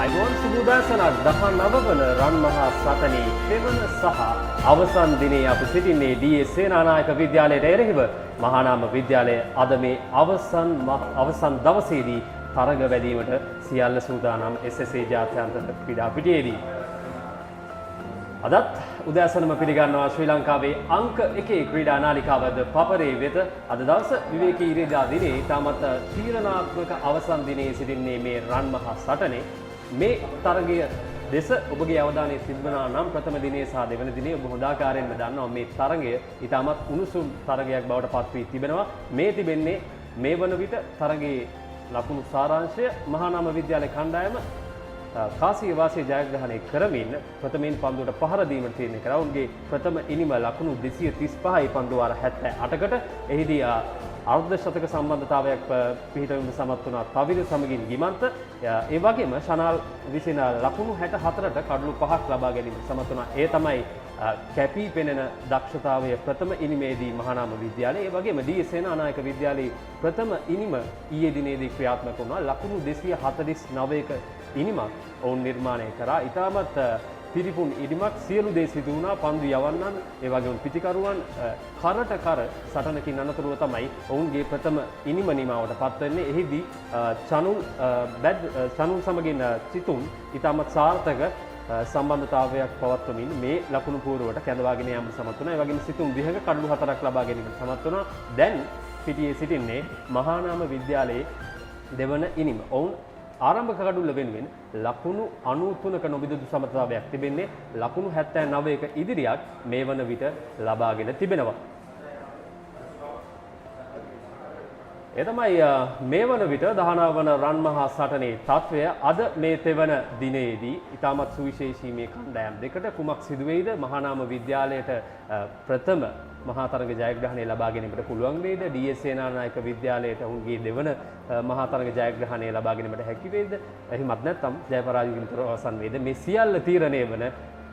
අයිබෝන් සුබෝදෑසනක් 19 වන රන්මහා සටනේ දෙවන සහ අවසන් දිනේ අප සිටින්නේ D.S සේනානායක විද්‍යාලයට එරෙහිව මහානාම විද්‍යාලය අද මේ අවසන් දවසේදී තරග වැදීමට සියල්ල සූදානම් SSC ජාත්‍යන්තර ක්‍රීඩා පිටියේදී. අදත් උදෑසනම පිළිගන්නවා ශ්‍රී ලංකාවේ අංක 1 ක්‍රීඩා නාලිකාව ThePapare වෙත අද දවස විවේකී ඉරිදා දිනේ තාමත් තීරණාත්මක අවසන් දිනේ සිටින්නේ මේ රන්මහා සටනේ. මේ තරගය දෙස ඔබගේ අවධානය තිබෙනවා නම් ප්‍රථම දිනේ සහ දෙවන දිනේ ඔබ හොඳ ආකාරයෙන්ම දන්නවා මේ තරගය ඉතාමත් උණුසුම් තරගයක් බවට පත් වී තිබෙනවා. මේ තිබෙන්නේ මේ වන විට තරගයේ ලකුණු සාරාංශය මහානාම විද්‍යාලය කණ්ඩායම කාසිය වාසිය ජයග්‍රහණය කරමින් ප්‍රථමයෙන් පන්දුවට පහර දීමට තීරණය කරා. ඔවුන්ගේ ප්‍රථම ඉනිම ලකුණු 235යි පන්දු වාර 78කට. එහිදී අර්ධ ශතක සම්බන්ධතාවයක් පිහිටවීමට සමත් වුණා තවිර සමගින් ගිමන්ත. ඒ වගේම ශනාල් විසින ලකුණු 64ට කඩලු 5ක් ලබා ගැනීමට සමත් වුණා. ඒ තමයි කැපී පෙනෙන දක්ෂතාවය ප්‍රථම ඉනිමේදී මහානාම විද්‍යාලය. ඒ වගේම D.S සේනානායක විද්‍යාලයේ ප්‍රථම ඉනිම ඊයේ දිනේදී ක්‍රියාත්මක වුණා. ලකුණු 249ක ඉනිමක් ඔවුන් නිර්මාණය කරා. ඉතාමත් පිරිපුන් ඉනිමක් සියලු දේ සිදු වුණා. පන්දු යවන්නන් ඒ වගේම පිටිකරුවන් කරට කර සටනකින් අනතුරුව තමයි ඔවුන්ගේ ප්‍රථම ඉනිම නිමාවට පත් වෙන්නේ. එහිදී චනුල් සමගින් සිතුන් ඉතාමත් සාර්ථක සම්බන්ධතාවයක් පවත්වමින් මේ ලකුණු පුවරුවට කැඳවාගෙන යාමට සමත් වුණා. ඒ වගේම සිතුම් 20ක කඩලු 4ක් ලබා ගැනීමට සමත් වුණා. දැන් පිටියේ සිටින්නේ මහානාම විද්‍යාලයේ දෙවන ඉනිම. ඔවුන් ආරම්භක කඩුල්ල වෙනුවෙන් ලකුණු 93ක නොබිදුදු සමතාවයක් තිබෙන්නේ. ලකුණු 79ක ඉදිරියක් මේ වන විට ලබාගෙන තිබෙනවා. ඒ තමයි මේ වන විට 19 වන රන්මහා සටනේ තත්වය. අද මේ තෙවන දිනේදී ඉතාමත් සුවිශේෂී මේ කණ්ඩායම් දෙකට කුමක් සිදු වෙයිද? මහානාම විද්‍යාලයට ප්‍රථම මහා තරග ජයග්‍රහණය ලබා ගැනීමට පුළුවන් වේද? D.S සේනානායක විද්‍යාලයට ඔවුන්ගේ දෙවන මහා තරග ජයග්‍රහණය ලබා ගැනීමට හැකි වේද? එහෙමත් නැත්නම් ජය පරාජයකින් තොරව අවසන් වේද? මේ සියල්ල තීරණය වන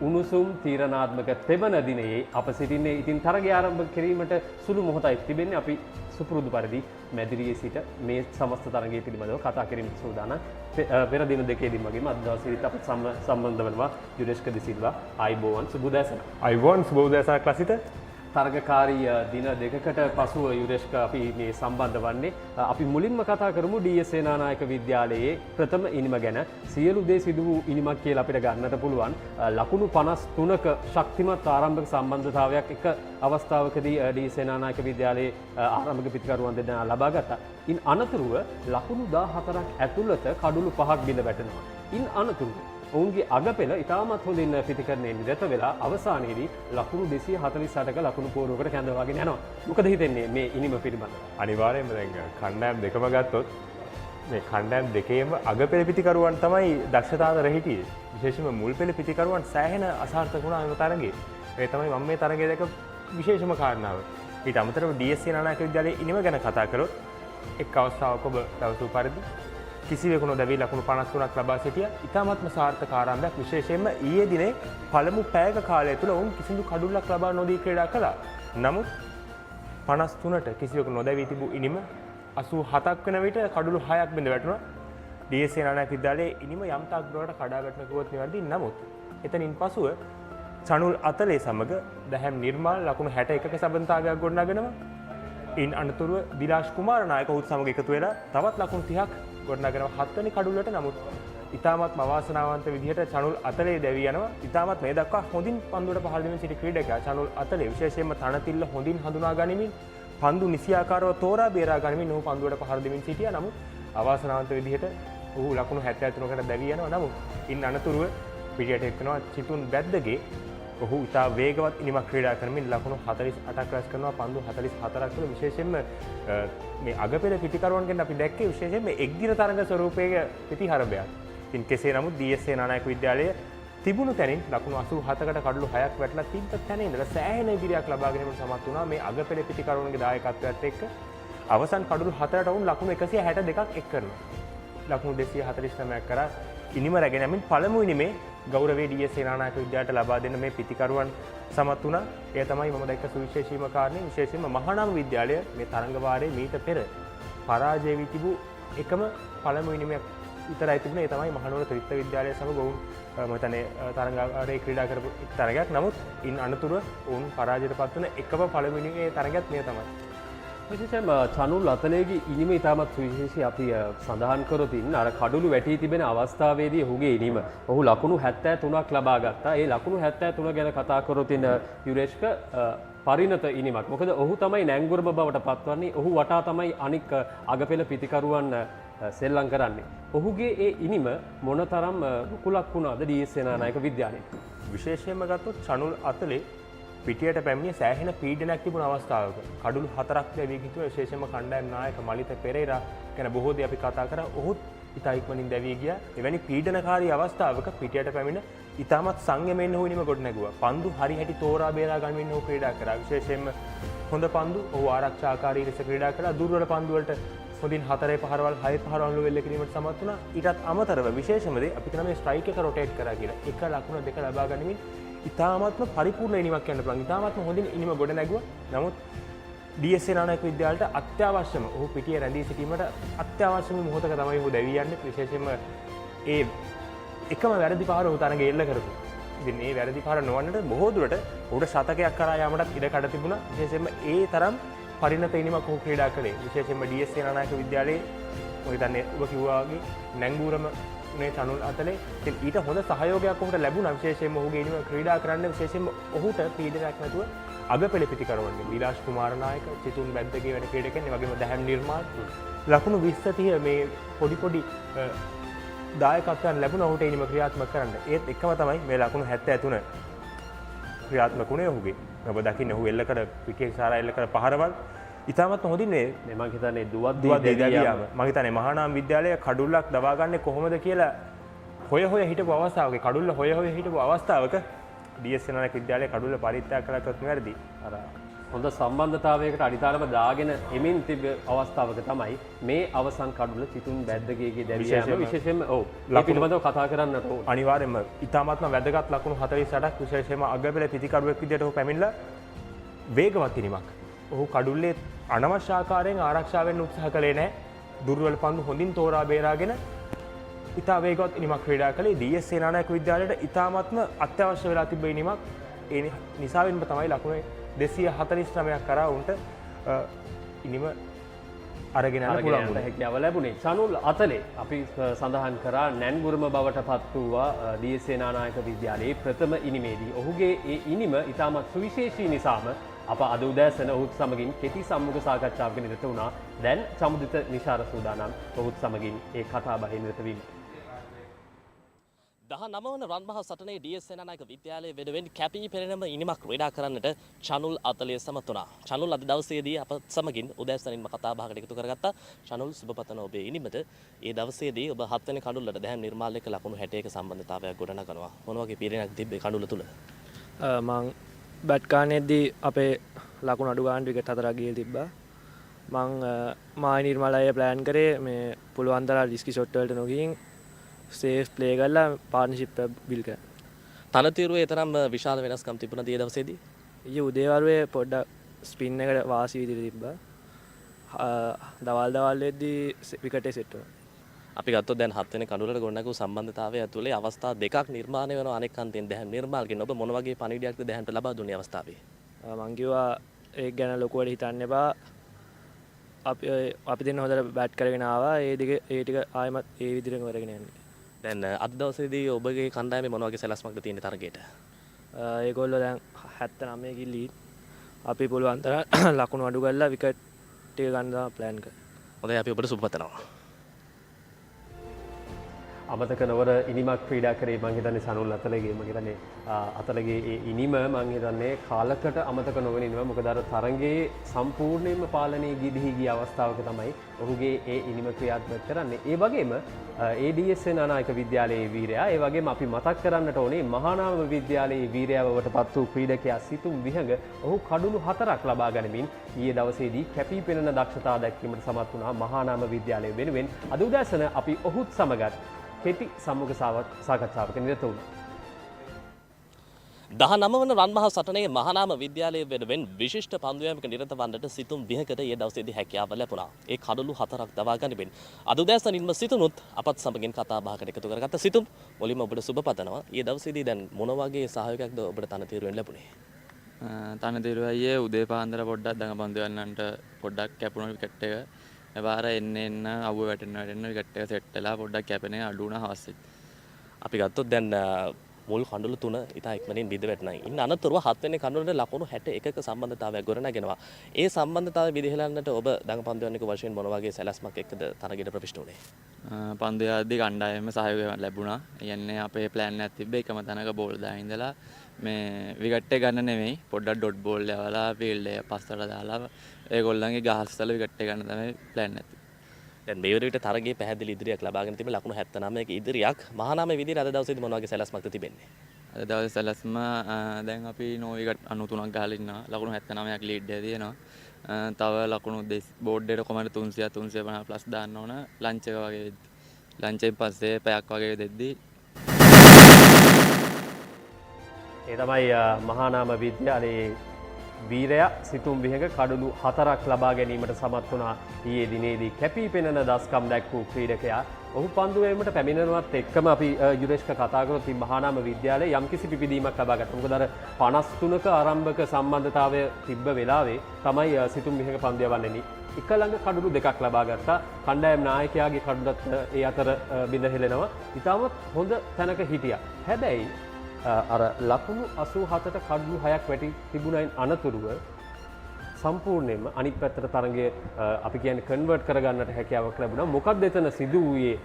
උණුසුම් තීරණාත්මක තෙවන දිනයේ අප සිටින්නේ. ඉතින් තරගය ආරම්භ කිරීමට සුළු මොහොතයි තිබෙන්නේ. අපි සුපුරුදු පරිදි මැදිරියේ සිට මේ සමස්ත තරගය පිළිබඳව කතා කිරීමට සූදානම්. පෙර දින දෙකේදීම වගේම අද දවසේදීත් අප සම්බන්ධ වෙනවා යුරේෂ්ක දිසිල්වා. අයිබෝවන් සුබෝදෑසන. අයිබෝවන් සුබෝදෑසනක් ලසිත. තරගකාරී දින දෙකකට පසුව යුරේෂ්ක අපි මේ සම්බන්ධ වන්නේ. අපි මුලින්ම කතා කරමු D.S සේනානායක විද්‍යාලයේ ප්‍රථම ඉනිම ගැන. සියලු දේ සිදු වූ ඉනිමක් කියලා අපිට ගන්නට පුළුවන්. ලකුණු 53ක ශක්තිමත් ආරම්භක සම්බන්ධතාවයක් එක අවස්ථාවකදී D.S සේනානායක විද්‍යාලයේ ආරම්භක පිටිකරුවන් දෙදෙනා ලබා ගත්තා. ඉන් අනතුරුව ලකුණු 14ක් ඇතුළත කඩලු 5ක් බිඳ වැටෙනවා. ඉන් අනතුරුව ඔවුන්ගේ අගපෙළ ඉතාමත් හොඳින් පිටිකරණය නිරත වෙලා අවසානයේදී ලකුණු 248ක ලකුණු පුවරුවකට කැඳවාගෙන යනවා. මොකද හිතෙන්නේ මේ ඉනිම පිළිබඳව? අනිවාර්යයෙන්ම දැන් කණ්ඩායම් දෙකම ගත්තොත් මේ කණ්ඩායම් දෙකේම අගපෙළ පිටිකරුවන් තමයි දක්ෂතාවතර හිටියේ. විශේෂයෙන්ම මුල් පෙළ පිටිකරුවන් සෑහෙන අසාර්ථක වුණා මේ තරගයේ. ඒ තමයි මම මේ තරගයේ දැක විශේෂම කාරණාව. ඊට අමතරව D.S සේනානායක විද්‍යාලයේ ඉනිම ගැන කතා කරොත් එක් අවස්ථාවක ඔබ දවසු පරිදි කිසිවෙකු නොදැවී ලකුණු 53ක් ලබා සිටියා. ඉතාමත්ම සාර්ථක ආරම්භයක්. විශේෂයෙන්ම ඊයේ දිනේ පළමු පැයක කාලය තුළ ඔවුන් කිසිදු කඩුල්ලක් ලබා නොදී ක්‍රීඩා කළා. නමුත් 53ට කිසිවෙකු නොදැවී තිබූ ඉනිම 87ක් වෙන විට කඩුළු 6ක් බිඳ වැටුණා. D.S සේනානායක විද්‍යාලයේ ඉනිම යම් තාක් දුරට කඩා වැටෙන කිව්වොත් නිවැරදි. නමුත් එතනින් පසුව චනුල් අතලේ සමග දහම් නිර්මාල් ලකුණු 61ක සම්බන්ධතාවයක් ගොඩනගනවා. ඉන් අනතුරුව දිලාෂ් කුමාර නායක ඔහුත් සමග එකතු වෙලා තවත් ලකුණු 30ක් ගොඩනගනවා 7 වෙනි කඩුල්ලට. නමුත් ඉතාමත් අවාසනාවන්ත විදිහට චනුල් අතලේ දැවී යනවා. ඉතාමත් මේ දක්වා හොඳින් පන්දුවට පහළ දෙමින් සිටි ක්‍රීඩකයා චනුල් අතලේ විශේෂයෙන්ම තනතිල්ල හොඳින් හඳුනා ගනිමින් පන්දු නිසියාකාරව තෝරා බේරා ගනිමින් ඔහු පන්දුවට පහළ දෙමින් සිටියා. නමුත් අවාසනාවන්ත විදිහට ඔහු ලකුණු 73කට දැවී යනවා. නමුත් ඉන් අනතුරුව පිටියට එක්කනවා චිතුන් බැද්දගේ. ඔහු ඉතා වේගවත් ඉනිමක් ක්‍රීඩා කරමින් ලකුණු 48ක් රැස් කරනවා. පන්දු 44ක් තුළ විශේෂයෙන්ම මේ අගපෙළ පිටිකරුවන්ගෙන් අපි දැක්කේ විශේෂයෙන්ම එක්දින තරඟ ස්වරූපයේ පිටිහරබයක්. ඉතින් කෙසේ නමුත් D.S සේනානායක විද්‍යාලය තිබුණු තැනින් ලකුණු 87කට කඩලු 6ක් වැටලා තිබ්බ තැන ඉඳලා සෑහෙන ඉදිරියක් ලබා ගැනීමට සමත් වුණා. මේ අගපෙළ පිටිකරුවන්ගේ දායකත්වයත් එක්ක අවසන් කඩලු 4ට වුන් ලකුණු 162ක් එක් කරනවා. ලකුණු 249ක් කරා ඉනිම රැගෙන යමින් පළමු ඉනිමේ ගෞරවයේ D.S සේනානායක විද්‍යාලයට ලබා දෙන්න මේ පිටිකරුවන් සමත් වුණා. එය තමයි මම දැක්ක සුවිශේෂීම කාරණේ. විශේෂයෙන්ම මහානාම විද්‍යාලය මේ තරඟ වාරයේ මීට පෙර පරාජය වී තිබූ එකම පළමු ඉනිමයක් විතරයි තිබුණේ. ඒ තමයි මහනුවර ත්‍රිත්ව විද්‍යාලය සමග ඔවුන් මම හිතන්නේ තරඟාකාරයේ ක්‍රීඩා කරපු තරගයක්. නමුත් ඉන් අනතුරුව ඔවුන් පරාජයටපත් වුණ එකම පළවෙනි තරගයත් මේ තමයි. විශේෂයෙන්ම චනුල් අතලේගේ ඉනිම ඉතාමත් සුවිශේෂී අපි සඳහන් කරොතින් අර කඩුළු වැටී තිබෙන අවස්ථාවේදී ඔහුගේ ඉනිම ඔහු ලකුණු 73ක් ලබා ගත්තා. ඒ ලකුණු 73 ගැන කතා කරොතින් යුරේෂ්ක පරිණත ඉනිමක්. මොකද ඔහු තමයි නැංගුරම බවට පත්වන්නේ. ඔහු වටා තමයි අනික් අගපෙළ පිතිකරුවන් සෙල්ලම් කරන්නේ. ඔහුගේ ඒ ඉනිම මොනතරම් කුලක් වුණාද DS සේනානායක විද්‍යාලයේ. විශේෂයෙන්ම ගත්තොත් චනුල් අතලේ පිටියට පැමිණිය සෑහෙන පීඩනයක් තිබුණ අවස්ථාවක කඩුළු 4ක් දැවී ගිහින් විශේෂයෙන්ම කණ්ඩායම් නායක මලිත පෙරේරා ගැන බොහෝ දේ අපි කතා කරා. ඔහුත් ඉතා ඉක්මනින් දැවී ගියා. එවැනි පීඩනකාරී අවස්ථාවක පිටියට පැමිණ ඉතාමත් සංයමයෙන් ඔහු ඉනිම ගොඩ නැගුවා. පන්දු හරි හැටි තෝරා බේරා ගනිමින් ඔහු ක්‍රීඩා කරා. විශේෂයෙන්ම හොඳ පන්දු ඔහු ආරක්ෂාකාරී ලෙස ක්‍රීඩා කළා. දුර්වල පන්දු වලට හොඳින් 4 පහරවල් 6 පහරවල් වෙල්ල කිරීමට සමත් වුණා. ඊටත් අමතරව විශේෂම දේ අපි කියන මේ ස්ට්‍රයික් එක රොටේට් කරා කියලා. එක ලකුණ දෙක ලබා ගනිමින් ඉතාමත්ම පරිපූර්ණ ඉනිමක් යන්න පුළුවන්. ඉතාමත්ම හොඳින් ඉනිම ගොඩ නැගුවා. නමුත් DS සේනානායක විද්‍යාලයට අත්‍යවශ්‍යම ඔහු පිටියේ රැඳී සිටීමට අත්‍යවශ්‍යම මොහොතක තමයි ඔහු දැවී යන්නේ. විශේෂයෙන්ම ඒ එකම වැරදි පහර ඔහු තරඟේ එල්ල කරපු. ඉතින් මේ වැරදි පහර නොවන්නට බොහෝ දුරට ඔහුට ශතකයක් කරා යාමටත් ඉඩ කඩ තිබුණා. විශේෂයෙන්ම ඒ තරම් පරිණත ඉනිමක් ඔහු ක්‍රීඩා කළේ. විශේෂයෙන්ම DS සේනානායක විද්‍යාලයේ ඔය හිතන්නේ ඔබ කිව්වා වගේ නැංගුරම මේ චනුල් අතලේ ඉතින් ඊට හොඳ සහයෝගයක් ඔහුට ලැබුණා. විශේෂයෙන්ම ඔහුගේ ඉනිම ක්‍රීඩා කරන්න විශේෂයෙන්ම ඔහුට පීඩනයක් නැතුව අගපෙළ පිතිකරවන්නේ විලාස් කුමාර නායක, චිතුන් බැද්දගේ වැනි ක්‍රීඩකයන්, ඒ වගේම දැහැම් නිර්මාල් ලකුණු 20 30 මේ පොඩි දායකත්වයන් ලැබුණා ඔහුට ඉනිම ක්‍රියාත්මක කරන්න. ඒත් එකම තමයි මේ ලකුණු 73 ක්‍රියාත්මක වුණේ ඔහුගේ. ඔබ දකින්නේ ඔහු එල්ල කර පිටියේ සාරා එල්ල කර පහරවල් ඉතාමත් හොඳින් මේ මම හිතන්නේ දුවත් දෙවියම මම හිතන්නේ මහානාම විද්‍යාලයේ කඩුල්ලක් දබා ගන්නේ කොහොමද කියලා හොය හිටපු අවස්ථාවක කඩුල්ල හොය හිටපු අවස්ථාවක DS සේනානායක විද්‍යාලයේ කඩුල්ල පරිත්‍යාග කළා කියොත් නිවැරදි. අර හොඳ සම්බන්ධතාවයකට අඩිතාලම දාගෙන එමින් තිබ අවස්ථාවක තමයි මේ අවසන් කඩුල්ල චිතුන් බැද්දගේගේ දැවියාම විශේෂයෙන්ම ඔව් ඒ පිළිබඳව කතා කරන්නට ඕන. අනිවාර්යයෙන්ම ඉතාමත්ම වැදගත් ලකුණු 48ක් විශේෂයෙන්ම අගපෙළ පිතිකරුවෙක් විදිහට ඔහු පැමිණලා වේගවත් ඉනිමක්. ඔහු කඩුල්ලේ අනවශ්‍ය ආකාරයෙන් ආරක්ෂා වෙන්න උත්සාහ කළේ නැහැ. දුර්වල පන්දු හොඳින් තෝරා බේරාගෙන ඉතා වේගවත් ඉනිමක් ක්‍රීඩා කළේ. DS සේනානායක විද්‍යාලයට ඉතාමත්ම අත්‍යවශ්‍ය වෙලා තිබ්බ ඉනිමක්. ඒ නිසාවෙන්ම තමයි ලකුණු 249ක් කරා උන්ට ඉනිම අරගෙන යන්න පුළුවන් හැකියාව ලැබුණේ. චනුල් අතලේ අපි සඳහන් කරා නැන්ගුරම බවට පත් වූවා DS සේනානායක විද්‍යාලයේ ප්‍රථම ඉනිමේදී. ඔහුගේ ඒ ඉනිම ඉතාමත් සුවිශේෂී නිසාම අප අද උදෑසන ඔහුත් සමගින් කෙටි සම්මුඛ සාකච්ඡාවක නිරත වුණා. දැන් සමුදිත නිශාර සූදානම් ඔහුත් සමගින් ඒ කතා බහේ නිරත වීම. 19 වන රන්මහා සටනේ DS සේනානායක විද්‍යාලයේ වෙනුවෙන් කැපී පෙනෙනම ඉනිමක් ක්‍රීඩා කරන්නට චනුල් අතලේ සමත් වුණා. චනුල් අද දවසේදී අප සමගින් උදෑසනින්ම කතා බහකට එකතු කරගත්තා. චනුල් සුබපතන ඔබේ ඉනිමට. ඒ දවසේදී ඔබ 7 වෙනි කඩුල්ලට දැහැන් නිර්මාල් එක්ක ලකුණු 61ක සම්බන්ධතාවයක් ගොඩනගනවා. මොන වගේ පීඩනයක් තිබ්බේ කඩුල්ල තුල? මං බැට් කානේදී අපේ ලකුණු අඩු ගන්න විකට් 4ක් ගිහලා තිබ්බා. මං මායි නිර්මාල් අය ප්ලෑන් කරේ මේ පුළුවන් තරම් රිස්කි ෂොට් වලට නොගිහින් සේෆ් ප්ලේ කරලා පාර්ට්නර්ෂිප් බිල් කරා. තනතිරුවේ තරම් විශාල වෙනස්කම් තිබුණා දී දවසේදී. ඊයේ උදේවරුේ පොඩ්ඩක් ස්පින් එකට වාසි විදිහට තිබ්බා. දවල් වෙද්දී විකටේ සෙට් වුණා. අපි ගත්තොත් දැන් 7 වෙනි කඩුල්ලට ගොඩනගපු සම්බන්ධතාවය ඇතුලේ අවස්ථා දෙකක් නිර්මාණය වෙනවා. අනෙක් අන්තයෙන් දැහැන් නිර්මාල්ගෙන් ඔබ මොන වගේ පණිවිඩයක්ද දැහැන්ට ලබා දුන්නේ අවස්ථාවේ? මං කිව්වා ඒක ගැන ලොකුවට හිතන්න එපා. අපි දෙන්න හොඳට බැට් කරගෙන ආවා. ඒ ටික ආයෙමත් ඒ විදිහටම කරගෙන යන්නේ. දැන් අද දවසේදී ඔබගේ කණ්ඩායමේ මොන වගේ සැලැස්මක්ද තියෙන තරගයට? ඒගොල්ලෝ දැන් 79 කින් ලීඩ්. අපි පුළුවන් තරම් ලකුණු අඩු කරලා විකට් ටික ගන්න ප්ලෑන් කරා. හොඳයි අපි ඔබට සුබ පතනවා. අමතක නොවර ඉනිමක් ක්‍රීඩා කරේ මං හිතන්නේ සනුල් අතලගේ. මං හිතන්නේ අතලගේ ඒ ඉනිම මං හිතන්නේ කාලකට අමතක නොවන ඉනිම. මොකද අර තරඟයේ සම්පූර්ණයෙන්ම පාලනයේ ගිලිහි ගිය අවස්ථාවක තමයි ඔහුගේ ඒ ඉනිම ක්‍රියාත්මක කරන්නේ. ඒ වගේම DS සේනානායක විද්‍යාලයේ වීරයා, ඒ වගේම අපි මතක් කරන්නට ඕනේ මහානාම විද්‍යාලයේ වීරයා බවට පත් වූ ක්‍රීඩකයා සිතුම් විහඟ ඔහු කඩුළු 4ක් ලබා ගනිමින් ඊයේ දවසේදී කැපී පෙනෙන දක්ෂතා දැක්වීමට සමත් වුණා මහානාම විද්‍යාලය වෙනුවෙන්. අද උදෑසන අපි ඔහුත් සමගත් කෙටි සම්මුඛ සාකච්ඡාවක නිරත වුණා. 19 වන රන්මහා සටනේ මහානාම විද්‍යාලයේ වෙනුවෙන් විශිෂ්ට පන්දුවීමක නිරත වන්නට සිතුම් 20කට ඒ දවසේදී හැකියාව ලැබුණා. ඒ කඩලු 4ක් දවා ගනිමින් අද උදෑසනින්ම සිතුනුත් අපත් සමගින් කතා බහකට එකතු කරගත්ත සිතුම් මුලින්ම ඔබට සුබ පතනවා. ඊ දවසේදී දැන් මොන වගේ සහයෝගයක්ද ඔබට තනතිරුවෙන් ලැබුණේ? තනතිරුව අයියේ උදේ පාන්දර පොඩ්ඩක් දඟ පන්දු යන්නන්ට පොඩ්ඩක් කැපුණා විකට් එක. එපාර එන්න අවුව වැටෙන්න විකට් එක සෙට් වෙලා පොඩ්ඩක් කැපෙන අඩු වුණා හවස්සේ. අපි ගත්තොත් දැන් මුල් කඳුළු 3 ඉතා ඉක්මනින් බිඳ වැටෙනවා. ඉන්න අනතුරුව 7 වෙනි කඳුළට ලකුණු 61ක සම්බන්ධතාවයක් ගොඩනගෙනවා. ඒ සම්බන්ධතාවය විදිහලන්නට ඔබ දඟපන්දු යන්නෙකු වශයෙන් මොන වගේ සැලැස්මක් එක්කද තරගයට ප්‍රවිෂ්ඨ වුණේ? පන්දු යද්දී කණ්ඩායමේ සහයෝගය ලැබුණා. කියන්නේ අපේ ප්ලෑන් එකක් තිබ්බේ එකම තැනක බෝල් දාගෙන ඉඳලා මේ විකට් එක ගන්න නෙමෙයි පොඩ්ඩක් ඩොට් බෝල් යවලා ෆීල්ඩ් එක පස්සට දාලා ඒගොල්ලන්ගේ ගහස්වල විකට් එක ගන්න තමයි ප්ලෑන් එක. දැන් මේ විදිහට තරගයේ පැහැදිලි ඉදිරියක් ලබාගෙන තිබෙන ලකුණු 79ක ඉදිරියක් මහානාමයේ විදිහට අද දවසේදී මොන වගේ සැලැස්මක්ද තිබෙන්නේ? අද දවසේ සැලැස්ම දැන් අපි නෝ විකට් 93ක් ගහලා ඉන්නවා. ලකුණු 79ක් ලීඩ් එක තියෙනවා. තව ලකුණු බෝඩ් එකට කොහමද 300 350 ප්ලස් දාන්න ඕන ලන්ච් එක වගේ වෙද්දි. ලන්ච් එකෙන් පස්සේ පැයක් වගේ දෙද්දි ඒ තමයි මහානාම විද්‍යාලයේ වීරයා සිතුම් 20ක කඩලු 4ක් ලබා ගැනීමට සමත් වුණා. ඊයේ දිනේදී කැපී පෙනෙන දස්කම් දැක්වූ ක්‍රීඩකයා ඔහු පන්දු වීමට පැමිණෙනවත් එක්කම අපි යුරේෂ්ක කතා කරොත් මේ මහානාම විද්‍යාලයේ යම්කිසි පිපිදීමක් ලබා ගත්තා. මොකද අර 53ක ආරම්භක සම්බන්ධතාවය තිබ්බ වෙලාවේ තමයි සිතුම් 20ක පන්දු යවන්නේ. එක ළඟ කඩලු දෙකක් ලබා ගත්තා. කණ්ඩායම් නායකයාගේ කඩලුත් ඒ අතර බිඳ හෙලෙනවා. ඉතාමත් හොඳ තැනක හිටියා. හැබැයි අර ලකුණු 87ට කඩලු 6ක් වැටි තිබුණයින් අනතුරුව සම්පූර්ණයෙන්ම අනිත් පැත්තට තරඟය අපි කියන්නේ කන්වර්ට් කරගන්නට හැකියාවක් ලැබුණා. මොකක්ද එතන සිදු වූයේ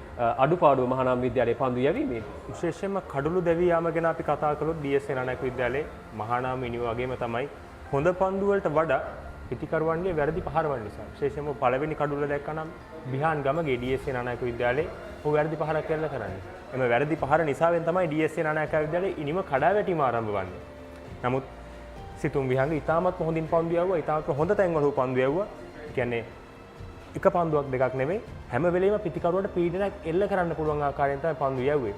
අඩුපාඩුව මහානාම විද්‍යාලයේ පන්දු යැවීමේ? විශේෂයෙන්ම කඩලු දැවී යාම ගැන අපි කතා කළොත් D.S Senanayake විද්‍යාලයේ මහානාම ඉනිව වගේම තමයි හොඳ පන්දු වලට වඩා පිටිකරුවන්ගේ වැරදි පහරවල් නිසා. විශේෂයෙන්ම පළවෙනි කඩුල දැක්කනම් බිහාන් ගමගේ D.S Senanayake විද්‍යාලයේ ඔහු වැරදි පහරක් කරලා කරන්නේ. එම වැරදි පහර නිසාවෙන් තමයි D.S Senanayake විද්‍යාලයේ ඉනිම කඩාවැටීම ආරම්භ වන්නේ. නමුත් සිතුම් විහංග ඉතාමත් හොඳින් පන්දු යවුවා. ඉතාමත් හොඳ තැන්වල ඔහු පන්දු යවුවා. ඒ කියන්නේ එක පන්දුවක් දෙකක් නෙමෙයි හැම වෙලෙම පිටිකරුවට පීඩනයක් එල්ල කරන්න පුළුවන් ආකාරයෙන් තමයි පන්දු යවුවේ.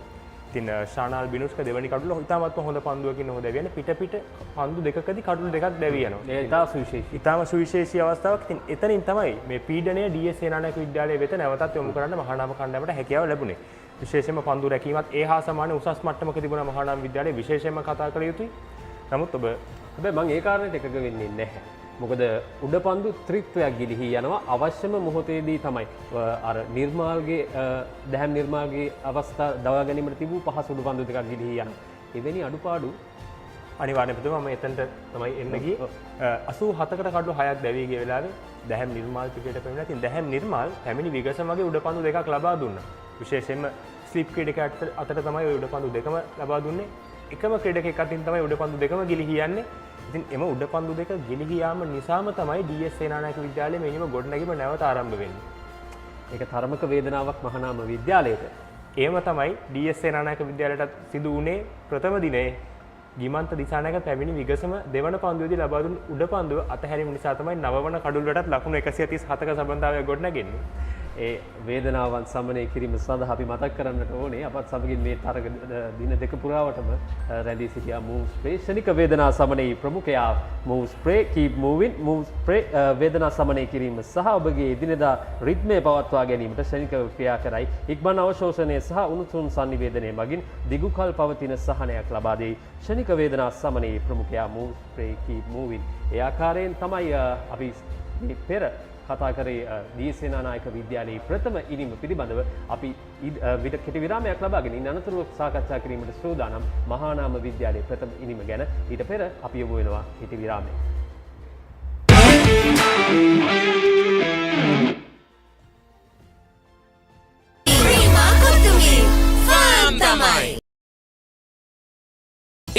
ඉතින් ශානාල් බිනුස්ක දෙවනි කඩුල ඉතාමත් හොඳ පන්දුවකින් ඔහු දැවියන්නේ පිට පන්දු දෙකකදී කඩුල දෙකක් දැවී යනවා. ඒ ඉතා සුවිශේෂී. ඉතාම සුවිශේෂී අවස්ථාවක්. ඉතින් එතනින් තමයි මේ පීඩනය D.S Senanayake විද්‍යාලයේ වෙත නැවතත් යොමු කරන්න මහානාම කණ්ඩායමට හැකියාව ලැබුණේ. විශේෂයෙන්ම පන්දු රැකීමත් ඒ හා සමාන උසස් මට්ටමක තිබුණ මහානාම විද්‍යාලයේ විශේෂයෙන්ම කතා කළ යුතුයි. නමුත් හැබැයි මම ඒ කාරණේට එකග වෙන්නේ නැහැ. මොකද උඩ පන්දු ත්‍රිත්වයක් ගිලිහි යනවා. අවශ්‍යම මොහොතේදී තමයි අර නිර්මාල්ගේ දැහැම් නිර්මාල්ගේ අවස්ථා දවා ගැනීමට තිබූ පහසු උඩ පන්දු දෙකක් ගිලිහි යනවා. එවැනි අඩුපාඩු අනිවාර්යයෙන්ම මම එතනට තමයි එන්න ගියේ. 87කට කඩලු 6ක් දැවී ගිය වෙලාවේ දැහැම් නිර්මාල් පිටේට පැමිණලා. ඉතින් දැහැම් නිර්මාල් පැමිණි විගසම වගේ උඩ පන්දු දෙකක් ලබා දුන්නා. විශේෂයෙන්ම ස්ලිප් ක්‍රීඩකයාට අතර තමයි උඩ පන්දු දෙකම ලබා දුන්නේ. එකම ක්‍රීඩකෙක් අතින් තමයි උඩ පන්දු දෙකම ගිලිහි යන්නේ. ඉතින් එම උඩ පන්දු දෙක ගිලිහි යාම නිසාම තමයි D.S Senanayake විද්‍යාලයේ මෙනිම ගොඩනැගීම නැවත ආරම්භ වෙන්නේ. ඒක තරමක වේදනාවක් මහානාම විද්‍යාලයට. එහෙම තමයි D.S Senanayake විද්‍යාලයට සිදු වුණේ ප්‍රථම දිනේ ගිමන්ත දිසානායක පැමිණි විගසම දෙවන පන්දුවේදී ලබා දුන් උඩ පන්දුව අතහැරීම නිසා තමයි නවවන කඩුල්ලටත් ලකුණු 137ක සම්බන්ධතාවයක් ගොඩනැගෙන්නේ. ඒ වේදනාවන් සමනය කිරීම සඳහා අපි මතක් කරන්නට ඕනේ අපත් සමගින් මේ තරග දින දෙක පුරාවටම රැඳී සිටියා move spray ශනික වේදනා සමනයේ ප්‍රමුඛයා move spray keep moving move spray වේදනා සමනය කිරීම සහ ඔබගේ එදිනෙදා රිද්මය පවත්වා ගැනීමට ශනිකව ක්‍රියා කරයි. ඉක්මන් අවශෝෂණය සහ උණුසුම් sannivedanaya මගින් දිගුකල් පවතින සහනයක් ලබා දෙයි. ශනික වේදනා සමනයේ ප්‍රමුඛයා move spray keep moving. ඒ ආකාරයෙන් තමයි අපි මේ පෙර කතා කරේ D.S Senanayake විද්‍යාලයේ ප්‍රථම ඉනිම පිළිබඳව අපි කෙටි විරාමයක් ලබාගෙන ඉන්න අනතුරුව සාකච්ඡා කිරීමට සූදානම් මහානාම විද්‍යාලයේ ප්‍රථම ඉනිම ගැන. ඊට පෙර අපි යොමු වෙනවා කෙටි විරාමයකට.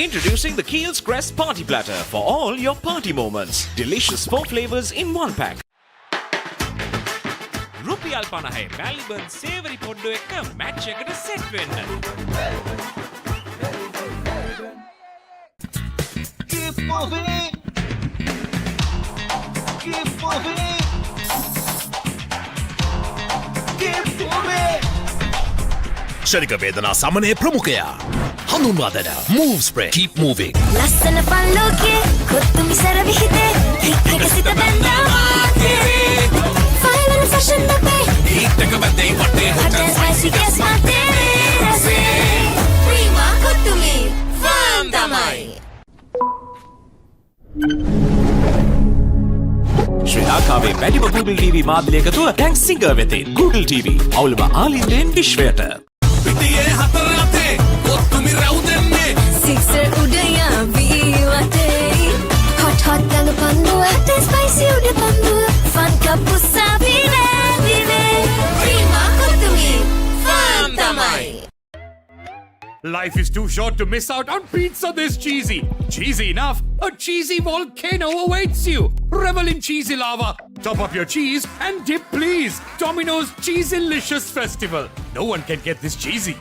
Introducing the Kiehl's Crest Party Platter for all your party moments. Delicious 4 flavors in 1 pack. රුපියල් 50 මැල්බන් සේවරි පොඩ්ඩෝ එක්ක මැච් එකට සෙට් වෙන්න. Keep moving. Keep moving. Keep moving. ශනික වේදනා සමනයේ ප්‍රමුඛයා හඳුන්වා දෙන move spray keep moving ලස්සන පල්ලෝකේ කොත්තු මිසර විහිදේ හික් එක සිත බැඳා වාතේ ෆයිනල් ෆැෂන් අපේ හිට් එක බැඳේ වටේ hot and spicy guess මාතේ රසේ ප්‍රීමා කොත්තුමි ෆන් තමයි ශ්‍රී ලංකාවේ වැඩිම Google TV මාධ්‍ය එකතුව දැන් සිංගර් වෙතේ Google TV අවුලම ආලින්දෙන් විශ්වයට පිටියේ හතර අතේ කොත්තුමි රැවුදෙන්නේ සික්සර් උඩයා වී වටේ hot hot ගඟ පන්දුව hot and spicy උඩ පන්දුව ෆන් කප්පුසා විවේ ප්‍රීමා කොත්තුමි ෆන් තමයි Life is too short to miss out on pizza this cheesy. Cheesy enough, a cheesy volcano awaits you. Revel in cheesy lava. Top up your cheese and dip please. Domino's Cheesylicious Festival. No one can get this cheesy.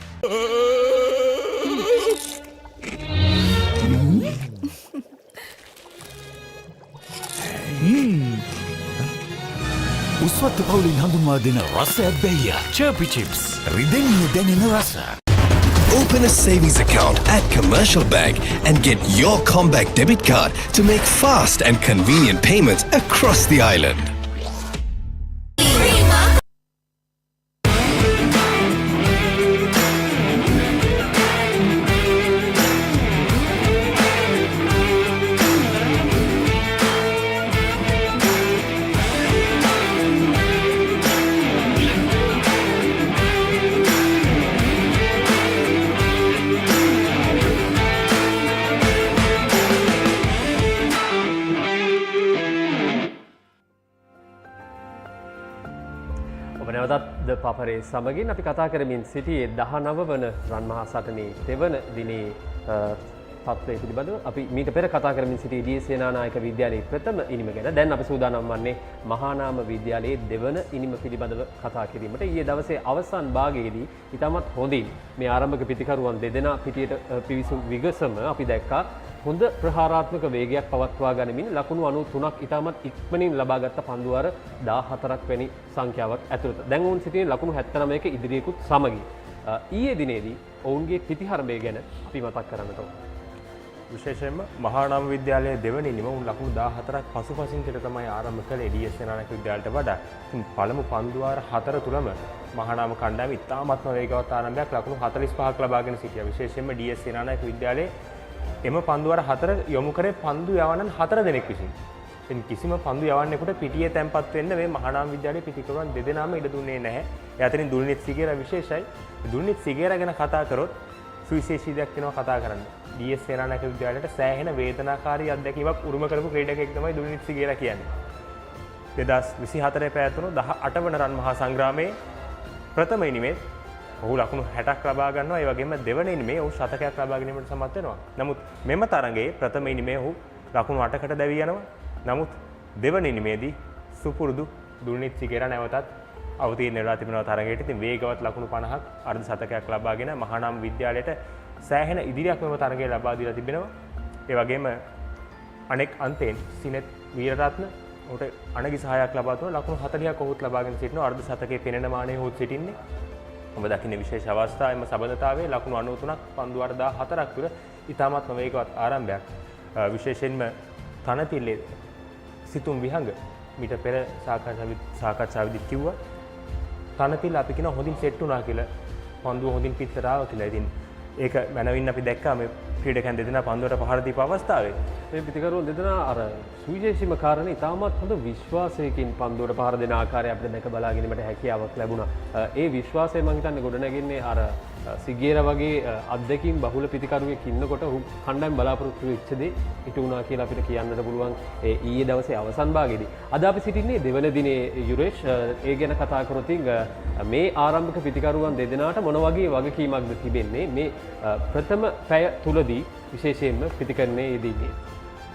උස්වත්තු පවුලින් හඳුන්වා දෙන රස ඇබ්බැහිය Chirpy Chips. රිදෙන්නේ දැනෙන රස. Open a savings account at Commercial Bank and get your Combank debit card to make fast and convenient payments across the island. පාපරේ සමගින් අපි කතා කරමින් සිටියේ 19 වන රන් මහා සටනේ දෙවන දිනේ තත්ත්වය පිළිබඳව අපි මීට පෙර කතා කරමින් සිටියේ D.S සේනානායක විද්‍යාලයේ ප්‍රථම ඉනිම ගැන. දැන් අපි සූදානම් වන්නේ මහානාම විද්‍යාලයේ දෙවන ඉනිම පිළිබඳව කතා කිරීමට. ඊයේ දවසේ අවසන් භාගයේදී ඉතාමත් හොඳින් මේ ආරම්භක පිටිකරුවන් දෙදෙනා පිටියට පිවිසුම් විගසම අපි දැක්කා. හොඳ ප්‍රහාරාත්මක වේගයක් පවත්වා ගනිමින් ලකුණු 93ක් ඉතාමත් ඉක්මනින් ලබාගත් පන්දුවාර 14ක් වැනි සංඛ්‍යාවක් ඇතුළත. දැන් ඔවුන් සිටින ලකුණු 79ක ඉදිරියකුත් සමගි. ඊයේ දිනේදී ඔවුන්ගේ පිටිහරඹය ගැන අපි මතක් කරන්නට ඕන. විශේෂයෙන්ම මහානාම විද්‍යාලයේ දෙවන ඉනිම උන් ලකුණු 14ක් පසුපසින් පිට තමයි ආරම්භ කළේ D.S සේනානායක විද්‍යාලයට වඩා. පළමු පන්දුවාර 4 තුලම මහානාම කණ්ඩායම ඉතාමත්ම වේගවත් ආරම්භයක් ලකුණු 45ක් ලබාගෙන සිටියා. විශේෂයෙන්ම D.S සේනානායක විද්‍යාලයේ එම පන්දුවාර 4 යොමු කරේ පන්දු යවන්නන් 4 දෙනෙක් විසින්. එන් කිසිම පන්දු යවන්නෙකුට පිටියේ තැම්පත් වෙන්න මේ මහානාම විද්‍යාලයේ පිටිකරුවන් දෙදෙනාම ඉඩ දුන්නේ නැහැ. ඒ අතරින් දුල්නිත් සිගේරා විශේෂයි. දුල්නිත් සිගේරා ගැන කතා කරොත් සුවිශේෂී දෙයක් වෙනවා කතා කරන්න. D.S සේනානායක විද්‍යාලයට සෑහෙන වේදනාකාරී අත්දැකීමක් උරුම කරපු ක්‍රීඩකයෙක් තමයි දුල්නිත් සිගේරා කියන්නේ. 2024 පැවැත්වුණු 18 වන රන් මහා සංග්‍රාමයේ ප්‍රථම ඉනිමේ ඔහු ලකුණු 60ක් ලබා ගන්නවා. ඒ වගේම දෙවන ඉනිමේ ඔහු ශතකයක් ලබා ගැනීමට සමත් වෙනවා. නමුත් මෙම තරගයේ ප්‍රථම ඉනිමේ ඔහු ලකුණු 8කට දැවී යනවා. නමුත් දෙවන ඉනිමේදී සුපුරුදු දුල්නිත් සිගේරා නැවතත් අවතීර්ණ වෙලා තිබෙනවා තරගයට. ඉතින් වේගවත් ලකුණු 50ක් අර්ධ ශතකයක් ලබාගෙන මහානාම විද්‍යාලයට සෑහෙන ඉදිරියක් මෙම තරගයේ ලබා දීලා තිබෙනවා. ඒ වගේම අනෙක් අන්තයෙන් සිනෙත් වීරරත්න ඔහුට අනගි සහායක් ලබා දුන ලකුණු 40ක් ඔහුත් ලබාගෙන සිටිනවා. අර්ධ ශතකයේ පෙනෙන මානෙ ඔහුත් සිටින්නේ. ඔබ දකින්නේ විශේෂ අවස්ථාවෙම සබඳතාවයේ ලකුණු 93ක් පන්දුවාර 14ක් තුර ඉතාමත්ම වේගවත් ආරම්භයක්. විශේෂයෙන්ම තනතිල්ලේ සිතුම් විහඟ මීට පෙර සාකච්ඡාවේදී කිව්වා තනතිල්ල අපි කියන හොඳින් සෙට් වුණා කියලා. පන්දුව හොඳින් පිටතට ආවා කියලා. ඉතින් ඒක මනවින් අපි දැක්කා මේ ක්‍රීඩකයන් දෙදෙනා පන්දුවට පහර දීපු අවස්ථාවේ. මේ පිටිකරුවන් දෙදෙනා අර සුවිශේෂීම කාරණේ ඉතාමත් හොඳ විශ්වාසයකින් පන්දුවට පහර දෙන ආකාරය අපිට දැක බලා ගැනීමට හැකියාවක් ලැබුණා. ඒ විශ්වාසය මම හිතන්නේ ගොඩනැගෙන්නේ අර සිගේරා වගේ අත්දැකීම් බහුල පිටිකරුවෙක් ඉන්නකොට ඔහු කණ්ඩායම් බලාපොරොත්තු වෙච්ච දේ ඉටු වුණා කියලා අපිට කියන්නට පුළුවන් ඊයේ දවසේ අවසන් භාගයේදී. අද අපි සිටින්නේ දෙවන දිනේ යුරේෂ් ඒ ගැන කතා කරොත් මේ ආරම්භක පිටිකරුවන් දෙදෙනාට මොන වගේ වගකීමක්ද තිබෙන්නේ මේ ප්‍රථම පැය තුලදී විශේෂයෙන්ම පිටිකරණයේ යෙදීනේ.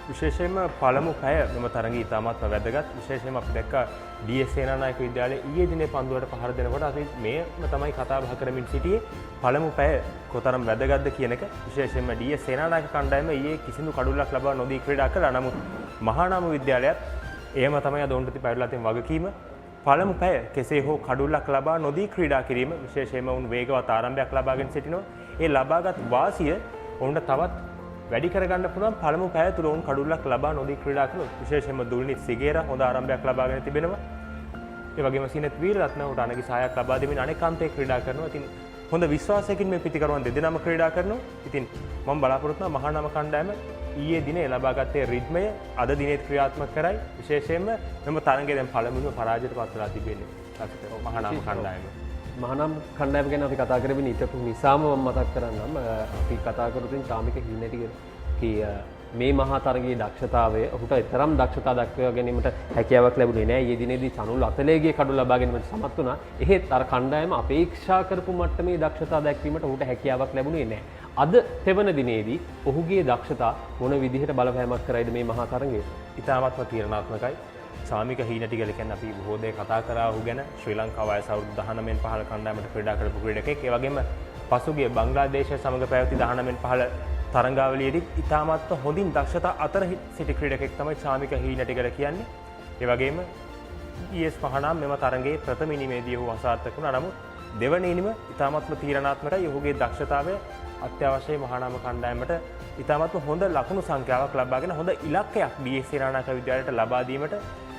විශේෂයෙන්ම පළමු පැය මෙම තරගය ඉතාමත්ම වැදගත්. විශේෂයෙන්ම අපි දැක්කා D.S සේනානායක විද්‍යාලයේ ඊයේ දිනේ පන්දුවට පහර දෙනකොට අපි මේම තමයි කතා බහ කරමින් සිටියේ. පළමු පැය කොතරම් වැදගත්ද කියන එක. විශේෂයෙන්ම D.S සේනානායක කණ්ඩායම ඊයේ කිසිදු කඩුල්ලක් ලබා නොදී ක්‍රීඩා කළා. නමුත් මහානාම විද්‍යාලයත් එහෙම තමයි අද ඔවුන්ට පැවරලා තියෙන වගකීම. පළමු පැය කෙසේ හෝ කඩුල්ලක් ලබා නොදී ක්‍රීඩා කිරීම. විශේෂයෙන්ම උන් වේගවත් ආරම්භයක් ලබාගෙන සිටිනවා. ඒ ලබාගත් වාසිය ඔවුන්ට තවත් වැඩි කරගන්න පුළුවන් පළමු පැය තුල ඔවුන් කඩුල්ලක් ලබා නොදී ක්‍රීඩා කළොත් විශේෂයෙන්ම දුල්නිත් සිගේරා හොඳ ආරම්භයක් ලබාගෙන තිබෙනවා. ඒ වගේම සිනත් වීරරත්න උට අනගි සහායක් ලබා දෙමින් අනෙක් අන්තයේ ක්‍රීඩා කරනවා. ඉතින් හොඳ විශ්වාසයකින් මේ පිතිකරුවන් දෙදෙනාම ක්‍රීඩා කරනවා. ඉතින් මම බලාපොරොත්තු වෙනවා මහානාම කණ්ඩායම ඊයේ දිනේ ලබාගත්තේ රිද්මය අද දිනේත් ක්‍රියාත්මක කරයි. විශේෂයෙන්ම මෙම තරඟයේ දැන් පළමුවෙන්ම පරාජයට පත් වෙලා තිබෙන්නේ. මහානාම කණ්ඩායම. මහානාම කණ්ඩායම ගැන අපි කතා කරමින් හිටපු නිසාම මම මතක් කරන්නම් අපි කතා කරපු චාමික හිණටි මේ මහා තරගයේ දක්ෂතාවය ඔහුට තරම් දක්ෂතා දක්වා ගැනීමට හැකියාවක් ලැබුණේ නැහැ. ඊයේ දිනේදී චනුල් අතලේගේ කඩු ලබා ගැනීමට සමත් වුණා. එහෙත් අර කණ්ඩායම අපේක්ෂා කරපු මට්ටමේ දක්ෂතා දැක්වීමට ඔහුට හැකියාවක් ලැබුණේ නැහැ. අද තෙවන දිනේදී ඔහුගේ දක්ෂතා මොන විදිහට බලපෑමක් කරයිද මේ මහා තරගයේ? ඉතාමත්ම තීරණාත්මකයි. සාමික හීනටිගල කියන්නේ අපි බොහෝ දේ කතා කරා ඔහු ගැන. ශ්‍රී ලංකාව වයස අවුරුදු 19න් 15 කණ්ඩායමට ක්‍රීඩා කරපු ක්‍රීඩකෙක්. ඒ වගේම පසුගිය බංග්ලාදේශය සමග පැවති 19න් 15 තරඟාවලියේදී ඉතාමත්ම හොඳින් දක්ෂතා අතර සිටි ක්‍රීඩකෙක් තමයි සාමික හීනටිගල කියන්නේ. ඒ වගේම DS මහානාම මෙම තරඟයේ ප්‍රථම ඉනිමේදී ඔහු අසාර්ථක වුණා. නමුත් දෙවන ඉනිම ඉතාමත්ම තීරණාත්මකයි. ඔහුගේ දක්ෂතාවය අත්‍යවශ්‍යයි මහානාම කණ්ඩායමට ඉතාමත්ම හොඳ ලකුණු සංඛ්‍යාවක් ලබාගෙන හොඳ ඉලක්කයක් DS සේනානායක විද්‍යාලයට ලබා දීමට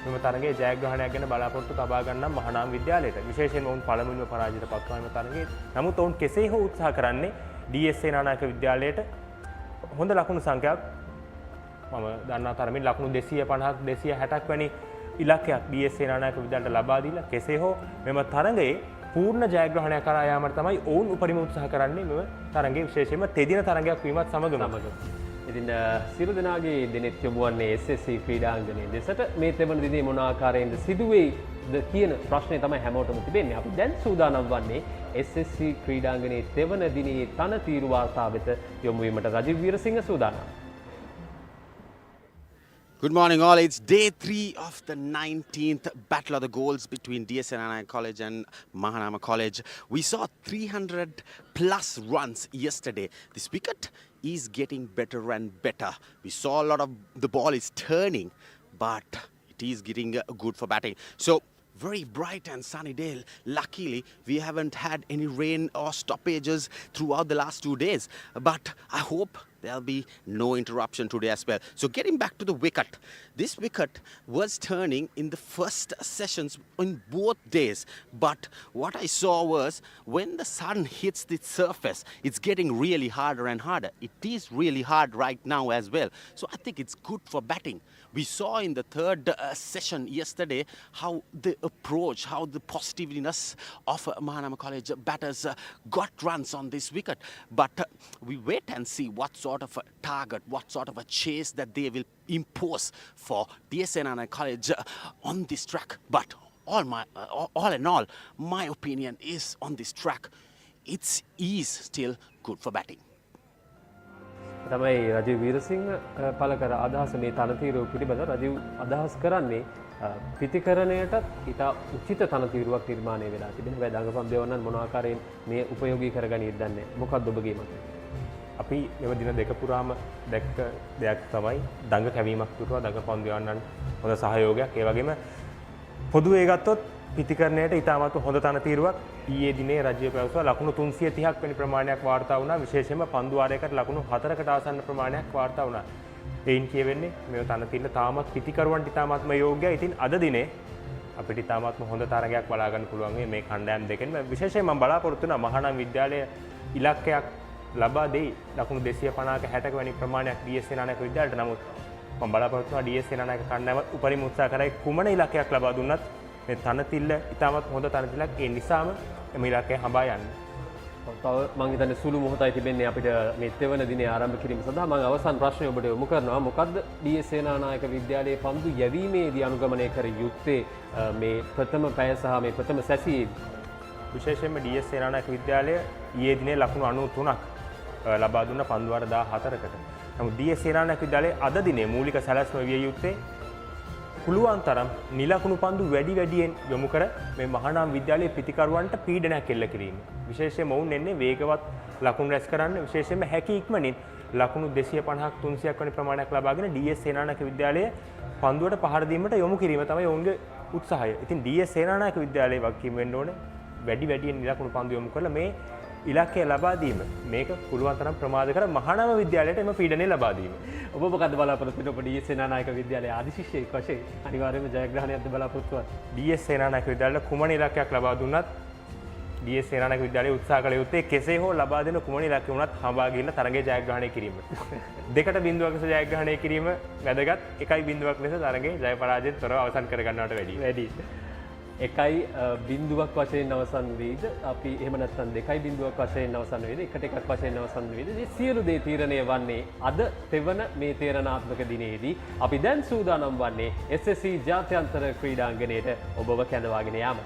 මෙම තරගයේ ජයග්‍රහණයක් ගැන බලාපොරොත්තු තබා ගන්නම් මහානාම විද්‍යාලයට. විශේෂයෙන්ම ඔවුන් පළමුවෙන්ම පරාජයට පත් වන තරගයේ. නමුත් ඔවුන් කෙසේ හෝ උත්සාහ කරන්නේ DS සේනානායක විද්‍යාලයට හොඳ ලකුණු සංඛ්‍යාවක් මම දන්නා තරමින් ලකුණු 250ක් 260ක් වැනි ඉලක්කයක් DS සේනානායක විද්‍යාලයට ලබා දීලා කෙසේ හෝ මෙම තරගයේ පූර්ණ ජයග්‍රහණයක් කරා යාමට තමයි ඔවුන් උපරිම උත්සාහ කරන්නේ මෙම තරගයේ විශේෂයෙන්ම තෙදින තරගයක් වීමත් සමගම. ඉතින් සියලු දෙනාගේ දිනෙත් යොමු වන්නේ SSC ක්‍රීඩාංගණයේ දෙසට මේ තෙවන දිනේ මොන ආකාරයෙන්ද සිදුවේද කියන ප්‍රශ්නේ තමයි හැමෝටම තිබෙන්නේ. අපි දැන් සූදානම් වන්නේ SSC ක්‍රීඩාංගණයේ තෙවන දිනේ තනතිරු වාර්තා වෙත යොමු වීමට. රජීව් වීරසිංහ සූදානම්. Good morning all, it's day 3 of the 19th Battle of the Goals between D.S Senanayake College and Mahanama College. We saw 300 plus runs yesterday. This wicket is getting better and better. We saw a lot of the ball is turning, but it is getting good for batting. So very bright and sunny day. Luckily, we haven't had any rain or stoppages throughout the last 2 days. But I hope there'll be no interruption today as well. So getting back to the wicket. This wicket was turning in the first sessions in both days. But what I saw was when the sun hits the surface, it's getting really harder and harder. It is really hard right now as well. So I think it's good for batting. We saw in the third session yesterday how the approach, how the positiveness of Mahanama College batters got runs on this wicket. But we wait and see what sort of a target, what sort of a chase that they will impose for D.S Senanayake College on this track. But all in all, my opinion is on this track, it is still good for batting. තමයි රජීව් වීරසිංහ පළ කර අදහස මේ තනතිරුව පිළිබඳ රජීව් අදහස් කරන්නේ පිතිකරණයට ඉතා උචිත තනතිරුවක් නිර්මාණය වෙලා තිබෙන. හැබැයි දඟපම් දෙවන්නන් මොන ආකාරයෙන් මේ උපයෝගී කරගනීද දන්නේ. මොකක්ද ඔබගේ මතය? අපි මෙව දින දෙක පුරාම දැක්ක දෙයක් තමයි දඟ කැවීමක් තුරුවා දඟපම් දෙවන්නන් හොඳ සහයෝගයක්. ඒ වගේම පොදුවේ ගත්තොත් පිතිකරණයට ඉතාමත් හොඳ තනතිරුවක් ඊයේ දිනේ රජය පැවසුවා ලකුණු 330ක් වැනි ප්‍රමාණයක් වාර්තා වුණා. විශේෂයෙන්ම පන්දු වාරයකට ලකුණු 4කට ආසන්න ප්‍රමාණයක් වාර්තා වුණා. එයින් කියවෙන්නේ මේ තනතිරට තාමත් පිතිකරුවන්ට ඉතාමත්ම යෝග්‍යයි. ඉතින් අද දිනේ අපිට ඉතාමත්ම හොඳ තරගයක් බලා ගන්න පුළුවන් මේ කණ්ඩායම් දෙකෙන්. විශේෂයෙන් මම බලාපොරොත්තු වෙනවා මහානාම විද්‍යාලය ඉලක්කයක් ලබා දෙයි. ලකුණු 250ක 60ක වැනි ප්‍රමාණයක් DS සේනානායක විද්‍යාලයට. නමුත් මම බලාපොරොත්තු වෙනවා DS සේනානායක කණ්ඩායම උපරිම උත්සාහ කරයි කුමන ඉලක්කයක් ලබා දුන්නත් මේ තනතිල්ල ඉතාමත් හොඳ තනතිලක්. ඒ නිසාම මේ ඉලක්කය හඹා යන්නේ. තව මම හිතන්නේ සුළු මොහොතයි තිබෙන්නේ අපිට මේ තෙවන දිනේ ආරම්භ කිරීම සඳහා. මම අවසන් ප්‍රශ්නය ඔබට යොමු කරනවා. මොකද්ද DS සේනානායක විද්‍යාලයේ පන්දු යැවීමේදී අනුගමනය කර යුත්තේ මේ ප්‍රථම පැය සහ මේ ප්‍රථම සැසියේදී? විශේෂයෙන්ම DS සේනානායක විද්‍යාලය ඊයේ දිනේ ලකුණු 93ක් ලබා දුන්න පන්දු වාර 14කට. නමුත් DS සේනානායක විද්‍යාලයේ අද දිනේ මූලික සැලැස්ම විය යුත්තේ පුළුවන් තරම් නිලකුණු පන්දු වැඩියෙන් යොමු කර මේ මහානාම විද්‍යාලයේ පිතිකරුවන්ට පීඩනයක් එල්ල කිරීම. විශේෂයෙන්ම ඔවුන් එන්නේ වේගවත් ලකුණු රැස් කරන්න. විශේෂයෙන්ම හැකි ඉක්මනින් ලකුණු 250ක් 300ක් වැනි ප්‍රමාණයක් ලබාගෙන DS සේනානායක විද්‍යාලයේ පන්දුවට පහර දීමට යොමු කිරීම තමයි ඔවුන්ගේ උත්සාහය. ඉතින් DS සේනානායක විද්‍යාලයේ වගකීම වෙන්න ඕනේ වැඩියෙන් නිලකුණු පන්දු යොමු කරලා මේ ඉලක්කය ලබා දීම. මේක පුළුවන් තරම් ප්‍රමාද කර මහානාම විද්‍යාලයට එම පීඩනය ලබා දීම. ඔබ මොකද බලාපොරොත්තු වෙන්නේ? ඔබ D.S සේනානායක විද්‍යාලයේ ආදිශිෂ්‍යයෙක් වශයෙන් අනිවාර්යයෙන්ම ජයග්‍රහණයක්ද බලාපොරොත්තු වෙන්නේ? D.S සේනානායක විද්‍යාලයට කුමන ඉලක්කයක් ලබා දුන්නත් D.S සේනානායක විද්‍යාලයේ උත්සාහ කළ යුත්තේ කෙසේ හෝ ලබා දෙන කුමන ඉලක්කය වුණත් හඹා ගිහිල්ලා තරගයේ ජයග්‍රහණය කිරීම. 2-0ක ලෙස ජයග්‍රහණය කිරීම වැදගත්. 1-0ක ලෙස තරගයේ ජය පරාජයෙන් තොරව අවසන් කර ගන්නවට වැඩි. 1-0ක් වශයෙන් අවසන් වේද? අපි එහෙම නැත්නම් 2-0ක් වශයෙන් අවසන් වේද? 1-1ක් වශයෙන් අවසන් වේද? මේ සියලු දේ තීරණය වන්නේ අද තෙවන මේ තීරණාත්මක දිනේදී. අපි දැන් සූදානම් වන්නේ SSC ජාත්‍යන්තර ක්‍රීඩාංගණයට ඔබව කැඳවාගෙන යාම.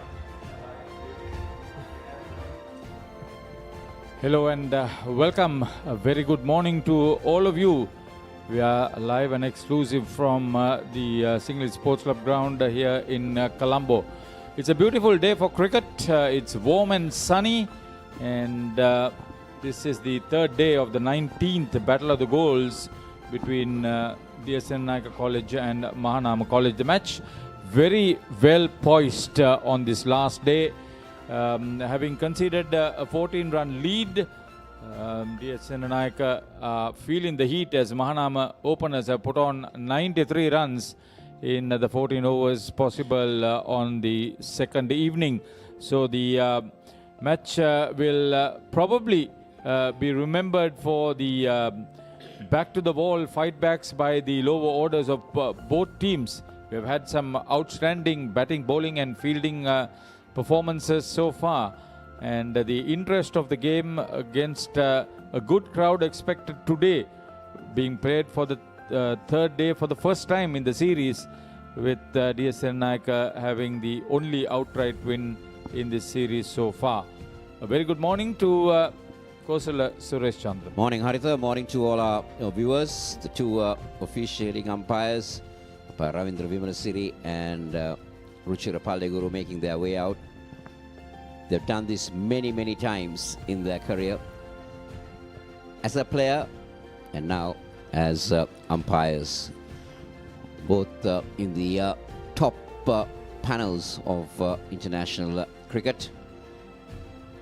Hello and welcome. A very good morning to all of you. We are live and exclusive from the Single Sports Club ground here in Colombo. It's a beautiful day for cricket. It's warm and sunny, and this is the third day of the 19th Battle of the Goals between D.S Senanayake College and Mahanama College. The match very well poised on this last day. Having conceded a 14-run lead, D.S Senanayake feeling the heat as Mahanama openers have put on 93 runs in the 14 overs possible on the second evening. So the match will probably be remembered for the back to the wall fight backs by the lower orders of both teams. We have had some outstanding batting, bowling and fielding performances so far, and the interest of the game against a good crowd expected today, being played for the third day for the first time in the series, with D.S Senanayake having the only outright win in this series so far. A very good morning to Kosala Suresh Chandra. Morning Haritha, morning to all our viewers. The two officiating umpires, Ravindra Vimalasiri and Ruchira Paldeguru, making their way out. They've done this many times in their career as a player and now as umpires, both in the top panels of international cricket.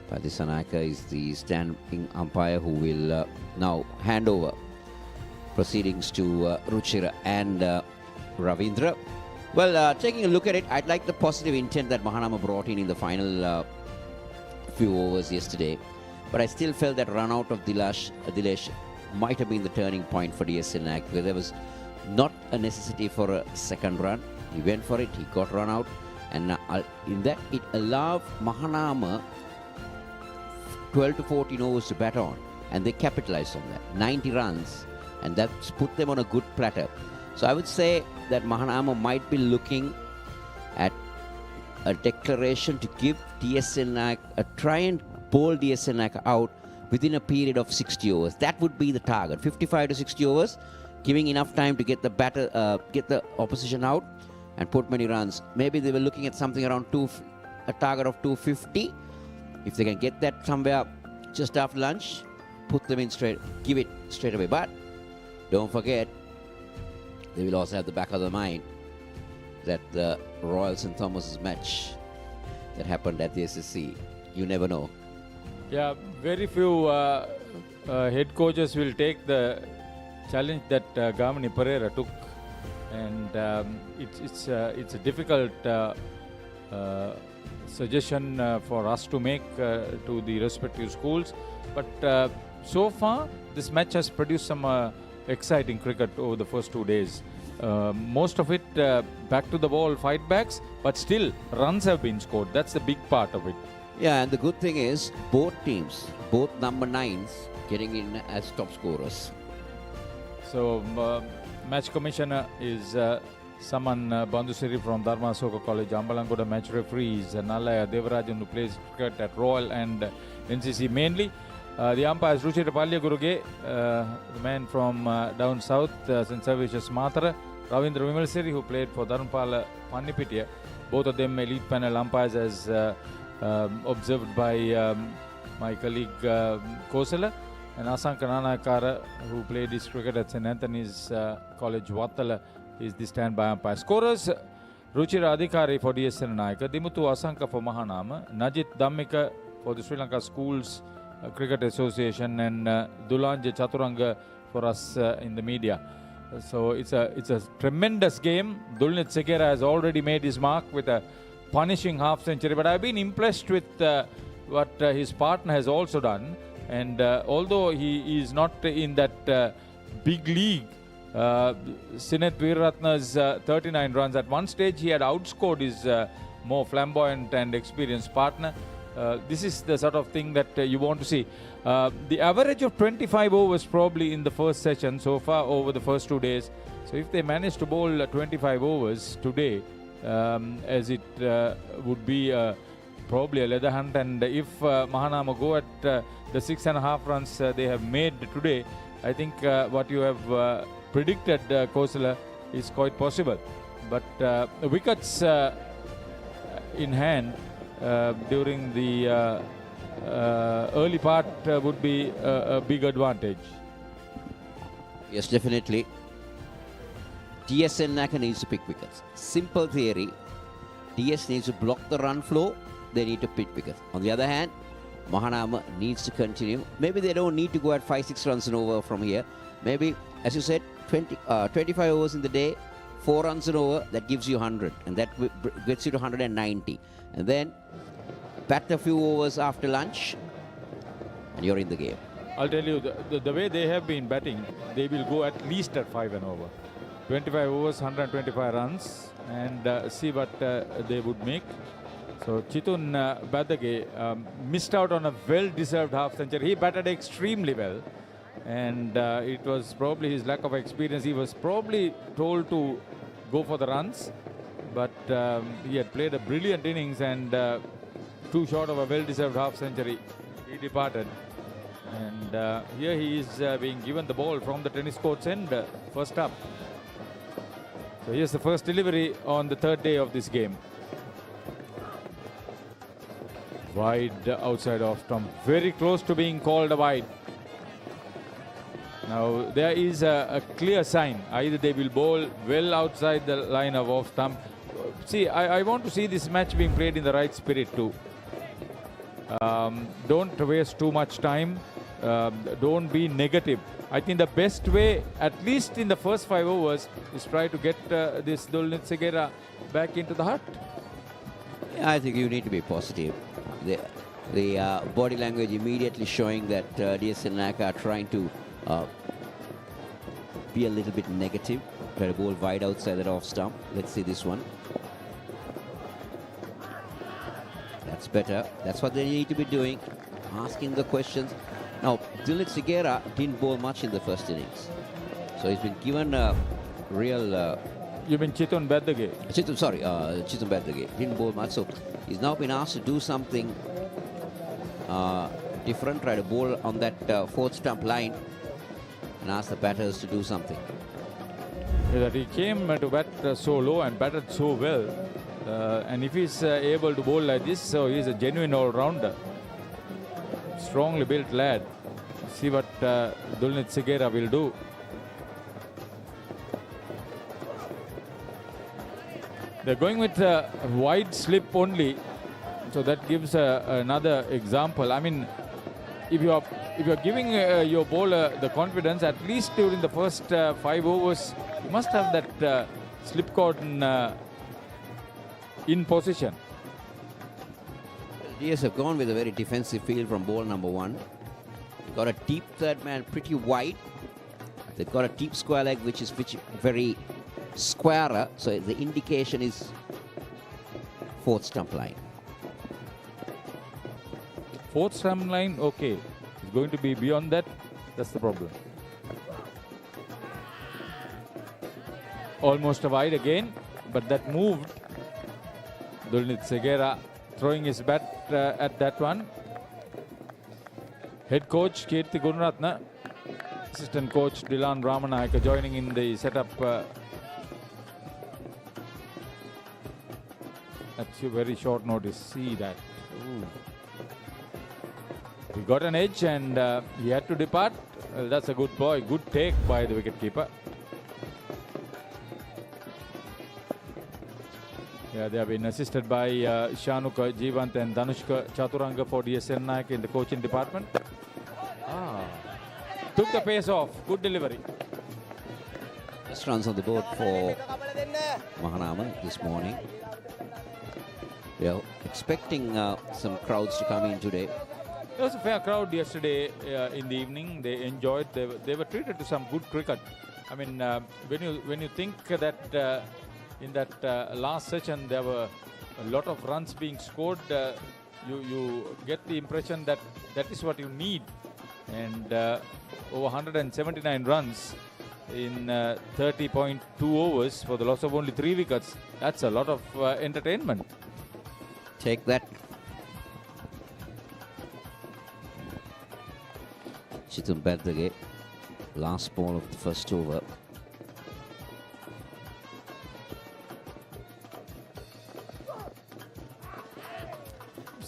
D.S Senanayake is the standing umpire who will now hand over proceedings to Ruchira and Ravindra. Well, taking a look at it, I'd like the positive intent that Mahanama brought in the final few overs yesterday, but I still felt that run out of Dilesh might have been the turning point for D.S Senanayake, because there was not a necessity for a second run. He went for it, he got run out, and in that it allowed Mahanama 12 to 14 overs to bat on, and they capitalized on that. 90 runs, and that's put them on a good platter. So I would say that Mahanama might be looking at a declaration to give D.S Senanayake try and bowl D.S Senanayake out within a period of 60 overs. That would be the target, 55 to 60 overs, giving enough time to get the batter, get the opposition out and put many runs. Maybe they were looking at something around a target of 250. If they can get that somewhere just after lunch, put them in straight, give it straight away. But don't forget, they will also have the back of the mind that the Royal St Thomas's match that happened at the SSC, you never know. Yeah, very few head coaches will take the challenge that Gamini Pereira took, and it's a difficult suggestion for us to make to the respective schools. But so far, this match has produced some exciting cricket over the first 2 days. Most of it back to the ball fight backs, but still runs have been scored. That's the big part of it. Yeah, and the good thing is both teams, both number 9s, getting in as top scorers. So match commissioner is Saman Bandusiri from Dharma Soka College, Ambalangoda match referees Nalaya Devarajan, who plays cricket at Royal and NCC mainly. The umpires Ruchira Paldeguru, the man from down south, St Servicius Matra, Ravindra Vimalasiri, who played for Dharmpala Pannipitiya. Both of them elite panel umpires, as observed by my colleague Kosala, and Asanka Nanakara, who played his cricket at St Anthony's College, Wattala, is the standby umpire. Scorers: Ruchira Adhikari for D.S Senanayake, Dimuthu Asanka for Mahanama, Najit Dhammika for the Sri Lanka Schools Cricket Association and Dulanje Chaturanga for us in the media. So it's a tremendous game. Dulnit Segera has already made his mark with a punishing half century, but I've been impressed with what his partner has also done. And although he is not in that big league, Sinet Veeraratna's 39 runs, at one stage he had outscored his more flamboyant and experienced partner. This is the sort of thing that you want to see. The average of 25 overs probably in the first session so far over the first 2 days. So if they manage to bowl 25 overs today, as it would be probably a leather hunt, and if Mahanama go at the 6.5 runs they have made today, I think what you have predicted, Kosala, is quite possible. But wickets in hand during the early part would be a big advantage. Yes, definitely. D.S Senanayake needs to pick wickets. Simple theory. DS needs to block the run flow. They need to pick wickets. On the other hand, Mahanama needs to continue. Maybe they don't need to go at 5-6 runs and over from here. Maybe, as you said, 25 overs in the day, 4 runs and over, that gives you 100. And that gets you to 190. And then bat a few overs after lunch, and you're in the game. I'll tell you, the way they have been batting, they will go at least at 5 and over. 25 overs, 125 runs, and see what they would make. So Chitun Badage missed out on a well-deserved half century. He batted extremely well, and it was probably his lack of experience. He was probably told to go for the runs, but he had played a brilliant innings, and too short of a well-deserved half century, he departed. And here he is being given the ball from the tennis court's end, first up. So here's the first delivery on the third day of this game. Wide outside off stump, very close to being called a wide. Now there is a clear sign, either they will bowl well outside the line of off stump. See, I want to see this match being played in the right spirit too. Don't waste too much time, don't be negative. I think the best way, at least in the first 5 overs, is try to get this Dulnit Segera back into the hut. Yeah, I think you need to be positive. The body language immediately showing that D.S Senanayake are trying to be a little bit negative. Try to bowl wide outside that off stump. Let's see this one. That's better. That's what they need to be doing. Asking the questions. Now, Dulnit Segera didn't bowl much in the first innings. So he's been given a real... You mean Chitun Badage? Chitun Badage. Didn't bowl much. So he's now been asked to do something different. Try to bowl on that fourth stump line and ask the batters to do something. That he came to bat so low and batted so well. And if he's able to bowl like this, so he's a genuine all-rounder. Strongly built lad. See what Dulnit Segera will do. They're going with a wide slip only, so that gives another example. I mean, if you're giving your bowler the confidence, at least during the first 5 overs, you must have that slip cordon in position. DS have gone with a very defensive field from ball number 1. Got a deep third man pretty wide. They've got a deep square leg which is very squarer, so the indication is fourth stump line. Fourth stump line, okay. It's going to be beyond that, that's the problem. Almost a wide again, but that moved. Dulnit Segera throwing his bat at that one. Head coach Kirti Gunaratna, assistant coach Dilan Ramanayaka joining in the setup. That's a very short notice. See that. Ooh. He got an edge and he had to depart. Well, that's a good boy. Good take by the wicketkeeper. Yeah, they have been assisted by Shanuka Jeevant and Danushka Chaturanga for D.S Senanayake in the coaching department. Took the pace off. Good delivery. First runs on the board for Mahanama this morning. We are expecting some crowds to come in today. There was a fair crowd yesterday in the evening. They enjoyed. They were treated to some good cricket. I mean, when you think that in that last session there were a lot of runs being scored, you get the impression that that is what you need. And over 179 runs in 30.2 overs for the loss of only 3 wickets. That's a lot of entertainment. Take that. Chitum Berdage, last ball of the first over.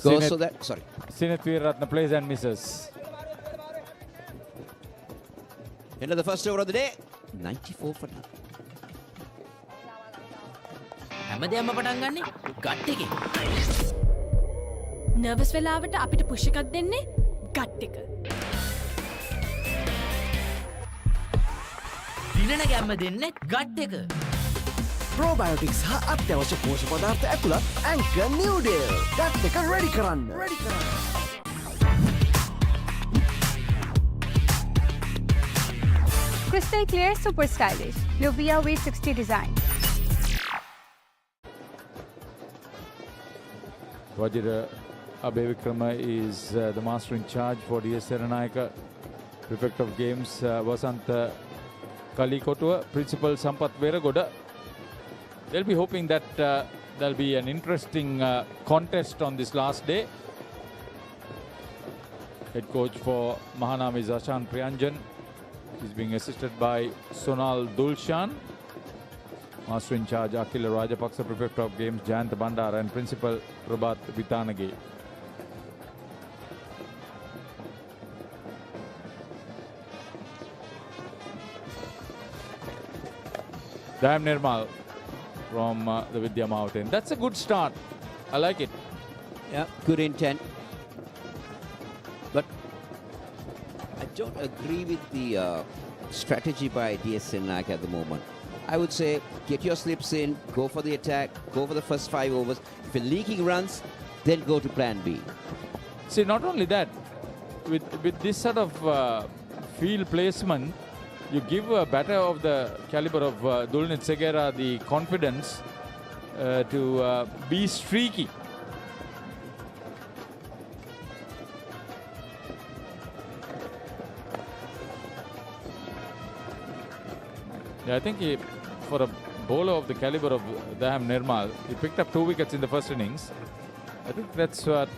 Goes so that, sorry. Sinath Veeraratne plays and misses. End of the first over of the day, 94 for none. හැමදේම පටන් ගන්නේ gut එකේ. Nervous වෙලාවට අපිට push එකක් දෙන්නේ gut එක. දිනන ගැම්ම දෙන්නේ ගට් එක. ප්‍රෝබයොටික්ස් හා අත්‍යවශ්‍ය පෝෂක පදාර්ථ ඇතුළත් ඇන්කර් නිව්ඩේල් ගට් එක රෙඩි කරන්න. Crystal clear, super stylish. Lovia V60 design. Vajira Abhevikrama is the master in charge for D.S Senanayake. Prefect of games Vasanta Kalikotua, Principal Sampath Veragoda. They'll be hoping that there'll be an interesting contest on this last day. Head coach for Mahanama is Ashan Priyanjan. He's being assisted by Sonal Dulshan. Master in charge Akila Rajapaksa, Prefect of Games Jayant Bandara, and Principal Prabhat Vitanage. Dayam Nirmal from the Vidya Mountain. That's a good start. I like it. Yeah, good intent. But I don't agree with the strategy by D.S Senanayake at the moment. I would say get your slips in, go for the attack, go for the first 5 overs. If you're leaking runs, then go to plan B. See, not only that, with this sort of field placement, you give a batter of the caliber of Dulnit Segera the confidence to be streaky. Yeah, I think for a bowler of the caliber of Dayam Nirmal, he picked up 2 wickets in the first innings. I think that's what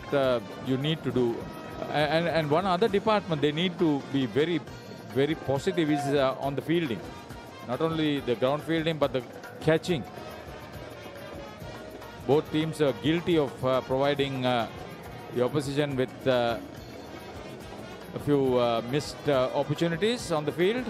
you need to do. And one other department they need to be very, very positive is on the fielding. Not only the ground fielding, but the catching. Both teams are guilty of providing the opposition with a few missed opportunities on the field.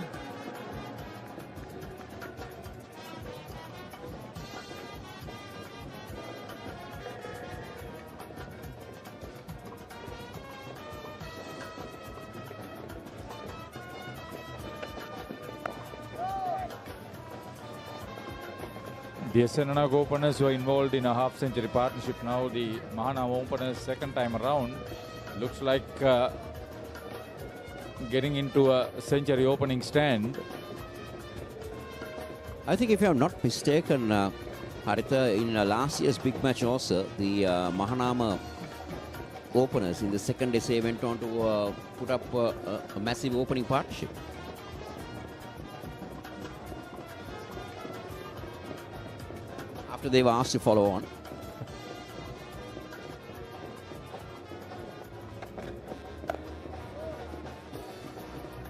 D.S Senanayake openers were involved in a half-century partnership. Now the Mahanama openers second time around looks like getting into a century opening stand. I think if I'm not mistaken, Haritha, in last year's big match also, the Mahanama openers in the second day went on to put up a massive opening partnership. After they were asked to follow on.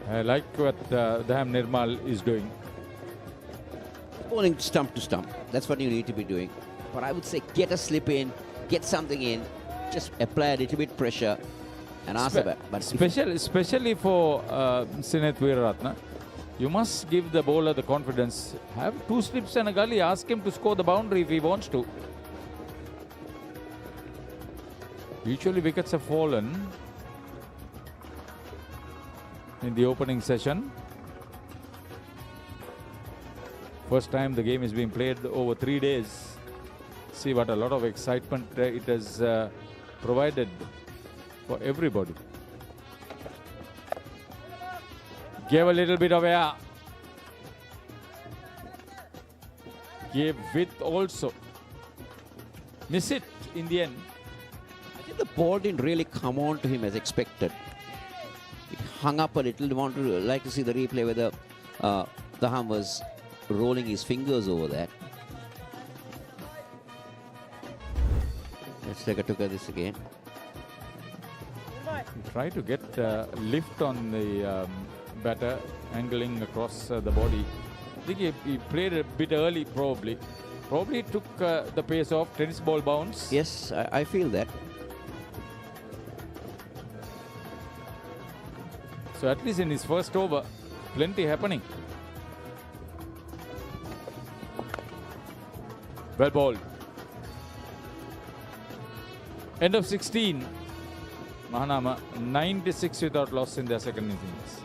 I like what Dayam Nirmal is doing. Bowling stump to stump. That's what you need to be doing. But I would say get a slip in, get something in, just apply a little bit pressure and ask about. But especially for Sinath Veeraratne, you must give the bowler the confidence. Have 2 slips and a gully. Ask him to score the boundary if he wants to. Usually wickets have fallen in the opening session. First time the game is being played over 3 days. See what a lot of excitement it has provided for everybody. Gave a little bit of air. Gave width also. Miss it in the end. I think the ball didn't really come on to him as expected. It hung up a little. Like to see the replay whether Daham was rolling his fingers over that. Let's take a look at this again. Try to get lift on the batter, angling across the body. I think he played a bit early probably. Probably took the pace off, tennis ball bounce. Yes, I feel that. So at least in his first over, plenty happening. Well bowled. End of 16. Mahanama 96 without loss in their second innings.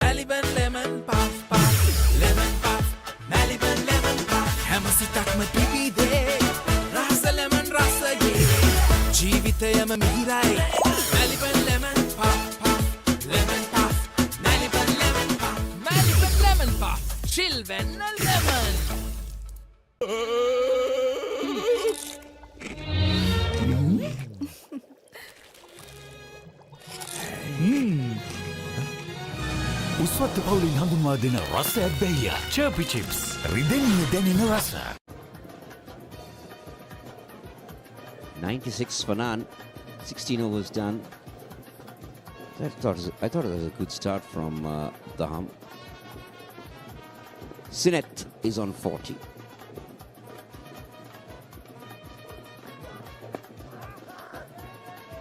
Maliban lemon puff puff, lemon puff, Maliban lemon puff. Hamasitakma pipide, rasa lemon rasa ye. Jeevithayama mihirai, Maliban lemon puff puff, lemon puff, Maliban lemon puff, Maliban lemon puff, chilven lemon. උස්වත්ත පවුලින් හඳුන්වා දෙන රසයක් බැයිය. චර්පි chips රිදෙන්නේ දැනෙන රස. 96 for none. 16 overs done. I thought it was a good start from Daham. Sinet is on 40.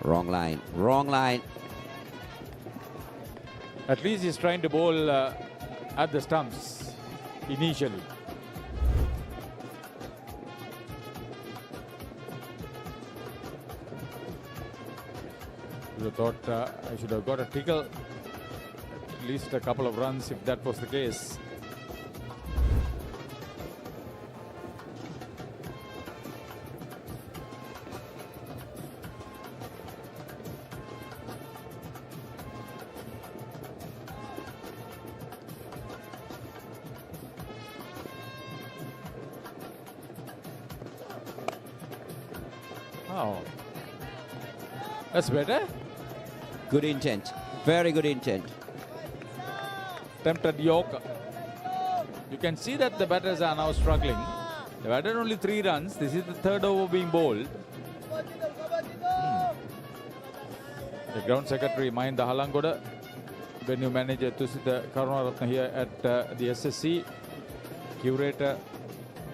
Wrong line. Wrong line. At least he's trying to bowl at the stumps initially. I thought I should have got a tickle, at least a couple of runs if that was the case. Oh, that's better. Good intent. Very good intent. Tempted Yorker. You can see that the batters are now struggling. They've added only 3 runs. This is the third over being bowled. The ground secretary, Mahinda Halangoda, venue manager Tusita Karunaratna here at the SSC, curator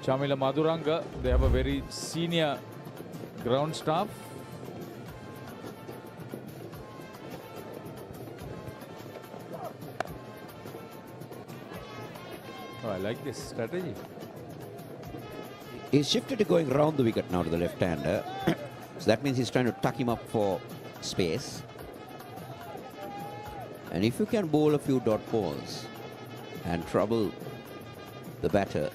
Chamila Maduranga. They have a very senior ground staff. Oh, I like this strategy. He's shifted to going round the wicket now to the left-hander. So that means he's trying to tuck him up for space. And if you can bowl a few dot balls and trouble the batter,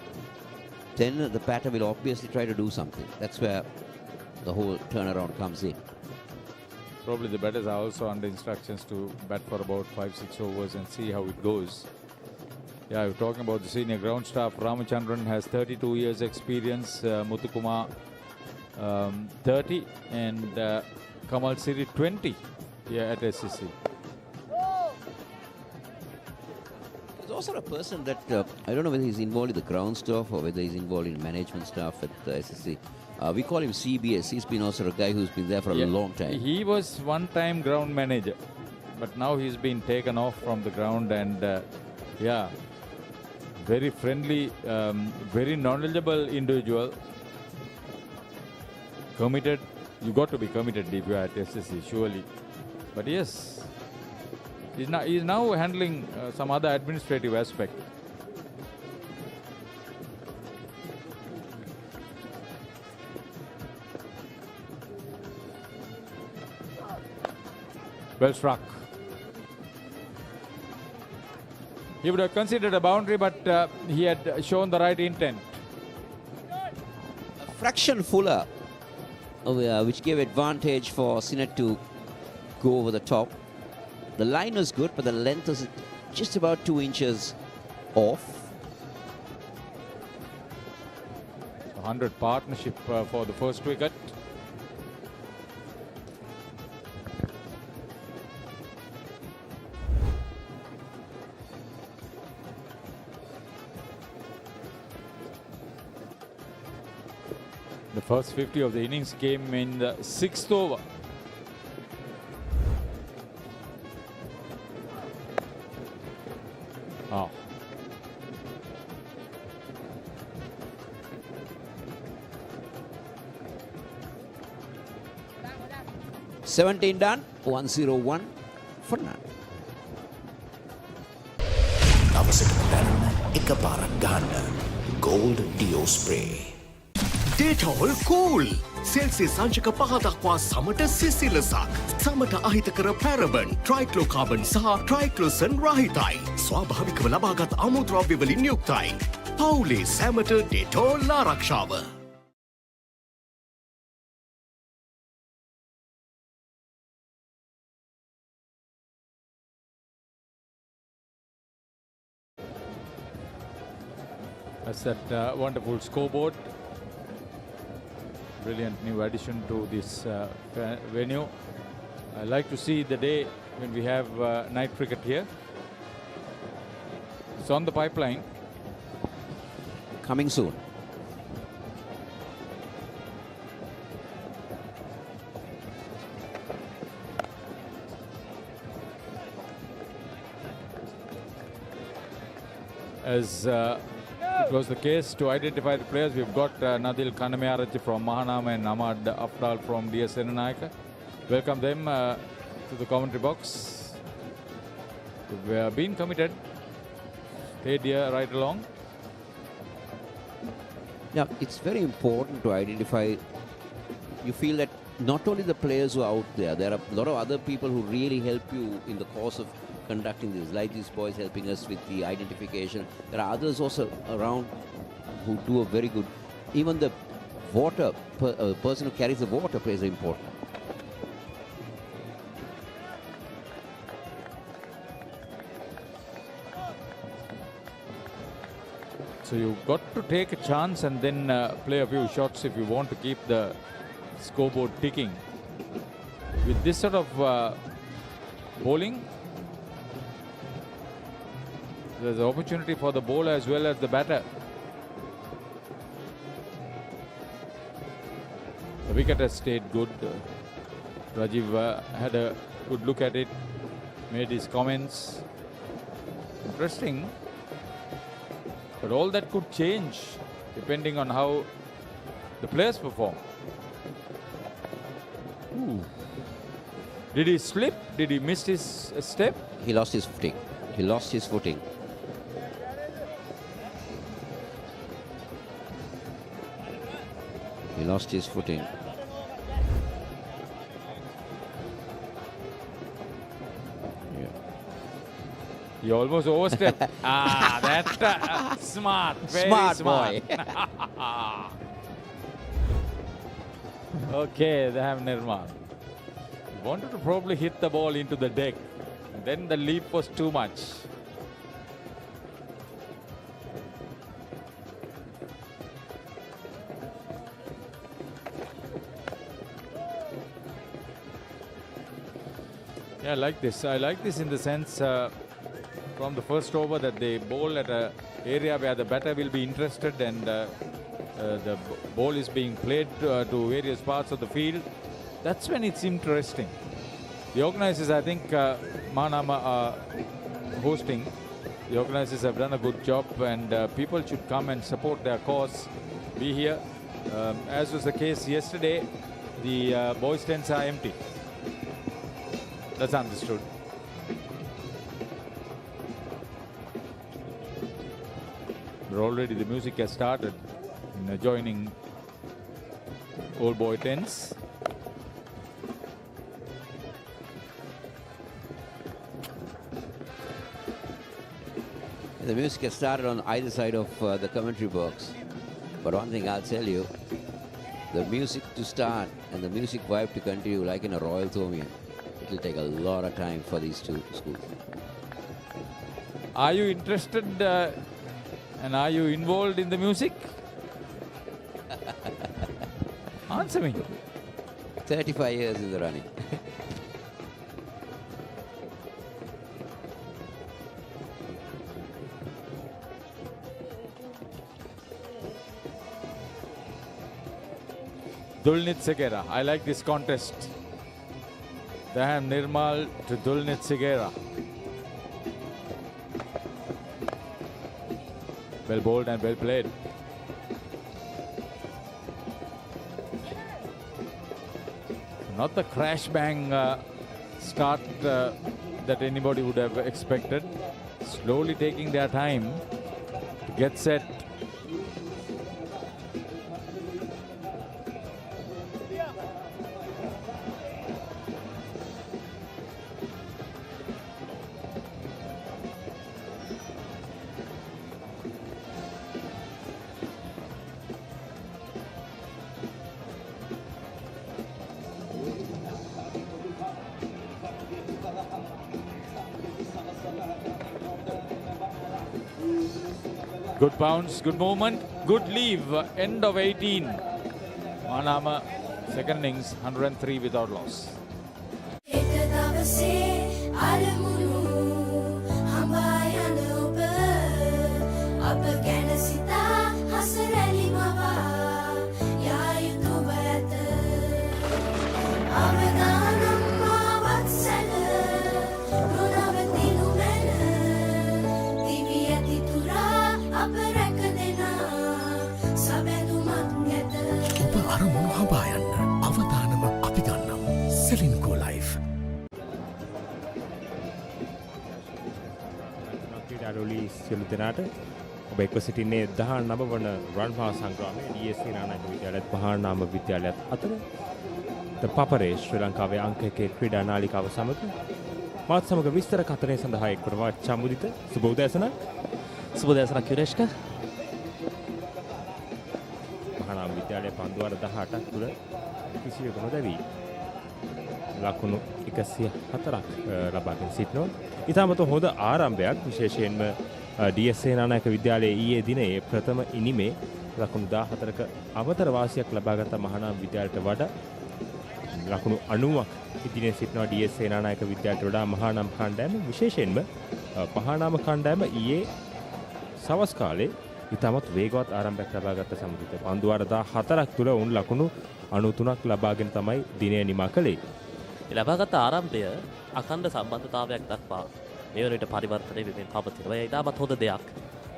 then the batter will obviously try to do something. That's where the whole turnaround comes in. Probably the batters are also under instructions to bat for about 5-6 overs and see how it goes. Yeah, we're talking about the senior ground staff. Ramachandran has 32 years experience, Muthukumar 30, and Kamal Siri 20 here at SSC. He's also a person that, I don't know whether he's involved in the ground staff or whether he's involved in management staff at SSC. We call him CBS. He's been also a guy who's been there for a long time. He was one-time ground manager, but now he's been taken off from the ground and yeah, very friendly, very knowledgeable individual. Committed. You got to be committed if you are at SSC, surely. But yes, he's now handling some other administrative aspect. Well struck. He would have considered a boundary, but he had shown the right intent. A fraction fuller, which gave advantage for Sinnett to go over the top. The line was good, but the length was just about 2 inches off. 100 partnership for the first wicket. The first 50 of the innings came in the 6th over. Oh. $17 done, 101 for none. Gold Dio Spray. Dettol cool Celsius සංචක 5 දක්වා සමට සිසිලසක් සමට අහිතකර පැරබන් ට්‍රයික්ලෝකාබන් සහ ට්‍රයික්ලෝසන් රහිතයි ස්වාභාවිකව ලබාගත් අමුද්‍රව්‍ය වලින් යුක්තයි පවුලේ සැමට ඩේටෝල් ආරක්ෂාව. That's that wonderful scoreboard. Brilliant new addition to this venue. I like to see the day when we have night cricket here. It's on the pipeline. Coming soon. As it was the case to identify the players, we've got Nadil Kanameyarachi from Mahanama and Ahmad Afdal from D.S Senanayake. Welcome them to the commentary box. We've been committed, stayed here right along. Yeah, it's very important to identify. You feel that not only the players who are out there, there are a lot of other people who really help you in the course of conducting this, like these boys helping us with the identification. There are others also around who do a very good, even the water, person who carries the water plays an important. So you've got to take a chance and then play a few shots if you want to keep the scoreboard ticking. With this sort of bowling, there's an opportunity for the bowler as well as the batter. The wicket has stayed good. Rajiv had a good look at it, made his comments. Interesting. But all that could change depending on how the players perform. Ooh. Did he slip? Did he miss his step? He lost his footing. He lost his footing. He lost his footing. He almost overstepped. That's smart. Very smart. Boy. Okay, they have Nirmal. He wanted to probably hit the ball into the deck. Then the leap was too much. Yeah, I like this. I like this in the sense from the first over that they bowl at an area where the batter will be interested and the ball is being played to various parts of the field. That's when it's interesting. The organizers, I think, Mahanama are hosting. The organizers have done a good job and people should come and support their cause, be here. As was the case yesterday, the boys' tents are empty. That's understood. But already the music has started in adjoining old boy tents. The music has started on either side of the commentary box. But one thing I'll tell you, the music to start and the music vibe to continue, like in a Royal Thomian, it will take a lot of time for these two schools. Are you interested and are you involved in the music? Answer me. 35 years in the running. Dulnit Segera. I like this contest. Daham Nirmal to Dulnit Segera. Well bowled and well played. Not the crash bang start that anybody would have expected. Slowly taking their time to get set. Good bounce, good movement, good leave. End of 18. Mahanama, second innings, 103 without loss. සියලු දෙනාට ඔබ එක්ව සිටින්නේ 19 වන රන් මහා සංග්‍රාමයේ DS Senanayake විද්‍යාලයත් මහානාම විද්‍යාලයත් අතර ThePapare ශ්‍රී ලංකාවේ අංක 1 ක්‍රීඩා නාලිකාව සමග මාත් සමග විස්තර කතරේ සඳහා එක්වන චම්මුදිත සුබ උදෑසනක් යුරේෂ්ක මහානාම විද්‍යාලයේ පන්දුවාර 18ක් තුල කිසිවෙකු නොදැවි ලකුණු 104ක් ලබාගෙන සිටිනවා. ඉතාමත් හොඳ ආරම්භයක් විශේෂයෙන්ම DS සේනානායක විද්‍යාලයේ ඊයේ දිනේ ප්‍රථම ඉනිමේ ලකුණු 14ක අවතර වාසියක් ලබාගත් මහානාම විද්‍යාලයට වඩා ලකුණු 90ක් ඉදිරියේ සිටිනවා DS සේනානායක විද්‍යාලයට වඩා මහානාම කණ්ඩායම විශේෂයෙන්ම මහානාම කණ්ඩායම ඊයේ සවස් කාලේ ඉතාමත් වේගවත් ආරම්භයක් ලබාගත් සම්මුතිත පන්දුවාර 14ක් තුල උන් ලකුණු 93ක් ලබාගෙන තමයි දිනය නිමා කළේ. ලබාගත් ආරම්භය අඛණ්ඩ සම්බන්ධතාවයක් දක්වා මේ වනවිට පරිවර්තනය වෙමින් පවතිනවා. ඒ ඉතාමත් හොඳ දෙයක්.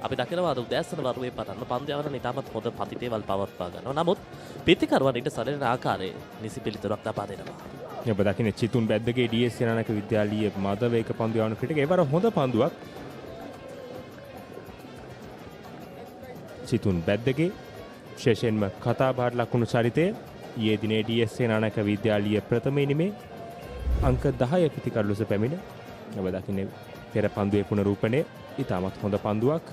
අපි දකිනවා අද උදෑසන වරුවේ පටන් පන්දු යවන ඉතාමත් හොඳ ප්‍රතිපේවල් පවත්වා ගන්නවා. නමුත් පිටිකරුවන් ඊට සැලෙන ආකාරයේ නිසි පිළිතුරක් ලබා දෙනවා. ඔබ දකින්නේ චිතුන් බැද්දගේ DS සේනානායක විද්‍යාලීය මද වේග පන්දු යවන ක්‍රීඩක ඒවර හොඳ පන්දුවක්. චිතුන් බැද්දගේ විශේෂයෙන්ම කතාබහට ලකුණු චරිතය ඊයේ දිනේ DS සේනානායක විද්‍යාලීය ප්‍රථම ඉනිමේ අංක 10 පිටිකරු ලෙස පැමිණ ඔබ දකින්නේ පෙර පන්දුවේ පුනරූපණය ඉතාමත් හොඳ පන්දුවක්.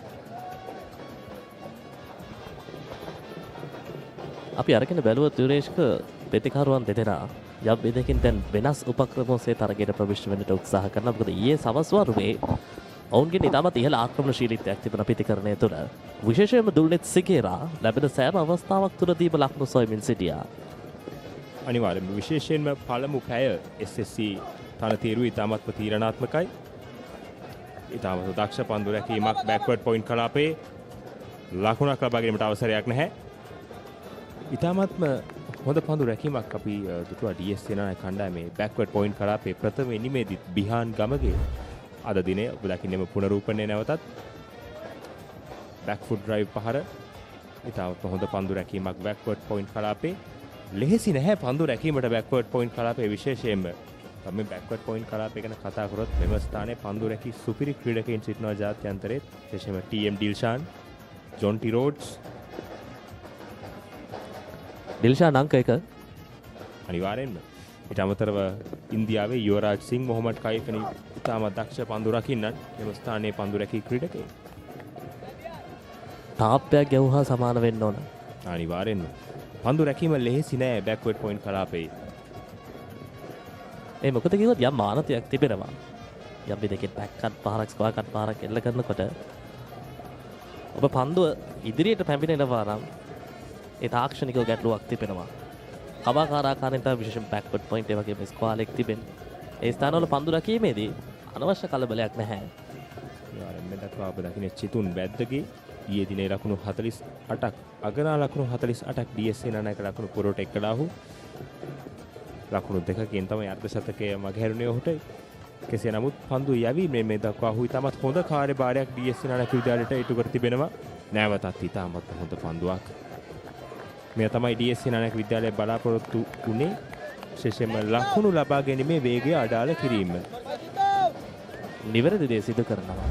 අපි අරගෙන බැලුවොත් යුරේෂ්ක ප්‍රතිකරුවන් දෙදෙනා යම් බෙදකින් දැන් වෙනස් උපක්‍රම ඔස්සේ තරගයට ප්‍රවිෂ්ඨ වෙන්නට උත්සාහ කරනවා. මොකද ඊයේ සවස් වරුවේ ඔවුන්ගේ ඉතාමත් ඉහළ ආක්‍රමණශීලීත්වයක් තිබුණ පිටිකරණය තුළ විශේෂයෙන්ම දුල්නෙත් සිගේරා ලැබෙන සෑම අවස්ථාවක් තුළදීම ලකුණු සොයමින් සිටියා. අනිවාර්යයෙන්ම විශේෂයෙන්ම පළමු පැය SSC තනතිරු ඉතාමත්ම තීරණාත්මකයි. ඉතාමත් දක්ෂ පන්දු රැකීමක් බෑක්වර්ඩ් පොයින්ට් කලාපේ ලකුණක් ලබා ගැනීමට අවසරයක් නැහැ. ඉතාමත්ම හොඳ පන්දු රැකීමක් අපි දුටුවා DS සේනානායක කණ්ඩායමේ බෑක්වර්ඩ් පොයින්ට් කලාපේ ප්‍රථම ඉනිමේදී බිහාන් ගමගේ අද දිනේ ඔබ දකින්නේම පුනරූපණය නැවතත් බෑක් ෆුට් ඩ්‍රයිව් පහර ඉතාමත් හොඳ පන්දු රැකීමක් බෑක්වර්ඩ් පොයින්ට් කලාපේ ලෙහෙසි නැහැ පන්දු රැකීමට බෑක්වර්ඩ් පොයින්ට් කලාපේ විශේෂයෙන්ම මේ බෑක්වර්ඩ් පොයින්ට් කලාපේ ගැන කතා කරොත් මෙම ස්ථානයේ පන්දු රැකී සුපිරි ක්‍රීඩකයින් සිටිනවා ජාත්‍යන්තරයේ විශේෂයෙන්ම TM ඩිල්ෂාන් ජොන්ටි රෝඩ්ස් ඩිල්ෂාන් අංක 1 අනිවාර්යෙන්ම ඊට අමතරව ඉන්දියාවේ යුවරාජ් සිං මොහමඩ් කයිෆ් වැනි ඉතාමත් දක්ෂ පන්දු රකින්නන් මෙම ස්ථානයේ පන්දු රැකී ක්‍රීඩකයින් තාප්පයක් ගැව්වා සමාන වෙන්න ඕන. අනිවාර්යෙන්ම. පන්දු රැකීම ලෙහෙසි නෑ බෑක්වර්ඩ් පොයින්ට් කලාපේ. ඒ මොකද කිව්වොත් යම් මානතයක් තිබෙනවා. යම් දෙකෙන් බෑක් කට් පහරක් ස්ක්වයර් කට් පහරක් එල්ල කරනකොට ඔබ පන්දුව ඉදිරියට පැමිණෙනවා නම් ඒ තාක්ෂණික ගැටලුවක් තිබෙනවා. කවාකාරාකාරයෙන් තමයි විශේෂයෙන් බෑක්වර්ඩ් පොයින්ට් ඒ වගේ ස්ක්වයර් එක තිබෙන්නේ. ඒ ස්ථානවල පන්දු රැකීමේදී අනවශ්‍ය කලබලයක් නැහැ. යාරෙන් දක්වා ඔබ දකින්න චිතුන් බැද්දගේ ඊයේ දිනේ ලකුණු 48ක් අගනා ලකුණු 48ක් DS සේනානායක ලකුණු පුරවට එක්කලාහු ලකුණු දෙකකින් තමයි අර්ධ ශතකයේ මගහැරුණේ ඔහුට. කෙසේ නමුත් පන්දු යැවීමේ මේ දක්වා ඔහු ඉතාමත් හොඳ කාර්යභාරයක් DS සේනානායක විද්‍යාලයට ඉටු කර තිබෙනවා. නැවතත් ඉතාමත් හොඳ පන්දුවක්. මේ තමයි DS සේනානායක විද්‍යාලයේ බලාපොරොත්තු වුණේ විශේෂයෙන්ම ලකුණු ලබා ගැනීමේ වේගය අඩාල කිරීම. නිවැරදි දේ සිදු කරනවා.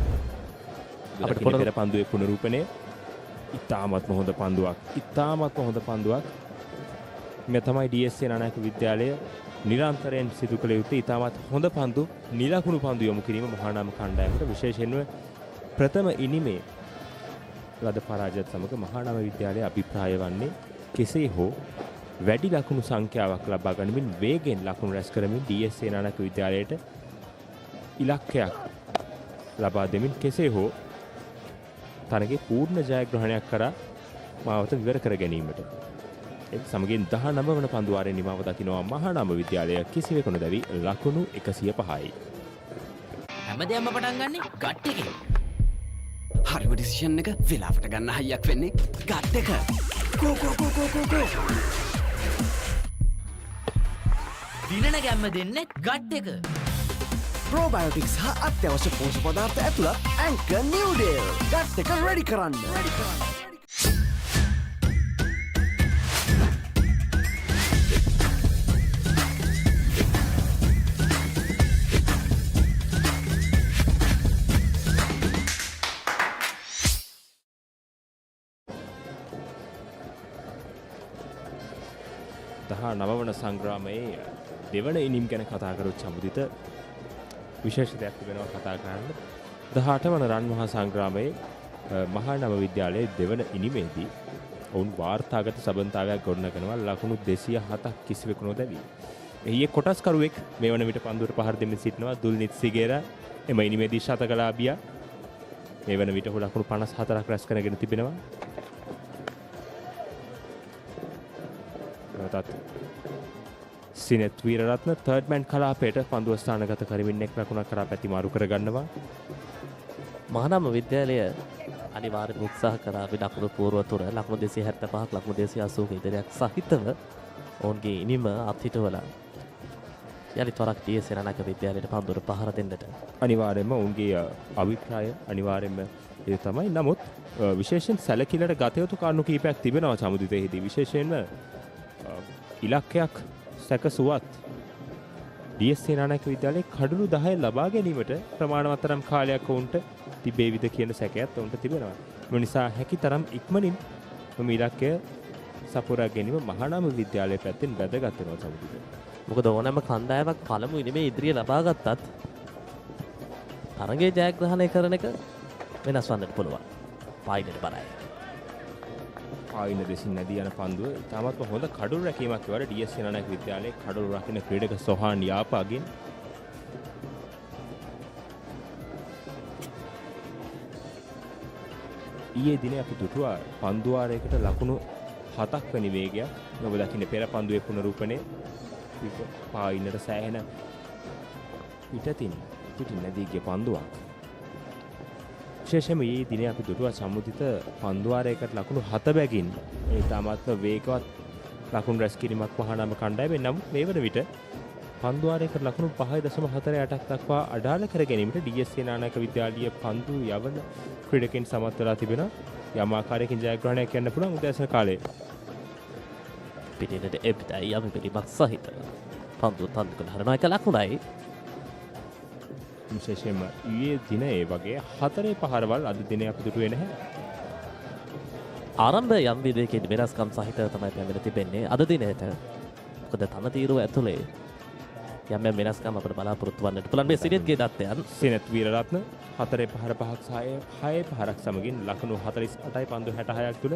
අපිට පෙර පන්දුවේ පුනරූපණය ඉතාමත්ම හොඳ පන්දුවක්. ඉතාමත්ම හොඳ පන්දුවක්. මේ තමයි DS සේනානායක විද්‍යාලය නිරන්තරයෙන් සිදු කළ යුත්තේ ඉතාමත් හොඳ පන්දු නිලකුණු පන්දු යොමු කිරීම මහානාම කණ්ඩායමට විශේෂයෙන්ම ප්‍රථම ඉනිමේ ලද පරාජයත් සමග මහානාම විද්‍යාලයේ අභිප්‍රාය වන්නේ කෙසේ හෝ වැඩි ලකුණු සංඛ්‍යාවක් ලබා ගනිමින් වේගෙන් ලකුණු රැස් කරමින් DS සේනානායක විද්‍යාලයට ඉලක්කයක් ලබා දෙමින් කෙසේ හෝ තරගේ පූර්ණ ජයග්‍රහණයක් කරා මාවත විවර කර ගැනීමට. ඒ සමගින් 19 වන පන්දුවාරයේ නිමාව දකිනවා මහානාම විද්‍යාලය කිසිවෙකු නොදැවි ලකුණු 105යි. හැමදේම පටන් ගන්නෙ ගට් එකේ. හරිම ඩිසිෂන් එක වෙලාවට ගන්න හයියක් වෙන්නේ ගට් එක. ගෝ ගෝ ගෝ ගෝ ගෝ ගෝ. දිනන ගැම්ම දෙන්නේ ගට් එක. ප්‍රෝබයෝටික්ස් හා අත්‍යවශ්‍ය පෝෂක පදාර්ථ ඇතුළත් ඇන්කර් නිව්ඩේල් ගට් එක රෙඩි කරන්න. නවවන සංග්‍රාමයේ දෙවන ඉනිම් ගැන කතා කරොත් සමුදිත විශේෂ දෙයක් තිබෙනවා කතා කරන්න. 18 වන රන්මහා සංග්‍රාමයේ මහානාම විද්‍යාලයේ දෙවන ඉනිමේදී ඔවුන් වාර්තාගත සබඳතාවයක් ගොඩනගනවා ලකුණු 207ක් කිසිවෙකු නොදැවි. එහි කොටස්කරුවෙක් මේ වන විට පන්දුවට පහර දෙමින් සිටිනවා දුල්නිත් සිගේරා. එම ඉනිමේදී ශතකලාභියා මේ වන විට ලකුණු 54ක් රැස් කරගෙන තිබෙනවා. සිනෙත් වීරරත්න තර්ඩ් මෑන් කලාපයට පන්දුව ස්ථානගත කරමින් එක් ලකුණක් කරා පැතිමාරු කරගන්නවා. මහානාම විද්‍යාලය අනිවාර්යෙන් උත්සාහ කරා ලකුණු පූර්ව තුර ලකුණු 275ක් ලකුණු 280ක ඉදිරියක් සහිතව ඔවුන්ගේ ඉනිම අත්හිටවලා යලි තොරක් DS සේනානායක විද්‍යාලයට පන්දුවට පහර දෙන්නට. අනිවාර්යයෙන්ම ඔවුන්ගේ අභිප්‍රාය අනිවාර්යයෙන්ම ඒ තමයි. නමුත් විශේෂයෙන් සැලකිල්ලට ගත යුතු කාරණු කීපයක් තිබෙනවා සමුදිතයේදී. විශේෂයෙන්ම ඉලක්කයක් සැකසුවත් DS සේනානායක විද්‍යාලයේ කඩලු 10 ලබා ගැනීමට ප්‍රමාණවත් තරම් කාලයක් වුන්ට තිබේවිද කියන සැකයත් වුන්ට තිබෙනවා. ඒ නිසා හැකි තරම් ඉක්මනින් මේ ඉලක්කය සපුරා ගැනීම මහානාම විද්‍යාලයේ පැත්තෙන් වැදගත් වෙනවා සමුදිත. මොකද ඕනෑම කණ්ඩායමක් පළමු ඉනිමේ ඉදිරිය ලබා ගත්තත් තරගයේ ජයග්‍රහණය කරන එක වෙනස් වන්නට පුළුවන්. පායිනට බලයි. ආයින දෙසින් නැදී යන පන්දුව ඉතාමත්ම හොඳ කඩුළු රැකීමක් වල DS සේනානායක විද්‍යාලයේ කඩුළු රකින්න ක්‍රීඩක සොහාන් යාපාගෙන් ඊයේ දිනේ අපි දුටුවා පන්දුවාරයකට ලකුණු 7ක් වැනි වේගයක් ඔබ දකින්නේ පෙර පන්දුවේ පුනරූපණය පායිනට සෑහෙන පිටින් නැදී ගිය පන්දුවක්. විශේෂයෙන්ම ඊයේ දිනේ අපි දුටුවා සම්මුතිත පන්දුවාරයකට ලකුණු 7 බැගින් ඉතාමත්ම වේගවත් ලකුණු රැස් කිරීමක් මහානාම කණ්ඩායමෙන්. නමුත් මේ වන විට පන්දුවාරයකට ලකුණු 5.48ක් දක්වා අඩාල කර ගැනීමට DS සේනානායක විද්‍යාලීය පන්දු යවන ක්‍රීඩකයන් සමත් වෙලා තිබෙනවා. යම් ආකාරයකින් ජයග්‍රහණයක් කියන්න පුළුවන් උදෑසන කාලයේ. පිටිනට එපිටයි යම් පිළිමක් සහිත පන්දු තන්දු කළ හරනවා එක ලකුණයි. විශේෂයෙන්ම ඊයේ දින ඒ වගේ 4 පහරවල් අද දිනේ අපි දුටුවේ නැහැ. ආරම්භ යම් විදිහකින් වෙනස්කම් සහිතව තමයි පැමිණ තිබෙන්නේ අද දිනේට. මොකද තන තීරුව ඇතුලේ යම් යම් වෙනස්කම් අපිට බලාපොරොත්තු වෙන්නට පුළුවන් මේ සිරියත්ගේ දත්තයන්. සිනත් වීරරත්න 4 පහර 5ක් සහ 6 පහරක් සමගින් ලකුණු 48යි පන්දු 66ක් තුළ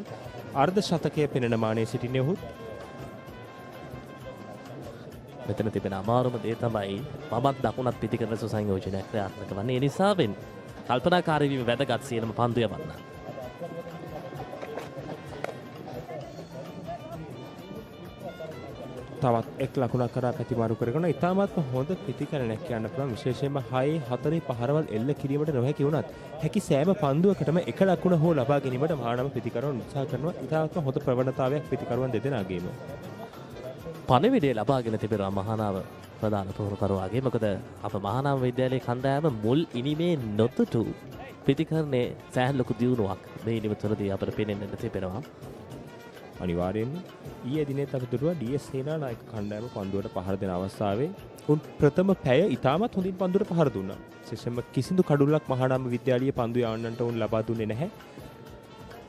අර්ධ ශතකයේ පෙනෙන මානයේ සිටින්නේ ඔහු. මෙතන තිබෙන අමාරුම දේ තමයි වමත් දකුණත් පිටි කරන සංයෝජනයක් ක්‍රියාත්මක වන්නේ. ඒ නිසාවෙන් කල්පනාකාරී වීම වැදගත් සියලුම පන්දු යවන්න. තවත් එක් ලකුණක් කරා පැතිමාරු කරගෙන ඉතාමත්ම හොඳ ප්‍රතිකරණයක් කියන්න පුළුවන්. විශේෂයෙන්ම 6 4 පහරවල් එල්ල කිරීමට නොහැකි වුණත් හැකි සෑම පන්දුවකටම එක ලකුණ හෝ ලබා ගැනීමට මහානාම ප්‍රතිකරුවන් උත්සාහ කරනවා. ඉතාමත්ම හොඳ ප්‍රවණතාවයක් ප්‍රතිකරුවන් දෙදෙනාගේම. පණිවිඩය ලබාගෙන තිබෙනවා මහානාම ප්‍රධාන පුහුණුකරුවාගේ. මොකද අප මහානාම විද්‍යාලයේ කණ්ඩායම මුල් ඉනිමේ නොතුටු ප්‍රතිකරණයේ සෑහෙන ලොකු දියුණුවක් මේ ඉනිම තුළදී අපට පේනෙන්නට තිබෙනවා. අනිවාර්යෙන්ම ඊයේ දිනෙත් අපි දුටුවා DS සේනානායක කණ්ඩායම පන්දුවට පහර දෙන අවස්ථාවේ උන් ප්‍රථම පැය ඉතාමත් හොඳින් පන්දුවට පහර දුන්නා. විශේෂයෙන්ම කිසිදු කඩුල්ලක් මහානාම විද්‍යාලයේ පන්දු යවන්නට උන් ලබා දුන්නේ නැහැ.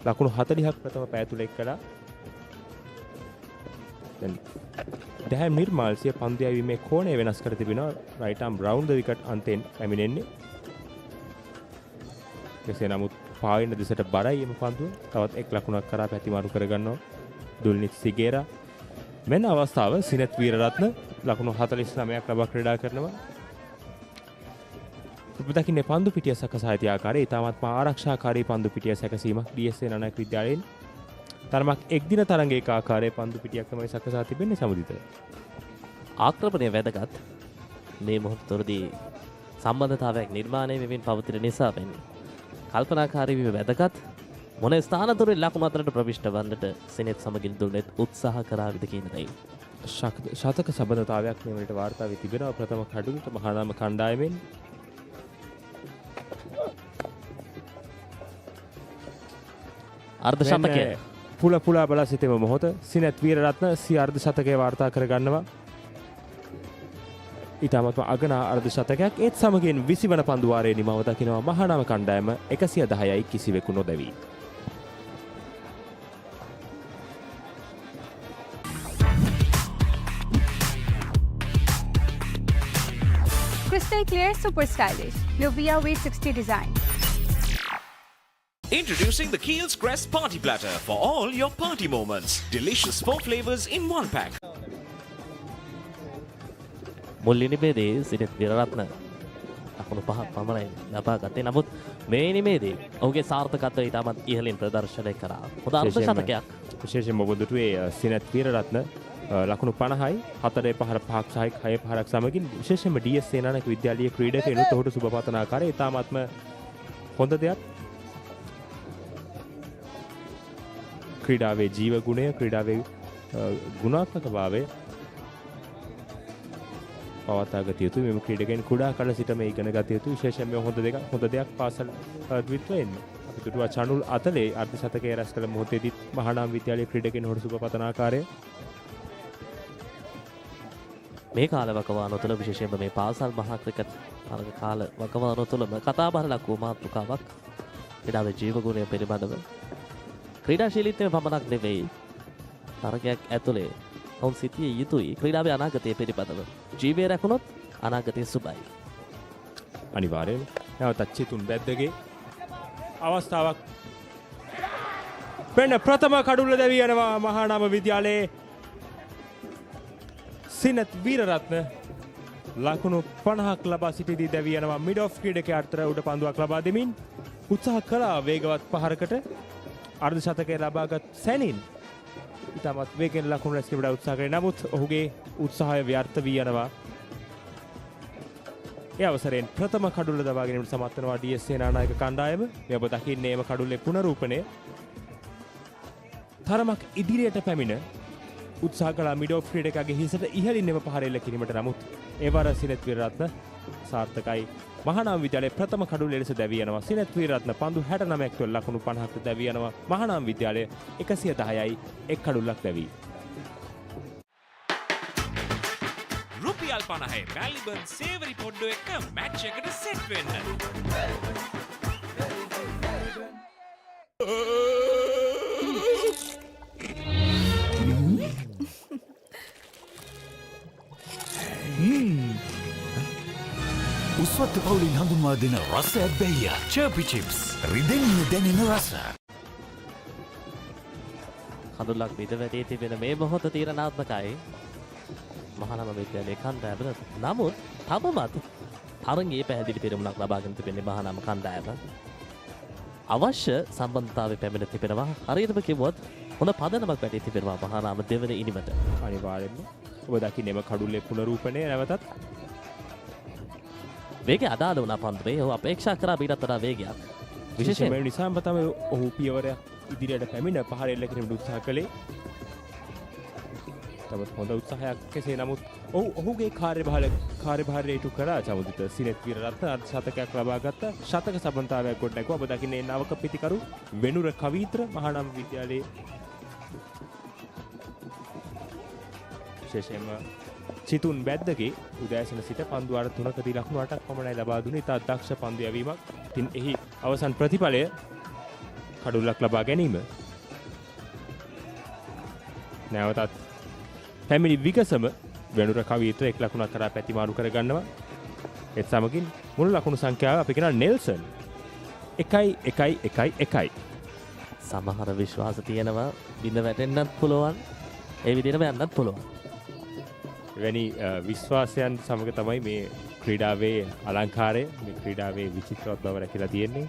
ලකුණු 40ක් ප්‍රථම පැය තුල එක් කළා. දැන් දැන් නිර්මාල්සිය පන්දු යැවීමේ කෝණය වෙනස් කර තිබෙනවා. right arm round the wicket අන්තයෙන් පැමිණෙන්නේ. කෙසේ නමුත් පාවෙන දිසට බරයි එම පන්දුව. තවත් එක් ලකුණක් කරා පැතිමාරු කරගන්නවා දුල්නිත් සිගේරා. මෙන්න අවස්ථාව සිනත් වීරරත්න ලකුණු 49ක් ලබා ක්‍රීඩා කරනවා. ඔබ දකින්නේ පන්දු පිටිය සකසා ඇති ආකාරය ඉතාමත් ආරක්ෂාකාරී පන්දු පිටිය සැකසීමක් DS සේනානායක විද්‍යාලයෙන්. තරමක් එක් දින තරඟයක ආකාරයේ පන්දු පිටියක් තමයි සකසා තිබෙන්නේ සමුදිත. ආක්‍රමණය වැදගත්. මේ මොහොත තුරදී සම්බන්ධතාවයක් නිර්මාණය වෙමින් පවතින නිසා වෙන්නේ. කල්පනාකාරී වීම වැදගත්. මොන ස්ථාන තුරින් ලකුණු අතරට ප්‍රවිෂ්ඨ වන්නට සිනෙත් සමගින් දුන්නේත් උත්සාහ කරාවිද කියන දේ. ශතක සම්බන්ධතාවයක් මේ වලට වාර්තා වී තිබෙනවා ප්‍රථම කඩුවට මහානාම කණ්ඩායමෙන්. අර්ධ ශතකය පුලා බලා සිටීම මොහොත සිනත් වීරරත්න සිය අර්ධ ශතකය වාර්තා කර ගන්නවා. ඊටමත්ම අගනා අර්ධ ශතකයක් ඒත් සමගින් 20 වන පන්දු වාරයේ නිමව දකිනවා මහානාම කණ්ඩායම 110යි කිසිවෙකු නොදැවි. Crystal clear, super stylish. Luvia V60 design. Introducing the Kiehl's Crest Party Platter for all your party moments. Delicious 4 flavors in 1 pack. මුල් ඉනිමේදී සිරිත් විරරත්න ලකුණු 5ක් පමණයි ලබා ගත්තේ. නමුත් මේ ඉනිමේදී ඔහුගේ සාර්ථකත්වය ඉතාමත් ඉහළින් ප්‍රදර්ශනය කරා. හොඳ අර්ධ ශතකයක්. විශේෂයෙන්ම ඔබ දුටුවේ සිනත් වීරරත්න ලකුණු 50යි 4 පහර 5ක් සහ 6 පහරක් සමගින් විශේෂයෙන්ම DS සේනානායක විද්‍යාලයේ ක්‍රීඩකයනුත් ඔහුට සුබපතන ආකාරය ඉතාමත්ම හොඳ දෙයක්. ක්‍රීඩාවේ ජීව ගුණය ක්‍රීඩාවේ ගුණාත්මකභාවය පවත්වා ගත යුතු මෙම ක්‍රීඩකයන් කුඩා කල සිට මේ ඉගෙන ගත යුතු විශේෂයෙන්ම හොඳ දෙයක් පාසල් ද්විත්වයෙන්ම අපි දුටුවා චනුල් අතලේ අර්ධ ශතකයේ රැස් කළ මොහොතේදී මහානාම විද්‍යාලයේ ක්‍රීඩකයන් හොට සුබපතන ආකාරය මේ කාල වකවානුව තුළ විශේෂයෙන්ම මේ පාසල් මහා ක්‍රිකට් තරග කාල වකවානුව තුළම කතා බහ ලකුණු මාතෘකාවක් ක්‍රීඩාවේ ජීව ගුණය පිළිබඳව ක්‍රීඩාශීලීත්වය පමණක් නෙවෙයි තරගයක් ඇතුලේ ඔවුන් සිටිය යුතුයි ක්‍රීඩාවේ අනාගතය පිළිබඳව. ජීවය රැකුණොත් අනාගතය සුබයි. අනිවාර්යයෙන් නැවතත් චිතුන් බැද්දගේ අවස්ථාවක් වෙන ප්‍රථම කඩුල්ල දැවී යනවා මහානාම විද්‍යාලයේ සිනත් වීරරත්න ලකුණු 50ක් ලබා සිටිදී දැවී යනවා මිඩ් ඔෆ් ක්‍රීඩකයා අතර උඩ පන්දුවක් ලබා දෙමින් උත්සාහ කළා වේගවත් පහරකට අර්ධ ශතකය ලබාගත් සැනින් ඉතාමත් වේගෙන් ලකුණු රැස් කිරීමට උත්සාහ කරේ. නමුත් ඔහුගේ උත්සාහය ව්‍යර්ථ වී යනවා. ඒ අවසරයෙන් ප්‍රථම කඩුල්ල දබා ගැනීමට සමත් වෙනවා DS සේනානායක කණ්ඩායම. මේ ඔබ දකින්නේ එම කඩුල්ලේ පුනරූපණය. තරමක් ඉදිරියට පැමිණ උත්සාහ කළා මිඩ් ඔෆ් ක්‍රීඩකයාගේ හිසට ඉහළින් එම පහර එල්ල කිරීමට. නමුත් එවර සිනත් වීරරත්න සාර්ථකයි. මහානාම විද්‍යාලයේ ප්‍රථම කඩුල්ලේ ලෙස දැවී යනවා සිනත් වීරරත්න පන්දු 69ක් තුළ ලකුණු 50ක් දැවී යනවා මහානාම විද්‍යාලය 110යි එක් කඩුල්ලක් දැවී. රුපියල් 50යි මැලිබන් සේවරි පොඩ්ඩෝ එක මැච් එකට සෙට් වෙන්න. උස්වත්ත පවුලින් හඳුන්වා දෙන රස ඇබ්බැහිය චර්පි චිප්ස් රිදෙන්නේ දැනෙන රස. කඳුලක් බිඳ වැටී තිබෙන මේ මොහොත තීරණාත්මකයි මහානාම විද්‍යාලයේ කණ්ඩායම. නමුත් තවමත් තරගයේ පැහැදිලි පෙරමුණක් ලබාගෙන තිබෙන්නේ මහානාම කණ්ඩායම. අවශ්‍ය සම්බන්ධතාවය පැමිණ තිබෙනවා. හරියටම කිව්වොත් හොඳ පදනමක් වැටී තිබෙනවා මහානාම දෙවන ඉනිමට. අනිවාර්යෙන්ම ඔබ දකින්නේම කඩුල්ලේ පුනරූපණය නැවතත් වේගය අදාළ වුණා පන්දුවේ. ඔහු අපේක්ෂා කරා ඊටත් වඩා වේගයක්. විශේෂයෙන්ම නිසාම තමයි ඔහු පියවරයක් ඉදිරියට පැමිණ පහර එල්ල කිරීමට උත්සාහ කළේ. තවත් හොඳ උත්සාහයක් කෙසේ නමුත් ඔහුගේ කාර්යභාරය ඉටු කරා චමුදිත සිනෙත් වීරරත්න අර්ධ ශතකයක් ලබා ගත්ත ශතක සම්බන්ධතාවයක් ගොඩනැගුවා. ඔබ දකින්නේ නවක පිතිකරු වෙනුර කවීත්‍ර මහානාම විද්‍යාලයේ විශේෂයෙන්ම චිතුන් බැද්දගේ උදෑසන සිට පන්දු අර 3කදී ලකුණු 8ක් පමණයි ලබා දුන්නේ. ඉතා දක්ෂ පන්දු යැවීමක්. ඉතින් එහි අවසන් ප්‍රතිඵලය කඩුල්ලක් ලබා ගැනීම. නැවතත් පැමිණි විගසම වෙනුර කවීත්‍ර 1 ලකුණක් කරා පැතිමාරු කරගන්නවා. ඒත් සමගින් මුළු ලකුණු සංඛ්‍යාව අපි කියනවා නෙල්සන් 1-1-1-1. සමහර විශ්වාස තියෙනවා බිඳ වැටෙන්නත් පුළුවන්. ඒ විදිහටම යන්නත් පුළුවන්. එවැනි විශ්වාසයන් සමග තමයි මේ ක්‍රීඩාවේ අලංකාරය, මේ ක්‍රීඩාවේ විචිත්‍රවත් බව රැකිලා තියෙන්නේ.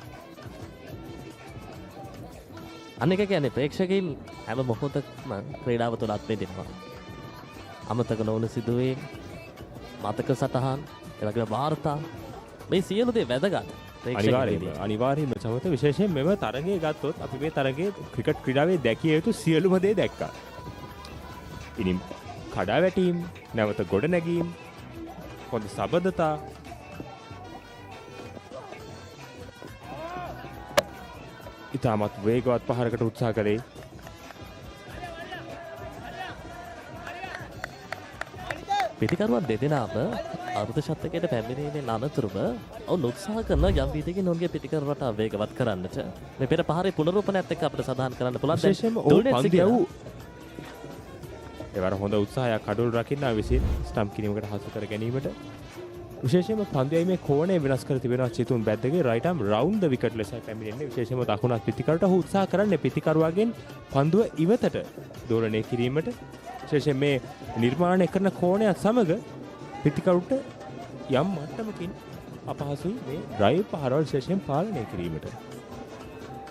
අනික කියන්නේ ප්‍රේක්ෂකයින් හැම මොහොතකම ක්‍රීඩාව තුළ අත්විඳිනවා. අමතක නොවන සිදුවීම්, මතක සටහන්, එවැගේම වාර්තා මේ සියලු දේ වැදගත්. අනිවාර්යයෙන්ම චමත විශේෂයෙන් මෙව තරගය ගත්තොත් අපි මේ තරගයේ ක්‍රිකට් ක්‍රීඩාවේ දැකිය යුතු සියලුම දේ දැක්කා. ඉනින් කඩාවැටීම්, නැවත ගොඩනැගීම්, හොඳ සබඳතා, ඉතාමත් වේගවත් පහරකට උත්සාහ කළේ. පිටිකරුවන් දෙදෙනාම අර්ධ ශතකයට පැමිණීමේ අනතුරුව ඔවුන් උත්සාහ කරන යම් විදිහකින් ඔවුන්ගේ පිටිකරුවට වේගවත් කරන්නට. මේ පෙර පහරේ පුනරුපණයත් එක්ක අපිට සඳහන් කරන්න පුළුවන්. විශේෂයෙන්ම පන්දු යවූ එවර හොඳ උත්සාහයක් කඩුල් රකින්නා විසින් ස්ටම්ප් කිරීමකට හසු කර ගැනීමට. විශේෂයෙන්ම පන්දු යීමේ කෝණය වෙනස් කර තිබෙනවා චිතුන් බැද්දගේ රයිට් ආම් රවුන්ඩ් ද විකට් ලෙසයි පැමිණෙන්නේ. විශේෂයෙන්ම දකුණත් පිටිකරුට ඔහු උත්සාහ කරන්නේ පිටිකරුවාගෙන් පන්දුව ඉවතට දෝලනය කිරීමට. විශේෂයෙන් මේ නිර්මාණය කරන කෝණයත් සමග පිටිකරුට යම් මට්ටමකින් අපහසුයි මේ ඩ්‍රයිව් පහරවල් විශේෂයෙන් පාලනය කිරීමට.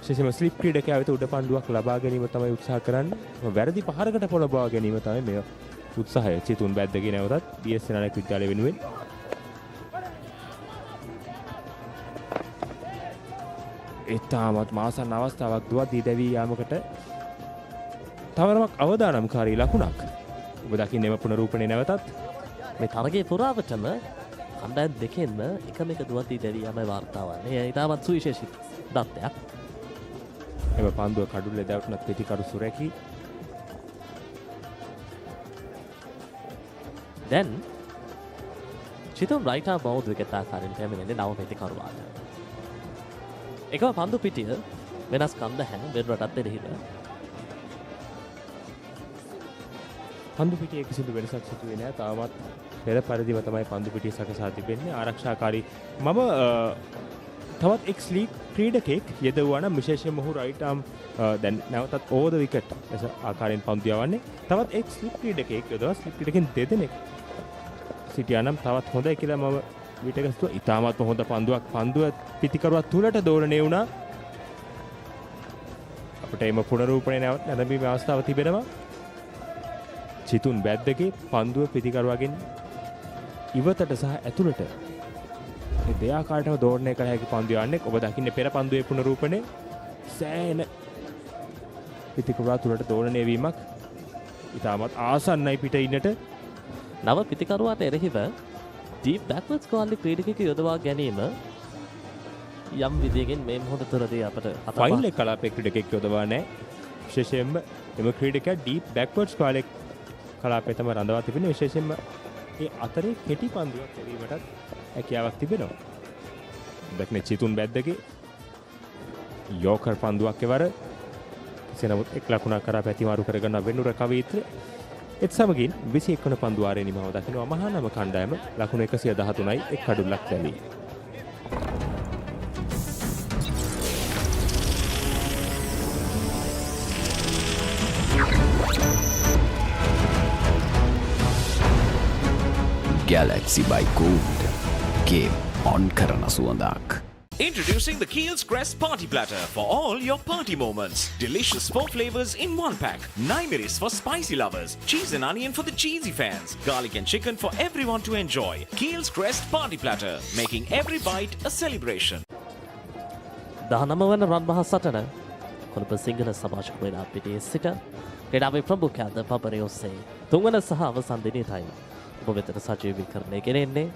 විශේෂයෙන්ම ස්ලිප් ක්‍රීඩකයා වෙත උඩ පන්දුවක් ලබා ගැනීම තමයි උත්සාහ කරන්නේ. වැරදි පහරකට පොළඹවා ගැනීම තමයි මේ උත්සාහය. චිතුන් බැද්දගේ නැවතත් DS සේනානායක විද්‍යාලය වෙනුවෙන් ඉතාමත් මාසන් අවස්ථාවක් දුවදී දැවී යාමකට තවරමක් අවදානම්කාරී ලකුණක්. ඔබ දකින්නේම පුනරූපණය නැවතත් මේ තරගයේ පුරාවටම කණ්ඩායම් දෙකෙන්ම එකම එක දුවදී දැවී යාමේ වාර්තා වන්නේ. ඒ ඉතාමත් සුවිශේෂී දත්තයක්. එම පන්දුව කඩුල්ලේ දැවටුනත් පිටිකරු සුරැකී. දැන් චිතුන් රයිට් ආම් බවුඩ් විකට් ආකාරයෙන් පැමිණෙන්නේ නව පිටිකරුවාට. එකම පන්දු පිටිය වෙනස්කම් නැහැ වෙනුරටත් එරෙහිව. පන්දු පිටියේ කිසිදු වෙනසක් සිදුවේ නැහැ. තාමත් පෙර පරිදිම තමයි පන්දු පිටිය සකසා තිබෙන්නේ. ආරක්ෂාකාරී මම තවත් එක් ස්ලීප් ක්‍රීඩකෙක් යෙදුවා නම් විශේෂයෙන්ම ඔහු රයිට් ආම් දැන් නැවතත් ඕවර් ද විකට් ලෙස ආකාරයෙන් පන්දු යවන්නේ. තවත් එක් ස්ලීප් ක්‍රීඩකෙක් යොදවා ස්ලීප් ක්‍රීඩකෙන් දෙදෙනෙක් සිටියා නම් තවත් හොඳයි කියලා මම විටගස්තුවා. ඉතාමත් හොඳ පන්දුවක් පන්දුව පිටිකරුවා තුලට දෝලණය වුණා. අපිට එම පුනරූපණය නැරඹීමේ අවස්ථාව තිබෙනවා. චිතුන් බැද්දගේ පන්දුව පිටිකරුවාගෙන් ඉවතට සහ ඇතුළට මේ දෙආකාරයටම දෝලණය කළ හැකි පන්දු යන්නේ. ඔබ දකින්නේ පෙර පන්දුවේ පුනරූපණය සෑහෙන පිටිකරුවා තුලට දෝලණය වීමක් ඉතාමත් ආසන්නයි පිට ඉන්නට. නව පිටිකරුවාට එරෙහිව ඩීප් බෑක්වර්ඩ්ස් කාලේ ක්‍රීඩකයෙකු යොදවා ගැනීම යම් විදියකින් මේ මොහොත තුරදී අපට ෆයිනල් එක කලාපයේ ක්‍රීඩකයෙක් යොදවා නැහැ. විශේෂයෙන්ම එම ක්‍රීඩකයා ඩීප් බෑක්වර්ඩ්ස් කාලේ කලාපයේ තම රඳවා තිබෙනවා. විශේෂයෙන්ම ඒ අතරේ කෙටි පන්දුවක් එවීමටත් හැකියාවක් තිබෙනවා. දැක්නේ චිතුන් බැද්දගේ යෝකර් පන්දුවක් එවර කෙසේ නමුත් එක් ලකුණක් කරා පැතිමාරු කරගන්න වෙනුර කවීත්‍ර ඒත් සමගින් 21 වන පන්දු වාරයේ නිමාව දකිනවා මහානම කණ්ඩායම ලකුණු 113යි එක් කඩුල්ලක් ලැබී. Galaxy by Gold. Game on කරන සුවඳක්. Introducing the Keel's Crest Party Platter for all your party moments. Delicious 4 flavors in one pack. Naimeris for spicy lovers. Cheese and onion for the cheesy fans. Garlic and chicken for everyone to enjoy. Keel's Crest Party Platter, making every bite a celebration. 19 වන රන් මහ සටන කොළඹ සිංහල සමාජ ක්‍රීඩා පිටියේ සිට ක්‍රීඩාවේ ප්‍රමුඛයාද පපරේ ඔස්සේ තුන්වන සහ අවසන් දිනේටයි ඔබ වෙතට සජීවීකරණය කෙරෙන්නේ.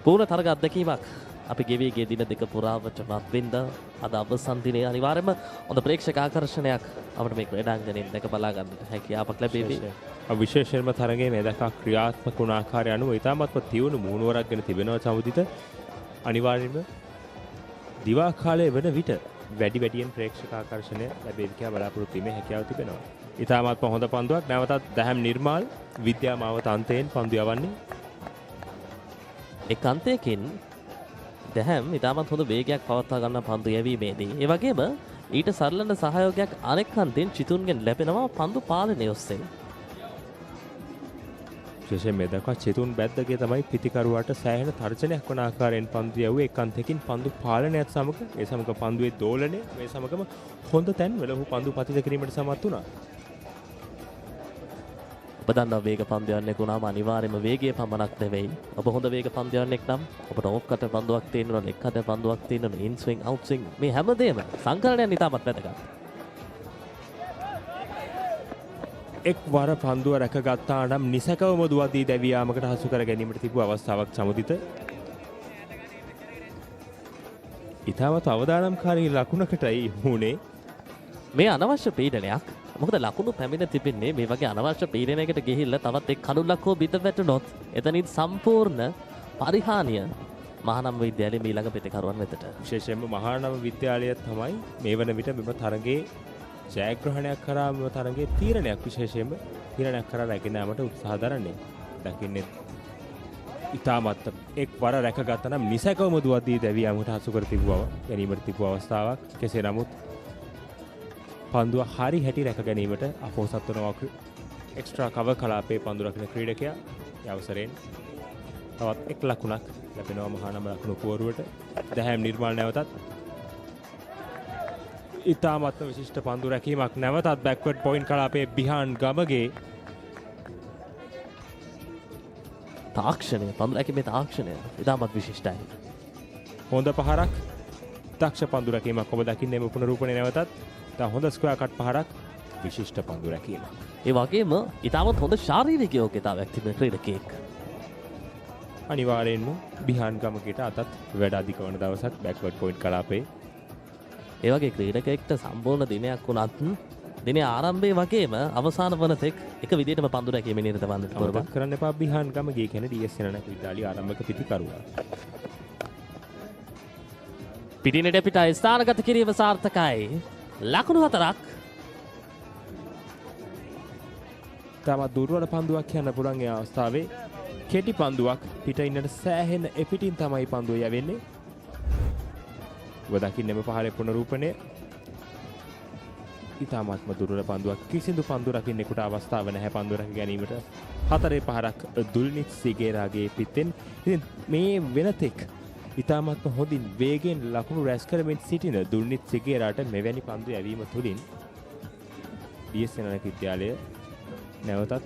පූර්ණ තරග අත්දැකීමක් අපි ගෙවිගේ දින දෙක පුරාවට මත්වින්ද අද අවසන් දිනේ අනිවාර්යයෙන්ම හොඳ ප්‍රේක්ෂක ආකර්ෂණයක් අපිට මේ ක්‍රීඩාංගණයෙන් දැක බලා ගන්නට හැකියාවක් ලැබෙවි. විශේෂයෙන්ම තරගයේ මේ දක්වා ක්‍රියාත්මක වුණ ආකාරය අනුව ඉතාමත්ම තියුණු මුහුණුවරක් ගැන තිබෙනවා සමුදිත. අනිවාර්යයෙන්ම දිවා කාලයේ වන විට වැඩියෙන් ප්‍රේක්ෂක ආකර්ෂණය ලැබෙවි කියලා බලාපොරොත්තු වීමේ හැකියාව තිබෙනවා. ඉතාමත්ම හොඳ පන්දුවක් නැවතත් දහම් නිර්මාල් විද්‍යාමාවත අන්තයෙන් පන්දු යවන්නේ. එක් අන්තයකින් දැහැම් ඉතාමත් හොඳ වේගයක් පවත්වා ගන්න පන්දු යැවීමේදී ඒ වගේම ඊට සරලන සහයෝගයක් අනෙක් අන්තයෙන් චිතුන්ගෙන් ලැබෙනවා පන්දු පාලනය ඔස්සේ. විශේෂයෙන් මේ දක්වා චිතුන් බැද්දගේ තමයි පිටිකරුවාට සෑහෙන තර්ජනයක් වන ආකාරයෙන් පන්දු යවුවේ එක් අන්තයකින් පන්දු පාලනයත් සමග ඒ සමග පන්දුවේ දෝලනය මේ සමගම හොඳ තැන්වල ඔහු පන්දු පතිත කිරීමට සමත් වුණා. ඔබ දන්නා වේග පන්දුවන්නෙක් වුණාම අනිවාර්යයෙන්ම වේගයේ පමණක් නෙවෙයි. ඔබ හොඳ වේග පන්දුවන්නෙක් නම් ඔබට ඕෆ් කට පන්දුවක් තියෙනවා, ලෙග් කට පන්දුවක් තියෙනවා, ඉන් ස්විං, අවුට් ස්විං මේ හැමදේම සංකලනයන් ඉතාමත් වැදගත්. එක් වර පන්දුව රැකගත්තා නම් නිසකවම දුවදී දැවී යාමකට හසු කර ගැනීමට තිබූ අවස්ථාවක් සමුදිත. ඉතාමත් අවදානම්කාරී ලකුණකටයි වුණේ. මේ අනවශ්‍ය පීඩනයක්. මොකද ලකුණු පැමිණ තිබෙන්නේ මේ වගේ අනවශ්‍ය පීඩනයකට ගිහිල්ලා තවත් එක් කඩුල්ලක් හෝ බිඳ වැටුනොත් එතනින් සම්පූර්ණ පරිහානිය මහානම විද්‍යාලයේ ඊළඟ පිටිකරුවන් වෙතට. විශේෂයෙන්ම මහානම විද්‍යාලය තමයි මේ වන විට මෙම තරගයේ ජයග්‍රහණයක් කරා මෙම තරගයේ තීරණයක් විශේෂයෙන්ම තීරණයක් කරා රැගෙන යාමට උත්සාහ දරන්නේ. දකින්නේ ඉතාමත් එක් වර රැකගත්තා නම් නිසකවම දුවදී දැවී යාමට හසු කර තිබුවා ගැනීමට තිබූ අවස්ථාවක්. කෙසේ නමුත් පන්දුව හරි හැටි රැක ගැනීමට අපොහසත් වනවා එක්ස්ට්‍රා කවර් කලාපයේ පන්දු රකින ක්‍රීඩකයා. ඒ අවසරයෙන් තවත් එක් ලකුණක් ලැබෙනවා මහානම ලකුණු පුවරුවට. දැහැම් නිර්මාණ නැවතත් ඉතාමත්ම විශිෂ්ට පන්දු රැකීමක් නැවතත් බැක්වර්ඩ් පොයින්ට් කලාපයේ බිහාන් ගමගේ තාක්ෂණය පන්දු රැකීමේ තාක්ෂණය ඉතාමත් විශිෂ්ටයි. හොඳ පහරක් දක්ෂ පන්දු රැකීමක් ඔබ දකින්නේ මේ පුනරූපණය නැවතත් හොඳ ස්ක්වයර් කට් පහරක් විශිෂ්ට පන්දු රැකීමක්. ඒ වගේම ඉතාමත් හොඳ ශාරීරික යෝග්‍යතාවයක් තිබෙන ක්‍රීඩකයෙක්. අනිවාර්යෙන්ම බිහාන් ගමකට අතත් වැඩ අධික වන දවසක් බැක්වර්ඩ් පොයින්ට් කලාපේ. ඒ වගේ ක්‍රීඩකයෙක්ට සම්පූර්ණ දිනයක් වුණත් දිනේ ආරම්භයේ වගේම අවසාන වන තෙක් එක විදිහටම පන්දු රැකීමේ නිරත වන්න පුළුවන්. කරන්න එපා බිහාන් ගමගේ කියන D.S සෙනනායක විද්‍යාලයේ ආරම්භක පිටිකරුවා. පිටිනට පිට ස්ථානගත කිරීම සාර්ථකයි. ලකුණු 4ක්. තවත් දුර්වල පන්දුවක් කියන්න පුළුවන් ඒ අවස්ථාවේ. කෙටි පන්දුවක් පිට ඉන්නට සෑහෙන එපිටින් තමයි පන්දුව යවෙන්නේ. ඔබ දකින්නම පහලේ පුනරූපණය. ඉතාමත්ම දුර්වල පන්දුවක්. කිසිදු පන්දු රකින්නෙකුට අවස්ථාව නැහැ පන්දු රැක ගැනීමට. 4 පහරක් දුල්නිත් සිගේරාගේ පිටෙන්. ඉතින් මේ වෙනතෙක් ඉතාමත්ම හොඳින් වේගෙන් ලකුණු රැස් කරමින් සිටින දුල්නිත් සිගේරාට මෙවැනි පන්දු යැවීම තුළින් D.S සෙනනායක විද්‍යාලය නැවතත්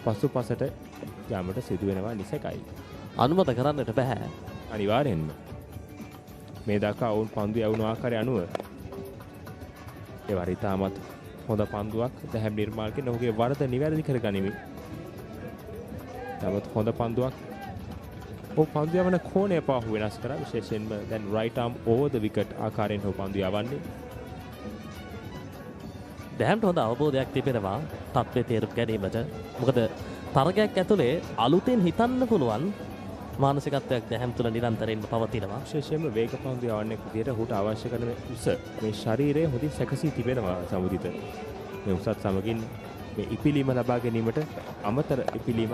පසුපසට යාමට සිදුවෙනවා නිසකයි. අනුමත කරන්නට බෑ. අනිවාර්යෙන්ම මේ දක්වා ඔවුන් පන්දු යවුණු ආකාරය අනුව ඒ වර ඉතාමත් හොඳ පන්දුවක් දැහැම් නිර්මාල්කෙන් ඔහුගේ වරද නිවැරදි කරගනිමින් තවත් හොඳ පන්දුවක් ඔහු පන්දු යවන කෝණය පාහු වෙනස් කරා. විශේෂයෙන්ම දැන් right arm over the wicket ආකාරයෙන් ඔහු පන්දු යවන්නේ. දැහැම්ට හොඳ අවබෝධයක් තිබෙනවා තත්ත්වයේ තේරුම් ගැනීමට. මොකද තරගයක් ඇතුලේ අලුතෙන් හිතන්න පුළුවන් මානසිකත්වයක් දැහැම් තුළ නිරන්තරයෙන්ම පවතිනවා. විශේෂයෙන්ම වේග පන්දු යවන්නෙක් විදිහට ඔහුට අවශ්‍ය කරන උස මේ ශරීරයේ හොඳින් සැකසී තිබෙනවා සමුදිත. මේ උසත් සමගින් මේ ඉපිලීම ලබා ගැනීමට අමතර ඉපිලීමක්.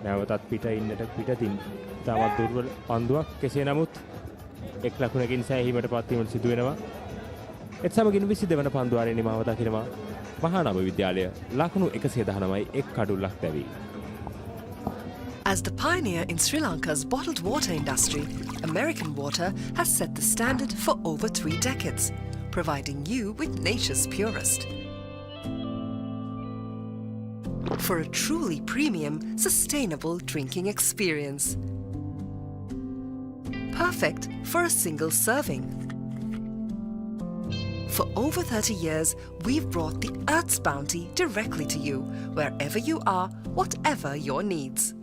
නැවතත් පිට ඉන්නට පිටතින් තවත් දුර්වල පන්දුවක්. කෙසේ නමුත් එක් ලකුණකින් සෑහීමට පත්වීමට සිදු වෙනවා. ඒත් සමගින් 22 වන පන්දුවාරයේ නිමාව දකිනවා මහානාම විද්‍යාලය ලකුණු 119යි එක් කඩුල්ලක් දැවී. As the pioneer in Sri Lanka's bottled water industry, American Water has set the standard for over 3 decades, providing you with nature's purest. For a truly premium, sustainable drinking experience. Perfect for a single serving. For over 30 years, we've brought the Earth's bounty directly to you, wherever you are, whatever your needs.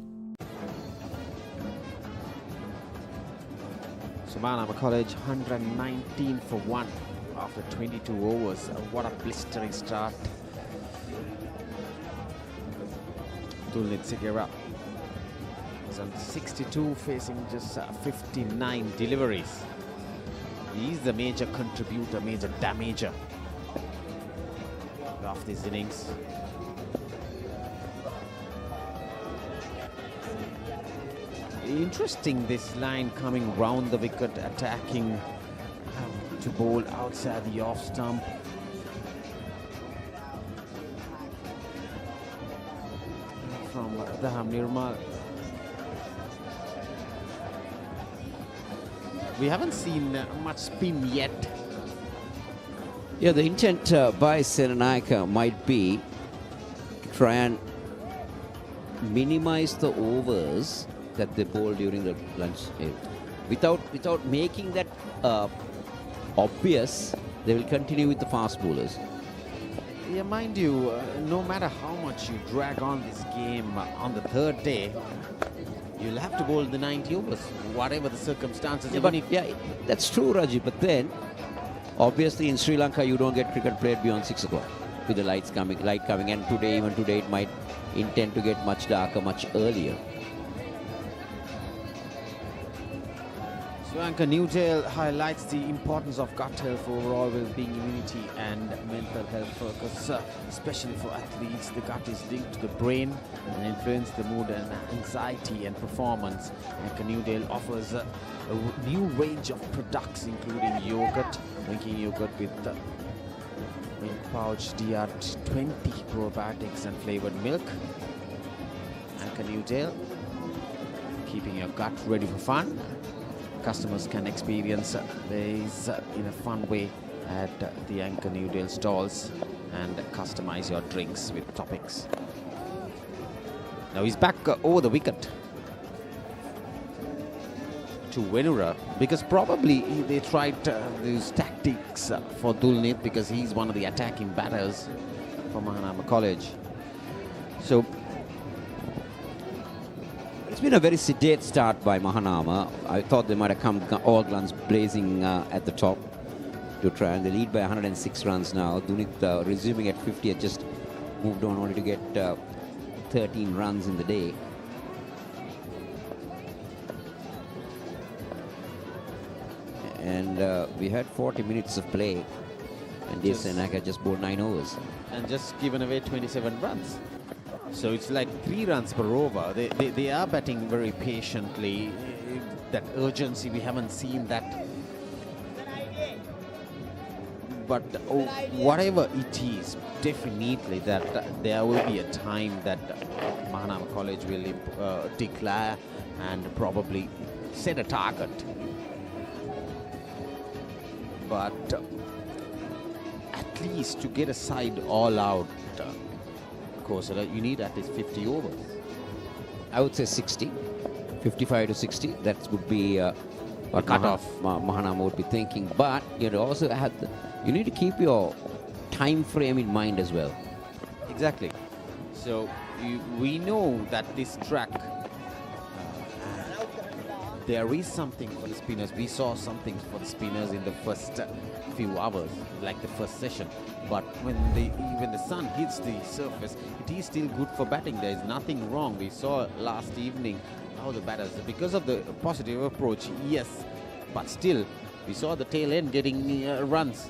Mahanama College 119 for 1 after 22 overs. What a blistering start. Dulnit Sigera is on 62, facing just 59 deliveries. He's the major contributor, major damager of this innings. Interesting, this line coming round the wicket, attacking to bowl outside the off stump. From Daham Nirmal. We haven't seen much spin yet. Yeah, the intent by Senanayake might be to try and minimize the overs that they bowl during the lunch. Without making that obvious, they will continue with the fast bowlers. Yeah, mind you, no matter how much you drag on this game on the third day, you'll have to bowl the 90 overs, whatever the circumstances. Yeah, that's true, Raji. But then, obviously, in Sri Lanka, you don't get cricket played beyond 6 o'clock with the light coming. And even today, it might intend to get much darker, much earlier. Sri Lanka New Jail highlights the importance of gut health for overall well-being, immunity and mental health focus, especially for athletes. The gut is linked to the brain and influence the mood and anxiety and performance. Lanka New Jail offers a new range of products including yogurt, drinking yogurt with milk pouch, DR20 probiotics and flavored milk. Lanka New Jail, keeping your gut ready for fun. Customers can experience these in a fun way at the Anchor New Deal stalls and customize your drinks with toppings. Now he's back over the wicket to Venura, because probably they tried these tactics for Dulnit, because he's one of the attacking batters for Mahanama College. So it's been a very sedate start by Mahanama. I thought they might have come all guns blazing at the top to try, and they lead by 106 runs now. Dunit resuming at 50 had just moved on only to get 13 runs in the day. And we had 40 minutes of play, and D.S Senanayake just bowled 9 overs. And just given away 27 runs. So it's like 3 runs per over. They are batting very patiently. That urgency, we haven't seen that. But whatever it is, definitely that there will be a time that Mahanama College will declare and probably set a target. But at least to get a side all out, you need at least 50 overs. I would say 60, 55 to 60. That would be what cut-off Mahanama would be thinking. But you also have you need to keep your time frame in mind as well. Exactly. So we know that this track, there is something for the spinners. We saw something for the spinners in the first few hours, like the first session. But when the sun hits the surface, it is still good for batting. There is nothing wrong. We saw last evening how the batters, because of the positive approach, yes, but still we saw the tail end getting runs.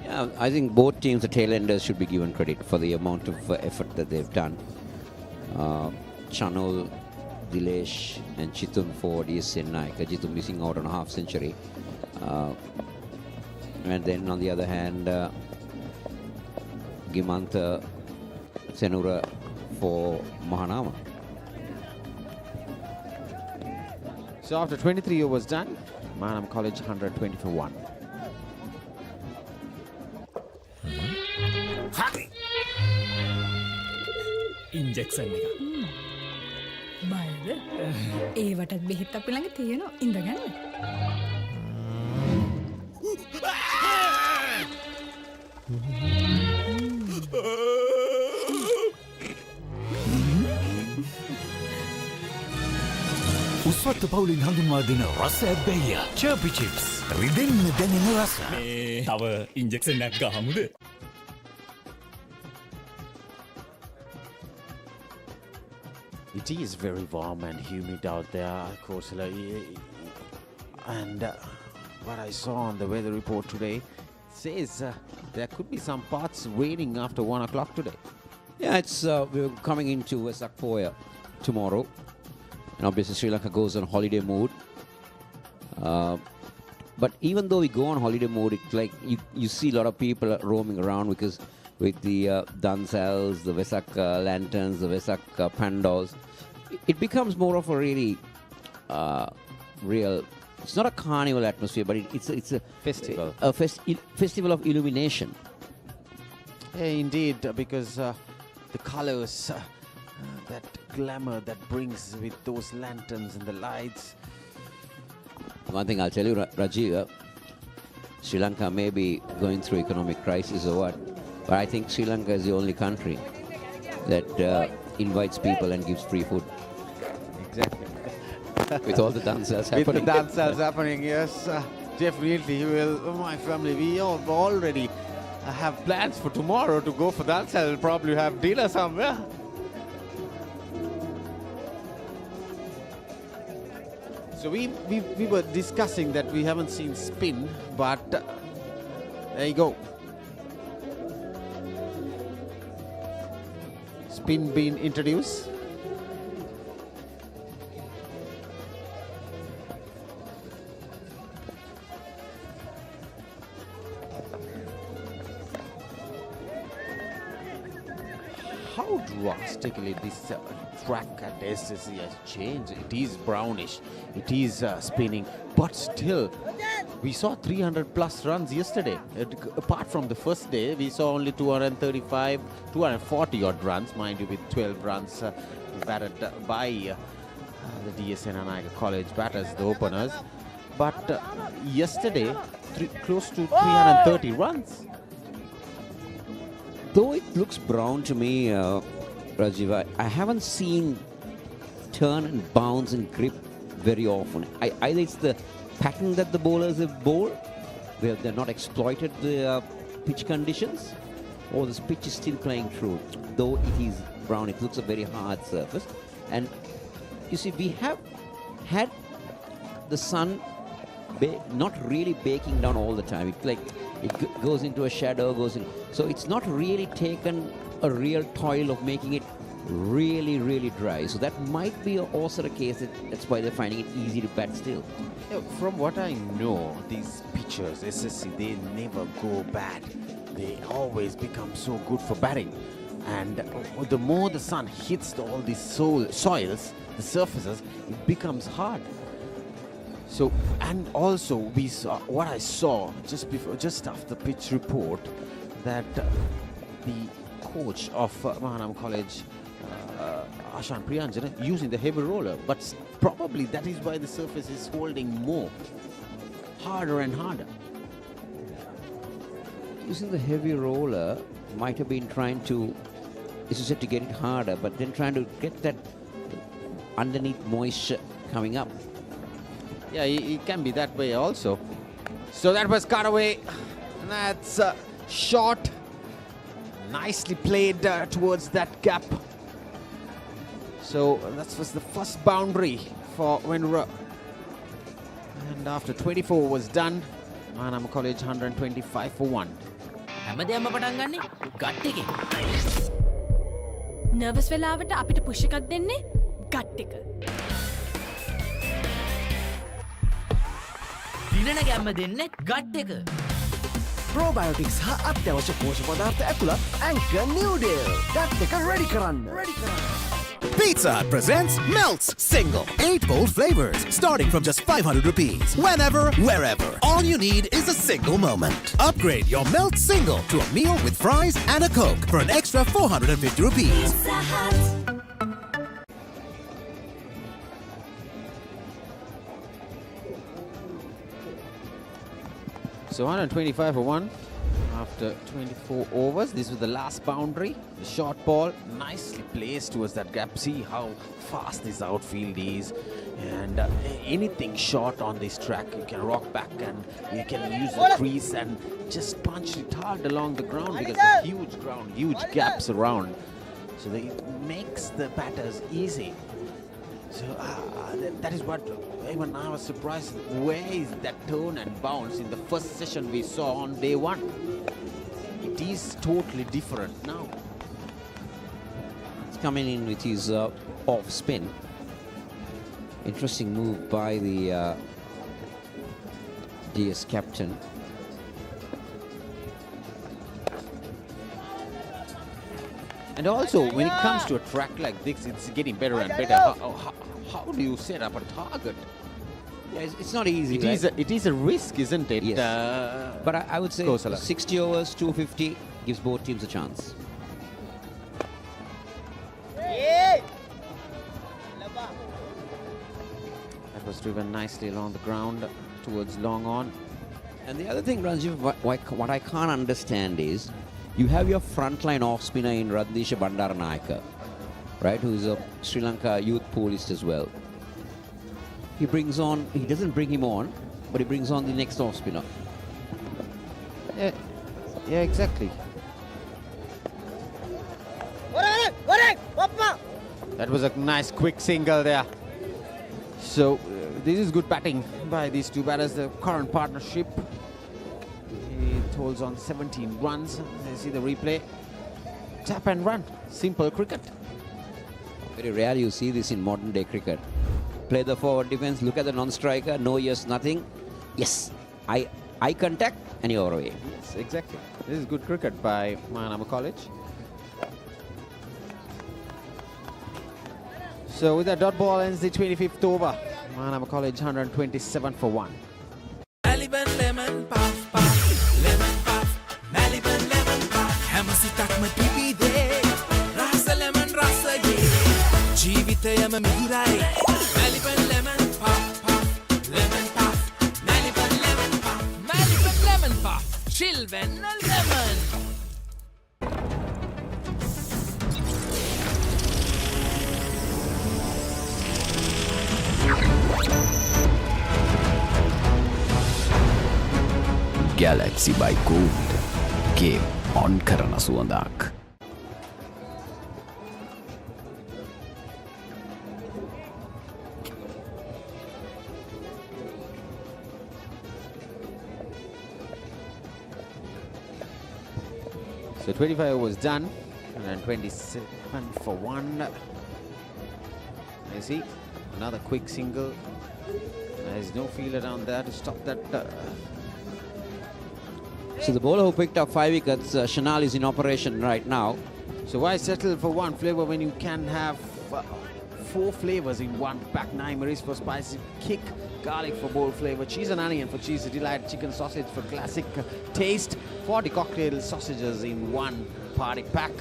Yeah, I think both teams, the tailenders, should be given credit for the amount of effort that they've done. Chanul, Dilesh and Chitun for D.S Senanayake. Chitun missing out on a half century. And then on the other hand, Gimantha Senura for Mahanama. So after 23 overs done, Mahanama College 120 for 1. Injection එක. බයද? ඒවටත් බෙහෙත් අපි ළඟ තියෙනවා. ඉඳගන්න. උස්වත්ත පවුලින් හඳුන්වා දෙන රස ඇබ්බැහිය චර්පි chips රිදෙන්න දැනෙන රස. තව ඉන්ජෙක්ෂන් එකක් ගහමුද? It is very warm and humid out there, Kosala. And what I saw on the weather report today says there could be some parts raining after 1 o'clock today. Yeah, it's we're coming into Vesak Poya tomorrow. And obviously Sri Lanka goes on holiday mode. But even though we go on holiday mode, it's like you see a lot of people roaming around because with the dansals, the Vesak lanterns, the Vesak pandals, it becomes more of a really real. It's not a carnival atmosphere, but it's a festival. A festival of illumination. Yeah, indeed, because the colors, that glamour that brings with those lanterns and the lights. One thing I'll tell you, Rajiv, Sri Lanka may be going through economic crisis or what, but I think Sri Lanka is the only country that invites people and gives free food. Exactly. With all the dancers happening. With the dancers happening, yes. Definitely, my family, we all already have plans for tomorrow to go for dance. I'll probably have dinner somewhere. So we were discussing that we haven't seen spin, but there you go. Spin being introduced. How drastically this track at SSC has changed. It is brownish, it is spinning, but still we saw 300 plus runs yesterday. Apart from the first day, we saw only 235, 240 odd runs, mind you, with 12 runs batted by the D.S Senanayake College batters, the openers. But yesterday, close to 330 runs. Though it looks brown to me, Rajiv, I haven't seen turn and bounce and grip very often. Either it's the pattern that the bowlers have bowled, where they're not exploited the pitch conditions, or this pitch is still playing through. Though it is brown, it looks a very hard surface. And you see, we have had the sun not really baking down all the time. It's like it goes into a shadow, goes in. So it's not really taken a real toil of making it really, really dry. So that might be also the case. That's why they're finding it easy to bat still. Yeah, from what I know, these pitchers, SSC, they never go bad. They always become so good for batting. And the more the sun hits all these soils, the surfaces, it becomes hard. So, and also we saw what I saw just after the pitch report, that the coach of Mahanama College, Ashan Priyanjana, using the heavy roller, but probably that is why the surface is holding more, harder and harder. Using the heavy roller might have been trying to, as you said, to get it harder, but then trying to get that underneath moisture coming up. Yeah, it can be that way also. So that was cut away. That's short. Nicely played towards that gap. So that was the first boundary for Wenra. And after 24 was done, Mahanama College 125 for 1. හැමදේම පටන් ගන්නේ gut එකෙන්. Nervous වෙලාවට අපිට push එකක් දෙන්නේ gut එක. දිනන ගැම්ම දෙන්නේ ගට් එක. Probiotics හා අත්‍යවශ්‍ය පෝෂක පදාර්ථ ඇතුළත් Anchor Noodle. ගට් එක ready කරන්න. Pizza Hut presents Melts Single. 8 bold flavors starting from just 500 rupees. Whenever, wherever. All you need is a single moment. Upgrade your Melts Single to a meal with fries and a Coke for an extra 450 rupees. So 125 for 1 after 24 overs. This was the last boundary. The short ball nicely placed towards that gap. See how fast this outfield is. And anything short on this track, you can rock back and you can use the crease and just punch it hard along the ground because the huge ground, huge gaps around. So it makes the batters easy. So that is what even I was surprised. Where is that turn and bounce in the first session we saw on day one? It is totally different now. It's coming in with his off spin. Interesting move by the DS captain. And also, when it comes to a track like this, it's getting better and better. How do you set up a target? Yeah, it's not easy. It is a risk, isn't it? Yes. But I would say 60 overs, 250 gives both teams a chance. That was driven nicely along the ground towards long on. And the other thing, Ranjiv, what I can't understand is, you have your frontline off spinner in Radnisha Bandaranayake, right, who is a Sri Lanka youth poolist as well. He doesn't bring him on, but he brings on the next off spinner. Yeah, exactly. That was a nice quick single there. So this is good batting by these two batters. The current partnership. It holds on 17 runs. You see the replay. Tap and run. Simple cricket. Very rare you see this in modern day cricket. Play the forward defense, look at the non-striker, no yes, nothing. Yes, eye contact and you're away. Yes, exactly. This is good cricket by Mahanama College. So with that dot ball ends the 25th over. Mahanama College 127 for 1. Maliban lemon puff puff, lemon puff, Maliban lemon puff. හැමසිතක්ම පිපිදේ, රස lemon රසයේ. ජීවිතයම මිහිරයි. Maliban lemon puff puff, lemon puff, Maliban lemon puff, Maliban lemon puff. Chill when lemon. Galaxy by Gold. Game on කරන සුවඳක්. So 25 was done, and then 27 for 1. You see, another quick single. There's no field around there to stop that. So the bowler who picked up 5 wickets, Chanal, is in operation right now. So why settle for one flavor when you can have 4 flavors in one pack? Naimaris for spicy kick, garlic for bold flavor, cheese and onion for cheesy delight, chicken sausage for classic taste, 40 cocktail sausages in one party pack.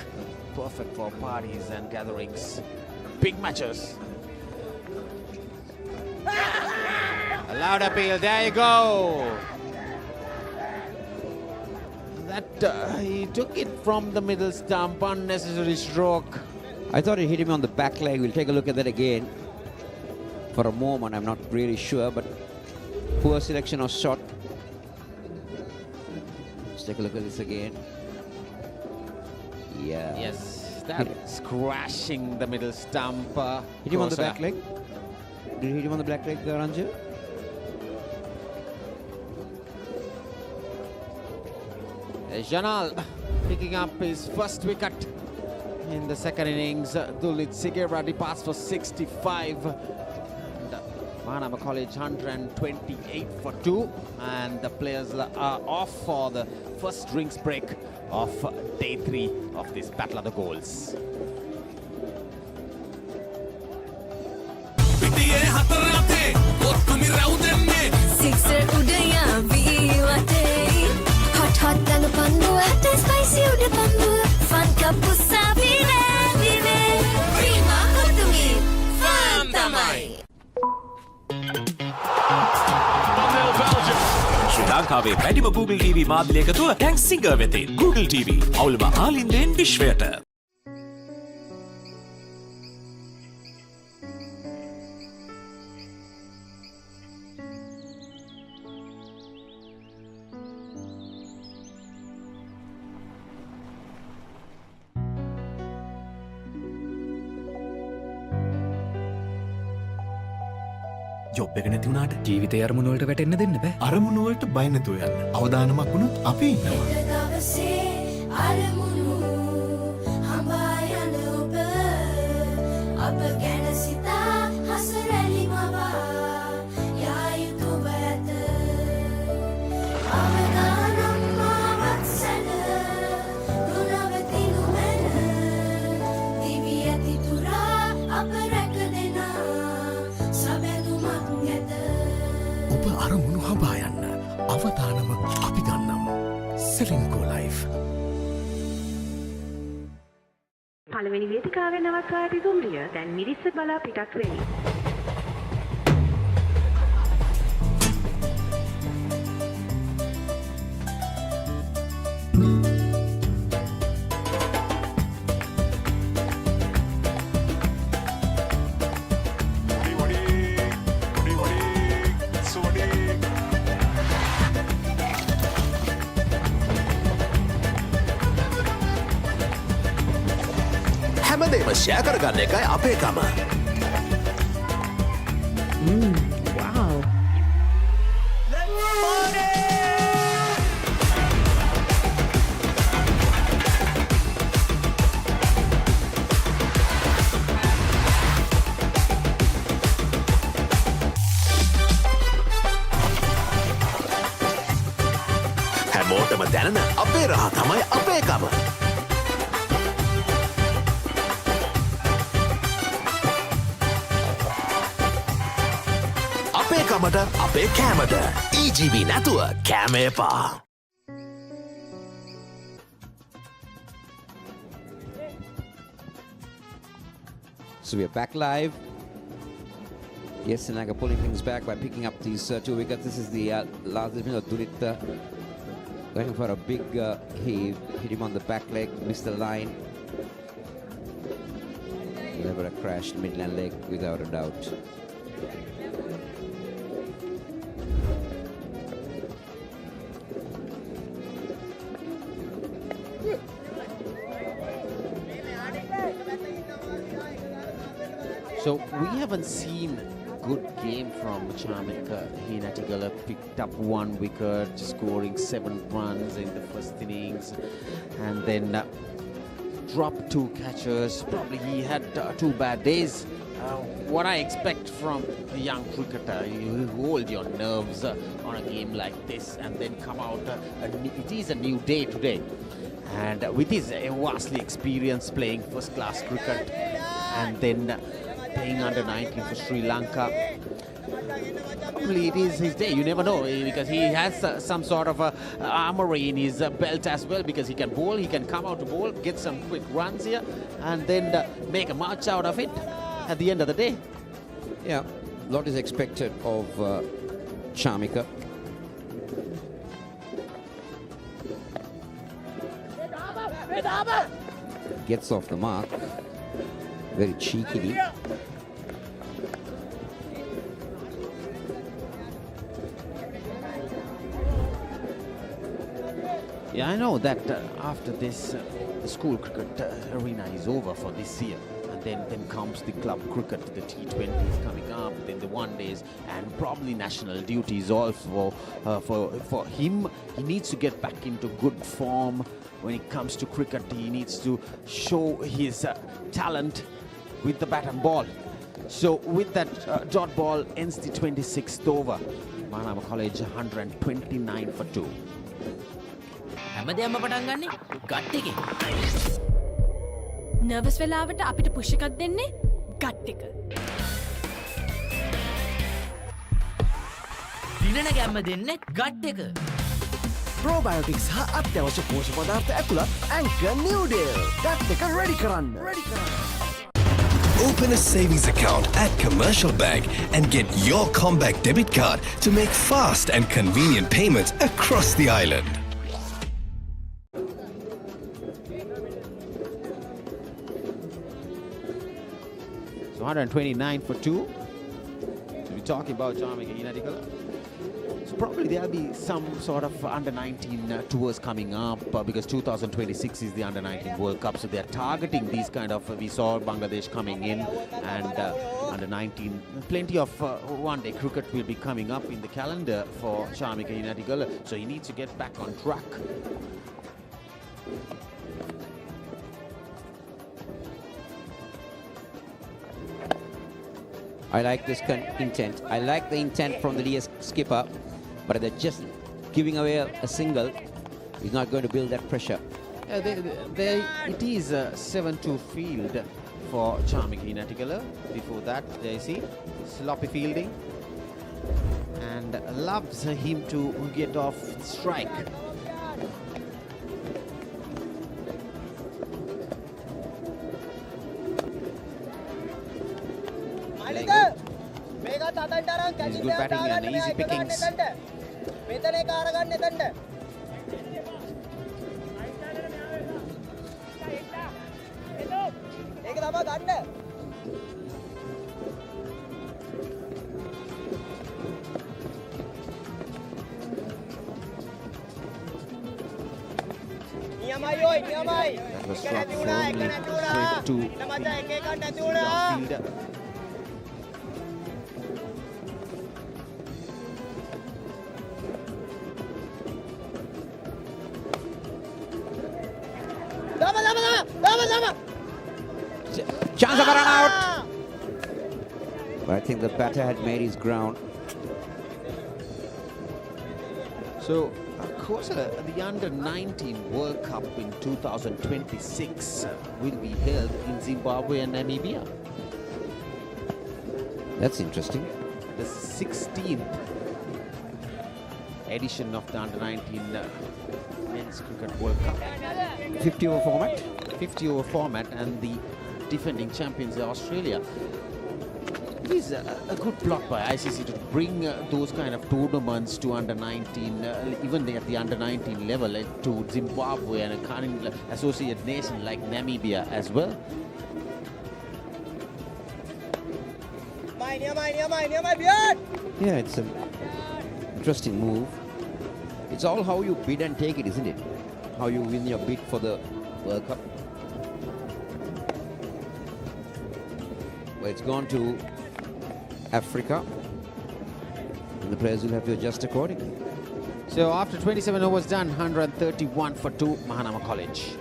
Perfect for parties and gatherings. Big matches. A loud appeal, there you go. That he took it from the middle stump, unnecessary stroke. I thought he hit him on the back leg. We'll take a look at that again. For a moment, I'm not really sure, but poor selection of shot. Let's take a look at this again. Yeah. Yes, that's crashing the middle stump. Hit him on the back leg. Did he hit him on the back leg, Ranju? Janal picking up his first wicket in the second innings. Dulit Sigera departs for 65. And Mahanama College 128 for 2. And the players are off for the first drinks break of day 3 of this Battle of the Goals. Sixer udaya ViU Hot hot danga panduwa hot and spicy uda panduwa Fun cup ussa vive vive Prima kotumi fun tamai ශ්‍රී ලංකාවේ වැඩිම Google TV මාධ්‍ය එකතුව tank singer වෙතින් Google TV අවුලම ආලින්දෙන් විශ්වයට. Job එක නැති වුණාට ජීවිතේ අරමුණු වලට වැටෙන්න දෙන්න බෑ. අරමුණු වලට බය නැතුව යන්න. අවදානමක් වුණොත් අපි ඉන්නවා. දවසේ අරමුණු හඹා යන ඔබ අප ගැන සිතා හසරැලි මවා යා යුතුව ඇත අවදානම් මාවත් සැන ගුණවතිනු මැන දිවි ඇති තුරා අප රැක දෙනා සබැඳුමක් නැත. ඔබ අරමුණු හඹා යන්න. අවදානම අපි ගන්නම්. Selingo Life. පළවෙනි වේදිකාවේ නවත්වාදී දුම්රිය දැන් මිරිස්ස බලා පිටත් වෙමි. හැමදේම ෂෙයා කරගන්න එකයි අපේකම. wow. හැමෝටම දැනෙන අපේ රහ තමයි අපේකම. අපේ කමට අපේ කෑමට EGB නැතුව කෑම එපා. So we are back live. Yes, Senanayake pulling things back by picking up these 2 wickets. This is the last minute of Dulit going for a big heave. Hit him on the back leg, missed the line. Never a crashed midland leg without a doubt. So we haven't seen good game from Chamika. Hinatigala picked up 1 wicket, scoring 7 runs in the first innings, and then dropped 2 catches. Probably he had 2 bad days. What I expect from a young cricketer, you hold your nerves on a game like this and then come out. It is a new day today. And with his vastly experience playing first-class cricket and then playing under 19 for Sri Lanka, probably it is his day. You never know, because he has some sort of armory in his belt as well, because he can bowl, he can come out to bowl, get some quick runs here and then make a march out of it at the end of the day. Yeah, a lot is expected of Chamika. Gets off the mark very cheekily. Yeah, I know that after this, the school cricket arena is over for this year. And then comes the club cricket, the T20s coming up, then the one days, and probably national duties also for him. He needs to get back into good form when it comes to cricket. He needs to show his talent with the bat and ball. So with that, dot ball ends the 26th over. Mahanama College 129 for 2. හැමදේම පටන් ගන්නේ gut එකෙන්. Nervous වෙලාවට අපිට push එකක් දෙන්නේ gut එක. දිනන ගැම්ම දෙන්නේ ගට් එක. Probiotics හා අත්‍යවශ්‍ය පෝෂක පදාර්ථ ඇතුළත් Anchor Noodle. ගට් එක ready කරන්න. Open a savings account at Commercial Bank and get your Comeback debit card to make fast and convenient payments across the island. So 129 for 2. So we're talking about Jamaica United. So probably there'll be some sort of under-19 tours coming up because 2026 is the under-19 World Cup. So they're targeting these kind of, we saw Bangladesh coming in, and under-19, plenty of one-day cricket will be coming up in the calendar for Jamaica United. So he needs to get back on track. I like this intent. I like the intent from the DS skipper, but they're just giving away a single. He's not going to build that pressure. It is a 7-2 field for Jamaica United. Before that, there you see sloppy fielding, and loves him to get off strike. He's good batting and easy pickings. That was struck firmly straight to fielder. Chance of a run out. But I think the batter had made his ground. So, of course, the Under-19 World Cup in 2026 will be held in Zimbabwe and Namibia. That's interesting. The 16th edition of the Under-19 Men's Cricket World Cup. 50-over format? 50-over format, and the defending champions Australia. It is a good plot by ICC to bring those kind of tournaments to under-19, even at the under-19 level, to Zimbabwe and a current associate nation like Namibia as well. Yeah, it's an interesting move. It's all how you bid and take it, isn't it? How you win your bid for the World Cup. Well, it's gone to Africa, and the players will have to adjust accordingly. So after 27 overs done, 131 for 2, Mahanama College.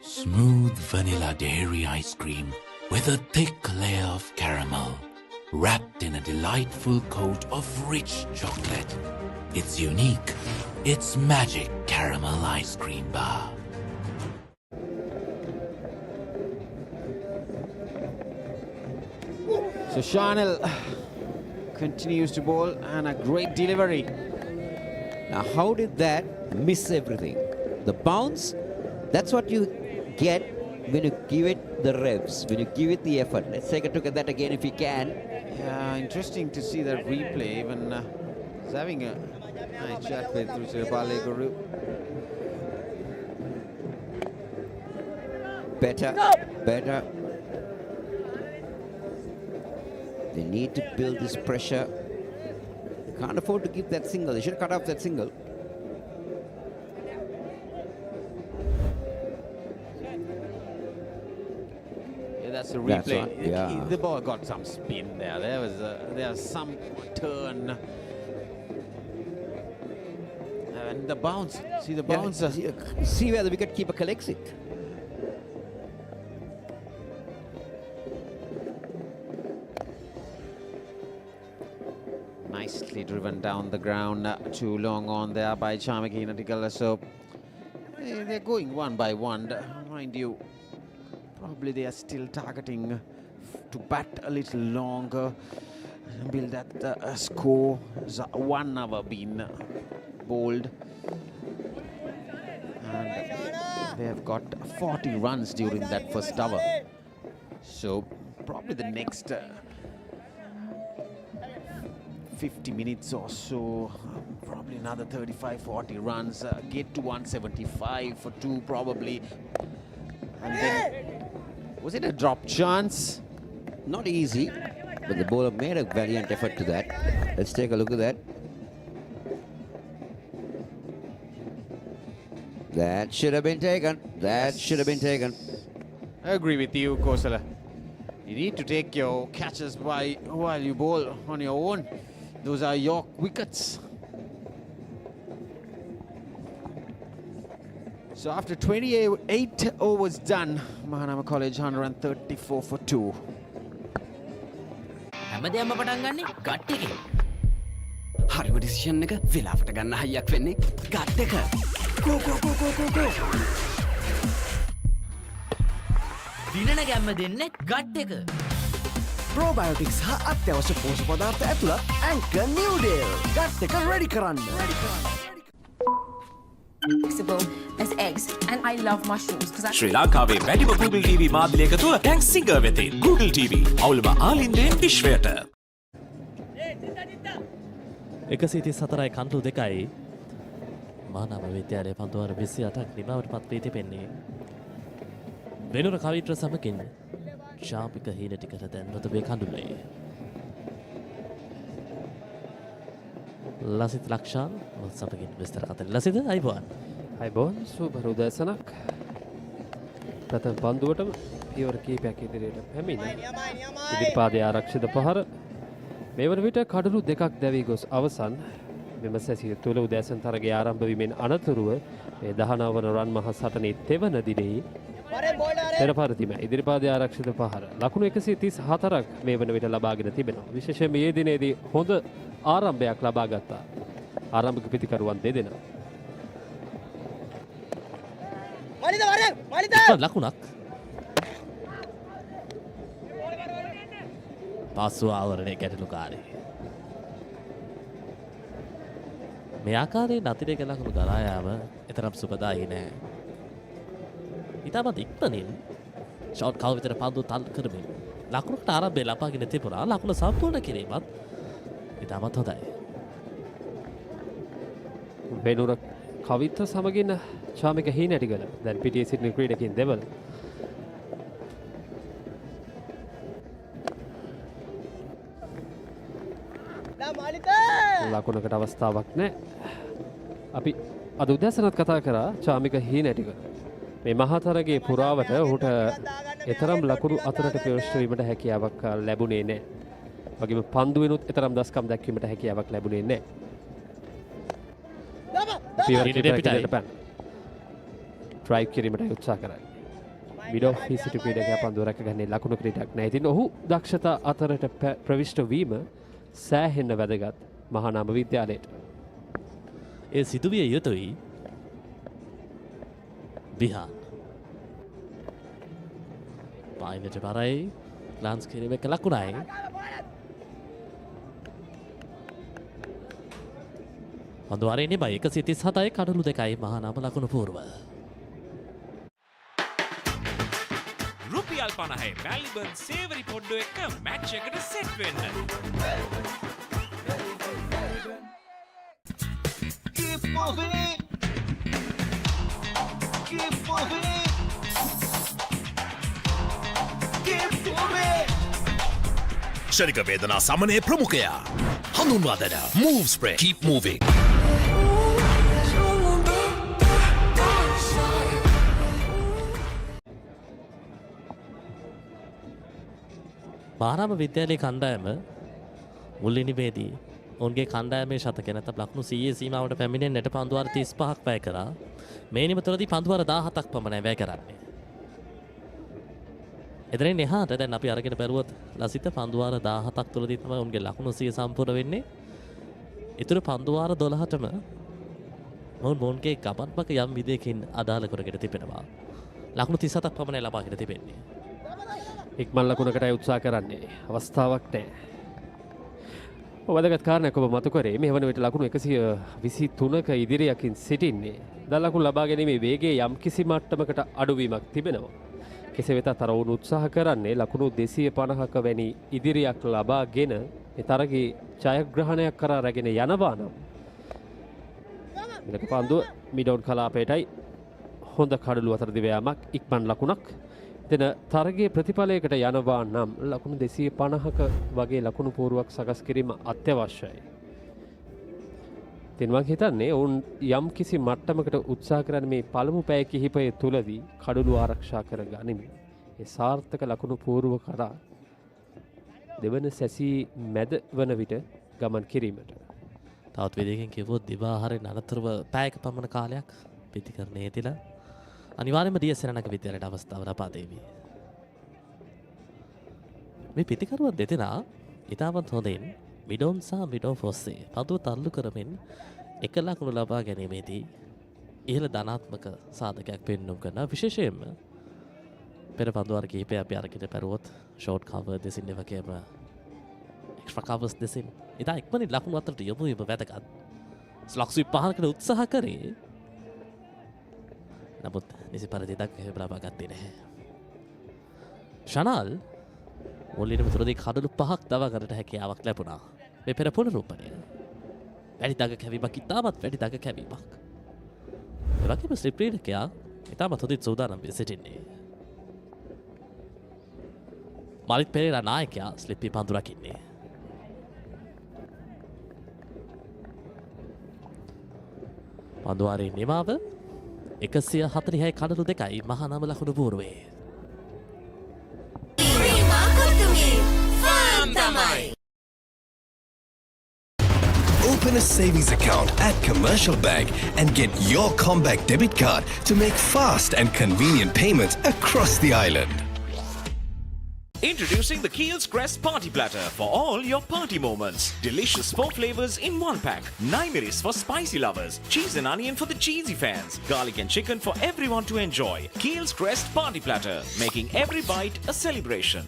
Smooth vanilla dairy ice cream with a thick layer of caramel, wrapped in a delightful coat of rich chocolate. It's unique. It's magic caramel ice cream bar. So Chanel continues to bowl, and a great delivery. Now, how did that miss everything? The bounce, that's what you get when you give it the revs, when you give it the effort. Let's take a look at that again if we can. Yeah, interesting to see that replay. Even he's having a nice chat with ThePapare Guru. better. They need to build this pressure. They can't afford to give that single. They should cut off that single. That's a replay. That's one, The ball got some spin there. There was some turn. And the bounce. See the bounce. See where the wicket keeper collects it. Nicely driven down the ground. Too long on there by Chamaki Natikala. So they're going one by one. Mind you, probably they are still targeting to bat a little longer. Build that score. 1 hour been bowled. And they have got 40 runs during that first hour. So probably the next 50 minutes or so, probably another 35-40 runs, get to 175 for 2 probably. And then, was it a drop chance? Not easy, but the bowler made a valiant effort to that. Let's take a look at that. That should have been taken. That should have been taken. I agree with you, Kosala. You need to take your catches while you bowl on your own. Those are your wickets. So after 28 overs done, Mahanama College 134 for 2. හැමදේම පටන් ගන්නේ gut එකේ. හරිම decision එක වෙලාවට ගන්න හයියක් වෙන්නේ gut එක. Go. දිනන ගැම්ම දෙන්නේ ගට් එක. Probiotics හා අත්‍යවශ්‍ය පෝෂක පදාර්ථ ඇතුළත් Anchor New Deal. ගට් එක ready කරන්න. Flexible as eggs, and I love mushrooms because ශ්‍රී ලංකාවේ වැඩිම Google TV මාධ්‍යයක තුල දැන් සිංගර් වෙතේ Google TV අවුලම ආලින්දෙන් විශ්වයට 134යි කන්තු 2යි මහානාම විද්‍යාලයේ පන්දුවර 28ක් නිමවට පත් වී තිබෙන්නේ වෙනුර කවිත්‍ර සමගින් ශාපික හීනටිකට දැන් නොතබේ කඳුලේ ලසිත් ලක්ෂාන් සමගින් විස්තර කතා ලසිත් අයිබෝන් සුබ උදෑසනක් ප්‍රථම පන්දුවටම පියවර කීපයක් ඉදිරියට පැමිණ ඉදිරිපාදයේ ආරක්ෂිත පහර මේ වන විට කඩලු දෙකක් දැවී ගොස් අවසන් මෙම සැසිය තුළ උදෑසන තරගයේ ආරම්භ වීමෙන් අනතුරුව මේ 19 වන රන් මහ සටනේ තෙවන දිනේ පෙරපරතිම ඉදිරිපාදයේ ආරක්ෂිත පහර ලකුණු 134ක් මේ වන විට ලබාගෙන තිබෙනවා. විශේෂයෙන් මේ දිනේදී හොඳ ආරම්භයක් ලබා ගත්තා. ආරම්භක පිතිකරුවන් දෙදෙනා. ලකුණක්. පාසු ආවරණය ගැටලුකාරී. මේ ආකාරයෙන් අතිරේක ලකුණු ගලා යාම එතරම් සුබදායී නෑ. ඉතාමත් ඉක්මනින් ෂොට් කව විතර පන්දු තල් කරමින් ලකුණකට ආරම්භය ලබාගෙන තිබුණා. ලකුණ සම්පූර්ණ කිරීමත් ඉතාමත් හොඳයි. වෙනුර කවිත්‍ර සමගින් චාමික හීනටිගල දැන් පිටියේ සිටින ක්‍රීඩකින් දෙවල ලකුණකට අවස්ථාවක් නැහැ. අපි අද උදෑසනත් කතා කරා චාමික හීනටිගල මේ මහතරගේ පුරාවට ඔහුට එතරම් ලකුණු අතරට ප්‍රවිෂ්ඨ වීමට හැකියාවක් ලැබුණේ නැහැ. වගේම පන්දුවෙනුත් එතරම් දස්කම් දැක්වීමට හැකියාවක් ලැබුණේ නැහැ. ට්‍රයිව් කිරීමට උත්සාහ කරයි. මිඩ් ඔෆ් හිසිට ක්‍රීඩකයා පන්දුව රැකගන්නේ ලකුණු ක්‍රීඩයක් නැහැ. ඉතින් ඔහු දක්ෂතා අතරට ප්‍රවිෂ්ඨ වීම සෑහෙන්න වැදගත් මහානාම විද්‍යාලයට. ඒ සිදුවිය යුතුයි. විහාන් පායිලට පරයි ග්ලාන්ස් කිරීම එක ලකුණයි. පන්දුවාරේ නිබයි 137යි කඩලු 2යි මහානාම ලකුණු පූර්ව. රුපියල් 50යි මැල්බන් සේවරි පොඩ්ඩෝ එක මැච් එකට සෙට් වෙන්න. Keep moving. Keep moving. ක්ෂණික වේදනා සමනය ප්‍රමුඛයා. හඳුන්වා දෙන Move Spray. Keep moving. Mahanama විද්‍යාලයේ කණ්ඩායම මුල් ඉනිමේදී ඔවුන්ගේ කණ්ඩායමේ ශතක නැත්නම් ලකුණු 100 සීමාවට පැමිණෙන්නට පන්දුවාර 35ක් වැය කරා. මේ ඉනිම තුළදී පන්දුවාර 17ක් පමණයි වැය කරන්නේ. එතනින් එහාට දැන් අපි අරගෙන බැලුවොත් ලසිත පන්දුවාර 17ක් තුළදී තමයි ඔවුන්ගේ ලකුණු 100 සම්පූර්ණ වෙන්නේ. ඊටු පන්දුවාර 12ටම මොවුන්ගේ ගමන්පක යම් විදියකින් අදාළ කරගෙන තිබෙනවා. ලකුණු 37ක් පමණයි ලබාගෙන තිබෙන්නේ. ඉක්මන් ලකුණකටයි උත්සාහ කරන්නේ. අවස්ථාවක් නැහැ. වැදගත් කාරණයක් ඔබ මතු කරේ මේ වන විට ලකුණු 123ක ඉදිරියකින් සිටින්නේ. දැන් ලකුණු ලබා ගැනීමේ වේගයේ යම් කිසි මට්ටමකට අඩුවීමක් තිබෙනවා. කෙසේ වෙතත් අර වුණ උත්සාහ කරන්නේ ලකුණු 250ක වැනි ඉදිරියක් ලබාගෙන මේ තරගයේ ජයග්‍රහණයක් කරා රැගෙන යනවා නම් මිලක පන්දුව මිඩෝන් කලාපයටයි හොඳ කඩළු අතර දිව යාමක් ඉක්මන් ලකුණක්. එතන තරගයේ ප්‍රතිඵලයකට යනවා නම් ලකුණු 250ක වගේ ලකුණු පෝරුවක් සකස් කිරීම අත්‍යවශ්‍යයි. ඉතින් මම හිතන්නේ ඔවුන් යම් කිසි මට්ටමකට උත්සාහ කරන මේ පළමු පැය කිහිපය තුලදී කඩළු ආරක්ෂා කර ගනිමින් ඒ සාර්ථක ලකුණු පෝරුව කරා දෙවන සැසී මැද වන විට ගමන් කිරීමට. තවත් විදිහකින් කිව්වොත් දිවාහාරයෙන් අනතුරුව පැයක පමණ කාලයක් පිටිකරණයේ තියලා අනිවාර්යයෙන්ම D.S Senanayake විද්‍යාලයට අවස්ථාව ලබා දෙවි. මේ පිටිකරුවන් දෙදෙනා ඉතාමත් හොඳින් මිඩෝන් සහ මිඩෝන් ෆොස්සේ පදුව තල්ලු කරමින් එක ලකුණු ලබා ගැනීමේදී ඉහළ ධනාත්මක සාධකයක් පෙන්නුම් කරනවා. විශේෂයෙන්ම පෙර පන්දුවාර කිහිපය අපි අරගෙන පෙරුවොත් ෂෝට් කවර් දෙසින් වගේම එක්ස්ට්‍රා කවර්ස් දෙසින් ඉතා ඉක්මනින් ලකුණු අතරට යොමු වීම වැදගත්. ස්ලොක් ස්විප් පහකට උත්සාහ කරේ. නමුත් නිසි පරිදි දක්ව ලබා ගත්තේ නැහැ. ශනල් මුලින්ම තුරදී කඩළු 5ක් දවා ගන්නට හැකියාවක් ලැබුණා. මේ පෙර පුනරුත්පන්නය. වැඩි දග කැවීමක් ඉතාමත් වැඩි දග කැවීමක්. ඒ වගේම ස්ලිප් ක්‍රීඩකයා ඉතාමත් හොඳින් සූදානම් වී සිටින්නේ. මලිත් පෙරේරා නායකයා ස්ලිප්පි පන්දු රකින්නේ. පන්දුවාරේ නිමාව 146 කඩළු 2යි මහානාම ලකුණු පූර්වේ. Open a savings account at Commercial Bank and get your Comback debit card to make fast and convenient payments across the island. Introducing the Kiehl's Crest Party Platter for all your party moments. Delicious 4 flavors in one pack. Naimeris for spicy lovers. Cheese and onion for the cheesy fans. Garlic and chicken for everyone to enjoy. Kiehl's Crest Party Platter, making every bite a celebration.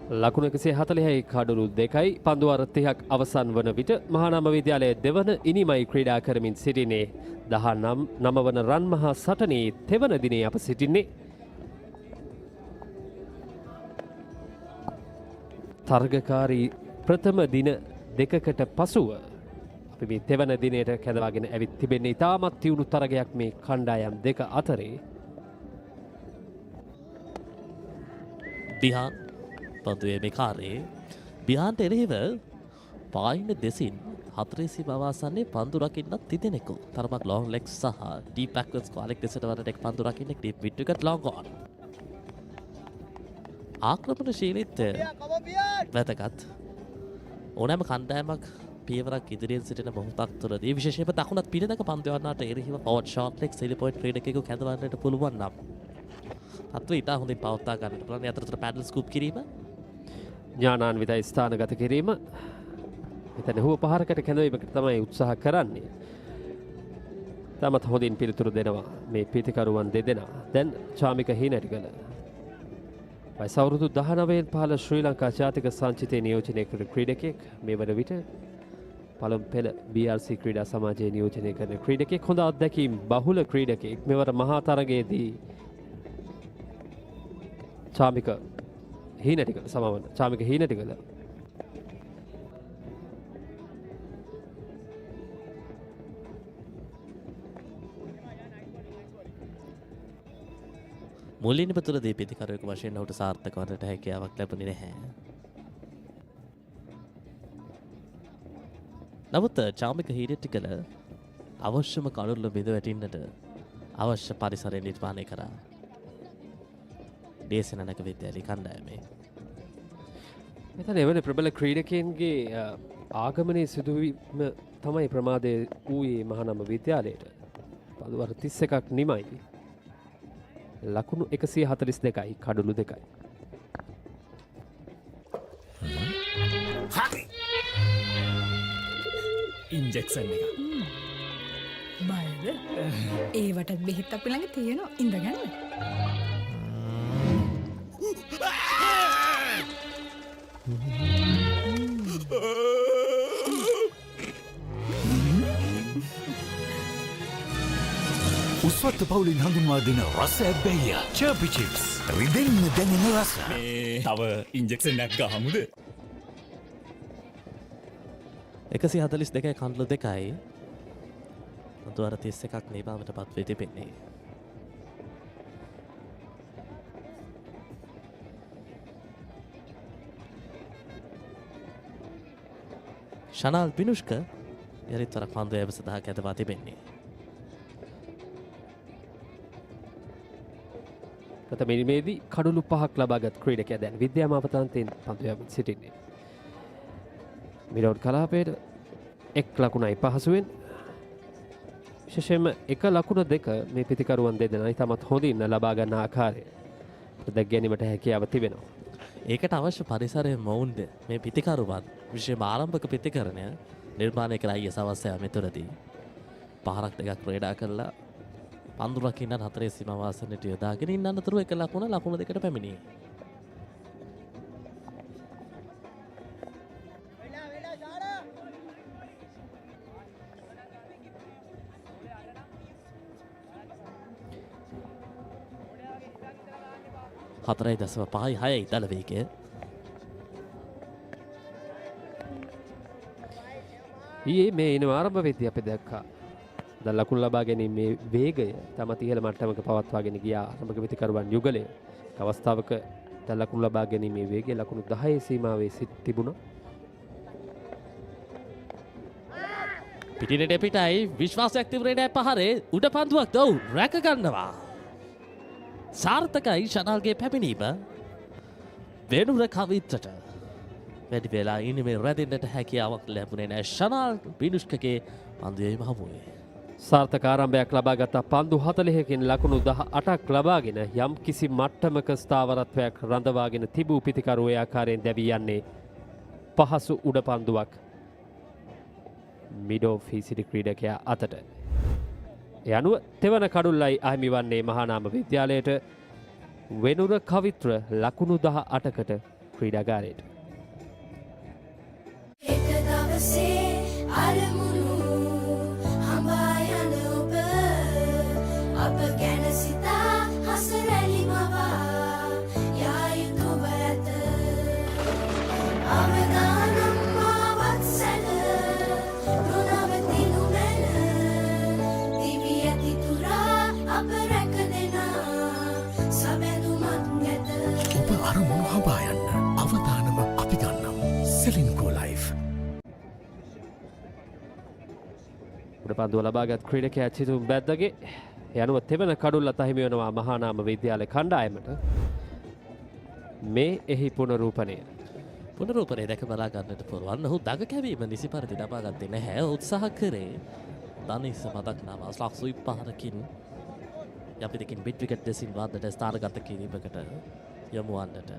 ලකුණු 140යි කඩළු 2යි පන්දුවාර 30ක් අවසන් වන විට මහානාම විද්‍යාලයේ දෙවන ඉනිමයි ක්‍රීඩා කරමින් සිටිනේ 19 වන රන් මහා සටනේ තෙවන දිනේ අප සිටින්නේ තරගකාරී ප්‍රථම දින දෙකකට පසුව අපි මේ තෙවන දිනයට කැඳවාගෙන ඇවිත් තිබෙන්නේ ඉතාමත් තියුණු තරගයක් මේ කණ්ඩායම් දෙක අතරේ. දිහාන් පන්දුවේ මේ කාර්යයේ බිහාන්ට එරෙහිව පායින දෙසින් 400 බවාසන්නේ පන්දු රකින්නත් තිදෙනෙකු. තරමක් ලොං ලෙග්ස් සහ ඩීප් බෑක්වර්ඩ්ස් කාලෙක් දෙසට වරට එක් පන්දු රකින්නෙක් deep mid wicket long on. ආක්‍රමණශීලීත්වය වැදගත්. ඕනෑම කණ්ඩායමක් පියවරක් ඉදිරියෙන් සිටින මොහොතක් තුළදී විශේෂයෙන්ම දකුණත් පිටතක පන්දු යවන්නට එරෙහිව ෆෝවර්ඩ් ෂොට් ලෙග් සෙලි පොයින්ට් ක්‍රීඩකයෙකු කැඳවන්නට පුළුවන් නම් තත්ත්වය ඉතා හොඳින් පවත්වා ගන්නට පුළුවන්. ඒ අතරතුර පැඩල් ස්කූප් කිරීම ඥානාන්විතයි ස්ථානගත කිරීම එතන හුව පහරකට කැඳවීමකට තමයි උත්සාහ කරන්නේ. තමත් හොඳින් පිළිතුරු දෙනවා මේ පිතිකරුවන් දෙදෙනා. දැන් චාමික හීනටිගල වයස අවුරුදු 19න් පහළ ශ්‍රී ලංකා ජාතික සංචිතයේ නියෝජනය කළ ක්‍රීඩකයෙක්. මේ වන විට පළමු පෙළ BRC ක්‍රීඩා සමාජයේ නියෝජනය කරන ක්‍රීඩකයෙක්. හොඳ අත්දැකීම් බහුල ක්‍රීඩකයෙක්. මෙවර මහා තරගයේදී චාමික හීනටිගල සමවන චාමික හීනටිගල මුලින්ම තුලදී පිටිකරුවෙකු වශයෙන් ඔහුට සාර්ථක වන්නට හැකියාවක් ලැබුණේ නැහැ. නමුත් චාමික හීරෙට්ටි කළ අවශ්‍යම කඩුල්ල බිඳ වැටින්නට අවශ්‍ය පරිසරය නිර්මාණය කරා D.S Senanayake විද්‍යාලයේ කණ්ඩායමේ. මෙතන එවන ප්‍රබල ක්‍රීඩකයන්ගේ ආගමනයේ සිදුවීම තමයි ප්‍රමාදය වූයේ මහානාම විද්‍යාලයට. පළුවර 31ක් නිමයි. ලකුණු 142යි කඩුළු 2යි. හරි. ඉන්ජෙක්ෂන් එක. බයද? ඒවටත් බෙහෙත් අපි ළඟ තියෙනවා. ඉඳගන්න. උස්වත්ත පවුලින් හඳුන්වා දෙන රස ඇබ්බැහිය චර්පි චිප්ස් රිදෙන්න දැනෙන රස. මේ තව ඉන්ජෙක්ෂන් එකක් ගහමුද? 142යි කඳුළු 2යි අතුවර 31ක් නිබාවට පත් වී තිබෙන්නේ. ශනාල් පිනුෂ්ක යරිත් වරක් පන්දු ඇව සඳහා කැඳවා තිබෙන්නේ. ප්‍රථම ඉනිමේදී කඩුළු 5ක් ලබාගත් ක්‍රීඩකයා දැන් විද්‍යා මාපතාන්තයෙන් පන්දු යමින් සිටින්නේ. මිඩෝඩ් කලාපයට එක් ලකුණයි පහසුවෙන්. විශේෂයෙන්ම එක ලකුණ දෙක මේ පිතිකරුවන් දෙදෙනා ඉතාමත් හොඳින් ලබා ගන්න ආකාරය දැක් ගැනීමට හැකියාව තිබෙනවා. ඒකට අවශ්‍ය පරිසරය මොවුන්ද මේ පිතිකරුවන් විශේෂ ආරම්භක පිතිකරණය නිර්මාණය කර අයිය සවස්ය මෙතුරදී පහරක් දෙකක් ක්‍රීඩා කරලා පන්දු රකින්න 4 සීමා වාසනයට යොදාගෙන ඉන්න අතරතුර එක ලකුණ දෙකට පැමිණියේ. හතරයි දශම පහයි හයයි දල වේගය. ඊයේ මේ ඉන ආරම්භ වෙද්දී අපි දැක්කා දැන් ලකුණු ලබා ගැනීමේ වේගය තම ඉහළ මට්ටමක පවත්වාගෙන ගියා ආරම්භක පිතිකරුවන් යුගලය. අවස්ථාවක දැන් ලකුණු ලබා ගැනීමේ වේගය ලකුණු 10 සීමාවේ තිබුණා. පිටිනට පිටයි විශ්වාසයක් තිබුණේ පහරේ උඩ පන්දුවක් දව් රැක ගන්නවා. සාර්ථකයි ශනාල්ගේ පැමිණීම. වෙනුර කවිත්‍රට වැඩි වෙලා ඉනිමේ රැඳෙන්නට හැකියාවක් ලැබුණේ නැහැ ශනාල් පිනුෂ්කගේ පන්දුවේ මහමුවේ. සාර්ථක ආරම්භයක් ලබාගත් පන්දු 40කින් ලකුණු 18ක් ලබාගෙන යම් කිසි මට්ටමක ස්ථාවරත්වයක් රඳවාගෙන තිබූ පිතිකරුව ඒ ආකාරයෙන් දැවී යන්නේ පහසු උඩ පන්දුවක් මිඩෝ ෆීසිඩි ක්‍රීඩකයා අතට. ඒ අනුව තෙවන කඩුල්ලයි අහිමි වන්නේ මහානාම විද්‍යාලයට වෙනුර කවිත්‍ර ලකුණු 18කට ක්‍රීඩාගාරයට. හෙට දවසේ අරමුණු හඹා යන ඔබ අප ගැන සිතා හසරැලි මවා යා යුතුව ඇත අවදානම් මාවත් සැල නොනවතිනු මැන දිවි ඇති තුරා අප රැක දෙනා සබැඳුමක් නැත. ඔබ අරමුණු හඹා යන්න අවදානම අපි ගන්නම් සෙලින්කෝ ලයිෆ්. උඩ පන්දුව ලබාගත් ක්‍රීඩකයා චිතුම් බැද්දගේ යනුව තෙවන කඩුල්ලත් අහිමි වෙනවා මහානාම විද්‍යාලය කණ්ඩායමට. මේ එහි පුනරූපණය දැක බලා ගන්නට පුළුවන්. ඔහු දග කැවීම නිසි පරිදි ලබා ගත්තේ නැහැ. උත්සාහ කරේ දනිස මතක් නම් අස්ලක් සුයිප් පහරකින් යපිටකින් බිට් විකට් දෙසින් වාදනට ස්ථානගත කිරීමකට යොමු වන්නට.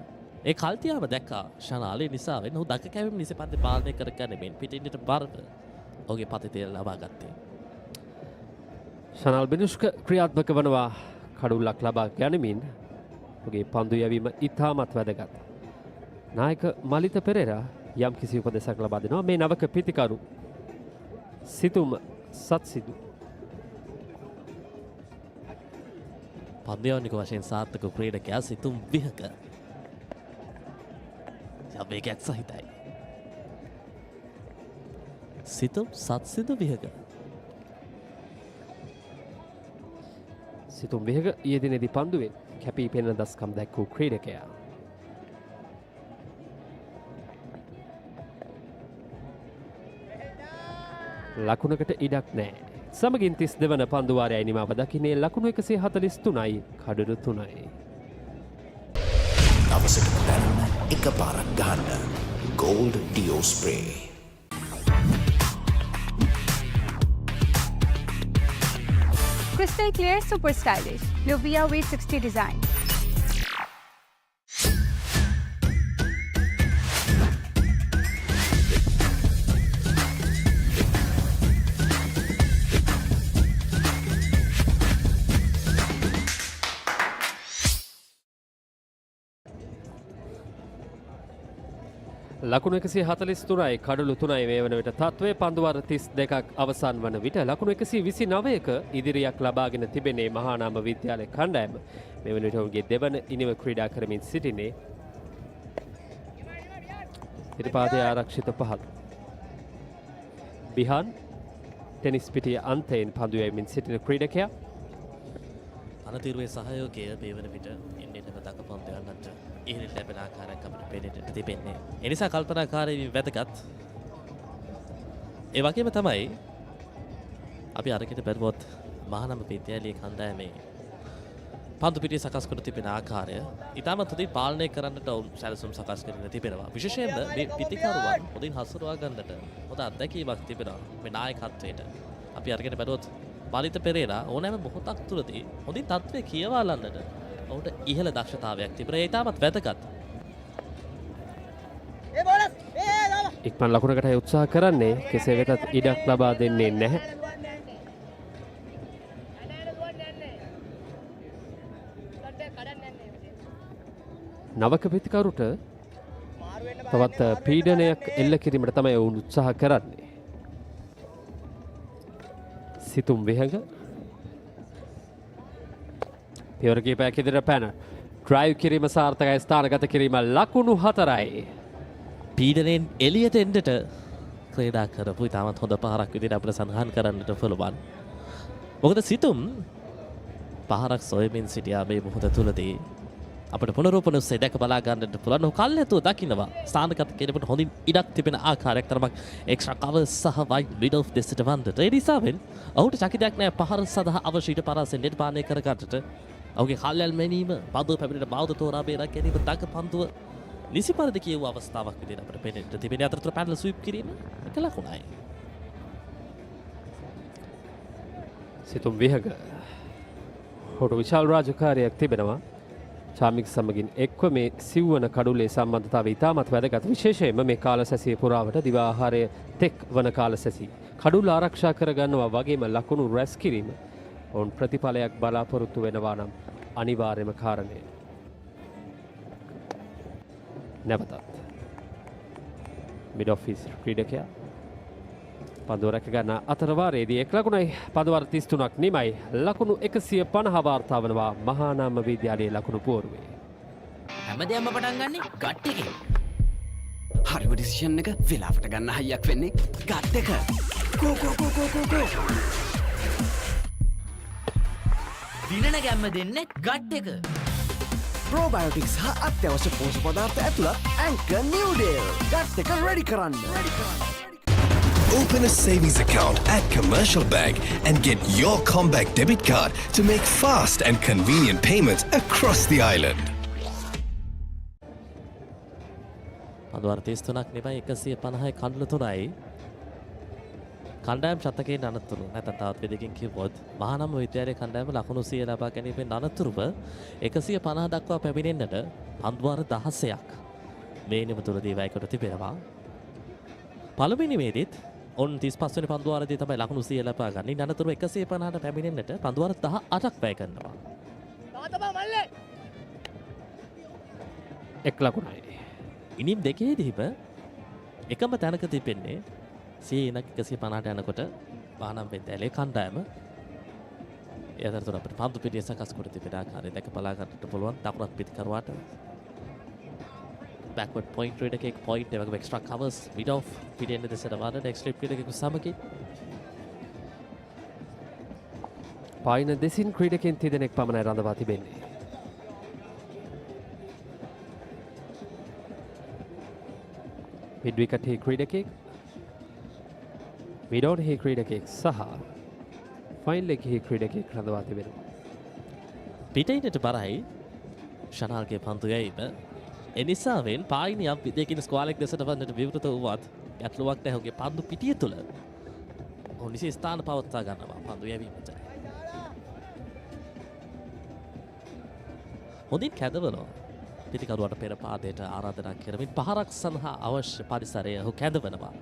ඒ කල්තියාම දැක්කා ශනාලේ නිසා වෙන ඔහු දග කැවීම නිසි පරිදි පාලනය කර ගැනීමෙන් පිටින්නට බරව ඔහුගේ පතිතය ලබා ගත්තේ. ශනල් බිනුෂ්ක ක්‍රියාත්මක වනවා කඩුල්ලක් ලබා ගැනීමෙන් ඔහුගේ පන්දු යැවීම ඉතාමත් වැදගත්. නායක මලිත පෙරේරා යම් කිසි උපදෙසක් ලබා දෙනවා මේ නවක පිතිකරු සිතුම් සත්සිදු. පන්දයානික වශයෙන් සාර්ථක ක්‍රීඩකයා සිතුම් විහක යවේගයක් සහිතයි. සිතුම් සත්සිදු විහක සිතුම් විහක ඊයේ දිනේදී පන්දුවෙන් කැපී පෙනෙන දස්කම් දැක් වූ ක්‍රීඩකයා. ලකුණකට ඉඩක් නැහැ. සමගින් 32 වන පන්දුවාරයයි නිමාව දකින්නේ ලකුණු 143යි කඩළු 3යි. දවසකට දැනන්න එකපාරක් ගන්න Gold Dio Spray. Crystal clear, super stylish. Lovia V60 design. ලකුණු 143යි කඩළු 3යි මේ වන විට තත්ත්වයේ පන්දුවාර 32ක් අවසන් වන විට ලකුණු 129ක ඉදිරියක් ලබාගෙන තිබෙනේ මහානාම විද්‍යාලය කණ්ඩායම. මේ වන විට ඔවුන්ගේ දෙවන ඉනිම ක්‍රීඩා කරමින් සිටිනේ ඉරිපාදයේ ආරක්ෂිත පහළ. බිහාන් ටෙනිස් පිටිය අන්තයෙන් පන්දු යමින් සිටින ක්‍රීඩකයා අනතිරුවේ සහයෝගය මේ වන විට එන්නේම දක්වපන්දු යන්නට ඉහළින් ලැබෙන ආකාරයක් අපිට පෙනෙන්නට තිබෙන්නේ. ඒ නිසා කල්පනාකාරී වැදගත්. ඒ වගේම තමයි අපි අරගෙන බැලුවොත් මහානාම විද්‍යාලයේ කණ්ඩායමේ පන්දු පිටිය සකස් කර තිබෙන ආකාරය ඉතාමත් හොඳින් පාලනය කරන්නට ඔවුන් සැලසුම් සකස් කරගෙන තිබෙනවා. විශේෂයෙන්ම මේ පිටිකරුවන් හොඳින් හසුරුවා ගන්නට හොඳ අත්දැකීමක් තිබෙනවා මේ නායකත්වයට. අපි අරගෙන බැලුවොත් පාලිත පෙරේරා ඕනෑම මොහොතක් තුළදී හොඳින් තත්ත්වය කියවාලන්නට ඔහුට ඉහළ දක්ෂතාවයක් තිබෙනවා. ඒ තාමත් වැදගත්. ඉක්මන් ලකුණකට උත්සාහ කරන්නේ කෙසේ වෙතත් ඉඩක් ලබා දෙන්නේ නැහැ. නවක පිතිකරුට තවත් පීඩනයක් එල්ල කිරීමට තමයි ඔවුන් උත්සාහ කරන්නේ. සිතුම් විහඟ පියවර කීපයක් ඉදිරියට පැන ඩ්‍රයිව් කිරීම සාර්ථකයි ස්ථානගත කිරීම ලකුණු 4යි. පීඩනයෙන් එළියට එන්නට ක්‍රීඩා කරපු ඉතාමත් හොඳ පහරක් විදිහට අපිට සඳහන් කරන්නට පුළුවන්. මොකද සිතුම් පහරක් සොයමින් සිටියා මේ මොහොත තුලදී අපිට පුනරූපණ උස්සේ දැක බලා ගන්නට පුළුවන්. ඔහු කල්ැතුව දකින්නවා ස්ථානගත කිරීමට හොඳින් ඉඩක් තිබෙන ආකාරයක් තරමක් එක්ස්ට්‍රා කවර්ස් සහ වයිඩ් මිඩල් ඔෆ් දෙසට වන්දට. ඒ නිසාවෙන් ඔහුට චකිතයක් නැහැ පහර සඳහා අවශ්‍ය ඊට පරාසෙන් නිර්මාණය කර ගන්නට. ඔහුගේ කල්යල් මැනීම පන්දුව පැමිණෙන බෞද්ධ තෝරා බේරා ගැනීම දක පන්දුව නිසි පරිදි කියව අවස්ථාවක් විදිහට අපිට පෙනෙන්න තිබෙන අතරතුර පැනල් ස්වීප් කිරීම එක ලකුණයි. සිතුම් විහඟ හොට විශාල රාජකාරියක් තිබෙනවා. චාමික් සමගින් එක්ව මේ සිව්වන කඩුලේ සම්බන්ධතාවය ඉතාමත් වැදගත්. විශේෂයෙන්ම මේ කාලසැසිය පුරාවට දිව ආහාරය තෙක් වන කාලසැසී කඩුල ආරක්ෂා කරගන්නවා වගේම ලකුණු රැස් කිරීම ඔවුන් ප්‍රතිඵලයක් බලාපොරොත්තු වෙනවා නම් අනිවාර්යම කාරණය. නැවතත් මිඩ් ඔෆිස් ක්‍රීඩකයා පන්දුව රැක ගන්න අතරවාරයේදී එක් ලකුණයි පන්දුවාර 33ක් නිමයි ලකුණු 150 වාර්තා වනවා මහානාම විද්‍යාලයේ ලකුණු පුවරුවේ. හැමදේම පටන් ගන්නේ ගට් එකේ. හරිම ඩිසිෂන් එක වෙලාවට ගන්න හයියක් වෙන්නේ ගට් එක. කෝ කෝ කෝ කෝ කෝ කෝ. දිනන ගැම්ම දෙන්නේ ගට් එක. ප්‍රෝබයෝටික්ස් හා අත්‍යවශ්‍ය පෝෂක පදාර්ථ ඇතුළත් ඇන්කර් නිව්ඩේල්. ගට් එක රෙඩි කරන්න. Open a savings account at Commercial Bank and get your comeback debit card to make fast and convenient payments across the island. පන්දුවාර 33ක් නෙමෙයි 150යි කඩළු 3යි. කණ්ඩායම් ශතකයේ අනතුරු නැත්නම් තවත් විදිහකින් කිව්වොත් මහානාම විද්‍යාලයේ කණ්ඩායම ලකුණු 100 ලබා ගැනීමෙන් අනතුරුව 150 දක්වා පැමිණෙන්නට පන්දුවාර 16ක් මේ නිමතුරදී වැයකට තිබෙනවා. පළවෙනි මේදෙත් ඔන් 35 වෙනි පන්දුවාරදී තමයි ලකුණු 100 ලබා ගන්න. ඉන් අනතුරුව 150ට පැමිණෙන්නට පන්දුවාර 18ක් වැය කරනවා. එක් ලකුණයි. ඉනිම් දෙකේදීම එකම තැනක තිබෙන්නේ 150ට යනකොට මහානාම විද්‍යාලයේ කණ්ඩායම ඒ අතරතුර අපිට පන්දු පිටිය සකස් කර තිබෙන ආකාරය දැක බලා ගන්නට පුළුවන්. දකුණත් පිටිකරුවාට backward point රේඩ් එකේ point එකක extra covers mid off පිටින් දෙසට වඩා next slip ක්‍රීඩකෙකු සමගින් පායින දෙසින් ක්‍රීඩකයන් තිදෙනෙක් පමණයි රඳවා තිබෙන්නේ. මිඩ් විකට් ක්‍රීඩකෙක් මිඩෝන්හි ක්‍රීඩකයෙක් සහ ෆයිනල් එකෙහි ක්‍රීඩකයෙක් රඳවා තිබෙනවා. පිටයිනට බරයි ශනාල්ගේ පන්දු යැවීම. එනිසාවෙන් පායින යම් විදියකින් ස්ක්වාලෙක් දෙසට වන්නට විවෘත වුවත් ගැටලුවක් නැහැ. ඔහුගේ පන්දු පිටිය තුල ඔහු නිසි ස්ථාන පවත්වා ගන්නවා පන්දු යැවීමට. හොඳින් කැඳවනවා. පිටිකරුවට පෙර පාදයට ආරාධනා කරමින් පහරක් සඳහා අවශ්‍ය පරිසරය ඔහු කැඳවනවා.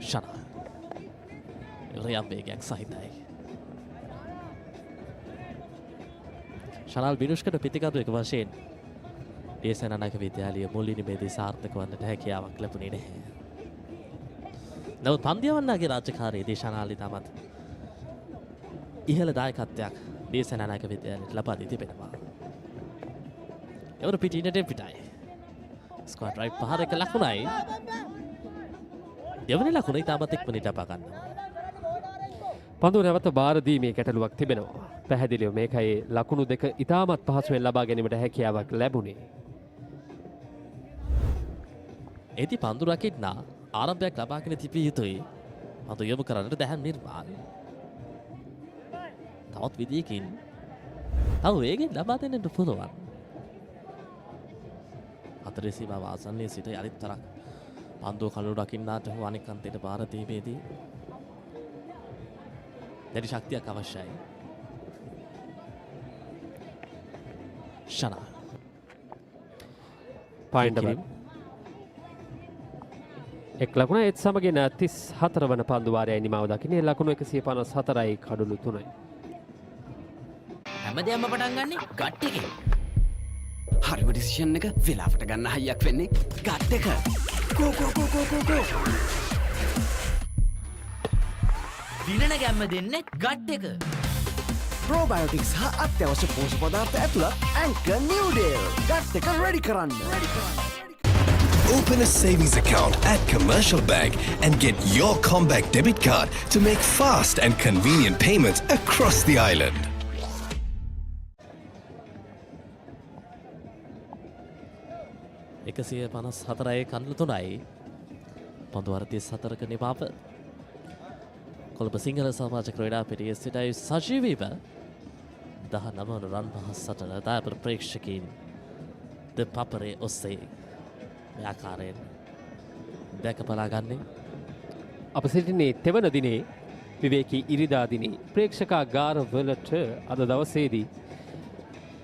ශනා යම් වේගයක් සහිතයි. ශනාල් බිනුෂ්කට පිටිකරුවෙක් වශයෙන් D.S Senanayake විද්‍යාලයේ මුල් ඉනිමේදී සාර්ථක වන්නට හැකියාවක් ලැබුණේ නැහැ. නමුත් පන්දියවන්නාගේ රාජකාරියේදී ශනාල් ඉතාමත් ඉහළ දායකත්වයක් D.S Senanayake විද්‍යාලයට ලබා දී තිබෙනවා. එවර පිටිනට පිටයි. Squad right පහරක ලකුණයි. දෙවන ලකුණ ඉතාමත් ඉක්මනට අපා ගන්නවා. පන්දුව නැවත බාර දීමේ ගැටලුවක් තිබෙනවා. පැහැදිලිව මේකයි ලකුණු දෙක ඉතාමත් පහසුවෙන් ලබා ගැනීමට හැකියාවක් ලැබුණේ. එති පන්දු රකින්නා ආරම්භයක් ලබාගෙන තිබිය යුතුයි. පන්දු යොමු කරන්නට දැහැන් නිර්මාණ. තවත් විදියකින් තව වේගෙන් ලබා දෙන්නට පුළුවන්. හතරේ සීමාව ආසන්නයේ සිට යලිත් තරක් පන්දුව කළු රකින්නාට හෝ අනෙක් අන්තයට බාර දීමේදී දැඩි ශක්තියක් අවශ්‍යයි. ශනා පයින්ට් එක් ලකුණ ඒත් සමගින් 34 වන පන්දු වාරයයි නිමාව දකින්නේ. ලකුණු 154යි කඩලු 3යි. හැමදේම පටන් ගන්නෙ ගට් එකෙන්. හරිම ඩිසිෂන් එක වෙලාවට ගන්න හයියක් වෙන්නේ ගට් එක. ගෝ ගෝ ගෝ ගෝ ගෝ ගෝ. දිනන ගැම්ම දෙන්නේ ගට් එක. ප්‍රෝබයෝටික්ස් හා අත්‍යවශ්‍ය පෝෂක පදාර්ථ ඇතුළත් ඇන්කර් නිව්ඩේල්. ගට් එක රෙඩි කරන්න. Open a savings account at Commercial Bank and get your Comback debit card to make fast and convenient payments across the island. එකසිය 54 කන්දු 3යි පන්දු වර 34ක නිමාව. කොළඹ සිංහල සමාජ ක්‍රීඩා පිටියේ සිටයි සජීවීව 19 වන රන් පහස් සටන දායක ප්‍රේක්ෂකයින් ThePapare ඔස්සේ මේ ආකාරයෙන් දැක බලා ගන්නේ. අප සිටින්නේ තෙවන දිනේ විවේකී ඉරිදා දිනේ ප්‍රේක්ෂකාගාරවලට අද දවසේදී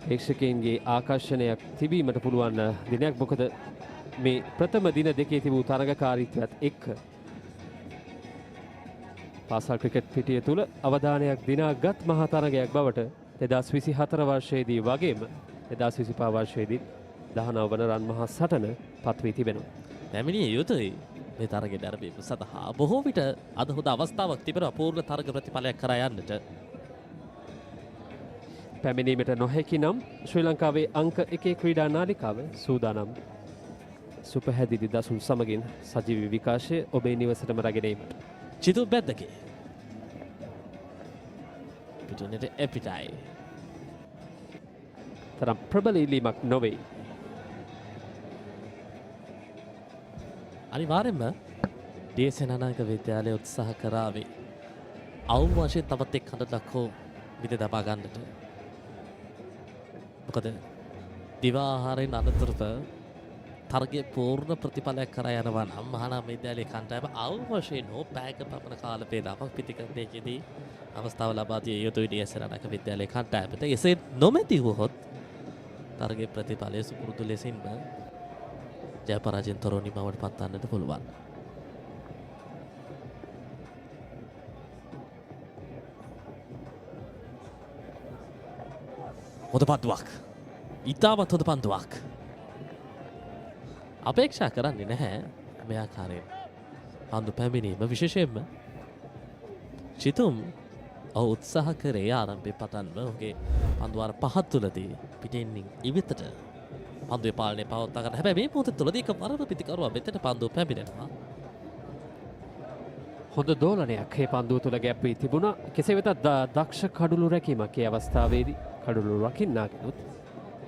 ප්‍රේක්ෂකයන්ගේ ආකර්ෂණයක් තිබීමට පුළුවන් දිනයක්. මොකද මේ ප්‍රථම දින දෙකේ තිබූ තරගකාරීත්වයත් එක්ක පාසල් ක්‍රිකට් පිටිය තුල අවධානයක් දිනාගත් මහා තරගයක් බවට 2024 වර්ෂයේදී වගේම 2025 වර්ෂයේදී 19 වන රන් මහා සටන පත් වී තිබෙනවා. පැමිණිය යුතුයි මේ තරගය දැරවීම සඳහා. බොහෝ විට අද හොඳ අවස්ථාවක් තිබෙනවා පූර්ණ තරග ප්‍රතිඵලයක් කරා යන්නට. පැමිණීමට නොහැකි නම් ශ්‍රී ලංකාවේ අංක 1 ක්‍රීඩා නාලිකාව සූදානම් සුපහැදිලි දසුන් සමගින් සජීවී විකාශය ඔබේ නිවසටම රැගෙන ඒමට. චිතු බැද්දකේ පිටිනට එපිටයි තරම් ප්‍රබල ඉල්ලීමක් නොවේ. අනිවාර්යෙන්ම D.S Senanayake විද්‍යාලය උත්සාහ කරාවේ අවුම වශයෙන් තවත් එක් හඬක් හෝ විද දබා ගන්නට. මොකද දිවාහාරයෙන් අනතුරුව තරගයේ පූර්ණ ප්‍රතිඵලයක් කරා යනවා නම් මහානාම විද්‍යාලයේ කණ්ඩායම අවුම වශයෙන් හෝ පැයක පමණ කාල වේලාවක් පිටිකරණයේදී අවස්ථාව ලබා දිය යුතුයි D.S Senanayake විද්‍යාලයේ කණ්ඩායමට. එසේ නොමැති වුවහොත් තරගයේ ප්‍රතිඵලය සුපුරුදු ලෙසින්ම ජය පරාජයෙන් තොරව නිමවට පත්වන්නට පුළුවන්. හොඳ පන්දුවක්. ඉතාමත් හොඳ පන්දුවක්. අපේක්ෂා කරන්නේ නැහැ මේ ආකාරයෙන් පන්දු පැමිණීම. විශේෂයෙන්ම චිතුම් ඔහු උත්සාහ කරේ ආරම්භයේ පටන්ම ඔහුගේ පන්දු වාර 5 තුලදී පිටින් ඉවිතට පන්දුවේ පාලනය පවත්වා ගන්න. හැබැයි මේ මොහොත තුලදී එකවරම පිටිකරුවා වෙතට පන්දුව පැමිණෙනවා. හොඳ දෝලනයක් මේ පන්දුව තුල ගැප් වී තිබුණා. කෙසේ වෙතත් දක්ෂ කඩුළු රැකීමක් ඒ අවස්ථාවේදී කඩුළු රකින්නාගෙනුත්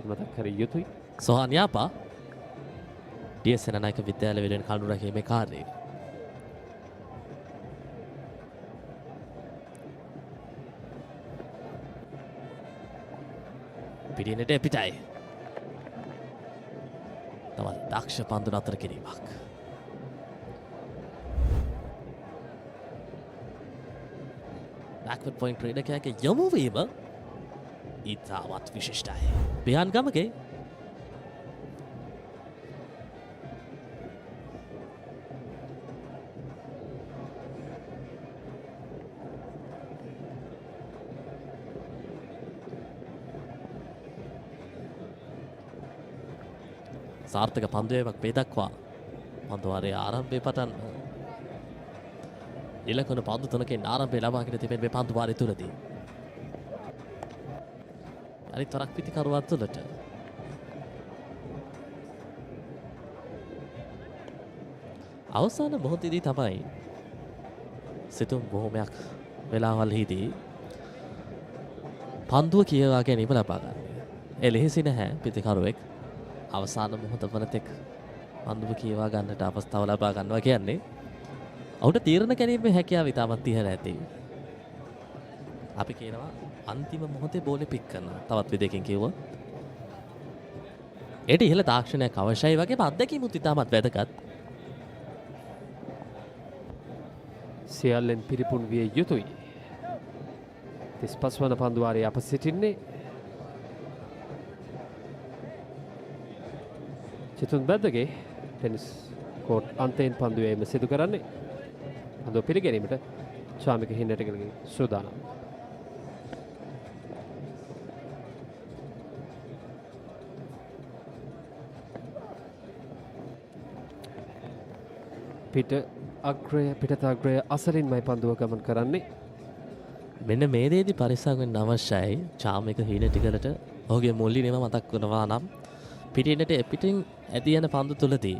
මතක් කර යුතුයි. සෝහන් යාපා D.S Senanayake විද්‍යාලය වෙනුවෙන් කඳු රැකීමේ කාර්යය. පිටිනට පිටයි. තවත් දක්ෂ පන්දු නතර කිරීමක්. බෑක්වර්ඩ් පොයින්ට් ක්‍රීඩකයාගේ යොමුවීම ඉතාමත් විශිෂ්ටයි. පියන් ගමගේ සාර්ථක පන්දුවීමක් මේ දක්වා පන්දුවාරයේ ආරම්භයේ පටන් ඉලකුණු පන්දු තුනකින් ආරම්භය ලබාගෙන තිබෙන මේ පන්දුවාරය තුලදී අනිත් වරක් පිටිකරුවා තුලට අවසාන මොහොතේදී තමයි සිතුම් බොහොමයක් වෙලාවල්හිදී පන්දුව කියවා ගැනීම ලබා ගන්න. ඒ ලෙහෙසි නැහැ පිටිකරුවෙක් අවසාන මොහොත වනතෙක් පන්දුව කියවා ගන්නට අවස්ථාව ලබා ගන්නවා කියන්නේ ඔහුට තීරණ ගැනීමේ හැකියාව ඉතාමත් ඉහළ ඇති. අපි කියනවා අන්තිම මොහොතේ බෝලේ පික් කරනවා. තවත් විදිහකින් කිව්වොත් ඒට ඉහළ තාක්ෂණයක් අවශ්‍යයි වගේම අත්දැකීමුත් ඉතාමත් වැදගත්. සියල්ලෙන් පිරිපුන් විය යුතුයි. 35 වන පන්දුවාරයේ අප සිටින්නේ චිතුන් බද්දගේ ටෙනිස් කෝට් අන්තයෙන් පන්දුවේම සිදු කරන්නේ පන්දුව පිළිගැනීමට ශාමික හින්නටගේ සූදානම්. පිට අග්‍රය අසලින්මයි පන්දුව ගමන් කරන්නේ. මෙන්න මේ දේදී පරිස්සම් වෙන්න අවශ්‍යයි. ශාමික හින්නටිගලට ඔහුගේ මුල්ලිනේම මතක් වෙනවා නම් පිටින්නට පිටින් ඇදී යන පන්දු තුලදී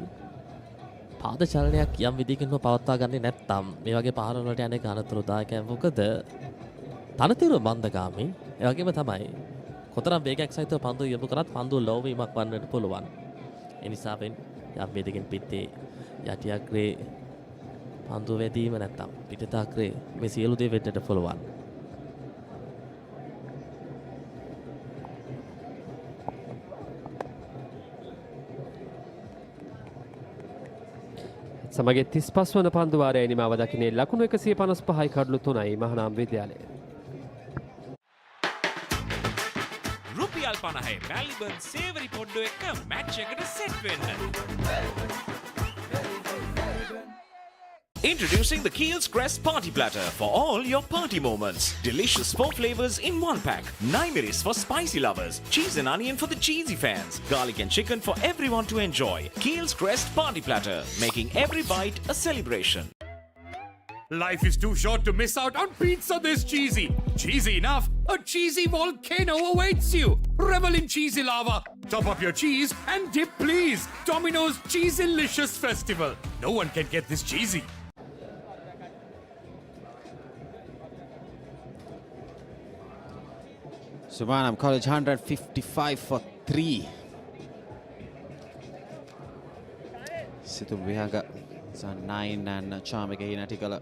පාද චලනයක් යම් විදිහකින්ම පවත්වා ගන්නේ නැත්නම් මේ වගේ පහර වලට යන්නේ අනතුරුදායකයි. මොකද තනතිරු මන්දගාමී. ඒ වගේම තමයි කොතරම් වේගයක් සහිතව පන්දු යොමු කරත් පන්දුව ලෝ වීමක් වන්නට පුළුවන්. ඒ නිසා යම් වේගකින් පිටේ යටි අග්‍රේ පන්දුව වැදීම නැත්නම් පිටත අග්‍රේ මේ සියලු දේ වෙන්නට පුළුවන්. සමගේ 35 වන පන්දුවාරයේ නිමාව දකින්නේ ලකුණු 155යි කඩලු 3යි මහානාම විද්‍යාලය. රුපියල් 50යි මැල්බන් සේවරි පොඩ්ඩෝ එක මැච් එකට සෙට් වෙන්න. Introducing the Kiehl's Crest Party Platter for all your party moments. Delicious 4 flavors in one pack. Naimeris for spicy lovers. Cheese and onion for the cheesy fans. Garlic and chicken for everyone to enjoy. Kiehl's Crest Party Platter, making every bite a celebration. Life is too short to miss out on pizza this cheesy. Cheesy enough, a cheesy volcano awaits you. Revel in cheesy lava. Top up your cheese and dip please. Domino's Cheesylicious Festival. No one can get this cheesy. Mahanama College 155 for 3. Situ Vihaga is on 9 and Chamika Hinatikala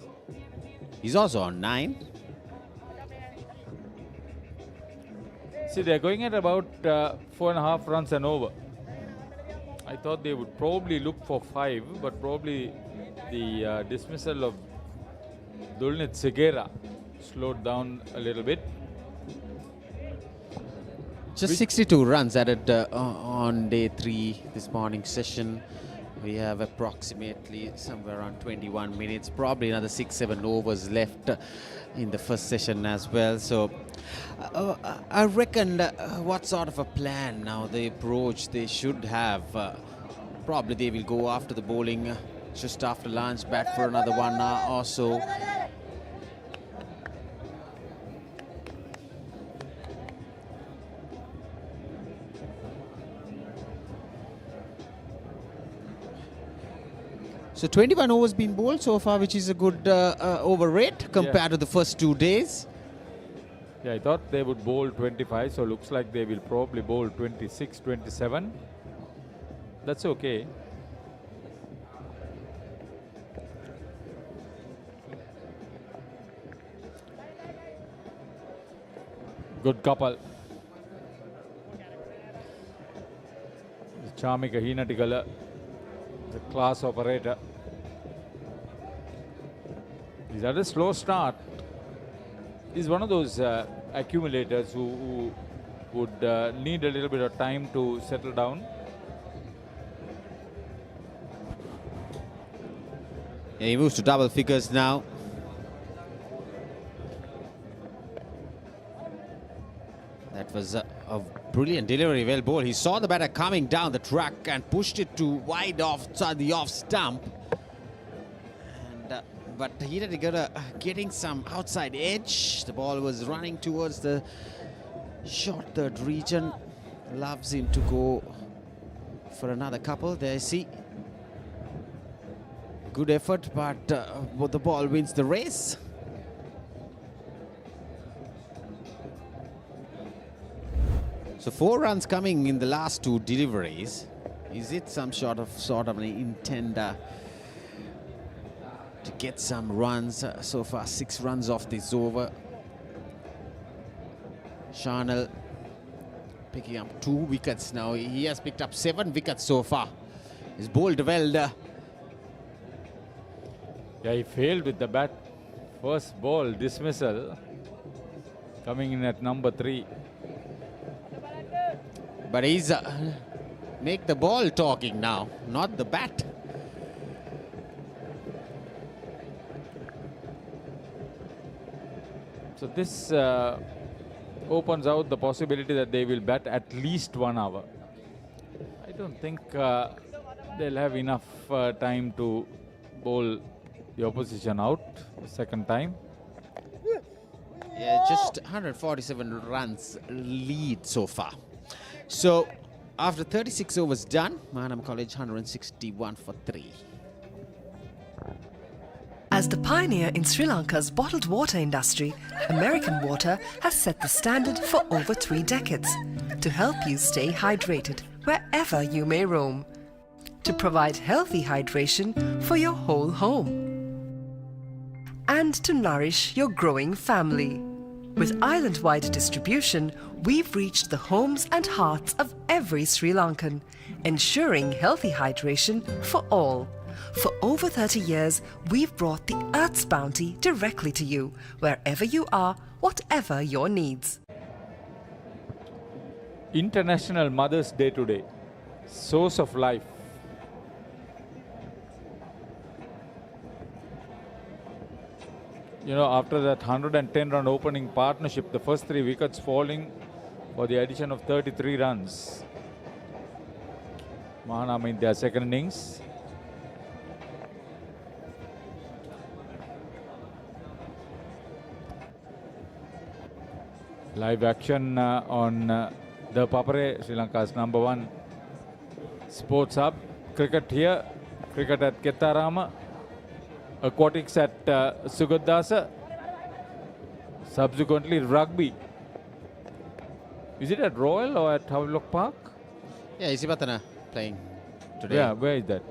is also on 9. See, they're going at about 4.5 runs and over. I thought they would probably look for 5, but probably the dismissal of Dulnit Segera slowed down a little bit. Just 62 runs added on day 3 this morning session. We have approximately somewhere around 21 minutes, probably another 6-7 overs left in the first session as well. So I reckon what sort of a plan now the approach they should have. Probably they will go after the bowling just after lunch, bat for another 1 hour or so. So 21 overs been bowled so far, which is a good over rate compared to the first 2 days. Yeah, I thought they would bowl 25, so looks like they will probably bowl 26, 27. That's okay. Good couple. Charmika Hinatikala, the class operator. He's had a slow start. He's one of those accumulators who would need a little bit of time to settle down. Yeah, he moves to double figures now. That was a brilliant delivery, well bowled. He saw the batter coming down the track and pushed it to wide offside the off stump. And, but he did getting some outside edge. The ball was running towards the short third region. Loves him to go for another couple. There you see. Good effort, but the ball wins the race. So 4 runs coming in the last 2 deliveries. Is it some sort of an intent to get some runs? So far 6 runs off this over. Charnel picking up 2 wickets now. He has picked up 7 wickets so far. He's bowled well. Yeah, he failed with the bat. First ball dismissal coming in at number 3. But he's make the ball talking now, not the bat. So this opens out the possibility that they will bat at least 1 hour. I don't think they'll have enough time to bowl the opposition out the second time. Yeah, just 147 runs lead so far. So, after 36 overs done, Mahanama College 161 for 3. As the pioneer in Sri Lanka's bottled water industry, American Water has set the standard for over 3 decades to help you stay hydrated wherever you may roam, to provide healthy hydration for your whole home, and to nourish your growing family. With island-wide distribution, we've reached the homes and hearts of every Sri Lankan, ensuring healthy hydration for all. For over 30 years, we've brought the Earth's bounty directly to you, wherever you are, whatever your needs. International Mother's Day today. Source of life. You know, after that 110-run opening partnership, the first 3 wickets falling for the addition of 33 runs. Mahanama in their second innings. Live action on ThePapare, Sri Lanka's #1 sports hub. Cricket here, cricket at Kettarama. Aquatics at Sugadasa, subsequently rugby. Is it at Royal or at Havelock Park? Yeah, Isibatana playing today. Yeah, where is that?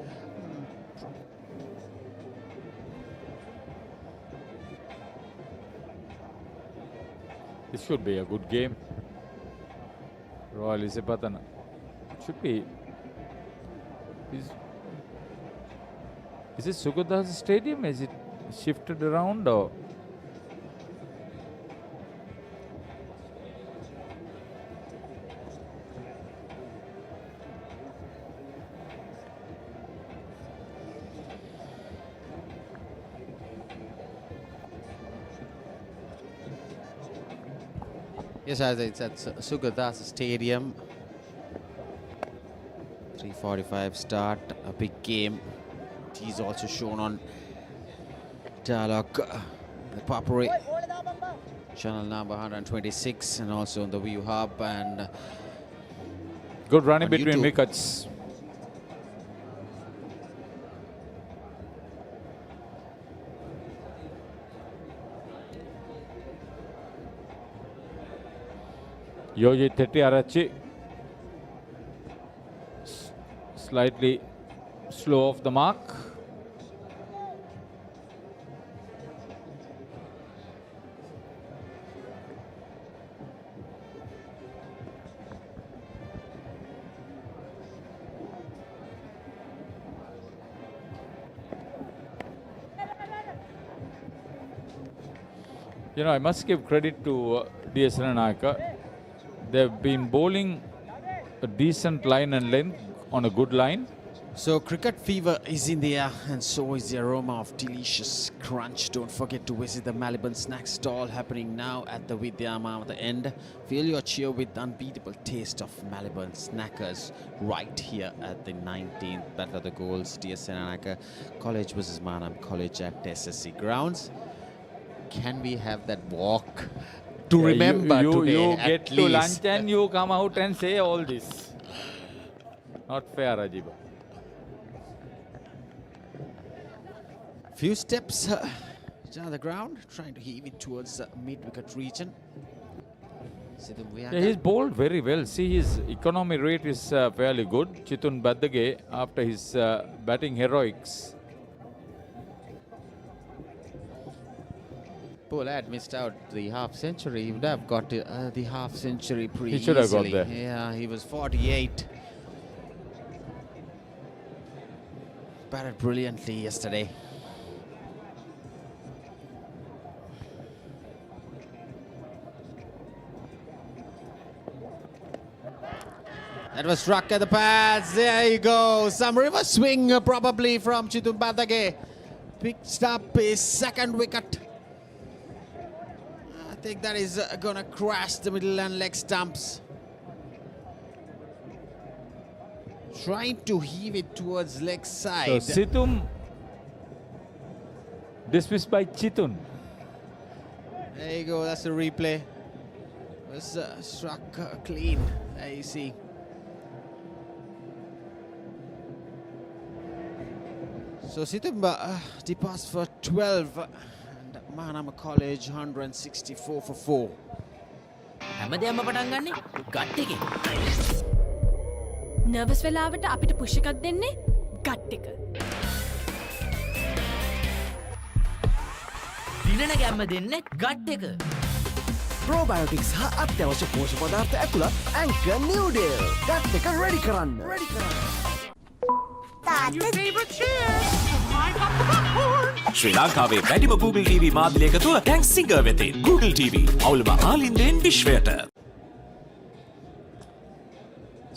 This should be a good game. Royal Isibatana. Should be. Is it Sugadasa Stadium? Is it shifted around or? Yes, it's at Sugadasa Stadium. 3:45 start, a big game. He's also shown on Dialog ThePapare channel number 126 and also on the ViU Hub and good running between YouTube. wickets. Yogi Tetiarachi slightly slow off the mark. You know, I must give credit to D.S Senanayake. They've been bowling a decent line and length on a good line. So cricket fever is in the air, and so is the aroma of delicious crunch. Don't forget to visit the Maliban snack stall happening now at the Vidyama at the end. Feel your cheer with unbeatable taste of Maliban snackers right here at the 19th Battle of the Goals, D.S Senanayake College versus Mahanama College at SSC Grounds. Can we have that walk to remember today? You get to lunch and you come out and say all this. Not fair, Rajiv. Few steps down the ground, trying to heave it towards the mid-wicket region. Yeah, he's bowled very well. See, his economy rate is fairly good. Chitun Baddage, after his batting heroics. Poor lad missed out the half-century. He would have got the half-century pretty He should have got easily. there. Yeah, he was 48. Batted brilliantly yesterday. That was struck at the pads. There you go. Some reverse swing probably from Chitun Baddage. Picked up his second wicket. I think that is going to crash the middle and leg stumps. Trying to heave it towards leg side. So Situm dismissed by Chitun. There you go. That's the replay. It was struck clean. There you see. So Situm departs for 12 and Mahanama College 164 for 4. හැමදේම පටන් ගන්නේ gut එකේ. Nervous වෙලාවට අපිට push එකක් දෙන්නේ gut එක. දිනන ගැම්ම දෙන්නේ ගට් එක. Probiotics හා අත්‍යවශ්‍ය පෝෂක පදාර්ථ ඇතුළත් Anchor Noodle. ගට් එක ready කරන්න. Your favorite cheer! ශ්‍රී ලංකාවේ වැඩිම Google TV මාධ්‍ය එකතුව දැන් සිංගර් වෙතින් Google TV අවුලම ආලින්දෙන් විශ්වයට.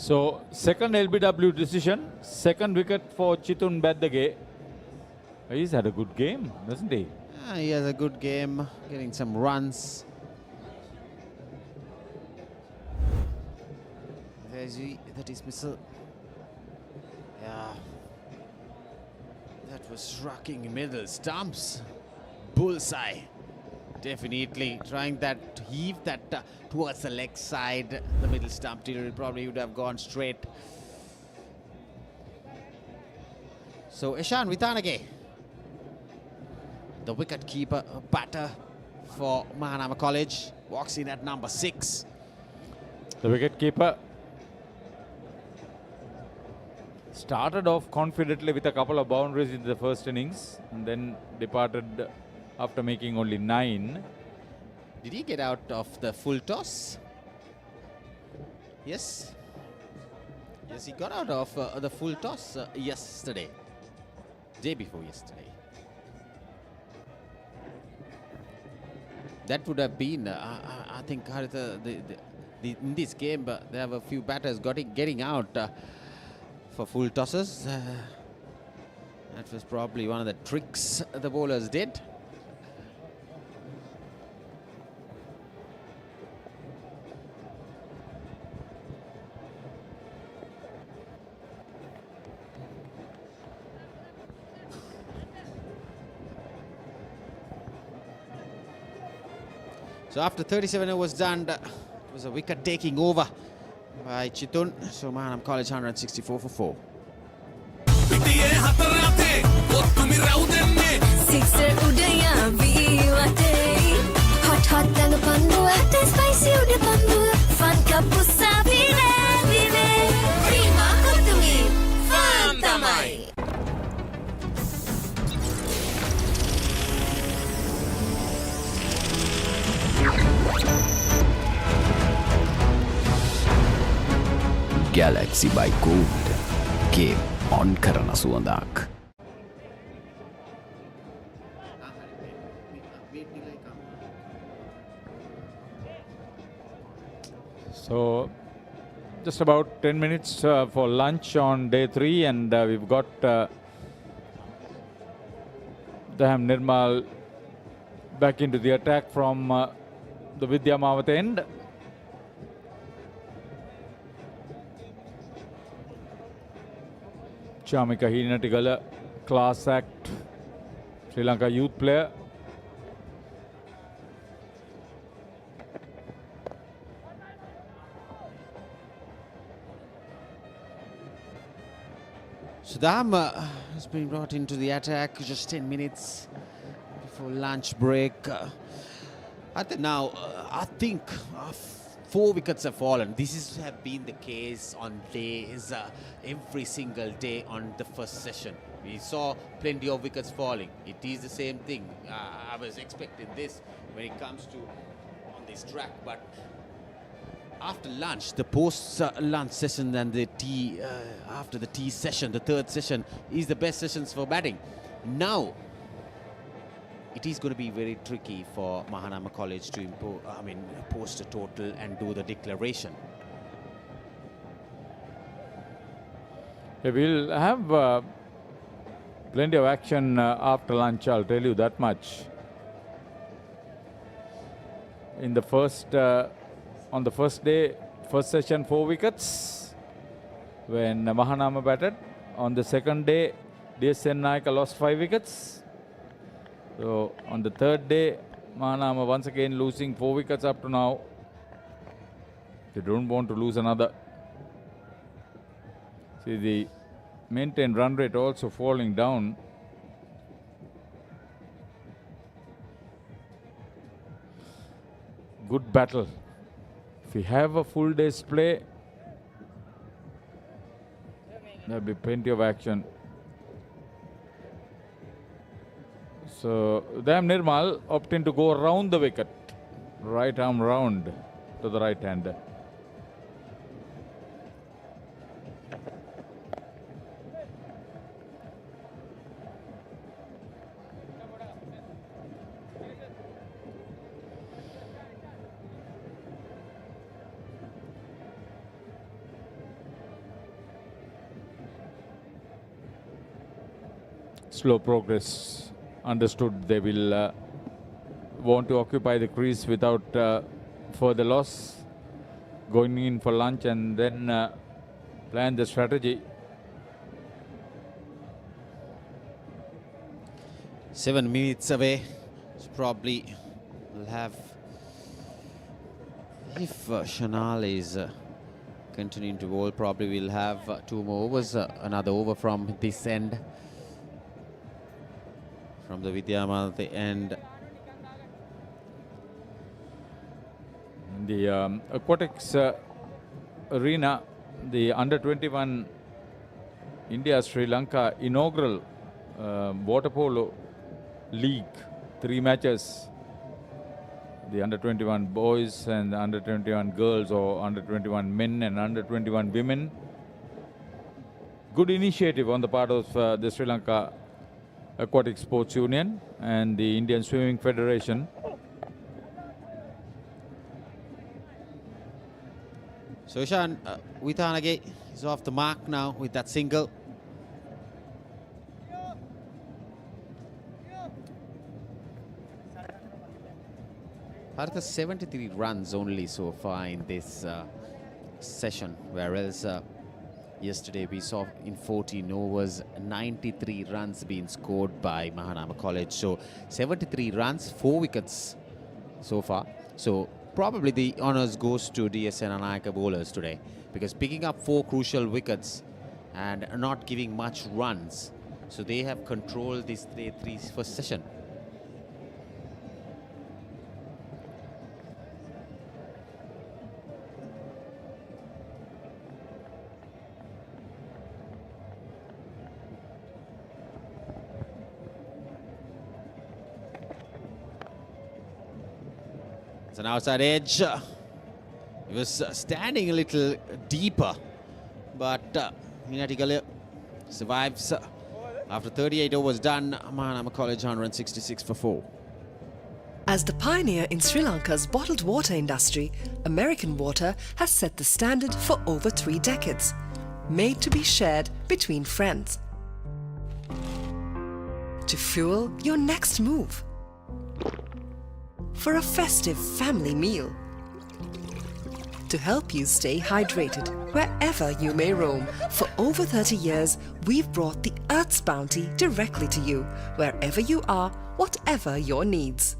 So second LBW decision, second wicket for Chitun Baddage. He's had a good game, doesn't he? He has a good game, getting some runs. There's the dismissal. Yeah. That was striking middle stumps. Bullseye. Definitely trying that, heave that towards the leg side. The middle stump till it probably would have gone straight. So Ishan Vithanage, the wicket keeper batter for Mahanama College, walks in at number 6. The wicket keeper started off confidently with a couple of boundaries in the first innings and then departed after making only 9. Did he get out of the full toss? Yes. Yes, he got out of the full toss yesterday. Day before yesterday. That would have been, I think, in this game, there have a few batters getting out for full tosses. That was probably one of the tricks the bowlers did. So after 37 overs done, it was a wicket taking over by Chitun. So Mahanama College 164 for 4. Sixer udaya ViU App. Hot hot danga panduwa, hot and spicy uda panduwa. Fun kapu savine vive. Prima kutumi, fun tamai. Galaxy by Gold. Game on කරන සුවඳක්. So just about 10 minutes for lunch on day 3, and we've got Daham Nirmal back into the attack from the Vidya Mawat end. Chamika Hinatigala, class act, Sri Lanka youth player. Sudham has been brought into the attack just 10 minutes before lunch break. I think 4 wickets have fallen. This have been the case on days, every single day on the first session. We saw plenty of wickets falling. It is the same thing. I was expecting this when it comes to on this track, but after lunch, the post-lunch session and the tea, after the tea session, the third session is the best sessions for batting. Now, it is going to be very tricky for Mahanama College to post a total and do the declaration. Yeah, we'll have plenty of action after lunch, I'll tell you that much. In the first, on the first day, first session 4 wickets when Mahanama batted. On the second day, D.S Senanayake lost 5 wickets. So on the third day, Mahanama once again losing 4 wickets up to now. They don't want to lose another. See, the maintained run rate also falling down. Good battle. If we have a full day's play, there'll be plenty of action. So Dam Nirmal opting to go around the wicket, right arm round to the right hander. Slow progress. Understood. They will want to occupy the crease without further loss. Going in for lunch and then plan the strategy. 7 minutes away. So probably we'll have, if Shanal is continuing to bowl, probably we'll have 2 more overs. Another over from this end. From the Vidyamal at the end. In the aquatics arena, the under-21 India-Sri Lanka inaugural water polo league, 3 matches. The under-21 boys and the under-21 girls, or under-21 men and under-21 women. Good initiative on the part of the Sri Lanka Aquatic Sports Union and the Indian Swimming Federation. So Ishan Witanage is off the mark now with that single. Bharat 73 runs only so far in this session, whereas yesterday we saw in 14 overs 93 runs being scored by Mahanama College. So 73 runs, 4 wickets so far. So probably the honours goes to D.S Senanayake bowlers today, because picking up 4 crucial wickets and not giving much runs. So they have controlled this day 3 first session. It's an outside edge. He was standing a little deeper, but Hinatigala survives. After 38 overs done, Mahanama College 166 for 4. As the pioneer in Sri Lanka's bottled water industry, American Water has set the standard for over 3 decades, made to be shared between friends. To fuel your next move, for a festive family meal, to help you stay hydrated wherever you may roam. For over 30 years, we've brought the Earth's bounty directly to you, wherever you are, whatever your needs.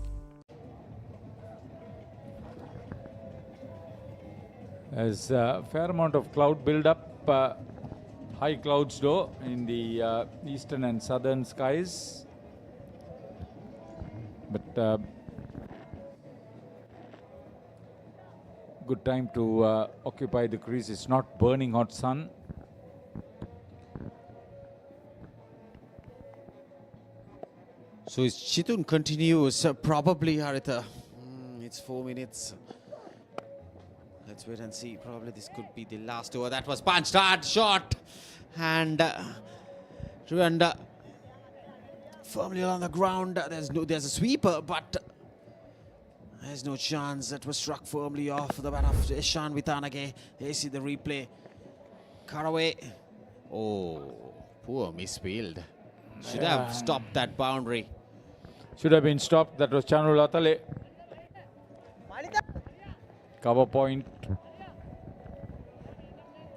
There's a fair amount of cloud build-up, high clouds though in the eastern and southern skies. But good time to occupy the crease. It's not burning hot sun. So his Chitun continues, probably Haritha. It's 4 minutes. Let's wait and see. Probably this could be the last over. That was punched hard shot. And Rwanda firmly on the ground. There's a sweeper, but there's no chance. That was struck firmly off the bat of Eshan Vithanage. They see the replay. Caraway. Oh, poor misfield. Should have stopped that boundary. Should have been stopped. That was Chanul Atale. Cover point.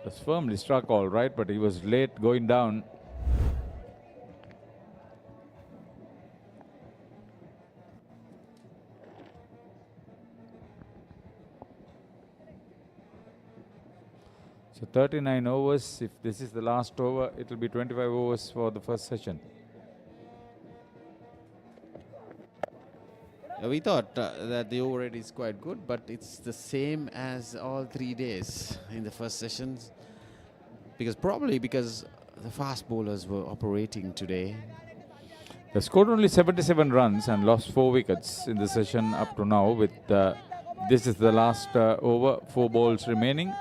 Was firmly struck all right, but he was late going down. So 39 overs. If this is the last over, it will be 25 overs for the first session. We thought that the over rate is quite good, but it's the same as all 3 days in the first sessions. Probably because the fast bowlers were operating today. They scored only 77 runs and lost 4 wickets in the session up to now. With this is the last over, 4 balls remaining.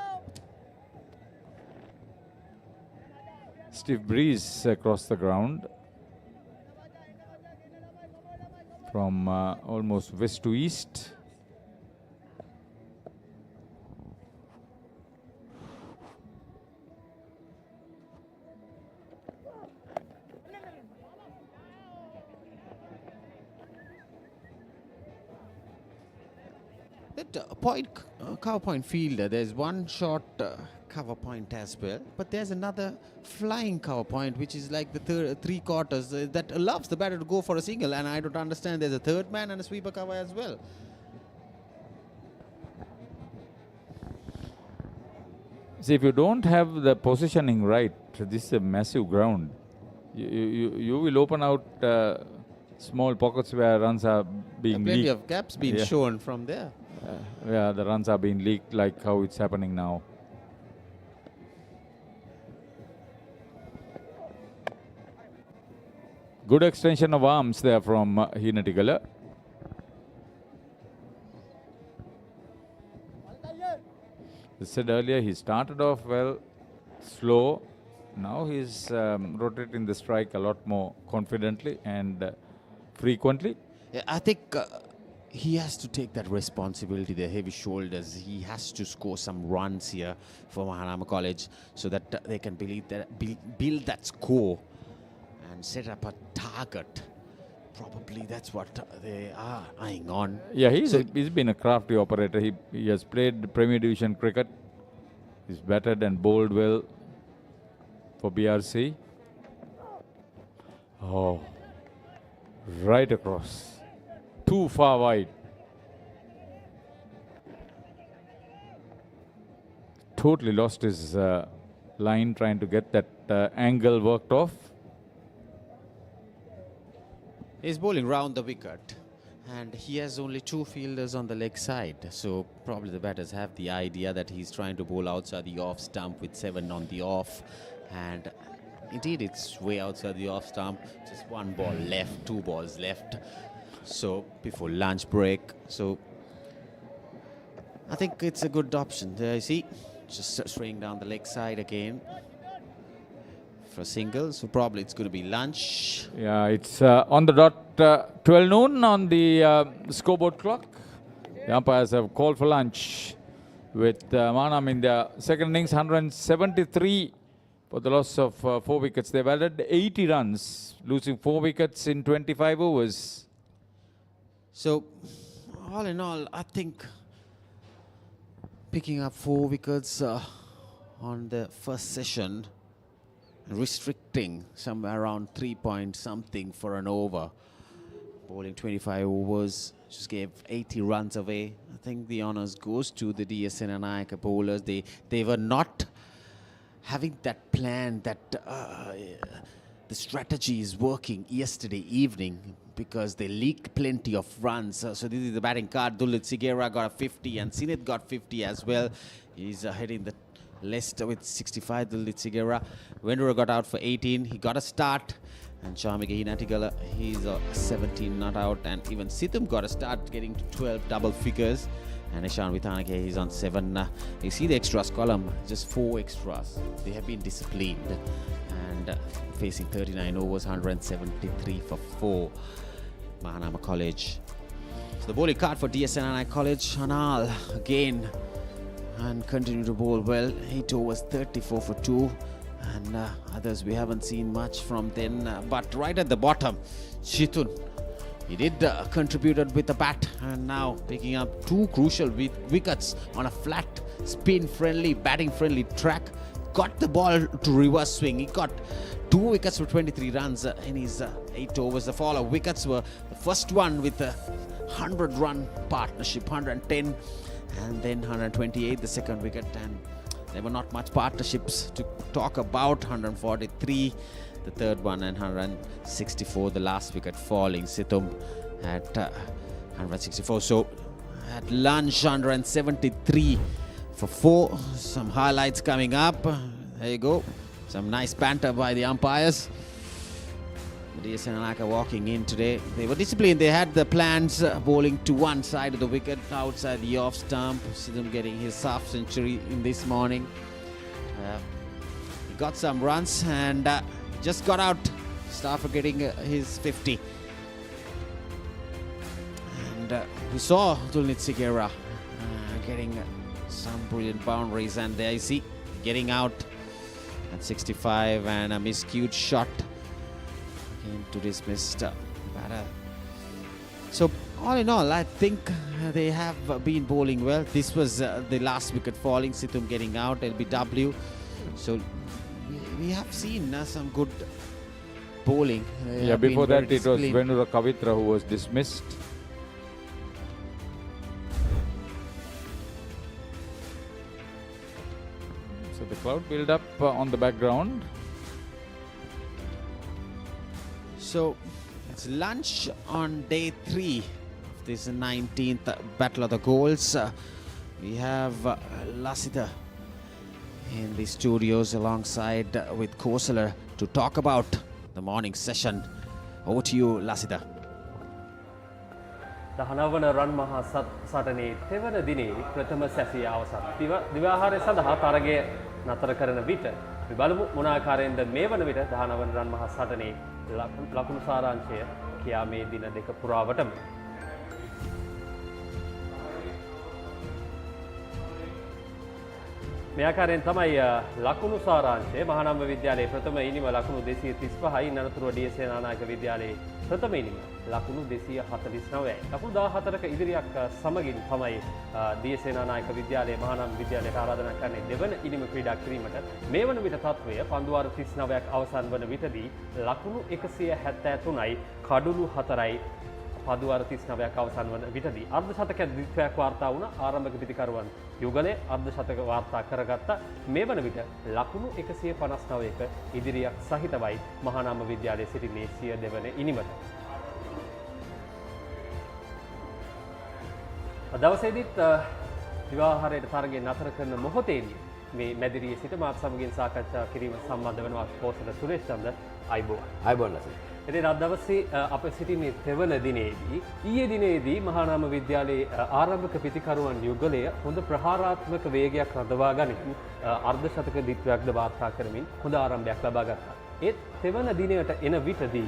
Stiff breeze across the ground from almost west to east. That cover point fielder, there's one short cover point as well, but there's another flying cover point which is like the 3 quarters that allows the batter to go for a single, and I don't understand. There's a third man and a sweeper cover as well. See, if you don't have the positioning right, this is a massive ground. You will open out small pockets where runs are being leaked. Plenty of gaps being shown from there. Yeah, the runs are being leaked like how it's happening now. Good extension of arms there from Hinatigala. I said earlier, he started off well, slow. Now he's rotating the strike a lot more confidently and frequently. Yeah, I think he has to take that responsibility, the heavy shoulders. He has to score some runs here for Mahanama College so that they can build that score and set up a target. Probably that's what they are eyeing on. Yeah, he's been a crafty operator. He has played Premier Division cricket. He's batted and bowled well for BRC. Oh, right across. Too far wide. Totally lost his line trying to get that angle worked off. He's bowling round the wicket and he has only 2 fielders on the leg side. So probably the batters have the idea that he's trying to bowl outside the off stump with 7 on the off. And indeed, it's way outside the off stump. Just 1 ball left, 2 balls left. So before lunch break. So I think it's a good option. There you see, just swaying down the leg side again. for a single, so probably it's going to be lunch. Yeah, it's on the dot 12 noon on the scoreboard clock. The umpires have called for lunch with Mahanama in the second innings, 173 for the loss of 4 wickets. They've added 80 runs, losing 4 wickets in 25 overs. So, all in all, I think picking up 4 wickets on the first session, restricting somewhere around 3 point something for an over, bowling 25 overs, just gave 80 runs away. I think the honours goes to the D.S Senanayake bowlers. They were not having that plan, that the strategy is working yesterday evening, because they leaked plenty of runs. So this is the batting card. Dulit Sigera got a 50 and Sinith got 50 as well. He's heading the list with 65, Dulit Sigera. Wendura got out for 18. He got a start. And Charmige Hinatigala, he's 17 not out. And even Sithum got a start, getting to 12 double figures. And Ishan Vithanake, he's on 7. You see the extras column, just 4 extras. They have been disciplined. And facing 39 overs, 173 for 4. Mahanama College. So the bowling card for D.S Senanayake College, Anal again, and continue to bowl well. 8 overs, 34 for 2. And others we haven't seen much from then. But right at the bottom, Chitun, he did contributed with a bat, and now picking up 2 crucial wickets on a flat, spin-friendly, batting-friendly track. Got the ball to reverse swing. He got 2 wickets for 23 runs in his 8 overs. The fall of wickets were the first one with a 100-run partnership, 110, and then 128, the second wicket. And there were not much partnerships to talk about. 143, the third one, and 164, the last wicket falling. Sithum at 164. So at lunch, 173 for 4. Some highlights coming up. There you go. Some nice banter by the umpires. D.S Senanayake walking in today. They were disciplined. They had the plans, bowling to one side of the wicket, outside the off stump. Sidham getting his half century in this morning. He got some runs and just got out. Stafford getting his 50. And we saw Dulnit Sigera getting some brilliant boundaries. And there you see, getting out at 65, and a miscued shot into dismissed batter. So all in all, I think they have been bowling well. This was the last wicket falling, Sithum getting out, LBW. So we have seen some good bowling. Yeah, before that it was Venura Kavitra who was dismissed. So the cloud build up on the background. So it's lunch on day 3 of this 19th Battle of the Goals. We have Lasita in the studios alongside with Kosala to talk about the morning session. Over to you, Lasita. දහනවන රන් මහා සටනේ තෙවන දිනේ ප්‍රථම සැසිය අවසන්. දිවාහාරය සඳහා තරගය නතර කරන විට අපි බලමු මොන ආකාරයෙන්ද මේ වන විට 19 රන් මහා සටනේ ලකුණු සාරාංශය කියා මේ දින දෙක පුරාවටම. මේ ආකාරයෙන් තමයි ලකුණු සාරාංශය. මහානාම විද්‍යාලයේ ප්‍රථම ඉනිම ලකුණු 235යි. අනතුරුව ඩී.එස් සේනානායක විද්‍යාලයේ ප්‍රථම ඉනිම ලකුණු 249යි. ලකුණු 14ක ඉදිරියක් සමගින් තමයි ඩී.එස් සේනානායක විද්‍යාලයේ මහානාම විද්‍යාලයට ආරාධනා කරන්නේ දෙවන ඉනිම ක්‍රීඩා කිරීමට. මේ වන විට තත්වය පන්දුවාර 39ක් අවසන් වන විටදී ලකුණු 173යි, කඩුළු 4යි. පදුවාර 39ක් අවසන් වන විටදී අර්ධ ශතක ද්විත්වයක් වාර්තා වුණ ආරම්භක පිටිකරුවන් යුගලයේ අර්ධ ශතක වාර්තා කරගත්ත. මේ වන විට ලකුණු 159ක ඉදිරියක් සහිතවයි මහානාම විද්‍යාලයේ සිටින්නේ සිය දෙවන ඉනිමට. දවසේදීත් විවාහාරයට තරගය නතර කරන මොහොතේදී මේ මැදිරියේ සිට මාත් සමගින් සාකච්ඡා කිරීම සම්බන්ධ වෙනවා පොසල සුරේෂ් චන්ද අයිබෝන්. ඉතින් අද දවසේ අප සිටින්නේ තෙවන දිනේදී ඊයේ දිනේදී මහානාම විද්‍යාලයේ ආරම්භක පිටිකරුවන් යුගලය හොඳ ප්‍රහාරාත්මක වේගයක් රඳවා ගනිමින් අර්ධ ශතක දිත්වයක්ද වාර්තා කරමින් හොඳ ආරම්භයක් ලබා ගත්තා. ඒත් තෙවන දිනයට එන විටදී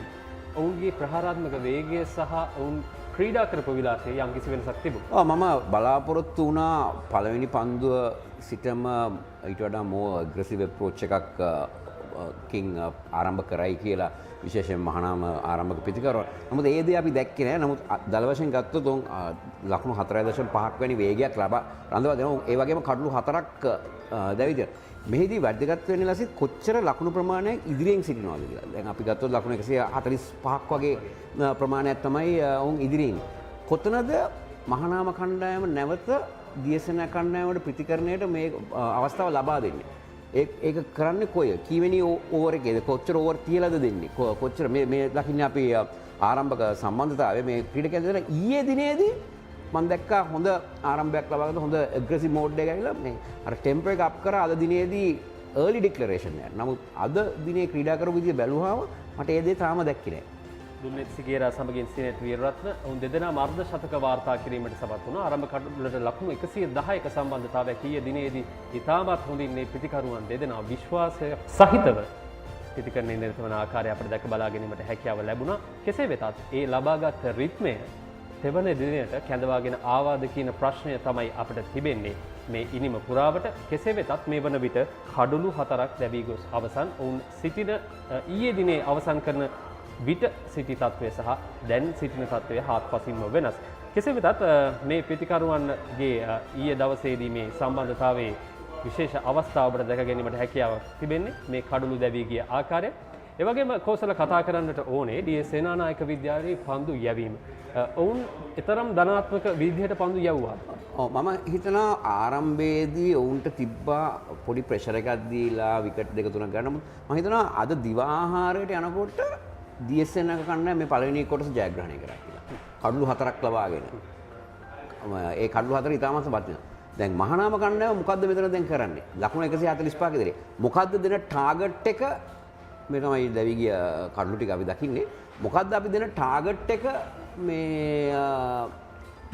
ඔවුන්ගේ ප්‍රහාරාත්මක වේගය සහ ඔවුන් ක්‍රීඩා කරපු විලාසයේ යම්කිසි වෙනසක් තිබුණා. මම බලාපොරොත්තු වුණා පළවෙනි පන්දුව සිටම ඊට වඩා more aggressive approach එකක් කින් ආරම්භ කරයි කියලා විශේෂයෙන් මහානාම ආරම්භක පිතිකරුවා. නමුත් ඒ දේ අපි දැක්කේ නැහැ. නමුත් දල වශයෙන් ගත්තොත් උන් ලකුණු 4.5 වැනි වේගයක් ලබා රඳවා දෙනවා. ඒ වගේම කඩලු 4ක් දැවිද. මෙහිදී වැදගත් වෙන්නේ ලසිත් කොච්චර ලකුණු ප්‍රමාණයක් ඉදිරියෙන් සිටිනවද කියලා. දැන් අපි ගත්තොත් ලකුණු 145ක් වගේ ප්‍රමාණයක් තමයි උන් ඉදිරියෙන්. කොතනද මහානාම කණ්ඩායම නැවත DS කණ්ඩායමට ප්‍රතිකරණයට මේ අවස්ථාව ලබා දෙන්නේ? ඒක කරන්නේ කොය කීවෙනි ඕවර් එකේද කොච්චර ඕවර් තියලාද දෙන්නේ කොච්චර මේ දකින්නේ අපි ආරම්භක සම්බන්ධතාවය මේ ක්‍රීඩකයන් දෙන ඊයේ දිනේදී මම දැක්කා හොඳ ආරම්භයක් ලබා ගන්න හොඳ ඇග්‍රෙසිව් මෝඩ් එක ඇවිල්ලා මේ අර ටෙම්පර් එක අප් කරා අද දිනේදී early declaration එක. නමුත් අද දිනේ ක්‍රීඩා කරපු විදිය බැලුවාම මට ඒ දේ තාම දැක්කේ නෑ. දුම්නෙත් සිගේරා සමගින් සිනෙත් වීරරත්න ඔවුන් දෙදෙනා අර්ධ ශතක වාර්තා කිරීමට සමත් වුණා. ආරම්භ කඩලට ලකුණු 110ක සම්බන්ධතාවයක් ඊයේ දිනේදී ඉතාමත් හොඳින් මේ ප්‍රතිකරුවන් දෙදෙනා විශ්වාසය සහිතව ප්‍රතිකරණයේ නිරත වන ආකාරය අපිට දැක බලා ගැනීමට හැකියාව ලැබුණා. කෙසේ වෙතත් ඒ ලබාගත් රිද්මය තෙවන දිනයට කැඳවාගෙන ආවාද කියන ප්‍රශ්නය තමයි අපිට තිබෙන්නේ මේ ඉනිම පුරාවට. කෙසේ වෙතත් මේ වන විට කඩලු 4ක් ලැබී ගොස් අවසන්. ඔවුන් සිටින ඊයේ දිනේ අවසන් කරන විට සිටි තත්ත්වය සහ දැන් සිටින තත්ත්වය හාත්පසින්ම වෙනස්. කෙසේ වෙතත් මේ ප්‍රතිකරුවන්ගේ ඊයේ දවසේදී මේ සම්බන්ධතාවයේ විශේෂ අවස්ථාවකට දැක ගැනීමට හැකියාවක් තිබෙන්නේ මේ කඩලු දැවී ගිය ආකාරය. ඒ වගේම කෝසල කතා කරන්නට ඕනේ D.S සේනානායක විද්‍යාලයේ පන්දු යැවීම. ඔවුන් ඊතරම් ධනාත්මක විදිහට පන්දු යවුවා. මම හිතනවා ආරම්භයේදී ඔවුන්ට තිබ්බා පොඩි ප්‍රෙෂර් එකක් දීලා විකට් දෙක තුනක් ගන්න. මම හිතනවා අද දිවාහාරයට යනකොට DS කණ්ඩායම මේ පළවෙනි කොටස ජයග්‍රහණය කරා කියලා. කඩලු 4ක් ලබාගෙන. ඒ කඩලු 4 ඉතාමත් වටිනවා. දැන් මහානාම කණ්ඩායම මොකද්ද මෙතන දැන් කරන්නේ? ලකුණු 145ක ඉදිරියේ. මොකද්ද දෙන ටාගට් එක? මේ තමයි දැවි ගිය කඩලු ටික අපි දකින්නේ. මොකද්ද අපි දෙන ටාගට් එක මේ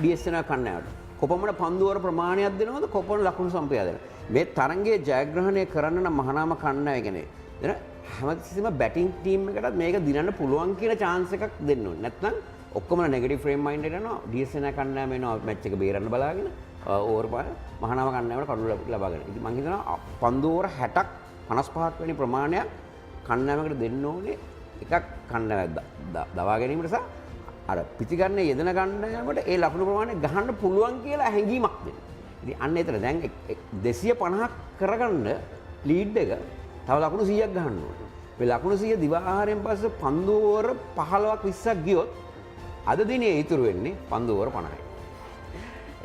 DS කණ්ඩායමට? කොපමණ පන්දුවර ප්‍රමාණයක් දෙනවද? කොපමණ ලකුණු සම්ප්‍රදාය මේ තරංගයේ ජයග්‍රහණය කරන්න නම් මහානාම කණ්ඩායම කියන්නේ දෙන හැමතිස්සෙම බැටිං ටීම් එකටත් මේක දිනන්න පුළුවන් කියන chance එකක් දෙන්න ඕනේ. නැත්නම් ඔක්කොම නෙගටිව් ෆ්‍රේම් මයින්ඩ් එකට යනවා. DS කණ්ඩායම එනවා මැච් එක බේරන්න බලාගෙන ඕවර් පාර මහානාම කණ්ඩායමට කඩලු ලබාගෙන. ඉතින් මම හිතනවා පන්දු ඕවර 60ක් 55ක් වැනි ප්‍රමාණයක් කණ්ඩායමකට දෙන්න ඕනේ. එකක් කණ්ඩායම දවා ගැනීමට සහ අර පිටිගන්නේ යෙදෙන කණ්ඩායමකට ඒ ලකුණු ප්‍රමාණය ගහන්න පුළුවන් කියලා හැඟීමක් දෙන්න. ඉතින් අන්න ඒතර දැන් 250ක් කරගන්න ලීඩ් එක තව ලකුණු 100ක් ගහන්න ඕනේ. මේ ලකුණු 100 දිවාහාරයෙන් පස්සේ පන්දු ඕවර 15ක් 20ක් ගියොත් අද දිනේ ඉතුරු වෙන්නේ පන්දු ඕවර 50යි.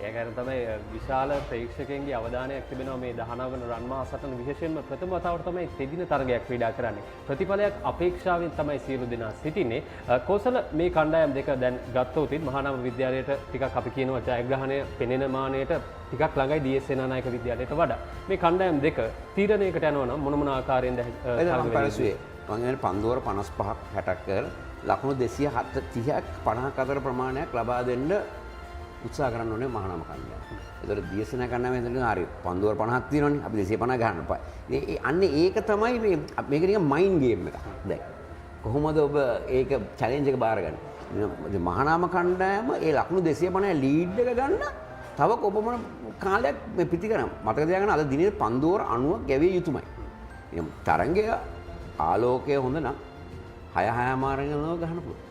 ඒකෙන් තමයි විශාල ප්‍රේක්ෂකයන්ගේ අවධානයක් තිබෙනවා මේ 19 වන රන්මා සටන විශේෂයෙන්ම ප්‍රථම වතාවට තමයි තෙදින තරගයක් ක්‍රීඩා කරන්නේ. ප්‍රතිඵලයක් අපේක්ෂාවෙන් තමයි සියලු දෙනා සිටින්නේ. කෝසල මේ කණ්ඩායම් දෙක දැන් ගත්තොත් මහානාම විද්‍යාලයට ටිකක් අපි කියනවා ජයග්‍රහණය පෙනෙන මානයට ටිකක් ළඟයි DS සේනානායක විද්‍යාලයට වඩා. මේ කණ්ඩායම් දෙක තීරණයකට යනවා නම් මොන ආකාරයෙන්ද පරිසුවේ මම කියන්නේ පන්දුවර 55ක් 60ක් කරලා ලකුණු 230ක් 50ක් අතර ප්‍රමාණයක් ලබා දෙන්න උත්සාහ කරන්න ඕනේ මහානාම කණ්ඩායම. ඒතකොට DS කණ්ඩායම හිතන්නේ හරි පන්දුවර 50ක් තියෙනවනේ අපි 250 ගහන්න එපා. අන්න ඒක තමයි මේක නිකන් මයින්ඩ් ගේම් එකක්. දැන් කොහොමද ඔබ ඒක චැලෙන්ජ් එක බාරගන්නේ? මහානාම කණ්ඩායම ඒ ලකුණු 250 ලීඩ් එක ගන්න තව කොපමණ කාලයක් මේ පිටිකරන මතක තියාගන්න අද දිනේ පන්දුවර 90ක් ගැවිය යුතුමයි. තරංගය ආලෝකය හොඳ නම් 6 මාරගෙන ගහන්න පුළුවන්.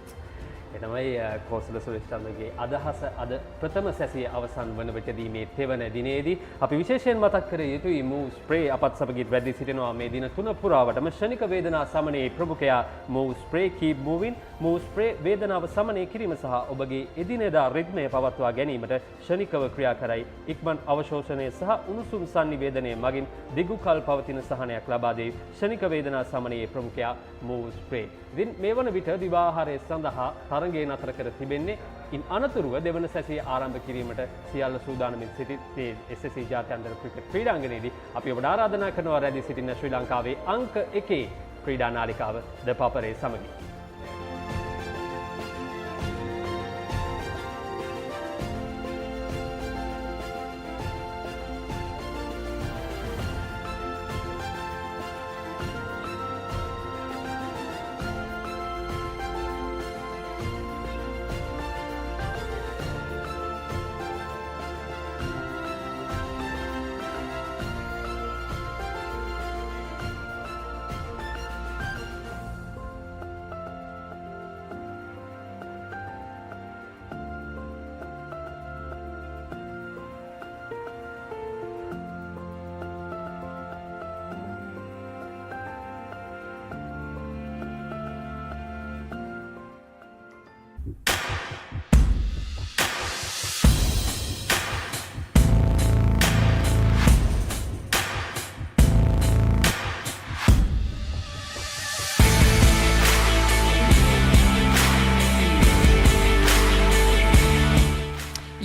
එතමයි කෝසල සුරේෂ්ඨන්ගේ අදහස අද ප්‍රථම සැසිය අවසන් වන විටදී මේ තෙවන දිනේදී අපි විශේෂයෙන් මතක් කර යුතුයි මූව් ස්ප්‍රේ අපත් සමගින් වැඩි සිටිනවා මේ දින තුන පුරාවටම ශනික වේදනා සමනයේ ප්‍රමුඛයා Moov spray keep moving Moov spray වේදනාව සමනය කිරීම සහ ඔබගේ එදිනෙදා රිද්මය පවත්වා ගැනීමට ශනිකව ක්‍රියා කරයි ඉක්මන් අවශෝෂණය සහ උණුසුම් සංනිවේදනය මගින් දිගු කල් පවතින සහනයක් ලබා දෙයි ශනික වේදනා සමනයේ ප්‍රමුඛයා මූව් ස්ප්‍රේ. ඉතින් මේ වන විට දිවාහාරය සඳහා තරගය නතර කර තිබෙන්නේ. ඉන් අනතුරුව දෙවන සැසිය ආරම්භ කිරීමට සියල්ල සූදානමින් සිටි SSC ජාත්‍යන්තර ක්‍රිකට් ක්‍රීඩාංගණයේදී අපි ඔබට ආරාධනා කරනවා රැඳී සිටින ශ්‍රී ලංකාවේ අංක 1 ක්‍රීඩා නාලිකාව ThePapare සමගින්.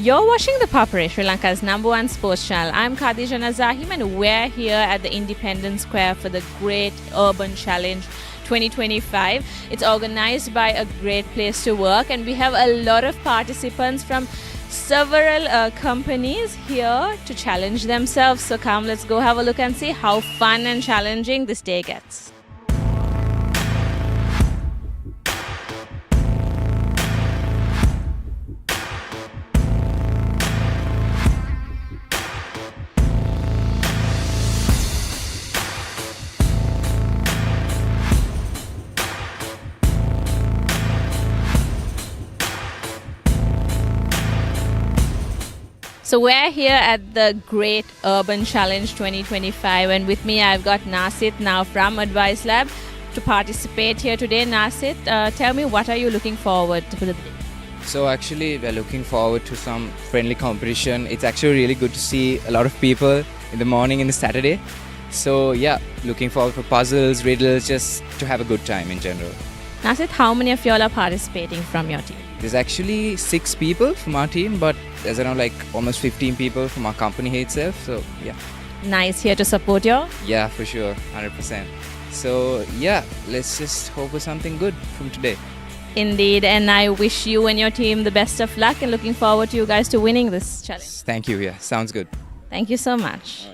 You're watching the Papare, Sri Lanka's #1 sports channel. I'm Khadija Nazahim and we're here at the Independence Square for the Great Urban Challenge 2025. It's organized by a great place to work and we have a lot of participants from several companies here to challenge themselves. So come, let's go have a look and see how fun and challenging this day gets. So we're here at the Great Urban Challenge 2025 and with me I've got Nasit now from Advice Lab to participate here today. Nasit, tell me, what are you looking forward to for the day? So actually we're looking forward to some friendly competition. It's actually really good to see a lot of people in the morning and the Saturday. So yeah, looking forward for puzzles, riddles, just to have a good time in general. Nasit, how many of y'all are participating from your team? There's actually 6 people from our team, but there's around like almost 15 people from our company here itself. So yeah. Nice, here to support you. Yeah, for sure, 100%. So yeah, let's just hope for something good from today. Indeed, and I wish you and your team the best of luck and looking forward to you guys to winning this challenge. Thank you, yeah, sounds good. Thank you so much.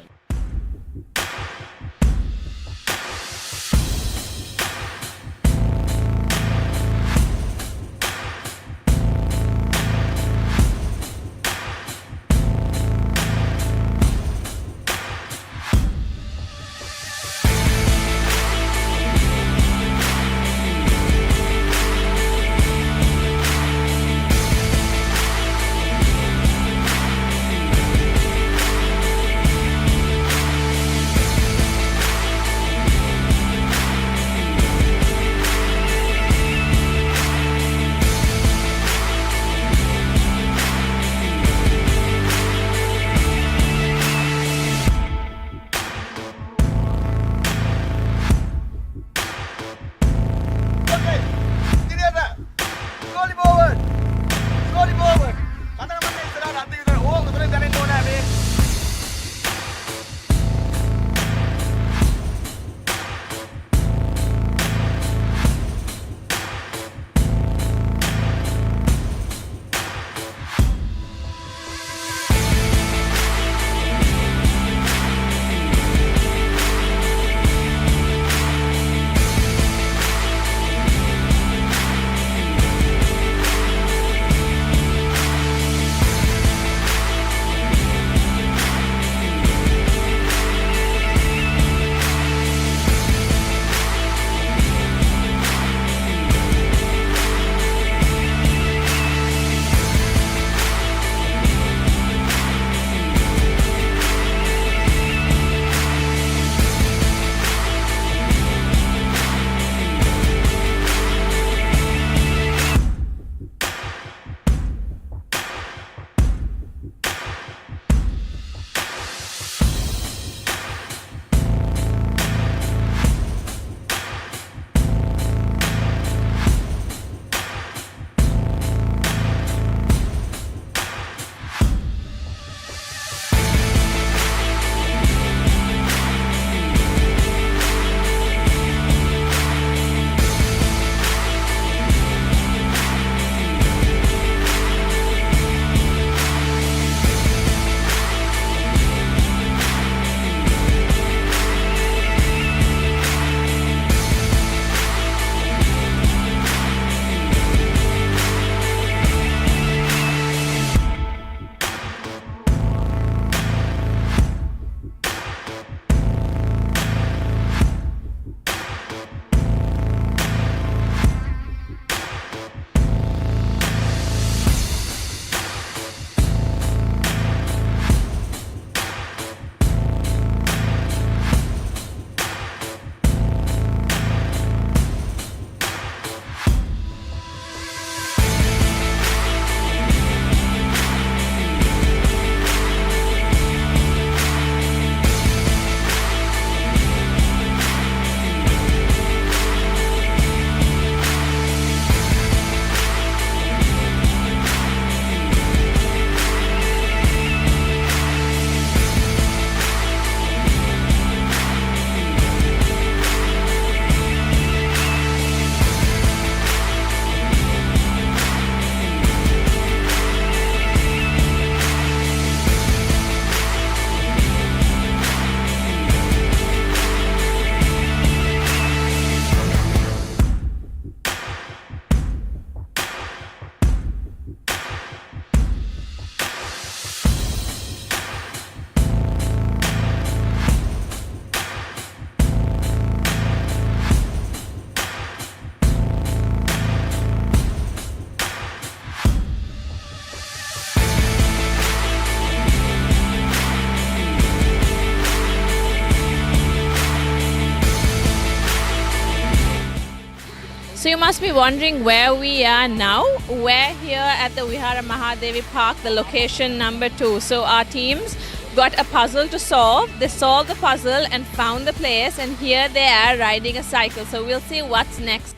So you must be wondering where we are now. We're here at the Vihara Mahadevi Park, the location number 2. So our teams got a puzzle to solve. They solved the puzzle and found the place, and here they are riding a cycle. So we'll see what's next.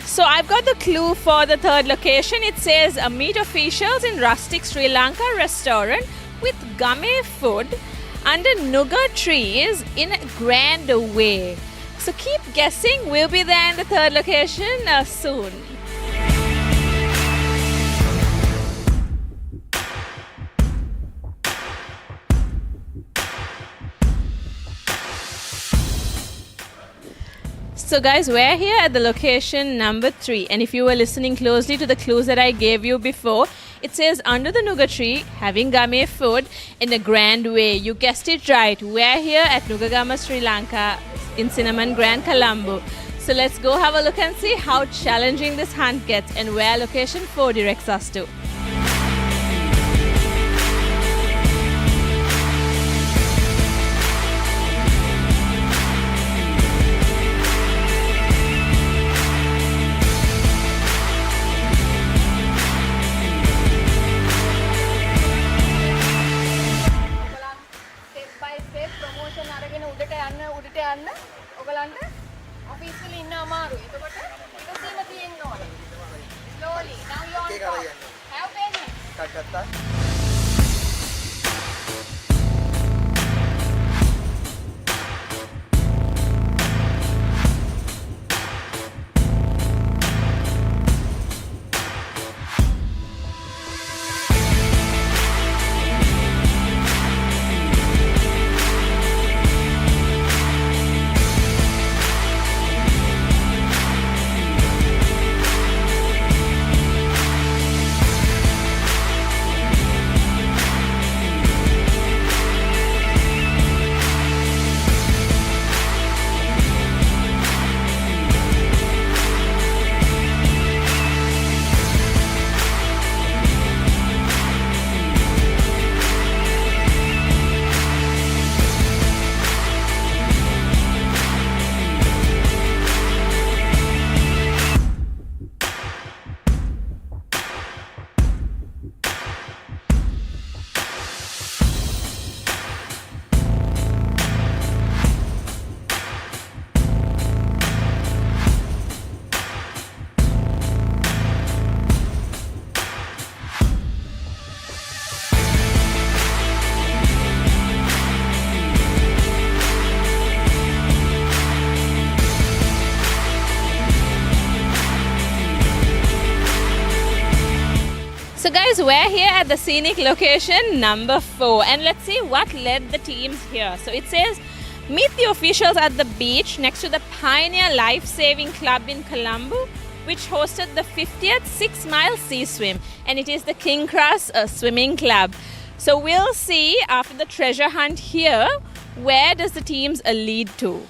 So I've got the clue for the third location. It says meet officials in rustic Sri Lanka restaurant with gummy food under nuga trees in a grand way. So keep guessing. We'll be there in the third location soon. So guys, we're here at the location number 3, and if you were listening closely to the clues that I gave you before, it says under the nuga tree, having gummy food in a grand way. You guessed it right. We're here at Nugagama, Sri Lanka in Cinnamon Grand, Colombo. So let's go have a look and see how challenging this hunt gets and where location 4 directs us to. So guys, we're here at the scenic location number 4, and let's see what led the teams here. So it says meet the officials at the beach next to the Pioneer Life Saving Club in Colombo, which hosted the 50th 6-mile sea swim, and it is the King Cross Swimming Club. So we'll see after the treasure hunt here, where does the teams lead to?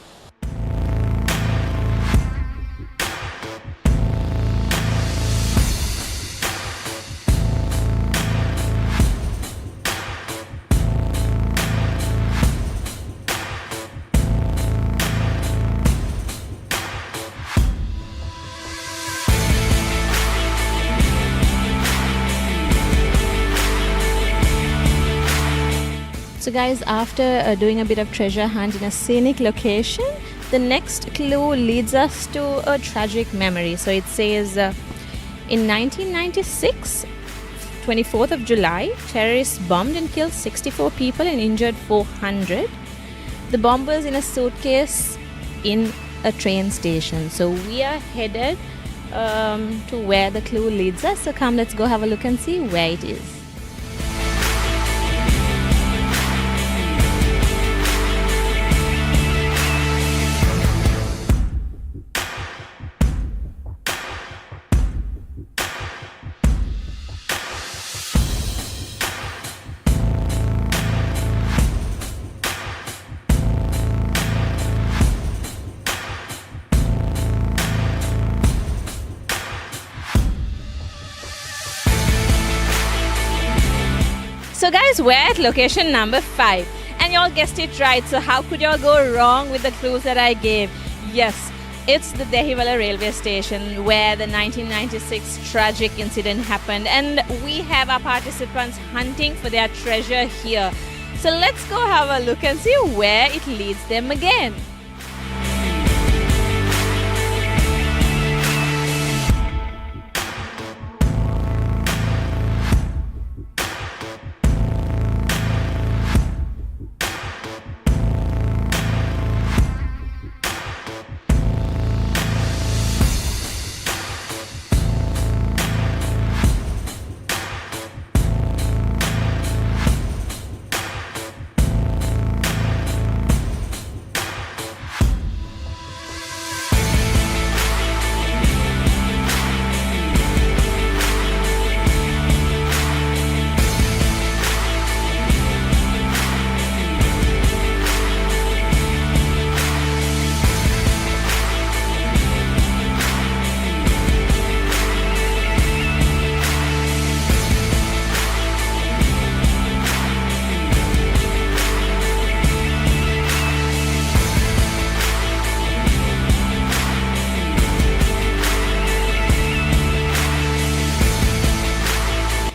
So guys, after doing a bit of treasure hunt in a scenic location, the next clue leads us to a tragic memory. So it says in 1996, 24th of July, terrorists bombed and killed 64 people and injured 400. The bomber's in a suitcase in a train station. So we are headed to where the clue leads us. So come, let's go have a look and see where it is. So guys, we're at location number 5 and y'all guessed it right. So how could y'all go wrong with the clues that I gave? Yes, it's the Dehiwala railway station where the 1996 tragic incident happened, and we have our participants hunting for their treasure here. So let's go have a look and see where it leads them again.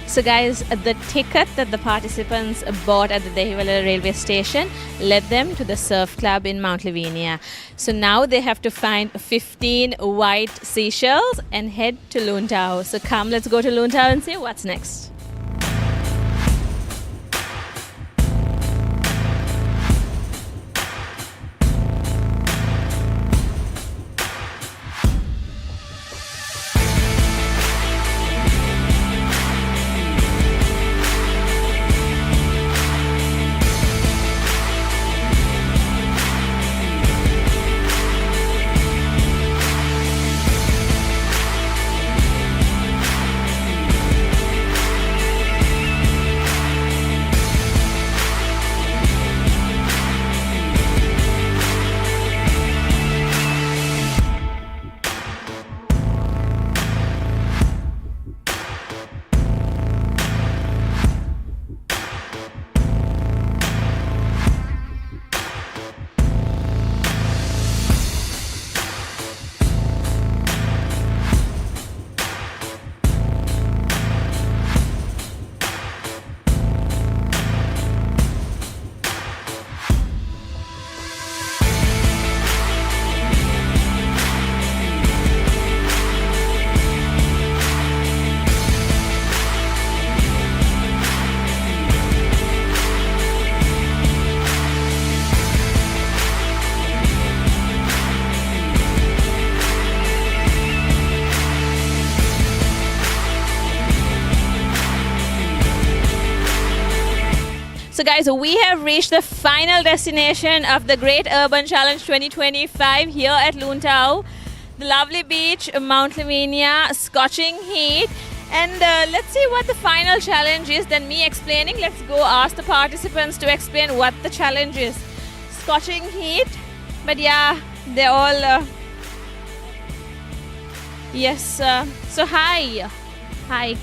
So guys, the ticket that the participants bought at the Dehiwala railway station led them to the surf club in Mount Lavinia. So now they have to find 15 white seashells and head to Loontau. So come, let's go to Loontau and see what's next. So guys, we have reached the final destination of the Great Urban Challenge 2025 here at Loontau. The lovely beach, Mount Lavinia, scorching heat. And let's see what the final challenge is than me explaining. Let's go ask the participants to explain what the challenge is. Scorching heat, but yeah, they're all... Yes, so hi. Hi.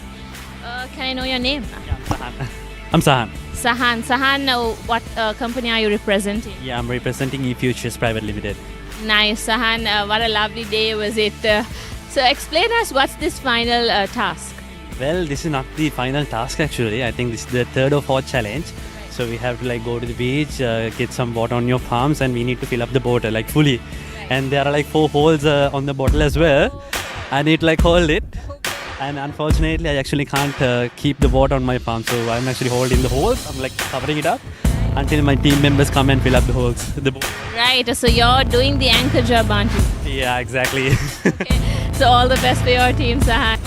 Can I know your name? Yeah, I'm Sahan. I'm Sahan. Sahan, what company are you representing? Yeah, I'm representing eFutures Private Limited. Nice, Sahan. What a lovely day was it. So explain us what's this final task? Well, this is not the final task actually. I think this is the third or fourth challenge. So we have to like go to the beach, get some water on your palms, and we need to fill up the bottle like fully. Right. And there are like 4 holes on the bottle as well. I need to like hold it. And unfortunately, I actually can't keep the water on my palm. So I'm actually holding the holes. I'm like covering it up. until my team members come and fill up the holes. Right, so you're doing the anchor job, aren't you? Yeah, exactly. So all the best for your team, Sahan.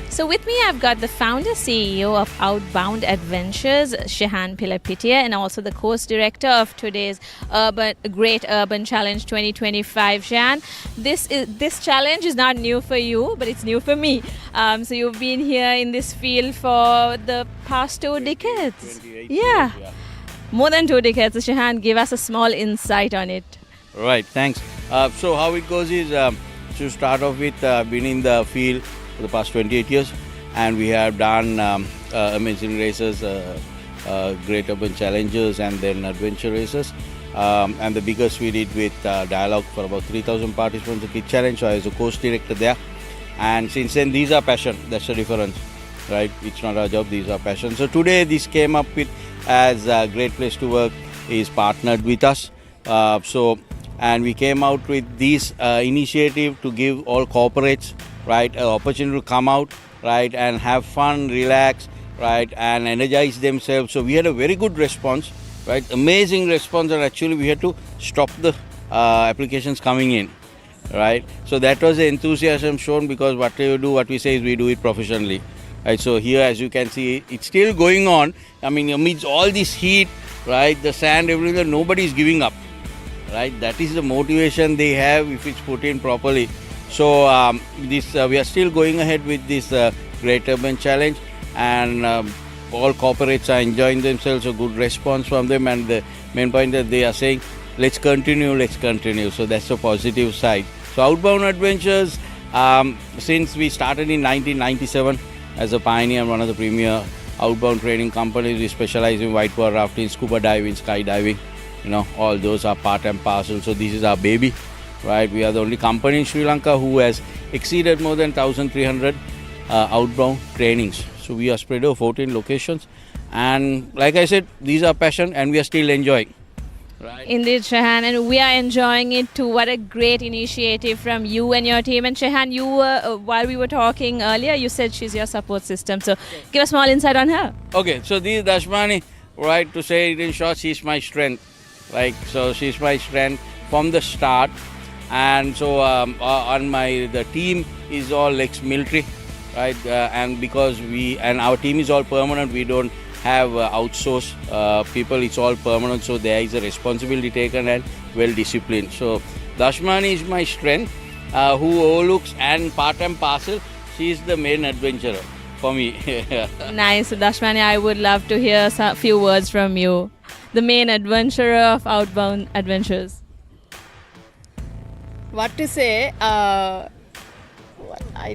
So with me, I've got the founder CEO of Outbound Adventures, Shehan Pilapitia, and also the course director of today's Great Urban Challenge 2025. Shehan, this challenge is not new for you, but it's new for me. So you've been here in this field for the past 2 decades. Yeah, more than 2 decades. So Shehan, give us a small insight on it. Right, thanks. So how it goes is, to start off with, been in the field for the past 28 years, and we have done amazing races, great urban challenges, and then adventure races. And the biggest we did with Dialog for about 3,000 participants, the Kid Challenge. So I was a course director there. And since then, these are passion. That's the difference, right? It's not our job, these are passion. So today, this came up with as a great place to work is partnered with us. And we came out with this initiative to give all corporates, right, an opportunity to come out, right, and have fun, relax, right, and energize themselves. So we had a very good response, right, amazing response, and actually we had to stop the applications coming in, right. So that was the enthusiasm shown, because what we say is we do it professionally, right. So here, as you can see, it's still going on. I mean, amidst all this heat, right, the sand, everything, nobody is giving up, right. That is the motivation they have if it's put in properly. So we are still going ahead with this Great Urban Challenge, and all corporates are enjoying themselves, a good response from them, and the main point that they are saying, let's continue. So that's the positive side. So Outbound Adventures, since we started in 1997 as a pioneer and one of the premier outbound training companies, we specialize in whitewater rafting, scuba diving, skydiving, all those are part and parcel. So this is our baby. Right, we are the only company in Sri Lanka who has exceeded more than 1,300 outbound trainings. So we are spread over 14 locations, and like I said, these are passion, and we are still enjoying. Right. Indeed, Shehan, and we are enjoying it too. What a great initiative from you and your team. And Shehan, you were while we were talking earlier, you said she's your support system. So give a small insight on her. Okay, so this is Dashmani, right? To say it in short, she's my strength. Like, so she's my strength from the start. And so the team is all ex-military, right? And because our team is all permanent, we don't have outsourced people. It's all permanent, so there is a responsibility taken and well disciplined. So Dashmani is my strength, who overlooks, and part and parcel, she is the main adventurer for me. Nice, Dashmani. I would love to hear a few words from you, the main adventurer of Outbound Adventures. What to say? I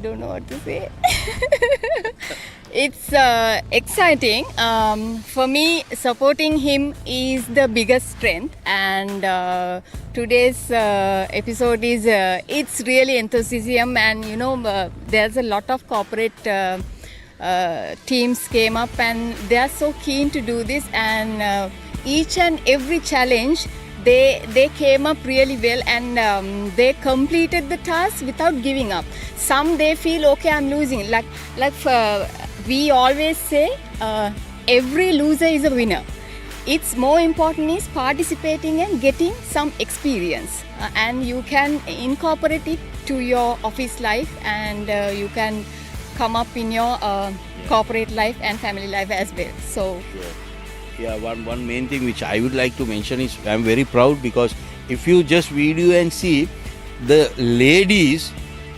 don't know what to say. It's exciting. For me, supporting him is the biggest strength. And today's episode is it's really enthusiasm, and there's a lot of corporate teams came up and they are so keen to do this, and each and every challenge they came up really well, and they completed the task without giving up. Some they feel okay, I'm losing. Like we always say, every loser is a winner. It's more important is participating and getting some experience, and you can incorporate it to your office life, and you can come up in your corporate life and family life as well. So. Yeah, one main thing which I would like to mention is I'm very proud because if you just video and see, the ladies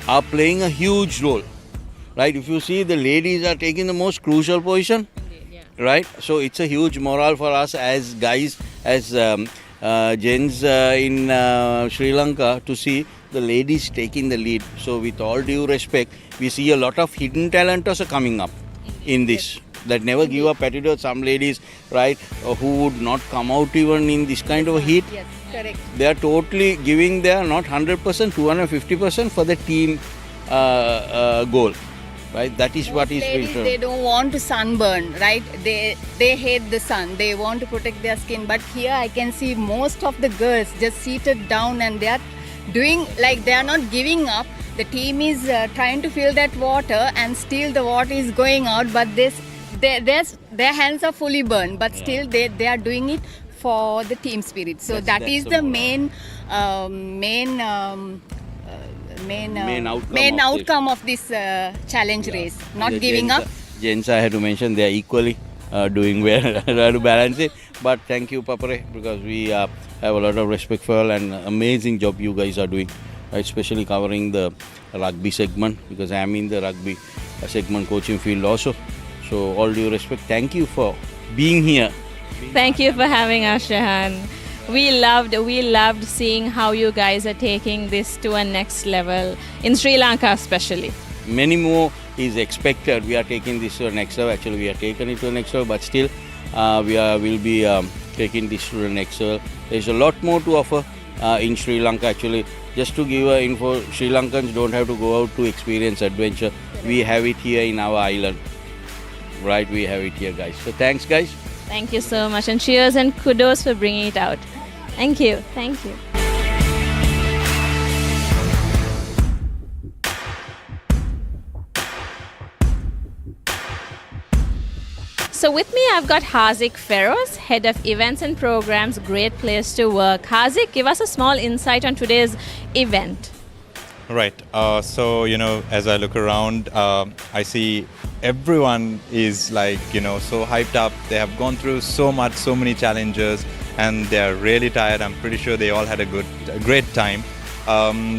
are playing a huge role, right? If you see, the ladies are taking the most crucial position, right? So it's a huge morale for us as guys, as gents in Sri Lanka to see the ladies taking the lead. So with all due respect, we see a lot of hidden talent also coming up in this. That never give up attitude. Some ladies, right, who would not come out even in this kind of a heat. Yes, correct. They are totally giving their not 100%, 250% for the team goal, right? That is what is ladies, being they don't want to sunburn, right? They hate the sun. They want to protect their skin. But here I can see most of the girls just seated down, and they are doing like they are not giving up. The team is trying to fill that water, and still the water is going out, but their hands are fully burned, but still they are doing it for the team spirit. So that's the main outcome of this challenge race. Not the giving up. Gents, I had to mention, they are equally doing well to balance it. But thank you, Papare, because we have a lot of respect for and amazing job you guys are doing, especially covering the rugby segment, because I am in the rugby segment coaching field also. So all due respect, thank you for being here. Thank you for having us, Shahan. We loved seeing how you guys are taking this to a next level, in Sri Lanka especially. Many more is expected. We are taking this to the next level. Actually, we are taking it to the next level, but still we'll be taking this to the next level. There's a lot more to offer in Sri Lanka actually. Just to give info, Sri Lankans don't have to go out to experience adventure. We have it here in our island. Right, we have it here, guys. So thanks, guys. Thank you so much, and cheers and kudos for bringing it out. Thank you. Thank you. So with me, I've got Harzik Feroz, Head of Events and Programs, Great Place to Work. Harzik, give us a small insight on today's event. Right. So, as I look around, I see everyone is so hyped up. They have gone through so many challenges, and they're really tired. I'm pretty sure they all had a great time.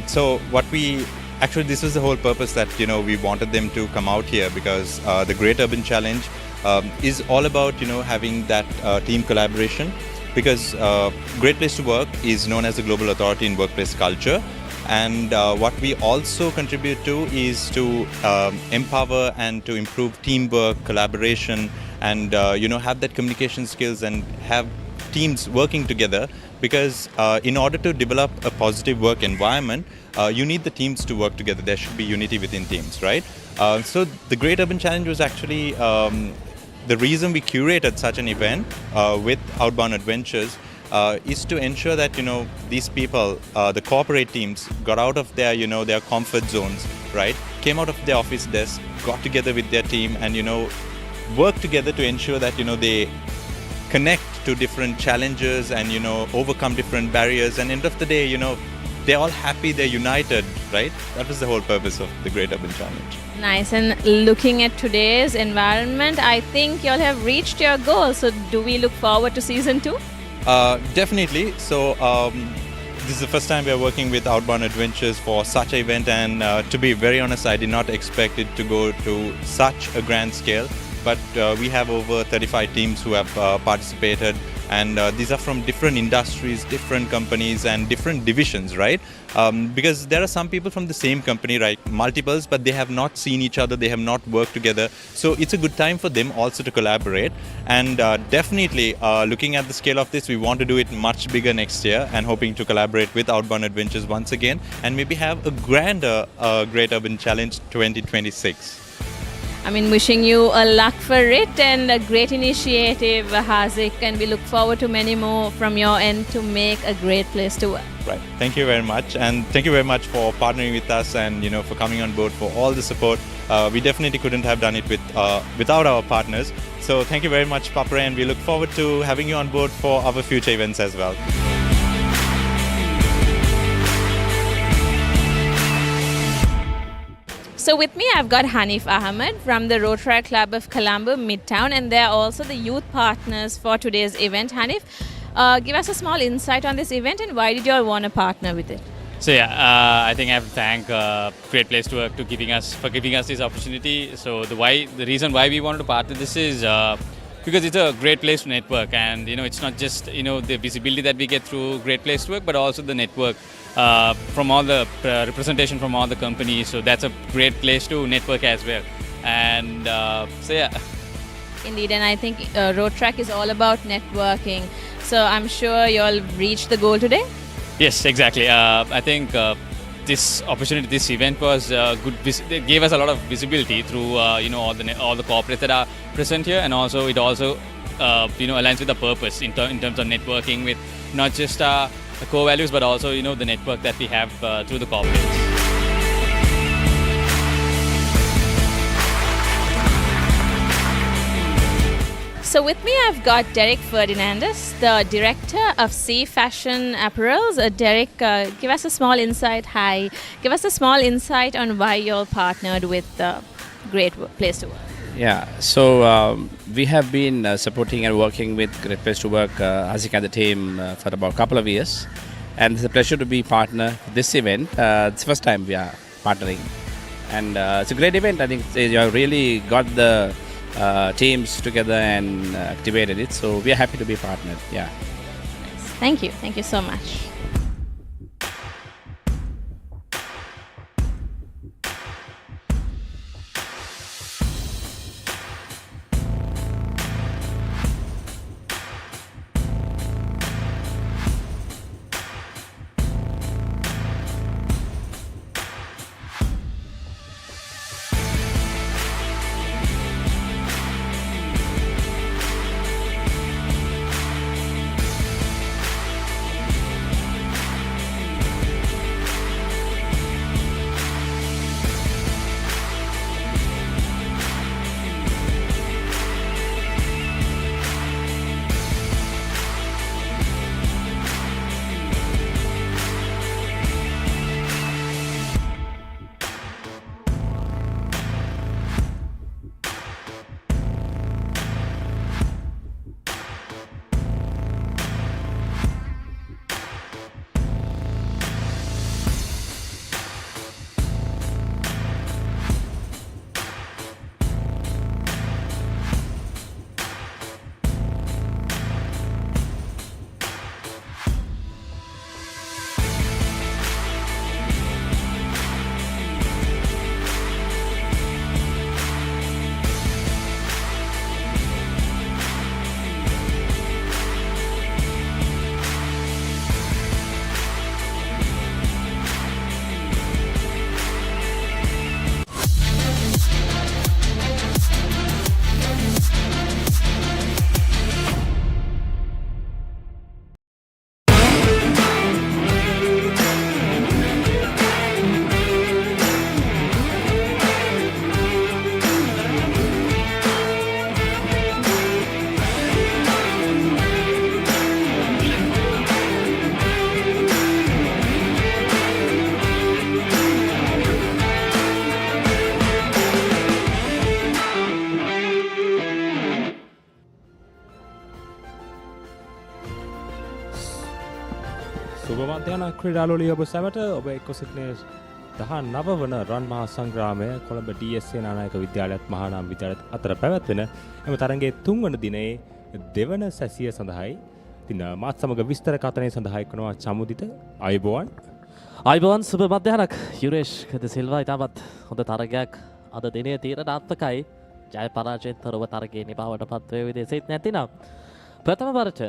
So this was the whole purpose that, we wanted them to come out here, because the Great Urban Challenge is all about, having that team collaboration, because Great Place to Work is known as the global authority in workplace culture. And what we also contribute to is to empower and to improve teamwork, collaboration, and have that communication skills and have teams working together. Because in order to develop a positive work environment, you need the teams to work together. There should be unity within teams, right? So the Great Urban Challenge was actually the reason we curated such an event with Outbound Adventures. Is to ensure that these people, the corporate teams, got out of their their comfort zones, right? Came out of their office desk, got together with their team, and work together to ensure that they connect to different challenges and overcome different barriers. And end of the day, they're all happy, they're united, right? That was the whole purpose of the Great Urban Challenge. Nice. And looking at today's environment, I think y'all have reached your goal. So do we look forward to season 2? Definitely. So this is the first time we are working with Outbound Adventures for such an event, and to be very honest, I did not expect it to go to such a grand scale. But we have over 35 teams who have participated, and these are from different industries, different companies, and different divisions, right? Because there are some people from the same company, right? Multiples, but they have not seen each other, they have not worked together. So it's a good time for them also to collaborate. And definitely, looking at the scale of this, we want to do it much bigger next year, and hoping to collaborate with Outbound Adventures once again, and maybe have a grander Great Urban Challenge 2026. I mean, wishing you a luck for it and a great initiative, Hazik, and we look forward to many more from your end to make a great place to work. Right. Thank you very much, and thank you very much for partnering with us, and for coming on board, for all the support. We definitely couldn't have done it without our partners. So thank you very much, Papare, and we look forward to having you on board for our future events as well. So with me, I've got Hanif Ahmed from the Rotary Club of Colombo Midtown, and they're also the youth partners for today's event. Hanif, give us a small insight on this event and why did you all want to partner with it? So I think I have to thank Great Place to Work for giving us this opportunity. So the reason why we wanted to partner this is because it's a great place to network, and it's not just the visibility that we get through Great Place to Work, but also the network from all the representation from all the companies. So that's a great place to network as well. And Indeed, and I think Road Track is all about networking. So I'm sure you all reached the goal today. Yes, exactly. I think this opportunity, this event was good. It gave us a lot of visibility through all the corporates that are present here, and also it also aligns with the purpose in terms of networking with not just our core values, but also the network that we have through the corporates. So with me, I've got Derek Ferdinandez, the director of C Fashion Apparels. Derek, give us a small insight. Hi, give us a small insight on why you all partnered with Great Place to Work. Yeah, so we have been supporting and working with Great Place to Work, Hazik and the team, for about a couple of years, and it's a pleasure to be partner for this event. It's the first time we are partnering, and it's a great event. I think you have really got the teams together and activated it, so we are happy to be partnered. Yeah. Thank you so much. සුබ මධ්‍යන ක්‍රීඩාලෝලිය ඔබ සැමට ඔබ එක්ව සිටිනේ 19 වන රන් මහා සංග්‍රාමය Colombo D.S Senanayake විද්‍යාලයත් Mahanama විද්‍යාලයත් අතර පැවැත්වෙන එම තරඟයේ 3 වන දිනයේ දෙවන සැසිය සඳහායි ඉතින් මාත් සමග විස්තර කතනය සඳහා එක්වනවා චමුදිත අයබෝවන් සුබ මධ්‍යනක් යුරේෂ් කද සිල්වා ඉතාමත් හොඳ තරගයක් අද දිනේ තීරණාත්මකයි ජය පරාජයෙන් තොරව තරගයේ නිභාවට පත්වයේ විදේශෙත් නැතිනම් ප්‍රථම වරට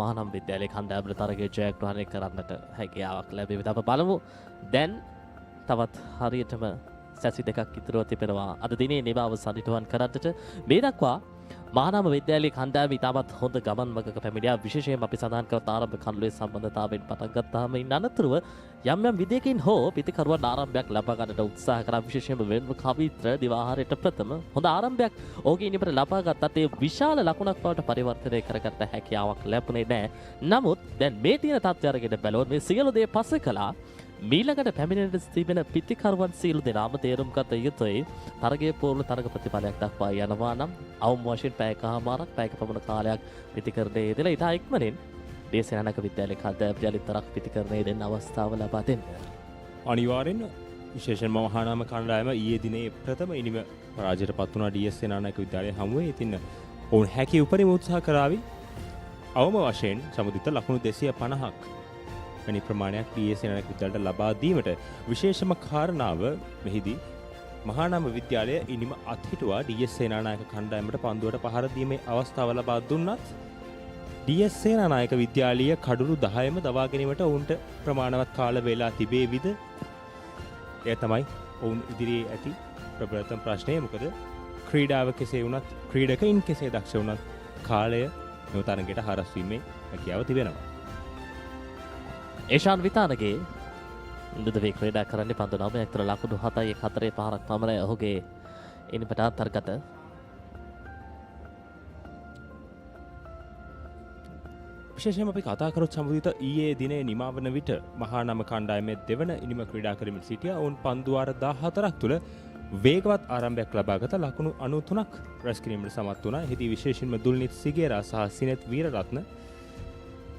මහානම් විද්‍යාලයේ කණ්ඩායමට තරගයේ ජයග්‍රහණය කරන්නට හැකියාවක් ලැබෙවි. අපි බලමු දැන් තවත් හරියටම සැසි දෙකක් ඉතුරුව තිබෙනවා. අද දිනේ නිමාව සනිටුවන් කරන්නට මේ දක්වා මහානාම විද්‍යාලයේ කණ්ඩායම ඉතාමත් හොඳ ගමන් මගක පැමිණියා. විශේෂයෙන්ම අපි සඳහන් කරත් ආරම්භ කණ්ඩුවේ සම්බන්ධතාවයෙන් පටන් ගත්තාම ඉන් අනතුරුව යම් යම් විදයකින් හෝ පිතිකරුවන් ආරම්භයක් ලබා ගන්නට උත්සාහ කරා. විශේෂයෙන්ම වෙන්ව කවිත්‍ර දිවාහාරයට ප්‍රථම හොඳ ආරම්භයක් ඔහුගේ ඉනිමට ලබා ගත්තත් ඒ විශාල ලකුණක් බවට පරිවර්තනය කරගන්න හැකියාවක් ලැබුණේ නැහැ. නමුත් දැන් මේ තියෙන තත්ත්වය අරගෙන බැලුවොත් මේ සියලු දේ පස්සේ කළා. මීළඟට පැමිණෙන්නට තිබෙන පිතිකරුවන් සියලු දෙනාම තේරුම් ගත යුතුයි. තරගයේ පූර්ණ තරග ප්‍රතිඵලයක් දක්වා යනවා නම් අවම වශයෙන් පැයකමාරක් පැයක පමණ කාලයක් පිතිකරණයේ යෙදලා ඉතා ඉක්මනින් D.S Senanayake විද්‍යාලයේ කණ්ඩායමට යලිතරක් පිතිකරණයේ දෙන්න අවස්ථාව ලබා දෙන්න. අනිවාර්යෙන්ම විශේෂයෙන්ම මහානාම කණ්ඩායම ඊයේ දිනේ ප්‍රථම ඉනිම පරාජයට පත් වුණා D.S Senanayake විද්‍යාලයේ හමුවේ. ඉතින් ඔවුන් හැකි උපරිම උත්සාහ කරાવી අවම වශයෙන් සමුදිත ලකුණු 250ක් වැනි ප්‍රමාණයක් D.S Senanayake විද්‍යාලයට ලබා දීමට විශේෂම කාරණාව මෙහිදී මහානාම විද්‍යාලය ඉනිම අත්හිටුවා D.S Senanayake කණ්ඩායමට පන්දුවට පහර දීමේ අවස්ථාව ලබා දුන්නත් D.S Senanayake විද්‍යාලීය කඩුළු 10ම දවා ගැනීමට ඔවුන්ට ප්‍රමාණවත් කාල වේලා තිබේවිද? එය තමයි ඔවුන් ඉදිරියේ ඇති ප්‍රබලතම ප්‍රශ්නය. මොකද ක්‍රීඩාව කෙසේ වුණත් ක්‍රීඩකයින් කෙසේ දක්ෂ වුණත් කාලය මෙව තරගයට හරස් වීමේ හැකියාව තිබෙනවා. ඒෂාන් විතානගේ නිදවේ ක්‍රීඩා කරන්නේ පන්දු 9ක් තර ලකුණු 7යි 4 පහරක් පමණයි ඔහුගේ ඉනිමට අන්තර්ගත. විශේෂයෙන්ම අපි කතා කරොත් සම්බුදිත ඊයේ දිනේ නිමවන විට මහානාම කණ්ඩායමේ දෙවන ඉනිම ක්‍රීඩා කරමින් සිටියා. ඔවුන් පන්දු වාර 14ක් තුළ වේගවත් ආරම්භයක් ලබාගත ලකුණු 93ක් රැස් කිරීමට සමත් වුණා. එහිදී විශේෂයෙන්ම දුල්නිත් සිගේරා සහ සිනෙත් වීරරත්න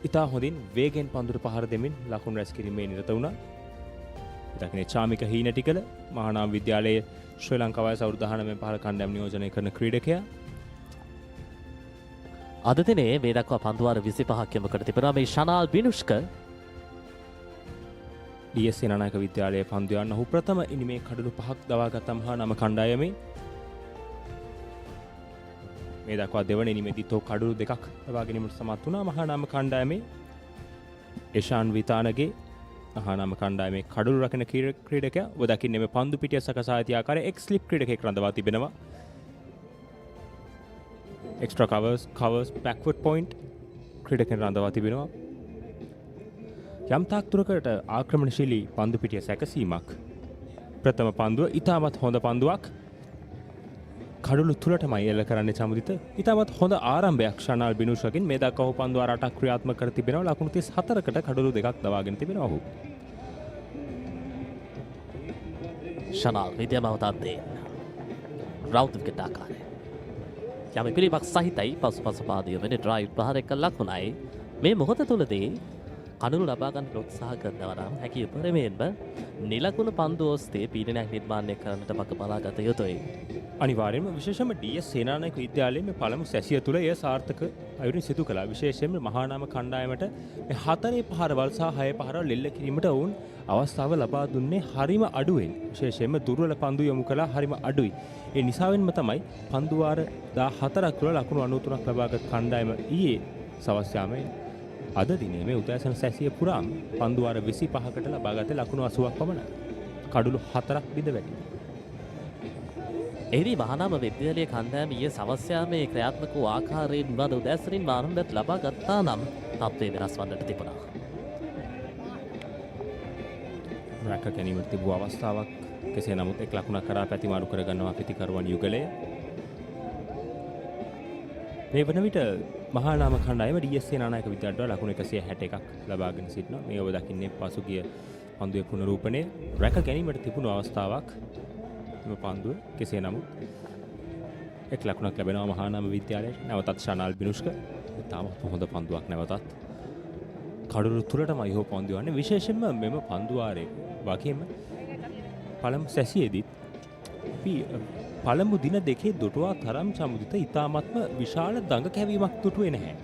ඉතා හොඳින් වේගෙන් පන්දුට පහර දෙමින් ලකුණු රැස් කිරීමේ නිරත වුණා. දකින්නේ චාමික හීනටිකල මහානාම විද්‍යාලයේ ශ්‍රී ලංකාවේ අවුරුදු 19 පහළ කණ්ඩායම නියෝජනය කරන ක්‍රීඩකයා. අද දිනේ මේ දක්වා පන්දු වාර 25ක් යමකට තිබෙනවා. මේ ශනාල් බිනුෂ්ක D.S Senanayake විද්‍යාලයේ පන්දු යන්න ඔහු ප්‍රථම ඉනිමේ කඩලු 5ක් දවාගත් මහානාම කණ්ඩායමේ මේ දක්වා දෙවන ඉනිමේදී තෝ කඩලු 2ක් ලබා ගැනීමට සමත් වුණා. මහානාම කණ්ඩායමේ ඒෂාන් විතානගේ මහානාම කණ්ඩායමේ කඩලු රකින ක්‍රීඩකයා ඔබ දකින්නේ මේ පන්දු පිටිය සකසා ඇති ආකාරයේ එක් ස්ලිප් ක්‍රීඩකයෙක් රඳවා තිබෙනවා. extra covers backward point ක්‍රීඩකයන් රඳවා තිබෙනවා. යම් තාක් දුරකට ආක්‍රමණශීලී පන්දු පිටිය සැකසීමක්. ප්‍රථම පන්දුව ඉතාමත් හොඳ පන්දුවක්. කඩලු තුලටමයි එල්ල කරන්නේ සමුදිත. ඉතාමත් හොඳ ආරම්භයක් ශනාල් බිනුෂකින් මේ දක්වා ඔහු පන්දු වාර 8ක් ක්‍රියාත්මක කර තිබෙනවා. ලකුණු 34කට කඩලු 2ක් දවාගෙන තිබෙනවා ඔහු. ශනාල් විද්‍යාමාවතත් රවුන්ඩ් විකට් ආකාරය යම පිළිබක් සහිතයි පසුපස පාදිය වෙන ඩ්‍රයිව් ප්‍රහාරයක ලකුණයි. මේ මොහොත තුලදී කඩලු ලබා ගන්න උත්සාහ කරනවා නම් හැකි උපරිමයෙන්ම නිලකුණු පන්දු ඔස්සේ පීඩනයක් නිර්මාණය කරන්නට පක බලාගත යුතුයි. අනිවාර්යයෙන්ම විශේෂම D.S Senanayake විද්‍යාලයේ මේ පළමු සැසිය තුළ එය සාර්ථක අයුරින් සිදු කළා. විශේෂයෙන්ම මහානාම කණ්ඩායමට මේ 4 පහරවල් සහ 6 පහරවල් එල්ල කිරීමට ඔවුන් අවස්ථාව ලබා දුන්නේ හරිම අඩුවෙන්. විශේෂයෙන්ම දුර්වල පන්දු යොමු කළා හරිම අඩුයි. ඒ නිසාවෙන්ම තමයි පන්දු වාර 14ක් තුළ ලකුණු 93ක් ලබාගත් කණ්ඩායම ඊයේ සවස් යාමේ අද දිනේ මේ උදෑසන සැසිය පුරාම පන්දු වාර 25කට ලබාගත්තේ ලකුණු 80ක් පමණයි. කඩලු 4ක් බිඳ වැටි. එහිදී මහානාම විද්‍යාලයේ කණ්ඩායම ඊයේ සවස් යාමේ ක්‍රියාත්මක වූ ආකාරයෙන් වද උදෑසනින් ආරම්භයක් ලබා ගත්තා නම් තත්ත්වය වෙනස් වන්නට තිබුණා. රැක ගැනීමට තිබූ අවස්ථාවක් කෙසේ නමුත් එක් ලකුණක් කරා පැතිමාරු කරගන්නවා පිතිකරුවන් යුගලය. මේ වන විට මහානාම කණ්ඩායම D.S Senanayake විද්‍යාලයට ලකුණු 161ක් ලබාගෙන සිටිනවා. මේ ඔබ දකින්නේ පසුගිය පන්දුවේ පුනරූපණය. රැක ගැනීමට තිබුණු අවස්ථාවක් මේ පන්දුව කෙසේ නමුත් එක් ලකුණක් ලැබෙනවා මහානාම විද්‍යාලයට. නැවතත් ශනාල් බිනුෂ්ක ඉතාමත් හොඳ පන්දුවක් නැවතත් කඩලු තුලටමයි හෝ පන්දු යන්නේ. විශේෂයෙන්ම මෙම පන්දු වාරයේ වගේම පළමු සැසියේදී පළමු දින දෙකේ දුටුවා තරම් සමුදිත ඉතාමත්ම විශාල දඟ කැවීමක් දුටුවේ නැහැ.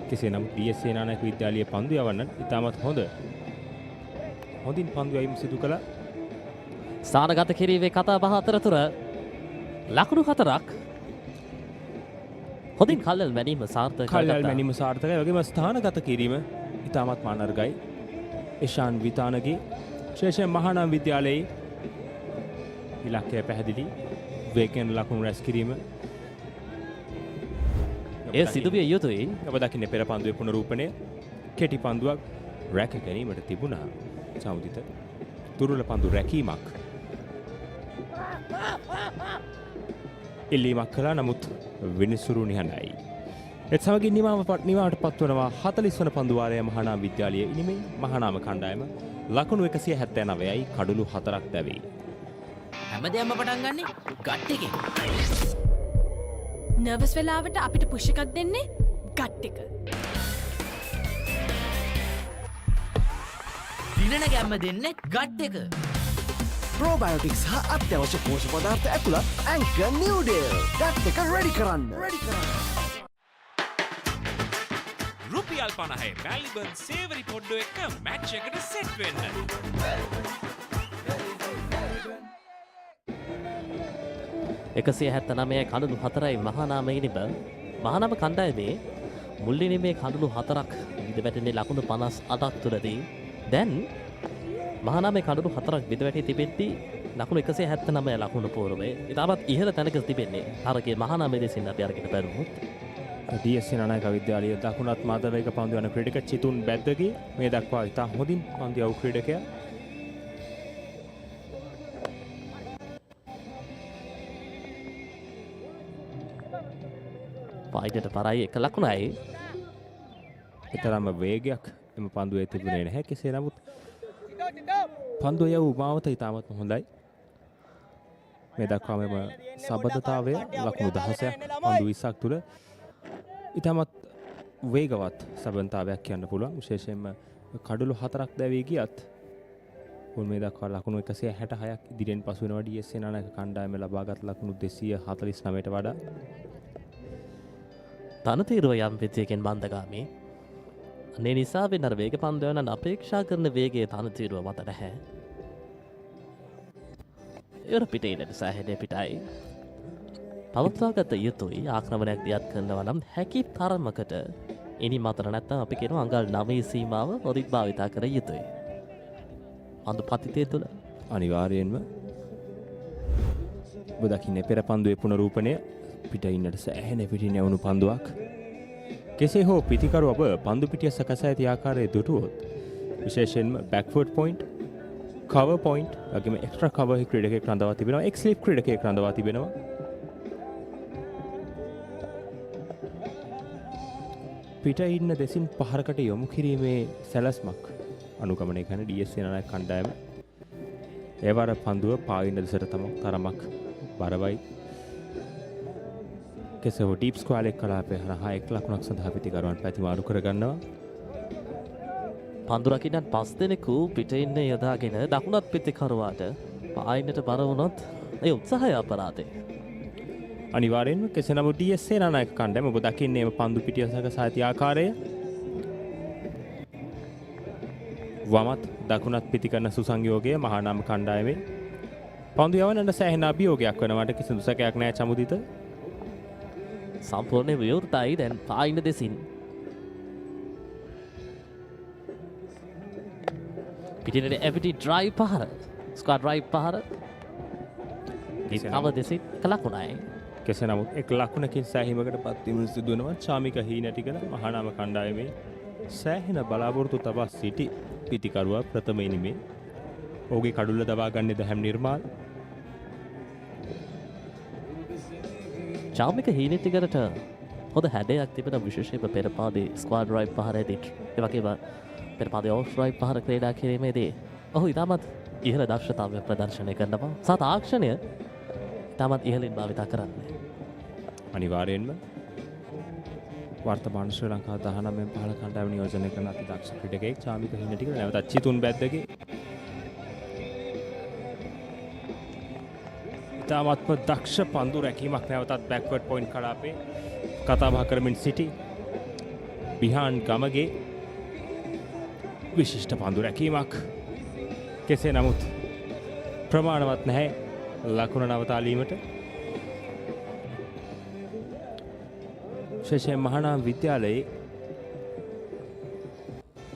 කෙසේ නමුත් D.S Senanayake විද්‍යාලයේ පන්දු යවන්න ඉතාමත් හොඳින් පන්දු යවීම සිදු කළා. ස්ථානගත කිරීමේ කතා බහ අතරතුර ලකුණු 4ක් හොඳින් කල්යල් මැනීම සාර්ථකයි. කල්යල් මැනීම සාර්ථකයි. වගේම ස්ථානගත කිරීම ඉතාමත් මානර්ගයි. ඒෂාන් විතානගේ විශේෂයෙන් මහානාම විද්‍යාලයේ ඉලක්කය පැහැදිලි වේගෙන් ලකුණු රැස් කිරීම එය සිදුවිය යුතුයි. ඔබ දකින්නේ පෙර පන්දුවේ පුනරූපණය කෙටි පන්දුවක් රැක ගැනීමට තිබුණා. සමුදිත දුර්වල පන්දු රැකීමක් ඉල්ලීමක් කළා නමුත් විනිසුරු නිහඬයි. ඒත් සමගින් නිමාවට පත්වනවා 40 වන පන්දු වාරයේ මහානාම විද්‍යාලයේ ඉනිමේ මහානාම කණ්ඩායම ලකුණු 179යි කඩලු 4ක් දැවේ. හැමදේම පටන් ගන්නෙ ගට් එකෙන්. නර්වස් වෙලාවට අපිට පුෂ් එකක් දෙන්නේ ගට් එක. දිනන ගැම්ම දෙන්නේ ගට් එක. ප්‍රෝබයෝටික්ස් හා අත්‍යවශ්‍ය පෝෂක පදාර්ථ ඇතුළත් ඇන්කර් නිව්ඩේල්. ගට් එක රෙඩි කරන්න. රුපියල් 50 මැලිබන් සේවරි පොඩ්ඩෝ එක මැච් එකට සෙට් වෙන්න. එකසිය 79 කඩලු 4යි මහානාම ඉනිම. මහානාම කණ්ඩායමේ මුල් ඉනිමේ කඩලු 4ක් විද වැටෙන්නේ ලකුණු 58ක් තුලදී. දැන් මහානාමේ කඩලු 4ක් විද වැටී තිබෙද්දී ලකුණු 179 ලකුණු පෝරුවේ. ඉතාමත් ඉහළ තැනක තිබෙන්නේ. තරගයේ මහානාමයේ දෙසින් අපි අරගෙන බලමුත්. D.S සේනානායක විද්‍යාලයේ දකුණත් මාතලේක පන්දු යන ක්‍රීඩක චිතුන් බැද්දගේ මේ දක්වා ඉතා හොඳින් පන්දු යවූ ක්‍රීඩකයා. පායිඩට පරයි එක ලකුණයි. එතරම් වේගයක් එම පන්දුවේ තිබුණේ නැහැ. කෙසේ නමුත් පන්දුව යවූ මාවත ඉතාමත් හොඳයි. මේ දක්වා මෙම සබඳතාවය ලකුණු 16ක් පන්දු 20ක් තුළ ඉතාමත් වේගවත් සබඳතාවයක් කියන්න පුළුවන්. විශේෂයෙන්ම කඩලු 4ක් දැවී ගියත් උන් මේ දක්වා ලකුණු 166ක් ඉදිරියෙන් පසු වෙනවා. D.S සේනානායක කණ්ඩායම ලබාගත් ලකුණු 249ට වඩා. තනතිරුව යම් විදියකින් මන්දගාමී. අනේ නිසා වෙන අර වේග පන්දුවන අපේක්ෂා කරන වේගයේ තනතිරුව මත නැහැ. ඒවර පිටේ ඉන්න සෑහෙන පිටයි. පවත්වාගත යුතුයි. ආක්‍රමණයක් දියත් කරනවා නම් හැකි තරමකට ඉනි මතර නැත්තම් අපි කියනවා අඟල් 9 සීමාව හොරිත් භාවිතා කර යුතුයි. පන්දු පතිතය තුළ අනිවාර්යයෙන්ම ඔබ දකින්නේ පෙර පන්දුවේ පුනරූපණය පිට ඉන්නට සෑහෙන පිටින් යවුණු පන්දුවක්. කෙසේ හෝ පිතිකරු ඔබ පන්දු පිටිය සකසා ඇති ආකාරයේ දුටුවොත් විශේෂයෙන්ම බෑක්වර්ඩ් පොයින්ට්, කවර් පොයින්ට් වගේම එක්ස්ට්‍රා කවර් ක්‍රීඩකයෙක් රඳවා තිබෙනවා, එක් ස්ලිප් ක්‍රීඩකයෙක් රඳවා තිබෙනවා. පිට ඉන්න දෙසින් පහරකට යොමු කිරීමේ සැලැස්මක් අනුගමනය කරන D.S සේනානායක කණ්ඩායම. ඒවර පන්දුව පාවින්න දෙසට තරමක් බරවයි. කෙසේ හෝ ඩීප් ස්ක්වාලෙක් කලාපය හරහා 1 ලකුණක් සඳහා පිතිකරුවන් පැතිමාරු කරගන්නවා. පන්දු රකින්නත් 5 දෙනෙකු පිට ඉන්න යොදාගෙන දකුණත් පිතිකරුවාට පායින්නට බර වුණොත් ඒ උත්සාහය අපරාධේ. අනිවාර්යෙන්ම කෙසේ නමුත් D.S සේනානායක කණ්ඩායම ඔබ දකින්නේ මේ පන්දු පිටිය සකසා ඇති ආකාරය. වමත් දකුණත් පිති කරන සුසංයෝගය මහානාම කණ්ඩායමේ පන්දු යවන්නට සෑහෙන අභියෝගයක් වෙනවට කිසිදු සැකයක් නැහැ. චමුදිත සම්පූර්ණ විවෘතයි දැන් පායින්න දෙසින්. පිටිනට එවිටි ඩ්‍රයිව් පහර ස්ක්වාඩ් ඩ්‍රයිව් පහර තව දෙසින් කලකුණයි. කෙසේ නමුත් 1 ලකුණකින් සෑහීමකට පත්වීම සිදු වෙනවා. චාමික හීනටිකල මහානාම කණ්ඩායමේ සෑහෙන බලාපොරොත්තු තබා සිටි පිතිකරුවා ප්‍රථම ඉනිමේ ඔහුගේ කඩුල්ල දබා ගන්නේ දහම් නිර්මාල්. චාමික හීනටිකලට හොඳ හැඩයක් තිබෙන විශේෂයෙන්ම පෙරපාදේ ස්ක්වාඩ් ඩ්‍රයිව් පහරේදී ඒ වගේම පෙරපාදේ ඔෆ් ඩ්‍රයිව් පහර ක්‍රීඩා කිරීමේදී ඔහු ඉතාමත් ඉහළ දක්ෂතාවය ප්‍රදර්ශනය කරනවා. සහ තාක්ෂණය ඉතාමත් ඉහළින් භාවිතා කරන්නේ. අනිවාර්යෙන්ම වර්තමාන ශ්‍රී ලංකා 19 පහළ කණ්ඩායම නියෝජනය කරන අති දක්ෂ ක්‍රීඩකයෙක් චාමික හිණටික නැවතත් චිතුන් බැද්දගේ ඉතාමත්ම දක්ෂ පන්දු රැකීමක් නැවතත් බෑක්වර්ඩ් පොයින්ට් කලාපේ කතා බහ කරමින් සිටි බිහාන් ගමගේ විශිෂ්ට පන්දු රැකීමක්. කෙසේ නමුත් ප්‍රමාණවත් නැහැ ලකුණ නවතාලීමට. විශේෂයෙන් මහානාම විද්‍යාලයේ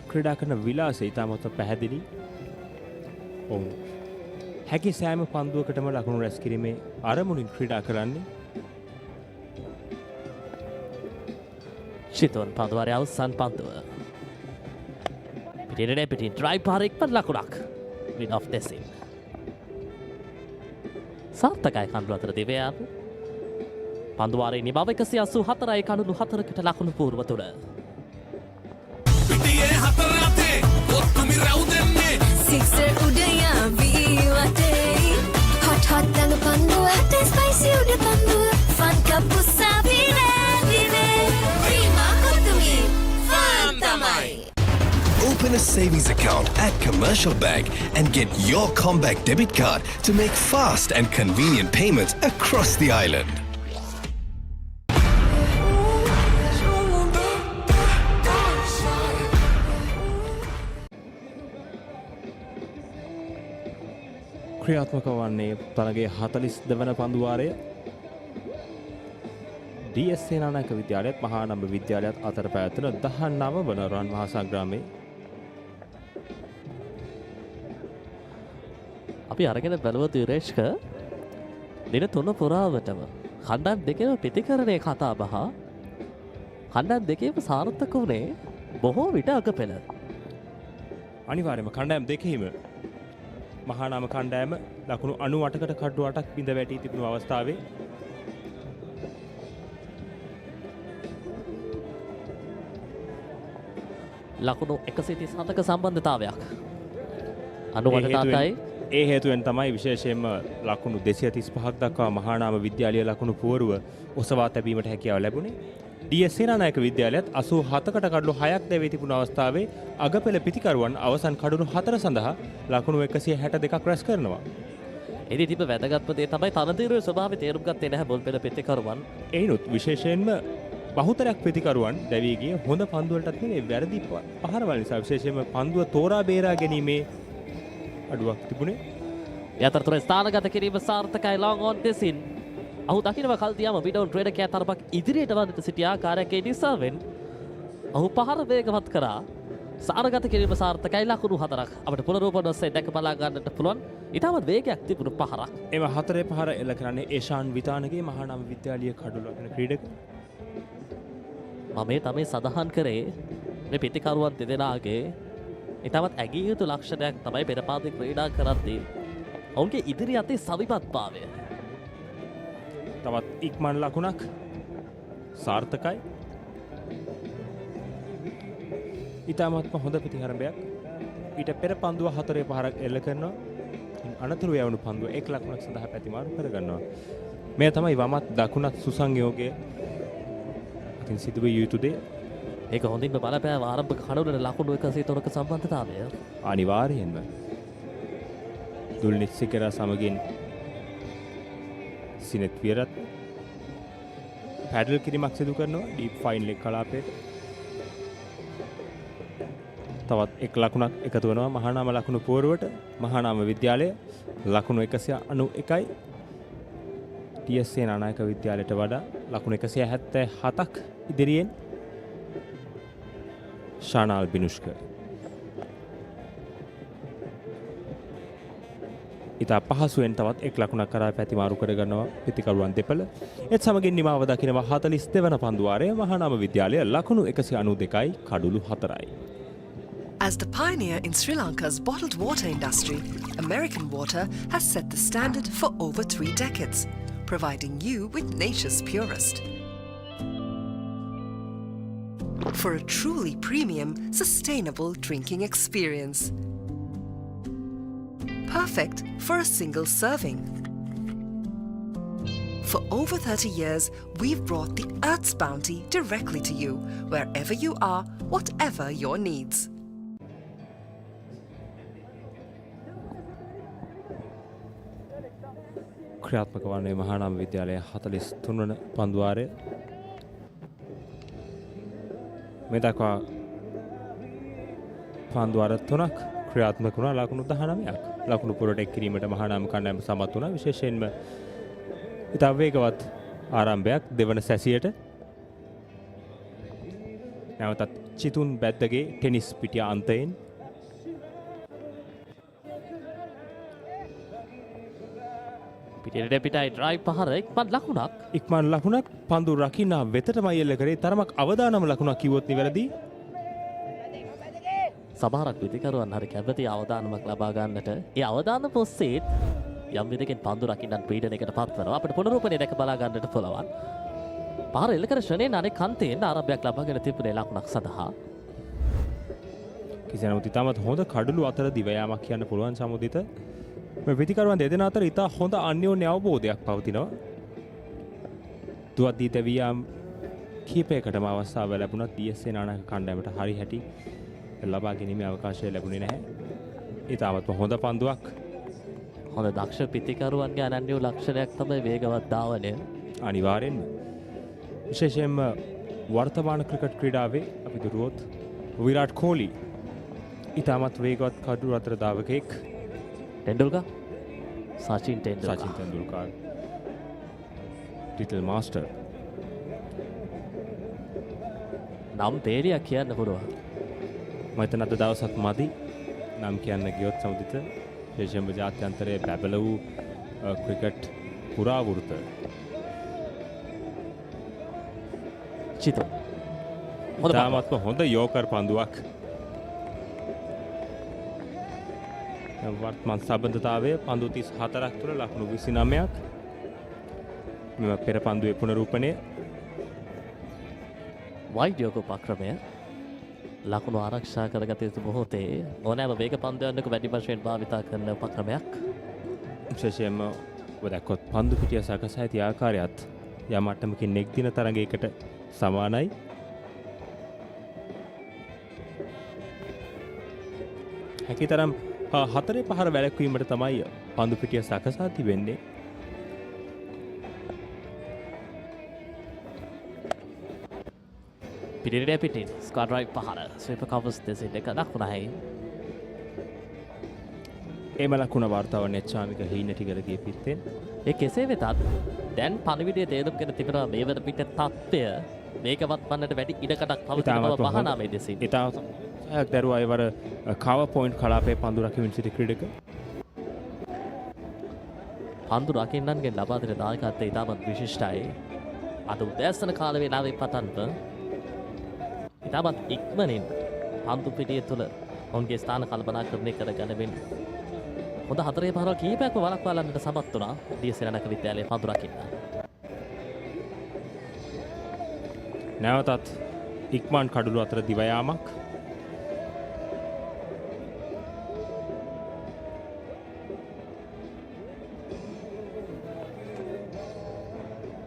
ක්‍රීඩා කරන විලාසය ඉතාමත් පැහැදිලි. ඔවුන් හැකි සෑම පන්දුවකටම ලකුණු රැස් කිරීමේ අරමුණින් ක්‍රීඩා කරන්නේ. චිතෝන් පන්දුවාරය අවසන් පන්දුව. පිටින් පිටින් ඩ්‍රයිව් පාර ඉක්මන් ලකුණක්. වින් ඔෆ් දෙසින්. සාර්ථකයි කඳුළු අතර දිවයාම. පන්දුවාරයේ නිබව 184යි කඩලු 4කට ලකුණු පූර්ව තුළ. Sixer udaya ViU App. Hot hot dang panduwa, hot and spicy uda panduwa. Fun cup usavine vive. Prima kotumi, fun tamai. Open a savings account at Commercial Bank and get your Combank debit card to make fast and convenient payments across the island. ක්‍රියාත්මක වන්නේ තරගයේ 42 වන පන්දුවාරය DS Senanayake විද්‍යාලයත් මහානම විද්‍යාලයත් අතර පැවැත්වෙන 19 වන රන් මහා සංග්‍රාමයේ අපි අරගෙන බලුවොත් යුරේෂ්ක දින 3 පුරාවටම කණ්ඩායම් දෙකේම ප්‍රතිකරණයේ කතා බහ කණ්ඩායම් දෙකේම සාර්ථක වුණේ බොහෝ විට අගපෙළ. අනිවාර්යයෙන්ම කණ්ඩායම් දෙකෙහිම මහානාම කණ්ඩායම ලකුණු 98කට කඩු 8ක් බිඳ වැටී තිබුණු අවස්ථාවේ ලකුණු 137ක සම්බන්ධතාවයක් 98ටයි ඒ හේතුවෙන් තමයි විශේෂයෙන්ම ලකුණු 235ක් දක්වා මහානාම විද්‍යාලීය ලකුණු පුවරුව ඔසවා තැබීමට හැකියාව ලැබුණේ. DS සේනානායක විද්‍යාලයත් 87කට කඩලු 6ක් දැවී තිබුණු අවස්ථාවේ අගපෙළ පිතිකරුවන් අවසන් කඩලු 4 සඳහා ලකුණු 162ක් රැස් කරනවා. එදී තිබ්බ වැදගත්ම දේ තමයි තරතීරුවේ ස්වභාවය තේරුම් ගත්තේ නැහැ බෝල්පෙළ පිතිකරුවන්. එයිනුත් විශේෂයෙන්ම බහුතරයක් ප්‍රතිකරුවන් දැවී ගිය හොඳ පන්දු වලටත් නෙවෙයි වැරදි පහරවල් නිසා විශේෂයෙන්ම පන්දුව තෝරා බේරා ගැනීමේ අඩුවක් තිබුණේ. ඒ අතරතුර ස්ථානගත කිරීම සාර්ථකයි long on දෙසින්. ඔහු දකින්නව කල්තියාම විඩෝන් ට්‍රේඩර් තරමක් ඉදිරියට වදිත සිටි ආකාරයක නිසාවෙන් ඔහු පහර වේගවත් කරා. සාරගත කිරීම සාර්ථකයි ලකුණු 4ක් අපිට පුනරූපන ඔස්සේ දැක බලා ගන්නට පුළුවන්. ඊටමත් වේගයක් තිබුණු පහරක්. එම හතරේ පහර එල්ල කරන්නේ ඒෂාන් විතානගේ මහානාම විද්‍යාලීය කඩුල වෙන ක්‍රීඩක. මම මේ තමයි සඳහන් කරේ මේ පිටිකරුවන් දෙදෙනාගේ ඊටමත් ඇගිය යුතු ලක්ෂණයක් තමයි පෙරපාතේ ක්‍රීඩා කරද්දී ඔවුන්ගේ ඉදිරි අතේ සවිපත්භාවය. තවත් ඉක්මන් ලකුණක් සාර්ථකයි. ඊටමත්ම හොඳ ප්‍රතිහරණයක්. ඊට පෙර පන්දුව හතරේ පහරක් එල්ල කරනවා. අනතුරු යවුණු පන්දුව එක් ලකුණක් සඳහා පැතිමාරු කරගන්නවා. මේ තමයි වමත් දකුණත් සුසංයෝගය අතින් සිදුවිය යුතු දේ. ඒක හොඳින්ම බලපෑම ආරම්භක කඩවලට ලකුණු 103ක සම්බන්ධතාවය. අනිවාර්යයෙන්ම දුල්නිත් සිකරා සමගින් සිනෙත් විරත් පැඩල් කිරීමක් සිදු කරනවා ඩීප් ෆයින් ලෙග් කලාපයට. තවත් එක් ලකුණක් එකතු වෙනවා මහානාම ලකුණු පුවරුවට. මහානාම විද්‍යාලය ලකුණු 191යි DS සේනානායක විද්‍යාලයට වඩා ලකුණු 177ක් ඉදිරියෙන්. ශානාල් බිනුෂ්ක ඉතා පහසුවෙන් තවත් එක් ලකුණක් කරා පැතිමාරු කරගන්නවා පිතිකරුවන් දෙපළ. ඒත් සමගින් නිමාව දකිනවා 42 වන පන්දුවාරය මහානාම විද්‍යාලය ලකුණු 192යි කඩලු 4යි. As the pioneer in Sri Lanka's bottled water industry, American Water has set the standard for over 3 decades, providing you with nature's purest. For a truly premium, sustainable drinking experience. Perfect for a single serving. For over 30 years, we've brought the Earth's bounty directly to you, wherever you are, whatever your needs. ක්‍රියාත්මක වන්නේ මහානාම විද්‍යාලයේ 43 වන පන්දුවාරය. මේ දක්වා පන්දුවාර 3ක් ක්‍රියාත්මක වුණා ලකුණු 19ක්. ලකුණු පුරට එක් කිරීමට මහානාම කණ්ඩායම සමත් වුණා. විශේෂයෙන්ම ඉතා වේගවත් ආරම්භයක් දෙවන සැසියට. නැවතත් චිතුන් බැද්දගේ ටෙනිස් පිටිය අන්තයෙන් පිටියට පිටයි ඩ්‍රයිව් පහර ඉක්මන් ලකුණක්. ඉක්මන් ලකුණක් පන්දු රකින්නා වෙතටමයි එල්ල කරේ. තරමක් අවදානම ලකුණක් කිව්වොත් නිවැරදි. සමහරක් විදිකරුවන් හරි කැමති අවදානමක් ලබා ගන්නට. ඒ අවදානම ඔස්සේ යම් විදිහකින් පන්දු රකින්නන් පීඩනයකට පත් වෙනවා. අපිට පුනරුපණය දැක බලා ගන්නට පුළුවන්. පහර එල්ල කර ශ්‍රේණියෙන් අනෙක් කන්තෙන් ආරම්භයක් ලබාගෙන තිබුණේ ලකුණක් සඳහා. කිසියම් ඉතාමත් හොඳ කඩළු අතර දිවයාමක් කියන්න පුළුවන් සමුදිත. මේ ප්‍රතිකරුවන් දෙදෙනා අතර ඉතා හොඳ අන්‍යෝන්‍ය අවබෝධයක් පවතිනවා. දුවත් දී තැවියාම් කීපයකටම අවස්ථාව ලැබුණත් DS සේනානායක කණ්ඩායමට හරි හැටි ලබා ගැනීමේ අවකාශය ලැබුණේ නැහැ. ඉතාමත්ම හොඳ පන්දුවක්. හොඳ දක්ෂ පිතිකරුවන්ගේ අනන්‍ය ලක්ෂණයක් තමයි වේගවත් ධාවනය. අනිවාර්යෙන්ම. විශේෂයෙන්ම වර්තමාන ක්‍රිකට් ක්‍රීඩාවේ අපි දුරුවොත් විරාට් කෝලි ඉතාමත් වේගවත් කඩළු අතර ධාවකයෙක්. ටෙන්ඩුල්කර් සචින් තෙන්ඩුල්කර් ලිටල් මාස්ටර් නම් පේරියක් කියන්න පුළුවන්. මම හිතන අද දවසක් මදි නම් කියන්න ගියොත් සමුදිත විශේෂයෙන්ම ජාත්‍යන්තරයේ බැබල වූ ක්‍රිකට් පුරාවෘත චිතු ඉතාමත්ම හොඳ යෝකර් පන්දුවක්. වර්තමාන සම්බන්ධතාවය පන්දු 34ක් තුළ ලකුණු 29ක්. මෙම පෙර පන්දුවේ පුනරූපණය. වෛද්‍යෝක උපක්‍රමය ලකුණු ආරක්ෂා කරගත යුතු මොහොතේ ඕනෑම වේග පන්දුවන්නක වැඩි වශයෙන් භාවිතා කරන උපක්‍රමයක්. විශේෂයෙන්ම ඔබ දැක්කොත් පන්දු පිටිය සකසා ඇති ආකාරයත් යම් මට්ටමකින් එක් දින තරඟයකට සමානයි. හැකිතරම් හතරේ පහර වැළැක්වීමට තමයි පන්දු පිටිය සකසා තිබෙන්නේ. පිටිරේ පිටින් ස්ක්වාඩ් ඩ්‍රයිව් පහර ස්වීපර් කවර්ස් දෙසින් එක දක්වනයි. එම ලකුණ වාර්තාව නෙච්චාමික හීනටිගල ගිය පිත්තෙන්. ඒ කෙසේ වෙතත් දැන් පණිවිඩය තේරුම්ගෙන තිබෙනවා මේ වන පිට තත්ත්වය මේකවත් වන්නට වැඩි ඉඩකඩක් පවතින බව මහානාමයේ දෙසින්. ඉතාමත් සහයක් දරුවා ඒවර කවර් පොයින්ට් කලාපයේ පන්දු රකිමින් සිටි ක්‍රීඩක. පන්දු රකින්නන්ගෙන් ලබා දෙන දායකත්වය ඉතාමත් විශිෂ්ටයි. අද උදෑසන කාල වේලාවේ පටන්ව ඉතාමත් ඉක්මනින් පන්දු පිටිය තුළ ඔවුන්ගේ ස්ථාන කල්පනාකරණය කරගැනීමෙන් හොඳ හතරේ පහරවල් කිහිපයක්ම වළක්වා ගන්නට සමත් වුණා DS සේනානායක විද්‍යාලයේ පන්දු රකින්න. නැවතත් ඉක්මන් කඩළු අතර දිවයාමක්.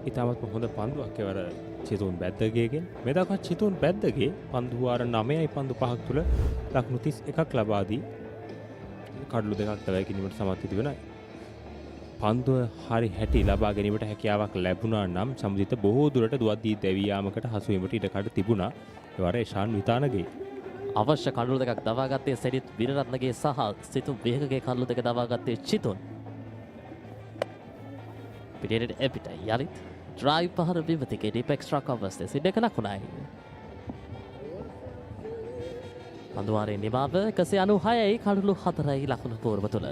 ඉතාමත්ම හොඳ පන්දුවක් එවර චිතුන් බැද්දගේගෙන්. මේ දක්වා චිතුන් බැද්දගේ පන්දු වාර 9යි පන්දු 5ක් තුළ ලකුණු 31ක් ලබා දී කඩළු දෙකක් තවයි ගැනීමට සමත් වී තිබෙනවා. පන්දුව හරි හැටි ලබා ගැනීමට හැකියාවක් ලැබුණා නම් සමුදිත බොහෝ දුරට දුවද්දී දැවී යාමකට හසු වීමට ඉඩකඩ තිබුණා. ඒවර ඊශාන් විතානගේ අවශ්‍ය කඩළු දෙකක් දවාගත්තේ සෙරිත් විරරත්නගේ සහ සිතු වේගගේ කඩළු දෙක දවාගත්තේ චිතුන්. පිටියට එපිට යලිත් ඩ්‍රයිව් පහර විමතිකේ ඩීප් එක්ස්ට්‍රා කවර්ස් දෙසින් දෙක ලකුණයි. පන්දුවාරේ නිමාව 196යි කඩළු 4යි ලකුණු පූර්ව තුළ.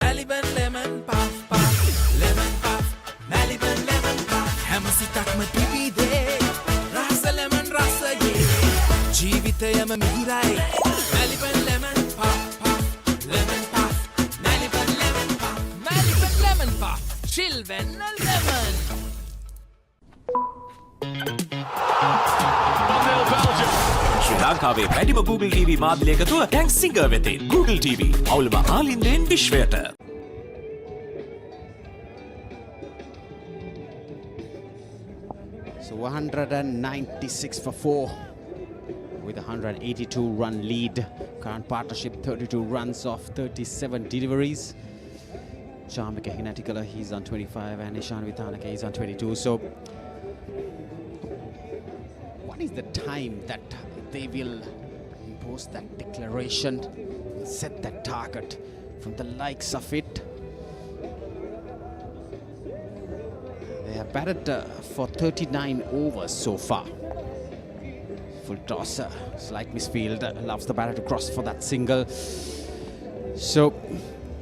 Maliban lemon puff puff, lemon puff, Maliban lemon puff. හැම සිතක්ම පිවිදේ, රස lemon රසයේ, ජීවිතයම මිහිරයි. Maliban lemon puff puff, lemon puff, Maliban lemon puff, Maliban lemon puff, chill when lemon. ශ්‍රී ලංකාවේ වැඩිම Google TV මාධ්‍ය එකතුව දැන් සිංගර් වෙතින් Google TV අවුලම ආලින්දෙන් විශ්වයට. So 196 for 4 with a 182 run lead. Current partnership 32 runs off 37 deliveries. Shamika Hinatikala, he's on 25 and Ishan Vithanaka, he's on 22. So what is the time that they will impose that declaration, set that target from the likes of it? They have batted for 39 overs so far. Full toss, slight misfield, loves the batter to cross for that single. So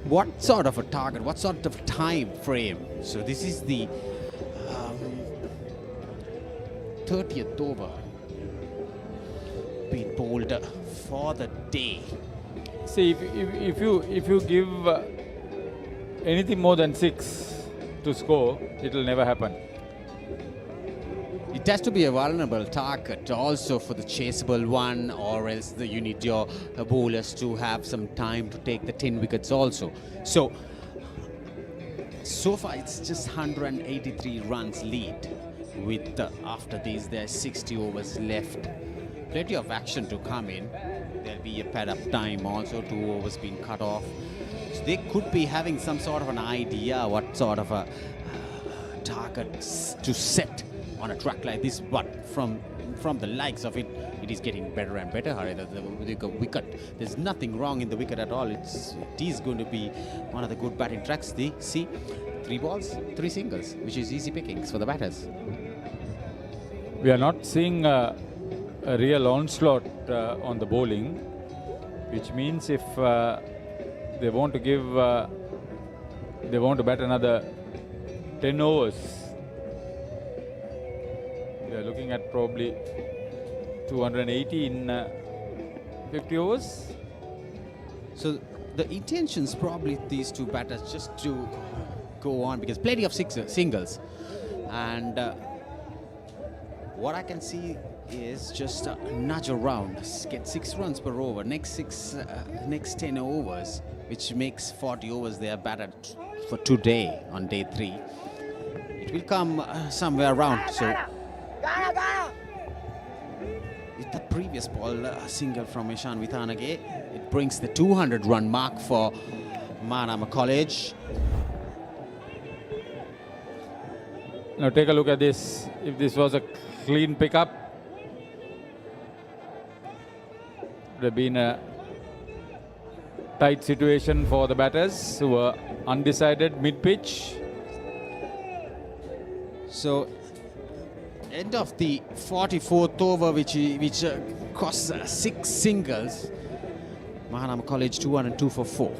what sort of a target, what sort of time frame. So this is the 30th over being bowled for the day. See, if you give anything more than 6 to score, it will never happen. It has to be a vulnerable target also for the chaseable one, or else you need your bowlers to have some time to take the 10 wickets also. So far it's just 183 runs lead. With after these there's 60 overs left. Plenty of action to come in. There'll be a pad up time also, 2 overs being cut off. So they could be having some sort of an idea what sort of a target to set on a track like this, but from the likes of it, it is getting better and better. The wicket, there's nothing wrong in the wicket at all. It is going to be one of the good batting tracks. See, 3 balls, 3 singles, which is easy pickings for the batters. We are not seeing a real onslaught on the bowling, which means if they want to give, they want to bat another 10 overs. We are looking at probably 280 in 50 overs. So the intentions probably these 2 batters just to go on, because plenty of singles, and what I can see is just nudge around, get 6 runs per over. Next 10 overs, which makes 40 overs they are batted for today on day 3. It will come somewhere around. So with the previous ball, a single from Ishan Vithanage, it brings the 200-run mark for Mahanama College. Now take a look at this. If this was a clean pickup, it would have been a tight situation for the batters who were undecided mid-pitch. So end of the 44th over, which costs 6 singles. Mahanama College 202 for 4.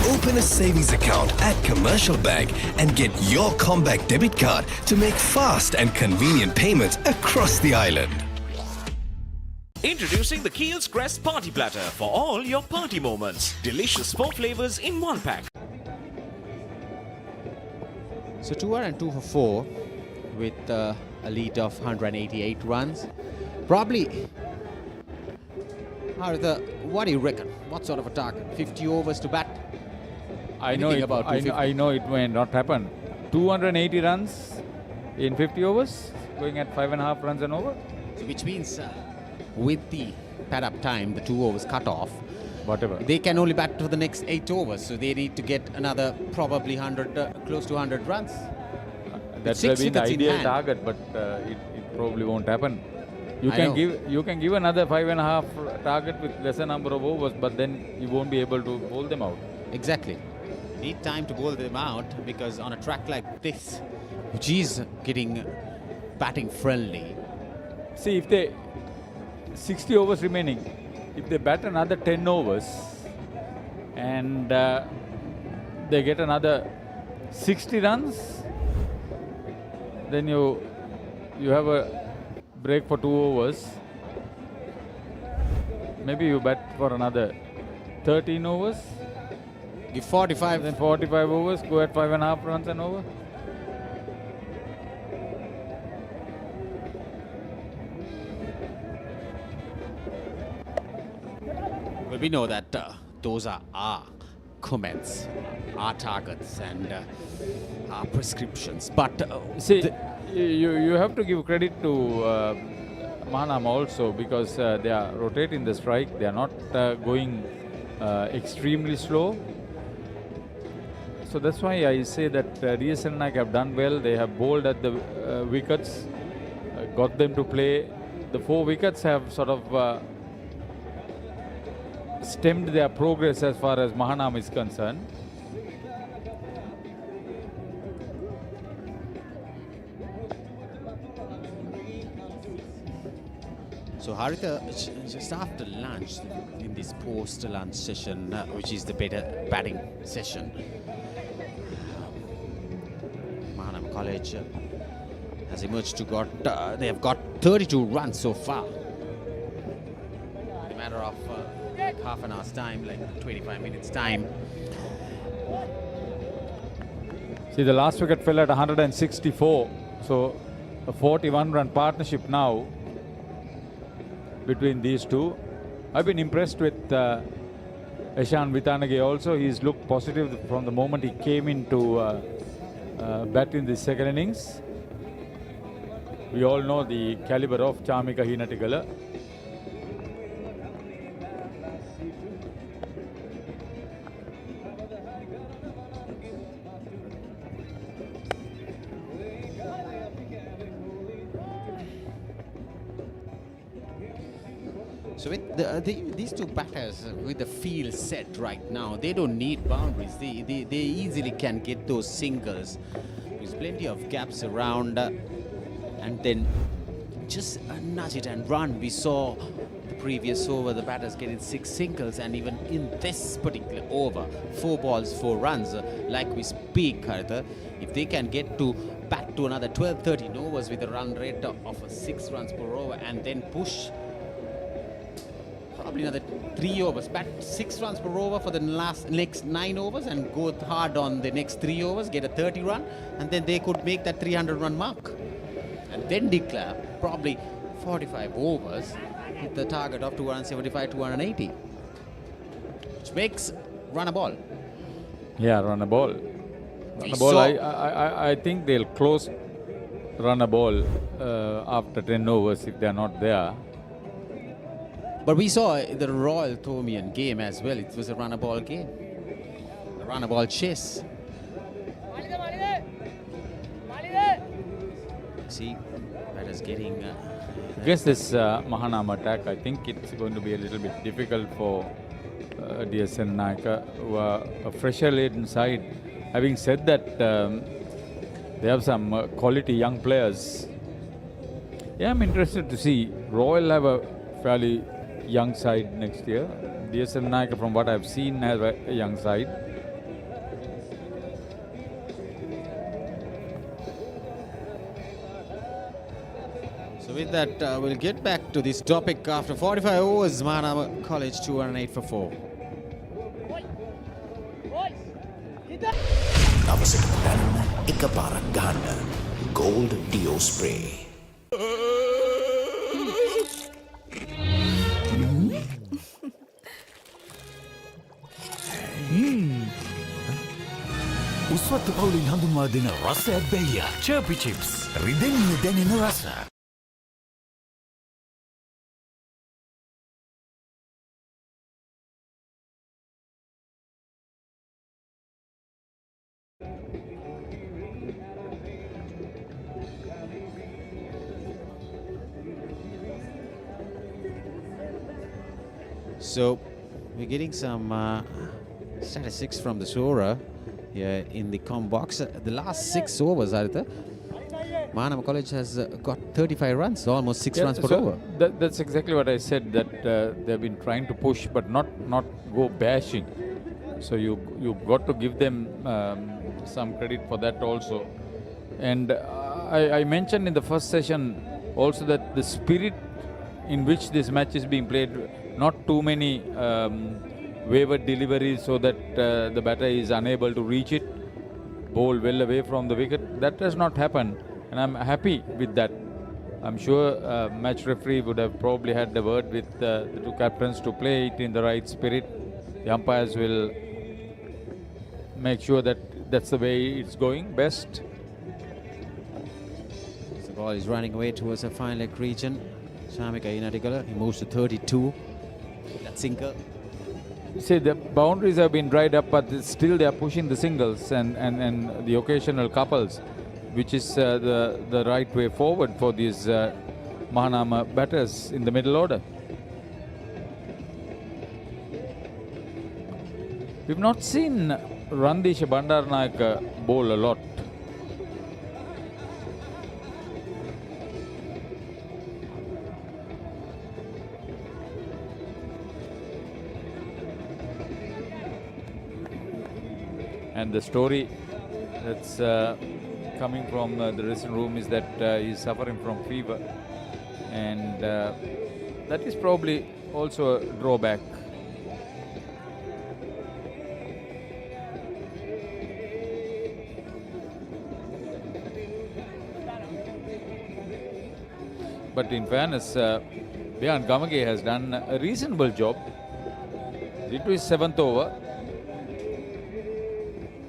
Open a savings account at Commercial Bank and get your Comback debit card to make fast and convenient payments across the island. Introducing the Keel's Crest Party Platter for all your party moments. Delicious 4 flavors in 1 pack. So 202 for 4 with a lead of 188 runs. Probably, what do you reckon? What sort of a target? 50 overs to bat? I know it may not happen. 280 runs in 50 overs, going at 5.5 runs an over. So which means with the pad up time, the 2 overs cut off, whatever, they can only bat for the next 8 overs. So they need to get another probably 100, close to 100 runs. That would have been the ideal target, but it probably won't happen. You can give another 5.5 target with lesser number of overs, but then you won't be able to bowl them out. Exactly. Need time to bowl them out, because on a track like this, which is getting batting friendly. See, if they 60 overs remaining, if they bat another 10 overs and they get another 60 runs, then you have a break for 2 overs. Maybe you bat for another 13 overs. Give 45. Then 45 overs, go at 5.5 runs an over. Well, we know that those are our comments, our targets, and our prescriptions. But see, you have to give credit to Mahanama also, because they are rotating the strike. They are not going extremely slow. So that's why I say that D.S Senanayake have done well. They have bowled at the wickets, got them to play. The 4 wickets have sort of stemmed their progress as far as Mahanama is concerned. So Haritha, just after lunch, in this post-lunch session, which is the better batting session, Mahanama College has emerged to they have got 32 runs so far. In a matter of like half an hour's time, like 25 minutes time. See, the last wicket fell at 164, so a 41-run partnership now between these two. I've been impressed with Eshan Vitanage also. He's looked positive from the moment he came into bat in the second innings. We all know the caliber of Chamika Hinatigala. So with these two batters with the field set right now, they don't need boundaries. They easily can get those singles. There's plenty of gaps around, and then just nudge it and run. We saw the previous over, the batters getting 6 singles, and even in this particular over, 4 balls, 4 runs. Like we speak, Haritha, if they can get to back to another 12-13 overs with a run rate of 6 runs per over, and then push probably another 3 overs, bat 6 runs per over for the next 9 overs, and go hard on the next 3 overs, get a 30 run, and then they could make that 300 run mark. And then declare probably 45 overs with the target of 275, 280, which makes run a ball. Yeah, run a ball. Run a ball. I think they'll close run a ball after 10 overs if they're not there. But we saw the Royal Thomian game as well. It was a run a ball game, a run a ball chase. See, that is getting. Against this Mahanama attack, I think it's going to be a little bit difficult for D.S Senanayake, who are a fresher-laden side. Having said that, they have some quality young players. Yeah, I'm interested to see. Royal have a fairly young side next year. D.S Senanayake, from what I've seen, has a young side. So with that, we'll get back to this topic after 45 overs. Mahanama College 208 for 4. දවසට පැන්න එක පාරක් ගහන්න Gold Dio Spray. උස්වත්තු පවුලින් හඳුන්වා දෙන රස ඇබ්බැහිය Chirpy Chips. රිදෙන්නේ දැනෙන රස. So we're getting some statistics from the Sora here in the com box. The last 6 overs, Haritha, Mahanama College has got 35 runs, so almost 6 runs per over. That's exactly what I said, that they've been trying to push but not go bashing. So you've got to give them some credit for that also. And I mentioned in the first session also that the spirit in which this match is being played, not too many wayward deliveries so that the batter is unable to reach it, bowl well away from the wicket. That does not happen, and I'm happy with that. I'm sure match referee would have probably had the word with the 2 captains to play it in the right spirit. The umpires will make sure that that's the way it's going best. The ball is running away towards the fine leg region. Chamika Hinatigala, he moves to 32. That sinker. See, the boundaries have been dried up, but still they are pushing the singles and the occasional couples, which is the right way forward for these Mahanama batters in the middle order. We've not seen Randisha Bandaranaike bowl a lot. And the story that's coming from the dressing room is that he's suffering from fever, and that is probably also a drawback. But in fairness, Behan Gamage has done a reasonable job. It was 7th over.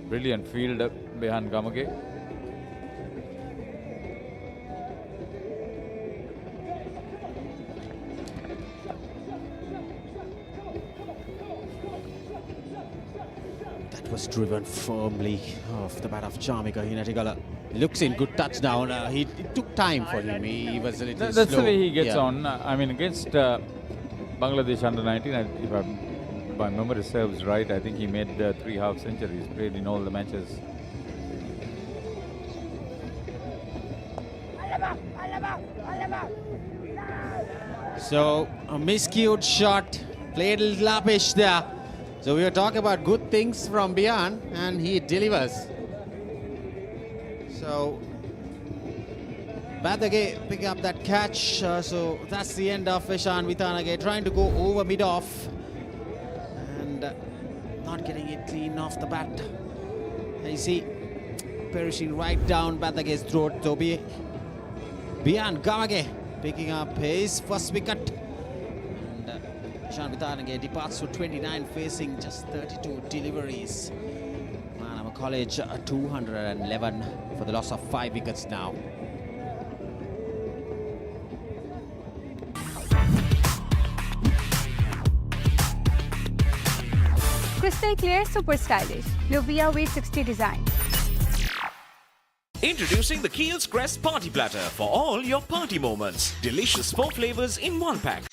Brilliant field, Behan Gamage. That was driven firmly off the bat of Chamika Hinatigala. Looks in, good touchdown. It took time for him. He was a little slow. That's the way he gets on. I mean, against Bangladesh under 19, if my memory serves right, I think he made 3 half centuries, played in all the matches. So, a miscued shot, played a little uppish there. So we were talking about good things from Behan, and he delivers. So, Badage pick up that catch. So that's the end of Ishan Vitanage trying to go over mid-off and not getting it clean off the bat. You see, perishing right down Badage's throat. So Behan Gamage picking up his first wicket. And Ishan Vitanage departs to 29, facing just 32 deliveries. Mahanama College 211 for the loss of 5 wickets now. Crystal clear, super stylish. Lovia V60 design. Introducing the Kiehl's Crest Party Platter for all your party moments. Delicious 4 flavors in 1 pack.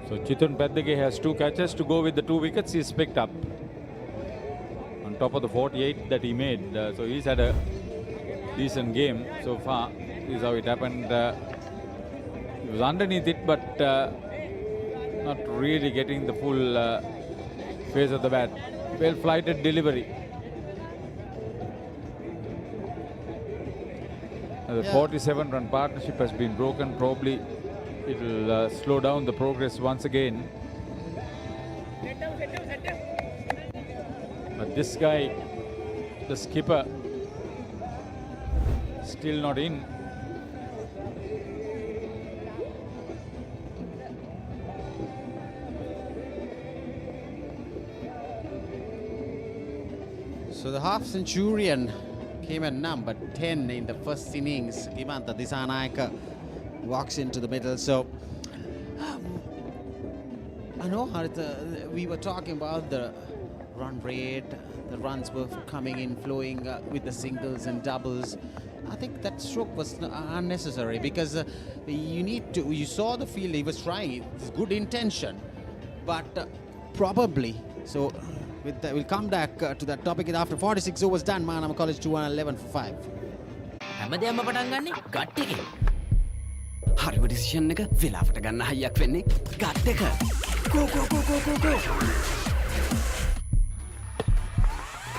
So Chithun Peddage has 2 catches to go with the 2 wickets he's picked up. On top of the 48 that he made. So he's had a decent game so far. This is how it happened. He was underneath it, but not really getting the full phase of the bat. Well flighted delivery. The 47-run partnership has been broken. Probably it will slow down the progress once again. But this guy, the skipper, still not in. So the half centurion came at number 10 in the first innings. Himanta Disanayake walks into the middle. So I know Haritha, we were talking about the run rate, the runs were coming in, flowing with the singles and doubles. I think that stroke was unnecessary because you saw the field, he was trying, it's good intention, but probably, so with that, we'll come back to that topic after 46 overs done. Mahanama College 211 for 5. හැමදේම පටන් ගන්නේ gut එකේ. හරිම decision එක වෙලාවට ගන්න හයියක් වෙන්නේ gut එක. go.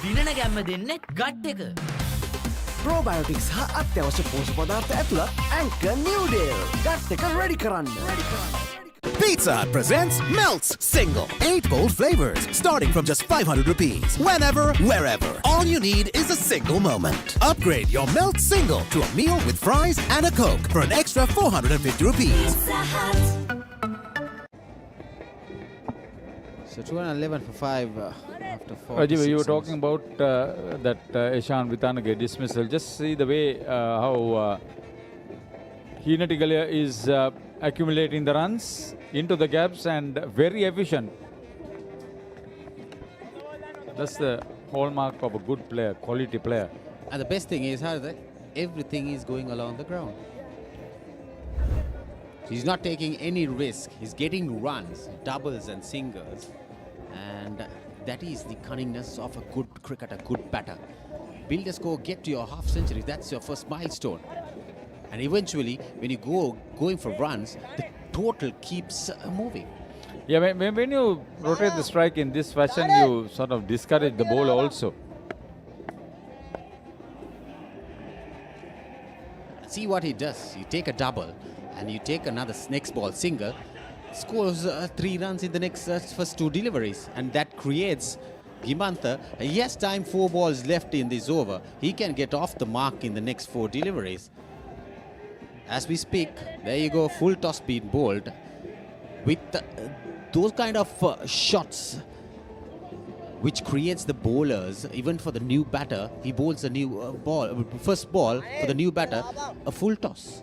දිනන ගැම්ම දෙන්නේ ගට් එක. Probiotics හා අත්‍යවශ්‍ය පෝෂක පදාර්ථ ඇතුළත් Anchor New Deal. ගට් එක ready කරන්න. Pizza Hut presents Melts Single 8 bold flavors starting from just 500 rupees. Whenever, wherever. All you need is a single moment. Upgrade your Melt Single to a meal with fries and a Coke for an extra 450 rupees. So 211 for 5 after 4. Rajiv, you were talking about that Ishan Vitanage dismissal. Just see the way how Hinatigala is accumulating the runs into the gaps and very efficient. That's the hallmark of a good player, quality player. And the best thing is how that everything is going along the ground. He's not taking any risk. He's getting runs, doubles and singles. And that is the cunningness of a good cricketer, good batter. Build a score, get to your half century. That's your first milestone. And eventually, when you going for runs, the total keeps moving. Yeah, when you rotate the strike in this fashion, you sort of discourage the bowler also. See what he does. You take a double and you take another next ball single, scores 3 runs in the next first 2 deliveries, and that creates Gimantha. He has time, 4 balls left in this over. He can get off the mark in the next 4 deliveries. As we speak, there you go, full toss being bowled. With those kind of shots, which creates the bowlers, even for the new batter, he bowls a new first ball for the new batter, a full toss.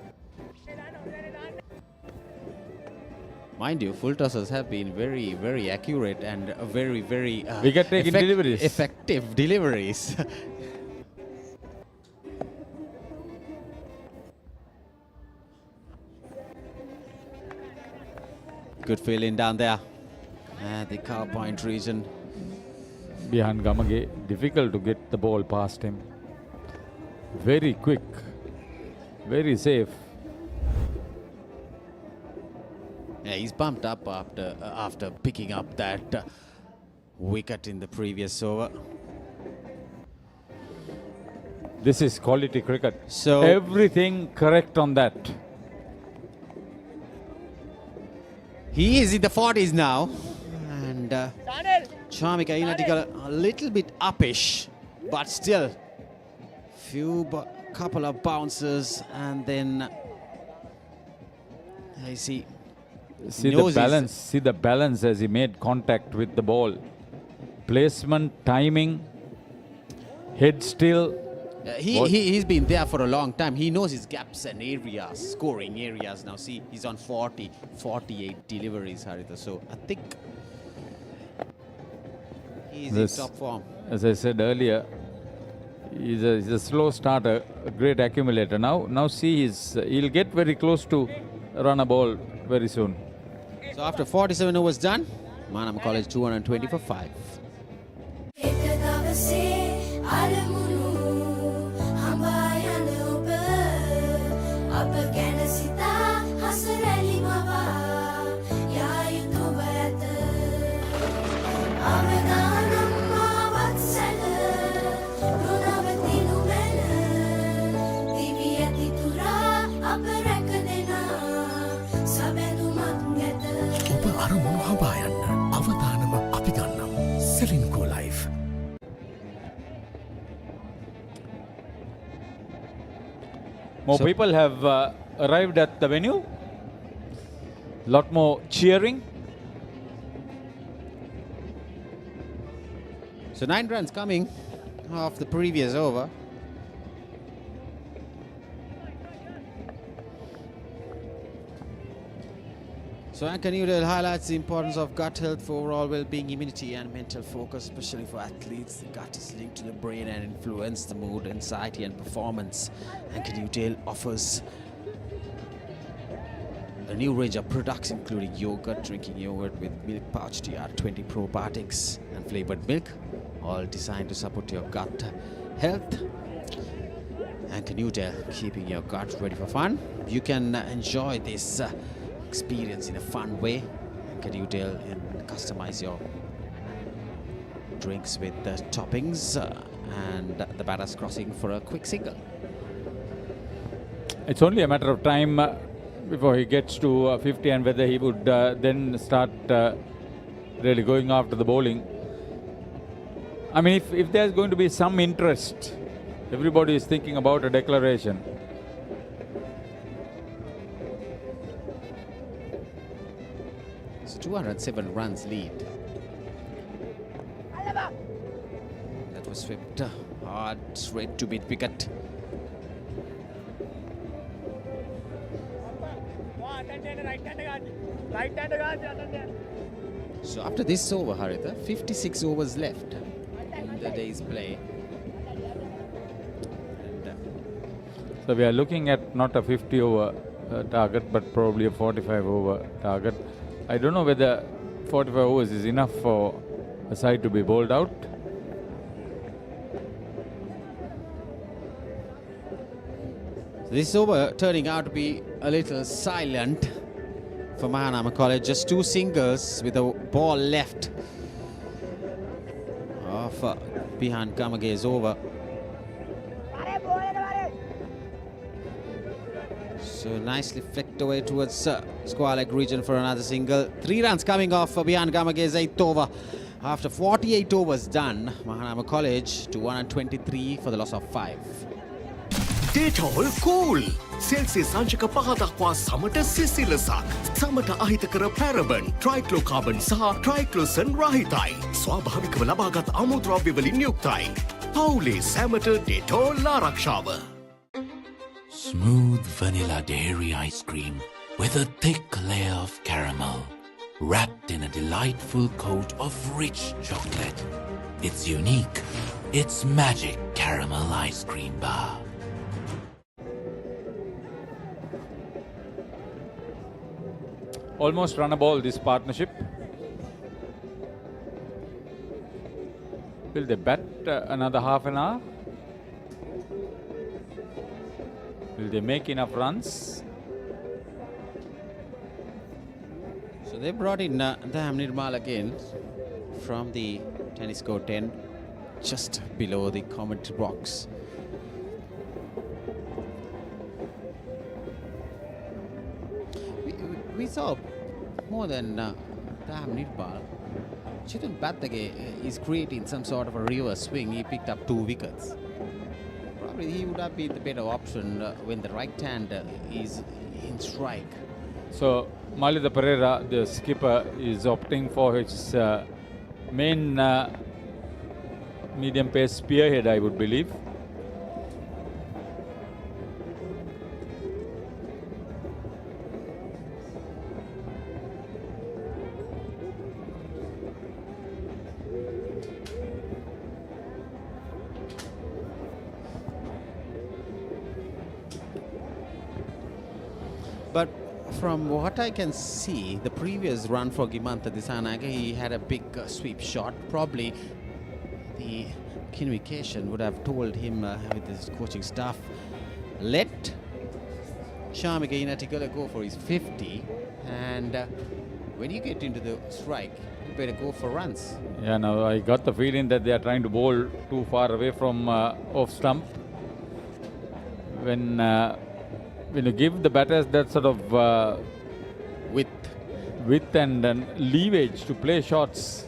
Mind you, full tosses have been very, very accurate and very, very effective deliveries. Good feeling down there at the cow point region. Behind Gamage, difficult to get the ball past him. Very quick, very safe. Yeah, he's bumped up after picking up that wicket in the previous over. This is quality cricket. So everything correct on that. He is in the 40s now, and Charmika United a little bit uppish, but still couple of bounces, and then I see. See the balance. See the balance as he made contact with the ball. Placement, timing, head still. He's been there for a long time. He knows his gaps and areas, scoring areas. Now see, he's on 48 deliveries, Haritha. So I think he's in top form. As I said earlier, he's a slow starter, a great accumulator. Now see, he'll get very close to run a ball very soon. So after 47 overs done, Mahanama College 220 for 5. More people have arrived at the venue. Lot more cheering. So 9 runs coming off the previous over. So Ankanudel highlights the importance of gut health for overall well-being, immunity and mental focus, especially for athletes. The gut is linked to the brain and influence the mood, anxiety and performance. Ankanudel offers a new range of products including yogurt, drinking yogurt with milk pouch, TR20 probiotics and flavored milk, all designed to support your gut health. Ankanudel, keeping your gut ready for fun. You can enjoy this experience in a fun way. Can you tell and customize your drinks with the toppings and the batters crossing for a quick single. It's only a matter of time before he gets to 50 and whether he would then start really going after the bowling. I mean, if there's going to be some interest, everybody is thinking about a declaration. So 207 runs lead. That was swept hard straight to mid-wicket. So after this over, Haritha, 56 overs left in the day's play. So we are looking at not a 50 over target, but probably a 45 over target. I don't know whether 45 overs is enough for a side to be bowled out. This over turning out to be a little silent for Mahanama College. Just 2 singles with a ball left of Bihan Gamage's over. So nicely flicked away towards square leg region for another single. 3 runs coming off for Bihan Gamage's 8th over. After 48 overs done, Mahanama College to 123 for the loss of 5. Data hol cool. Celsius සංචක 5 දක්වා සමට සිසිලසක්. සමට අහිතකර පැරබන්, ට්‍රයික්ලෝකාබන් සහ ට්‍රයික්ලෝසන් රහිතයි. ස්වාභාවිකව ලබාගත් අමුද්‍රව්‍ය වලින් යුක්තයි. පවුලේ සැමට Dettol ආරක්ෂාව. Smooth vanilla dairy ice cream with a thick layer of caramel, wrapped in a delightful coat of rich chocolate. It's unique. It's magic caramel ice cream bar. Almost run a ball, this partnership. Will they bat another half an hour? Will they make enough runs? So they brought in Daham Nirmal again from the tennis court 10, just below the commentary box. We saw more than Daham Nirmal. Chitun Batage is creating some sort of a reverse swing. He picked up 2 wickets. Probably he would have been the better option when the right hand is in strike. So Malida Pereira, the skipper, is opting for his main medium pace spearhead, I would believe. But from what I can see, the previous run for Gimantha Disanayake, he had a big sweep shot. Probably the communication would have told him with his coaching staff, let Shamika Inatikala go for his 50, and when you get into the strike, you better go for runs. Yeah, now I got the feeling that they are trying to bowl too far away from off stump. When you give the batters that sort of width and leverage to play shots,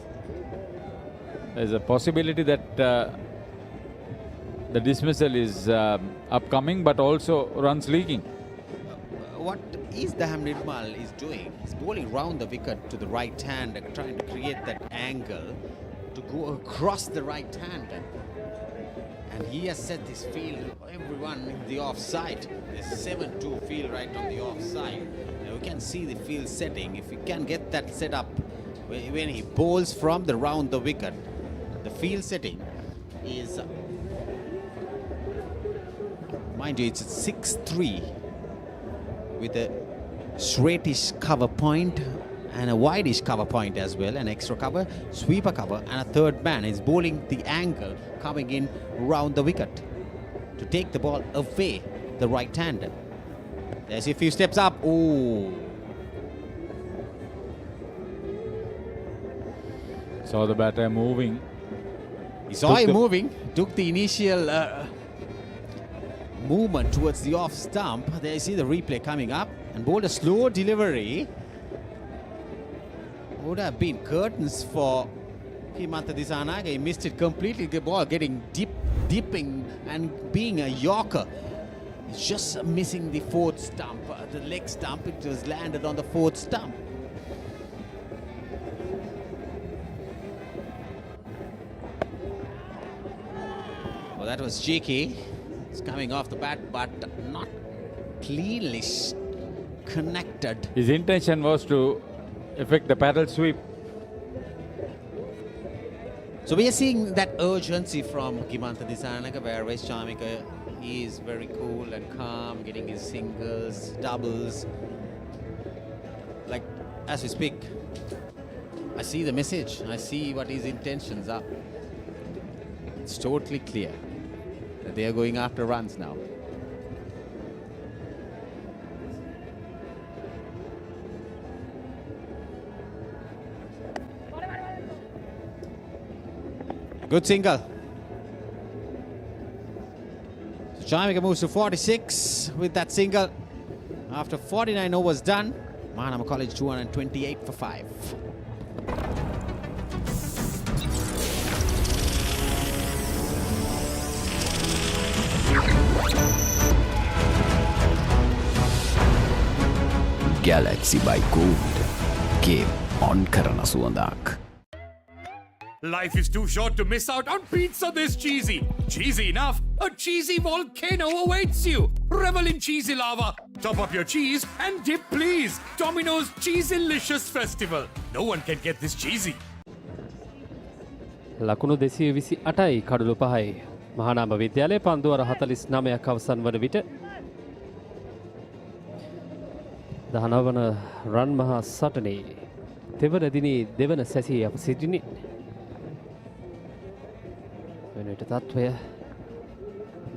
there's a possibility that the dismissal is upcoming, but also runs leaking. What is Daham Nirmal is doing? He's bowling round the wicket to the right hand, trying to create that angle to go across the right hand. And he has set this field, everyone in the offside. There's 7-2 field right on the offside. Now you can see the field setting. If you can get that set up when he bowls from the round the wicket, the field setting is, mind you, it's 6-3 with a straightish cover point and a wideish cover point as well, an extra cover, sweeper cover, and a third man is bowling the angle coming in round the wicket to take the ball away the right hand. There's a few steps up. Oh. Saw the batter moving. He saw him moving, took the initial movement towards the off stump. There you see the replay coming up and bowled a slow delivery. Would have been curtains for Gimantha Disanayake. He missed it completely. The ball getting dipping and being a yorker. It's just missing the 4th stump, the leg stump. It was landed on the 4th stump. Well, that was cheeky. It's coming off the bat, but not cleanly connected. His intention was to effect the paddle sweep. So we are seeing that urgency from Gimantha Disanayake, where Race Chamika is very cool and calm, getting his singles, doubles. Like, as we speak, I see the message. I see what his intentions are. It's totally clear that they are going after runs now. Good single. So Chamika moves to 46 with that single. After 49 overs done, Mahanama College 228 for 5. Galaxy by Gold. Game on කරන සුවඳක්. Life is too short to miss out on pizza this cheesy. Cheesy enough, a cheesy volcano awaits you. Revel in cheesy lava. Top up your cheese and dip please. Domino's Cheesylicious Festival. No one can get this cheesy. ලකුණු 228යි කඩලු 5යි. මහානාම විද්‍යාලයේ පන්දුවර 49ක් අවසන් වන විට 19 වන රන් මහා සටනේ තෙවන දිනේ දෙවන සැසියේ අප සිටින්නේ. වෙනට තත්වය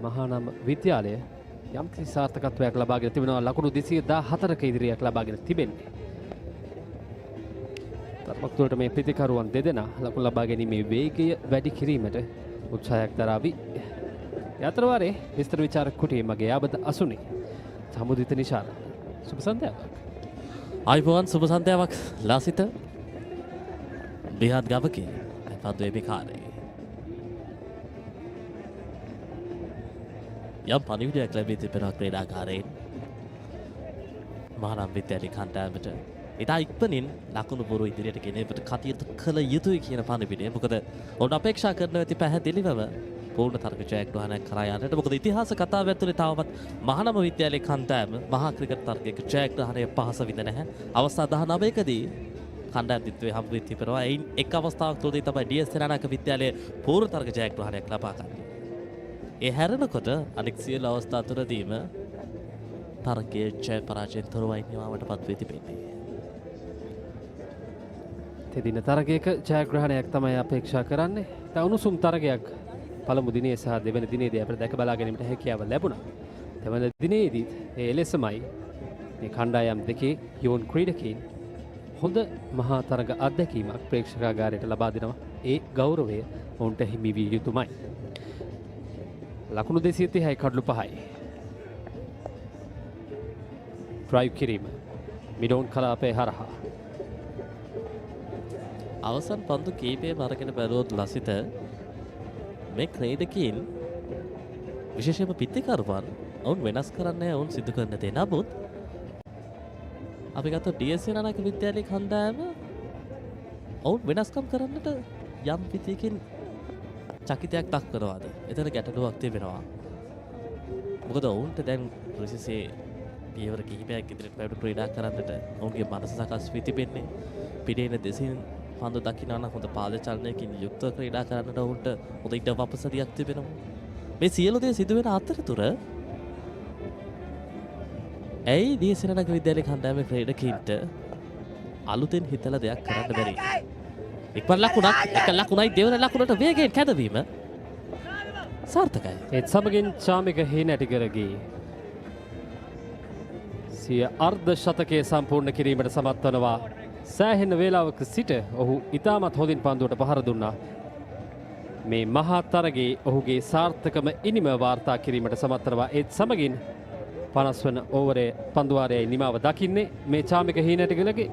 මහානාම විද්‍යාලය යම්කිසි සාර්ථකත්වයක් ලබාගෙන තිබෙනවා. ලකුණු 214ක ඉදිරියක් ලබාගෙන තිබෙන්නේ. තරමක් දුරට මේ ප්‍රතිකරුවන් දෙදෙනා ලකුණු ලබා ගැනීමේ වේගය වැඩි කිරීමට උත්සාහයක් දරාවි. යතරවාරේ විස්තර විචාරක කුටියේ මගේ ආබද අසුනේ සමුදිත නිශාර. සුබ සන්ධ්‍යාවක්. ආයිබෝවන් සුබ සන්ධ්‍යාවක් ලාසිත. බිහත් ගවකේ පද්වේ විකාරේ. යම් පණිවිඩයක් ලැබී තිබෙනවා ක්‍රීඩාකාරයින් මහානාම විද්‍යාලයේ කණ්ඩායමට ඉතා ඉක්මනින් ලකුණු බොරු ඉදිරියට ගෙනීමට කටයුතු කළ යුතුයි කියන පණිවිඩය. මොකද ඔවුන් අපේක්ෂා කරනවා ඇති පැහැදිලිවම පූර්ණ තරග ජයග්‍රහණයක් කරා යන්නට. මොකද ඉතිහාස කතාව ඇතුලේ තවමත් මහානාම විද්‍යාලයේ කණ්ඩායම මහා ක්‍රිකට් තරගයක ජයග්‍රහණය පහස විඳ නැහැ. අවස්ථා 19කදී කණ්ඩායම් දිත්වේ හම්බ වී තිබෙනවා. එයින් එක් අවස්ථාවක් තුළදී තමයි D.S Senanayake විද්‍යාලයේ පූර්ණ තරග ජයග්‍රහණයක් ලබා ගන්නේ. ඒ හැරෙනකොට අනෙක් සියලු අවස්ථා තුළදීම තරගයේ ජය පරාජයෙන් තොරවයි නිවාමට පත් වී තිබෙන්නේ. තෙදින තරගයක ජයග්‍රහණයක් තමයි අපේක්ෂා කරන්නේ. උණුසුම් තරගයක් පළමු දිනේ සහ දෙවන දිනේදී අපිට දැක බලා ගැනීමට හැකියාව ලැබුණා. දෙවන දිනේදී ඒ එලෙසමයි මේ කණ්ඩායම් දෙකේ යෝන් ක්‍රීඩකයින් හොඳ මහා තරග අත්දැකීමක් ප්‍රේක්ෂකාගාරයට ලබා දෙනවා. ඒ ගෞරවය ඔවුන්ට හිමි විය යුතුමයි. ලකුණු 230යි කඩලු 5යි. ඩ්‍රයිව් කිරීම මිඩෝන් කලාපේ හරහා අවසන් පන්දු කීපයම අරගෙන බැලුවොත් ලසිත මේ ක්‍රීඩකයින් විශේෂයෙන්ම පිටිකරුවන් ඔවුන් වෙනස් කරන්නේ ඔවුන් සිදු කරන දේ. නමුත් අපි ගත්ත D.S Senanayake විද්‍යාලයේ කණ්ඩායම ඔවුන් වෙනස්කම් කරන්නට යම් පිටියකින් චකිතයක් දක්වනවාද? එතන ගැටලුවක් තිබෙනවා. මොකද ඔවුන්ට දැන් රිසිසේ පියවර කිහිපයක් ඉදිරියට පැවැත් ක්‍රීඩා කරන්නට ඔවුන්ගේ මනස සකස් වී තිබෙන්නේ. පිටේන දෙසින් පන්දු දකින්න නම් හොඳ පාද චලනයකින් යුක්තව ක්‍රීඩා කරන්නට ඔවුන්ට හොඳ ඉඩ වපසරියක් තිබෙනවා. මේ සියලු දේ සිදුවෙන අතරතුර ඇයි D.S Senanayake විද්‍යාලයේ කණ්ඩායමේ ක්‍රීඩකයින්ට අලුතෙන් හිතලා දෙයක් කරන්න බැරි? එක්වර ලකුණක් එක ලකුණයි දෙවන ලකුණට වේගයෙන් කැදවීම සාර්ථකයි. ඒත් සමගින් චාමික හේනැටි කරගී සිය අර්ධ ශතකයේ සම්පූර්ණ කිරීමට සමත් වනවා. සෑහෙන වේලාවක සිට ඔහු ඉතාමත් හොඳින් පන්දුවට පහර දුන්නා. මේ මහා තරගයේ ඔහුගේ සාර්ථකම ඉනිම වාර්තා කිරීමට සමත් වනවා. ඒත් සමගින් 50 වන ඕවරේ පන්දුවාරයේ නිමාව දකින්නේ මේ චාමික හේනැටිගලගේ.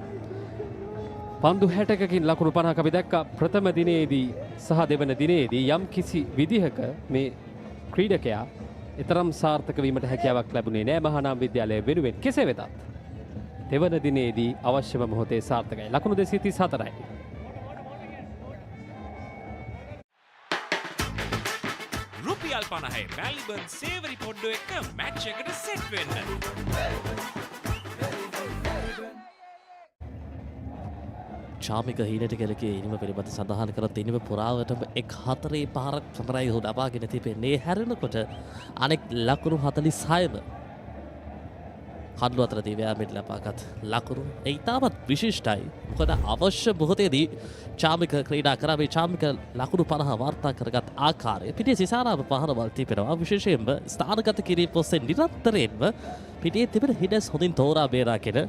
පන්දු 60කකින් ලකුණු 50ක අපි දැක්කා. ප්‍රථම දිනේදී සහ දෙවන දිනේදී යම් කිසි විදිහක මේ ක්‍රීඩකයා ඊතරම් සාර්ථක වීමට හැකියාවක් ලැබුණේ නැහැ මහානාම විද්‍යාලය වෙනුවෙන්. කෙසේ වෙතත් දෙවන දිනේදී අවශ්‍යම මොහොතේ සාර්ථකයි. ලකුණු 234යි. රුපියල් 50 මැල්බන් සේවරි පොඩ්ඩෝ එක මැච් එකට සෙට් වෙන්න. චාමික හීනටිකලගේ ඉනිම පිළිබඳ සඳහන් කරත් ඉනිම පුරාවටම 1-4 පාරක් පමණයි ඔහු ලබාගෙන තිබෙන්නේ. හැරෙනකොට අනෙක් ලකුණු 46ම කඩළු අතර දිව්‍යාමිට ලබාගත් ලකුණු ඒ ඉතාමත් විශිෂ්ටයි. මොකද අවශ්‍ය මොහොතේදී චාමික ක්‍රීඩා කරා. මේ චාමික ලකුණු 50 වාර්තා කරගත් ආකාරය පිටියේ සිසාරාම පහරවල් තිබෙනවා. විශේෂයෙන්ම ස්ථානගත කිරීම පොස්සේ නිරන්තරයෙන්ම පිටියේ තිබෙන හිඩස් හොඳින් තෝරා බේරාගෙන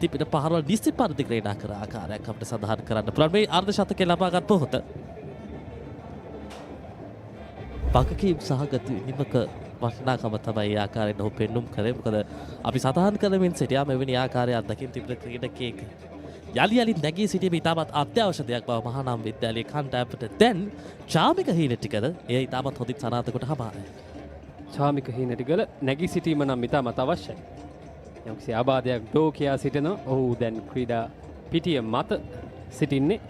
තිබෙන පහරවල් නිසි පරිදි ක්‍රීඩා කර ආකාරයක් අපිට සඳහන් කරන්න පුළුවන්. මේ අර්ධ ශතකය ලබාගත් මොහොත වගකීම් සහගත නිමක වටිනාකම තමයි ඒ ආකාරයෙන් ඔහු පෙන්눔 කරේ. මොකද අපි සතහන් කරමින් සිටියා මෙවැනි ආකාරයක් දකින් තිබෙන ක්‍රීඩකයෙක් යලි නැගී සිටීම ඉතාමත් අත්‍යවශ්‍ය දෙයක් බව මහානාම විද්‍යාලයේ කණ්ඩායමට දැන් චාමික හීනටිකල එය ඉතාමත් හොඳින් සනාථ කොට හමාරයි. චාමික හීනටිකල නැගී සිටීම නම් ඉතාමත් අවශ්‍යයි. යම්කිසි ආබාධයක් ඩෝ කියා සිටින ඔහු දැන් ක්‍රීඩා පිටිය මත සිටින්නේ.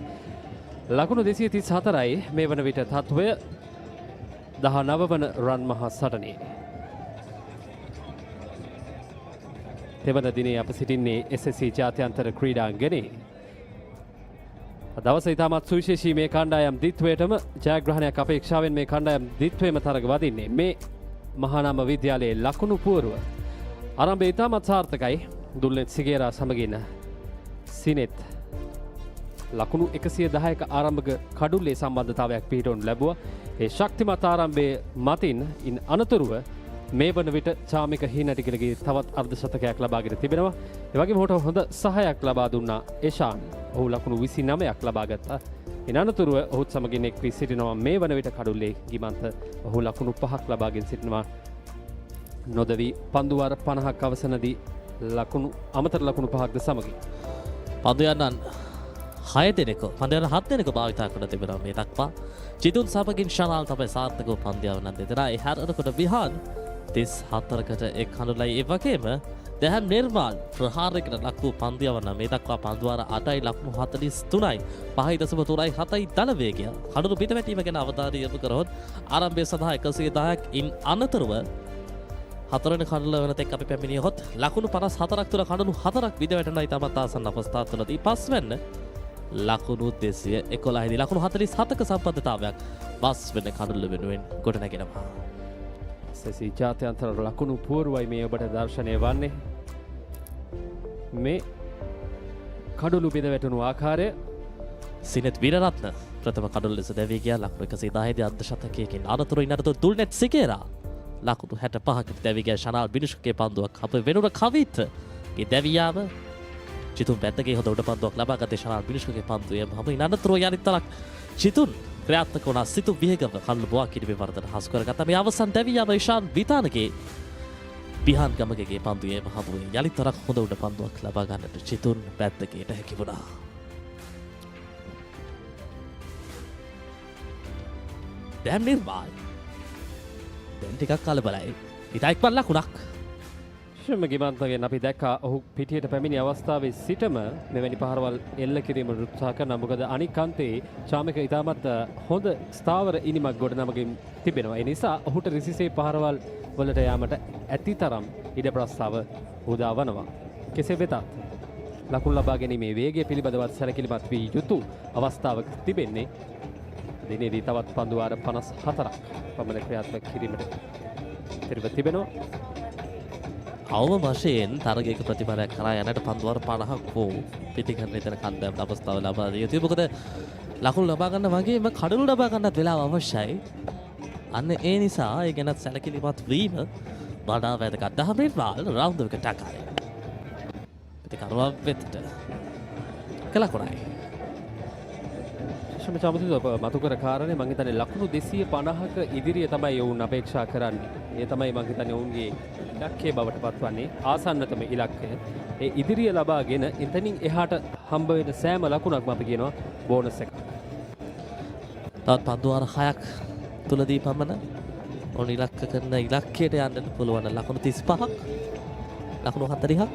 ලකුණු 234යි මේ වන විට තත්වය 19 වන රන් මහා සටනේ. තෙවන දිනේ අප සිටින්නේ SSC ජාත්‍යන්තර ක්‍රීඩාංගණයේ. දවස ඉතාමත් සුවිශේෂී මේ කණ්ඩායම් දිත්වයටම ජයග්‍රහණයක් අපේක්ෂාවෙන් මේ කණ්ඩායම් දිත්වයම තරග වදින්නේ. මේ මහානාම විද්‍යාලයේ ලකුණු පුවරුව ආරම්භය ඉතාමත් සාර්ථකයි. දුල්නෙත් සිගේරා සමගින් සිනෙත් ලකුණු 110ක ආරම්භක කඩුල්ලේ සම්බන්ධතාවයක් පිහිටවනු ලැබුවා. ඒ ශක්තිමත් ආරම්භයේ මතින් ඉන් අනතුරුව මේ වන විට චාමික හීනටිකලගේ තවත් අර්ධ ශතකයක් ලබාගෙන තිබෙනවා. ඒ වගේම ඔහුට හොඳ සහායක් ලබා දුන්නා ඒෂාන්. ඔහු ලකුණු 29ක් ලබා ගත්තා. ඉන් අනතුරුව ඔහුත් සමගින් එක් වී සිටිනවා මේ වන විට කඩුල්ලේ ගිමන්ත. ඔහු ලකුණු 5ක් ලබාගෙන සිටිනවා. නොදවි පන්දුවාර 50ක් අවසනදී ලකුණු අමතර ලකුණු 5ක්ද සමගින්. පන්දු යන්නන් 6 දෙනෙකු පන්දු යන 7 දෙනෙකු භාවිතා කර තිබෙනවා මේ දක්වා. චිතුන් සමගින් ශනාල් තමයි සාර්ථකව පන්දියාව නම් දෙදෙනා. ඒ හැරෙනකොට විහාන් 34කට එක් හඬුලයි. ඒ වගේම දැහැම් නිර්මාල් ප්‍රහාරයකට ලක් වූ පන්දියාව නම් මේ දක්වා පන්දුවාර 8යි ලකුණු 43යි 5.3යි 7යි දල වේගය. හඬුළු පිටවැටීම ගැන අවධානය යොමු කරොත් ආරම්භය සඳහා 110ක් ඉන් අනතුරුව හතරවෙනි කඩල වෙන තෙක් අපි පැමිණියොත් ලකුණු 54ක් තුර කඩලු 4ක් විද වැටෙනයි තමත් ආසන්න අවස්ථා තුනදී පස්වෙන්න ලකුණු 211දී ලකුණු 47ක සම්බන්ධතාවයක් බස් වෙන කඩල වෙනුවෙන් ගොඩනැගෙනවා. SSC ජාත්‍යන්තර ලකුණු පුවරුවයි මේ ඔබට දර්ශනය වන්නේ. මේ කඩලු බිඳ වැටුණු ආකාරය සිනෙත් වීරරත්න ප්‍රථම කඩල ලෙස දැවී ගියා ලකුණු 110දී අර්ධ ශතකයකින් අනතුරු ඉන්නතොත් දුල්නෙත් සිකේරා ලකුණු 65කට දැවී ගිය ශනාල් බිනිෂුගේ පන්දුවක් අප වෙනුර කවිත්ගේ දැවියාම චිතුන් පැත්තගේ හොඳ උඩ පන්දුවක් ලබා ගත්තේ ශනාල් බිනිෂුගේ පන්දුවේ මම ඉන්නතොත් යනිතරක් චිතුන් ක්‍රියාත්මක වුණා සිතු විහගම කල්ලු බොවා කිරිබේ වර්ධන හසු කරගත්තා. මේ අවසන් දැවියාම ඉෂාන් විතානගේ පිහාන් ගමගේ පන්දුවේ මහබුවේ යලිතරක් හොඳ උඩ පන්දුවක් ලබා ගන්නට චිතුන් පැත්තගේට හැකි වුණා. දැන් නිර්මාල් දැන් ටිකක් කලබලයි. හිතා එක්පන් ලකුණක්. ශ්‍රම ගිමන්තගෙන් අපි දැක්කා ඔහු පිටියට පැමිණි අවස්ථාවේ සිටම මෙවැනි පහරවල් එල්ල කිරීමට උත්සාහ කරනවා. මොකද අනික් අන්තේ චාමික ඉතාමත් හොඳ ස්ථාවර ඉනිමක් ගොඩනමමින් තිබෙනවා. ඒ නිසා ඔහුට රිසිසේ පහරවල් වලට යාමට ඇතිතරම් ඉඩ ප්‍රස්තාව උදා වනවා. කෙසේ වෙතත් ලකුණු ලබා ගැනීමේ වේගය පිළිබඳවත් සැලකිලිමත් වී යුතු අවස්ථාවක් තිබෙන්නේ. දිනේදී තවත් පන්දුවාර 54ක් පමණ ක්‍රියාත්මක කිරීමට පෙරව තිබෙනවා. අවම වශයෙන් තරගයක ප්‍රතිඵලයක් කරා යනට පන්දුවාර 50ක් වූ පිටිකරන එතන කණ්ඩායමට අවස්ථාව ලබා දී යුතුයි. මොකද ලකුණු ලබා ගන්න වගේම කඩලු ලබා ගන්නත් වෙලාව අවශ්‍යයි. අන්න ඒ නිසා ඒ ගැනත් සැලකිලිමත් වීම වඩා වැදගත්. දහමේවාල් රවුන්ඩ් එක ටකාරය. පිටිකරුවා වෙතට කලකුණයි. චමතුද මතු කර කාරණේ මං හිතන්නේ ලකුණු 250ක ඉදිරිය තමයි ඔවුන් අපේක්ෂා කරන්නේ. ඒ තමයි මං හිතන්නේ ඔවුන්ගේ ඉලක්කය බවට පත්වන්නේ ආසන්නතම ඉලක්කය. ඒ ඉදිරිය ලබාගෙන එතනින් එහාට හම්බ වෙන සෑම ලකුණක්ම අපි කියනවා බෝනස් එක. තවත් පන්දුවාර 6ක් තුලදී පමණ ඔවුන් ඉලක්ක කරන ඉලක්කයට යන්න පුළුවන් ලකුණු 35ක් ලකුණු 40ක්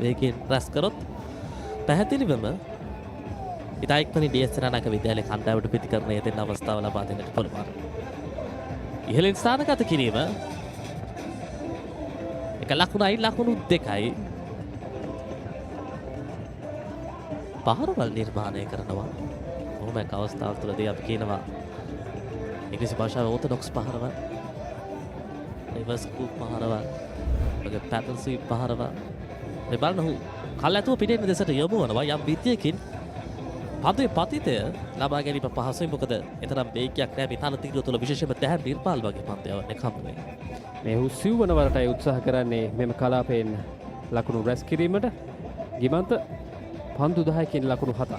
වේගයෙන් රැස් කරොත් පැහැදිලිවම ඉතා ඉක්මනින් D.S Senanayake විද්‍යාලයේ කණ්ඩායමට ප්‍රතිකරණය දෙන්න අවස්ථාව ලබා දෙන්නට පුළුවන්. ඉහළින් ස්ථානගත කිරීම එක ලකුණයි ලකුණු 2යි පහරවල් නිර්මාණය කරනවා. ඕමැක් අවස්ථාව තුළදී අපි කියනවා ඉංග්‍රීසි භාෂාවේ ඕර්තොඩොක්ස් පහරවල්, රිවර්ස් ස්කූප් පහරවල්, වගේ පැටල් ස්වීප් පහරවල්. මේ බලන්න හු කල්ැතුව පිටේන දෙසට යොමු වනවා යම් විද්‍යයකින් පන්දුවේ පතිතය ලබා ගැනීම පහසුයි. මොකද එතරම් වේගයක් නැහැ මේ තන තීරුව තුළ, විශේෂයෙන්ම දැහැන් නිර්පාල් වගේ පන්දුවක් නෙකම්නේ. මේ ඔහු සිව්වන වරටයි උත්සාහ කරන්නේ මෙම කලාපයෙන් ලකුණු රැස් කිරීමට. ගිමන්ත පන්දු 10කින් ලකුණු 7ක්.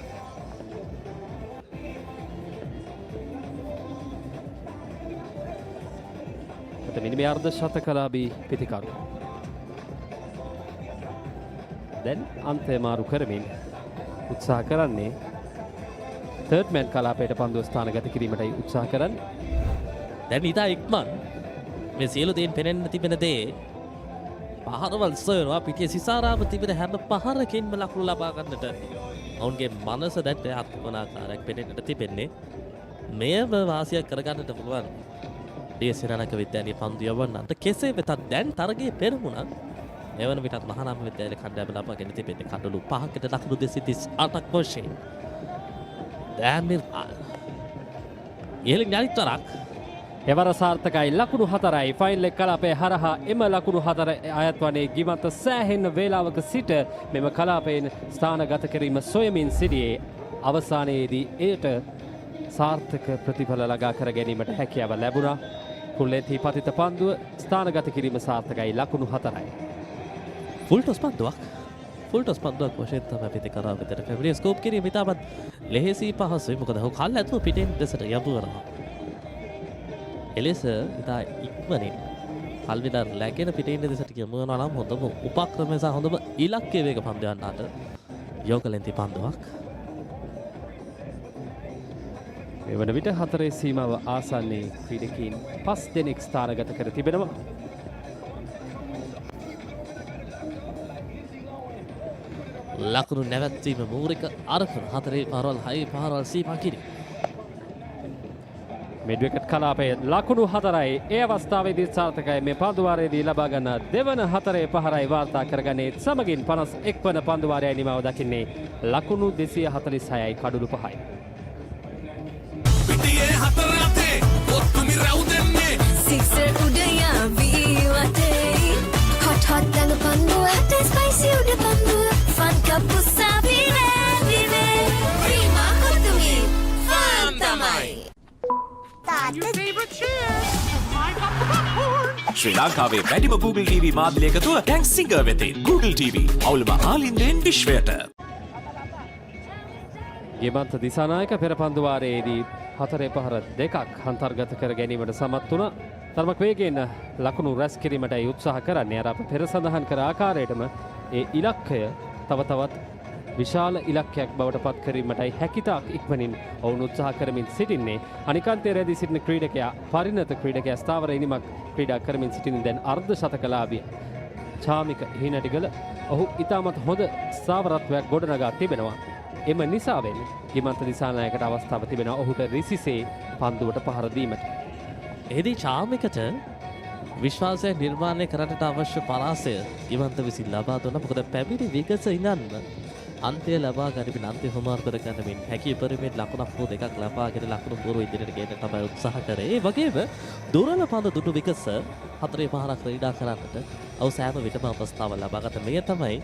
එතමින් මේ අර්ධ ශතකලාභී පිතිකරු. දැන් අන්තය මාරු කරමින් උත්සාහ කරන්නේ තර්ඩ් මැන් කලාපයට පන්දුව ස්ථානගත කිරීමටයි උත්සාහ කරන්නේ. දැන් ඉතා ඉක්මන් මේ සියලු දේන් පෙනෙන්න තිබෙන දේ පහරවල් සොයනවා. පිටිය සිසාරාම තිබෙන හැම පහරකින්ම ලකුණු ලබා ගන්නට ඔවුන්ගේ මනස දැන් ක්‍රියාත්මක වන ආකාරයක් පෙනෙන්නට තිබෙන්නේ. මෙයම වාසියක් කරගන්නට පුළුවන් D.S සෙනනායක විද්‍යාලයේ පන්දු යවන්නන්ට. කෙසේ වෙතත් දැන් තරගයේ පෙරමුණ එවන විටත් මහානාම විද්‍යාලයේ කණ්ඩායම ලබාගෙන තිබෙන්නේ කඩලු 5කට ලකුණු 238ක් වශයෙන්. දැන් ඉහළින් යලිතරක් එවර සාර්ථකයි ලකුණු 4යි. ෆයිනල් එක කලාපයේ හරහා එම ලකුණු 4 අයත් වනේ ගිමන්ත සෑහෙන වේලාවක සිට මෙම කලාපයෙන් ස්ථානගත කිරීම සොයමින් සිටියේ. අවසානයේදී එයට සාර්ථක ප්‍රතිඵල ළඟා කර ගැනීමට හැකියාව ලැබුණා. කුල්ලෙන්හි පතිත පන්දුව ස්ථානගත කිරීම සාර්ථකයි ලකුණු 4යි. ෆුල් ටොස් පන්දුවක්. ෆුල් ටොස් පන්දුවක් වශයෙන් තමයි පිටිකරාව විතර පැමිණි. ස්කෝප් කිරීම ඉතාමත් ලෙහෙසි පහසුයි. මොකද ඔහු කල් ඇතුළු පිටෙන් දෙසට යමු කරනවා. එලෙස ඉතා ඉක්මනින් කල්විදර් ලැගෙන පිටින් දෙසට යමු කරනවා නම් හොඳම උපක්‍රමය සහ හොඳම ඉලක්කය වේග පන්දුවන්නට යෝගලෙන්ති පන්දුවක්. මේ වන විට 4 සීමාව ආසන්නයේ ක්‍රීඩකීන් 5 දෙනෙක් ස්ථානගත කර තිබෙනවා. ලකුණු නැවැත්වීම මූලික අරමුණ 4 පහරවල් 6 පහරවල් සීමා කිරීම. මිඩ් විකට් කලාපයේ ලකුණු 4යි. ඒ අවස්ථාවේදී සාර්ථකයි මේ පන්දුවාරයේදී ලබා ගන්න දෙවන 4 පහරයි වාර්තා කරගන්නේ. සමගින් 51 වන පන්දුවාරයයි නිමාව දකින්නේ ලකුණු 246යි කඩලු 5යි. පිටියේ හතර අතේ ඔත්තුමි රැවුදෙන්නේ සික්සර් උඩයා ViU අතේ hot hot දඟ පන්දුව hot spicy උඩ පන්දුව fun cup උසාවි නෑවිවේ ප්‍රීමා කොතුමි fun තමයි. ශ්‍රී ලංකාවේ වැඩිම Google TV මාධ්‍ය එකතුව දැන් සිංගර් වෙතේ. Google TV අවුලම ආලින්දෙන් විශ්වයට. ගිමන්ත දිසානායක පෙර පන්දුවාරයේදී 4 පහර 2ක් අන්තර්ගත කර ගැනීමට සමත් වුණා. තරමක් වේගයෙන් ලකුණු රැස් කිරීමටයි උත්සාහ කරන්නේ. අර අප පෙර සඳහන් කර ආකාරයටම ඒ ඉලක්කය තව තවත් විශාල ඉලක්කයක් බවට පත් කිරීමටයි හැකියතාක් ඉක්මනින් ඔවුන් උත්සාහ කරමින් සිටින්නේ. අනිකාන්තයේ රැඳී සිටින ක්‍රීඩකයා පරිණත ක්‍රීඩකයා ස්ථාවර ඉනිමක් ක්‍රීඩා කරමින් සිටින දැන් අර්ධ ශතකලාභී චාමික හිනටිගල. ඔහු ඉතාමත් හොඳ ස්ථාවරත්වයක් ගොඩනගා තිබෙනවා. එම නිසාවෙන් ගිමන්ත දිසානායකට අවස්ථාව තිබෙනවා ඔහුට රිසිසේ පන්දුවට පහර දීමට. එහිදී චාමිකට විශ්වාසය නිර්මාණය කරන්නට අවශ්‍ය පරාසය ගිමන්ත විසින් ලබා දුන්නා. මොකද පැමිණි විගස ඉඳන් අන්තය ලබා ගනිමින් අන්තය හොමාරු කර ගන්නමින් හැකි පරිමේට ලකුණක් හෝ දෙකක් ලබාගෙන ලකුණු පුරව ඉදිරියට ගෙන තමයි උත්සාහ කරේ. ඒ වගේම දුරල පන්ද දුටු විගස 4 පහරක් ක්‍රීඩා කරන්නට ඔහු සෑම විටම අවස්ථාව ලබාගත. මේ තමයි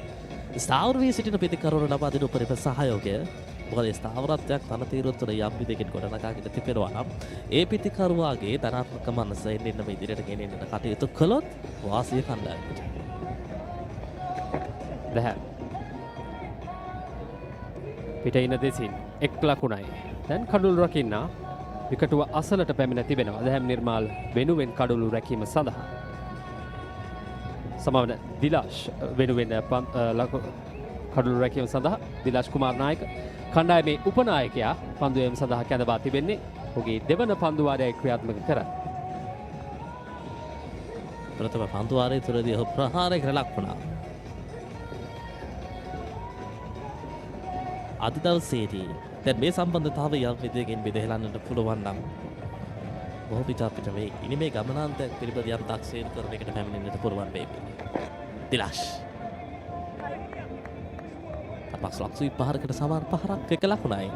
ස්ථාවර වී සිටින පිතිකරුවන ලබා දෙන උපරිම සහයෝගය. මොකද ස්ථාවරත්වයක් තනතිරුව තුළ යම් විදිහකින් ගොඩනගාගෙන තිබෙනවා නම් ඒ පිතිකරුවාගේ ධනාත්මක මනස එන්නෙම ඉදිරියට ගෙනෙන්නට කටයුතු කළොත් වාසිය කණ්ඩායමට. දැන් පිටින් දෙසින් එක් ලකුණයි. දැන් කඩුළු රකින්න විකටුව අසලට පැමිණ තිබෙනවා. දැන් නිර්මාල් වෙනුවෙන් කඩුළු රැකීම සඳහා සමවන දිලාෂ් වෙනුවෙන් කඩුළු රැකීම සඳහා දිලාෂ් කුමාර් නායක කණ්ඩායමේ උපනායකයා පන්දුවීම සඳහා කැඳවා තිබෙන්නේ. ඔහුගේ දෙවන පන්දුවාරයයි ක්‍රියාත්මක කරන්නේ. ප්‍රථම පන්දුවාරයේ තුරදී ඔහු ප්‍රහාරයකට ලක් වුණා. අද දවසේදී දැන් මේ සම්බන්ධතාවය යම් විදියකින් බෙදෙහෙලන්නට පුළුවන් නම් බොහෝ පිට අපිට මේ ඉනිමේ ගමනාන්තයක් පිළිබඳ යම් තාක්ෂේරු කරන එකට පැමිණෙන්නට පුළුවන් වේවි. දිලාෂ් පස් ලක්ෂ විපහාරකට සමාන පහරක් එක ලකුණයි.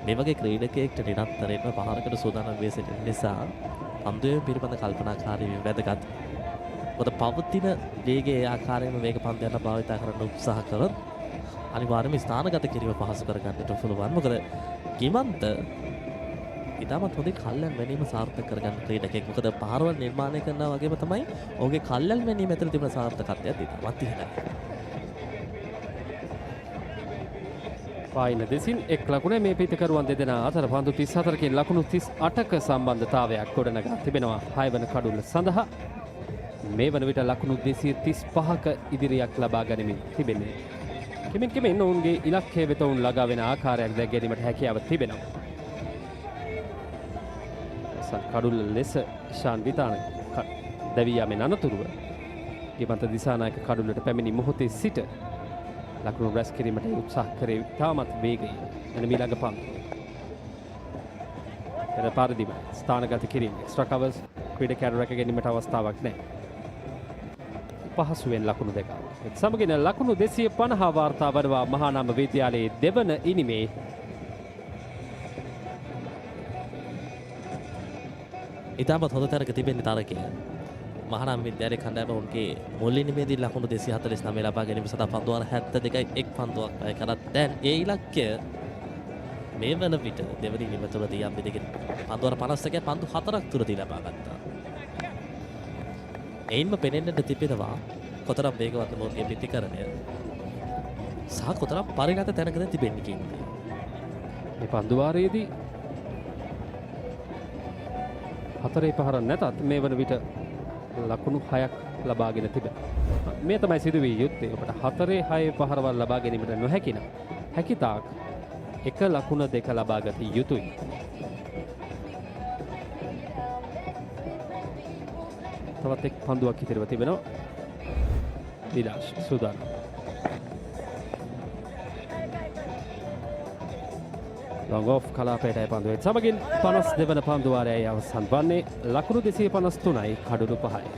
මේ වගේ ක්‍රීඩකයෙක්ට නිරන්තරයෙන්ම පහරකට සූදානම් වී සිටින නිසා පන්දුවේ පිළිබඳ කල්පනාකාරීව වැදගත්. මොකද පවතින වේගයේ ආකාරයෙන්ම මේක පන්දයන්ට භාවිත කරන්න උත්සාහ කළොත් අනිවාර්යයෙන්ම ස්ථානගත කිරීම පහසු කරගන්නට පුළුවන්. මොකද ගිමන්ත ඉතාමත් හොඳින් කල්යන් වැනීම සාර්ථක කරගන්න ක්‍රීඩකයෙක්. මොකද පහරවල් නිර්මාණය කරනවා වගේම තමයි ඔහුගේ කල්යන් වැනීම ඇතුළේ තිබෙන සාර්ථකත්වයත් ඉතාමත් ඉහළයි. පායින දෙසින් එක් ලකුණේ මේ පිතිකරුවන් දෙදෙනා අතර පන්දු 34කින් ලකුණු 38ක සම්බන්ධතාවයක් ගොඩනගා තිබෙනවා 6 වන කඩුල්ල සඳහා. මේ වන විට ලකුණු 235ක ඉදිරියක් ලබා ගනිමින් තිබෙන්නේ. කෙමෙන් ඔවුන්ගේ ඉලක්කය වෙත ඔවුන් ළඟා වෙන ආකාරයක් දැක ගැනීමට හැකියාව තිබෙනවා. කඩුල්ල ලෙස ශාන් විතාන දැවී යාමෙන් අනතුරුව ගිමන්ත දිසානායක කඩුල්ලට පැමිණි මොහොතේ සිට ලකුණු රැස් කිරීමට උත්සාහ කරේ තාමත් වේගයෙන් යන මීළඟ පන්දු. පෙර පාරදීම ස්ථානගත කිරීම එක්ස්ට්‍රා කවර්ස් ක්‍රීඩකයන් රැක ගැනීමට අවස්ථාවක් නැහැ. පහසුවෙන් ලකුණු දෙකක්. ඒත් සමගින් ලකුණු 250 වාර්තා වනවා මහානාම විද්‍යාලයේ දෙවන ඉනිමේ. ඉතාමත් හොඳ තැනක තිබෙන්නේ තරකය. මහානාම විද්‍යාලයේ කණ්ඩායම උන්ගේ මුල් ඉනිමේදී ලකුණු 249 ලබා ගැනීම සඳහා පන්දුවර 72යි එක් පන්දුවක් වැය කරත් දැන් ඒ ඉලක්කය මේ වන විට දෙවනි ඉනිම තුළදී යම් විදිහකින් පන්දුවර 51යි පන්දු 4ක් තුරදී ලබා ගත්තා. එයින්ම පෙනෙන්නට තිබෙනවා කොතරම් වේගවත් මොහුගේ පිටිකරණය සහ කොතරම් පරිණත තැනකද තිබෙන්නේ කියන්නේ. මේ පන්දුවාරයේදී හතරේ පහර නැතත් මේ වන විට ලකුණු 6ක් ලබාගෙන තිබෙනවා. මේ තමයි සිදුවී යුත්තේ. ඔබට හතරේ 6 පහරවල් ලබා ගැනීමට නොහැකි නම් හැකිතාක් එක ලකුණ දෙක ලබා ගත යුතුයි. තවත් එක් පන්දුවක් ඉතිරිව තිබෙනවා. විලාශ් සූදානම්. long off කලාපයටයි පන්දුවේ සමගින් 52 වන පන්දුවාරයයි අවසන් වන්නේ. ලකුණු 253යි කඩුළු 5යි.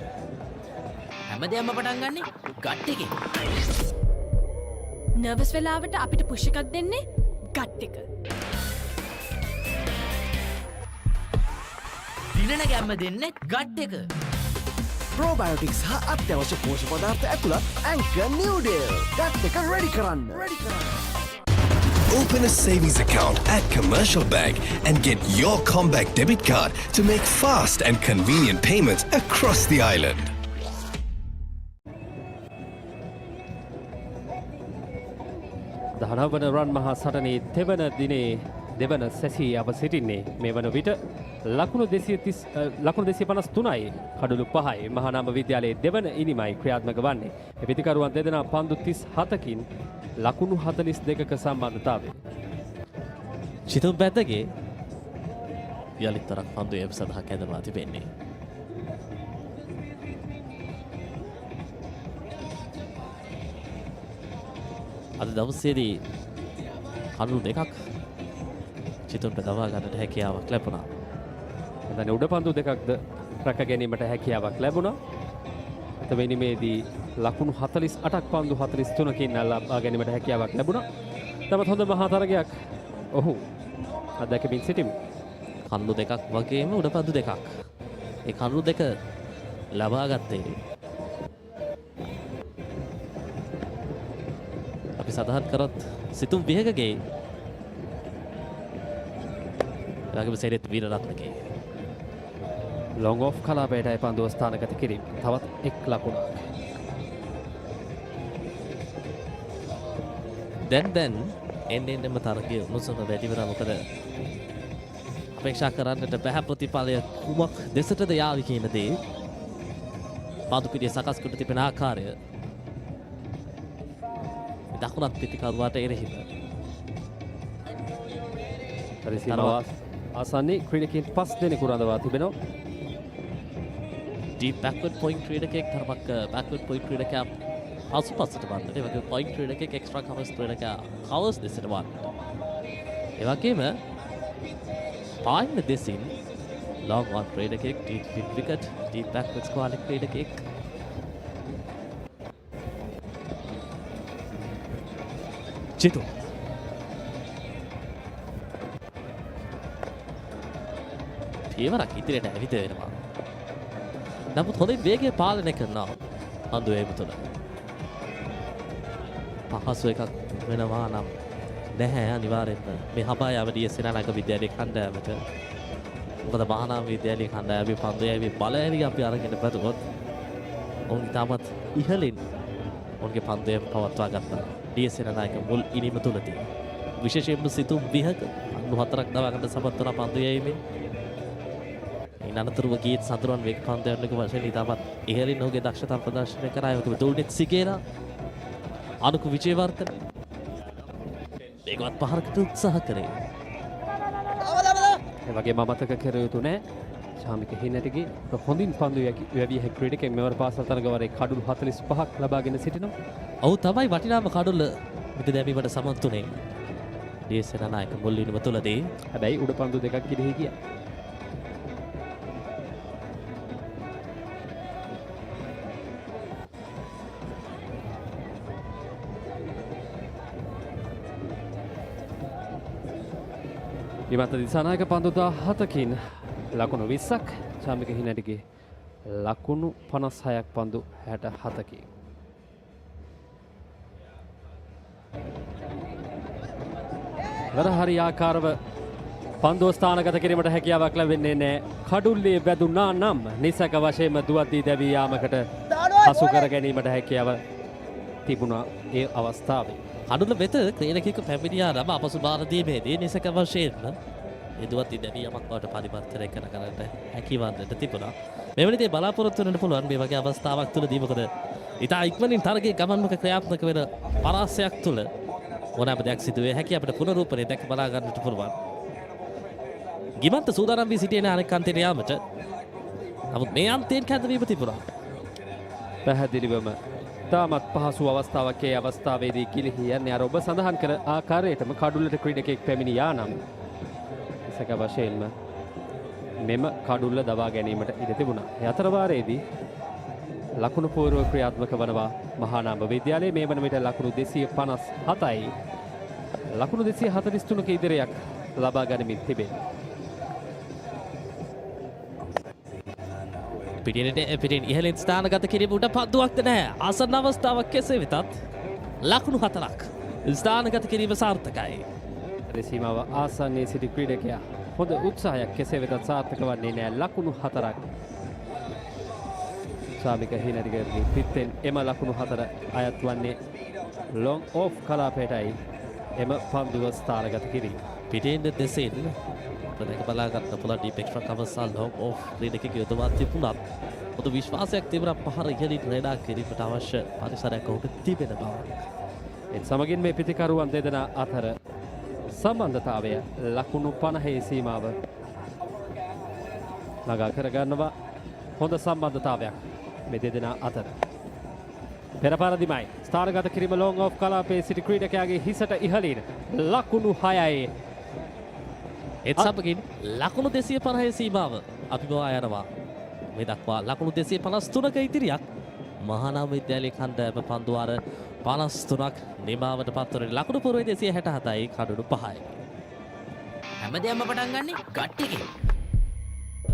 හැමදේම පටන් ගන්නෙ ගට් එකේ. නර්වස් වෙලාවට අපිට පුෂ් එකක් දෙන්නේ ගට් එක. දිනන ගැම්ම දෙන්නේ ගට් එක. probiotics හා අත්‍යවශ්‍ය පෝෂක පදාර්ථ ඇතුළත් Anchor New Deal. ගට් එක ready කරන්න. Open a savings account at Commercial Bank and get your Combank debit card to make fast and convenient payments across the island. දහනවන රන් මහා සටනේ තෙවන දිනේ දෙවන සැසී අප සිටින්නේ මේ වන විට ලකුණු 253යි කඩුළු 5යි මහානාම විද්‍යාලයේ දෙවන ඉනිමයි ක්‍රියාත්මක වන්නේ. මේ පිතිකරුවන් දෙදෙනා පන්දු 37කින් ලකුණු 42ක සම්බන්ධතාවය. චිතුම් පැත්තගේ යලිත් තරක් පන්දු එම සඳහා කැඳවා තිබෙන්නේ. අද දවසේදී කඩුළු දෙකක් චිතුම්ට දවා ගන්නට හැකියාවක් ලැබුණා. එතන උඩ පන්දු දෙකක්ද රැක ගැනීමට හැකියාවක් ලැබුණා. එතවෙනිමේදී ලකුණු 48ක් පන්දු 43කින් ලබා ගැනීමට හැකියාවක් ලැබුණා. තවත් හොඳ මහා තරගයක් ඔහු අත්දැකමින් සිටිමු. කඳු දෙකක් වගේම උඩ පන්දු දෙකක්. ඒ කඳු දෙක ලබා ගත්තේ අපි සඳහන් කරත් සිතුම් විහකගේ වගේම සේරිත් වීරරත්නගේ long off කලාපයටයි පන්දුව ස්ථානගත කිරීම. තවත් එක් ලකුණක්. දැන් එන්නෙම තරගය උණුසුම වැඩි වෙනවා. මොකද අපේක්ෂා කරන්නට බැහැ ප්‍රතිඵලය කුමක් දෙසටද යාවි කියන දේ පාදු පිටිය සකස් කොට තිබෙන ආකාරය දකුණත් පිටිකරුවාට එරෙහිව ආසන්නේ ක්‍රීඩකයන් 5 දෙනෙකු රඳවා තිබෙනවා. deep backward point ක්‍රීඩකයෙක් තරමක් backward point ක්‍රීඩකයා පසුපසට වන්නට, ඒ වගේම point ක්‍රීඩකයෙක් extra covers ක්‍රීඩකයා covers දෙසට වන්නට. ඒ වගේම පායින දෙසින් long on ක්‍රීඩකයෙක්, deep wicket, deep backward quality ක්‍රීඩකයෙක්. චිතු. පියවරක් ඉදිරියට ඇවිත් වෙනවා. නමුත් හොඳින් වේගය පාලනය කරනවා පන්දුවේ තුල. පහසු එකක් වෙනවා නම් නැහැ අනිවාර්යෙන්ම මේ හබායාව DS සේනානායක විද්‍යාලයේ කණ්ඩායමට. මොකද මහානාම විද්‍යාලයේ කණ්ඩායමේ පන්දුවේ බලෑලි අපි අරගෙන බැලුවොත් ඔවුන් ඉතාමත් ඉහළින් ඔවුන්ගේ පන්දුවේ පවත්වා ගත්තා. DS සේනානායක මුල් ඉනිම තුලදී විශේෂයෙන්ම සිතුම් 94ක් දවාගන්න සමත් වුණා පන්දුවේීමේ. අනතුරුව ගීත් සතුරන් වේග පන්දයන්ක වශයෙන් ඉතාමත් ඉහළින් ඔහුගේ දක්ෂතා ප්‍රදර්ශනය කරා. ඒකම තුල්නෙත් සිගේලා අනුකු විජේවර්ධන වේගවත් පහරකට උත්සාහ කරේ. ඒ වගේම අමතක කර යුතු නෑ ශාමික හිනටිගේ හොඳින් පන්දු වැවිය හැකි ක්‍රීඩකෙක් මෙවර පාසල් තරගවරේ කඩුළු 45ක් ලබාගෙන සිටිනවා. ඔහු තමයි වටිනාම කඩුල්ල මිද දැමීමට සමත් වුණේ. DS සේනානායක මුල් ඉනිම තුලදී. හැබැයි උඩ පන්දු දෙකක් ගිලිහි ගියා. විමත දිසානායක පන්දු 17කින් ලකුණු 20ක් ශාමික හිනටිගේ ලකුණු 56ක් පන්දු 67කින්. වර හරි ආකාරව පන්දුව ස්ථානගත කිරීමට හැකියාවක් ලැබෙන්නේ නැහැ. කඩුල්ලේ වැදුනා නම් නිසක වශයෙන්ම දුවද්දී දැවී යාමකට හසු කර ගැනීමට හැකියාව තිබුණා ඒ අවස්ථාවේ. කඩුල්ල වෙත ක්‍රීඩකයෙකු පැමිණියා නම් අපසු බාර දීමේදී නිසක වශයෙන්ම එදුවත් ඉදවියමක් බවට පරිවර්තනය කරගන්නට හැකිවන්නට තිබුණා. මෙවැනි දේ බලාපොරොත්තු වෙන්න පුළුවන් මේ වගේ අවස්ථාවක් තුලදී. මොකද ඉතා ඉක්මනින් තරගයේ ගමන්මක ක්‍රියාත්මක වෙන පරාසයක් තුල ඕනෑම දෙයක් සිදුවේ හැකි අපිට පුනරූපණය දැක බලා ගන්නට පුළුවන්. ගිමන්ත සූදානම් වී සිටින අනෙක් අන්තයට යාමට. නමුත් මේ අන්තයෙන් කැඳවීම තිබුණා. පැහැදිලිවම තාමත් පහසු අවස්ථාවක් ඒ අවස්ථාවේදී කිලිහි යන්නේ අර ඔබ සඳහන් කළ ආකාරයටම කඩුල්ලට ක්‍රීඩකෙක් පැමිණියා නම් සක වශයෙන්ම මෙම කඩුල්ල දවා ගැනීමට ඉඩ තිබුණා. ඒ අතර වාරයේදී ලකුණු පූර්ව ක්‍රියාත්මක වනවා මහානාම විද්‍යාලයේ. මේ වන විට ලකුණු 257යි ලකුණු 243ක ඉදිරියක් ලබා ගනිමින් තිබෙනවා. පිටින් ඉහළින් ස්ථානගත කිරීම උඩ පන්දුවක්ද නැහැ. ආසන්න අවස්ථාවක් කෙසේ වෙතත් ලකුණු 4ක් ස්ථානගත කිරීම සාර්ථකයි. රෙසීමාව ආසන්නයේ සිටි ක්‍රීඩකයා හොඳ උත්සාහයක් කෙසේ වෙතත් සාර්ථක වන්නේ නැහැ. ලකුණු 4ක් ශාමික හිනරිගේ පිටෙන් එම ලකුණු 4 අයත් වන්නේ ලොං ඔෆ් කලාපයටයි එම පන්දුව ස්ථානගත කිරීම. පිටින් දෙසෙන් ප්‍රදේක බලා ගන්න පුළුවන් ඩීපෙක්ට්‍රා කවසල් ලොං ඔෆ් ක්‍රීඩකයෙක් යොදවා තිබුණත් පොදු විශ්වාසයක් තිබුණා පහර ඉහළින් රේඩා කිරීමට අවශ්‍ය පරිසරයක් ඔහුට තිබෙන බව. ඒ සමගින් මේ පිතිකරුවන් දෙදෙනා අතර සම්බන්ධතාවය ලකුණු 50 සීමාව ළඟා කරගන්නවා. හොඳ සම්බන්ධතාවයක් මේ දෙදෙනා අතර. පෙරපාරදිමයි ස්ථානගත කිරීම ලොං ඔෆ් කලාපයේ සිටි ක්‍රීඩකයාගේ හිසට ඉහළින් ලකුණු 6යි. ඒත් සමගින් ලකුණු 250 සීමාව අපි බවා යනවා. මේ දක්වා ලකුණු 253ක ඉදිරියක් මහානාම විද්‍යාලයේ කණ්ඩායම පන්දුවාර 53ක් නිමාවට පත්වන ලකුණු පුරවේ 267යි කඩුණු 5යි. හැමදේම පටන් ගන්නෙ ගට් එකේ.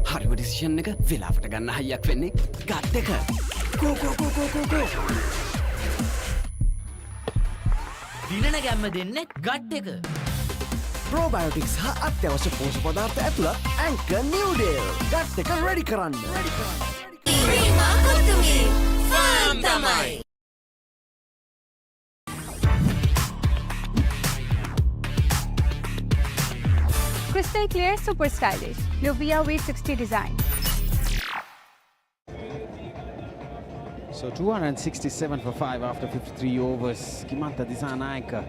හරිම ඩිසිෂන් එක වෙලාවට ගන්න හයියක් වෙන්නේ ගට් එක. කෝ දිනන ගැම්ම දෙන්නේ ගට් එක. ප්‍රෝබයෝටික්ස් හා අත්‍යවශ්‍ය පෝෂක පදාර්ථ ඇතුළත් ඇන්කර් නිව්ඩේල් ගට් එක රෙඩි කරන්න. Crystal clear, super stylish. Luvia V60 design. So 267 for 5 after 53 overs. Kimanta Disanayaka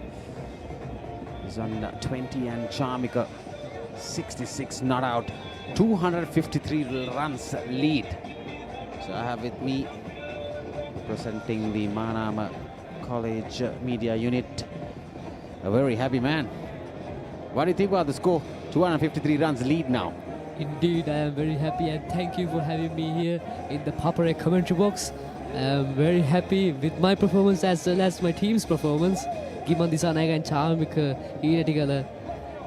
is on 20 and Charmika 66 not out. 253 runs lead. So I have with me representing the Mahanama College media unit, a very happy man. What do you think about the score? 253 runs lead now. Indeed, I am very happy and thank you for having me here in the Papare commentary box. I am very happy with my performance as well as my team's performance. Giman Disanayake and Charmika Hinettikala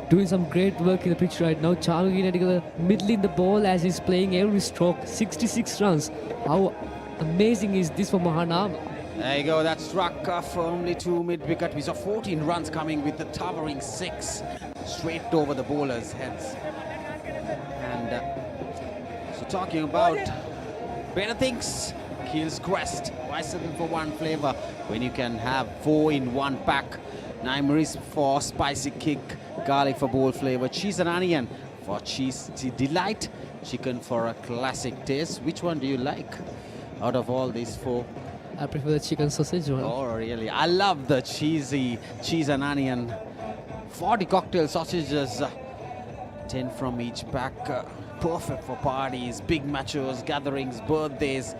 doing some great work in the pitch right now. Charmika Hinettikala middling the ball as he's playing every stroke. 66 runs. How amazing is this for Mahanama? There you go, that struck firmly to mid-wicket. We saw 14 runs coming with the towering 6 straight over the bowlers' heads. And so talking about better things, Keel's Crest. Why settle for one flavor when you can have 4 in one pack? Naimaris for spicy kick, garlic for bold flavor, cheese and onion for cheesy delight, chicken for a classic taste. Which one do you like out of all these 4? I prefer the chicken sausage one. Oh, really? I love the cheesy cheese and onion. 40 cocktail sausages, 10 from each pack. Perfect for parties, big matches, gatherings, birthdays.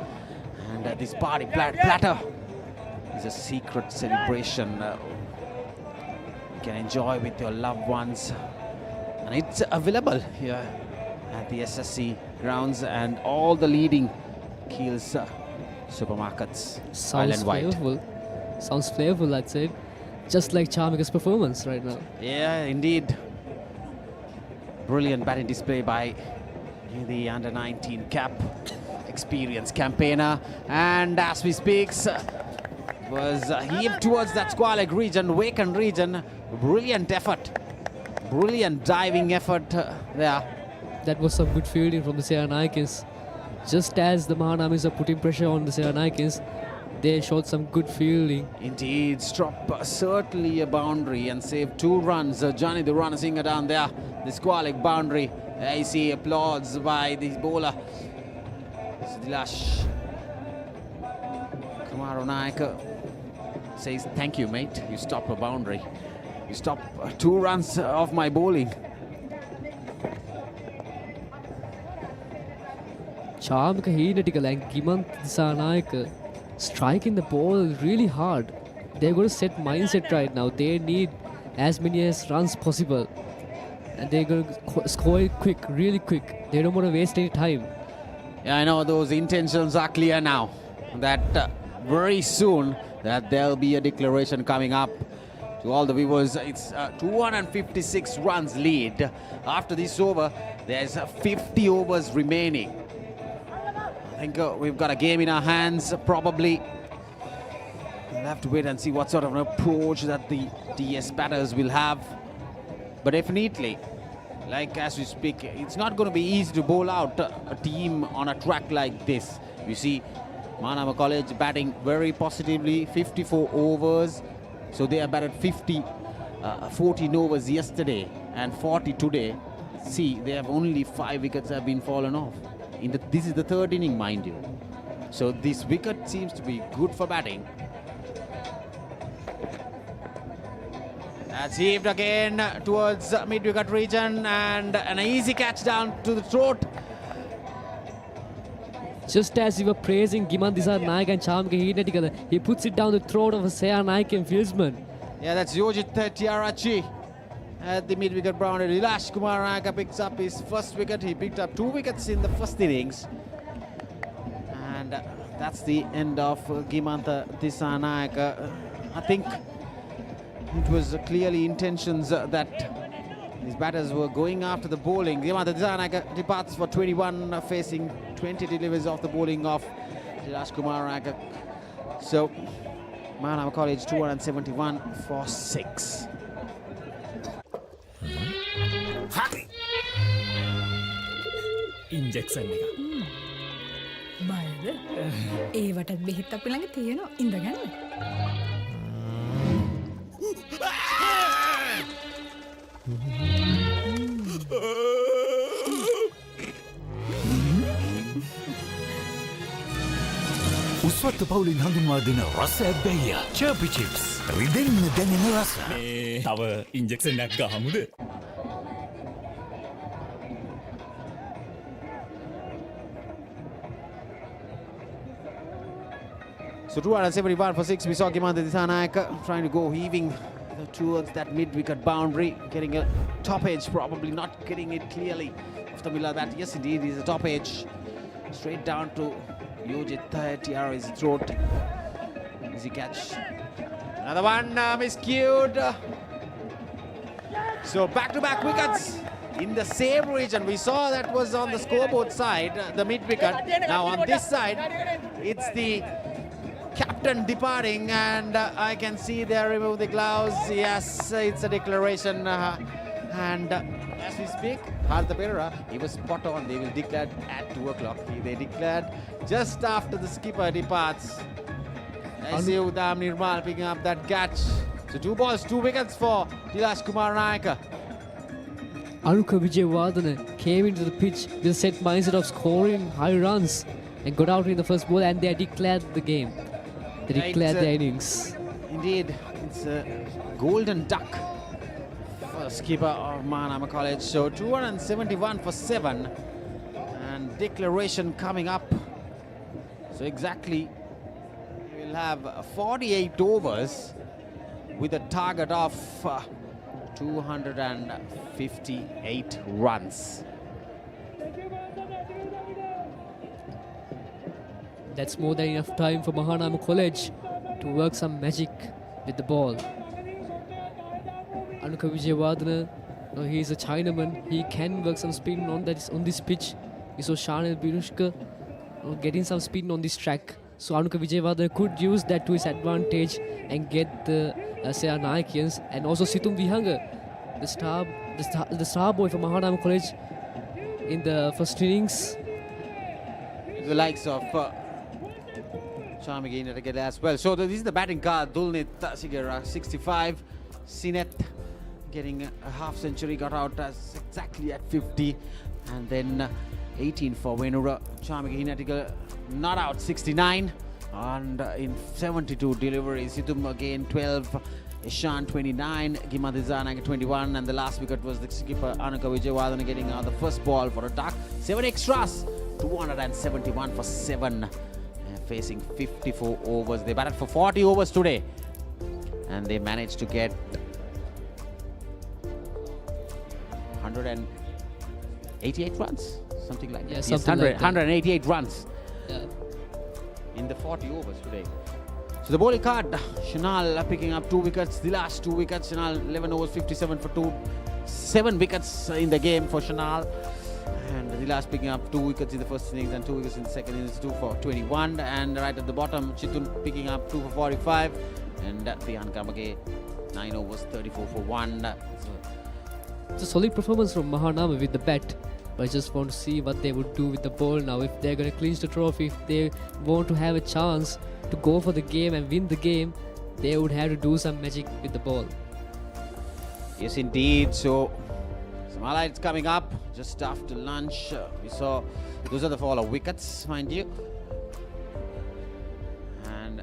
And this party platter is a secret celebration you can enjoy with your loved ones. And it's available here at the SSC Grounds and all the leading Keel's supermarkets. Sounds flavorful. Sounds flavorful, I'd say. Just like Charmika's performance right now. Yeah, indeed. Brilliant batting display by the under-19 cap. Experienced campaigner. And as we speak, was heaved towards that Squalak region, Waken region. Brilliant effort. Brilliant diving effort there. That was some good fielding from the Senanayakes. Just as the Mahanamis are putting pressure on the Senanayakes, they showed some good fielding. Indeed, struck certainly a boundary and saved 2 runs. Johnny the runner singer down there, the Squalak boundary. I see applause by the bowler. Sidilash Kumaro Naik says, thank you, mate. You stopped a boundary. You stopped 2 runs of my bowling. Charmika Hinettikala and Giman Disanayake striking the ball really hard. They've got a set mindset right now. They need as many as runs possible. And they're going to score it quick, really quick. They don't want to waste any time. Yeah, I know those intentions are clear now. That very soon that there'll be a declaration coming up to all the viewers. It's 256 runs lead. After this over, there's 50 overs remaining. I think we've got a game in our hands, probably. We'll have to wait and see what sort of an approach that the DS batters will have. But definitely, like as we speak, it's not going to be easy to bowl out a team on a track like this. You see, Mahanama College batting very positively, 54 overs. So they have batted 14 overs yesterday and 40 today. See, they have only 5 wickets have been fallen off. This is the 3rd inning, mind you. So this wicket seems to be good for batting. That's heaved again towards mid-wicket region and an easy catch down to the throat. Just as you were praising Giman Disanayake and Charmika Hinettikala, he puts it down the throat of a Senanayake fieldsman. Yeah, that's Yojit Tiarachi at the mid-wicket boundary. Dilash Kumar Naik picks up his first wicket. He picked up 2 wickets in the first innings. And that's the end of Gimantha Disanayake. I think it was clearly intentions that these batters were going after the bowling. Gimantha Disanayake departs for 21, facing 20 deliveries off the bowling of Dilash Kumar Naik. So, Mahanama College 271 for 6. Injection එක. බයද? ඒවටත් බෙහෙත් අපි ළඟ තියෙනවා. ඉඳගන්න. උස්වත්ත පවුලින් හඳුන්වා දෙන රස ඇබ්බැහිය චර්පි chips රිදෙන්න දැනෙන රස. තව ඉන්ජෙක්ෂන් එකක් ගහමුද? So 271 for 6. We saw Gimantha Disanayake trying to go heaving towards that mid-wicket boundary, getting a top edge, probably not getting it clearly off the middle of that. Yes, indeed, he's a top edge. Straight down to Yojit Tiara's throat. Easy catch. Another one miscued. So back-to-back wickets in the same region. We saw that was on the scoreboard side, the mid-wicket. Now on this side, it's the captain departing, and I can see they remove the gloves. Yes, it's a declaration. And as we speak, ThePapare, he was spot on. They will declare at 2 o'clock. They declared just after the skipper departs. I see Udam Nirmal picking up that catch. So 2 balls, 2 wickets for Tilash Kumar Nayaka. Anuka Vijayawardene came into the pitch with a set mindset of scoring high runs and got out in the first ball, and they declared the game. They declared their innings. Indeed, it's a golden duck for skipper of Mahanama College. So 271 for 7, and declaration coming up. So exactly, we'll have 48 overs with a target of 258 runs. That's more than enough time for Mahanama College to work some magic with the ball. Anuka Vijayawardene, he's a Chinaman. He can work some spin on this pitch. We saw Shanil Birushka getting some spin on this track. So Anuka Vijayawardene could use that to his advantage and get the Senanayakians, and also Situm Vihanga, the star boy for Mahanama College in the first innings. The likes of Charming as well. So this is the batting card. Dulnit Sigara 65. Sinet getting a half century, got out exactly at 50. And then 18 for Venura. Charming not out 69. And in 72 deliveries, Situm again 12. Ishan 29, Gimadizana 21, and the last wicket was the skipper Anuka Vijayawardene getting the first ball for a duck. 7 extras, 271 for 7, facing 54 overs. They batted for 40 overs today, and they managed to get 188 runs, something like that. Yeah, something like that. 188 runs in the 40 overs today. So the bowling card, Shanal picking up 2 wickets, the last 2 wickets. Shanal 11 overs, 57 for 2, 7 wickets in the game for Shanal. And the last picking up 2 wickets in the first innings and 2 wickets in the second innings, 2 for 21. And right at the bottom, Chitun picking up 2 for 45. And Priyan Kamage 9 overs, 34 for 1. It's a solid performance from Mahanama with the bat. But I just want to see what they would do with the ball now. If they're going to clinch the trophy, if they want to have a chance to go for the game and win the game, they would have to do some magic with the ball. Yes, indeed. So some highlights coming up just after lunch. We saw those are the fall of wickets, mind you. And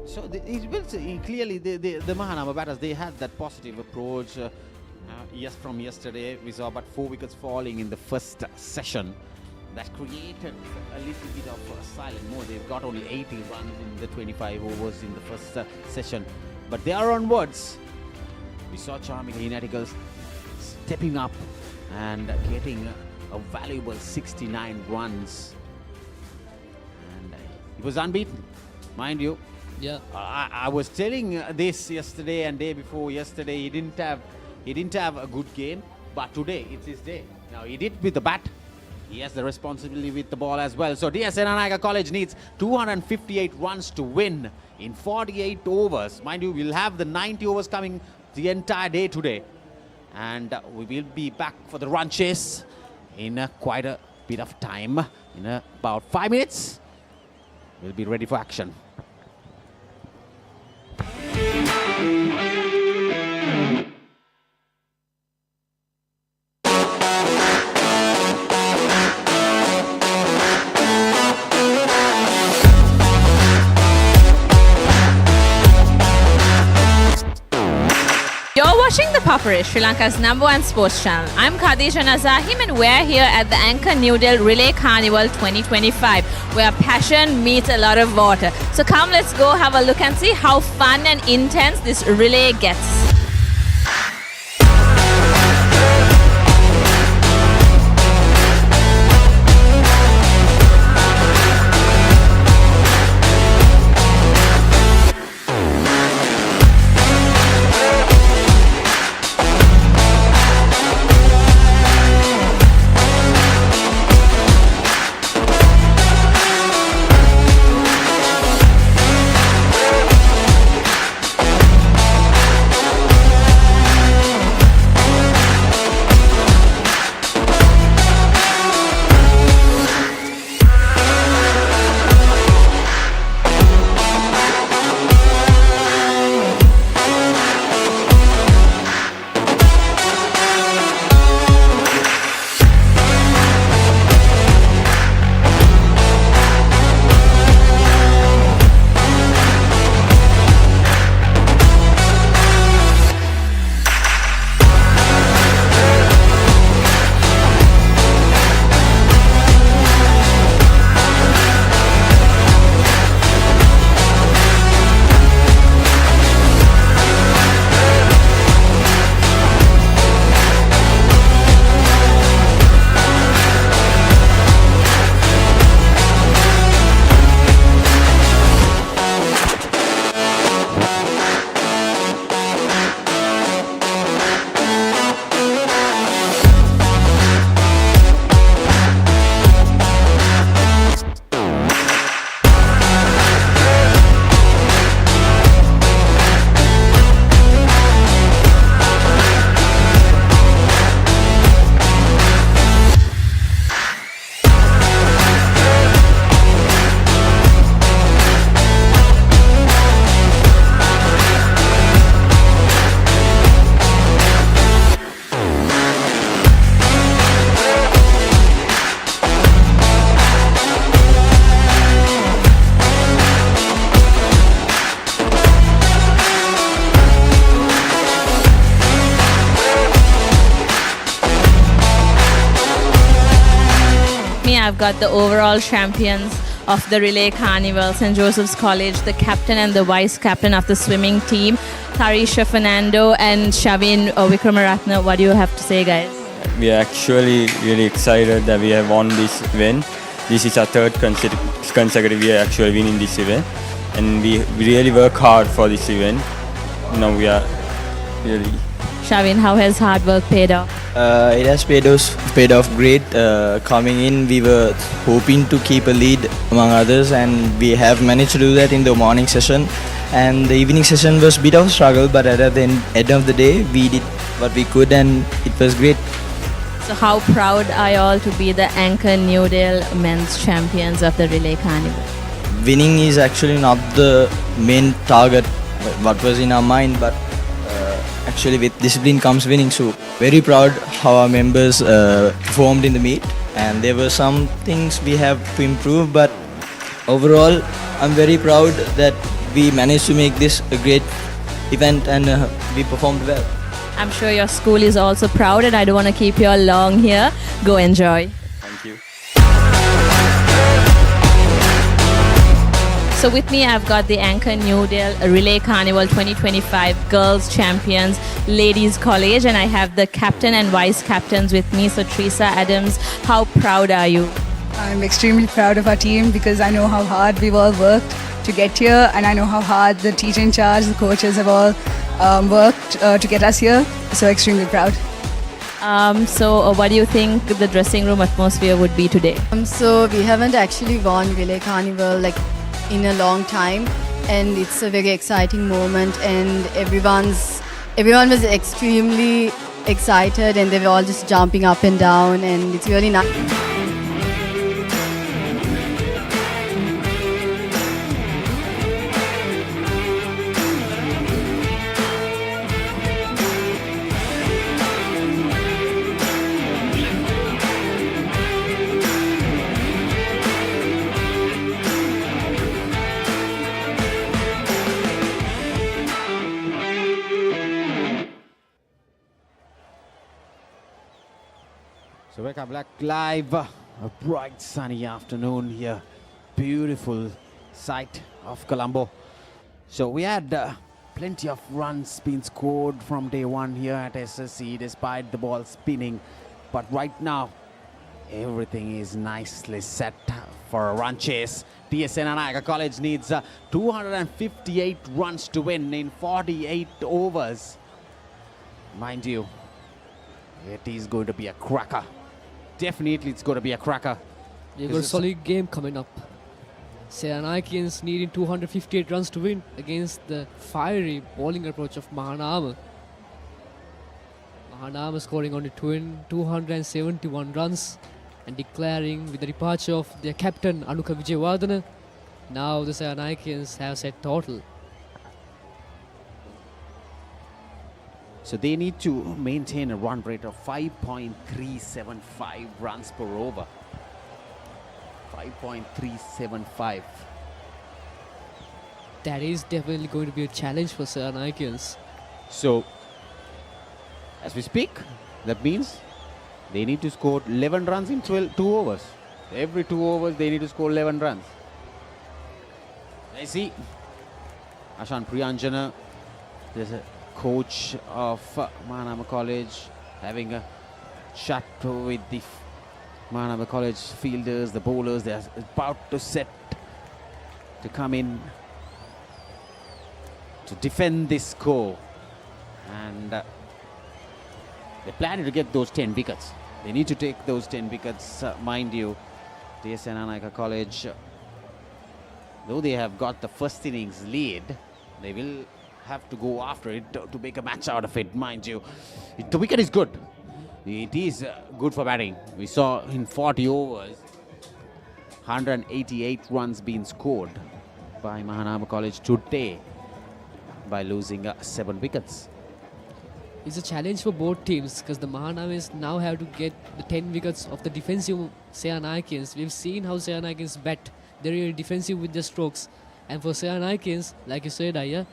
so clearly the Mahanama batters, they had that positive approach. Yes, from yesterday we saw about 4 wickets falling in the first session. That created a little bit of silent mode. They've got only 80 runs in the 25 overs in the first session. But they are onwards. We saw Charming Uniticals stepping up and getting a valuable 69 runs. And he was unbeaten, mind you. Yeah. I was telling this yesterday and day before yesterday. He didn't have a good game, but today it's his day. Now he did with the bat. He has the responsibility with the ball as well. So D.S Senanayake College needs 258 runs to win in 48 overs. Mind you, we'll have the 90 overs coming the entire day today. And we will be back for the run chase in quite a bit of time. In about 5 minutes, we'll be ready for action. You're watching ThePapare, Sri Lanka's #1 sports channel. I'm Khadija Nazahim and we're here at the Anchor New Delhi Relay Carnival 2025, where passion meets a lot of water. So come, let's go have a look and see how fun and intense this relay gets. I've got the overall champions of the Relay Carnival, St. Joseph's College, the captain and the vice captain of the swimming team, Tarisha Fernando and Shavin Vikramaratne. What do you have to say, guys? We are actually really excited that we have won this event. This is our third consecutive year actually winning this event, and we really work hard for this event. Now we are really... Shavin, how has hard work paid off? It has paid off great. Coming in, we were hoping to keep a lead among others, and we have managed to do that in the morning session. And the evening session was a bit of a struggle, but at the end of the day, we did what we could, and it was great. So how proud are you all to be the Anchor New Dale men's champions of the Relay Carnival? Winning is actually not the main target, what was in our mind, but actually with discipline comes winning. So very proud how our members performed in the meet, and there were some things we have to improve, but overall I'm very proud that we managed to make this a great event, and we performed well. I'm sure your school is also proud, and I don't want to keep you all long here. Go enjoy. Thank you. So with me, I've got the Anchor New Dale Relay Carnival 2025 Girls Champions Ladies College, and I have the captain and vice captains with me. So Teresa Adams, how proud are you? I'm extremely proud of our team because I know how hard we've all worked to get here, and I know how hard the teacher in charge, the coaches have all worked to get us here. So extremely proud. So what do you think the dressing room atmosphere would be today? So we haven't actually won Relay Carnival in a long time, and it's a very exciting moment, and everyone was extremely excited, and they were all just jumping up and down, and it's really nice. So welcome back live. A bright sunny afternoon here. Beautiful sight of Colombo. So we had plenty of runs being scored from day one here at SSC despite the ball spinning. But right now, everything is nicely set for a run chase. D.S Senanayake College needs 258 runs to win in 48 overs. Mind you, it is going to be a cracker. Definitely it's going to be a cracker. You've got a solid game coming up. Senanakeans needing 258 runs to win against the fiery bowling approach of Mahanama. Mahanama scoring only 271 runs and declaring with the departure of their captain Anuka Vijayawardena. Now the Senanakeans have set total. So they need to maintain a run rate of 5.375 runs per over. 5.375. That is definitely going to be a challenge for Senanakeans. So, as we speak, that means they need to score 11 runs in 2 overs. Every 2 overs they need to score 11 runs. I see Ashan Priyanjana, there's a coach of Mahanama College, having a chat with the Mahanama College fielders, the bowlers. They are about to set to come in to defend this score, and they're planning to get those 10 wickets. They need to take those 10 wickets, mind you. D.S Senanayake College, though they have got the first innings lead, they will have to go after it to make a match out of it, mind you. The wicket is good. It is good for batting. We saw in 40 overs, 188 runs being scored by Mahanama College today by losing 7 wickets. It's a challenge for both teams because the Mahanamas now have to get the 10 wickets of the defensive Senanakeans. We've seen how Senanakeans bat. They're really defensive with their strokes. And for Senanakeans, like you said, Aya,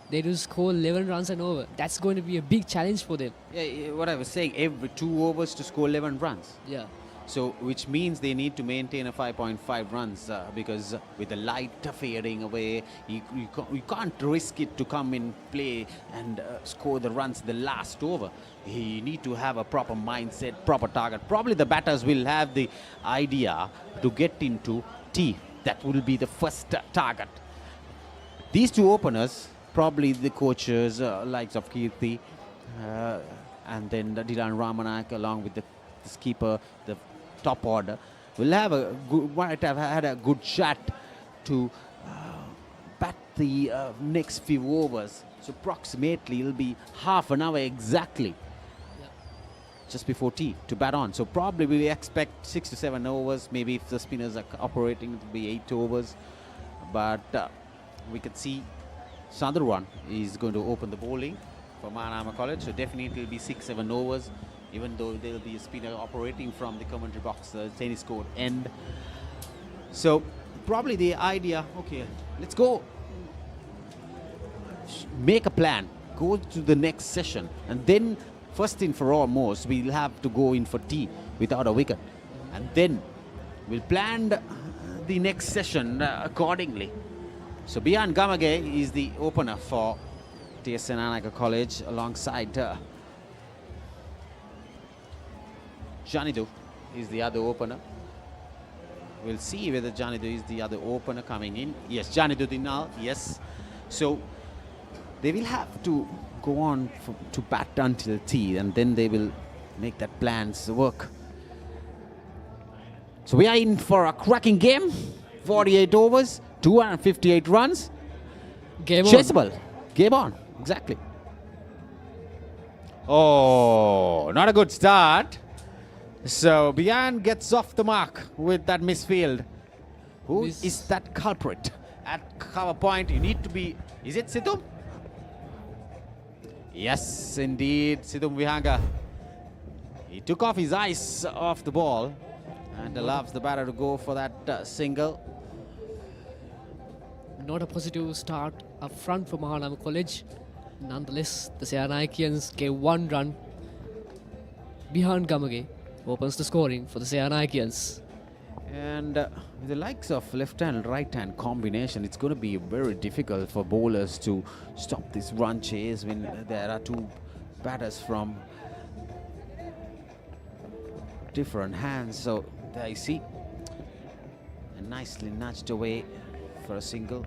they do score 11 runs and over. That's going to be a big challenge for them. Yeah, what I was saying, every 2 overs to score 11 runs. Yeah. So, which means they need to maintain a 5.5 runs because with the light fading away, you can't risk it to come in play and score the runs the last over. You need to have a proper mindset, proper target. Probably the batters will have the idea to get into T. That will be the first target. These two openers, probably the coaches likes of Kirti and then Dilan Ramanak along with the skipper, the top order, will have a good, might have had a good shot to bat the next few overs. So approximately it'll be half an hour exactly just before tea to bat on. So probably we expect 6 to 7 overs. Maybe if the spinners are operating, it'll be 8 overs. But we could see Sandharwan is going to open the bowling for Mahanama College. So definitely it'll be 6-7 overs, even though there'll be a spinner operating from the commentary box, the tennis court end. So probably the idea, okay, let's go. Make a plan, go to the next session, and then first in for almost, we'll have to go in for tea without a wicket. And then we'll plan the next session accordingly. So Bian Gamage is the opener for D.S Senanayake College alongside Janidu is the other opener. We'll see whether Janidu is the other opener coming in. Yes, Janidu Dinal, yes. So they will have to go on to bat until tea, and then they will make that plans work. So we are in for a cracking game. 48 overs, 258 runs. Game on. Chaseable. Game on. Exactly. Oh, not a good start. So Bian gets off the mark with that misfield. Who is that culprit? At cover point, you need to be... Is it Sidhum? Yes, indeed, Sidhum Vihanga. He took off his eyes off the ball and allows the batter to go for that single. Not a positive start up front for Mahanama College. Nonetheless, the Senanayakeans gave 1 run behind Gamage. Opens the scoring for the Senanayakeans. And with the likes of left hand, right hand combination, it's going to be very difficult for bowlers to stop this run chase when there are 2 batters from different hands. So there you see, and nicely nudged away for a single.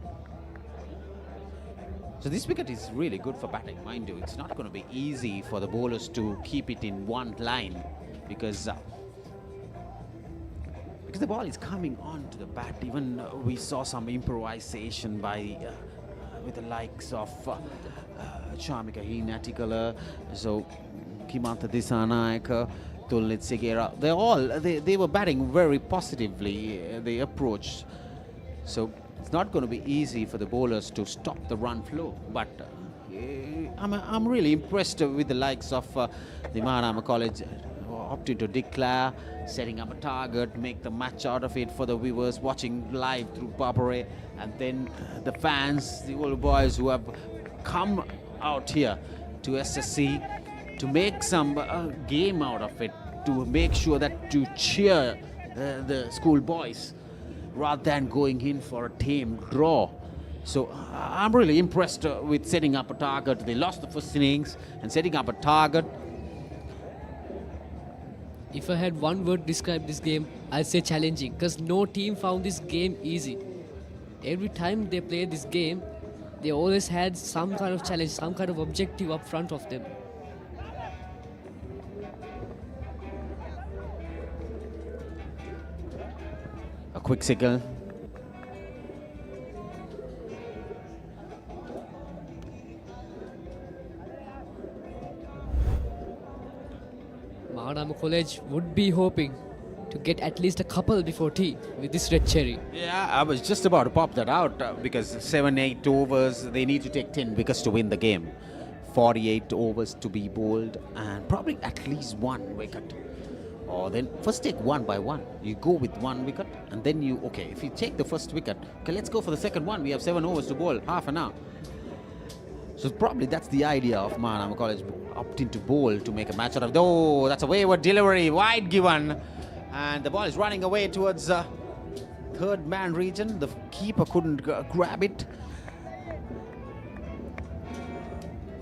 So this wicket is really good for batting, mind you. It's not going to be easy for the bowlers to keep it in one line because the ball is coming on to the bat. Even we saw some improvisation by with the likes of Chamika Hinatikala, so Kimantha Disanayaka, Tullit Segera. They were batting very positively, the approach. So it's not going to be easy for the bowlers to stop the run flow. But I'm really impressed with the likes of the Mahanama College opting to declare, setting up a target, make the match out of it for the viewers watching live through Papare, and then the fans, the old boys who have come out here to SSC to make some game out of it, to make sure that to cheer the school boys rather than going in for a tame draw. So I'm really impressed with setting up a target. They lost the first innings and setting up a target. If I had one word to describe this game, I'd say challenging, because no team found this game easy. Every time they played this game, they always had some kind of challenge, some kind of objective up front of them. A quick signal. Mahanama College would be hoping to get at least a couple before tea with this red cherry. Yeah, I was just about to pop that out because 7-8 overs, they need to take 10 wickets to win the game. 48 overs to be bowled and probably at least 1 wicket. Or then first take 1 by 1. You go with 1 wicket and then you, okay, if you take the first wicket, okay, let's go for the second one. We have 7 overs to bowl, half an hour. So probably that's the idea of Mahanama College opting to bowl to make a match out of. Oh, that's a wayward delivery, wide given. And the ball is running away towards third man region. The keeper couldn't grab it.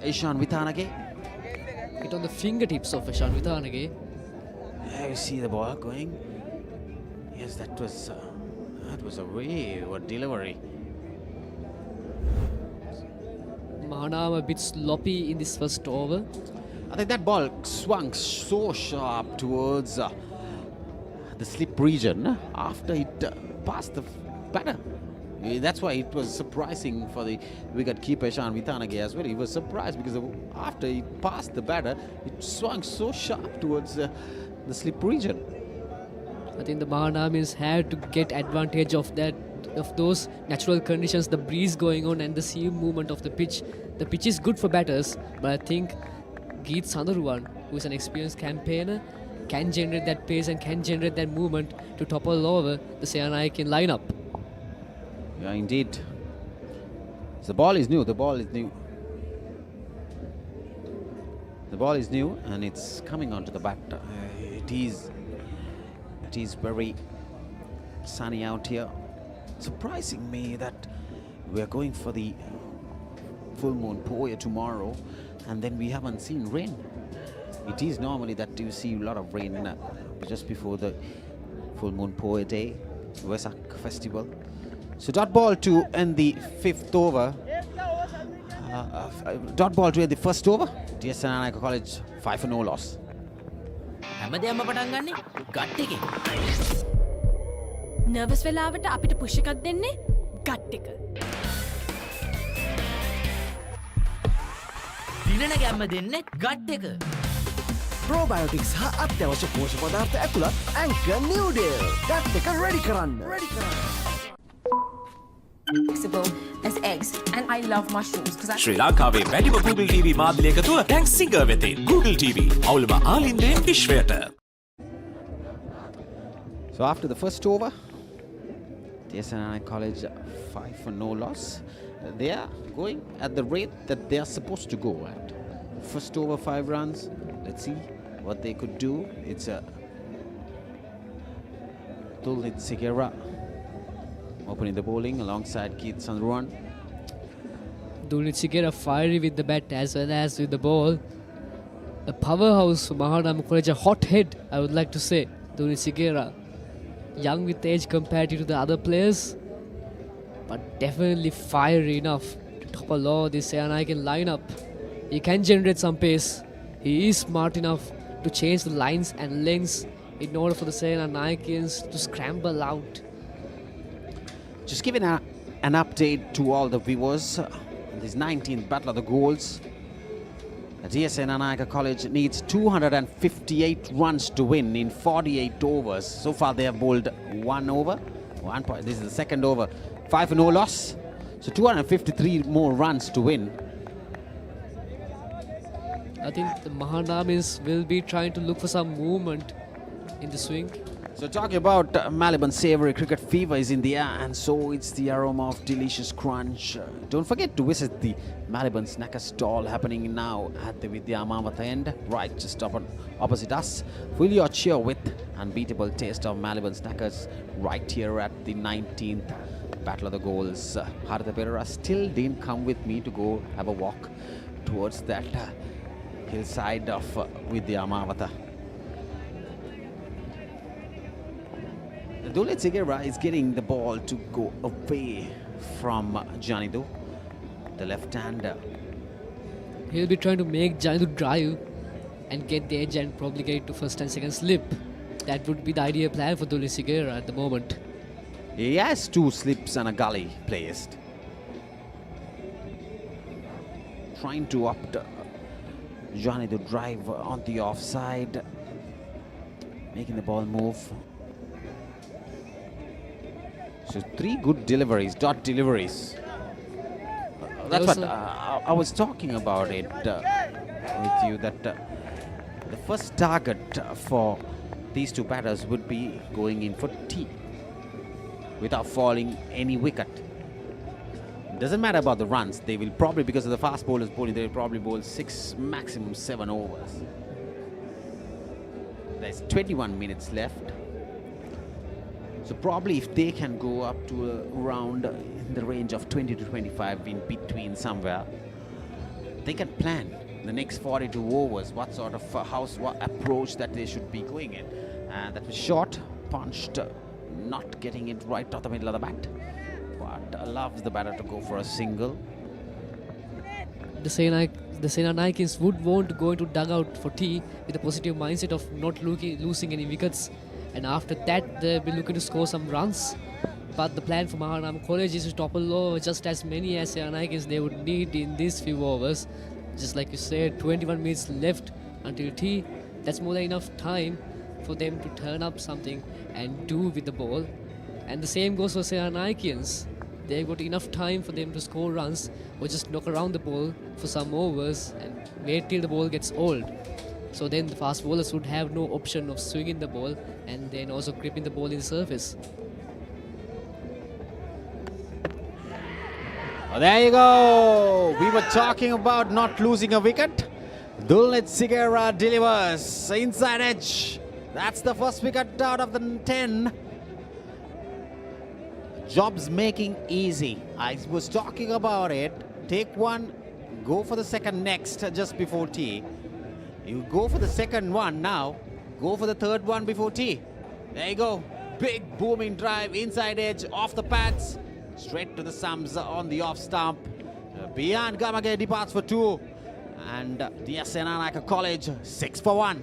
Ishan Vithanage. It on the fingertips of Ishan Vithanage. There you see the ball going. Yes, that was a wayward delivery. Mahanama a bit sloppy in this first over. I think that ball swung so sharp towards the slip region after it passed the batter. That's why it was surprising for the wicket keeper Ishan Vithanage as well. He was surprised because after it passed the batter, it swung so sharp towards the slip region. I think the Mahanamins had to get advantage of that, of those natural conditions, the breeze going on and the sea movement of the pitch. The pitch is good for batters, but I think Geet Sandaruwan, who is an experienced campaigner, can generate that pace and can generate that movement to topple over the Senanayake lineup. Yeah, indeed. The ball is new. The ball is new. The ball is new, and it's coming onto the bat. It is very sunny out here. Surprising me that we are going for the full moon poya tomorrow, and then we haven't seen rain. It is normally that you see a lot of rain just before the full moon poya day, Vesak festival. So dot ball to end the fifth over. Dot ball to end the first over. D.S Senanayake College 5-0 loss. හැමදේම පටන් ගන්නේ gut එකේ. Nervous වෙලාවට අපිට push එකක් දෙන්නේ gut එක. දිනන ගැම්ම දෙන්නේ ගට් එක. Probiotics හා අත්‍යවශ්‍ය පෝෂක පදාර්ථ ඇතුළත් Anchor Noodle. ගට් එක ready කරන්න. Flexible as eggs, and I love mushrooms because Sri Lankaවේ වැඩිම Google TV මාධ්‍ය එකතුව දැන් සිංගර් වෙතේ Google TV. අවුලම ආලින්දේ විශ්වයට. So after the first over, D.S Senanayake College 5-0 loss. They are going at the rate that they are supposed to go at. First over 5 runs. Let's see what they could do. It's a Tulnit Sigera opening the bowling alongside Geet Sandaruwan. Tulnit Sigera fiery with the bat as well as with the ball. A powerhouse for Mahanama College, a hot head, I would like to say. Tulnit Sigera, young with age compared to the other players, but definitely fiery enough to topple all the Senanayake lineup. He can generate some pace. He is smart enough to change the lines and lengths in order for the Senanayakans to scramble out. Just giving an update to all the viewers. This 19th Battle of the Goals. D.S Senanayake College needs 258 runs to win in 48 overs. So far they have bowled 1 over. 1 point. This is the second over. 5-0 loss. So 253 more runs to win. I think the Mahanamins will be trying to look for some movement in the swing. So talking about Melbourne savory cricket fever is in the air, and so it's the aroma of delicious crunch. Don't forget to visit the Melbourne snacker stall happening now at the Vidya Amavatha end, right just opposite us. Fill your cheer with unbeatable taste of Melbourne snackers right here at the 19th Battle of the Goals. ThePapare still didn't come with me to go have a walk towards that hillside of Vidya Amavatha. Tulnit Sigera is getting the ball to go away from Janidu, the left-hander. He'll be trying to make Janidu drive and get the edge and probably get it to first and second slip. That would be the ideal plan for Tulnit Sigera at the moment. He has 2 slips and a gully placed. Trying to opt Janidu drive on the offside, making the ball move. So 3 good deliveries, dot deliveries. That's what I was talking about it with you, that the first target for these 2 batters would be going in for T without falling any wicket. Doesn't matter about the runs. They will probably, because of the fast bowlers bowling, they will probably bowl 6, maximum 7 overs. There's 21 minutes left. So probably if they can go up to around in the range of 20 to 25 in between somewhere, they can plan the next 42 overs, what sort of what approach that they should be going in. And that was short, punched, not getting it right out the middle of the bat. But allows the batter to go for a single. The Senanayakins would want to go into dugout for tea with a positive mindset of not losing any wickets. And after that, they'll be looking to score some runs. But the plan for Mahanama College is to topple over just as many as Senanayakins they would need in these few overs. Just like you said, 21 minutes left until tea. That's more than enough time for them to turn up something and do with the ball. And the same goes for Senanayakins. They've got enough time for them to score runs or just knock around the ball for some overs and wait till the ball gets old. So then the fast bowlers would have no option of swinging the ball and then also gripping the ball in the surface. Oh, there you go. We were talking about not losing a wicket. Dulnit Sigera delivers inside edge. That's the first wicket out of the 10. Jobs making easy. I was talking about it. Take one, go for the second next just before tea. You go for the second one now. Go for the third one before tea. There you go. Big booming drive inside edge off the pads. Straight to the sums on the off stump. Beyond Gamage departs for 2. And D.S Senanayake College 6 for 1.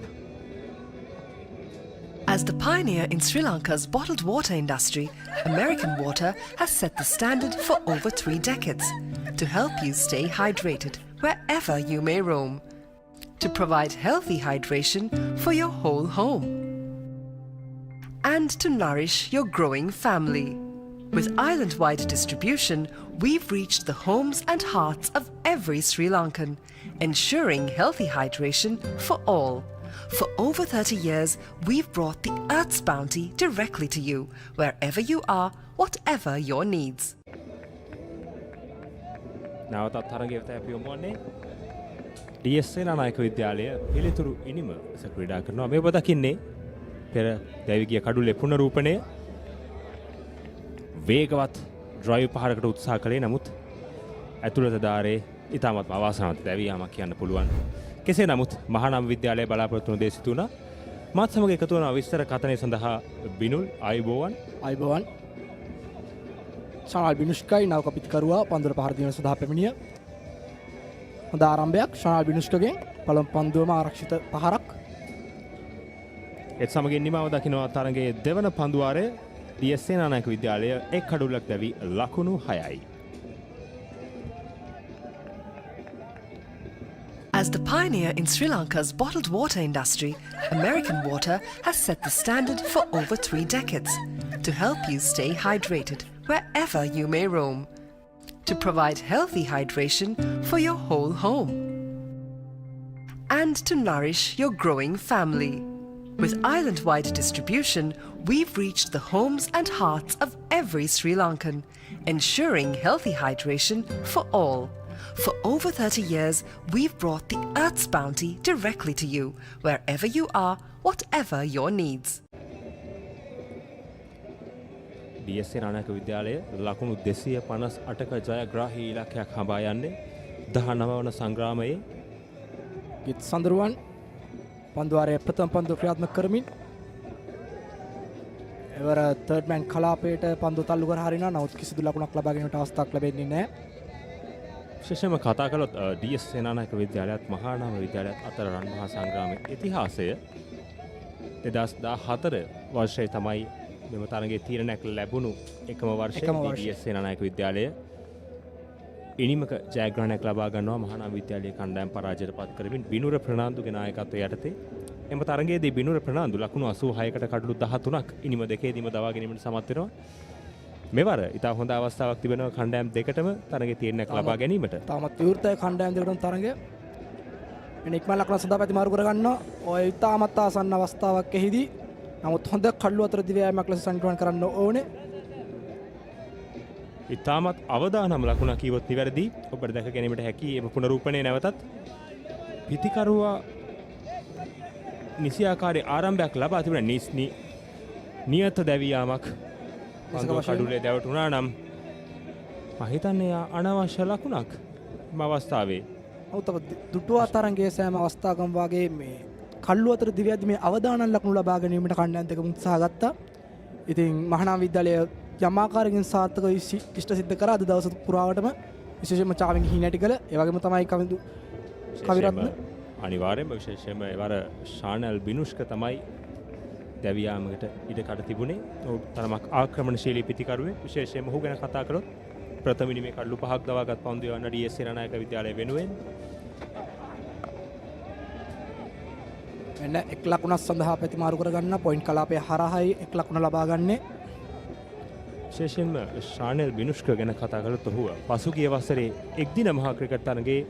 As the pioneer in Sri Lanka's bottled water industry, American Water has set the standard for over 3 decades to help you stay hydrated wherever you may roam, to provide healthy hydration for your whole home, and to nourish your growing family. With island-wide distribution, we've reached the homes and hearts of every Sri Lankan, ensuring healthy hydration for all. For over 30 years, we've brought the Earth's bounty directly to you, wherever you are, whatever your needs. නැවතත් තරගයට යොමුවන්නේ DS Senanayake විද්‍යාලය පිළිතුරු ඉනිම ක්‍රීඩා කරනවා. මේ ඔබ දකින්නේ පෙර දැවි ගිය කඩුල්ලේ පුනරූපණය. වේගවත් ඩ්‍රයිව් පහරකට උත්සාහ කළේ නමුත් ඇතුළත දාරේ ඉතාමත් අවාසනාවන්ත දැවී යාමක් කියන්න පුළුවන්. කෙසේ නමුත් මහානාම විද්‍යාලයේ බලාපොරොත්තු වන දේ සිදු වුණා. මාත් සමග එකතු වන විස්තර කතනය සඳහා බිනුල් ආයුබෝවන්. ආයුබෝවන්. ශානල් බිනුෂ්කයි නව කපිතකරුවා පන්දුර පහර දීම සඳහා පැමිණිය. හොඳ ආරම්භයක් ශානල් බිනුෂ්කගෙන් පළමු පන්දුවම ආරක්ෂිත පහරක්. ඒත් සමගින් නිමාව දකිනවා තරගයේ දෙවන පන්දුවාරය DS සේනානායක විද්‍යාලය එක් කඩුල්ලක් දැවි ලකුණු 6යි. As the pioneer in Sri Lanka's bottled water industry, American Water has set the standard for over 3 decades to help you stay hydrated wherever you may roam, to provide healthy hydration for your whole home, and to nourish your growing family. With island-wide distribution, we've reached the homes and hearts of every Sri Lankan, ensuring healthy hydration for all. For over 30 years, we've brought the Earth's bounty directly to you, wherever you are, whatever your needs. DS Senanayake විද්‍යාලය ලකුණු 258ක ජයග්‍රාහී ඉලක්කයක් හඹා යන්නේ 19 වන සංග්‍රාමයේ. ගිත් සඳරුවන් පන්දුවාරයේ ප්‍රථම පන්දුව ක්‍රියාත්මක කරමින් එවර third මෑන් කලාපයට පන්දුව තල්ලු කර හරිනවා. නමුත් කිසිදු ලකුණක් ලබා ගැනීමට අවස්ථාවක් ලැබෙන්නේ නැහැ. විශේෂයෙන්ම කතා කළොත් DS සේනානායක විද්‍යාලයත් මහානාම විද්‍යාලයත් අතර රන් මහා සංග්‍රාමයේ ඉතිහාසය 2014 වර්ෂයේ තමයි මෙම තරගයේ තීරණයක් ලැබුණු එකම වර්ෂයේ DS සේනානායක විද්‍යාලය ඉනිමක ජයග්‍රහණයක් ලබා ගන්නවා මහානාම විද්‍යාලයේ කණ්ඩායම් පරාජයට පත් කරමින් බිනුර ප්‍රනාන්දුගේ නායකත්වය යටතේ. එම තරගයේදී බිනුර ප්‍රනාන්දු ලකුණු 86කට කඩලු 13ක් ඉනිම දෙකේදීම දවා ගැනීමට සමත් වෙනවා. මෙවර ඉතා හොඳ අවස්ථාවක් තිබෙනවා කණ්ඩායම් දෙකටම තරගයේ තීරණයක් ලබා ගැනීමට. තාමත් විවෘතයි කණ්ඩායම් දෙකටම තරගය. මෙන්න ඉක්මන ලකුණ සඳහා පැතිමාරු කර ගන්නවා. ඔය ඉතාමත් ආසන්න අවස්ථාවක් එහිදී. නමුත් හොඳ කඩලු අතර දිව්‍යයක් ලෙස සංකලන කරන්න ඕනේ. ඉතාමත් අවදානම් ලකුණක් කීවොත් නිවැරදි. ඔබට දැක ගැනීමට හැකි එම පුනරූපණය නැවතත් පිතිකරුවා නිසියාකාරී ආරම්භයක් ලබා තිබුණ නියත දැවියාමක් පන්දුව කඩුලේ දැවටුණා නම් මම හිතන්නේ අනවශ්‍ය ලකුණක් මේ අවස්ථාවේ. ඔව් තව දුටුවා තරංගයේ සෑම අවස්ථාවකම වාගේ මේ කල්ලු අතර දිව්‍යද්දි මේ අවදානම් ලකුණු ලබා ගැනීමට කණ්ඩායම් දෙකම උත්සාහ ගත්තා. ඉතින් මහානාම විද්‍යාලය යම් ආකාරයකින් සාර්ථකව ඉෂ්ට සිද්ධ කරා අද දවස් පුරාවටම විශේෂයෙන්ම චාවින් හිණැටි කළ ඒ වගේම තමයි කවිරත්න අනිවාර්යයෙන්ම විශේෂයෙන්ම ඒවර ශානල් බිනුෂ්ක තමයි දැවියාමකට ඉඩකඩ තිබුණේ. ඔහු තරමක් ආක්‍රමණශීලී පිතිකරුවෙක්. විශේෂයෙන්ම ඔහු ගැන කතා කරොත් ප්‍රථම ඉනිමේ කඩලු 5ක් දවාගත් පන්දු යවන්න D.S සේනානායක විද්‍යාලය වෙනුවෙන්. එන්න එක් ලකුණක් සඳහා ප්‍රතිමාරු කරගන්න පොයින්ට් කලාපයේ හරහායි එක් ලකුණ ලබා ගන්නේ. විශේෂයෙන්ම ශානල් බිනුෂ්ක ගැන කතා කරොත් ඔහු පසුගිය වසරේ එක්දින මහා ක්‍රිකට් තරගයේ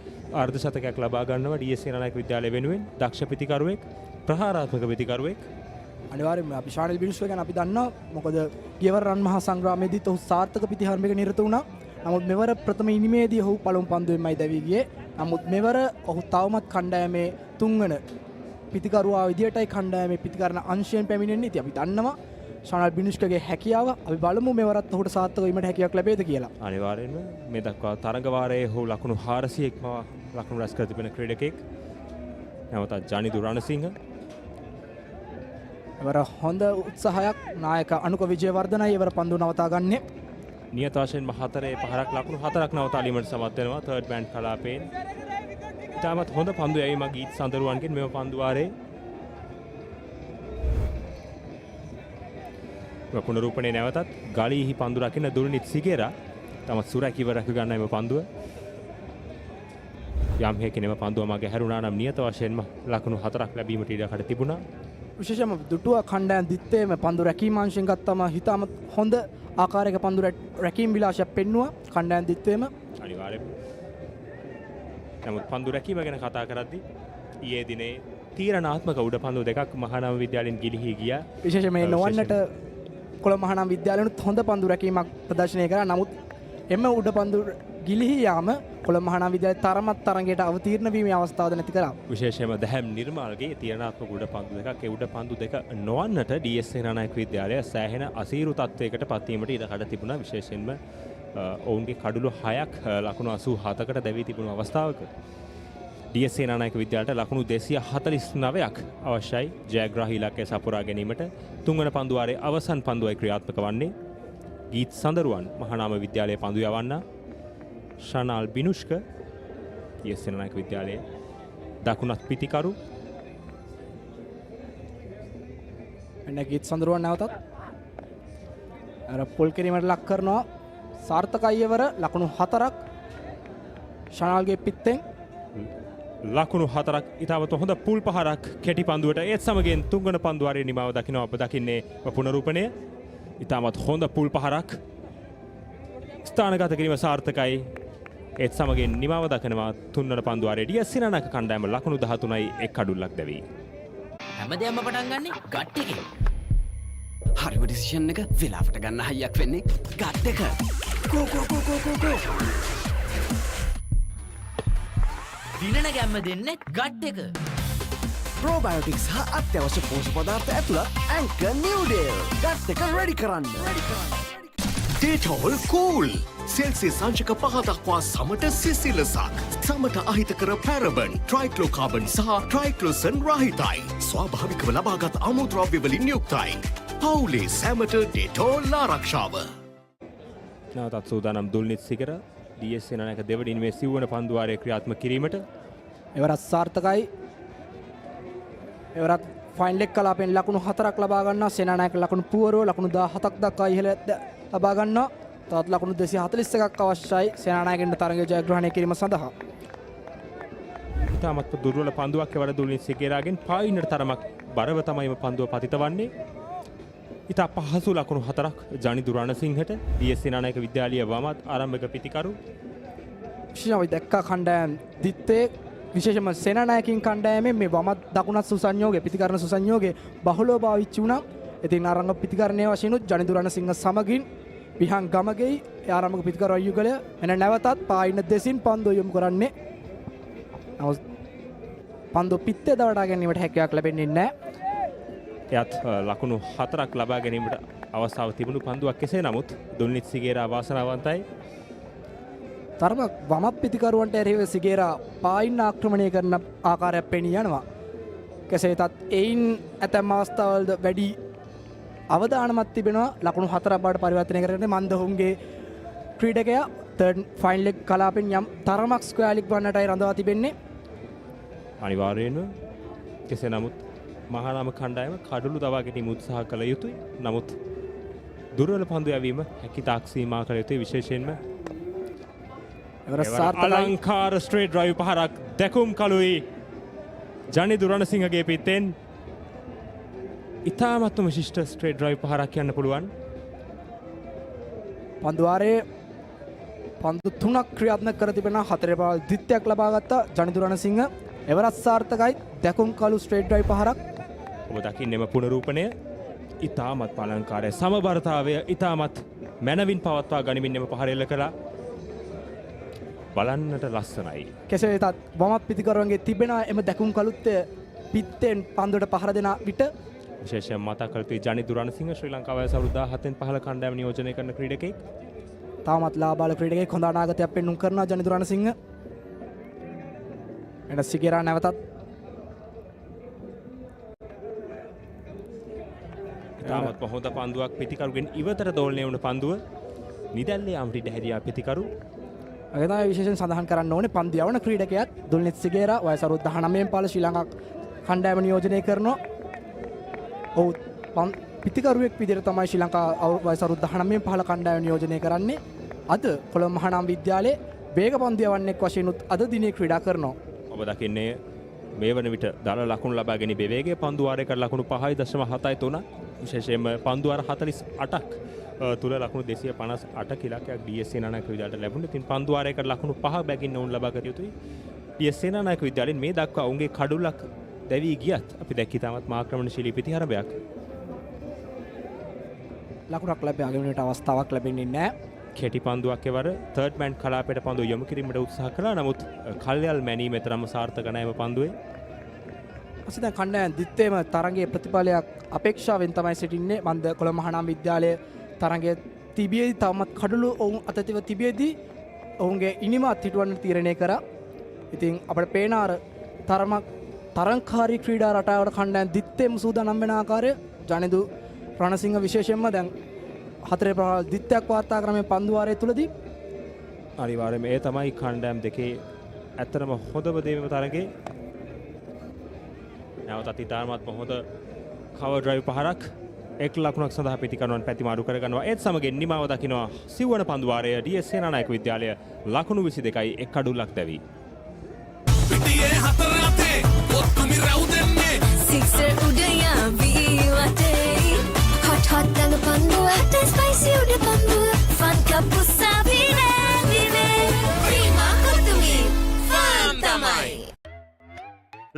අර්ධ ශතකයක් ලබා ගන්නවා D.S සේනානායක විද්‍යාලය වෙනුවෙන්. දක්ෂ පිතිකරුවෙක්, ප්‍රහාරාත්මක පිතිකරුවෙක්. අනිවාර්යයෙන්ම අපි ශානල් බිනුෂ්ක ගැන අපි දන්නවා. මොකද ගියවර රන් මහා සංග්‍රාමයේදීත් ඔහු සාර්ථක පිතිහාරමයක නිරත වුණා. නමුත් මෙවර ප්‍රථම ඉනිමේදී ඔහු පළමු පන්දුවෙන්මයි දැවී ගියේ. නමුත් මෙවර ඔහු තවමත් කණ්ඩායමේ තුන්වන පිතිකරුවා විදියටයි කණ්ඩායමේ පිතිකරන අංශයෙන් පැමිණෙන්නේ. ඉතින් අපි දන්නවා ශානල් බිනුෂ්කගේ හැකියාව. අපි බලමු මෙවරත් ඔහුට සාර්ථක වීමට හැකියාවක් ලැබෙයිද කියලා. අනිවාර්යයෙන්ම මේ දක්වා තරඟ වාරයේ ඔහු ලකුණු 400ක්ම ලකුණු රැස් කර තිබෙන ක්‍රීඩකෙක්. නැවතත් ජනිදු රණසිංහ. එවර හොඳ උත්සාහයක් නායක අනුක විජේවර්ධනයි එවර පන්දු නවතා ගන්නේ. නියත වශයෙන්ම 4 පහරක් ලකුණු 4ක් නවතාලීමට සමත් වෙනවා තර්ඩ් බෑන්ඩ් කලාපයෙන්. ඉතාමත් හොඳ පන්දු යැවීමක් ගීත් සඳරුවන්ගෙන් මෙම පන්දු වාරයේ. පුනරූපණයේ නැවතත් ගලීහි පන්දු රකින්න දුල්නිත් සිගේරා තමත් සුරැකිව රැක ගන්න එම පන්දුව. යම් හේකින් එම පන්දුව මගේ හැරුණා නම් නියත වශයෙන්ම ලකුණු 4ක් ලැබීමට ඉඩකඩ තිබුණා. විශේෂයෙන්ම දුටුවා කණ්ඩායම් දිත්තේම පන්දු රැකීම අංශයෙන් ගත්තම හිතාමත් හොඳ ආකාරයක පන්දු රැකීම් විලාසයක් පෙන්නුවා කණ්ඩායම් දිත්තේම. අනිවාර්යයෙන්ම. නමුත් පන්දු රැකීම ගැන කතා කරද්දී ඊයේ දිනේ තීරණාත්මක උඩ පන්දු දෙකක් මහානාම විද්‍යාලයෙන් ගිලිහි ගියා. විශේෂයෙන්ම මේ නොවන්නට කොළඹ මහානාම විද්‍යාලයෙන්ුත් හොඳ පන්දු රැකීමක් ප්‍රදර්ශනය කරා. නමුත් එම උඩ පන්දු ගිලිහි යාම කොළඹ මහානාම විද්‍යාලයේ තරමත් තරඟයට අවතීර්ණ වීමේ අවස්ථාවද නැති කරා. විශේෂයෙන්ම දැහැම් නිර්මාල්ගේ තීරණාත්මක උඩ පන්දු දෙකක් ඒ උඩ පන්දු දෙක නොවන්නට D.S සේනානායක විද්‍යාලය සෑහෙන අසීරු තත්වයකට පත් වීමට ඉඩකඩ තිබුණා. විශේෂයෙන්ම ඔවුන්ගේ කඩලු 6ක් ලකුණු 87කට දැවී තිබුණු අවස්ථාවක D.S සේනානායක විද්‍යාලයට ලකුණු 249ක් අවශ්‍යයි ජයග්‍රාහී ඉලක්කය සපුරා ගැනීමට. තුන්වන පන්දු වාරයේ අවසන් පන්දුවයි ක්‍රියාත්මක වන්නේ. ගීත් සඳරුවන් මහානාම විද්‍යාලයේ පන්දු යවන්න ශානල් බිනුෂ්ක D.S සේනානායක විද්‍යාලයේ දකුණත් පිතිකරු. එන්න ගීත් සඳරුවන් නැවතත් අර පොල් කිරීමට ලක් කරනවා. සාර්ථකයි එවර ලකුණු 4ක් ශානල්ගේ පිත්තෙන් ලකුණු 4ක් ඉතාමත් හොඳ පුල් පහරක් කෙටි පන්දුවට. ඒත් සමගින් තුන්වන පන්දු වාරයේ නිමාව දකිනවා. අප දකින්නේ පුනරූපණය. ඉතාමත් හොඳ පුල් පහරක් ස්ථානගත කිරීම සාර්ථකයි. ඒත් සමගින් නිමාව දකිනවා තුන්වන පන්දු වාරයේ D.S සේනානායක කණ්ඩායම ලකුණු 13යි එක් කඩුල්ලක් දැවී. හැමදේම පටන් ගන්නෙ ගට් එකේ. හරිම ඩිසිෂන් එක වෙලාවට ගන්න හයියක් වෙන්නේ ගට් එක. කෝ දිනන ගැම්ම දෙන්නේ ගට් එක. ප්‍රෝබයෝටික්ස් හා අත්‍යවශ්‍ය පෝෂක පදාර්ථ ඇතුළත් ඇන්කර් නිව්ඩේල් ගට් එක රෙඩි කරන්න. ඩේටෝල් කූල් සෙල්සියස් අංශක 5 දක්වා සමට සිසිලසක්. සමට අහිතකර පැරබන්, ට්‍රයික්ලෝකාබන් සහ ට්‍රයික්ලෝසන් රහිතයි. ස්වාභාවිකව ලබාගත් අමුද්‍රව්‍ය වලින් යුක්තයි. පවුලේ සැමට ඩේටෝල් ආරක්ෂාව. නැවතත් සූදානම් දුල්නිත් සිගර D.S සේනානායක දෙවන ඉනිමේ සිව්වන පන්දු වාරයේ ක්‍රියාත්මක කිරීමට. එවරත් සාර්ථකයි. එවරත් ෆයින් ලෙග් කලාපෙන් ලකුණු 4ක් ලබා ගන්නවා. සේනානායක ලකුණු පුවරුව ලකුණු 17ක් දක්වා ඉහළ ලබා ගන්නවා. තවත් ලකුණු 241ක් අවශ්‍යයි සේනානායකෙන්ට තරගය ජයග්‍රහණය කිරීම සඳහා. ඉතාමත් දුර්වල පන්දුවක් එවර දුල්නිත් සිගේරාගෙන් පායින්නට තරමක් බරව තමයි මේ පන්දුව පතිත වන්නේ. ඉතා පහසු ලකුණු 4ක් ජනිදු රණසිංහට D.S සේනානායක විද්‍යාලීය වමත් ආරම්භක පිතිකරු. විශේෂම දැක්කා කණ්ඩායම් දිත්තේ විශේෂම සේනානායකින් කණ්ඩායමේ මේ වමත් දකුණත් සුසංයෝගය පිතිකරන සුසංයෝගයේ බහුලව පාවිච්චි වුණා. ඉතින් ආරම්භක පිතිකරණයේ වශයෙන් ජනිදු රණසිංහ සමගින් විහං ගමගේ ආරම්භක පිතිකරු අයුගලය එන නැවතත් පායින දෙසින් පන්දුව යොමු කරන්නේ. පන්දුව පිත්තේ දවඩා ගැනීමට හැකියාවක් ලැබෙන්නේ නැහැ. එයත් ලකුණු 4ක් ලබා ගැනීමට අවස්ථාව තිබුණු පන්දුවක් කෙසේ නමුත් දුල්නිත් සිගේරා වාසනාවන්තයි. තරමක් වමත් පිතිකරුවන්ට එරෙහිව සිගේරා පායින් ආක්‍රමණය කරන ආකාරයක් පෙනී යනවා. කෙසේ වෙතත් එයින් ඇතැම් අවස්ථාවලද වැඩි අවධානමක් තිබෙනවා. ලකුණු 4ක් බවට පරිවර්තනය කරගෙන මන්දහුන්ගේ ක්‍රීඩකයා තර්ඩ් ෆයිනල් ලෙග් කලාපෙන් යම් තරමක් ස්ක්වයර් ලීග් වන්නටයි රඳවා තිබෙන්නේ. අනිවාර්යයෙන්ම කෙසේ නමුත් මහානාම කණ්ඩායම කඩළු දවා ගැනීම උත්සාහ කළ යුතුයි. නමුත් දුර්වල පන්දු යැවීම හැකිතාක් සීමා කළ යුතුයි. විශේෂයෙන්ම අලංකාර ස්ට්‍රේට් ඩ්‍රයිව් පහරක් දැකුම් කළුයි ජනිදු රණසිංහගේ පිටෙන් ඉතාමත්ම විශිෂ්ට ස්ට්‍රේට් ඩ්‍රයිව් පහරක් යන්න පුළුවන්. පන්දුවාරයේ පන්දු 3ක් ක්‍රියාත්මක කර තිබෙන 4 පාල් ද්විත්වයක් ලබා ගත්ත ජනිදු රණසිංහ එවරත් සාර්ථකයි දැකුම් කළු ස්ට්‍රේට් ඩ්‍රයිව් පහරක්. ඔබ දකින්නෙම පුනරූපණය ඉතාමත් අලංකාරය සමබරතාවය ඉතාමත් මැනවින් පවත්වා ගනිමින් එම පහර එල්ල කළා. බලන්නට ලස්සනයි. කෙසේ වෙතත් වමත් පිතිකරුවන්ගේ තිබෙන එම දැකුම් කළුත් පිත්තෙන් පන්දුවට පහර දෙන විට විශේෂයෙන් මතක් කළ යුතුයි ජනිදු රණසිංහ ශ්‍රී ලංකාවේ අවුරුදු 17න් 15 කණ්ඩායම නියෝජනය කරන ක්‍රීඩකෙක්. තාමත් ලාබාල ක්‍රීඩකයෙක් හොඳ අනාගතයක් පෙන්වුම් කරනවා ජනිදු රණසිංහ. එන සිගේරා නැවතත් ඉතාමත් හොඳ පන්දුවක් පිතිකරුගෙන් ඉවතට දෝලණය වුණ පන්දුව නිදැල්ලේ අම්රිඩ හැදියා පිතිකරු. ඒ තමයි විශේෂයෙන් සඳහන් කරන්න ඕනේ පන්දු යවන ක්‍රීඩකයාත් දුල්නිත් සිගේරා වයස අවුරුදු 19න් පහළ ශ්‍රී ලංකා කණ්ඩායම නියෝජනය කරනවා. ඔව් පිතිකරුවෙක් විදිහට තමයි ශ්‍රී ලංකා වයස අවුරුදු 19න් පහළ කණ්ඩායම නියෝජනය කරන්නේ. අද කොළඹ මහානාම විද්‍යාලයේ වේග පන්දු යවන්නෙක් වශයෙන් අද දිනේ ක්‍රීඩා කරනවා. ඔබ දකින්නේ මේ වන විට දල ලකුණු ලබා ගැනීමේ වේගය පන්දු වාරයකට ලකුණු 5.73 විශේෂයෙන්ම පන්දු වාර 48ක් තුල ලකුණු 258 ඉලක්කයක් DS සේනානායක විද්‍යාලයට ලැබුණා. ඉතින් පන්දු වාරයකට ලකුණු 5 බැගින් වුන් ලබා ගත යුතුයි. DS සේනානායක විද්‍යාලයෙන් මේ දක්වා ඔවුන්ගේ කඩුලක් දැවි ගියත් අපි දැක්ක ඉතාමත් ආක්‍රමණශීලී පිටිහරබයක්. ලකුණක් ලැබෙ ආගමනට අවස්ථාවක් ලැබෙන්නේ නැහැ. කෙටි පන්දුවක් එවර තර්ඩ් මෑන් කලාපයට පන්දුව යොමු කිරීමට උත්සාහ කළා. නමුත් කල්යල් මැනීම තරම සාර්ථක නැහැ මේ පන්දුවේ. අසිත කණ්ඩායම් දිත්තේම තරගයේ ප්‍රතිඵලයක් අපේක්ෂාවෙන් තමයි සිටින්නේ. මන්ද කොළඹ මහානාම විද්‍යාලයේ තරගයේ තිබියදී තවමත් කඩළු ඔවුන් අතතිව තිබියදී ඔවුන්ගේ ඉනිමත් හිටවන්න තීරණය කරා. ඉතින් අපිට පේන අර තරංකාරී ක්‍රීඩා රටාවට කණ්ඩායම් දිත්තේම සූදානම් වෙන ආකාරය ජනිදු රණසිංහ විශේෂයෙන්ම දැන් 4 ප්‍රහාර දිත්තයක් වාර්තා ක්‍රමයේ පන්දු වාරය තුලදී අනිවාර්යයෙන්ම ඒ තමයි කණ්ඩායම් දෙකේ ඇත්තටම හොඳම දේ මේ තරගයේ. නැවතත් ඉතාමත් හොඳ කවර් ඩ්‍රයිව් පහරක් එක් ලකුණක් සඳහා පිටිකරුවන් පැතිමාරු කරගන්නවා. ඒත් සමගින් නිමාව දකිනවා සිව්වන පන්දු වාරය DS සේනානායක විද්‍යාලය ලකුණු 22යි එක් කඩුල්ලක් දැවි. පිටියේ හතර අතේ ඔක්කොම රව් දෙන්නේ සික්සර් උදයා ViU අතේ hot hot දඟ පන්දුව hot spicy උඩ පන්දුව fun cup උසාවිනේ විනේ ප්‍රීමා කොතුමි fun තමයි.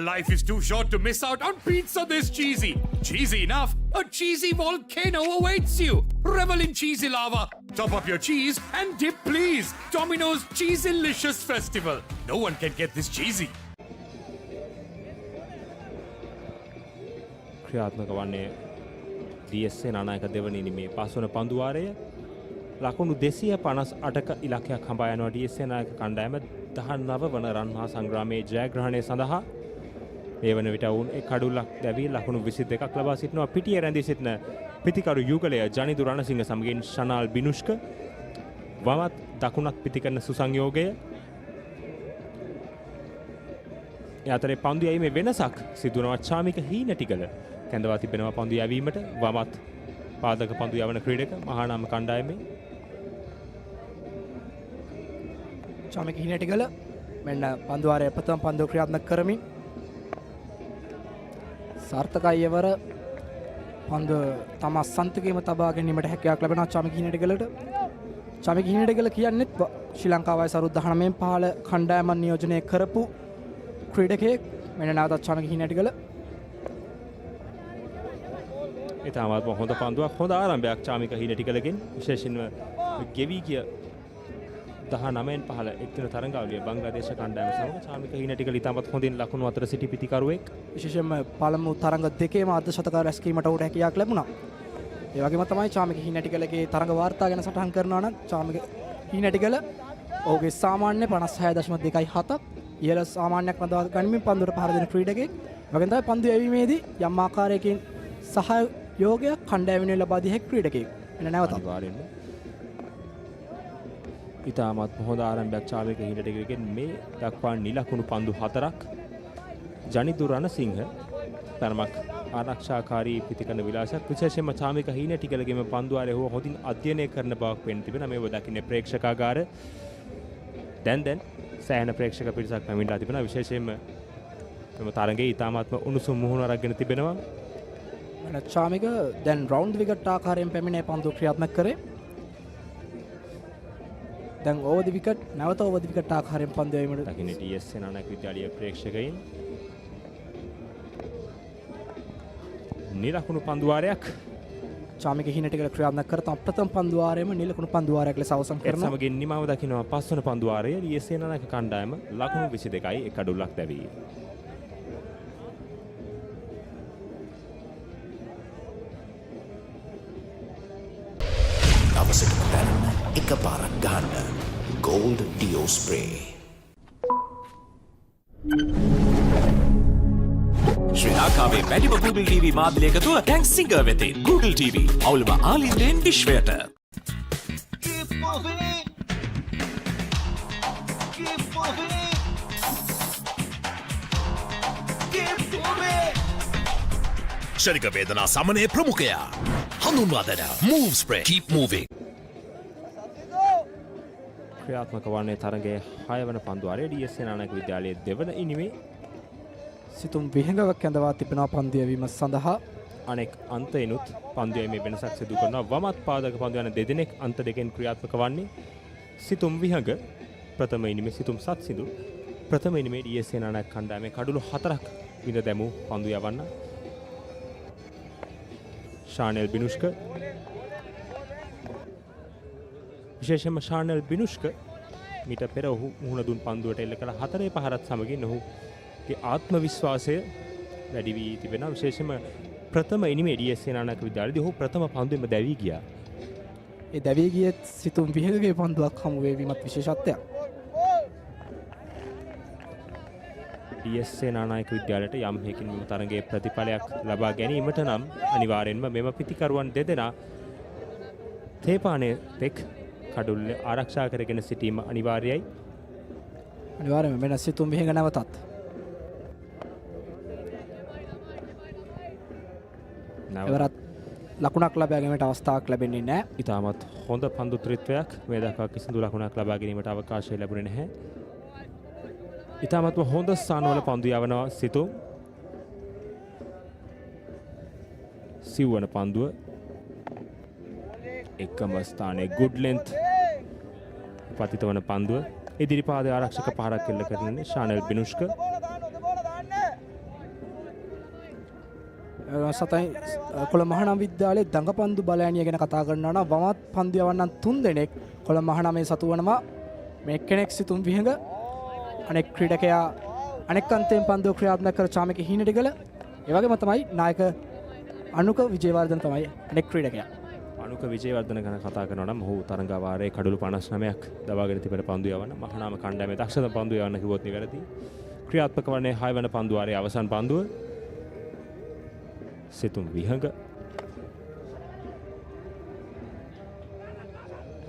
Life is too short to miss out on pizza this cheesy. Cheesy enough, a cheesy volcano awaits you. Revel in cheesy lava. Top up your cheese and dip please. Domino's Cheesylicious Festival. No one can get this cheesy. ක්‍රියාත්මක වන්නේ DS Senanayake දෙවනි ඉනිමේ පස්වන පන්දු වාරය ලකුණු 258ක ඉලක්කයක් හඹා යනවා DS Senanayake කණ්ඩායම 19 වන රන් මහා සංග්‍රාමයේ ජයග්‍රහණය සඳහා. ඒ වන විට වුන් එක් කඩුල්ලක් දැවී ලකුණු 22ක් ලබා සිටිනවා. පිටියේ රැඳී සිටින පිතිකරු යුගලය ජනිදු රණසිංහ සමගින් ශනාල් බිනුෂ්ක වමත් දකුණත් පිතිකරන සුසංයෝගය. ඒ අතරේ පන්දු යැවීමේ වෙනසක් සිදුවනවා. චාමික හීනටිගල කැඳවා තිබෙනවා පන්දු යැවීමට. වමත් පාදක පන්දු යවන ක්‍රීඩක මහානාම කණ්ඩායමේ චාමික හීනටිගල මෙන්න පන්දු වාරයේ ප්‍රථම පන්දු ක්‍රියාත්මක කරමින් සාර්ථකයි එවර පන්දු තම සන්තකේම තබා ගැනීමට හැකියාවක් ලැබෙනවා චාමික හීනටිගලට. චාමික හීනටිගල කියන්නේ ශ්‍රී ලංකාවේ අවුරුදු 19න් පහළ කණ්ඩායම නියෝජනය කරපු ක්‍රීඩකයෙක්. මෙන්න නැවතත් චාමික හීනටිගල. ඉතාමත් හොඳ පන්දුවක් හොඳ ආරම්භයක් චාමික හීනටිගලගෙන්. විශේෂයෙන්ම ගෙවි ගිය 19 පහළ එක්දින තරඟාවලිය බංග්ලාදේශ කණ්ඩායම සමග චාමික හීනටිකල ඉතාමත් හොඳින් ලකුණු අතර සිටි පිතිකරුවෙක්. විශේෂයෙන්ම පළමු තරඟ දෙකේම අර්ධශතක රැස්කීමට උට හැකියාවක් ලැබුණා. ඒ වගේම තමයි චාමික හීනටිකලගේ තරඟ වාර්තා ගැන සටහන් කරනවා නම් චාමික හීනටිකල ඔහුගේ සාමාන්‍ය 56.27ක් ඉහළ සාමාන්‍යයක් නදා ගනිමින් පන්දුවට පහර දෙන ක්‍රීඩකයෙක්. වගේම තමයි පන්දු යැවීමේදී යම් ආකාරයකින් සහයෝගයක් කණ්ඩායම වෙනුවෙන් ලබා දී හැකි ක්‍රීඩකයෙක්. එන නැවතත් අනිවාර්යෙන්ම ඉතාමත් හොඳ ආරම්භයක් චාමික හීනටිකලගෙන් මේ දක්වා නිලකුණු පන්දු 4ක් ජනිදු රණසිංහ තරමක් ආරක්ෂාකාරී පිතිකරන විලාසයක් විශේෂයෙන්ම චාමික හීනටිකලගේම පන්දුවාරය හොඳින් අධ්‍යයනය කරන බවක් පෙනෙන තිබෙනවා. මේව දකින්නේ ප්‍රේක්ෂකාගාර. දැන් සෑහෙන ප්‍රේක්ෂක පිරිසක් පැමිණලා තිබෙනවා. විශේෂයෙන්ම මෙම තරඟයේ ඉතාමත්ම උණුසුම් මුහුණ අරගෙන තිබෙනවා. චාමික දැන් රවුන්ඩ් විකට් ආකාරයෙන් පැමිණ පන්දු ක්‍රියාත්මක කරේ. දැන් ඕවර් ද විකට් නැවත ඕවර් ද විකට් ආකාරයෙන් පන්දු යැවීමට දකින්නේ DS සේනානායක විද්‍යාලයේ ප්‍රේක්ෂකයින්. නිලකුණු පන්දුවාරයක් චාමික හීනටිකල ක්‍රියාත්මක කර තම ප්‍රථම පන්දුවාරයේම නිලකුණු පන්දුවාරයක් ලෙස අවසන් කරනවා. සමගින් නිමාව දකිනවා පස්වන පන්දුවාරයේ DS සේනානායක කණ්ඩායම ලකුණු 22යි එක අඩුල්ලක් දැවී. අවසකට පැන්න එක පාරක් ගන්න Gold Dio Spray. ශ්‍රී ලංකාවේ වැඩිම Google TV මාධ්‍යයක තුල දැන් සිංගර් වෙතේ Google TV අවුලම ආලින්දෙන් විශ්වයට. ශනික වේදනා සමනයේ ප්‍රමුඛයා හඳුන්වා දෙන Move Spray Keep Moving. ක්‍රියාත්මක වන්නේ තරගයේ 6 වන පන්දුවාරයේ DS සේනානායක විද්‍යාලයේ දෙවන ඉනිමේ සිතුම් විහඟවක් ඇඳවා තිබෙනවා පන්දු යැවීම සඳහා. අනෙක් අන්තයනුත් පන්දු යැවීමේ වෙනසක් සිදු කරනවා. වමත් පාදක පන්දු යන දෙදෙනෙක් අන්ත දෙකෙන් ක්‍රියාත්මක වන්නේ. සිතුම් විහඟ ප්‍රථම ඉනිමේ සිතුම් සත්සිදු ප්‍රථම ඉනිමේ DS සේනානායක කණ්ඩායමේ කඩුළු 4ක් විඳ දැමූ පන්දු යවන්න. ශානෙල් බිනුෂ්ක විශේෂයෙන්ම ශානෙල් බිනුෂ්ක මීට පෙර ඔහු මුහුණ දුන් පන්දුවට එල්ල කළ 4 පහරත් සමගින් ඔහුගේ ආත්ම විශ්වාසය වැඩි වී තිබෙනවා. විශේෂයෙන්ම ප්‍රථම ඉනිමේ DS සේනානායක විද්‍යාලයේදී ඔහු ප්‍රථම පන්දුවෙම දැවී ගියා. ඒ දැවී ගියේ සිතුම් විහඟගේ පන්දුවක් හමු වේවීමත් විශේෂත්වයක්. DS සේනානායක විද්‍යාලයට යම් හේකින් මෙම තරගයේ ප්‍රතිඵලයක් ලබා ගැනීමට නම් අනිවාර්යෙන්ම මෙම පිතිකරුවන් දෙදෙනා තේපානේ තෙක් කඩුල්ල ආරක්ෂා කරගෙන සිටීම අනිවාර්යයි. අනිවාර්යයෙන්ම මෙන්න සිතුම් විහඟ නැවතත්. එවරත් ලකුණක් ලබා ගැනීමට අවස්ථාවක් ලැබෙන්නේ නැහැ. ඉතාමත් හොඳ පන්දු ත්‍රිත්වයක් මේ දක්වා කිසිදු ලකුණක් ලබා ගැනීමට අවකාශය ලැබුණේ නැහැ. ඉතාමත්ම හොඳ ස්ථානවල පන්දු යවනවා සිතුම්. සිව්වන පන්දුව එකම ස්ථානයේ good length පතිත වන පන්දුව ඉදිරිපාද ආරක්ෂක පහරක් එල්ල කරන්නේ ශානෙල් බිනුෂ්ක. සතයි කොළඹ මහානාම විද්‍යාලයේ දඟපන්දු බලෑනිය ගැන කතා කරනවා නම් වමත් පන්දු යවන්නන් 3 දෙනෙක් කොළඹ මහානාමේ සතු වනවා. මේ කෙනෙක් සිතුම් විහඟ අනෙක් ක්‍රීඩකයා අනෙක් අන්තයෙන් පන්දුව ක්‍රියාත්මක කර චාමික හීනටිකල. ඒ වගේම තමයි නායක අනුක විජේවර්ධන තමයි අනෙක් ක්‍රීඩකයා. අනුක විජේවර්ධන ගැන කතා කරනවා නම් ඔහු තරඟවාරයේ කඩුළු 59ක් දවාගෙන තිබෙන පන්දු යවන මහානාම කණ්ඩායමේ දක්ෂම පන්දු යවන්න කිව්වොත් නිවැරදි. ක්‍රියාත්මක වන්නේ 6 වෙනි පන්දුවාරයේ අවසන් පන්දුව. සිතුම් විහඟ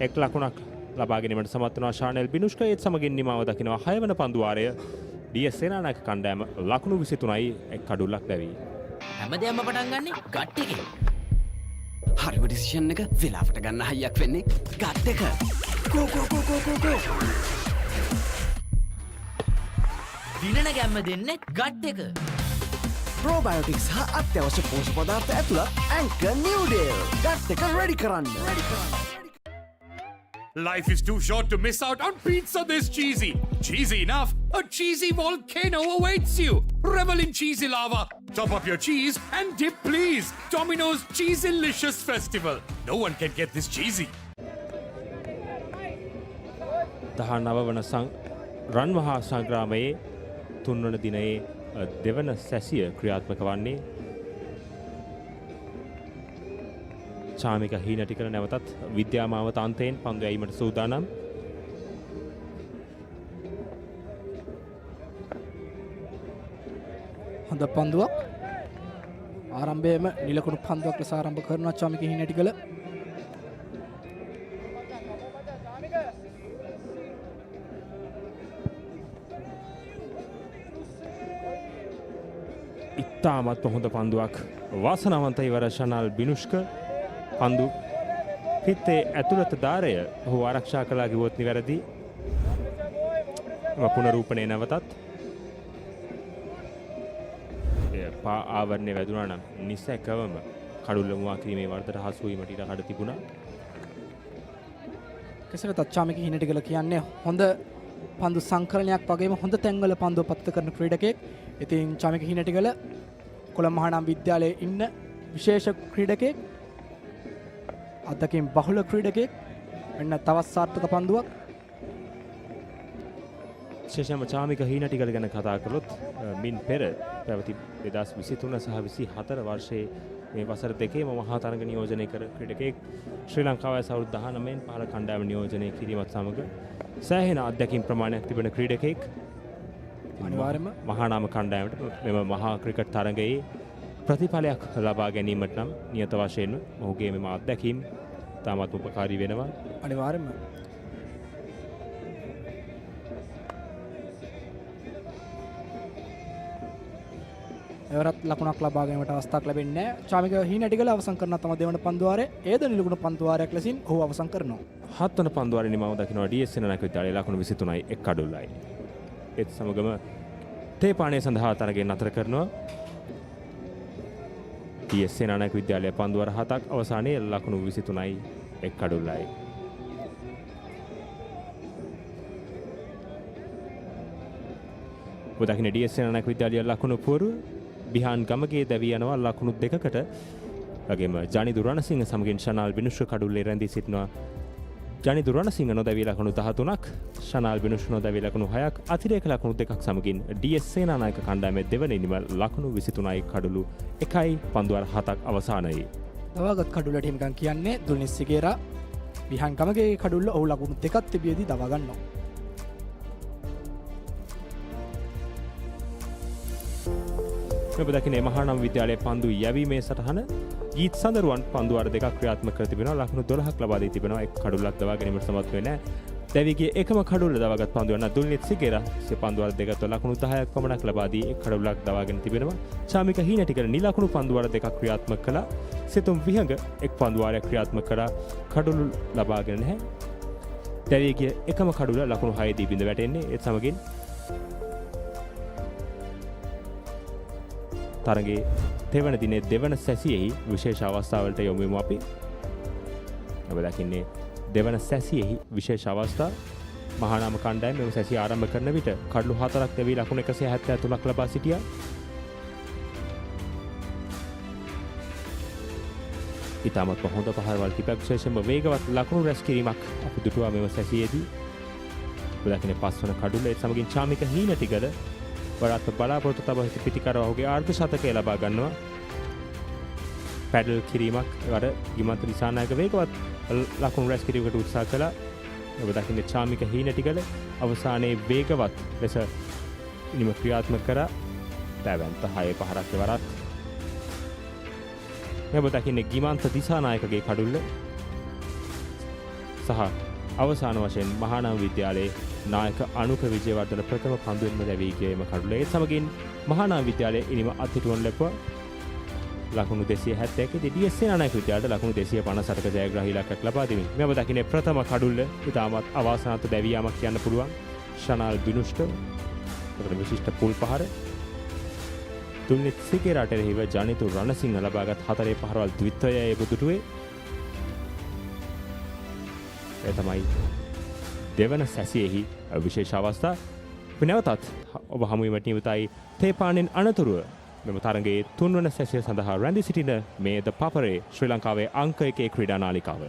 එක් ලකුණක් ලබා ගැනීමට සමත් වෙනවා ශානෙල් බිනුෂ්ක. ඒත් සමගින් නිමාව දකිනවා 6 වෙනි පන්දුවාරය DS සේනානායක කණ්ඩායම ලකුණු 23යි එක් කඩුල්ලක් දැවී. හැමදේම පටන් ගන්නෙ ගට් එකේ. හරිම ඩිසිෂන් එක වෙලාවට ගන්න හයියක් වෙන්නේ ගට් එක. කෝ දිනන ගැම්ම දෙන්නේ ගට් එක. ප්‍රෝබයෝටික්ස් හා අත්‍යවශ්‍ය පෝෂ්‍ය පදාර්ථ ඇතුළත් ඇන්කර් නිව්ඩේල් ගට් එක රෙඩි කරන්න. Life is too short to miss out on pizza this cheesy. Cheesy enough? A cheesy volcano awaits you. Revel in cheesy lava. Top up your cheese and dip please. Domino's Cheeselicious Festival. No one can get this cheesy. 19 වන රන් මහා සංග්‍රාමයේ 3 වන දිනයේ දෙවන සැසිය ක්‍රියාත්මක වන්නේ චාමික හීනටිකල නැවතත් විද්‍යාමාව තාන්තයෙන් පන්දු ඇීමට සූදානම්. හොඳ පන්දුවක් ආරම්භයේම නිලකුණු පන්දුවක් ලෙස ආරම්භ කරනවා චාමික හීනටිකල. ඉතාමත් හොඳ පන්දුවක් වාසනාවන්ත ඉවර ශනල් බිනුෂ්ක පන්දු පිත්තේ ඇතුළත දාරය ඔහු ආරක්ෂා කළා කිව්වොත් නිවැරදි. පුනරූපණය නැවතත් පා ආවරණය වැදුනා නම් නිසැකවම කඩුල්ල මුවා කිරීමේ වර්ධට හසු වීමට ඉඩ කඩ තිබුණා. කෙසේ වෙතත් චාමික හීනටිකල කියන්නේ හොඳ පන්දු සංකලනයක් වගේම හොඳ තැන්වල පන්දුව පත්ත කරන ක්‍රීඩකයෙක්. ඉතින් චාමික හීනටිකල කොළඹ මහානාම විද්‍යාලයේ ඉන්න විශේෂ ක්‍රීඩකයෙක්. අදකින් බහුල ක්‍රීඩකයෙක්. මෙන්න තවත් සාර්ථක පන්දුවක්. විශේෂයෙන්ම චාමික හීනටිකල ගැන කතා කළොත් මින් පෙර පැවති 2023 සහ 24 වර්ෂයේ මේ වසර දෙකේම මහා තරඟ නියෝජනය කර ක්‍රීඩකයෙක්. ශ්‍රී ලංකාවේ අවුරුදු 19න් පහළ කණ්ඩායම නියෝජනය කිරීමත් සමග සෑහෙන අත්දැකීම් ප්‍රමාණයක් තිබෙන ක්‍රීඩකයෙක්. අනිවාර්යයෙන්ම මහානාම කණ්ඩායමට මෙම මහා ක්‍රිකට් තරඟයේ ප්‍රතිඵලයක් ලබා ගැනීමට නම් නියත වශයෙන්ම ඔහුගේ මෙම අත්දැකීම් තාමත් උපකාරී වෙනවා. අනිවාර්යයෙන්ම එවරත් ලකුණක් ලබා ගැනීමට අවස්ථාවක් ලැබෙන්නේ නැහැ. චාමික හීනටිකල අවසන් කරන තම දෙවන පන්දුවාරය ඒද නිලුණු පන්දුවාරයක් ලෙසින් ඔහු අවසන් කරනවා. 7 වන පන්දුවාරේ නිමව දකිනවා DS සෙනනායක විද්‍යාලයේ ලකුණු 23යි 1 කඩුල්ලයි. ඒත් සමගම තේපාණය සඳහා තරගෙන් අතර කරනවා. DS සෙනනායක විද්‍යාලයේ පන්දුවාර 7ක් අවසානයේ ලකුණු 23යි 1 කඩුල්ලයි. ඔබ දකින්නේ DS සෙනනායක විද්‍යාලයේ ලකුණු පුවරු බිහාන් ගමගේ දැවී යනවා ලකුණු 2කට. වගේම ජනිදු රණසිංහ සමගින් ශනාල් බිනුෂ්ක කඩුල්ලේ රැඳී සිටිනවා. ජනිදු රණසිංහ නොදැවී ලකුණු 13ක්, ශනාල් බිනුෂ්ක නොදැවී ලකුණු 6ක්, අතිරේක ලකුණු 2ක් සමගින් DS සේනානායක කණ්ඩායමේ දෙවන ඉනිම ලකුණු 23යි කඩුළු 1යි පන්දුවාර 7ක් අවසානයේ. දවාගත් කඩුල්ල ටීම් එකන් කියන්නේ දුල්නිස් සිගේරා බිහාන් ගමගේ කඩුල්ල ඔහු ලකුණු 2ක් තිබියදී දවා ගන්නවා. ඔබ දකින්නේ මහානාම විද්‍යාලයේ පන්දු යැවීමේ සටහන ජීත් සඳරුවන් පන්දුවාර දෙකක් ක්‍රියාත්මක කර තිබෙනවා. ලකුණු 12ක් ලබා දී තිබෙනවා. එක් කඩුල්ලක් දවා ගැනීමට සමත් වෙන්නේ නැහැ. දැවිගේ එකම කඩුල්ල දවාගත් පන්දුව යන දුල්නිත් සිගේරා සිය පන්දුවාර දෙකත් ලකුණු 10ක් පමණක් ලබා දී එක් කඩුල්ලක් දවාගෙන තිබෙනවා. චාමික හීනටිකල නිලකුණු පන්දුවාර දෙකක් ක්‍රියාත්මක කළා. සිතුම් විහඟ එක් පන්දුවාරයක් ක්‍රියාත්මක කරා කඩුළු ලබාගෙන නැහැ. දැවිගේ එකම කඩුල්ල ලකුණු 6 දී බිඳ වැටෙන්නේ. ඒත් සමගින් තරගේ තෙවන දිනේ දෙවන සැසියෙහි විශේෂ අවස්ථාවලට යොමු වෙමු අපි. ඔබ දකින්නේ දෙවන සැසියෙහි විශේෂ අවස්ථා. මහානාම කණ්ඩායම මෙම සැසිය ආරම්භ කරන විට කඩලු 4ක් දෙවි ලකුණු 173ක් ලබා සිටියා. ඉතාමත් හොඳ පහරවල් කිපයක් විශේෂයෙන්ම වේගවත් ලකුණු රැස් කිරීමක් අපි දුටුවා මෙම සැසියේදී. ඔබ දකින්නේ පස්වන කඩුල්ල ඒ සමගින් චාමික හීනටිකල වරාත් බලාපොරොත්තු තබා සිටි පිටිකර ඔහුගේ අර්ධ ශතකය ලබා ගන්නවා. පැඩල් කිරීමක් වර ගිමන්ත දිසානායක වේගවත් ලකුණු රැස් කිරීමකට උත්සාහ කළා. ඔබ දකින්නේ චාමික හීනටිකල අවසානයේ වේගවත් ලෙස නිම ක්‍රියාත්මක කරා. පැවැන්ත 6 පහරක් වරත්. ඔබ දකින්නේ ගිමන්ත දිසානායකගේ කඩුල්ල සහ අවසාන වශයෙන් මහානාම විද්‍යාලයේ නායක අනුක විජේවර්ධන ප්‍රථම පන්දුවෙන්ම දැවී ගියේම කඩුල්ල. ඒ සමගින් මහානාම විද්‍යාලයේ ඉනිම අත්හිටුවන ලැබුවා. ලකුණු 271 දී DS සේනානායක විද්‍යාලයට ලකුණු 258ක ජයග්‍රාහී ඉලක්කයක් ලබා දෙමින් මෙව දකින්නේ ප්‍රථම කඩුල්ල ඉතාමත් අවාසනාවන්ත දැවී යාමක් කියන්න පුළුවන්. ශනාල් බිනුෂ්ක උඩ විශිෂ්ට පුල් පහර. තුන්වෙනි සිගේරාට එරෙහිව ජනිතු රණසිංහ ලබාගත් 4 පහරවල් ද්විත්වයයි බුදුටුවේ. ඒ තමයි දෙවන සැසියෙහි විශේෂ අවස්ථා. නැවතත් ඔබ හමුවීමට නියමිතයි තේපාණෙන් අනතුරුව මෙම තරගයේ 3 වන සැසිය සඳහා රැඳී සිටින මේ ThePapare ශ්‍රී ලංකාවේ අංක 1 ක්‍රීඩා නාලිකාව.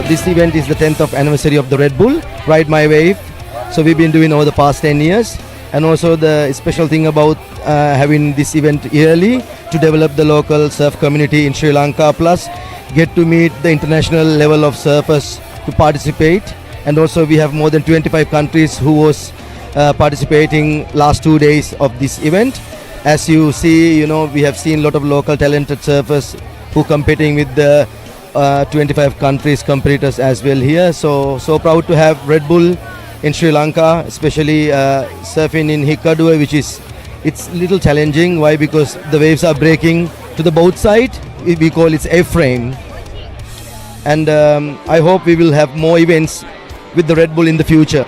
this event is the 10th of anniversary of the Red Bull, Ride My Wave. So we've been doing over the past 10 years. And also the special thing about having this event yearly to develop the local surf community in Sri Lanka, plus get to meet the international level of surfers to participate. And also we have more than 25 countries who was participating last 2 days of this event. As you see, we have seen a lot of local talented surfers who competing with the 25 countries competitors as well here. So proud to have Red Bull in Sri Lanka, especially surfing in Hikkaduwa, which is it's little challenging. Why? Because the waves are breaking to the boat side. We call it A-frame. And I hope we will have more events with the Red Bull in the future.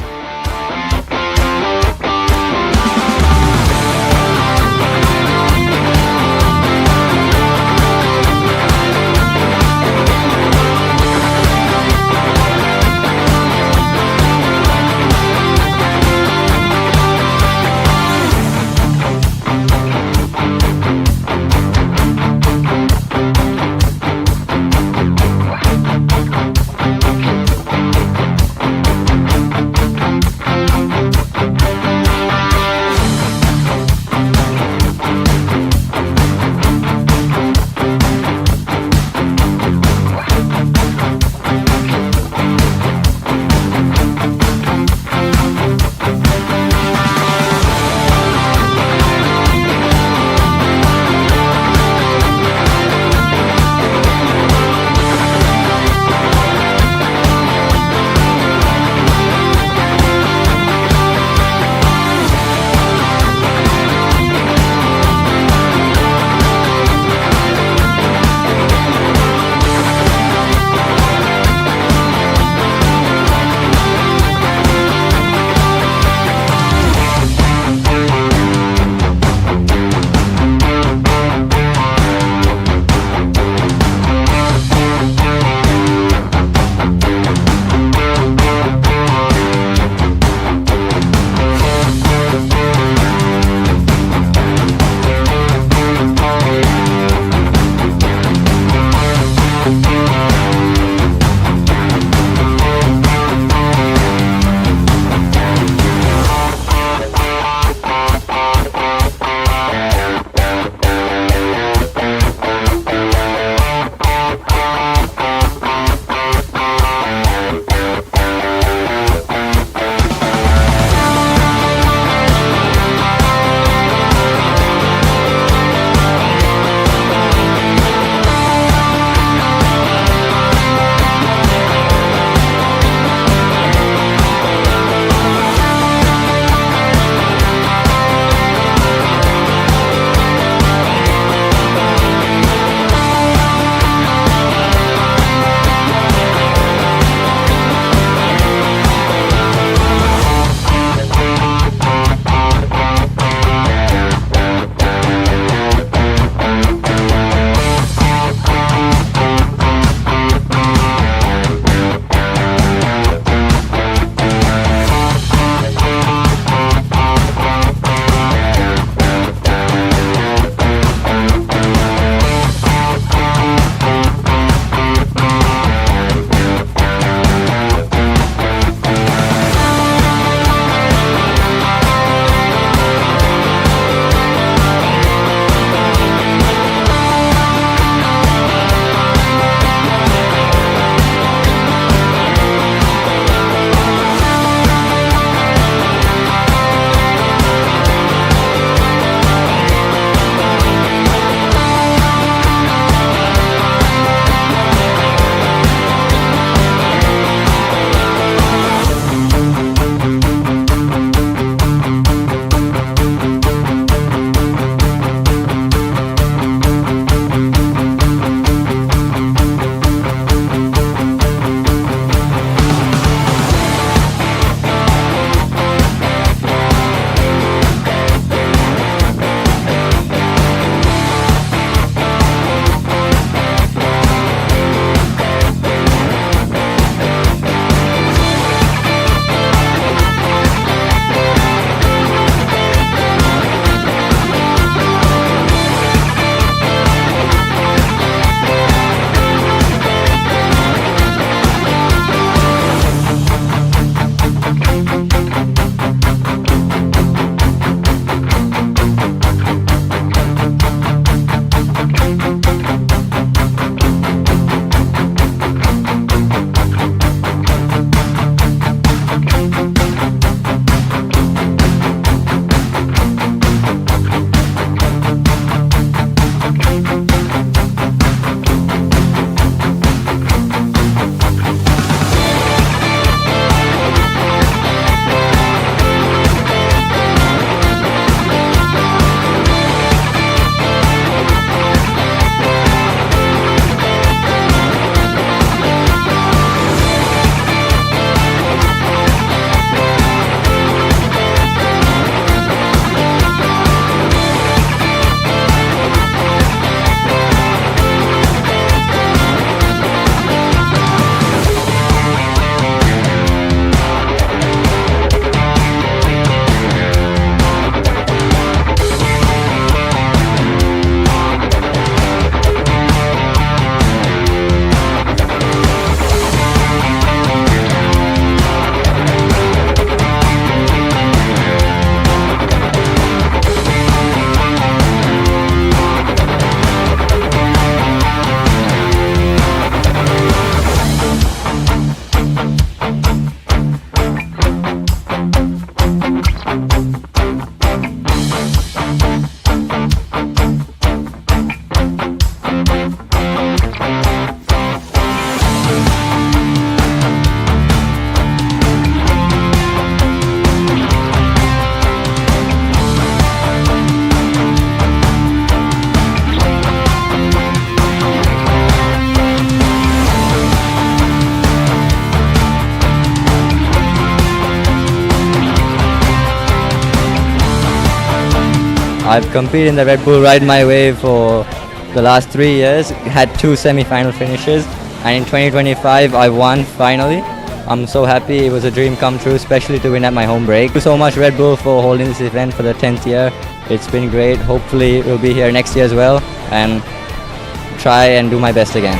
I've competed in the Red Bull Ride My Wave for the last 3 years, had 2 semi-final finishes, and in 2025 I won finally. I'm so happy, it was a dream come true, especially to win at my home break. Thank you so much Red Bull for holding this event for the 10th year. It's been great, hopefully we'll be here next year as well and try and do my best again.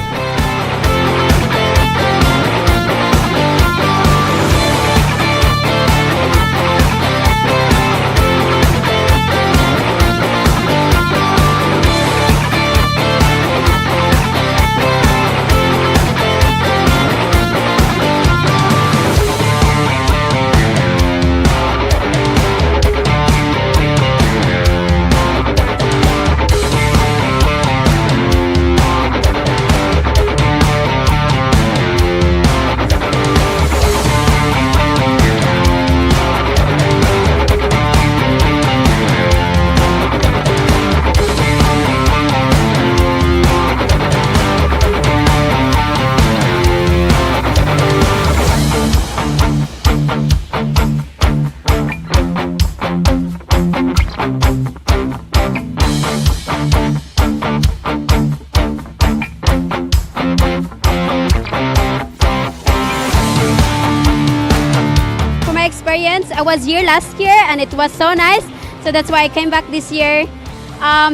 I was here last year and it was so nice, so that's why I came back this year.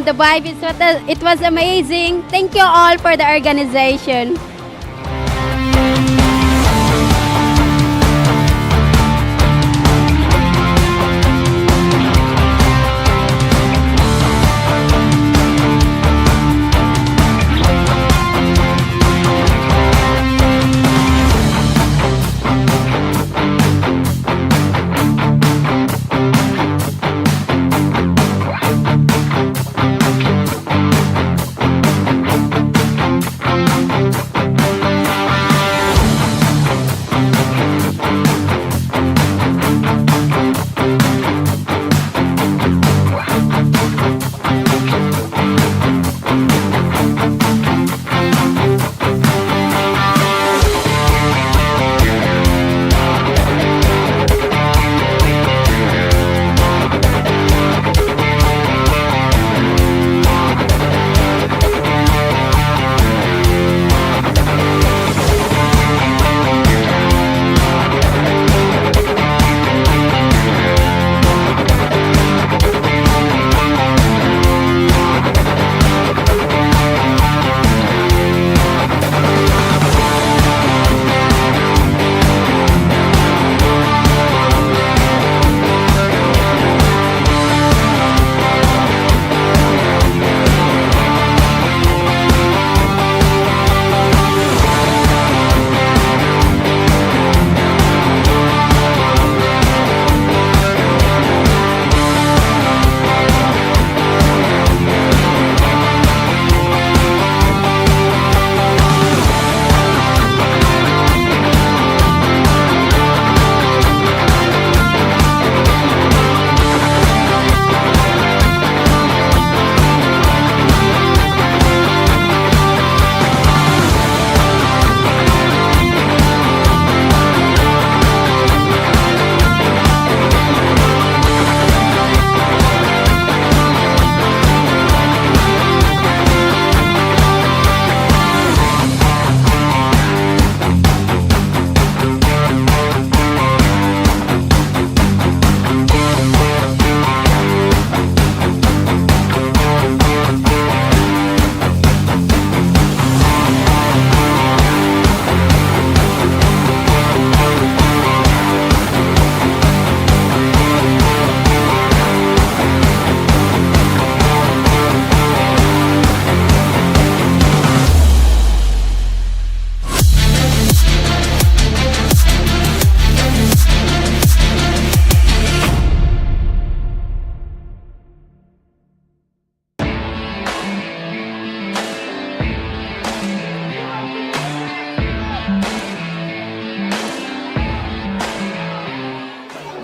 The vibe it was amazing. Thank you all for the organization.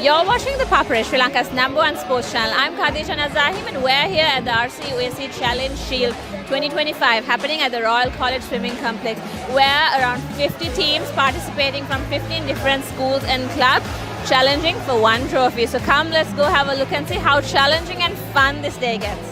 You're watching ThePapare, Sri Lanka's #1 sports channel. I'm Khadija Nazahim and we're here at the RCUAC Challenge Shield 2025 happening at the Royal College Swimming Complex, where around 50 teams participating from 15 different schools and clubs challenging for one trophy. So come, let's go have a look and see how challenging and fun this day gets.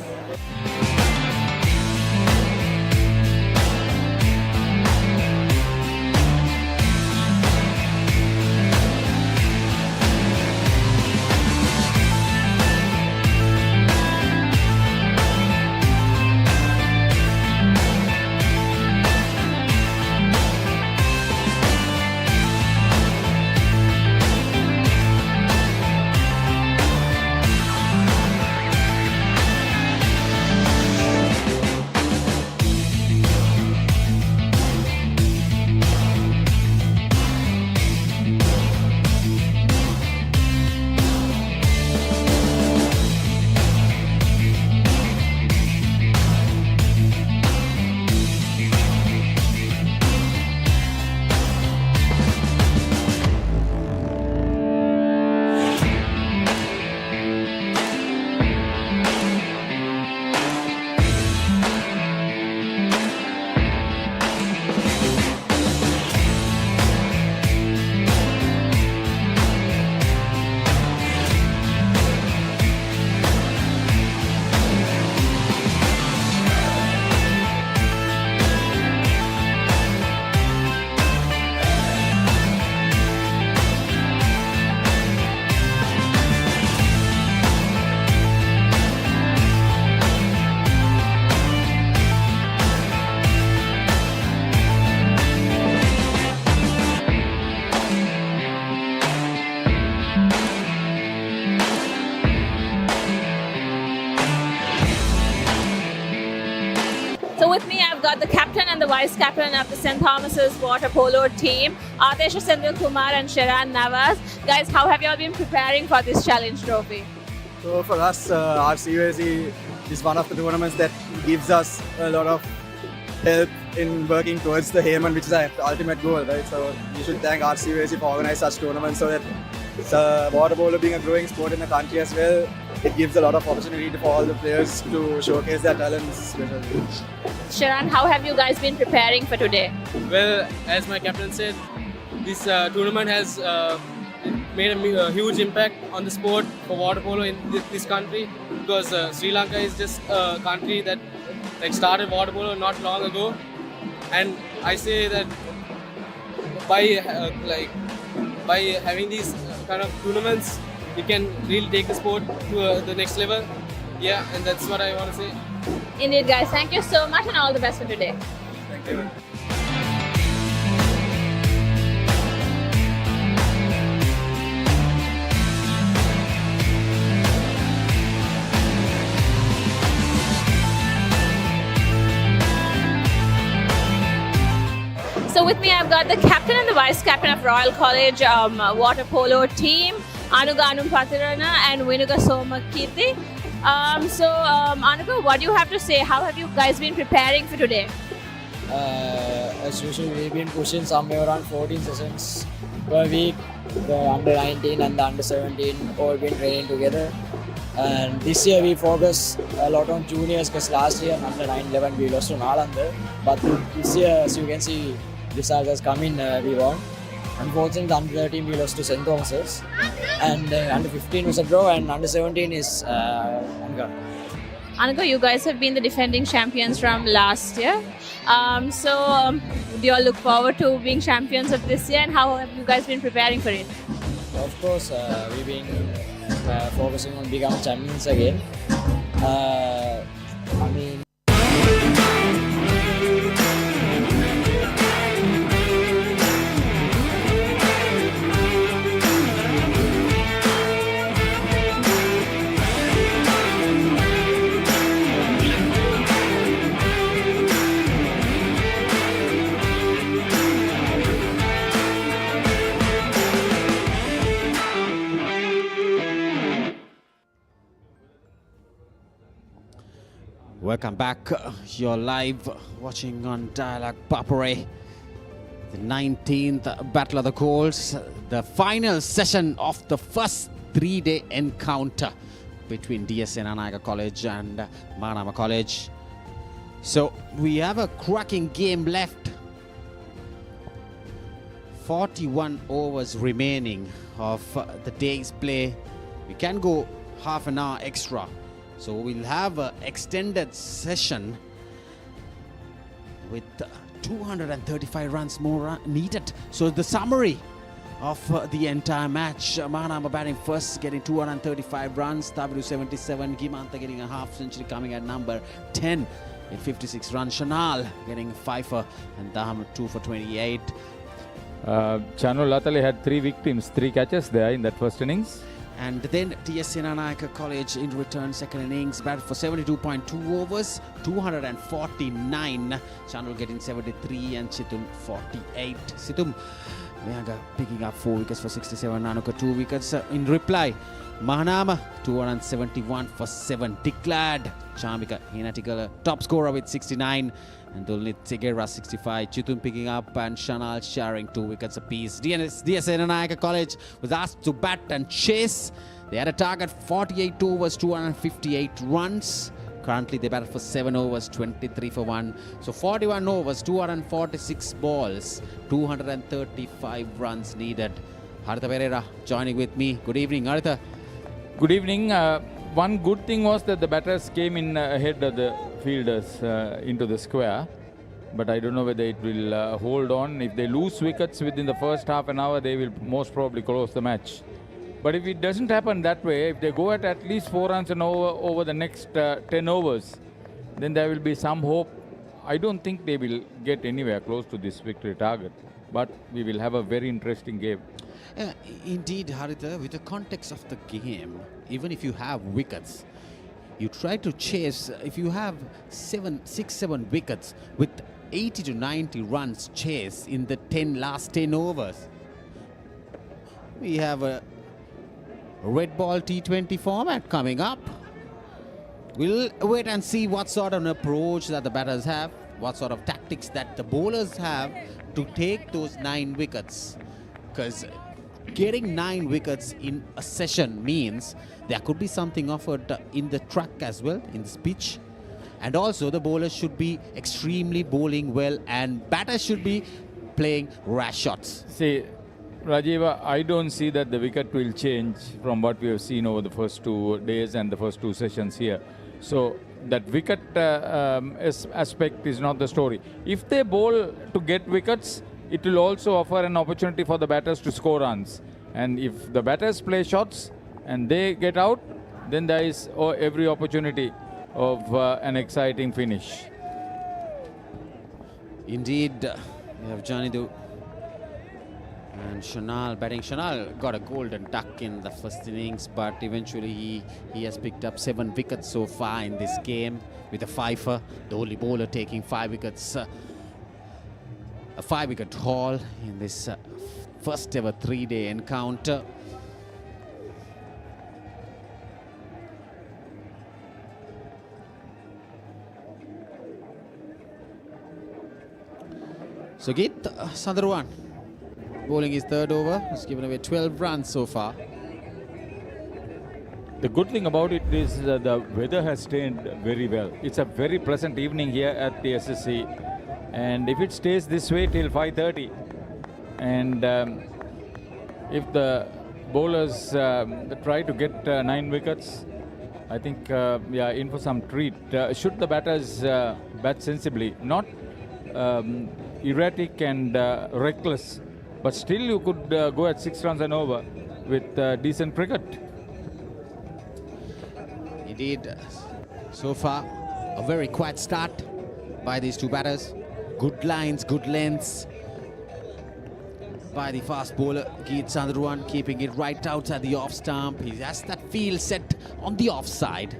So with me, I've got the captain and the vice captain of the St. Thomas's water polo team, Atesh Sendil Kumar and Sharan Nawaz. Guys, how have you all been preparing for this challenge trophy? So for us, RCUSE is one of the tournaments that gives us a lot of help in working towards the Heyman, which is our ultimate goal, right? So we should thank RCUSE for organizing such tournaments so that water polo being a growing sport in the country as well, it gives a lot of opportunity for all the players to showcase their talents. Sharan, how have you guys been preparing for today? Well, as my captain said, this tournament has made a huge impact on the sport for water polo in this country, because Sri Lanka is just a country that started water polo not long ago, and I say that by having these kind of tournaments, you can really take the sport to the next level. Yeah, and that's what I want to say. Indeed, guys. Thank you so much and all the best for today. Thank you. So with me, I've got the captain and the vice captain of Royal College water polo team, Anuga Anumpatirana and Vinuga Somakirti. Anuga, what do you have to say? How have you guys been preparing for today? As usual, we've been pushing somewhere around 14 sessions per week. The under 19 and the under 17 all been training together. And this year we focus a lot on juniors, because last year under 9-11 we lost to Nalanda. But this year, as you can see, results has come in, we won. Unfortunately, under 13 we lost to St. Thomas's, and under 15 was a draw, and under 17 is Anga. Anuga, you guys have been the defending champions from last year. Do you all look forward to being champions of this year, and how have you guys been preparing for it? Of course, we've been focusing on becoming champions again. Welcome back. You're live watching on Dialog Papare, the 19th Battle of the Coals, the final session of the first 3-day encounter between D.S Senanayake College and Mahanama College. So we have a cracking game left. 41 overs remaining of the day's play. We can go half an hour extra. So we'll have an extended session with 235 runs more needed. So the summary of the entire match: Mahanama batting first, getting 235 runs, W77, Gimantha getting a half century, coming at number 10 in 56 runs, Shanal getting 5 for, and Daham 2 for 28. Chanu Latale had 3 victims, 3 catches there in that first innings. And then D.S Senanayake College in return, second innings, batted for 72.2 overs, 249. Channel getting 73 and Situm 48. Situm Mehaga picking up 4 wickets for 67, Nanuka 2 wickets. In reply, Mahanama 271 for 7 declared. Chamika Hinatikala top scorer with 69. And Dulnit Segera 65. Chitum picking up and Shanal sharing 2 wickets apiece. D.S Senanayake College was asked to bat and chase. They had a target 48 overs, 258 runs. Currently they batted for 7 overs, 23 for 1. So 41 overs, 246 balls, 235 runs needed. Haritha Pereira joining with me. Good evening, Haritha. Good evening. One good thing was that the batters came in ahead of the fielders into the square. But I don't know whether it will hold on. If they lose wickets within the first half an hour, they will most probably close the match. But if it doesn't happen that way, if they go at least 4 runs and over the next 10 overs, then there will be some hope. I don't think they will get anywhere close to this victory target. But we will have a very interesting game. Indeed, Haritha, with the context of the game, even if you have wickets, you try to chase. If you have 6-7 wickets with 80 to 90 runs chase in the last 10 overs, we have a red ball T20 format coming up. We'll wait and see what sort of an approach that the batters have, what sort of tactics that the bowlers have to take those 9 wickets. Because getting 9 wickets in a session means there could be something offered in the track as well, in this pitch. And also the bowlers should be extremely bowling well and batters should be playing rash shots. See, Rajiva, I don't see that the wicket will change from what we have seen over the first 2 days and the first 2 sessions here. So that wicket aspect is not the story. If they bowl to get wickets, it will also offer an opportunity for the batters to score runs. And if the batters play shots and they get out, then there is every opportunity of an exciting finish. Indeed, we have Janidu and Shanal batting. Shanal got a golden duck in the first innings, but eventually he has picked up 7 wickets so far in this game with a 5-er. The only bowler taking 5 wickets. A 5-wicket haul in this first ever 3-day encounter. Sugit Sandharwan bowling his 3rd over. Has given away 12 runs so far. The good thing about it is the weather has stayed very well. It's a very pleasant evening here at the SSC. And if it stays this way till 5:30, and if the bowlers try to get 9 wickets, I think in for some treat. Should the batters bat sensibly, not erratic and reckless, but still you could go at 6 runs and over with decent cricket. Indeed, so far a very quiet start by these 2 batters. Good lines, good lengths by the fast bowler Geet Sandharwan, keeping it right outside the off stump. He has that field set on the offside,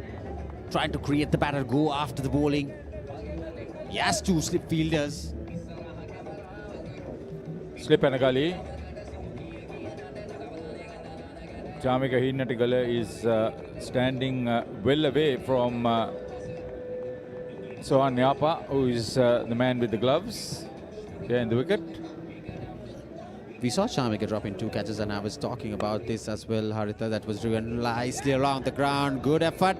trying to create the batter go after the bowling. He has 2 slip fielders. Slip and a gully. Chamika Hinatikala is standing well away from Sohan Nyapa, who is the man with the gloves there in the wicket. We saw Chamika dropping 2 catches, and I was talking about this as well, Haritha. That was driven nicely around the ground. Good effort.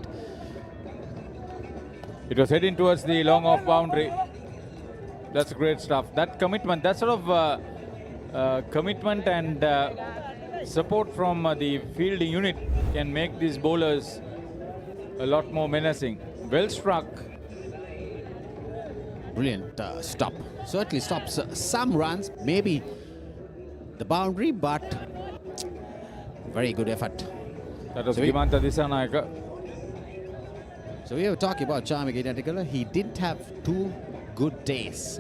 It was heading towards the long off boundary. That's great stuff. That commitment, that sort of commitment and support from the fielding unit can make these bowlers a lot more menacing. Well struck. Brilliant stop. Certainly stops some runs, maybe the boundary, but very good effort. That was Gimantha Disanayake. So we were talking about Chamika Hinatilla. He didn't have 2 good days.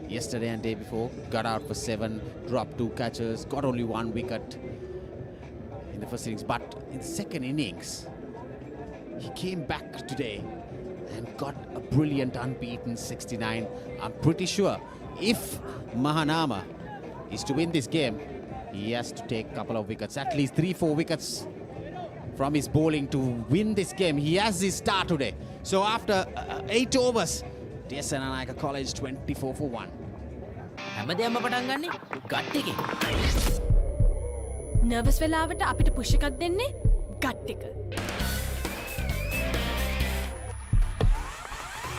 Yesterday and day before, got out for 7, dropped 2 catches, got only 1 wicket in the first innings. But in the second innings, he came back today and got a brilliant unbeaten 69. I'm pretty sure if Mahanama is to win this game, he has to take a couple of wickets, at least 3-4 wickets from his bowling to win this game. He has his star today. So after 8 overs, D.S Senanayake College 24 for 1. හැමදේම පටන් ගන්නේ gut එකේ. Nervous වෙලාවට අපිට push එකක් දෙන්නේ gut එක.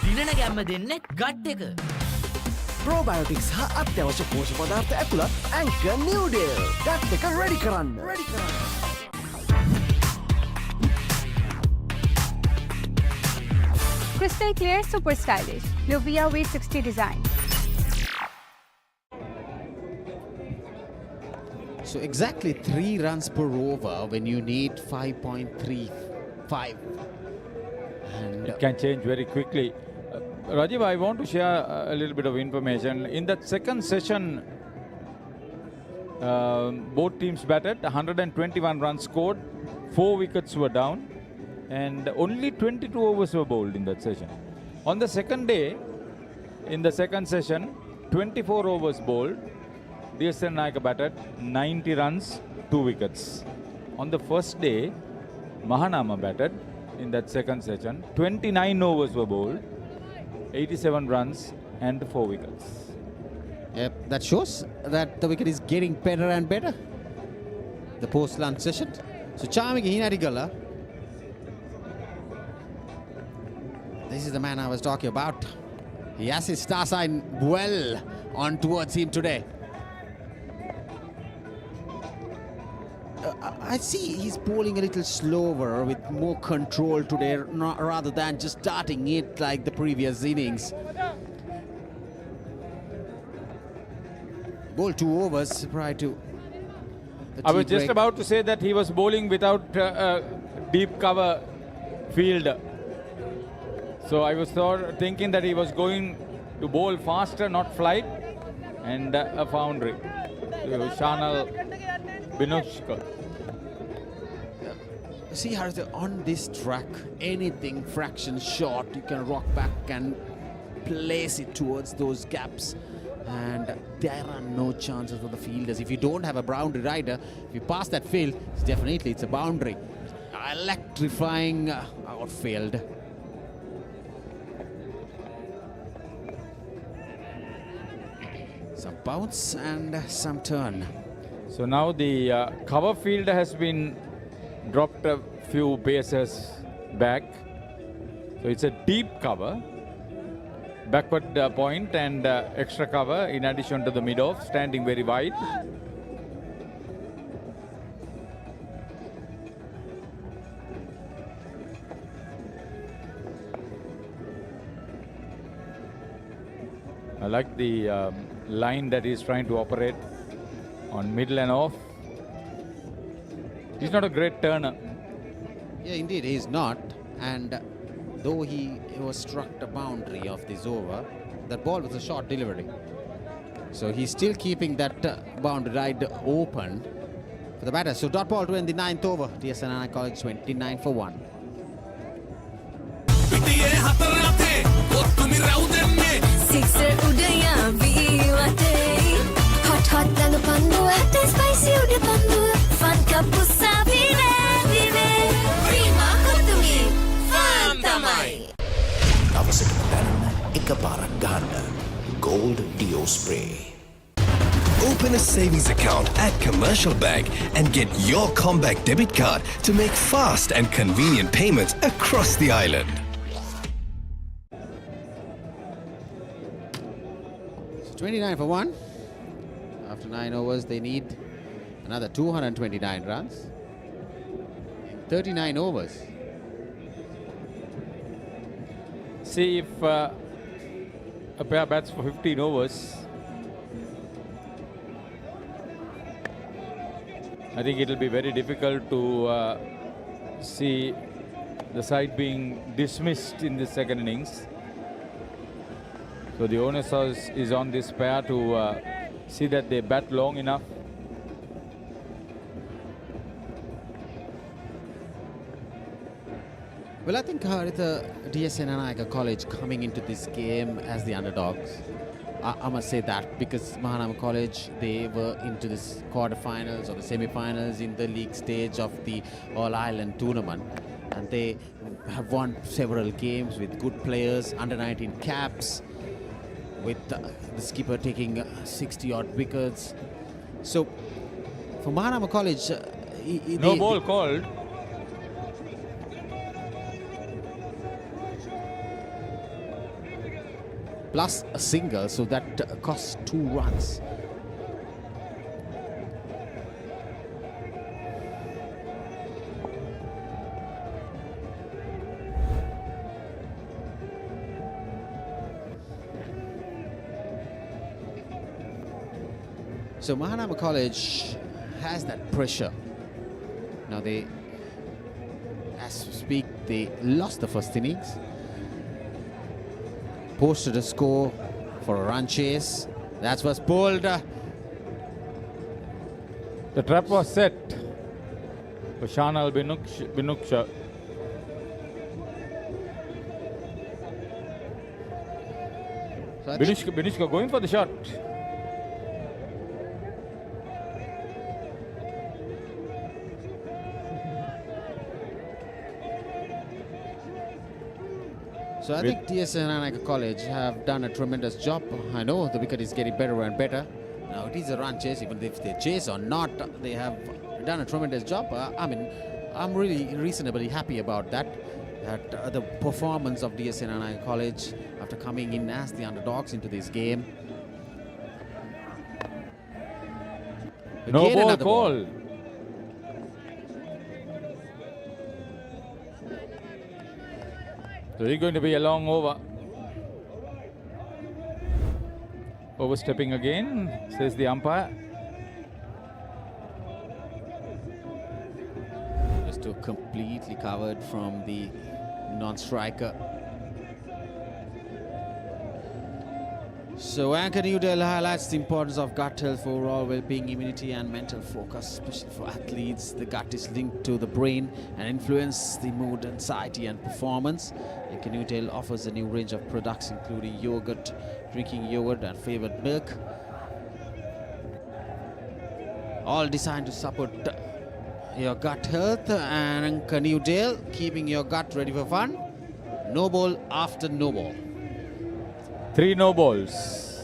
දිනන ගැම්ම දෙන්නේ ගට් එක. Probiotics හා අත්‍යවශ්‍ය පෝෂක පදාර්ථ ඇතුළත් Anchor Noodle. ගට් එක ready කරන්න. Crystal clear, super stylish. Luvia V60 design. So exactly 3 runs per over when you need 5.35. And it can change very quickly. Rajiv, I want to share a little bit of information. In that second session, both teams batted, 121 runs scored, 4 wickets were down, and only 22 overs were bowled in that session. On the second day, in the second session, 24 overs bowled. D.S Senanayake batted 90 runs, 2 wickets. On the first day, Mahanama batted in that second session. 29 overs were bowled, 87 runs and 4 wickets. Yep, that shows that the wicket is getting better and better. The post-lunch session. So Chamika Hinatilla, this is the man I was talking about. He has his star sign well on towards him today. I see he's bowling a little slower with more control today rather than just starting it like the previous innings. Bowled 2 overs prior to the I was tea just break. about to say that he was bowling without deep cover field. So I was thinking that he was going to bowl faster, not flight, and a boundary. Shanal Binushka. See how on this track, anything fraction short, you can rock back and place it towards those gaps. And there are no chances for the fielders. If you don't have a boundary rider, if you pass that field, it's a boundary. Electrifying outfield. Some bounce and some turn. So now the cover field has been dropped a few paces back. So it's a deep cover, backward point and extra cover in addition to the mid-off, standing very wide. I like the line that he's trying to operate on middle and off. He's not a great turner. Yeah, indeed, he's not. And though he was struck the boundary of this over, that ball was a short delivery. So he's still keeping that boundary right open for the batter. So dot ball to end the 9th over. D.S Senanayake College 29 for 1. Sixer udaya ViU App. Hot hot lang pandu at spicy ude pandu. Fun kapu sabi vive. Prima kotumi. Fun tamai. අවසකට දැනන්න එකපාරක් ගහන්න Gold Dio Spray. Open a savings account at Commercial Bank and get your Combank debit card to make fast and convenient payments across the island. So 29 for 1. After 9 overs, they need Another 229 runs in 39 overs. See if a pair bats for 15 overs. I think it will be very difficult to see the side being dismissed in the second innings. So the onus is on this pair to see that they bat long enough. Well, I think the D.S Senanayake College coming into this game as the underdogs. I must say that because Mahanama College, they were into this quarterfinals or the semi-finals in the league stage of the All-Ireland tournament. And they have won several games with good players, under-19 caps, with the skipper taking 60-odd wickets. So, for Mahanama College... no ball called. Plus a single, so that costs 2 runs. So Mahanama College has that pressure. Now they, as we speak, they lost the first innings. Posted a score for a run chase. That was pulled. The trap was set for Shanal Binuksha. Binushka going for the shot. So I think D.S Senanayake College have done a tremendous job. I know the wicket is getting better and better. Now it is a run chase, even if they chase or not, they have done a tremendous job. I mean, I'm really reasonably happy about that. That the performance of D.S Senanayake College after coming in as the underdogs into this game. No Again, ball another call. So it's going to be a long over. Overstepping again, says the umpire. Just to completely covered from the non-striker. So Anchor New Delhi highlights the importance of gut health for overall well-being, immunity and mental focus, especially for athletes. The gut is linked to the brain and influence the mood, anxiety and performance. Anchor New Delhi offers a new range of products including yogurt, drinking yogurt and flavored milk. All designed to support your gut health. And Anchor New Delhi, keeping your gut ready for fun. No ball after no ball. 3 no balls.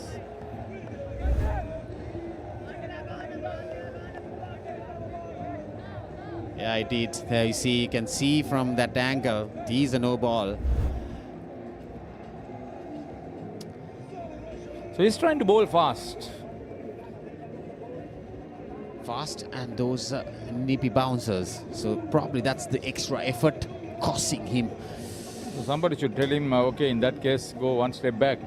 Yeah, I did. There you can see from that angle, these are no ball. So he's trying to bowl fast. Fast and those nippy bouncers. So probably that's the extra effort costing him. So somebody should tell him, okay, in that case, go one step back.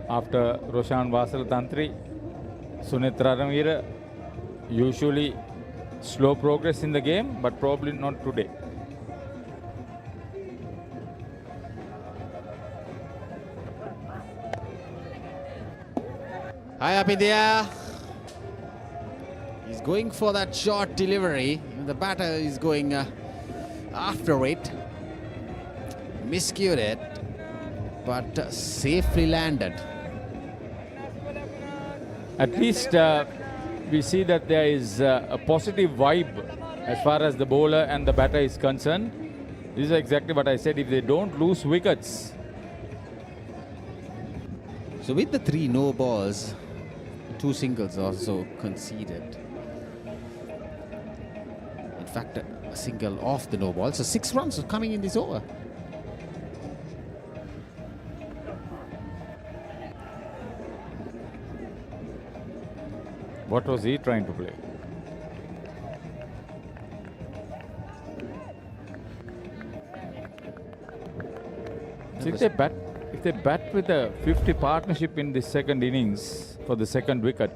After Roshan Vasal Tantri, Sunitra Ramira, usually slow progress in the game, but probably not today. High up in the air. He's going for that short delivery. The batter is going after it. Miscued it, but safely landed. At least we see that there is a positive vibe as far as the bowler and the batter is concerned, this is exactly what I said. If they don't lose wickets. So with the 3 no balls, 2 singles also conceded. In fact, a single off the no ball. So 6 runs are coming in this over. What was he trying to play? So if they bat with a 50 partnership in this second innings for the second wicket,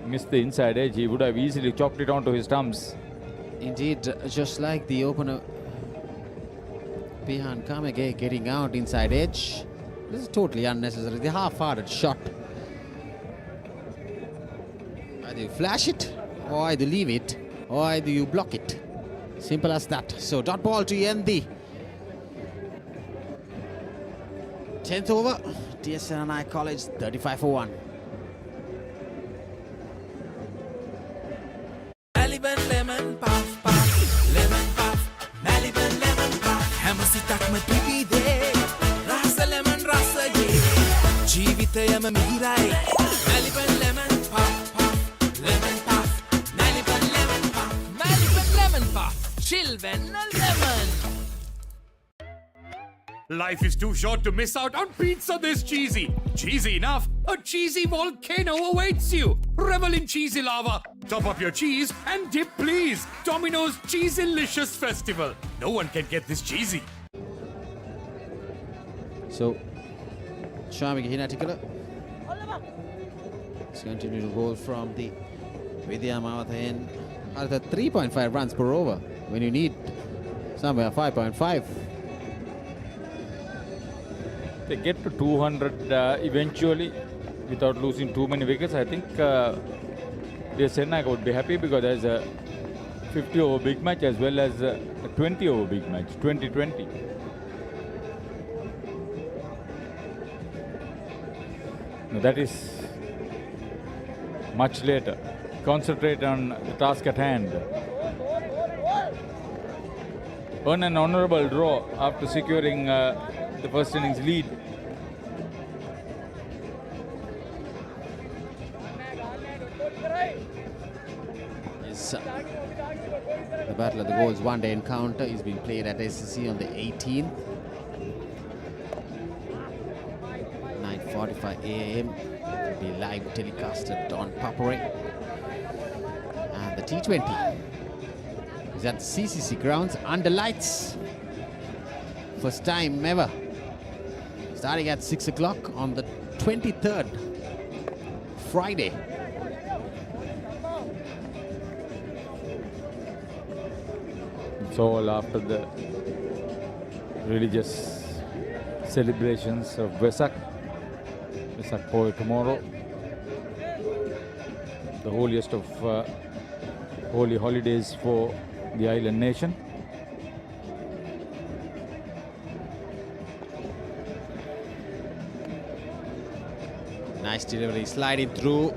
missed the inside edge. He would have easily chopped it onto his stumps. Indeed, just like the opener, Pihan Kamege getting out inside edge. This is totally unnecessary. The half-hearted shot. Either you flash it, or either leave it, or either you block it. Simple as that. So dot ball to end the 10th over. D.S Senanayake College 35 for 1. Maliban lemon puff puff, lemon puff, Maliban lemon puff. Hamasitak ma pipide, rasa lemon rasa ye. Jeevitayama mihirai, Maliban lemon puff puff, lemon puff, Maliban lemon puff, Maliban lemon puff, chill when a lemon. Life is too short to miss out on pizza this cheesy. Cheesy enough, a cheesy volcano awaits you. Revel in cheesy lava. Top up your cheese and dip please. Domino's Cheesylicious Festival. No one can get this cheesy. So, Shamik Hinatikala is continuing to goal from the Vidyamawatha end. At 3.5 runs per over when you need somewhere 5.5. They get to 200 eventually without losing too many wickets. I think D.S Senanayake would be happy because there's a 50 over big match as well as a 20 over big match, 20-20. Now that is much later. Concentrate on the task at hand. Earn an honourable draw after securing the first innings lead. Yes, the Battle of the Goals one-day encounter is being played at SSC on the 18th. 9:45 a.m. will be live telecasted on Papare. And the T20 is at CCC Grounds under lights. First time ever. Starting at 6 o'clock on the 23rd, Friday. It's all after the religious celebrations of Vesak Poe tomorrow. The holiest of holy holidays for the island nation. Nice delivery, sliding through.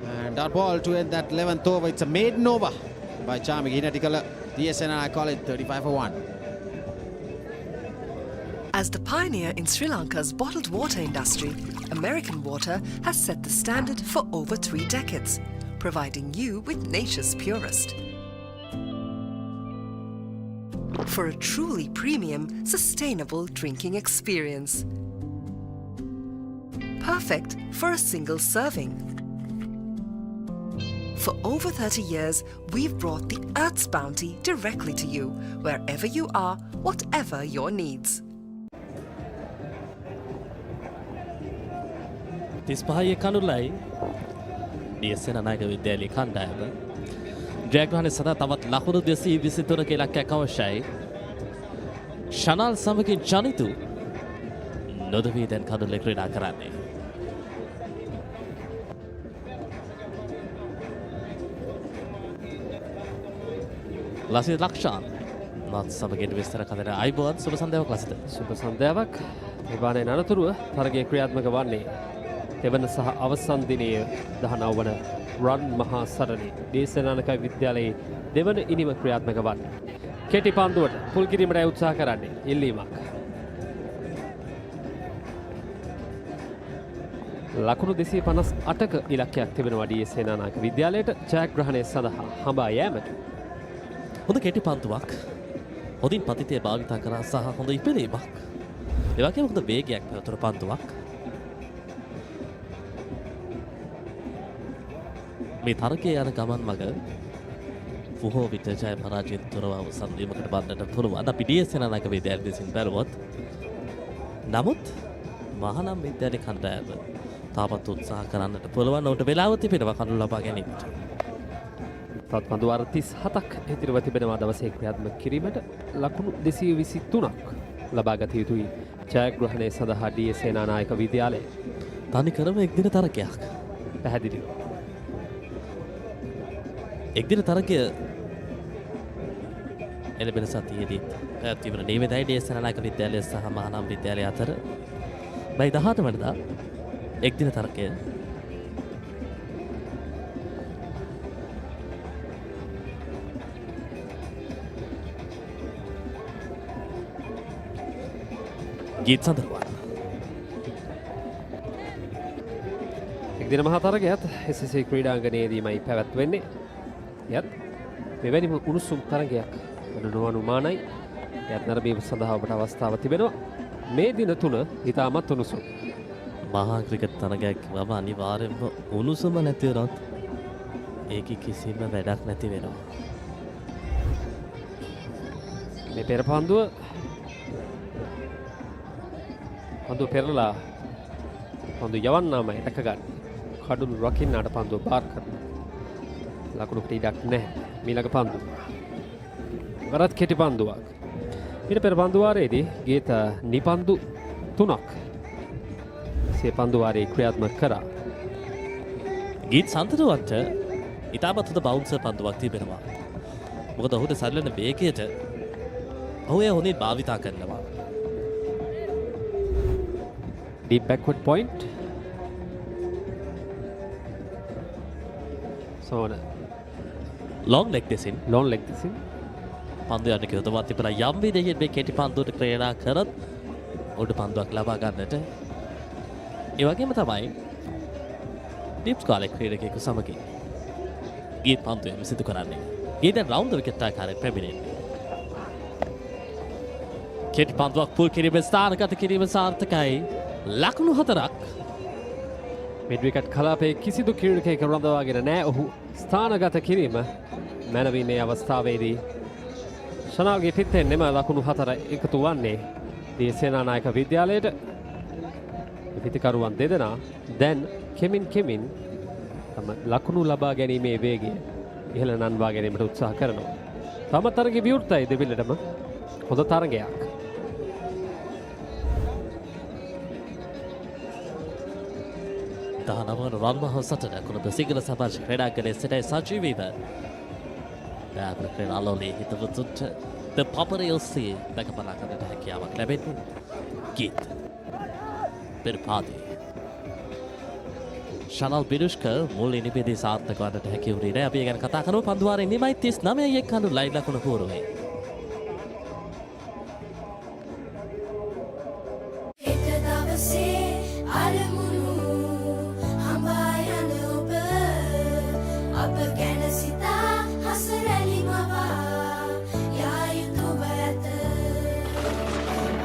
And dot ball to end that 11th over. It's a maiden over by Chamik Hinatikala. D.S Senanayake College 35 for 1. As the pioneer in Sri Lanka's bottled water industry, American Water has set the standard for over 3 decades, providing you with nature's purest. For a truly premium, sustainable drinking experience. Perfect for a single serving. For over 30 years, we've brought the Earth's bounty directly to you, wherever you are, whatever your needs. තිස්පහයේ කඳුලයි D.S Senanayake විද්‍යාලයේ කණ්ඩායම ජයග්‍රහණය සඳහා තවත් ලකුණු 223ක ඉලක්කයක් අවශ්‍යයි. Channel සමගින් ජනිතු නොදවී දැන් කඳුලේ ක්‍රීඩා කරන්නේ. ලසිත ලක්ෂාන් මාත් සමගින් විස්තර කතර අයිබෝන් සුබ සන්ධ්‍යාවක් ලසිත. සුබ සන්ධ්‍යාවක්. නිර්මාණය අනතුරුව තරගයේ ක්‍රියාත්මක වන්නේ දෙවන සහ අවසන් දිනයේ 19 වන රන් මහා සටනේ ඩී.එස් සෙනානකයි විද්‍යාලයේ දෙවන ඉනිම ක්‍රියාත්මක වන්නේ. කෙටි පන්දුවට පුල් කිරීමට උත්සාහ කරන්නේ ඉල්ලීමක්. ලකුණු 258ක ඉලක්කයක් තිබෙනවා ඩී.එස් සෙනානායක විද්‍යාලයට ජයග්‍රහණය සඳහා හඹා යෑමට. හොඳ කෙටි පන්දුවක්. හොඳින් පතිතය භාවිතා කරා සහ හොඳ ඉපිරීමක්. ඒ වගේම හොඳ වේගයක් පැවතුන පන්දුවක්. මේ තරගයේ යන ගමන් මග බොහෝ විට ජය පරාජයෙන් තොරව අවසන් වීමකට බන්නට පුළුවන්. අපි ඩී.එස් සෙනානායක විද්‍යාලය විසින් බැලුවොත්. නමුත් මහනම් විද්‍යාලයේ කණ්ඩායම තාමත් උත්සාහ කරන්නට පුළුවන්. ඔවුන්ට වෙලාව තිබෙනවා කඳුළු ලබා ගැනීමට. තවත් පන්දු වාර 37ක් ඉතිරිව තිබෙනවා දවසේ ක්‍රියාත්මක කිරීමට. ලකුණු 223ක් ලබාගත යුතුයි ජයග්‍රහණය සඳහා ඩී.එස් සේනානායක විද්‍යාලය. තනි කරම එක්දින තරගයක්. පැහැදිලිව. එක්දින තරගය එළඹෙන සතියේදී පැවැත්වීමට නියමිතයි ඩී.එස් සේනානායක විද්‍යාලය සහ මහානාම විද්‍යාලය අතර. මයි 18 වෙනිදා එක්දින තරගය ගීත් සඳරුවන්. එක්දින මහා තරගයත් SSC ක්‍රීඩාංගණයේදීමයි පැවැත්වෙන්නේ. යත් මෙවැනිම උණුසුම් තරගයක් වන නොඅනුමානයි. යත් නරඹීම සඳහා ඔබට අවස්ථාව තිබෙනවා. මේ දින තුන ඉතාමත් උණුසුම්. මහා ක්‍රිකට් තරගයක් වම අනිවාර්යෙන්ම උණුසුම නැති වුණොත් ඒකේ කිසිම වැඩක් නැති වෙනවා. මේ පෙර පන්දුව පෙරලා පන්දු යවන්නාමයි රැක ගන්න. කඩුළු රකින්නාට පන්දුව බාර කරන. ලකුණුකට ඉඩක් නැහැ. මීළඟ පන්දුව. වරත් කෙටි පන්දුවක්. ඊට පෙර පන්දු වාරයේදී ගීත නිපන්දු 3ක් සේ පන්දු වාරයේ ක්‍රියාත්මක කරා. ගීත් සන්තරුවන්ට ඉතාමත් හොඳ බවුන්සර් පන්දුවක් තිබෙනවා. මොකද ඔහුට සරිලන වේගයට ඔහු ඒ හොඳින් භාවිතා කරනවා. Deep backward point. සෝන. long leg දෙසින්. long leg දෙසින්. පන්දු යන කිව්වොත් තිබුණා යම් විදිහකින් මේ කෙටි පන්දුවට ක්‍රීඩා කරත් උඩ පන්දුවක් ලබා ගන්නට. ඒ වගේම තමයි ඩීප්ස් කාලේ ක්‍රීඩකයෙකු සමග ගීත් පන්දුවෙම සිදු කරන්නේ. ගීත් දැන් රවුන්ඩ් විකට් ආකාරයෙන් පැමිණෙන්නේ. කෙටි පන්දුවක් පුල් කිරීමේ ස්ථානගත කිරීම සාර්ථකයි. ලකුණු 4ක්. මිඩ් විකට් කලාපයේ කිසිදු ක්‍රීඩකයෙකු රඳවාගෙන නැහැ. ඔහු ස්ථානගත කිරීම මැනවී මේ අවස්ථාවේදී ශනාල්ගේ පිටෙන්නෙම ලකුණු 4 එකතු වන්නේ ඩී.එස් සේනානායක විද්‍යාලයට. පිටිකරුවන් දෙදෙනා දැන් කෙමින් තම ලකුණු ලබා ගැනීමේ වේගය ඉහළ නන්වා ගැනීමට උත්සාහ කරනවා. තම තරගය විවෘතයි දෙපිළටම. හොඳ තරගයක්. දහනවන රන්මහ සටන කොළඹ සිංහල සමාජ ක්‍රීඩාංගණයේ සිටයි සජීවීව ඩාබර ක්‍රීඩාලෝලේ හිතවතුන්ට ThePapare ඔස්සේ දැකබලා ගන්නට හැකියාවක් ලැබෙන්නේ. ගීත් පෙරපාදේ ශනල් බිරුෂ්ක මුල් ඉනිපෙදී සාර්ථක වන්නට හැකි වුණේ නැහැ. අපි ඒ ගැන කතා කරමු. පන්දු වාරයේ නිමයි 39 එක් කඳු ලයින් ලකුණු පූර්වයේ. එක දවසේ අරමුණු හඹා යන ඔබ අප ගැන සිතා හසරැලි මවා යා යුතුව ඇත.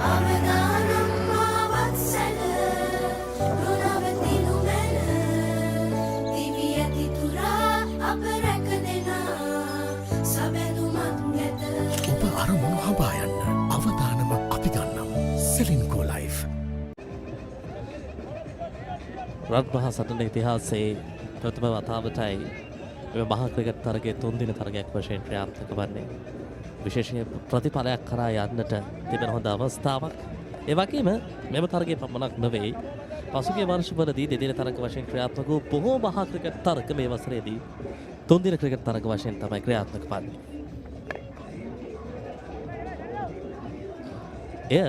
අවදානම් මාවත් සැල නොනවතිනු මැන දිවි ඇති තුරා අප රැක දෙනා සබැඳුමක් නැත. ඔබ අරමුණු හඹා යන්න අවදානම අපි ගන්නම්. සෙලින්කෝ ලයිෆ්. රන්මහා සටන ඉතිහාසයේ ප්‍රථම වතාවටයි මේ මහා ක්‍රිකට් තරගයේ 3 දින තරගයක් වශයෙන් ක්‍රියාත්මක වන්නේ. විශේෂ ප්‍රතිඵලයක් කරා යන්නට තිබෙන හොඳ අවස්ථාවක්. ඒ වගේම මෙම තරගයේ පමණක් නෙවෙයි පසුගිය වර්ෂවලදී දෙදින තරග වශයෙන් ක්‍රියාත්මක වූ බොහෝ මහා ක්‍රිකට් තරග මේ වසරේදී 3 දින ක්‍රිකට් තරග වශයෙන් තමයි ක්‍රියාත්මක වන්නේ. එය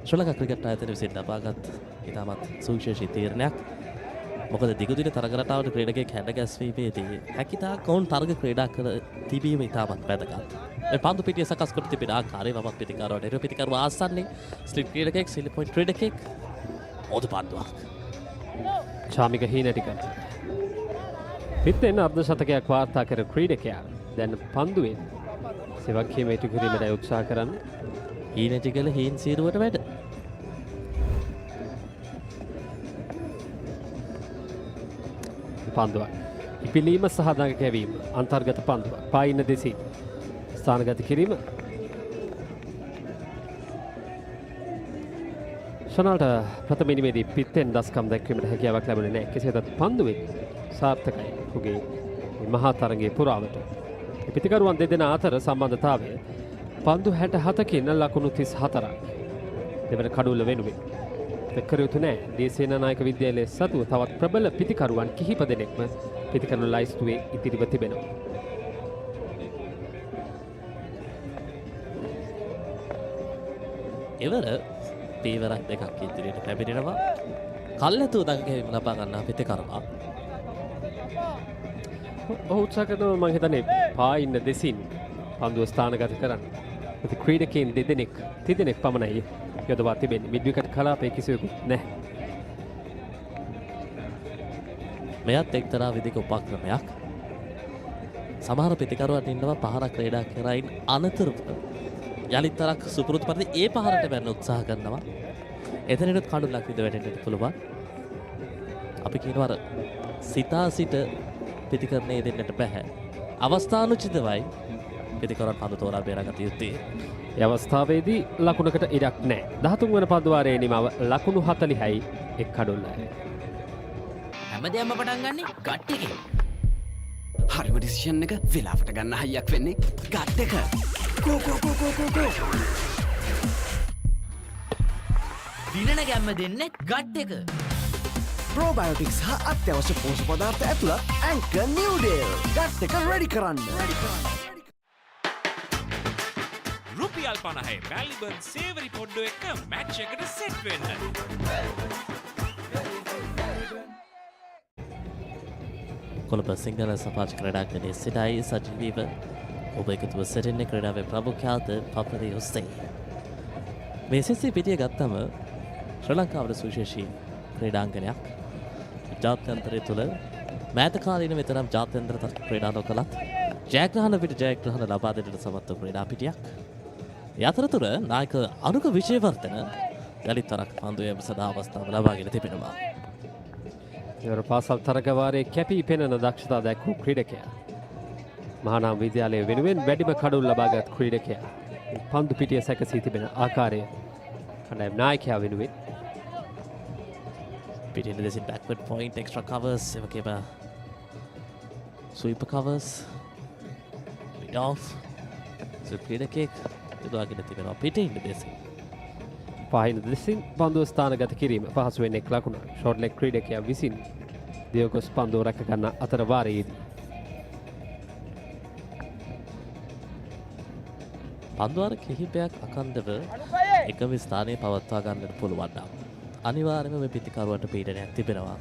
ශ්‍රී ලංකා ක්‍රිකට් ආයතනය විසින් ලබාගත් ඉතාමත් සුවිශේෂී තීරණයක්. මොකද දිගුදින තරග රටාවට ක්‍රීඩකයෙක් හැඩ ගැස්වීමේදී හැකියතාක් ඔවුන් තරග ක්‍රීඩා කර තිබීම ඉතාමත් වැදගත්. මේ පන්දු පිටිය සකස් කර තිබෙන ආකාරය වමක් පිටිකරුවට එරු පිටිකරුව ආසන්නයේ ස්ලිප් ක්‍රීඩකයෙක් සිලි පොයින්ට් ක්‍රීඩකයෙක් ඕද පන්දුවක්. චාමික හීනටික පිටෙන් අර්ධ ශතකයක් වාර්තා කර ක්‍රීඩකයා දැන් පන්දුවේ සෙවක් හිම ඉටු කිරීමට උත්සාහ කරන්න. හීනටිකල හීන් සීරුවට වැඩ. පන්දුවක් ඉපිලීම සහ දඟ කැවීම අන්තර්ගත පන්දුවක් පායින්න දෙසින් ස්ථානගත කිරීම. ෂනල්ට ප්‍රථම ඉනිමේදී පිත්තෙන් දස්කම් දැක්වීමට හැකියාවක් ලැබුණේ නැහැ. කෙසේදත් පන්දුවේ සාර්ථකයි ඔහුගේ මහා තරගයේ පුරාවට. පිටිකරුවන් දෙදෙනා අතර සම්බන්ධතාවය පන්දු 67කින් ලකුණු 34ක්. දෙවන කඩුල්ල වෙනුවෙන් කර යුතු නෑ. ඩී.එස් සේනානායක විද්‍යාලයේ සතුව තවත් ප්‍රබල පිටිකරුවන් කිහිප දෙනෙක්ම පිටිකරන ලයිස්තුවේ ඉතිරිව තිබෙනවා. එවර පීවරක් දෙකක් ඉදිරියට පැමිණෙනවා. කල්ැතුව දඟකැවීම ලබා ගන්නා පිටිකරුවා. ඔහු උත්සාහ කරනවා මම හිතන්නේ පායින්න දෙසින් පන්දුව ස්ථානගත කරන්න. ඉතින් ක්‍රීඩකයන් තිදෙනෙක් පමණයි යොදවා තිබෙන්නේ. මිඩ් විකට් කලාපයේ කිසිවෙකුත් නැහැ. මෙයත් එක්තරා විදිහක උපක්‍රමයක්. සමහර පිටිකරුවන් ඉන්නවා පහරක් ක්‍රීඩා කරයින් අනතුරුව යලිත් තරක් සුපුරුදු පරිදි ඒ පහරට බැන්න උත්සාහ කරනවා. එතනට කඩුලක් විද වැටෙන්නට පුළුවන්. අපි කියනවා අර සිතා සිට පිටිකරණය දෙන්නට බෑ. අවස්ථානුචිතවයි පිටිකරුවන් පන්දු තෝරා බේරාගත යුත්තේ. ඒ අවස්ථාවේදී ලකුණකට ඉඩක් නැහැ. 13 වන පන්දු වාරයේ නිමව ලකුණු 40යි එක් කඩොල්ලයි. හැමදේම පටන් ගන්නේ ගට් එකේ. හරිම ඩිසිෂන් එක වෙලාවට ගන්න හයියක් වෙන්නේ ගට් එක. කෝ. දිනන ගැම්ම දෙන්නේ ගට් එක. ප්‍රෝබයෝටික්ස් හා අත්‍යවශ්‍ය පෝෂක පදාර්ථ ඇතුළත් ඇන්කර් නිව්ඩේල්. ගට් එක රෙඩි කරන්න. රුපියල් 50 වැලිබන් සේවරි පොඩ්ඩෝ එක මැච් එකට සෙට් වෙන්න. කොළඹ සිංහල සමාජ ක්‍රීඩාංගණයේ සිටයි සජීවීව ඔබ එකතුව සිටින්නේ ක්‍රීඩාවේ ප්‍රමුඛයාද පපරේ ඔස්සේ. මේ SSC පිටිය ගත්තම ශ්‍රී ලංකාවේ සුවිශේෂී ක්‍රීඩාංගණයක්. ජාත්‍යන්තරය තුළ මෑත කාලීන විතරම් ජාත්‍යන්තර ක්‍රීඩා නොකළත් ජයග්‍රහණ පිට ජයග්‍රහණ ලබා දෙන්නට සමත් වූ ක්‍රීඩා පිටියක්. ඒ අතරතුර නායක අනුක විජේවර්ධන යලිත් තරක් පන්දුවේ සදා අවස්ථාව ලබාගෙන තිබෙනවා. ඉවර පාසල් තරගවාරයේ කැපී පෙනෙන දක්ෂතා දැක්වූ ක්‍රීඩකයා. මහානාම විද්‍යාලය වෙනුවෙන් වැඩිම කඩුල් ලබාගත් ක්‍රීඩකයා. පන්දු පිටිය සැකසී තිබෙන ආකාරය කණ්ඩායම් නායකයා වෙනුවෙන් පිටින් දෙසින් backward point extra covers එවකේම sweeper covers lead off sweep ක්‍රීඩකයෙක් යොදාගෙන තිබෙනවා පිටින් දෙසින්. පහින දෙසින් පන්දුව ස්ථානගත කිරීම පහසුවෙන් එක් ලකුණ. ෂෝට් ලෙග් ක්‍රීඩකයා විසින් දියගොස් පන්දුව රැක ගන්න අතර වාරයේදී පන්දුවාර කිහිපයක් අකණ්ඩව එකම ස්ථානයේ පවත්වා ගන්නට පුළුවන් නම් අනිවාර්යයෙන්ම මේ පිටිකරුවන්ට පීඩනයක් තිබෙනවා.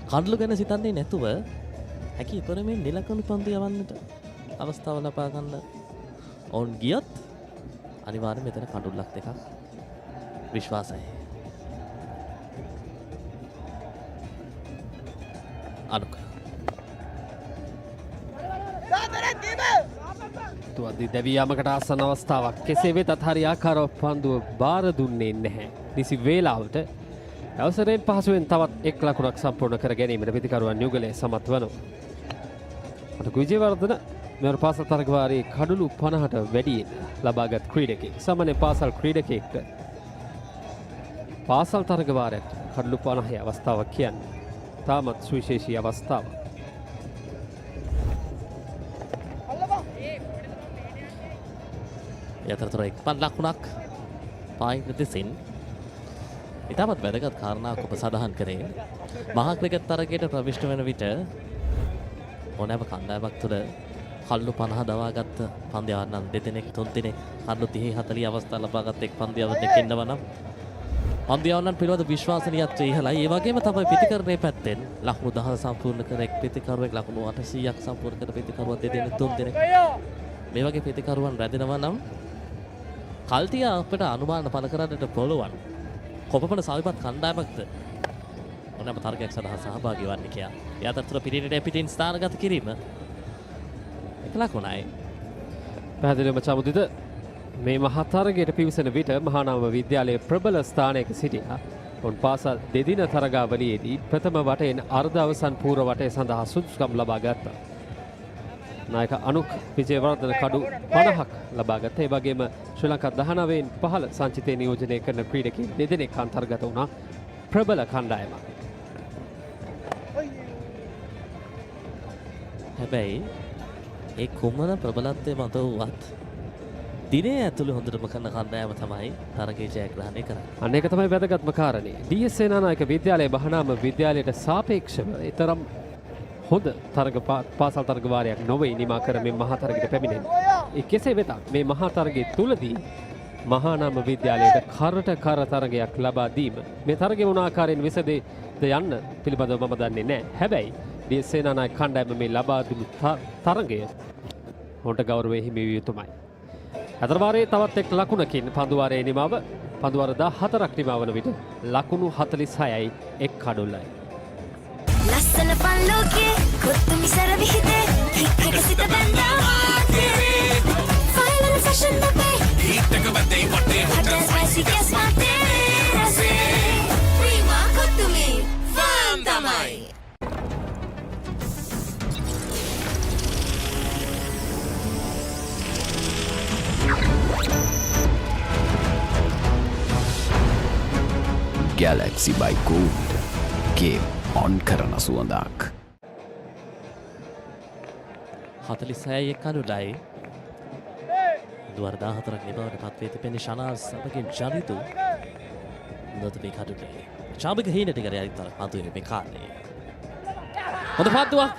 කඩළු ගැන සිතන්නේ නැතුව හැකි ඉපරමින් නිලකණු පන්දු යවන්නට අවස්ථාව ලබා ගන්න ඔවුන් ගියත් අනිවාර්යයෙන් මෙතන කඩුල්ලක් දෙකක් විශ්වාසයි. අනුක තුවද්දි දැවියාමකට ආසන්න අවස්ථාවක්. කෙසේ වෙතත් හරි ආකාරව පන්දුව බාර දුන්නේ නැහැ. නිසි වේලාවට අවසරයෙන් පහසුවෙන් තවත් එක් ලකුණක් සම්පූර්ණ කර ගැනීමට පිටිකරුවන් යුගලේ සමත් වනවා. අට විජේවර්ධන මෙවර පාසල් තරගවාරයේ කඩුළු 50ට වැඩියෙන් ලබාගත් ක්‍රීඩකයෙක්. සාමාන්‍ය පාසල් ක්‍රීඩකයෙක්ට පාසල් තරගවාරයට කඩුළු 50 අවස්ථාවක් කියන්නේ තාමත් සුවිශේෂී අවස්ථාවක්. යතරතුර එක්පන් ලකුණක් පායින් දෙසින් ඉතාමත් වැදගත් කාරණාවක් ඔබ සඳහන් කරේ. මහා ක්‍රිකට් තරගයට ප්‍රවිෂ්ඨ වන විට ඕනෑම කණ්ඩායමක් තුළ කල්ලු 50 දවාගත්ත පන්දියවන්නන් දෙදෙනෙක් තුන් දෙනෙක් කල්ලු 30 40 අවස්ථා ලබාගත් එක් පන්දියවන්නෙක් ඉන්නවා නම් පන්දියවන්නන් පිළිබඳ විශ්වාසනීයත්වය ඉහළයි. ඒ වගේම තමයි පිටිකරණයේ පැත්තෙන් ලකුණු 10 සම්පූර්ණ කර එක් පිටිකරුවෙක් ලකුණු 800ක් සම්පූර්ණ කර පිටිකරුවන් දෙදෙනෙක් තුන් දෙනෙක්. මේ වගේ පිටිකරුවන් රැඳෙනවා නම් කල්තිය අපිට අනුමාන පළ කරන්නට පුළුවන්. කොපමණ සවිපත් කණ්ඩායමක්ද ඕනෑම තරගයක් සඳහා සහභාගී වන්නේ කියලා. ඒ අතරතුර පිටින් ස්ථානගත කිරීම එක ලකුණයි. පැහැදිලිවම චමුදිත මේ මහා තරගයට පිවිසෙන විට මහානාම විද්‍යාලයේ ප්‍රබල ස්ථානයක සිටියා. උන් පාසල් දෙදින තරගාවලියේදී ප්‍රථම වටයෙන් අර්ධ අවසන් පූර්ව වටය සඳහා සුදුසුකම් ලබා ගත්තා. නායක අනුක් විජේවර්ධන කඩු 50ක් ලබා ගත්තා. ඒ වගේම ශ්‍රී ලංකා 19න් පහළ සංචිතේ නියෝජනය කරන ක්‍රීඩකයන් දෙදෙනෙක් අන්තර්ගත වුණා ප්‍රබල කණ්ඩායමක්. හැබැයි ඒ කුමන ප්‍රබලත්වයේ මත වුවත් දිනේ ඇතුළේ හොඳටම කරන කණ්ඩායම තමයි තරගයේ ජයග්‍රහණය කරන්නේ. අන්න ඒක තමයි වැදගත්ම කාරණේ. D.S සේනානායක විද්‍යාලයේ මහානාම විද්‍යාලයට සාපේක්ෂව ඊතරම් හොඳ පාසල් තරග වාරයක් නොවේ නිමා කර මේ මහා තරගයට පැමිණෙන්නේ. කෙසේ වෙතත් මේ මහා තරගයේ තුලදී මහානාම විද්‍යාලයට කරට කර තරගයක් ලබා දීම මේ තරගයේ මොන ආකාරයෙන් විසඳෙද යන්න පිළිබඳව මම දන්නේ නැහැ. හැබැයි D.S සේනානායක කණ්ඩායම මේ ලබා දුන්නු තරගය හොඳ ගෞරවයේ හිමි විය යුතුමයි. අතරවාරයේ තවත් එක් ලකුණකින් පන්දුවාරයේ නිමාව පන්දුවාර 14ක් නිමා වන විට ලකුණු 46යි එක් කඩොල්ලයි. ලස්සන පල්ලෝකේ කොත්තු මිසර විහිදේ හික්කක සිට බැඳා ෆයිනල් ෆැෂන් අපේ හිටක බැදේ වටේ හොටල් ස්පයිසි ගෑස් මාතේ රසේ ප්‍රීමා කොත්තුමි ෆාම් තමයි. Galaxy by Gold game on කරන සුවඳක්. 46 කඩුලයි. දුවර 14ක් නිබවට පත්වේ තිබෙන ශනාල් සමගින් ජනිතු නොත මේ කඩුලේ. චාඹික හීනට කර යරිතර පන්දුවේ මේ කාර්යය. හොඳ පන්දුවක්.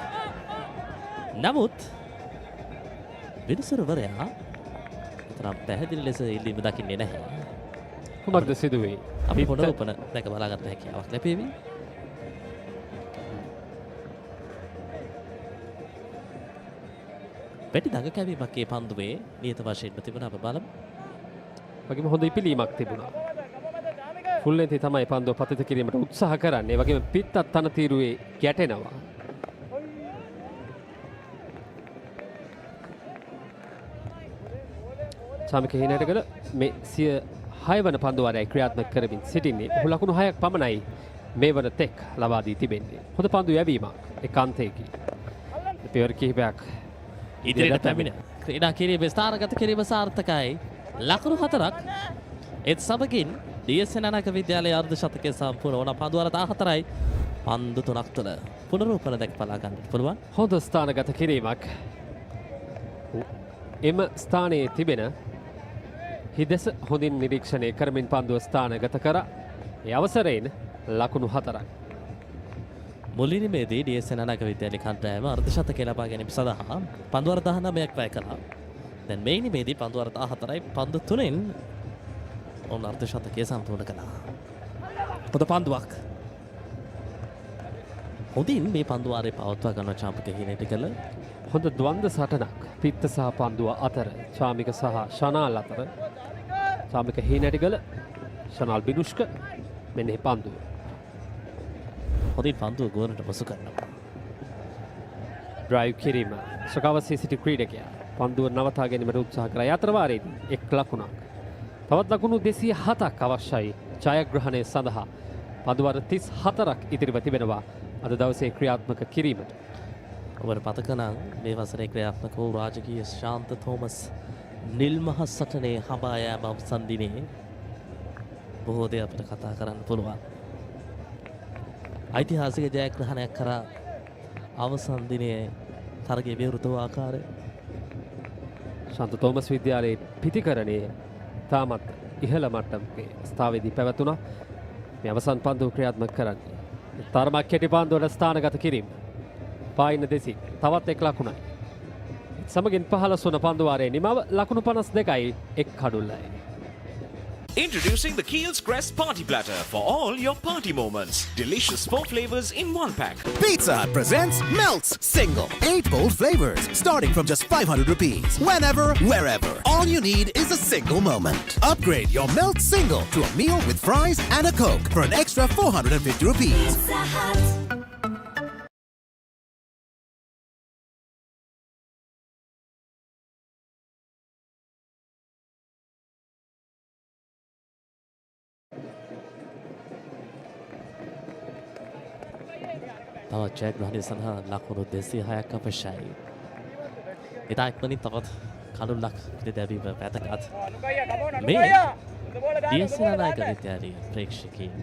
නමුත් විනිසුරුවරයා තරම් පැහැදිලි ලෙස ඉල්ලීම දකින්නේ නැහැ. කුමක්ද සිදුවේ? අපි පොඩ උපන දැක බලාගන්න හැකියාවක් ලැබෙවි. පැටි දඟ කැවීමක් ඒ පන්දුවේ නියත වශයෙන්ම තිබුණා. අප බලමු. වගේම හොඳ ඉපිලීමක් තිබුණා. ෆුල් ලෙන්ත් තමයි පන්දුව පතිත කිරීමට උත්සාහ කරන්නේ. වගේම පිටත් තනතිරුවේ ගැටෙනවා. සාමික හිනටකල මේ 6 වන පන්දුවාරයයි ක්‍රියාත්මක කරමින් සිටින්නේ. ඔහු ලකුණු 6ක් පමණයි මේ වන තෙක් ලබා දී තිබෙන්නේ. හොඳ පන්දු යැවීමක් එකාන්තයකින්. පෙර කිහිපයක් ඉදිරියට පැමිණ ක්‍රීඩා කිරීමේ ස්ථානගත කිරීම සාර්ථකයි. ලකුණු 4ක් ඒත් සමගින් D.S සේනානායක විද්‍යාලයේ අර්ධ ශතකයේ සම්පූර්ණ වන පන්දුවාර 14යි. පන්දු 3ක් තුළ පුනරූපන දැක් බලා ගන්නට පුළුවන්. හොඳ ස්ථානගත කිරීමක්. එම ස්ථානයේ තිබෙන හිදෙස හොඳින් නිරීක්ෂණය කරමින් පන්දුව ස්ථානගත කර ඒ අවසරයෙන් ලකුණු 4ක්. මුලින්මේදී D.S සේනානායක විද්‍යාලයේ කණ්ඩායම අර්ධ ශතකය ලබා ගැනීම සඳහා පන්දුවාර 19ක් වැය කළා. දැන් මේනිමේදී පන්දුවාර 14යි පන්දු 3න් ඔවුන් අර්ධ ශතකය සම්පූර්ණ කළා. හොඳ පන්දුවක්. හොඳින් මේ පන්දුවාරේ පවත්වා ගන්න චාම්පික හිනේට කළ හොඳ ද්වන්ද සටනක් පිත්ත සහ පන්දුව අතර චාමික සහ ශනාල් අතර. චාමික හීනැටිගල ශනාල් බිනුෂ්ක මෙන්න පන්දුව. හොඳින් පන්දුව ගෝලට පසු කරනවා. ඩ්‍රයිව් කිරීම ශ්‍රකාවසී සිටි ක්‍රීඩකයා පන්දුව නවතා ගැනීමට උත්සාහ කරා. යතරවාරයේදී එක් ලකුණක්. තවත් ලකුණු 207ක් අවශ්‍යයි ජයග්‍රහණය සඳහා. පන්දුවාර 34ක් ඉතිරිව තිබෙනවා අද දවසේ ක්‍රියාත්මක කිරීමට. ඔබට පතකනම් මේ වසරේ ක්‍රියාත්මක වූ රාජකීය ශාන්ත තෝමස් නිල්මහ සටනේ හඹා යෑම අවසන් දිනේ බොහෝ දේ අපිට කතා කරන්න පුළුවන්. ඓතිහාසික ජයග්‍රහණයක් කරා අවසන් දිනේ තරගයේ විවෘත වූ ආකාරය. ශාන්ත තෝමස් විද්‍යාලයේ පිතිකරණයේ තාමත් ඉහළ මට්ටමේ ස්ථාවේදී පැවතුණා. මේ අවසන් පන්දුව ක්‍රියාත්මක කරන්නේ. තරමක් කෙටි පන්දුවට ස්ථානගත කිරීම. පායින දෙසි තවත් එක් ලකුණයි. සමගින් 15 වන පන්දුවාරයේ නිමව ලකුණු 52යි එක් කඩුල්ලයි. Introducing the Kiehl's Crest Party Platter for all your party moments. Delicious 4 flavors in 1 pack. Pizza Hut presents Melts Single. 8 bold flavors starting from just 500 rupees. Whenever, wherever. All you need is a single moment. Upgrade your Melt Single to a meal with fries and a Coke for an extra 450 rupees. Pizza Hut. තවත් ජයග්‍රහණය සඳහා ලකුණු 206ක් අවශ්‍යයි. ඉතා ඉක්මනින් තවත් කඩුල්ලක් පිළිදැවීම වැදගත්. මේ D.S Senanayake විද්‍යාලයේ ප්‍රේක්ෂකයන්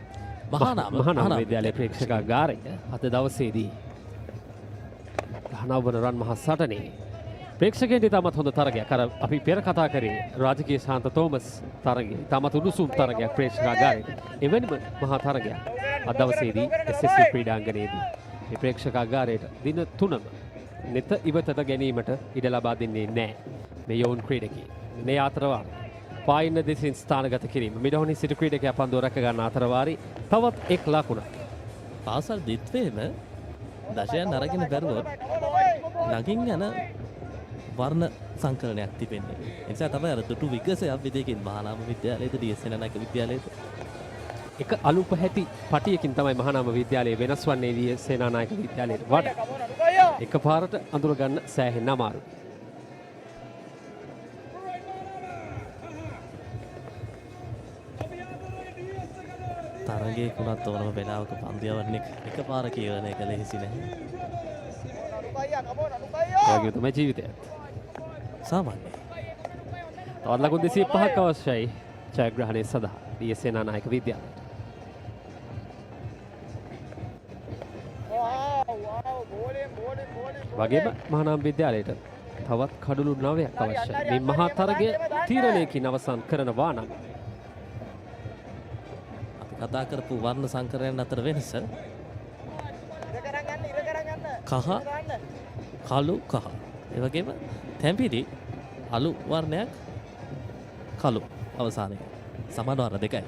මහානාම විද්‍යාලයේ ප්‍රේක්ෂකාගාරය අද දවසේදී 19 වන රන් මහා සටනේ ප්‍රේක්ෂකයන්ට ඉතාමත් හොඳ තරගයක්. අර අපි පෙර කතා කරේ රාජකීය ශාන්ත තෝමස් තරගය. ඉතාමත් උණුසුම් තරගයක් ප්‍රේක්ෂකාගාරයේ. එවැනිම මහා තරගයක් අද දවසේදී SSC ක්‍රීඩාංගණයේදී මේ ප්‍රේක්ෂකාගාරයට දින 3ම නෙත ඉවතට ගැනීමට ඉඩ ලබා දෙන්නේ නැහැ මේ යෝන් ක්‍රීඩකී. මේ අතරවාරි පායින්න දෙසින් ස්ථානගත කිරීම මිඩහොනි සිටු ක්‍රීඩකයා පන්දුව රැක ගන්න අතරවාරි තවත් එක් ලකුණක්. පාසල් දිත්වේම දශයන් අරගෙන බැලුවොත් ළඟින් යන වර්ණ සංකලනයක් තිබෙන්නේ. ඒ නිසා තමයි අර දුටු විගසයක් විදිහකින් මහානාම විද්‍යාලයේද D.S Senanayake විද්‍යාලයේද එක අලු පැහැති පටියකින් තමයි මහානාම විද්‍යාලයේ වෙනස් වන්නේ D.S Senanayake විද්‍යාලයට වඩා. එකපාරට අඳුර ගන්න සෑහෙන්න අමාරුයි. තරගයේ කුණත් ඕනම වෙලාවක පන්දියවන්නේ එකපාර කියවන එක ලෙහෙසි නැහැ. ඒගොල්ලෝ තමයි ජීවිතයත්. සාමාන්‍යයි. තවත් ලකුණු 205ක් අවශ්‍යයි ජයග්‍රහණය සඳහා D.S Senanayake විද්‍යාලයට. වගේම මහානාම විද්‍යාලයට තවත් කඩලු 9ක් අවශ්‍යයි. මේ මහා තරගය තීරණයකින් අවසන් කරනවා නම් අපි කතා කරපු වර්ණ සංකරණයන් අතර වෙනස කහ කළු කහ. ඒ වගේම තැඹිලි අලු වර්ණයක් කළු අවසානයේ සමාන වර්ණ දෙකයි.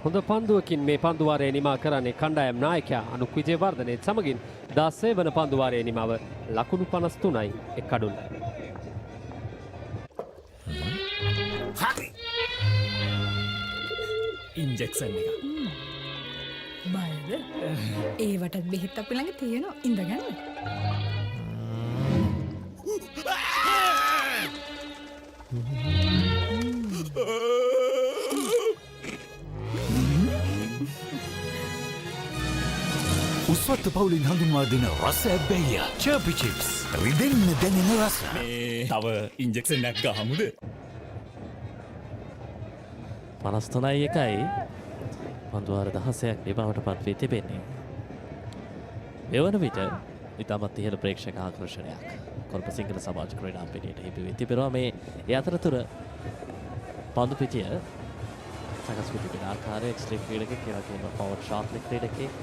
හොඳ පන්දුවකින් මේ පන්දුවාරය නිමා කරන්නේ කණ්ඩායම් නායකයා අනුක් විජේවර්ධනයත් සමගින් 16 වන පන්දුවාරයේ නිමාව ලකුණු 53යි එක් කඩුල්ල. හරි. ඉන්ජෙක්ෂන් එක. බයද? ඒවටත් බෙහෙත් අපි ළඟ තියෙනවා ඉඳගන්න. උස්වත්ත පවුලින් හඳුන්වා දෙන රස ඇබ්බැහිය චර්පි චිප්ස් රිදෙන්න දැනෙන රස. මේ තව ඉන්ජෙක්ෂන් එකක් ගහමුද? 53යි පන්දුවාර 16ක් නිබවට පත් වී තිබෙන්නේ. මෙවන විට ඉතාමත් ඉහළ ප්‍රේක්ෂක ආකර්ෂණයක් කොළඹ සිංහල සමාජ ක්‍රීඩා පිටියට හිමි වී තිබෙනවා. මේ අතරතුර පන්දු පිටිය සකස් වී තිබෙන ආකාරය එක්ස්ට්‍රීම් ක්‍රීඩකෙක් කියලා කියන පවර් ෂාට් ක්‍රීඩකෙක්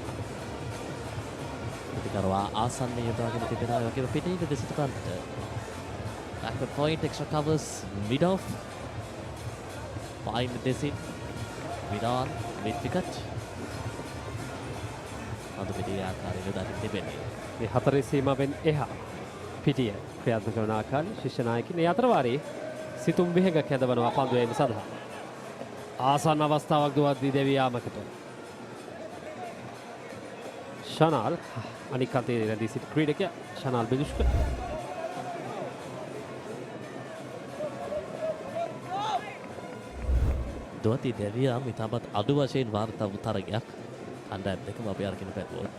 ප්‍රතිකරවා ආසන්නයේ යොදාගෙන තිබෙනවා. ඒ වගේම පිටින් දෙසිත කාන්තට backward point extra covers mid off find දෙසින් mid on mid wicket අද පිටියේ ආකාරය යොදාගෙන තිබෙන්නේ. මේ හතරේ සීමාවෙන් එහා පිටිය ක්‍රියාත්මක කරන ආකාරය ශිෂ්‍ය නායකින් ඒ අතරවාරයේ සිතුම් විහගක් හැදවනවා පන්දු යෑම සඳහා. ආසන්න අවස්ථාවක් දුවද්දී දෙවි යාමකට ශනාල් අනික් අතේ රැඳී සිටි ක්‍රීඩකයා ශනාල් බෙදුෂ්ක දුවති දෙවියා මිතාමත් අඩු වශයෙන් වාර්තා වූ තරගයක් කණ්ඩායම් දෙකම අපි අරගෙන පැතුවා.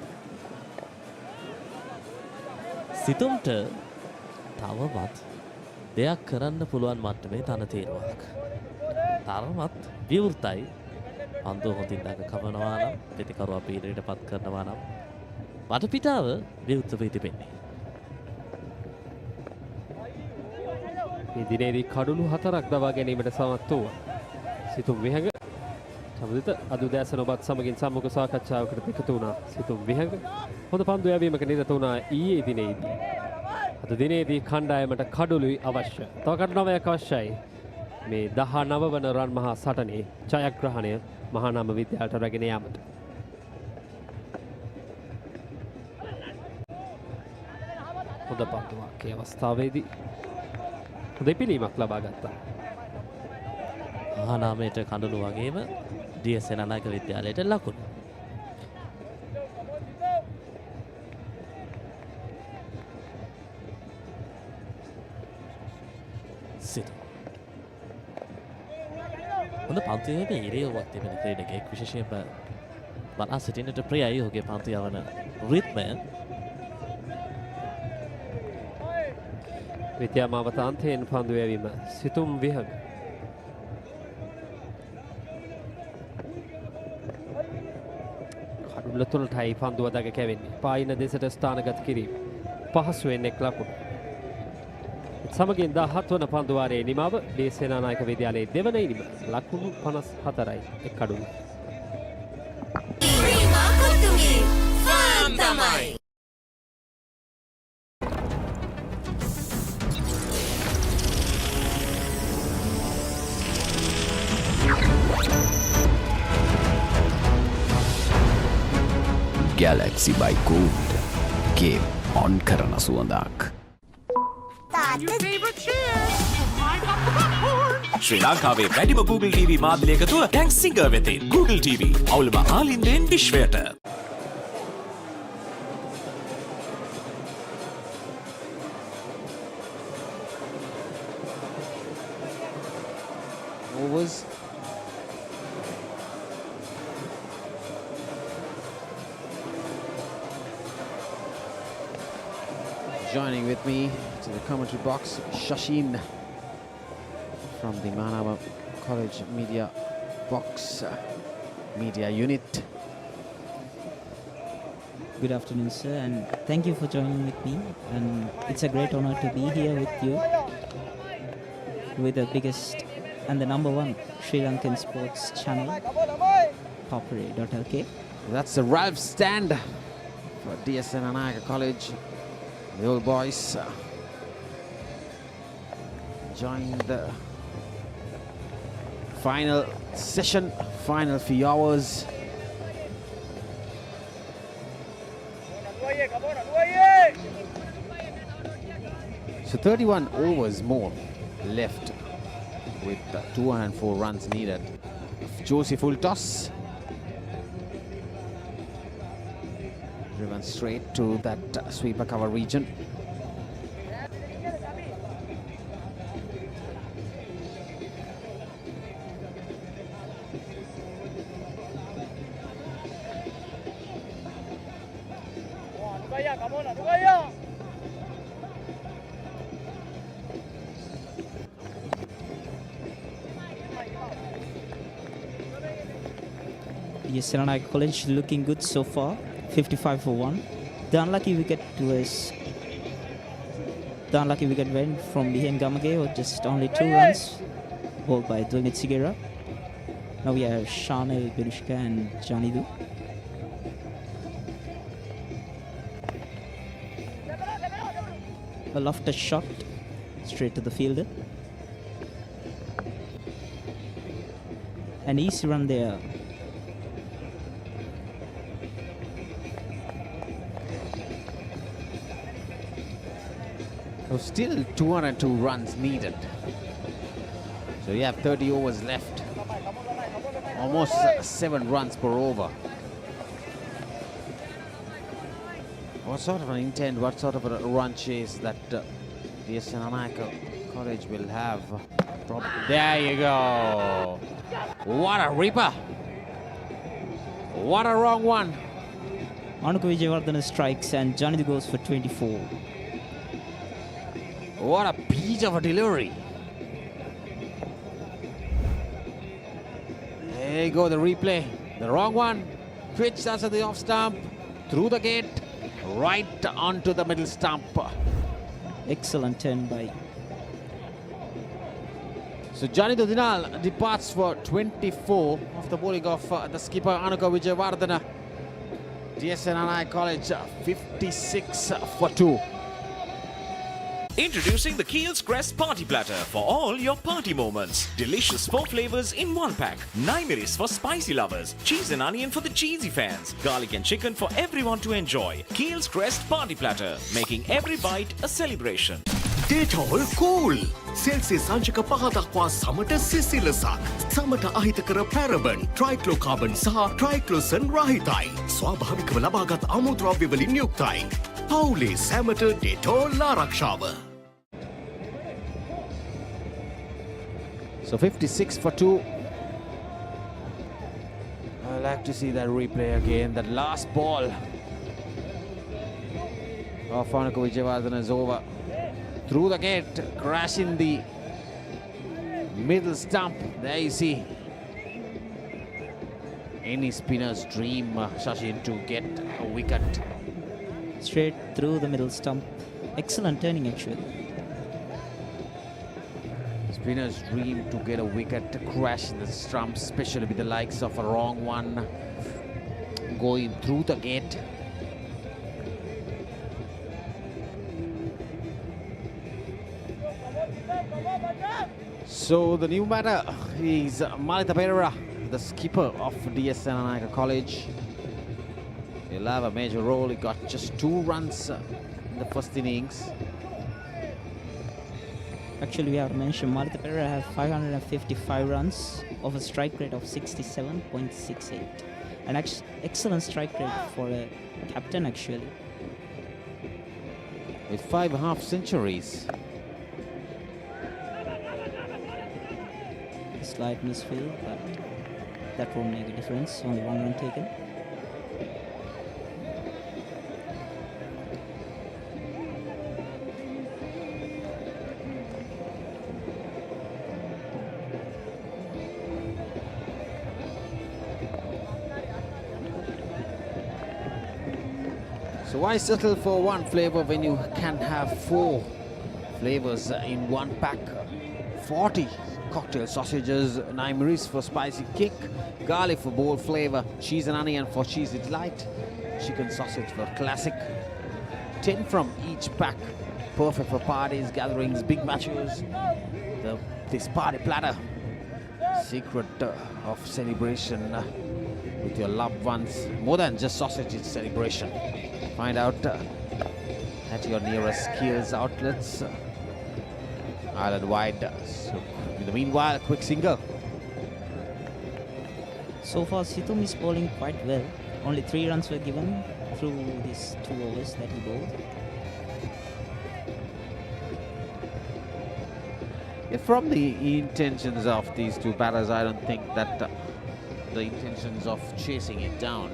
සිතුම්ට තවමත් දෙයක් කරන්න පුළුවන් මට්ටමේ තනතේරුවක්. තරමත් විවෘතයි. පන්දුව හොඳින් දක කවනවා නම් ප්‍රතිකරුවා පීඩනයට පත් කරනවා නම් වටපිටාව විවෘත වී තිබෙන්නේ. මේ දිනේදී කඩුළු 4ක් දවා ගැනීමට සමත් වූ සිතුම් විහඟ සමුදිත අද උදෑසන ඔබත් සමගින් සම්මුඛ සාකච්ඡාවකට එකතු වුණා. සිතුම් විහඟ හොඳ පන්දු යැවීමක නිරත වුණා ඊයේ දිනේදී. අද දිනේදී කණ්ඩායමට කඩුළුයි අවශ්‍ය. තව කඩු 9ක් අවශ්‍යයි. මේ 19 වන රන් මහා සටනේ ජයග්‍රහණය මහානාම විද්‍යාලයට රැගෙන යාමට. හොඳ පන්දුවක් ඒ අවස්ථාවේදී හොඳ පිළීමක් ලබා ගත්තා. මහානාමයට කඩුළු වගේම D.S සෙනනායක විද්‍යාලයට ලකුණු. සිත හොඳ පන්තියේ ඉරියව්වක් තිබෙන ක්‍රීඩකයෙක් විශේෂයෙන්ම බලා සිටින්නට ප්‍රියයි ඔහුගේ පන්ති යවන රිද්මය. විද්‍යාමාවතාන්තයෙන් පන්දු යැවීම සිතුම් විහඟ. කඩුල්ල තුළටයි පන්දුව දග කැවෙන්නේ. පායින දෙසට ස්ථානගත කිරීම පහසුවෙන් එක් ලකුණු. සමගින් 17 වන පන්දුවාරයේ නිමාව D.S සේනානායක විද්‍යාලයේ දෙවන ඉනිම ලකුණු 54යි එක් කඩුල්ල. Galaxy by Gold game on කරන සුවඳක්. ශ්‍රී ලංකාවේ වැඩිම Google TV මාධ්‍ය එකතුව දැන් සිංගර් වෙතින් Google TV අවුලම ආලින්දෙන් විශ්වයට. Overs. Joining with me to the commentary box, Shashin from the Mahanama College Media Box Media Unit. Good afternoon, sir, and thank you for joining with me. And it's a great honor to be here with you, with the biggest and the #1 Sri Lankan sports channel, Papare.lk. That's the Ralph stand for D.S Senanayake College. The old boys joined the final session, final few hours. So 31 overs more left with 204 runs needed. Josie full toss. Driven straight to that sweeper cover region. D.S Senanayake College looking good so far. 55 for 1. The unlucky wicket went from behind Gamage, or just only 2 runs, bowled by Dulnit Sigera. Now we have Shanel Berushka and Janidu. A lofted shot straight to the fielder. An easy run there. So still 202 runs needed. So you have 30 overs left. Almost 7 runs per over. What sort of an intent, what sort of a run chase that D.S Senanayake College will have? There you go. What a ripper. What a wrong one. Anuka Vijayawardena strikes and Janidu goes for 24. What a peach of a delivery. There you go, the replay. The wrong one. Pitched us at the off stump. Through the gate. right onto the middle stump. Excellent turn by. So Johnny Dodinal departs for 24 of the bowling of the skipper Anuka Vijayawardena. D.S Senanayake College 56 for 2. Introducing the Keel's Crest Party Platter for all your party moments. Delicious 4 flavors in 1 pack. Naimeris for spicy lovers. Cheese and onion for the cheesy fans. Garlic and chicken for everyone to enjoy. Keel's Crest Party Platter, making every bite a celebration. Detol cool. Celsius සංචක 5 දක්වා සමට සිසිලසක්. සමට අහිතකර පැරබන්, ට්‍රයික්ලෝකාබන් සහ ට්‍රයික්ලෝසන් රහිතයි. ස්වාභාවිකව ලබාගත් අමුද්‍රව්‍ය වලින් යුක්තයි. පවුලේ සැමට ඩෙටෝල් ආරක්ෂාව. So 56 for 2. I like to see that replay again. That last ball of Anuka Vijayawardena is over. Through the gate, crashing the middle stump. There you see. Any spinner's dream, Shashin, to get a wicket. Straight through the middle stump. Excellent turning actually. Spinner's dream to get a wicket, to crash in the stump, especially with the likes of a wrong one going through the gate. So the new batter is ThePapare, the skipper of D.S Senanayake College. He'll have a major role. He got just 2 runs in the first innings. Actually, we have to mention ThePapare have 555 runs of a strike rate of 67.68. An excellent strike rate for a captain actually. With 5 half centuries. Slight misfield, but that won't make a difference. Only 1 run taken. So why settle for 1 flavor when you can have 4 flavors in 1 pack? 40 cocktail sausages, naimeris for spicy kick, garlic for bold flavor, cheese and onion for cheesy delight, chicken sausage for classic. 10 from each pack, perfect for parties, gatherings, big matches. This party platter, secret of celebration with your loved ones. More than just sausage, it's celebration. Find out at your nearest Keel's outlets, island-wide. So, in the meanwhile, a quick single. So far, Situm is bowling quite well. Only 3 runs were given through these 2 overs that he bowled. Yeah, from the intentions of these 2 batters, I don't think that the intentions of chasing it down.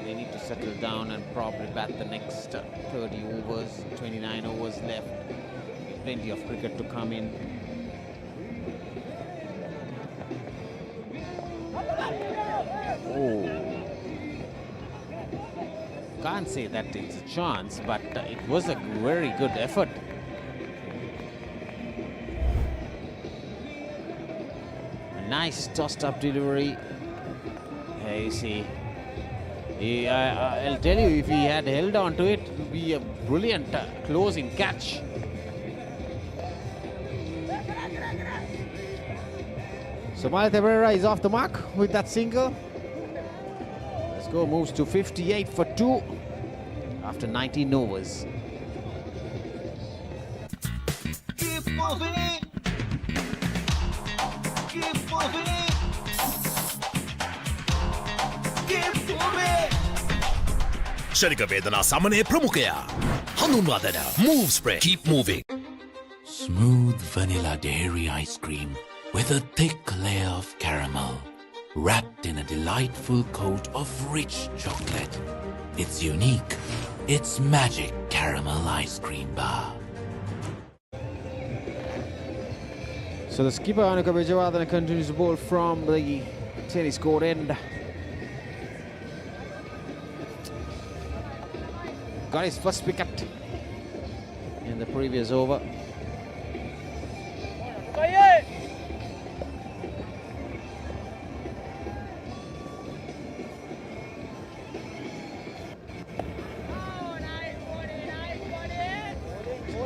They need to settle down and probably bat the next 30 overs, 29 overs left. Plenty of cricket to come in. Oh. Can't say that it's a chance, but it was a very good effort. A nice tossed up delivery. Here you see. I'll tell you, if he had held on to it, it would be a brilliant closing catch. So ThePapare is off the mark with that single. The score moves to 58 for 2 after 19 overs. Keep moving. Keep moving. Keep moving. ශනික වේදනා සමනය ප්‍රමුඛයා. හඳුන්වා දෙන Move Spray. Keep moving. Smooth vanilla dairy ice cream with a thick layer of caramel, wrapped in a delightful coat of rich chocolate. It's unique. It's magic caramel ice cream bar. So the skipper Anuka Vijayawardena continues to bowl from the tennis court end. got his first wicket in the previous over.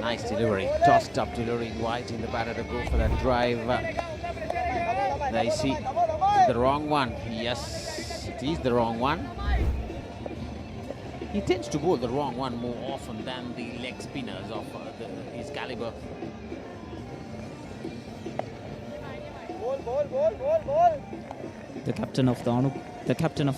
Nice delivery, tossed up delivery wide in the batter to go for that drive. There you see the wrong one. Yes, it is the wrong one. He tends to bowl the wrong one more often than the leg spinners of his caliber. The captain of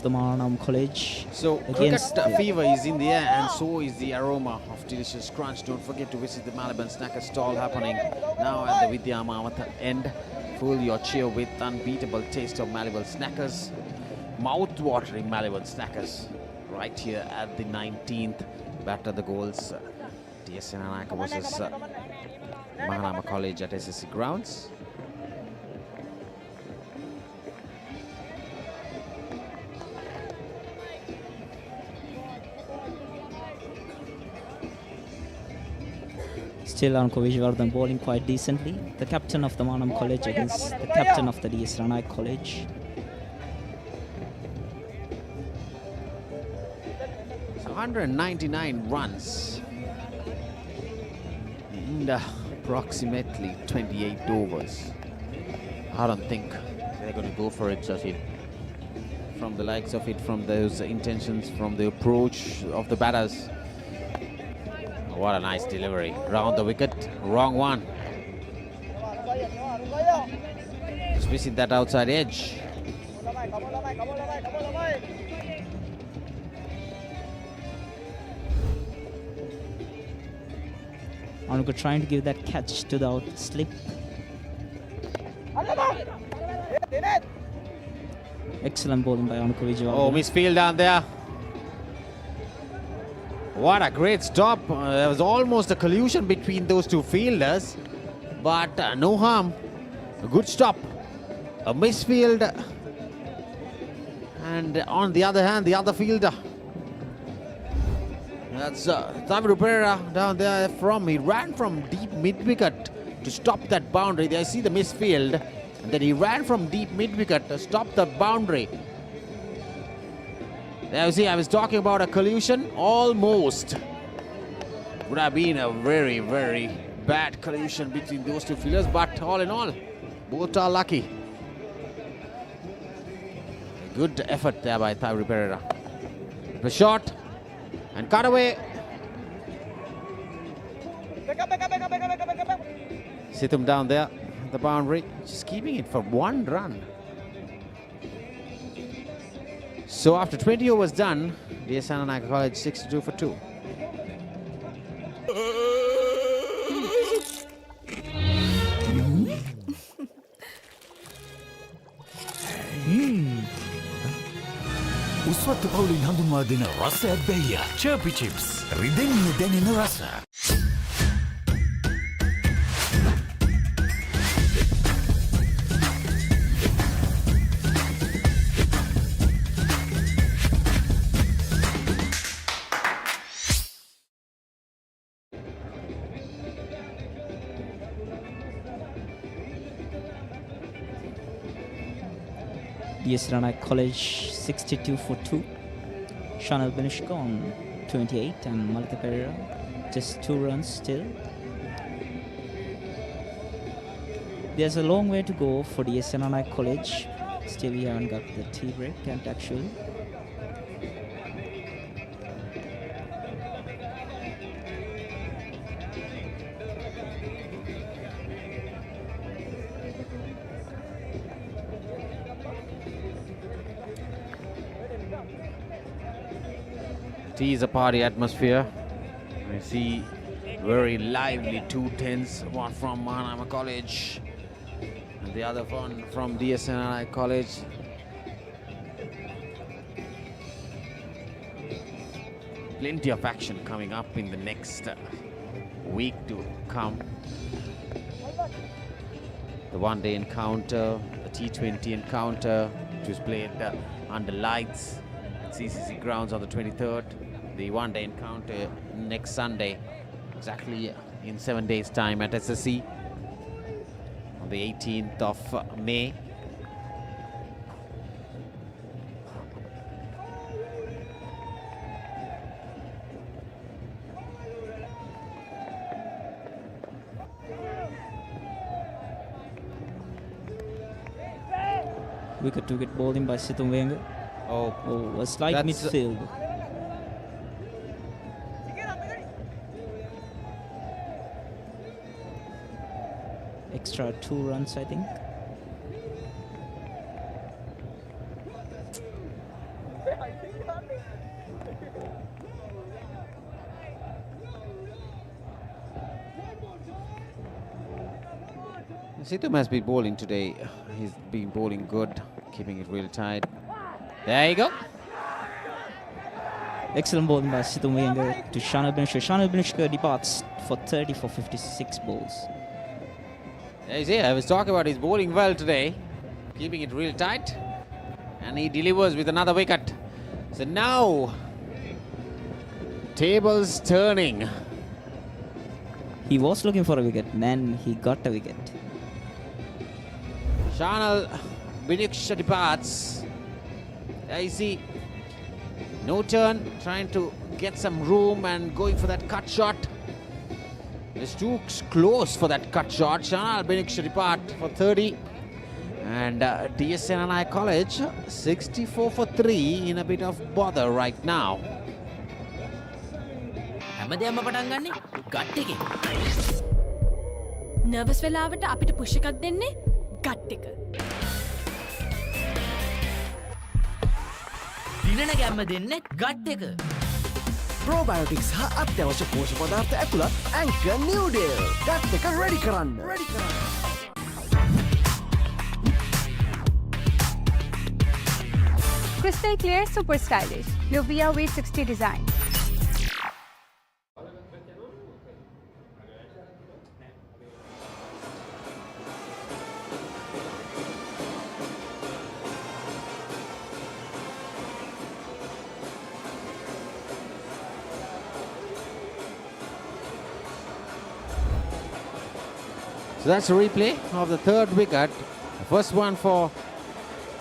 the Mahanama College. So against cricket fever is in the air, and so is the aroma of delicious crunch. Don't forget to visit the Malaban Snacker stall happening now at the Vidya Mavatha end. Fill your cheer with unbeatable taste of Malaban Snackers, mouth-watering Malaban Snackers, right here at the 19th. Batter the goals. D.S Senanayake versus Mahanama College at SSC Grounds. Still Anko Vijayawardene bowling quite decently. The captain of the Mahanama College against the captain of the D.S Senanayake College. So 199 runs in approximately 28 overs. I don't think they're going to go for it, Sachin. From the likes of it, from those intentions, from the approach of the batters. What a nice delivery. Round the wicket. Wrong one. Just missing that outside edge. Anuka trying to give that catch to the out slip. Excellent bowling by Anuka Vijayawardene. Oh, misfield down there. What a great stop. There was almost a collision between those two fielders, but no harm. A good stop. A misfield. And on the other hand, the other fielder. That's ThePapare down there he ran from deep mid-wicket to stop that boundary. There I see the misfield. And then he ran from deep mid-wicket to stop the boundary. There you see, I was talking about a collision. Almost. Would have been a very, very bad collision between those two fielders, but all in all, both are lucky. Good effort there by ThePapare. The shot and cut away. Sit him down there, the boundary, just keeping it for 1 run. So after 20 overs done, D.S Senanayake College 62 for 2. උස්වත්ත පවුලින් හඳුන්වා දෙන රසයක් බැයිය චර්පි chips රිදෙන්න දැනෙන රස. D.S Senanayake College 62 for 2. Shanal Benishka on 28 and Malika Pereira just 2 runs still. There's a long way to go for D.S Senanayake College. Still we haven't got the tea break and actually. It is a party atmosphere. I see very lively 2 tents, one from Mahanama College and the other one from D.S Senanayake College. Plenty of action coming up in the next week to come. The one-day encounter, the T20 encounter, which was played under lights at CCC Grounds on the 23rd. the one-day encounter next Sunday, exactly in 7 days' time at SSC on the 18th of May. Wicket to get bowled in by Situm Wenger. Oh, a slight that's- midfield. Extra 2 runs, I think. Situm has been bowling today. He's been bowling good, keeping it real tight. There you go. Excellent bowling by Situm Wenger to Shana Binishka. Shana Binishka departs for 30 for 56 balls. There you see, I was talking about his bowling well today, keeping it real tight, and he delivers with another wicket. So now, tables turning. He was looking for a wicket, and then he got a wicket. Shanal Biniksha departs. There you see, no turn, trying to get some room and going for that cut shot. It's too close for that cut shot. Shanal Biniksha depart for 30. And D.S Senanayake College 64 for 3 in a bit of bother right now. හැමදේම පටන් ගන්නේ gut එකෙන්. Nervous වෙලාවට අපිට push එකක් දෙන්නේ gut එක. දිනන ගැම්ම දෙන්නේ ගට් එක. Probiotics හා අත්‍යවශ්‍ය පෝෂක පදාර්ථ ඇතුළත් Anchor Noodle. ගට් එක ready කරන්න. Crystal clear, super stylish. Lovia V60 design. So that's a replay of the third wicket. The first one for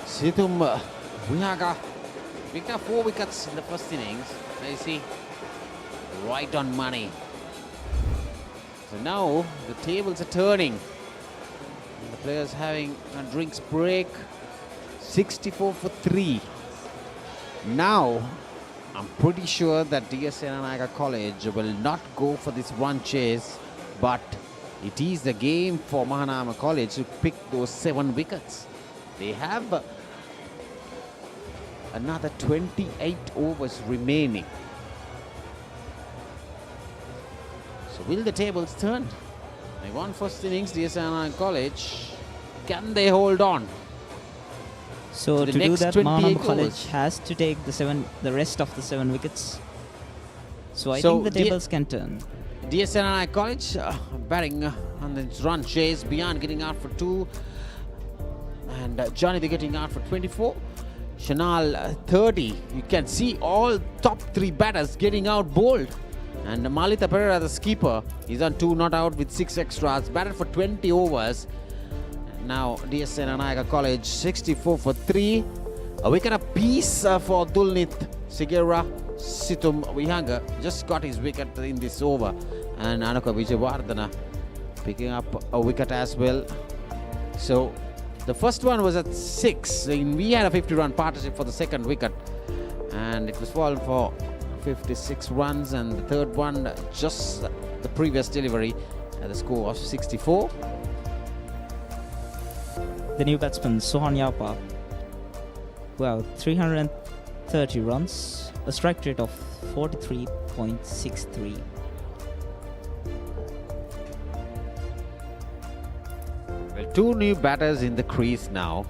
Situm Vihaga. Picked up 4 wickets in the first innings. There you see, right on money. So now the tables are turning. And the players having a drinks break. 64 for 3. Now, I'm pretty sure that D.S Senanayake College will not go for this run chase, but it is the game for Mahanama College to pick those 7 wickets. They have another 28 overs remaining. So will the tables turn? They won first innings, D.S Senanayake College. Can they hold on? So the to do next that, 28 Mahanama College overs? has to take the rest of the 7 wickets. So I So think the tables can turn. D.S Senanayake College batting on this run chase. Beyond getting out for 2. And Johnny they getting out for 24. Shanal 30. You can see all top 3 batters getting out bowled. And Malita Pereira, the skipper, is on 2 not out with 6 extras. Batted for 20 overs. Now D.S Senanayake College 64 for 3. A wicket apiece for Dulnith Sigera. Situm Vihanga just got his wicket in this over. And Anaka Vijayawardena picking up a wicket as well. So the first one was at 6. We had a 50-run partnership for the second wicket. And it was fallen for 56 runs. And the third one, just the previous delivery at the score of 64. The new batsman, Sohan Yapa, who have 330 runs, a strike rate of 43.63. Well, 2 new batters in the crease now.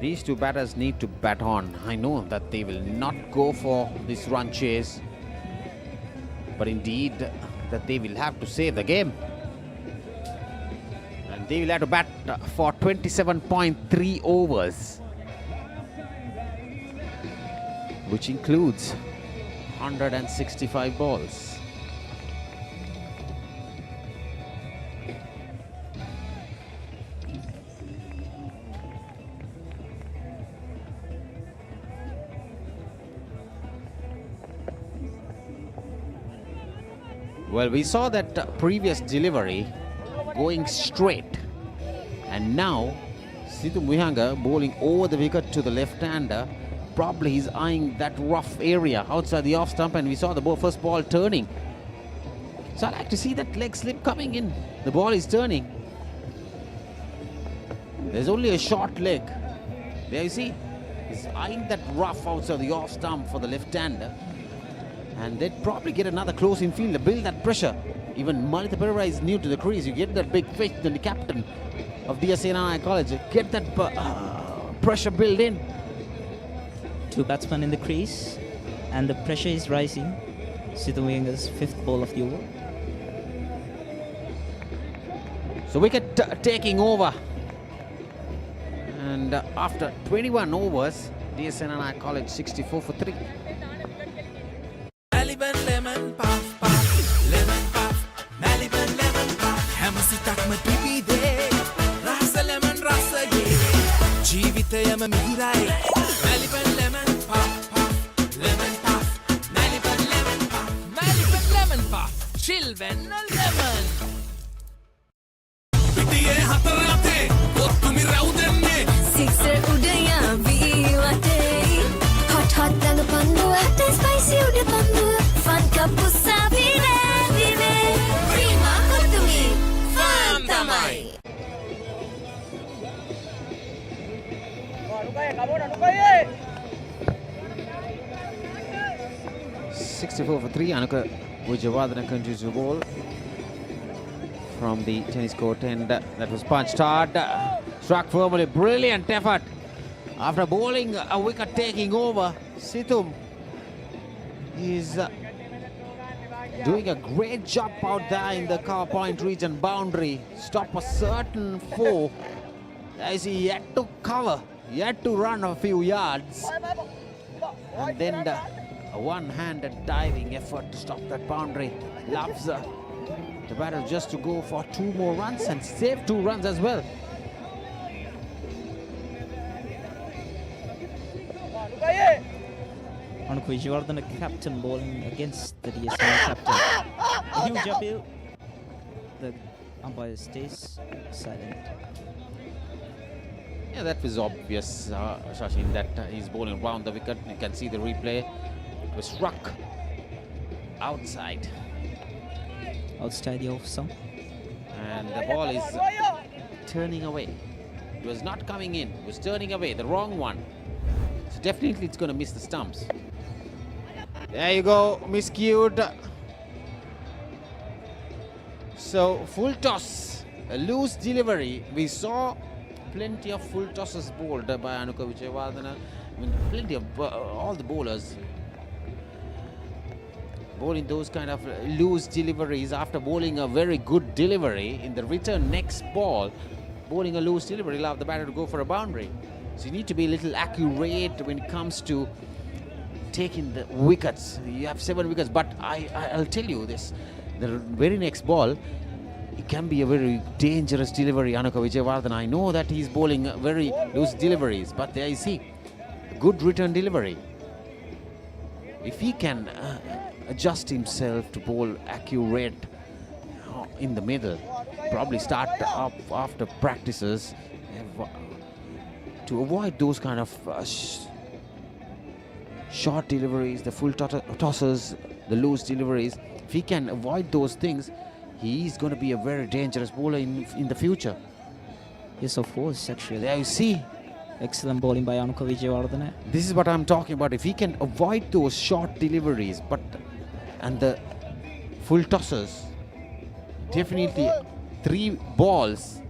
These 2 batters need to bat on. I know that they will not go for this run chase, but indeed that they will have to save the game. And they will have to bat for 27.3 overs. which includes 165 balls. Well, we saw that previous delivery going straight, and now Situ Muhanga bowling over the wicket to the left-hander. Probably he's eyeing that rough area outside the off stump, and we saw the first ball turning. So I like to see that leg slip coming in. The ball is turning. There's only a short leg. There you see, he's eyeing that rough outside the off stump for the left-hander. And they'd probably get another close in fielder, build that pressure. Even ThePapare is new to the crease. You get that big fish, then the captain of D.S Senanayake College, get that pressure built in. 2 batsmen in the crease, and the pressure is rising. Situ Muhanga's 5th ball of the over. So wicket taking over. And after 21 overs, D.S Senanayake College 64 for 3. Maliban lemon puff puff, lemon puff, Maliban lemon puff. Hamasitakma pipide, rasa lemon rasa ye. Jeevithayama mihirai, Maliban lemon puff puff, lemon puff, Maliban lemon puff, Maliban lemon puff, chilven lemon. Pitiye hatarate, kottumi raudenne. Sixer udaya ViU App. Hot hot danga pandu, hot and spicy uda pandu. Fun kapu savine vive. Prima kottumi, fun tamai. 64 for 3. Anuka Vijayawardene continues to bowl from the tennis court, and that was punched hard. Struck firmly. Brilliant effort. After bowling a wicket taking over, Situm is doing a great job out there in the cover point region boundary. Stop a certain foe as he had to cover. He had to run a few yards. And then a one-handed diving effort to stop that boundary. Loves the batter just to go for 2 more runs and save 2 runs as well. Mahanama Vijayawardene captain bowling against the DS captain. A huge appeal. The umpire stays silent. Yeah, that was obvious, Shashin, that he's bowling round the wicket. You can see the replay. It was struck outside. Outside the off stump. And the ball is turning away. It was not coming in. It was turning away, the wrong one. So definitely it's going to miss the stumps. There you go, miscued. So full toss, a loose delivery. We saw plenty of full tosses bowled by Anuka Vijayawardene. I mean, plenty of all the bowlers bowling those kind of loose deliveries after bowling a very good delivery. In the return next ball, bowling a loose delivery, allow the batter to go for a boundary. So you need to be a little accurate when it comes to taking the wickets. You have 7 wickets, but I'll tell you this, the very next ball, it can be a very dangerous delivery. Anuka Vijayawardene, I know that he's bowling very loose deliveries, but there you see, a good return delivery. If he can adjust himself to bowl accurate in the middle, probably start up after practices to avoid those kind of short deliveries, the full tosses, the loose deliveries. If he can avoid those things, he's going to be a very dangerous bowler in the future. Yes, of course, actually. There you see. Excellent bowling by Anuka Vijayawardene. This is what I'm talking about. If he can avoid those short deliveries and the full tosses, definitely 3 balls,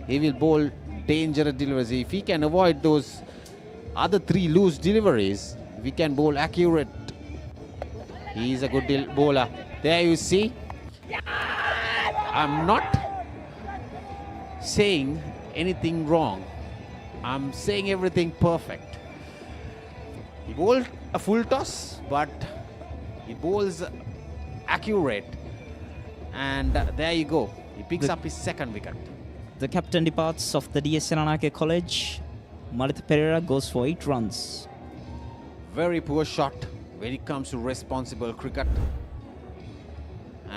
he will bowl dangerous deliveries. If he can avoid those other 3 loose deliveries, if he can bowl accurate, he's a good bowler. There you see. I'm not saying anything wrong. I'm saying everything perfect. He bowled a full toss, but he bowls accurate. And there you go. He picks up his second wicket. The captain departs of the D.S Senanayake College. ThePapare goes for 8 runs. Very poor shot when it comes to responsible cricket.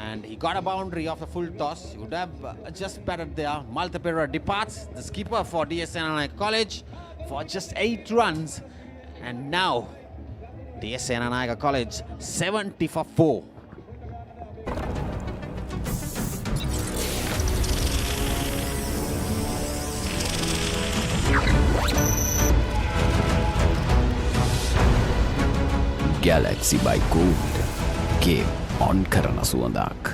And he got a boundary of a full toss. He would have just batted there. ThePapare departs, the skipper for D.S Senanayake College, for just 8 runs. And now, D.S Senanayake College 70 for 4. Galaxy by Gold. Game on කරන සුවඳක්.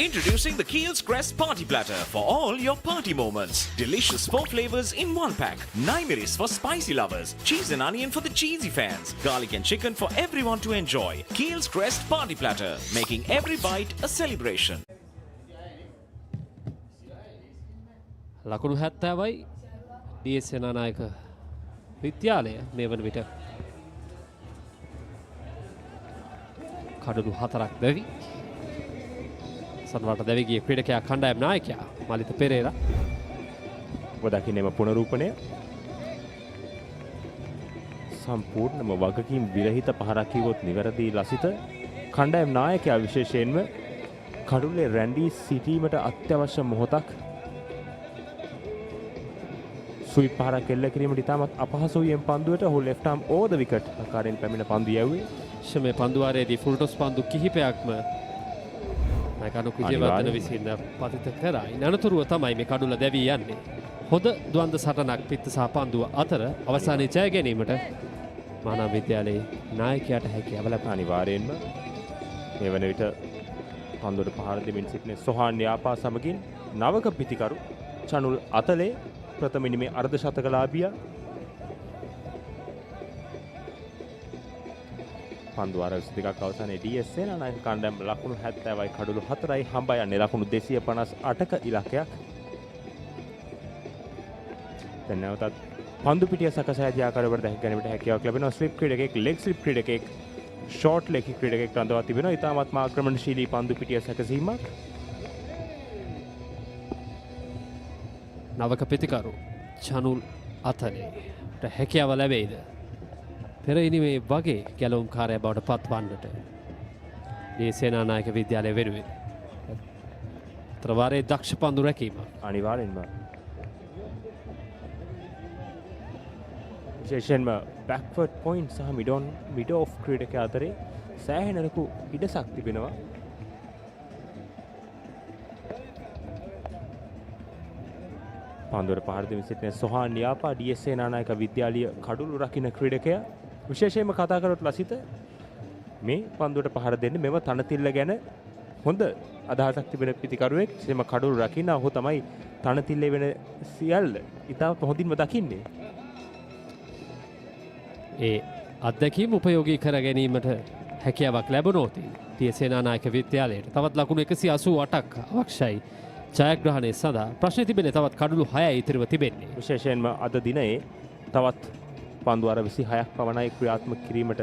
Introducing the Kiehl's Crest Party Platter for all your party moments. Delicious 4 flavors in 1 pack. Naimeris for spicy lovers. Cheese and onion for the cheesy fans. Garlic and chicken for everyone to enjoy. Kiehl's Crest Party Platter, making every bite a celebration. ලකුණු 70යි DS Senanayake විද්‍යාලය මේ වන විට කඩලු 4ක් දැවි සන්වට දැවි ගිය ක්‍රීඩකයා කණ්ඩායම් නායකයා මලිත පෙරේරා වදකින්නේම පුනරූපණය සම්පූර්ණම වගකීම් විරහිත පහරක් කිව්වොත් නිවැරදි ලසිත කණ්ඩායම් නායකයා විශේෂයෙන්ම කඩුල්ලේ රැන්ඩි සිටීමට අත්‍යවශ්‍ය මොහොතක් සුවිප් පහරක් එල්ල කිරීමට ඉතාමත් අපහසුයෙන් පන්දුවට ඔහු left arm over the wicket ආකාරයෙන් පැමිණ පන්දු යැව්වේ මේ පන්දුවාරයේදී ෆුල් ටොස් පන්දු කිහිපයක්ම නයකනුක් විජේවර්ධන විසින් පතිත කරයි. අනතුරුව තමයි මේ කඩුල දැවී යන්නේ. හොඳ ද්වන්ද සටනක් පිත්ත සහ පන්දුව අතර අවසානයේ ජය ගැනීමට මහානාම විද්‍යාලයේ නායකයාට හැකියාව ලැබ අනිවාර්යෙන්ම මේ වන විට පන්දුවට පහර දෙමින් සිටින සොහාන් යාපා සමගින් නවක පිතිකරු චනුල් අතලේ ප්‍රථම ඉනිමේ අර්ධ ශතකලාභියා පන්දුවාර 22ක් අවසානයේ DS සේනානායක කණ්ඩායම ලකුණු 70යි කඩලු 4යි හඹ යන්නේ ලකුණු 258ක ඉලක්කයක්. දැන් නැවතත් පන්දු පිටිය සකසා ඇති ආකාරයට දැක ගැනීමට හැකියාවක් ලැබෙනවා. ස්ලිප් ක්‍රීඩකෙක්, ලෙග් ස්ලිප් ක්‍රීඩකෙක්, ෂෝට් ලෙග් ක්‍රීඩකෙක් රඳවා තිබෙනවා. ඉතාමත්ම ආක්‍රමණශීලී පන්දු පිටිය සැකසීමක්. නවක පිතිකරු චනුල් අතලේට හැකියාව ලැබෙයිද? පෙර ඉනිමේ වගේ ගැලවුම් කාර්යය බවට පත්වන්නට දී සේනානායක විද්‍යාලය වෙනුවෙන් ත්‍රවාරයේ දක්ෂ පන්දු රැකීම අනිවාර්යෙන්ම විශේෂයෙන්ම බෑක්වර්ඩ් පොයින්ට් සහ මිඩ් ඔෆ් ක්‍රීඩකයා අතරේ සෑහෙන ලොකු ඉඩසක් තිබෙනවා. පන්දුවට පහර දෙමින් සිටින සොහාන් යාපා DS සේනානායක විද්‍යාලීය කඩුළු රකින්න ක්‍රීඩකයා විශේෂයෙන්ම කතා කරොත් ලසිත මේ පන්දුවට පහර දෙන්නේ මෙම තනතිල්ල ගැන හොඳ අදහසක් තිබෙන පිතිකරුවෙක් එසේම කඩුළු රකින්න ඔහු තමයි තනතිල්ලේ වෙන සියල්ල ඉතාම හොඳින්ම දකින්නේ. ඒ අත්දැකීම් උපයෝගී කර ගැනීමට හැකියාවක් ලැබුණොත් DS සේනානායක විද්‍යාලයට තවත් ලකුණු 188ක් අවශ්‍යයි. ජයග්‍රහණය සඳහා ප්‍රශ්න තිබෙන්නේ තවත් කඩලු 6යි ඉතිරිව තිබෙන්නේ. විශේෂයෙන්ම අද දිනයේ තවත් පන්දුවාර 26ක් පමණයි ක්‍රියාත්මක කිරීමට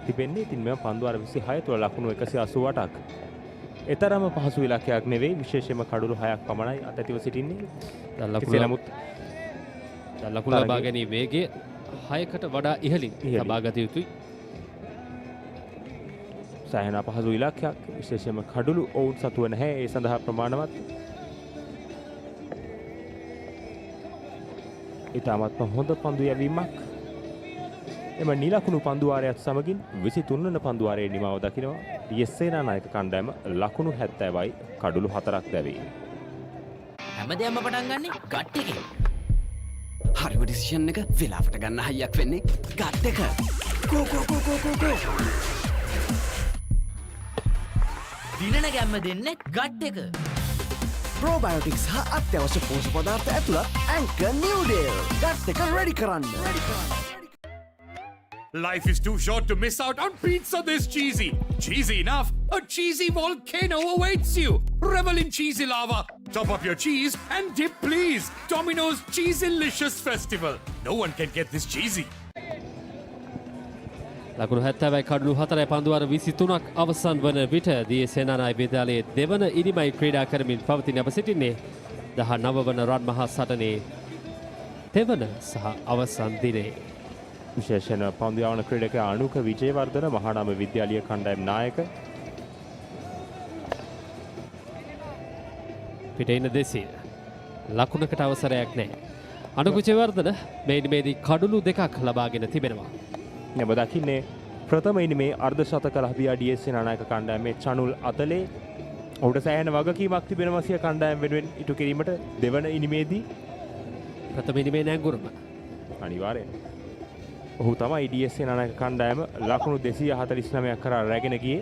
තිබෙන්නේ. ඉතින් මෙම පන්දුවාර 26 තුළ ලකුණු 188ක්. එතරම් පහසු ඉලක්කයක් නෙවෙයි. විශේෂයෙන්ම කඩලු 6ක් පමණයි අතැතිව සිටින්නේ. දැන් ලකුණු ලබා ගැනීම වේගය 6කට වඩා ඉහළින් ලබා ගත යුතුයි. සෑහෙන අපහසු ඉලක්කයක්. විශේෂයෙන්ම කඩලු ඔවුන් සතුව නැහැ. ඒ සඳහා ප්‍රමාණවත් ඉතාමත්ම හොඳ පන්දු යැවීමක්. එම නිලකුණු පන්දුවාරයත් සමගින් 23 වන පන්දුවාරයේ නිමාව දකිනවා. DS සේනානායක කණ්ඩායම ලකුණු 70යි කඩලු 4ක් දැවී. හැමදේම පටන් ගන්නෙ ගට් එකේ. හරිම ඩිසිෂන් එක වෙලාවට ගන්න හයියක් වෙන්නේ ගට් එක. කෝ කෝ කෝ කෝ කෝ කෝ. දිනන ගැම්ම දෙන්නේ ගට් එක. Probiotics ha අත්‍යවශ්‍ය පෝෂක පදාර්ථ ඇතුළත් Anchor New Deal. ගට් එක ready කරන්න. Life is too short to miss out on pizza this cheesy. Cheesy enough? A cheesy volcano awaits you. Revel in cheesy lava. Top up your cheese and dip please. Domino's Cheeselicious Festival. No one can get this cheesy. ලකුණු 70යි කඩලු 4යි පන්දුවාර 23ක් අවසන් වන විට දී සේනානායක විද්‍යාලයේ දෙවන ඉනිමයි ක්‍රීඩා කරමින් පවතින අප සිටින්නේ 19 වන රන් මහා සටනේ තෙවන සහ අවසන් දිනේ. විශේෂයෙන් පන්දු යවන ක්‍රීඩක අනුක විජේවර්ධන මහානාම විද්‍යාලීය කණ්ඩායම් නායක. පිටින් දෙසිය ලකුණකට අවසරයක් නැහැ. අනුක විජේවර්ධන මේ ඉනිමේදී කඩලු දෙකක් ලබාගෙන තිබෙනවා. ඔබ දකින්නේ ප්‍රථම ඉනිමේ අර්ධ ශතක ලැබියා ඩී.එස් සේනානායක කණ්ඩායමේ චනුල් අතලේ ඔහුට සෑහෙන වගකීමක් තිබෙනවා සිය කණ්ඩායම වෙනුවෙන් ඉටු කිරීමට. දෙවන ඉනිමේදී ප්‍රථම ඉනිමේ නැංගුරම අනිවාර්යෙන් ඔහු තමයි ඩී.එස් සේනානායක කණ්ඩායම ලකුණු 249ක් කරා රැගෙන ගියේ.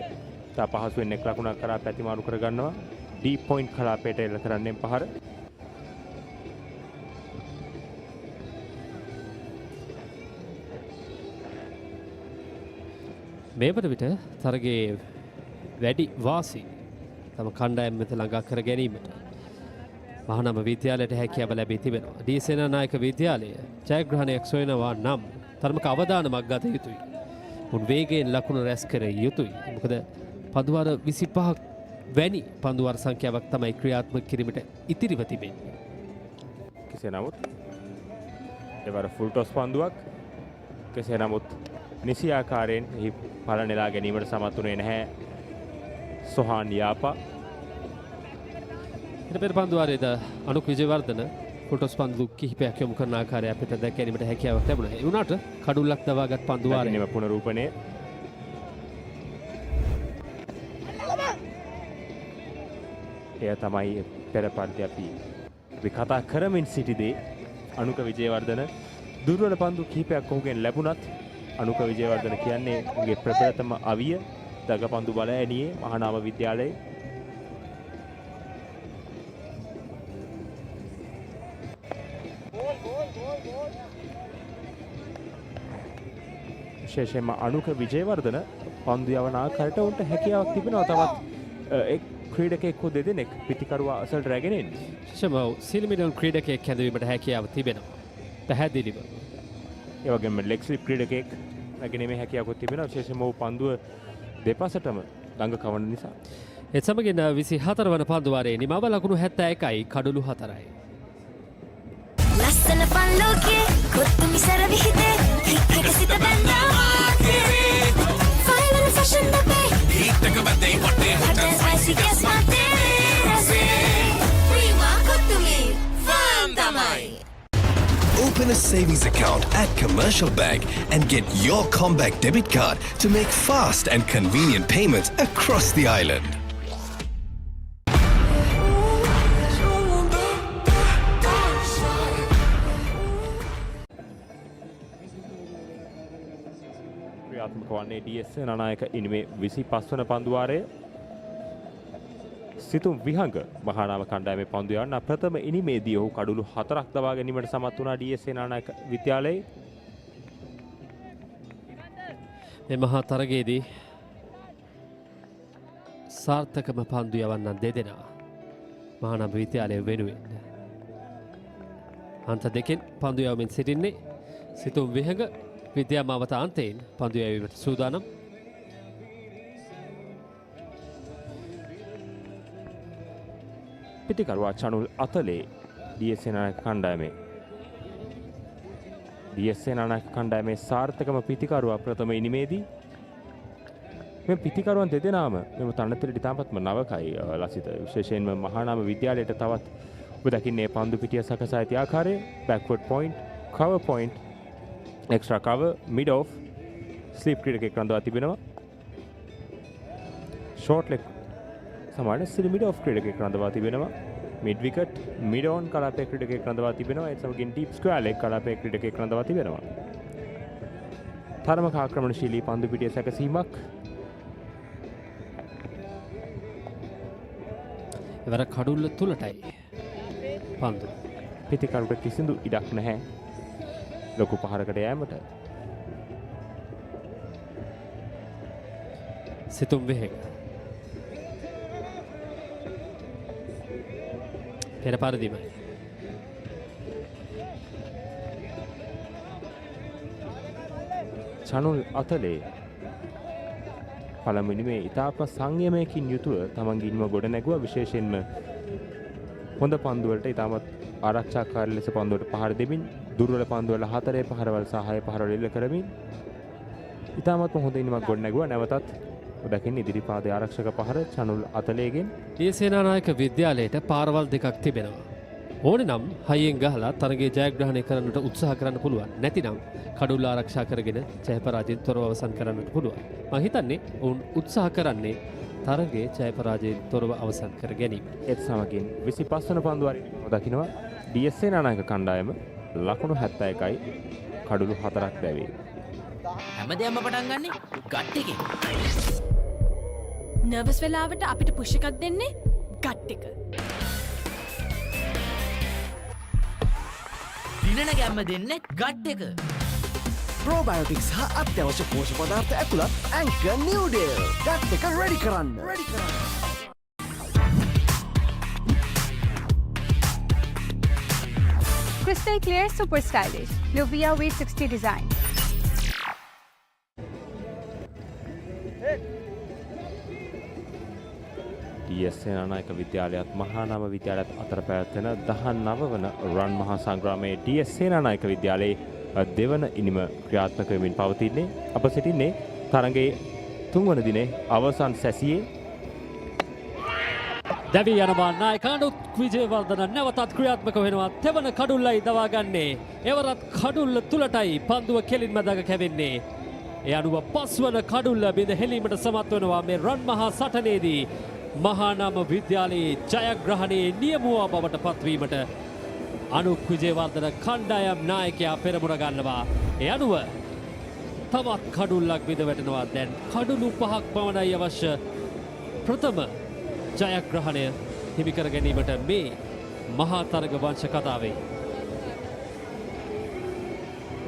තා පහසුවෙන් එක් ලකුණක් කරා පැතිමාරු කරගන්නවා. ඩී පොයින්ට් කලාපයට එල්ල කරන්නේ පහර. මේ වන විට තරගයේ වැඩි වාසි තම කණ්ඩායම වෙත ළඟා කර ගැනීමට මහානාම විද්‍යාලයට හැකියාව ලැබී තිබෙනවා. දී සේනානායක විද්‍යාලය ජයග්‍රහණයක් සොයනවා නම් තරමක අවධානමක් ගත යුතුයි. උන් වේගයෙන් ලකුණු රැස් කර යුතුයි. මොකද පන්දුවාර 25ක් වැනි පන්දුවාර සංඛ්‍යාවක් තමයි ක්‍රියාත්මක කිරීමට ඉතිරිව තිබෙන්නේ. කෙසේ නමුත් එවර ෆුල් ටොස් පන්දුවක් කෙසේ නමුත් නිසි ආකාරයෙන් එහි පල නෙලා ගැනීමට සමත් වුණේ නැහැ සොහාන් යාපා. ඊට පෙර පන්දුවාරයේද අනුක විජේවර්ධන ෆුල්ටොස් පන්දු කිහිපයක් යොමු කරන ආකාරය අපිට දැක ගැනීමට හැකියාවක් ලැබුණා. ඒ වුණාට කඩුල්ලක් දවාගත් පන්දුවාරයේ පුනරූපණය එය තමයි පෙර පන්ති අපි කතා කරමින් සිටිදී අනුක විජේවර්ධන දුර්වල පන්දු කිහිපයක් ඔහුගෙන් ලැබුණත් අනුක විජේවර්ධන කියන්නේ උගේ ප්‍රබලතම අවිය දගපන්දු බල ඇණියේ මහානාම විද්‍යාලයේ. විශේෂයෙන්ම අනුක විජේවර්ධන පන්දු යවන ආකාරයට උන්ට හැකියාවක් තිබෙනවා. තවත් එක් ක්‍රීඩකයෙක් හෝ දෙදෙනෙක් පිටිකරුවා අසලට රැගෙන එන්නේ. සිල්මිඩල් ක්‍රීඩකයෙක් හැඳවීමට හැකියාව තිබෙනවා. පැහැදිලිව. ඒ වගේම ලෙග් ස්ලිප් ක්‍රීඩකයෙක් නැගීමේ හැකියාවක් තිබෙනවා. විශේෂයෙන්ම ඔහු පන්දුව දෙපසටම දඟ කවන නිසා. ඒත් සමගින් 24 වන පන්දුවාරයේ නිමව ලකුණු 71යි කඩලු 4යි. ලස්සන පල්ලෝකේ කොත්තු මිසර විහිදේ හිටක සිට බැන්දා ෆයිනල් ෆැෂන් අපේ හිටක බැදේ වටේ හොටල් ස්පයිසි ගස් මාතේ රසේ ප්‍රීමා කොත්තුමි ෆාම් තමයි. Open a savings account at Commercial Bank and get your Comback debit card to make fast and convenient payments across the island. ක්‍රියාත්මක වන්නේ ඩී.එස් සේනානායක ඉනිමේ 25 වන පන්දුවාරයේ සිතුම් විහඟ මහානාම කණ්ඩායමේ පන්දු යවන ප්‍රථම ඉනිමේදී ඔහු කඩලු 4ක් දවා ගැනීමට සමත් වුණා ඩී.එස් සේනානායක විද්‍යාලයේ. මේ මහා තරගයේදී සාර්ථකම පන්දු යවන්නන් දෙදෙනා මහානාම විද්‍යාලය වෙනුවෙන් අන්ත දෙකෙන් පන්දු යවමින් සිටින්නේ සිතුම් විහඟ විද්‍යාමාවත අන්තයෙන් පන්දු යැවීමට සූදානම්. පිටිකරුවා චනුල් අතලේ ඩී.එස් සේනානායක කණ්ඩායමේ ඩී.එස් සේනානායක කණ්ඩායමේ සාර්ථකම පිටිකරුවා ප්‍රථම ඉනිමේදී මේ පිටිකරුවන් දෙදෙනාම මෙම තනතුරට ඉතාමත්ම නවකයි ලසිත. විශේෂයෙන්ම මහානාම විද්‍යාලයට තවත් ඔබ දකින්නේ පන්දු පිටිය සකසා ඇති ආකාරය backward point cover point extra cover mid off slip ක්‍රීඩකයෙක් රඳවා තිබෙනවා. ෂෝට් ලෙග් සමාන සිල් මිඩ් ඔෆ් ක්‍රීඩකයෙක් රඳවා තිබෙනවා. මිඩ් විකට් මිඩ් ඔන් කලාපයේ ක්‍රීඩකයෙක් රඳවා තිබෙනවා. ඒ සමගින් ඩීප් ස්ක්වයර් ලෙග් කලාපයේ ක්‍රීඩකයෙක් රඳවා තිබෙනවා. තරමක ආක්‍රමණශීලී පන්දු පිටිය සැකසීමක්. එවර කඩුල්ල තුලටයි පන්දු. පිටිකරුට කිසිදු ඉඩක් නැහැ ලොකු පහරකට යෑමට. සිතුම් විහඟ පෙර පරිදිමයි. චනුල් අතලේ පළමුවෙනි මේ ඉතාම සංයමයකින් යුතුව තමන්ගේ ඉනිම ගොඩ නැගුවා. විශේෂයෙන්ම හොඳ පන්දු වලට ඉතාමත් ආරක්ෂාකාරී ලෙස පන්දු වලට පහර දෙමින් දුර්වල පන්දු වල 4 පහරවල් සහ 6 පහරවල් එල්ල කරමින් ඉතාමත් හොඳ ඉනිමක් ගොඩ නැගුවා. නැවතත් ඔදකින් ඉදිරි පාදයේ ආරක්ෂක පහර චනුල් අතලේගෙන් දී සේනානායක විද්‍යාලයට පාරවල් දෙකක් තිබෙනවා. ඕනේ නම් හයියෙන් ගහලා තරගයේ ජයග්‍රහණය කරන්නට උත්සාහ කරන්න පුළුවන්. නැතිනම් කඩුල්ල ආරක්ෂා කරගෙන ජය පරාජයෙන් තොරව අවසන් කරන්නට පුළුවන්. මම හිතන්නේ ඔවුන් උත්සාහ කරන්නේ තරගයේ ජය පරාජයෙන් තොරව අවසන් කර ගැනීම. ඒත් සමගින් 25 වන පන්දු වරින් දකින්නවා DS සේනානායක කණ්ඩායම ලකුණු 71යි කඩුළු 4ක් දැවේ. හැමදේම පටන් ගන්නෙ ගට් එකේ. නර්වස් වෙලාවට අපිට පුෂ් එකක් දෙන්නේ ගට් එක. දිනන ගැම්ම දෙන්නේ ගට් එක. ප්‍රෝබයෝටික්ස් හා අත්‍යවශ්‍ය පෝෂක පදාර්ථ ඇතුළත් ඇන්කර් නිව්ඩේල් ගට් එක රෙඩි කරන්න. Crystal clear, super stylish. Luvia V60 design. DS Senanayake විද්‍යාලයත් මහානාම විද්‍යාලයත් අතර පැවැත්වෙන 19 වන රන් මහා සංග්‍රාමයේ DS සේනානායක විද්‍යාලයේ දෙවන ඉනිම ක්‍රියාත්මක වෙමින් පවතින්නේ. අප සිටින්නේ තරගයේ 3 වන දිනේ අවසන් සැසියේ. දැවී යනවා නායකානුත් විජේවර්ධන නැවතත් ක්‍රියාත්මක වෙනවා. තෙවන කඩුල්ලයි දවාගන්නේ. එවරත් කඩුල්ල තුලටයි පන්දුව කෙලින්ම දග කැවෙන්නේ. ඒ අනුව 5 වන කඩුල්ල බිඳ හෙලීමට සමත් වෙනවා මේ රන් මහා සටනේදී. මහානාම විද්‍යාලයේ ජයග්‍රහණයේ නියමුවා බවට පත්වීමට අනුක් විජේවර්ධන කණ්ඩායම් නායකයා පෙරමුණ ගන්නවා. ඒ අනුව තවත් කඩුල්ලක් බිඳ වැටෙනවා. දැන් කඩුළු 5ක් පමණයි අවශ්‍ය ප්‍රථම ජයග්‍රහණය හිමි කර ගැනීමට මේ මහා තරග වංශ කතාවේ.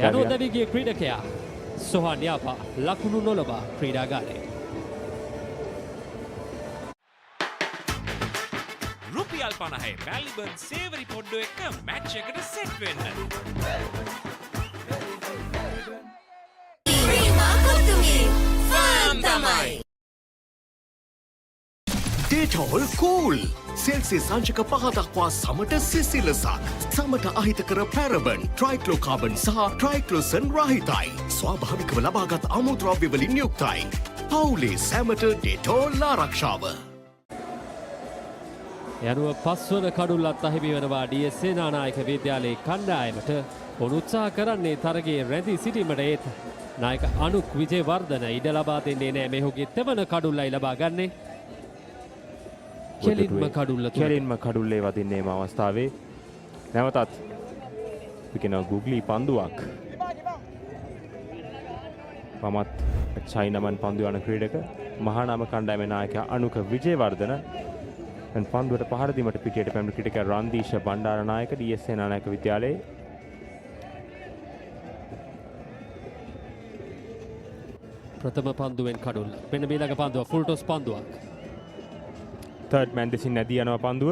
යනෝ දෙවිගේ ක්‍රීඩකයා සොහාන් යාපා ලකුණු නොලබා ක්‍රීඩාගාරයේ. රුපියල් 50 මැල්බන් සේවරි පොඩ්ඩෝ එක මැච් එකට සෙට් වෙන්න. ඩේටෝල් කූල් සෙල්සිය සංචක 5 දක්වා සමට සිසිලසක් සමට අහිතකර පැරබන් ට්‍රයික්ලෝකාබන් සහ ට්‍රයික්ලෝසන් රහිතයි ස්වාභාවිකව ලබාගත් අමුද්‍රව්‍ය වලින් යුක්තයි පවුලේ සැමට ඩේටෝල් ආරක්ෂාව. යනුව 5 වන කඩුල්ලත් අහිමි වෙනවා DS සේනානායක විද්‍යාලයේ කණ්ඩායමට. ඔවුන් උත්සාහ කරන්නේ තරගයේ රැඳී සිටීමට. ඒත් නායක අනුක් විජේවර්ධන ඉඩ ලබා දෙන්නේ නැහැ. මේ ඔහුගේ තෙවන කඩුල්ලයි ලබා ගන්නේ. කෙලින්ම කඩුල්ලේ වදින්නේ මේ අවස්ථාවේ. නැවතත් විකින ගුග්ලි පන්දුවක්. මමත් චයිනමන් පන්දු යන ක්‍රීඩක මහානාම කණ්ඩායමේ නායකයා අනුක විජේවර්ධන දැන් පන්දුවට පහර දීමට පිටියට පැමිණි ක්‍රීඩකයා රන්දීෂ බණ්ඩාරනායක DS සේනානායක විද්‍යාලයේ ප්‍රථම පන්දුවෙන් කඩුල්ල. මෙන්න ඊළඟ පන්දුව ෆුල් ටොස් පන්දුවක්. තර්ඩ් මෑන් දෙසින් නැදී යනවා පන්දුව.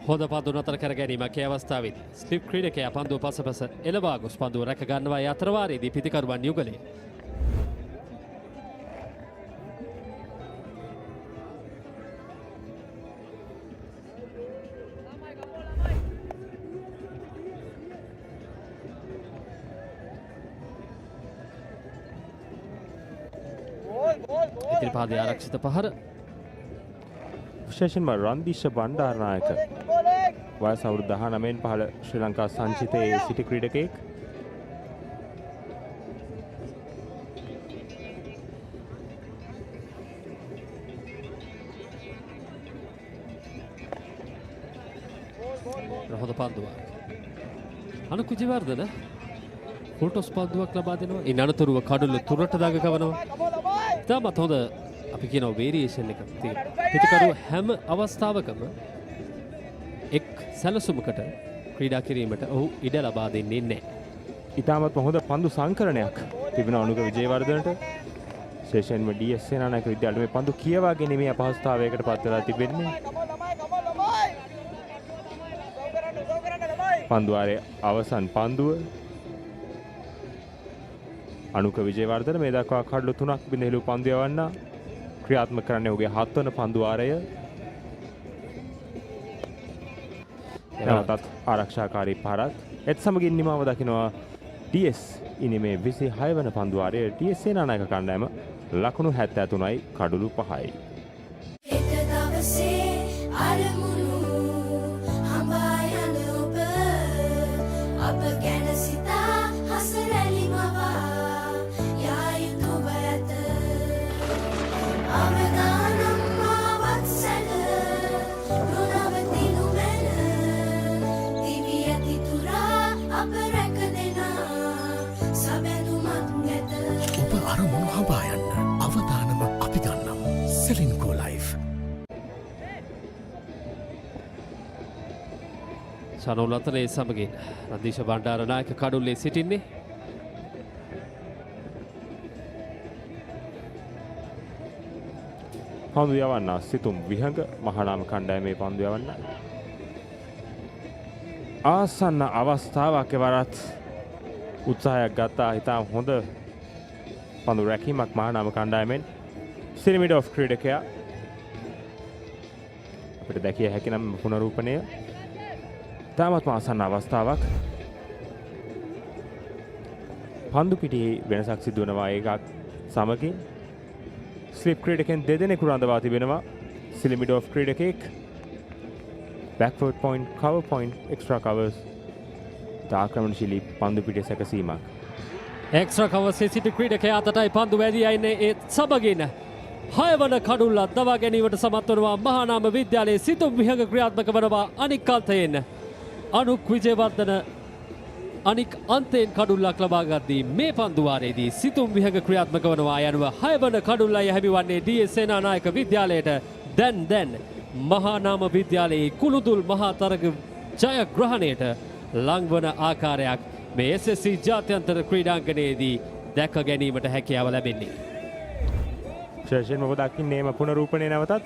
හොඳ පන්දු නතර කර ගැනීමක් ඒ අවස්ථාවේදී. ස්ලිප් ක්‍රීඩකයා පන්දුව පසපස එළවා ගොස් පන්දුව රැක ගන්නවා. ඒ අතරවාරයේදී පිතිකරුවන් යුගලේ. ඉතිරිපාදයේ ආරක්ෂිත පහර. විශේෂයෙන්ම රන්දීෂ බණ්ඩාරනායක වයස අවුරුදු 19න් පහළ ශ්‍රී ලංකා සංචිතයේ සිටි ක්‍රීඩකයෙක්. හොඳ පන්දුවක්. අනුක් විජේවර්ධන ෆුල් ටොස් පන්දුවක් ලබා දෙනවා. ඉන් අනතුරුව කඩුල්ල තුරට දග කවනවා. තාමත් හොඳ අපි කියනවා වේරියේෂන් එකක් තියෙනවා. පිටිකරුව හැම අවස්ථාවකම එක් සැලසුමකට ක්‍රීඩා කිරීමට ඔහු ඉඩ ලබා දෙන්නේ නැහැ. ඉතාමත් හොඳ පන්දු සංකරණයක් තිබෙනවා අනුක විජේවර්ධනට. විශේෂයෙන්ම DS සේනානායක විද්‍යාලයේ මේ පන්දු කියවා ගැනීමේ අපහසුතාවයකට පත් වෙලා තිබෙන්නේ. පන්දුවාරයේ අවසන් පන්දුව අනුක විජේවර්ධන මේ දක්වා කඩලු 3ක් බිඳහෙළු පන්දු යවන්න ක්‍රියාත්මක කරන්නේ ඔහුගේ 7 වන පන්දු වාරය. එනතත් ආරක්ෂාකාරී පහරක් එත් සමගින් නිමාව දකිනවා DS ඉනිමේ 26 වන පන්දු වාරයේ DS සේනානායක කණ්ඩායම ලකුණු 73යි කඩලු 5යි. එක දවසේ අරමුණු හඹා යන ඔබ අප ගැන සිතා හසරැලි මවා යා යුතුව ඇත අවදානම් මාවත් සැල නොනවතිනු මැන දිවි ඇති තුරා අප රැක දෙනා සබැඳුමක් නැත ඔබ අරමුණු හඹා යන්න අවදානම අපි ගන්නම් සෙලින්කෝ ලයිෆ්. චනෝල් අතරේ සමගින් රදීශ බණ්ඩාරනායක කඩුල්ලේ සිටින්නේ. පන්දු යවන්න සිතුම් විහඟ මහානාම කණ්ඩායමේ පන්දු යවන්න. ආසන්න අවස්ථාවක් එවරත් උත්සාහයක් ගත්තා. හිතාම හොඳ පන්දු රැකීමක් මහානාම කණ්ඩායමෙන්. සිරිමිඩ ඔෆ් ක්‍රීඩකයා අපිට දැකිය හැකි නම් පුනරූපණය තාමත් ආසන්න අවස්ථාවක්. පන්දු පිටියේ වෙනසක් සිදු වෙනවා. ඒකක් සමගින් ස්ලිප් ක්‍රීඩකයන් දෙදෙනෙකු රඳවා තිබෙනවා. සිලිමිඩ ඔෆ් ක්‍රීඩකෙක් backward point cover point extra covers ආක්‍රමණශීලී පන්දු පිටිය සැකසීමක්. එක්ස්ට්‍රා කවර්සේ සිටි ක්‍රීඩකයා අතටයි පන්දු වැදී යන්නේ. ඒ සමගින් 6 වන කඩුල්ල දවා ගැනීමට සමත් වනවා මහානාම විද්‍යාලයේ සිතුම් විහඟ ක්‍රියාත්මක වනවා. අනික් අන්තයෙන් අනුක් විජේවර්ධන අනික් අන්තයෙන් කඩුල්ලක් ලබා ගද්දී මේ පන්දු වාරයේදී සිතුම් විහඟ ක්‍රියාත්මක වනවා. යනුව 6 වන කඩුල්ලයි හැමිවන්නේ DS සේනානායක විද්‍යාලයට. දැන් මහානාම විද්‍යාලයේ කුළුදුල් මහා තරග ජයග්‍රහණයට ලංවන ආකාරයක් මේ SSC ජාත්‍යන්තර ක්‍රීඩාංගණයේදී දැක ගැනීමට හැකියාව ලැබෙන්නේ. ශේෂයෙන් ඔබ දකින්නේම පුනරූපණය නැවතත්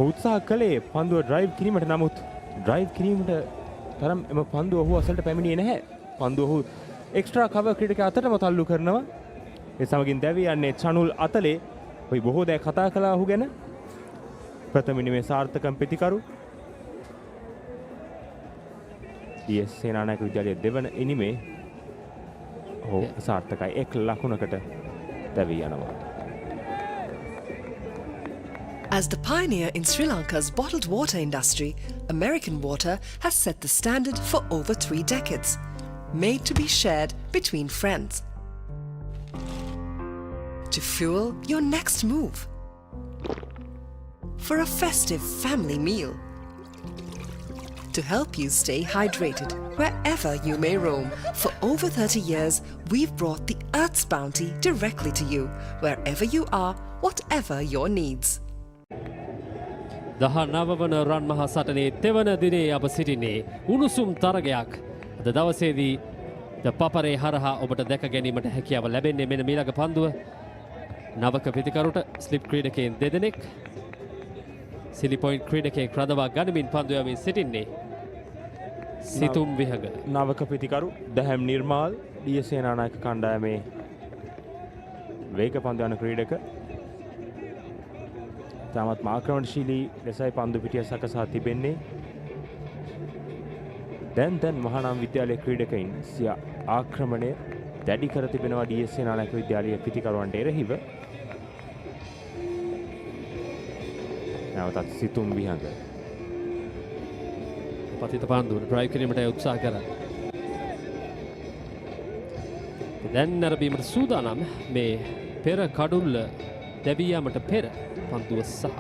උත්සාහ කළේ පන්දුව ඩ්‍රයිව් කිරීමට. නමුත් ඩ්‍රයිව් කිරීමට තරම් එම පන්දුව ඔහු අසලට පැමිණියේ නැහැ. පන්දුව ඔහු එක්ස්ට්‍රා කවර් ක්‍රීඩකයා අතටම තල්ලු කරනවා. ඒ සමගින් දැවී යන්නේ චනුල් අතලේ. ඔයි බොහෝ දෑ කතා කළා ඔහු ගැන. ප්‍රථම ඉනිමේ සාර්ථකම් ප්‍රතිකරු DS සේනානායක විද්‍යාලයේ දෙවන ඉනිමේ ඔහු සාර්ථකයි. 1 ලකුණකට දැවී යනවා. As the pioneer in Sri Lanka's bottled water industry, American Water has set the standard for over 3 decades, made to be shared between friends. To fuel your next move, for a festive family meal, to help you stay hydrated wherever you may roam. For over 30 years, we've brought the Earth's bounty directly to you, wherever you are, whatever your needs. 19 වන රන් මහා සටනේ තෙවන දිනේ අප සිටින්නේ උණුසුම් තරගයක්. අද දවසේදී ThePapare හරහා ඔබට දැක ගැනීමට හැකියාව ලැබෙන්නේ මෙන්න මීළඟ පන්දුව. නවක ප්‍රතිකරුට ස්ලිප් ක්‍රීඩකයන් දෙදෙනෙක් සිලි පොයින්ට් ක්‍රීඩකයෙක් රඳවා ගනිමින් පන්දු යමින් සිටින්නේ සිතුම් විහඟ. නවක ප්‍රතිකරු දැහැම් නිර්මාල් DS සේනානායක කණ්ඩායමේ වේග පන්දු යන ක්‍රීඩක. තාමත් ආක්‍රමණශීලී ලෙසයි පන්දු පිටිය සකසා තිබෙන්නේ. දැන් මහානාම විද්‍යාලයේ ක්‍රීඩකයින් සිය ආක්‍රමණය දැඩි කර තිබෙනවා DS සේනානායක විද්‍යාලයේ පිටිකරුවන්ට එරෙහිව. නැවතත් සිතුම් විහඟ. පතිත පන්දුව ඩ්‍රයිව් කිරීමට උත්සාහ කරා. දැන් නරඹීමට සූදානම් මේ පෙර කඩුල්ල දැවී යාමට පෙර පන්දුව සහ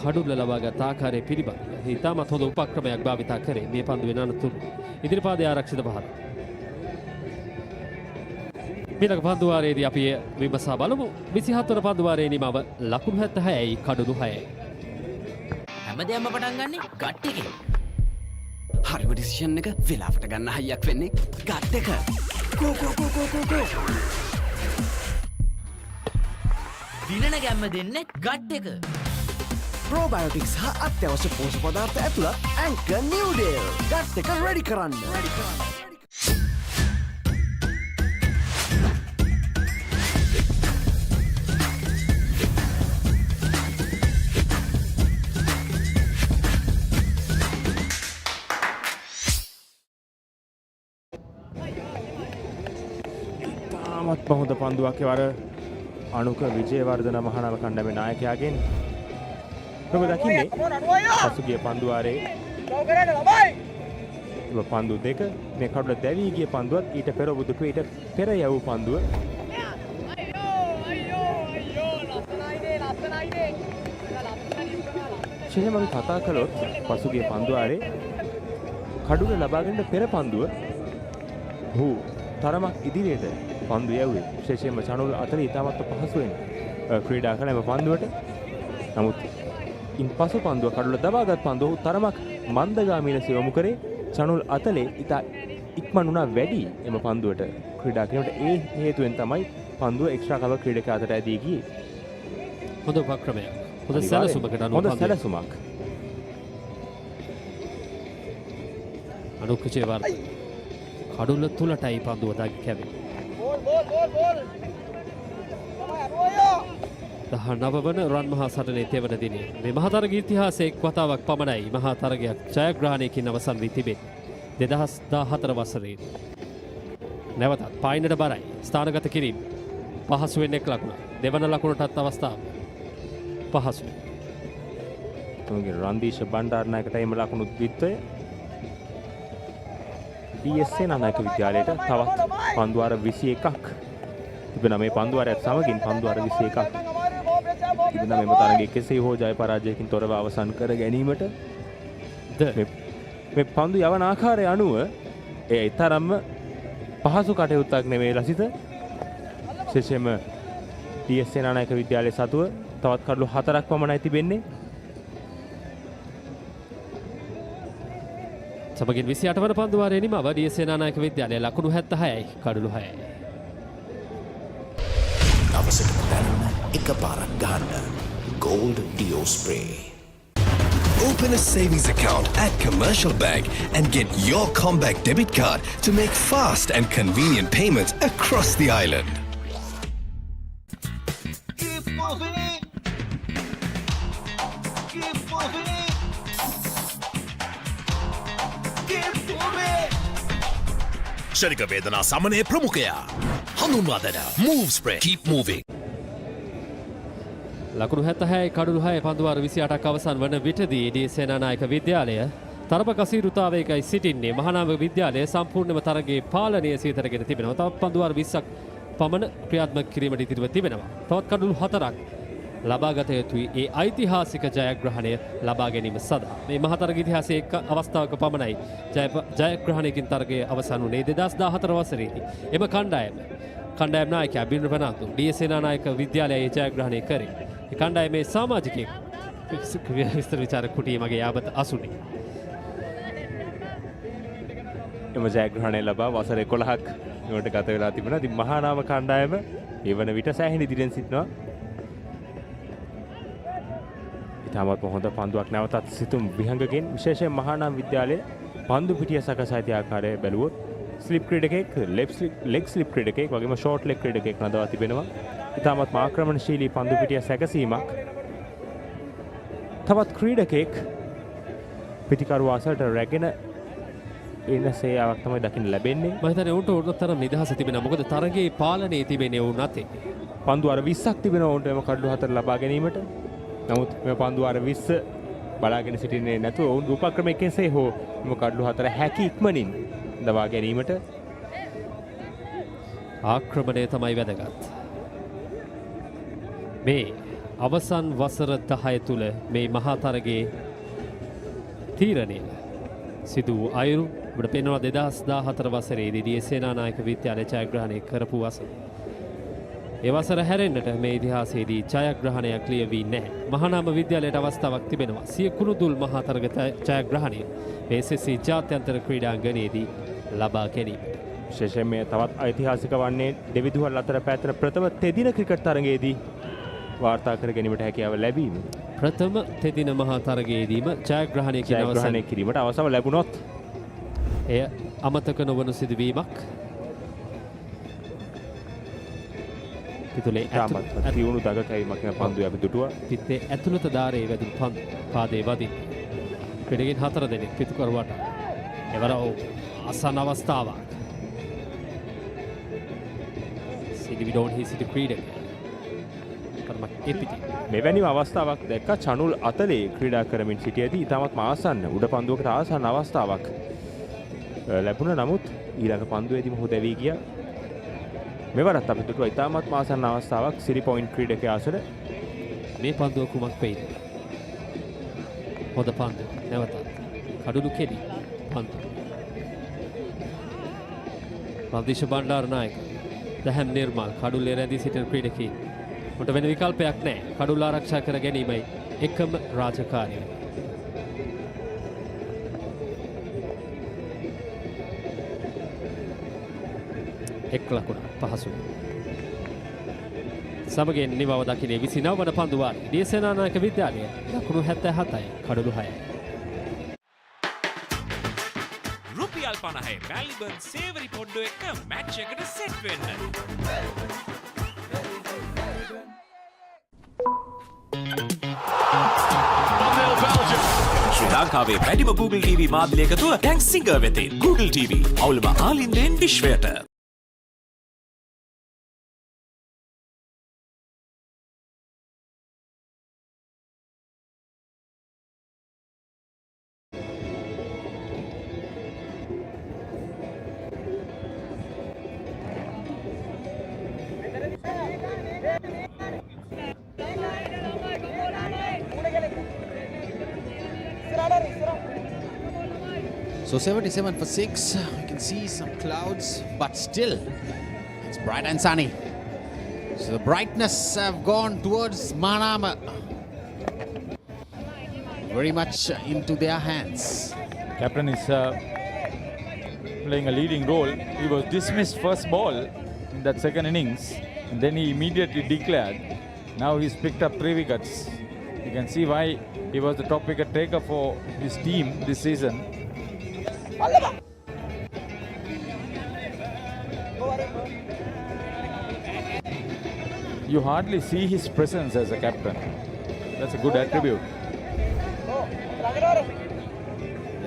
කඩුල්ල ලබාගත් ආකාරය පිළිබඳව ඉතාමත් හොඳ උපක්‍රමයක් භාවිතා කරේ මේ පන්දුවේ අනතුරු ඉදිරිපාදයේ ආරක්ෂිත පහර. ඊළඟ පන්දු වාරයේදී අපි විමසා බලමු 27 වන පන්දු වාරයේ නිමාව ලකුණු 76යි කඩුළු 6යි. හැමදේම පටන් ගන්නේ ගට් එකේ. හරිම ඩිසිෂන් එක වෙලාවට ගන්න හයියක් වෙන්නේ ගට් එක. කෝ දිනන ගැම්ම දෙන්නේ ගට් එක. ප්‍රෝබයෝටික්ස් හා අත්‍යවශ්‍ය පෝෂක පදාර්ථ ඇතුළත් ඇන්කර් නිව්ඩේල්. ගට් එක රෙඩි කරන්න. තවත් බහොඳ පන්දුවක් වර අනුක විජේවර්ධන මහානාම කණ්ඩායමේ නායකයාගෙන් ඔබ දකින්නේ පසුගිය පන්දුවාරේ පන්දු දෙක මේ කඩුල දැවී ගිය පන්දුවත් ඊට පෙර ඔබ ඊට පෙර යවූ පන්දුව විශේෂයෙන්ම අපි කතා කළොත් පසුගිය පන්දුවාරේ කඩුල ලබාගෙන පෙර පන්දුව ඔහු තරමක් ඉදිරියට පන්දු යවුවේ විශේෂයෙන්ම චනුල් අතර ඉතාමත් පහසුවෙන් ක්‍රීඩා කළ එම පන්දුවට නමුත් ඉන්පසු පන්දුව කඩුල දබාගත් පන්දුව ඔහු තරමක් මන්දගාමී ලෙස යොමු කරේ චනුල් අතලේ ඉතා ඉක්මන් වුණා වැඩි එම පන්දුවට ක්‍රීඩා කිරීමට ඒ හේතුවෙන් තමයි පන්දුව එක්ස්ට්‍රා කවර් ක්‍රීඩකයා අතට ඇදී ගියේ හොඳ උපක්‍රමයක් හොඳ සැලසුමකට අනුව හොඳ සැලසුමක් අනුක විජේවර්ධන කඩුල තුලටයි පන්දුව දාග කැවේ 19 වන රන් මහා සටනේ තෙවන දිනේ මේ මහා තරග ඉතිහාසයේ එක් වතාවක් පමණයි මහා තරගයක් ජයග්‍රහණයකින් අවසන් වී තිබෙන්නේ 2014 වසරේ නැවතත් පායිනට බරයි ස්ථානගත කිරීම පහසුවෙන් එක් ලකුණ දෙවන ලකුණටත් අවස්ථාව පහසු තුන්ගේ රන්දීශ බණ්ඩාරනායකට එම ලකුණු ද්විත්වය D.S Senanayake විද්‍යාලයට තවත් පන්දුවාර 21ක් තිබෙනවා මේ පන්දුවාරයත් සමගින් පන්දුවාර 21ක් තිබෙනවා මෙම තරගයේ කෙසේ හෝ ජය පරාජයකින් තොරව අවසන් කර ගැනීමට මේ පන්දු යවන ආකාරය අනුව ඒ තරම්ම පහසු කටයුත්තක් නෙමෙයි ලසිත විශේෂයෙන්ම D.S Senanayake විද්‍යාලයේ සතුව තවත් කඩලු 4ක් පමණයි තිබෙන්නේ සමගින් 28 වන පන්දුවාරයේ නිමව D.S Senanayake විද්‍යාලය ලකුණු 76යි කඩලු 6යි. අවසරට දැනන එකපාරක් ගන්න Gold Dio Spray. Open a savings account at Commercial Bank and get your Comback debit card to make fast and convenient payments across the island. ශරික වේදනා සමනය ප්‍රමුඛයා හඳුන්වා දෙන Move Spray keep moving. ලකුණු 76යි කඩලු 6 පන්දුවාර 28ක් අවසන් වන විටදී D.S Senanayake විද්‍යාලය තරමක අසීරුතාවයකයි සිටින්නේ. මහානාම විද්‍යාලය සම්පූර්ණම තරගයේ පාලනය සියතරගෙන තිබෙනවා. තවත් පන්දුවාර 20ක් පමණ ක්‍රියාත්මක කිරීමට ඉතිරිව තිබෙනවා. තවත් කඩලු 4ක් ලබාගත යුතුයි ඒ ඓතිහාසික ජයග්‍රහණය ලබා ගැනීම සඳහා. මේ මහා තරග ඉතිහාසයේ එක් අවස්ථාවක පමණයි ජයග්‍රහණයකින් තරගය අවසන් වුණේ 2014 වසරේදී. එම කණ්ඩායම් නායකයා බින්දු ප්‍රනාන්දු D.S Senanayake විද්‍යාලයේ ජයග්‍රහණය කරේ. ඒ කණ්ඩායමේ සමාජිකයෙක් විස්තර විචාරක කුටියේ මගේ යාබත අසුනේ. එම ජයග්‍රහණය ලබා වසර 11ක් මෙවට ගත වෙලා තිබුණා. ඉතින් මහානාම කණ්ඩායම ඒ වන විට සෑහෙන ඉදිරියෙන් සිටිනවා. ඉතාමත් හොඳ පන්දුවක් නැවතත් සිතුම් විහංගකින් විශේෂයෙන් මහානාම විද්‍යාලයේ පන්දු පිටිය සකසා ඇති ආකාරය බැලුවොත් ස්ලිප් ක්‍රීඩකෙක්, ලෙග් ස්ලිප් ක්‍රීඩකෙක් වගේම ෂෝට් ලෙග් ක්‍රීඩකෙක් නදවා තිබෙනවා. ඉතාමත් ආක්‍රමණශීලී පන්දු පිටිය සැකසීමක්. තවත් ක්‍රීඩකෙක් පිටිකරු අසලට රැගෙන එන සේයාවක් තමයි දකින්න ලැබෙන්නේ. මම හිතන්නේ උන්ට උඩතර නිදහස තිබෙනවා. මොකද තරගයේ පාලනයේ තිබෙන්නේ උන් අතේ. පන්දු අර 20ක් තිබෙනවා උන්ට එම කඩලු 4 ලබා ගැනීමට. නමුත් මේ පන්දු අර 20 බලාගෙන සිටින්නේ නැතුව ඔවුන් උපක්‍රමයෙන් කෙසේ හෝ මේ කඩලු 4 හැකි ඉක්මනින් දවා ගැනීමට ආක්‍රමණය තමයි වැදගත්. මේ අවසන් වසර 10 තුල මේ මහා තරගයේ තීරණය සිදු වූ අයුරු අපිට පේනවා 2014 වසරේදී D.S Senanayake විද්‍යාලය ජයග්‍රහණය කරපු වසර. ඒ වසර හැරෙන්නට මේ ඉතිහාසයේදී ජයග්‍රහණයක් ලියවී නැහැ. මහානාම විද්‍යාලයට අවස්ථාවක් තිබෙනවා. සිය කුණුදුල් මහා තරග ජයග්‍රහණය මේ SSC ජාත්‍යන්තර ක්‍රීඩාංගණයේදී ලබා ගැනීමට. විශේෂයෙන් මේ තවත් ඓතිහාසික වන්නේ දෙවිදුහල් අතර පැවැත්වෙන ප්‍රථම තෙදින ක්‍රිකට් තරගයේදී වාර්තා කර ගැනීමට හැකියාව ලැබීම. ප්‍රථම තෙදින මහා තරගයේදීම ජයග්‍රහණයකින් අවසන් කිරීමට අවසර ලැබුණොත් එය අමතක නොවන සිදුවීමක්. පිටුලේ තියුණු දග කැවීමක් යන පන්දුව අපි දුටුවා. පිටේ ඇතුළත ධාරයේ වැදුණු පන්දු පාදයේ වදින. ක්‍රීඩකයන් 4 දෙනෙක් පිටුකරුවට එවර අසන අවස්ථාවක්. සිලිවිඩෝන්හි සිටි ක්‍රීඩකයා. තරමක් එපිටි. මෙවැනිම අවස්ථාවක් දැක්ක චනුල් අතලේ ක්‍රීඩා කරමින් සිටියදී ඉතාමත් ආසන්න උඩ පන්දුවකට ආසන්න අවස්ථාවක් ලැබුණ. නමුත් ඊළඟ පන්දුවේදීම ඔහු දැවී ගියා. මෙවරත් අපි දුටුවා ඉතාමත් ආසන්න අවස්ථාවක් සිරි පොයින්ට් ක්‍රීඩකයා අසල. මේ පන්දුව කුමක් වෙයිද? හොඳ පන්දුව. නැවතත් කඩුළු කෙලි පන්දුව. රන්දිෂ බණ්ඩාරනායක, දැහැම් නිර්මල් කඩුල්ලේ රැඳී සිටින ක්‍රීඩකයින්. ඔට වෙන විකල්පයක් නැහැ. කඩුල්ල ආරක්ෂා කර ගැනීමයි එකම රාජකාරිය. එක් ලකුණ පහසු. සමගින් නිවව දකින්නේ 29 වන පන්දු වාරයේ ඩී.එස් සේනානායක විද්‍යාලය ලකුණු 77යි කඩුළු 6යි. රුපියල් 50යි මැල්බර්න් සේවරි පොඩ්ඩෝ එක්ක මැච් එකට සෙට් වෙන්න. ශ්‍රී ලංකාවේ වැඩිම Google TV මාධ්‍ය එකතුව දැන් සිංගර් වෙතේ. Google TV අවුලම ආලින්දෙන් විශ්වයට. So 77 for 6. You can see some clouds, but still it's bright and sunny. So the brightness have gone towards Mahanama. Very much into their hands. Captain is playing a leading role. He was dismissed first ball in that second innings, and then he immediately declared. Now he's picked up 3 wickets. You can see why he was the top wicket taker for his team this season. You hardly see his presence as a captain. That's a good attribute.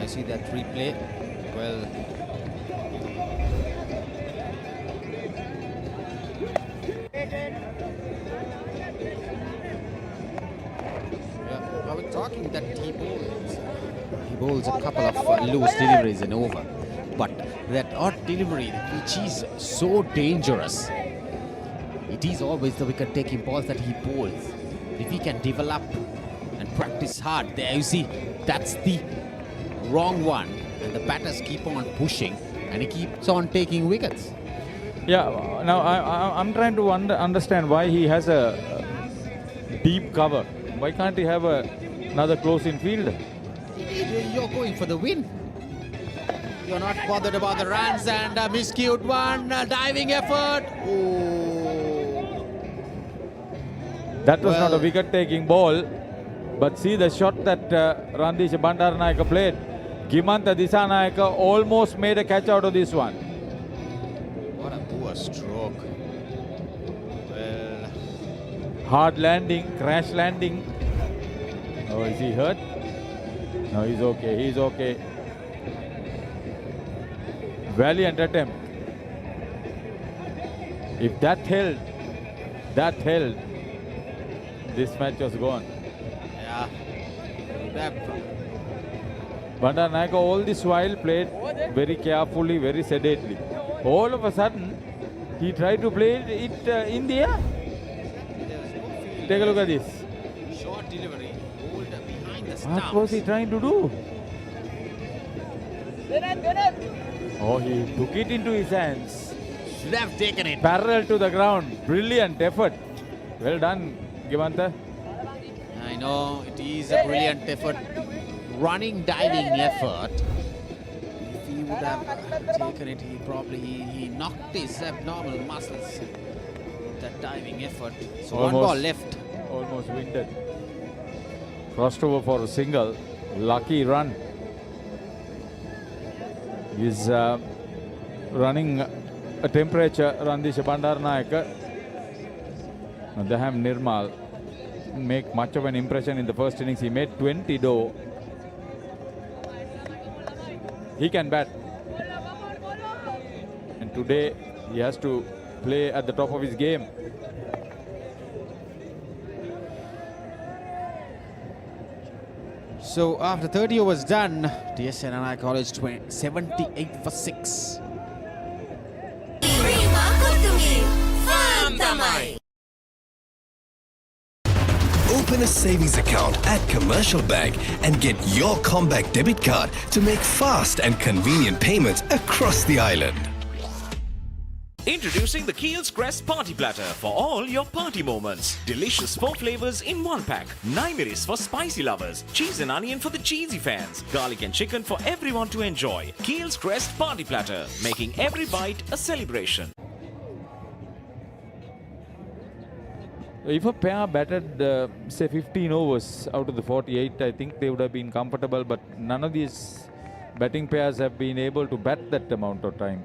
I see that replay. Well, I was talking that he bowls a couple of loose deliveries and over, but that odd delivery which is so dangerous, it is always the wicket taking balls that he bowls. If he can develop and practice hard, there you see that's the wrong one, and the batters keep on pushing and he keeps on taking wickets. Yeah, now I'm trying to understand why he has a deep cover. Why can't he have another close-in fielder? You're going for the win. You're not bothered about the runs, and a miscued one, diving effort. Oh. That was not a wicket-taking ball, but see the shot that Randish Bandaranayaka played. Gimantha Disanayaka almost made a catch out of this one. What a poor stroke. Well, hard landing, crash landing. Oh, is he hurt? No, he's okay. He's okay. Valiant attempt. If that held, this match was gone. yeah. Bandaranayaka all this while played very carefully, very sedately. All of a sudden, he tried to play it in the air. Take a look at this. Short delivery, bowled behind the What stumps. was he trying to do? Oh, he took it into his hands. Should have taken it. Parallel to the ground. Brilliant effort. Well done, Gimantha. I know it is a brilliant effort, running, diving effort. If he would have taken it, he knocked his abnormal muscles with that diving effort. So one ball left. Almost winded. Crossed over for a single. Lucky run. He's running a temperature. Randish Bandaranayaka. Daham Nirmal make much of an impression in the first innings. He made 20 though. He can bat. And today he has to play at the top of his game. So after 30 overs done, D.S Senanayake College 78 for 6. Open a savings account at Commercial Bank and get your Comback debit card to make fast and convenient payments across the island. Introducing the Keel's Crest Party Platter for all your party moments. Delicious 4 flavors in 1 pack. Naimeris for spicy lovers. Cheese and onion for the cheesy fans. Garlic and chicken for everyone to enjoy. Keel's Crest Party Platter, making every bite a celebration. If a pair batted, say 15 overs out of the 48, I think they would have been comfortable, but none of these batting pairs have been able to bat that amount of time.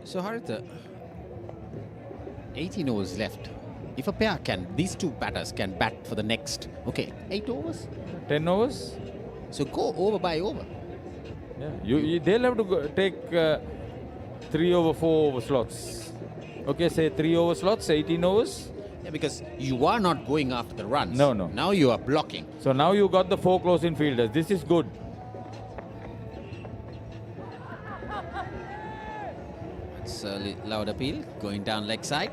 So Haritha, 18 overs left. If a pair can, these two batters can bat for the next, 8 overs? 10 overs? So go over by over. Yeah, they'll have to take 3 over 4 over slots. Okay, say 3 over slots, 18 overs. Yeah, because you are not going after the runs. No. Now you are blocking. So now you got the 4 close-in fielders. This is good. It's a loud appeal, going down leg side.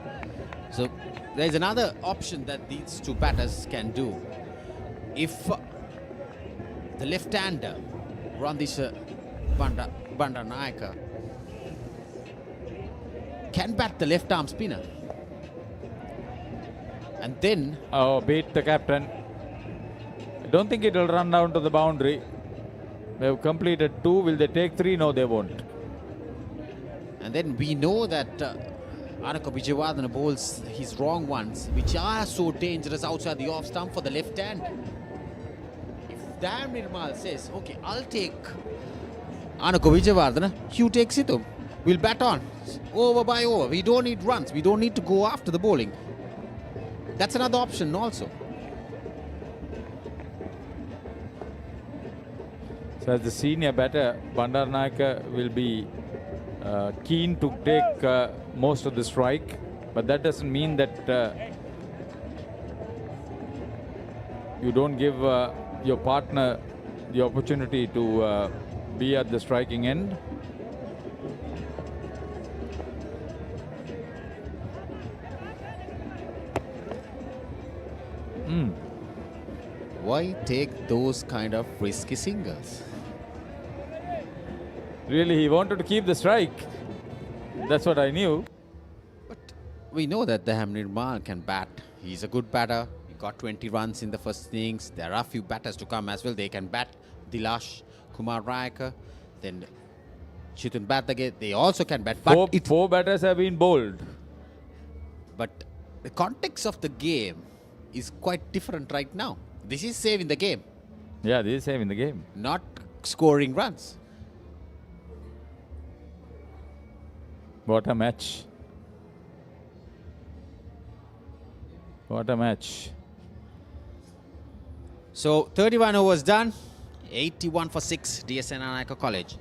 So there's another option that these two batters can do. If the left-hander, Randisha Bandaranaike, can bat the left-arm spinner, and then... Oh, beat the captain. I don't think it will run down to the boundary. They have completed 2. Will they take 3? No, they won't. And then we know that Anako Vijayawardena bowls his wrong ones, which are so dangerous outside the off stump for the left hand. If Dan Nirmal says, okay, I'll take Anako Vijayawardena, Hugh takes it. We'll bat on. Over by over. We don't need runs. We don't need to go after the bowling. That's another option also. So as the senior batter, Bandaranaike will be keen to take most of the strike, but that doesn't mean that you don't give your partner the opportunity to be at the striking end. Why take those kind of risky singles? Really, he wanted to keep the strike. That's what I knew. But we know that the Nirmal can bat. He's a good batter. He got 20 runs in the first innings. There are a few batters to come as well. They can bat. Dilash, Kumar Rayaka, then Chitun Bathage. They also can bat. But four batters have been bowled. But the context of the game is quite different right now. This is saving the game. Yeah, this is saving the game. Not scoring runs. What a match. What a match. So 31 overs done. 81 for 6, D.S Senanayake College.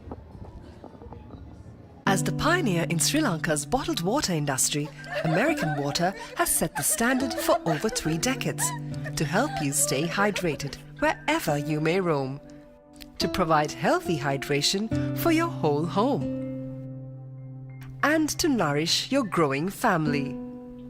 As the pioneer in Sri Lanka's bottled water industry, American Water has set the standard for over 3 decades to help you stay hydrated wherever you may roam, to provide healthy hydration for your whole home, and to nourish your growing family.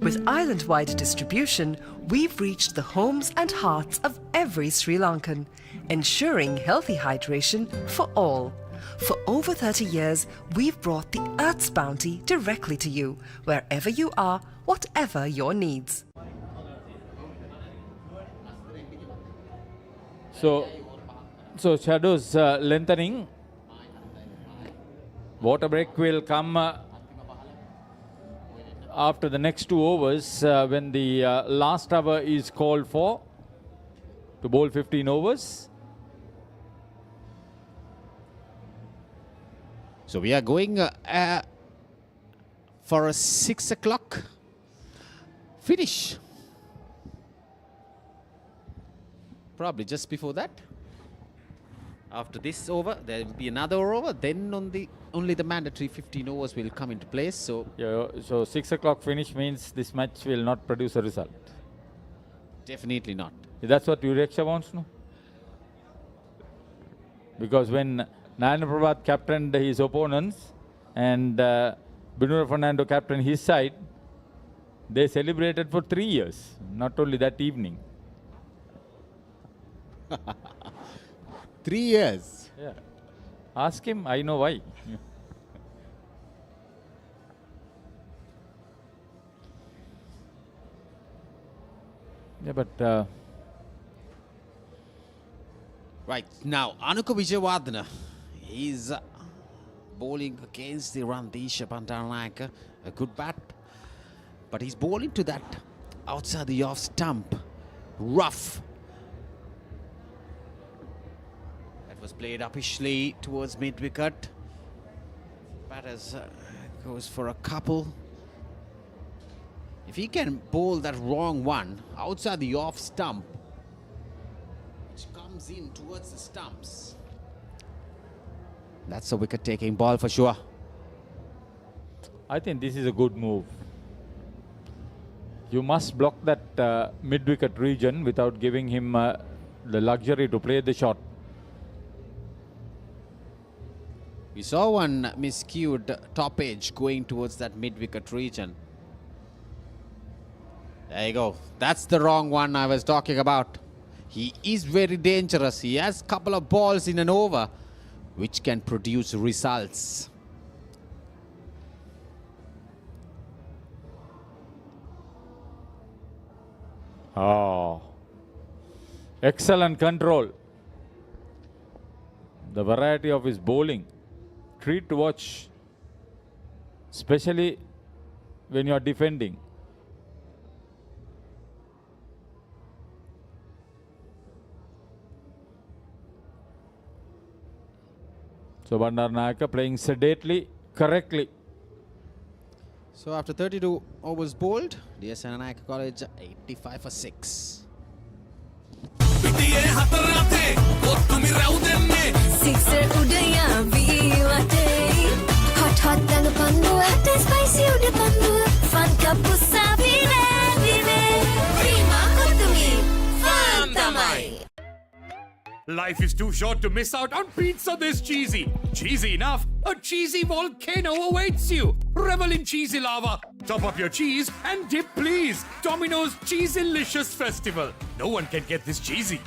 With island-wide distribution, we've reached the homes and hearts of every Sri Lankan, ensuring healthy hydration for all. For over 30 years, we've brought the Earth's bounty directly to you, wherever you are, whatever your needs. So shadows lengthening. Water break will come after the next 2 overs when the last over is called for to bowl 15 overs. So we are going for a 6 o'clock finish. Probably just before that. After this over, there will be another over. Then only the mandatory 15 overs will come into place. So Yeah, so 6 o'clock finish means this match will not produce a result. Definitely not. That's what Yureksha wants, no? Because when Narendra Prabhat captained his opponents and Binura Fernando captained his side, they celebrated for 3 years, not only that evening. 3 years. Yeah. Ask him, I know why. Yeah, but right now, Anuka Vijayawardena is bowling against the Randisha Bandaranaike. A good bat, but he's bowling to that outside the off stump. Rough. That was played uppishly towards mid wicket. Batters goes for a couple. If he can bowl that wrong one outside the off stump, which comes in towards the stumps, that's a wicket-taking ball for sure. I think this is a good move. You must block that mid-wicket region without giving him the luxury to play the shot. We saw one miscued top edge going towards that mid-wicket region. There you go. That's the wrong one I was talking about. He is very dangerous. He has a couple of balls in an over which can produce results. Oh, excellent control. The variety of his bowling. Treat to watch, especially when you are defending. So Bandaranaike playing sedately, correctly. So after 32 overs bowled, D.S Senanayake College 85 for 6. Sixer udaya ViU App. Hot dang pandu, hot and spicy ude pandu. Fun kapusa vive. Prima kotumi. Fun tamai. Life is too short to miss out on pizza this cheesy. Cheesy enough, a cheesy volcano awaits you. Revel in cheesy lava. Top up your cheese and dip please. Domino's Cheesylicious Festival. No one can get this cheesy.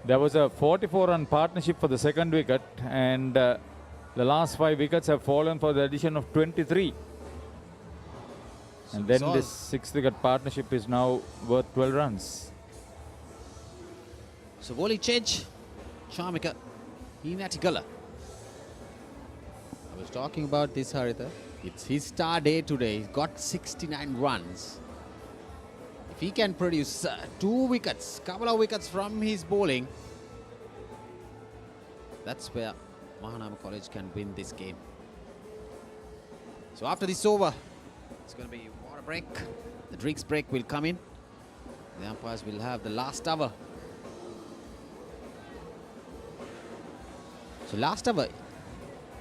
There was a 44-run partnership for the second wicket, and the last 5 wickets have fallen for the addition of 23. And then this 6th wicket partnership is now worth 12 runs. So bowling change, Charmika Inatigala. I was talking about this, Haritha. It's his star day today. He's got 69 runs. If he can produce 2 wickets, couple of wickets from his bowling, that's where Mahanama College can win this game. So after this over, it's going to be water break. The drinks break will come in. The umpires will have the last over. So last over,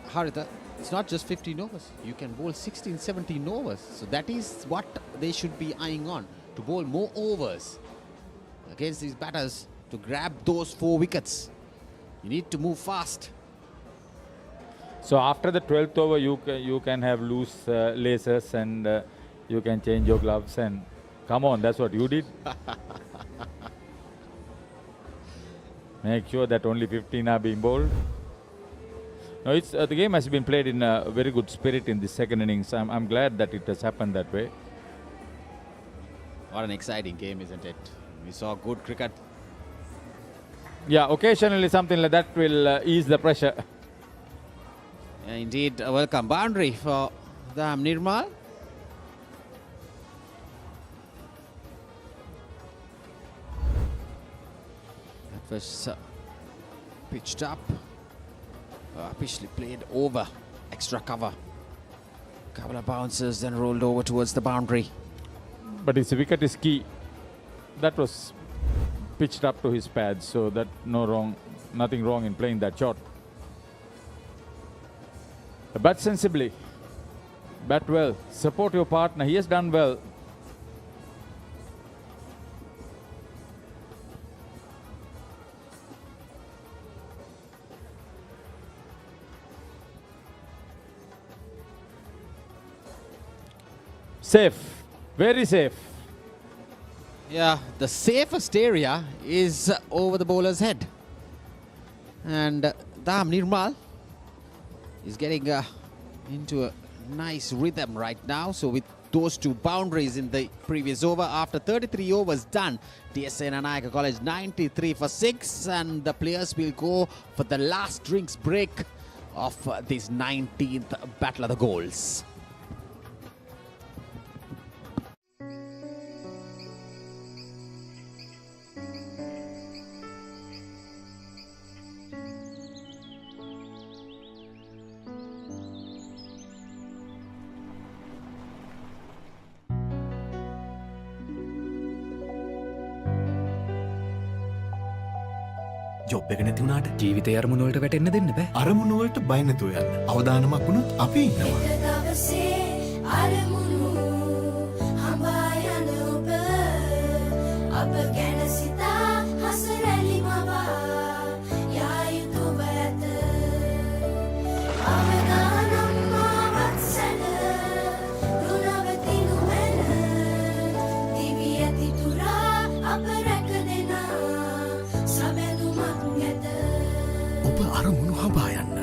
Haritha, it's not just 15 overs. You can bowl 16, 17 overs. So that is what they should be eyeing on, to bowl more overs against these batters to grab those 4 wickets. You need to move fast. So after the 12th over, you can have loose laces and you can change your gloves and come on, that's what you did. Make sure that only 15 are being bowled. No, it's the game has been played in a very good spirit in the second innings. I'm glad that it has happened that way. What an exciting game, isn't it? We saw good cricket. Yeah, occasionally something like that will ease the pressure. Yeah, indeed, a welcome boundary for the Nirmal. That was pitched up. Officially played over. Extra cover. Couple of bounces, then rolled over towards the boundary. But his wicket is key. That was pitched up to his pads, so that nothing wrong in playing that shot. Bat sensibly, bat well, support your partner. He has done well. Safe, very safe. Yeah, the safest area is over the bowler's head. And Dham Nirmal is getting into a nice rhythm right now. So with those two boundaries in the previous over, after 33 overs done, D.S Senanayake College 93 for 6, and the players will go for the last drinks break of this 19th Battle of the Goals. Job එක නැති වුණාට ජීවිතේ අරමුණු වලට වැටෙන්න දෙන්න බෑ. අරමුණු වලට බය නැතුව යන්න. අවදානමක් වුණොත් අපි ඉන්නවා. අරමුණු හඹා යන ඔබ අප ගැන සිතා හසරැලි මවා යා යුතුව ඇත. අවදානම් මාවත් සැන රුණවතිනු මැන දිවි ඇති තුරා අප රැක දෙනා සබැඳුමක් නැත. ඔබ අරමුණු හඹා යන්න.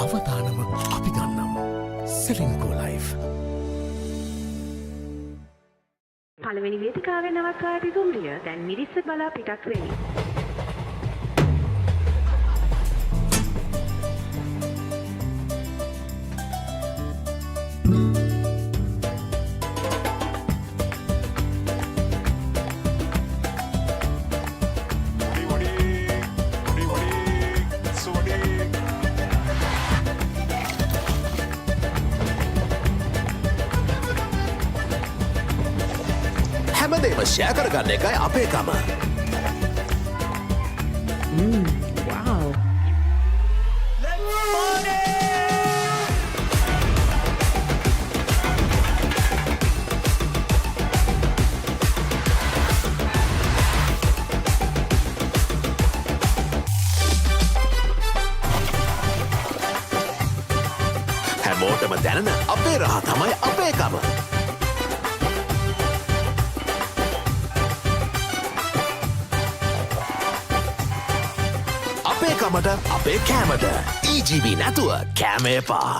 අවදානම අපි ගන්නම්. Selingo Life. පළවෙනි වේදිකාවේ නවත්වා ඇති දුම්රිය දැන් මිරිස්ස බලා පිටත් වෙමි. හැමදේම ෂෙයා කරගන්න එකයි අපේ කම. wow. හැමෝටම දැනෙන අපේ රහ තමයි අපේ කම. අපේ කමට අපේ කෑමට EGB නැතුව කෑම එපා.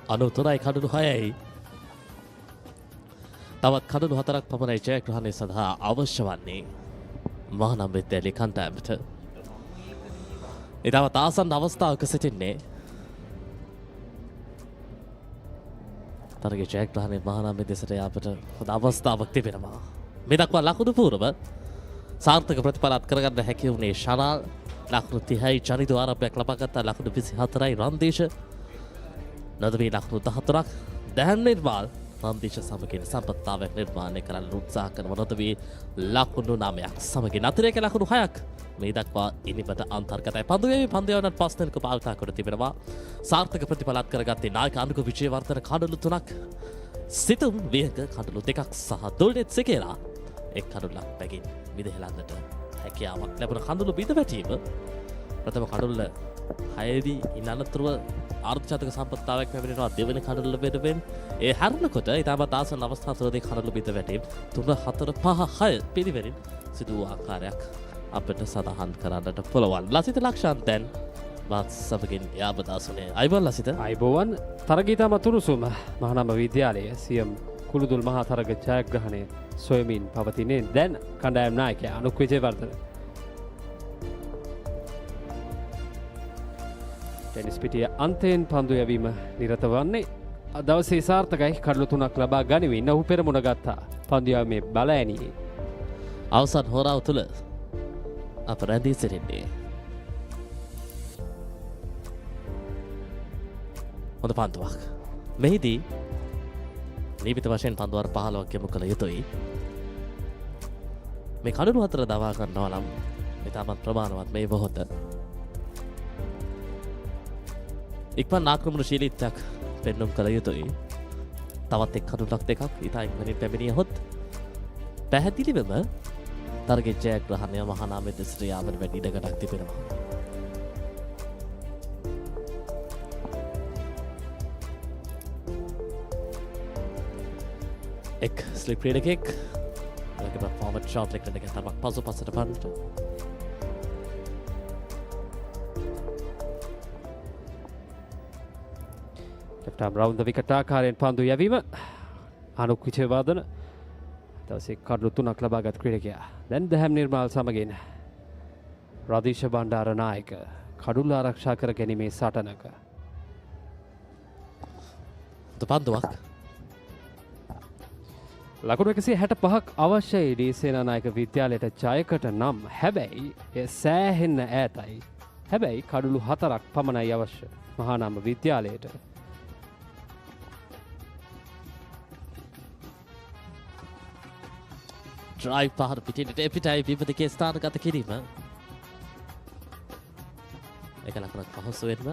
93යි කඩලු 6යි. තවත් කඩලු 4ක් පමණයි ජයග්‍රහණය සඳහා අවශ්‍ය වන්නේ මහනම් විද්‍යාලයේ කණ්ඩායමට. ඉතාමත් ආසන්න අවස්ථාවක සිටින්නේ තරගේ ජයග්‍රහණය මහනම් දෙසට යාපට හොඳ අවස්ථාවක් තිබෙනවා. මේ දක්වා ලකුණු පූර්ව සාර්ථක ප්‍රතිඵලත් කරගන්න හැකි වුණේ ශරාල්. ලකුණු 30යි ජනිත ආරම්භයක් ලබා ගත්තා. ලකුණු 24යි රන්දීෂ. නදවී ලකුණු 14ක් දැන් නිර්මාල් රන්දීෂ සමගින් සම්පත්තාවක් නිර්මාණය කරන්න උත්සාහ කරන නදවී ලකුණු 9ක් සමගින් අතිරේක ලකුණු 6ක් මේ දක්වා ඉනිමට අන්තර්ගතයි. පන්දුවේ පන්දයවනත් 5 දෙනෙකු භාවිතා කොට තිබෙනවා. සාර්ථක ප්‍රතිඵලත් කරගත්තේ නායක අනුක විජේවර්ධන කඩලු 3ක්, සිතුම් විහක කඩලු 2ක් සහ දුල්නෙත් සෙකේලා එක් කඩුල්ලක් බැගින් විදහෙලන්නට හැකියාවක් ලැබුණ කඳුළු බිඳ වැටීම ප්‍රථම කඩුල්ල 6දී ඉන් අනතුරුව ආර්ථික සම්පත්තාවක් පැමිණෙනවා දෙවෙනි කඩුල්ල වෙනුවෙන්. ඒ හැරෙනකොට ඉතාමත් ආසන්න අවස්ථා තුනදී කඩුල්ල බිඳ වැටීම 3 4 5 6 පිරිවෙනින් සිදු වූ ආකාරයක් අපිට සඳහන් කරන්නට පුළුවන්. ලසිත ලක්ෂාන්ත දැන් මාත් සමගින් යාබදාසුනේ. අයිබෝන් ලසිත. අයිබෝවන්. තරගීතා මතුරුසුම මහනම විද්‍යාලයේ සියම් කුළුදුල් මහා තරග ජයග්‍රහණය සොයමින් පවතිනේ දැන් කණ්ඩායම් නායකයා අනුක් විජේවර්ධන. ටෙනිස් පිටිය අන්තයෙන් පන්දු යැවීම නිරත වන්නේ දවසේ සාර්ථකයි කඩලු 3ක් ලබා ගනිමින් ඔහු පෙරමුණ ගත්තා. පන්දු යාමේ බල ඇනියේ අවසන් හෝරාව තුළ අප රැඳී සිටින්නේ හොඳ පන්දුවක්. මෙහිදී නීමිත වශයෙන් පන්දුවර 15ක් යොමු කළ යුතුයි. මේ කඩළු හතර දවා ගන්නවා නම් ඉතාමත් ප්‍රමාණවත් මේ මොහොත. ඉක්මන් ආක්‍රමණශීලීත්වයක් පෙන්නුම් කළ යුතුයි. තවත් එක් කඩුලක් දෙකක් ඉතා ඉක්මනින් පැමිණියහොත් පැහැදිලිවම තරගෙ ජයග්‍රහණය මහානාම දෙසට යාමට වැඩි ඉඩකඩක් තිබෙනවා. එක් ස්ලිප් ක්‍රීඩකෙක් ඒකම ෆෝමට් ෂොට් එකකට තරමක් පසුපසට පන්නට left arm round the wicket ආකාරයෙන් පන්දු යැවීම අනුක් විජේවර්ධන දවසේ කඩළු 3ක් ලබාගත් ක්‍රීඩකයා. දැන් දහම් නිර්මාල් සමගින් රදීශ බණ්ඩාරනායක කඩුල්ල ආරක්ෂා කර ගැනීමේ සටනක. පන්දුවක් ලකුණු 165ක් අවශ්‍යයි ඩී.එස් සේනානායක විද්‍යාලයට ජයකට නම්. හැබැයි එය සෑහෙන්න ඈතයි. හැබැයි කඩුළු 4ක් පමණයි අවශ්‍ය මහානාම විද්‍යාලයට. ඩ්‍රයිව් පහර පිටිනට එපිටයි විපදකේ ස්ථානගත කිරීම. එක ලකුණක් පහසුවෙන්ම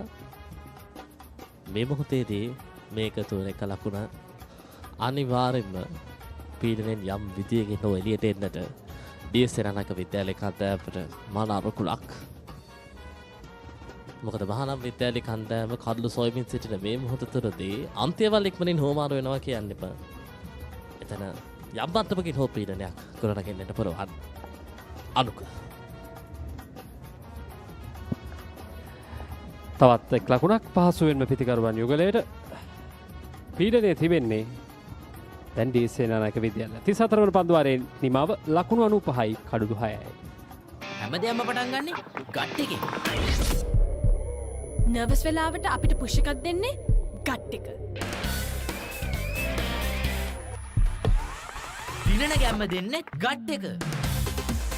මේ මොහොතේදී මේක තුන එක ලකුණ අනිවාර්යෙන්ම පීඩනයෙන් යම් විදියකින් හෝ එළියට එන්නට ඩී.එස් සේනානායක විද්‍යාලයේ කණ්ඩායමට මාන අරුකුලක්. මොකද මහානාම විද්‍යාලයේ කණ්ඩායම කඩළු සොයමින් සිටින මේ මොහොත තුරදී අන්තිවල් ඉක්මනින් හෝමාරු වෙනවා කියන්නේ බෑ. එතන යම් මට්ටමකින් හෝ පීඩනයක් ගොඩනගන්නට පුළුවන්. අනුක තවත් එක් ලකුණක් පහසුවෙන්ම පිතිකරුවන් යුගලයට පීඩනය තිබෙන්නේ දැන් ඩී.එස් සේනානායක විද්‍යාලය. 34 වන පන්දුවාරයේ නිමාව ලකුණු 95යි කඩළු 6යි. හැමදේම පටන් ගන්නේ ගට් එකේ. නර්වස් වෙලාවට අපිට පුෂ් එකක් දෙන්නේ ගට් එක. දිනන ගැම්ම දෙන්නේ ගට් එක.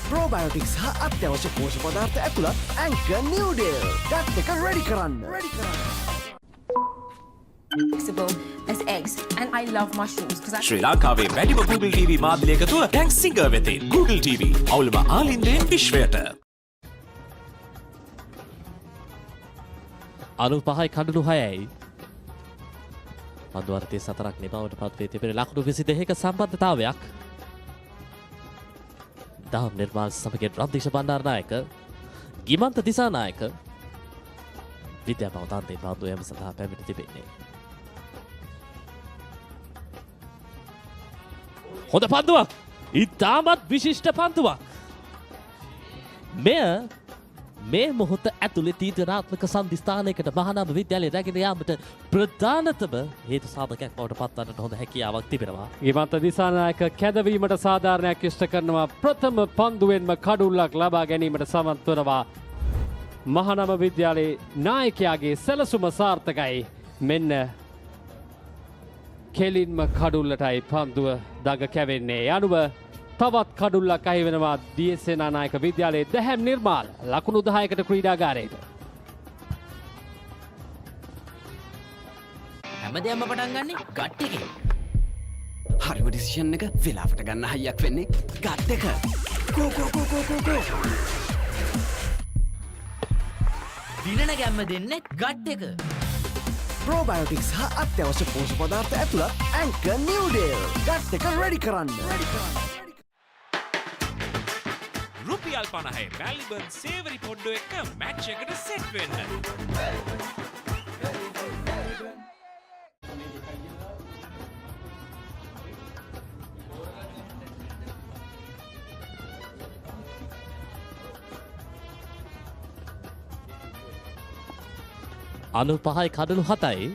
ප්‍රෝබයෝටික්ස් හා අත්‍යවශ්‍ය පෝෂක පදාර්ථ ඇතුළත් ඇන්කර් නිව්ඩේල්. ගට් එක රෙඩි කරන්න. Flexible as eggs, and I love mushrooms because ශ්‍රී ලංකාවේ වැඩිම Google TV මාධ්‍යයක තුල ටැන්ක් සිංගර් වෙතින් Google TV අවුලම ආලින්දෙන් විශ්වයට. 95යි කඩළු 6යි. පන්දුවාර 34ක් නිමාවට පත් වී තිබෙන ලකුණු 22ක සම්බන්ධතාවයක්. දහම් නිර්මාල් සමගින් රන්දීශ බණ්ඩාරනායක ගිමන්ත දිසානායක විද්‍යාපව තන්තේ පන්දු යම සඳහා පැමිණ තිබෙන්නේ. හොඳ පන්දුවක්. ඉතාමත් විශිෂ්ට පන්දුවක්. මෙය මේ මොහොත ඇතුළේ තීරණාත්මක සන්ධිස්ථානයකට මහානාම විද්‍යාලය රැගෙන යාමට ප්‍රධානතම හේතු සාධකයක් බවට පත්වන්නට හොඳ හැකියාවක් තිබෙනවා. ගිමන්ත දිසානායක කැදවීමට සාධාරණයක් ඉෂ්ට කරනවා. ප්‍රථම පන්දුවෙන්ම කඩුල්ලක් ලබා ගැනීමට සමත් වනවා. මහානාම විද්‍යාලයේ නායකයාගේ සැලසුම සාර්ථකයි. මෙන්න කෙලින්ම කඩුල්ලටයි පන්දුව දඟ කැවෙන්නේ. අනුව තවත් කඩුල්ලක් අහි වෙනවා ඩී.එස් සේනානායක විද්‍යාලයේ දැහැම් නිර්මාල් ලකුණු 10කට ක්‍රීඩාගාරයට. හැමදේම පටන් ගන්නේ ගට් එකේ. හරිම ඩිසිෂන් එක වෙලාවට ගන්න හයියක් වෙන්නේ ගට් එක. කෝ කෝ කෝ කෝ කෝ කෝ. දිනන ගැම්ම දෙන්නේ ගට් එක. ප්‍රෝබයෝටික්ස් හා අත්‍යවශ්‍ය පෝෂක පදාර්ථ ඇතුළත් ඇන්කර් නිව්ඩේල්. ගට් එක රෙඩි කරන්න. රුපියල් 50 මැල්බර්න් සේවරි පොඩ්ඩෝ එක මැච් එකට සෙට් වෙන්න. අනු 5යි කඩළු 7යි.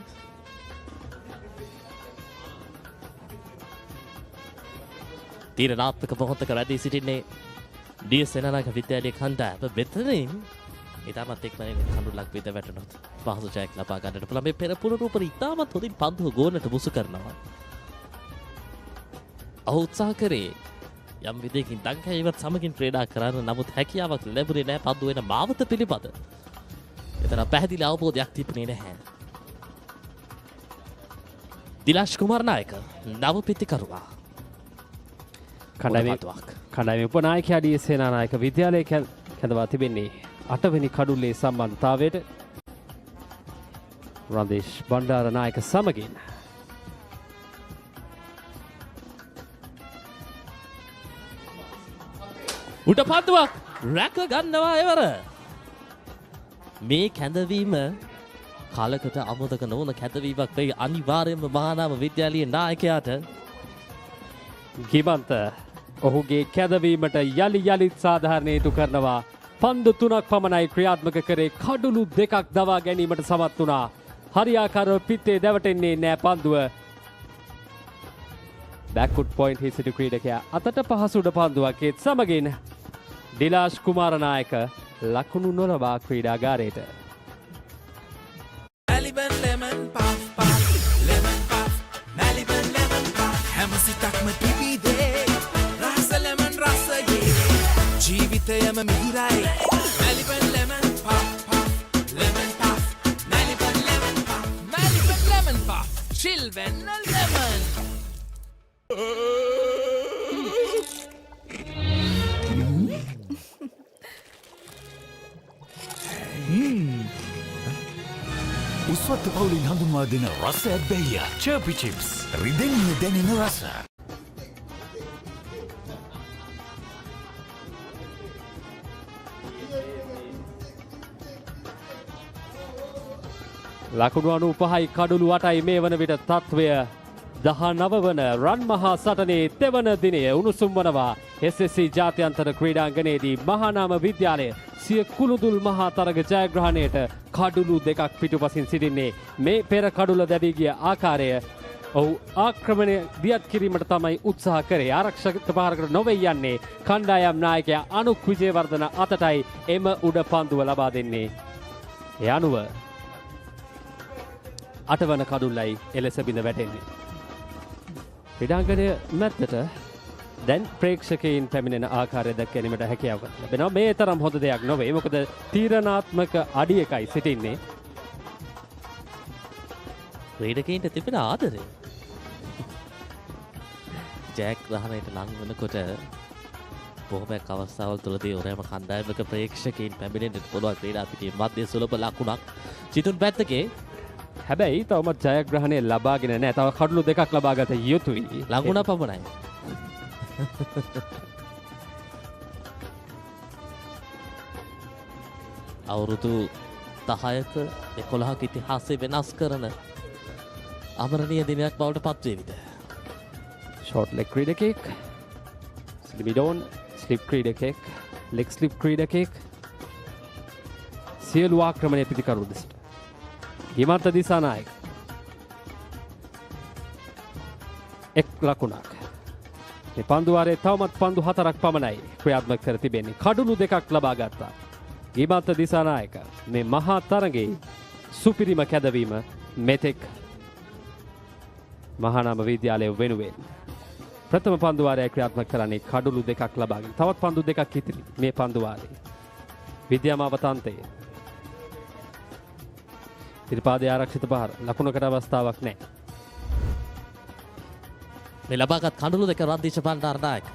තීරණාත්මක මොහොතක රැඳී සිටින්නේ ඩී.එස් සේනානායක විද්‍යාලයේ කණ්ඩායම. මෙතනින් ඉතාමත් එක්මනින් කඩුල්ලක් විද වැටුණොත් පහසු ජයක් ලබා ගන්නට පුළුවන්. මේ පෙර පුරුදුපරි ඉතාමත් හොඳින් පන්දුව ගෝනට මුසු කරනවා. ඔහු උත්සාහ කරේ යම් විදියකින් දඟකීමත් සමගින් ක්‍රීඩා කරන්න. නමුත් හැකියාවක් ලැබුණේ නැහැ පන්දුව වෙන මාවත පිළිබඳ. එතන පැහැදිලි අවබෝධයක් තිබුණේ නැහැ. දිලාෂ් කුමාරනායක නව පිතිකරුවා. කණ්ඩායමේ කණ්ඩායමේ උපනායකයා ඩී.එස් සේනානායක විද්‍යාලය කැඳවා තිබෙන්නේ 8 වෙනි කඩුල්ලේ සම්බන්ධතාවයට රන්දේශ් බණ්ඩාරනායක සමගින් උඩ පන්දුවක් රැක ගන්නවා එවර. මේ කැඳවීම කාලකට අමතක නොවන කැඳවීමක් වෙයි අනිවාර්යයෙන්ම මහානාම විද්‍යාලයේ නායකයාට. ගිමන්ත ඔහුගේ කැඳවීමට යලි යලිත් සාධාරණීතු කරනවා. පන්දු 3ක් පමණයි ක්‍රියාත්මක කරේ. කඩුළු 2ක් දවා ගැනීමට සමත් වුණා. හරියාකාරව පිත්තේ දැවටෙන්නේ නෑ පන්දුව. බැක්වුඩ් පොයින්ට් හි සිටු ක්‍රීඩකයා අතට පහසුඩ පන්දුවක් ඒත් සමගින් ඩිලාෂ් කුමාරනායක ලකුණු නොලබා ක්‍රීඩාගාරයට. හැමසිතක්ම පිබිදේ රහස ලෙමන් රසගේ ජීවිතයම මිහිරයි Maliban lemon puff lemon puff Maliban lemon puff Maliban lemon puff චිල්වෙන්න ලෙමන්. උස්වත්ත පවුලින් හඳුන්වා දෙන රස ඇබ්බැහිය චර්පි චිප්ස් රිදෙන්නේ දැනෙන රස. ලකුණු 95යි කඩුළු 8යි මේ වන විට තත්වය 19 වන රන් මහා සටනේ තෙවන දිනය උණුසුම් වනවා. SSC ජාත්‍යන්තර ක්‍රීඩාංගණයේදී මහානාම විද්‍යාලය සිය කුළුදුල් මහා තරග ජයග්‍රහණයට කඩුළු 2ක් පිටුපසින් සිටින්නේ. මේ පෙර කඩුල දැවී ගිය ආකාරය ඔහු ආක්‍රමණය දියත් කිරීමට තමයි උත්සාහ කරේ. ආරක්ෂක ප්‍රහාරකට නොවේ යන්නේ. කණ්ඩායම් නායකයා අනුක් විජේවර්ධන අතටයි එම උඩ පන්දුව ලබා දෙන්නේ. ඒ අනුව 8 වන කඩුල්ලයි එලෙස බිඳ වැටෙන්නේ. ක්‍රීඩාංගණය මැද්දට දැන් ප්‍රේක්ෂකයින් පැමිණෙන ආකාරය දැක ගැනීමට හැකියාව ලැබෙනවා. මේ තරම් හොඳ දෙයක් නොවේ. මොකද තීරණාත්මක අඩියකයි සිටින්නේ. ක්‍රීඩකයින්ට තිබෙන ආදරය ජයග්‍රහණයට ලං වෙනකොට බොහොමයක් අවස්ථාවල් තුළදී ඕනෑම කණ්ඩායමක ප්‍රේක්ෂකයින් පැමිණෙන්නට පුළුවන් ක්‍රීඩා පිටියේ මධ්‍ය සුලභ ලකුණක් චිතුන් පැත්තකේ. හැබැයි තවමත් ජයග්‍රහණය ලබාගෙන නැහැ. තව කඩලු 2ක් ලබා ගත යුතුයි. ලකුණ පමණයි. අවුරුදු 10ක 11ක ඉතිහාසය වෙනස් කරන අමරණීය දිනයක් බවට පත්වේවිද? ෂෝට් ලෙග් ක්‍රීඩකෙක්, ස්ලිමිඩෝන් ස්ලිප් ක්‍රීඩකෙක්, ලෙග් ස්ලිප් ක්‍රීඩකෙක් සියලු ආක්‍රමණය පිතිකරු දෙසට. හිමන්ත දිසානායක එක් ලකුණක්. මේ පන්දුවාරයේ තවමත් පන්දු 4ක් පමණයි ක්‍රියාත්මක කර තිබෙන්නේ. කඩුළු 2ක් ලබා ගත්තා. හිමන්ත දිසානායක මේ මහා තරගයේ සුපිරිම කැදවීම මෙතෙක් මහානාම විද්‍යාලය වෙනුවෙන් ප්‍රථම පන්දුවාරය ක්‍රියාත්මක කරන්නේ කඩුළු 2ක් ලබාගෙන. තවත් පන්දු 2ක් ඉතිරි මේ පන්දුවාරයේ. විද්‍යාමාව තන්තේ ත්‍රිපාදයේ ආරක්ෂිත පහර ලකුණකට අවස්ථාවක් නැහැ. මේ ලබාගත් කඩුළු 2 රන්දීශ බණ්ඩාරනායක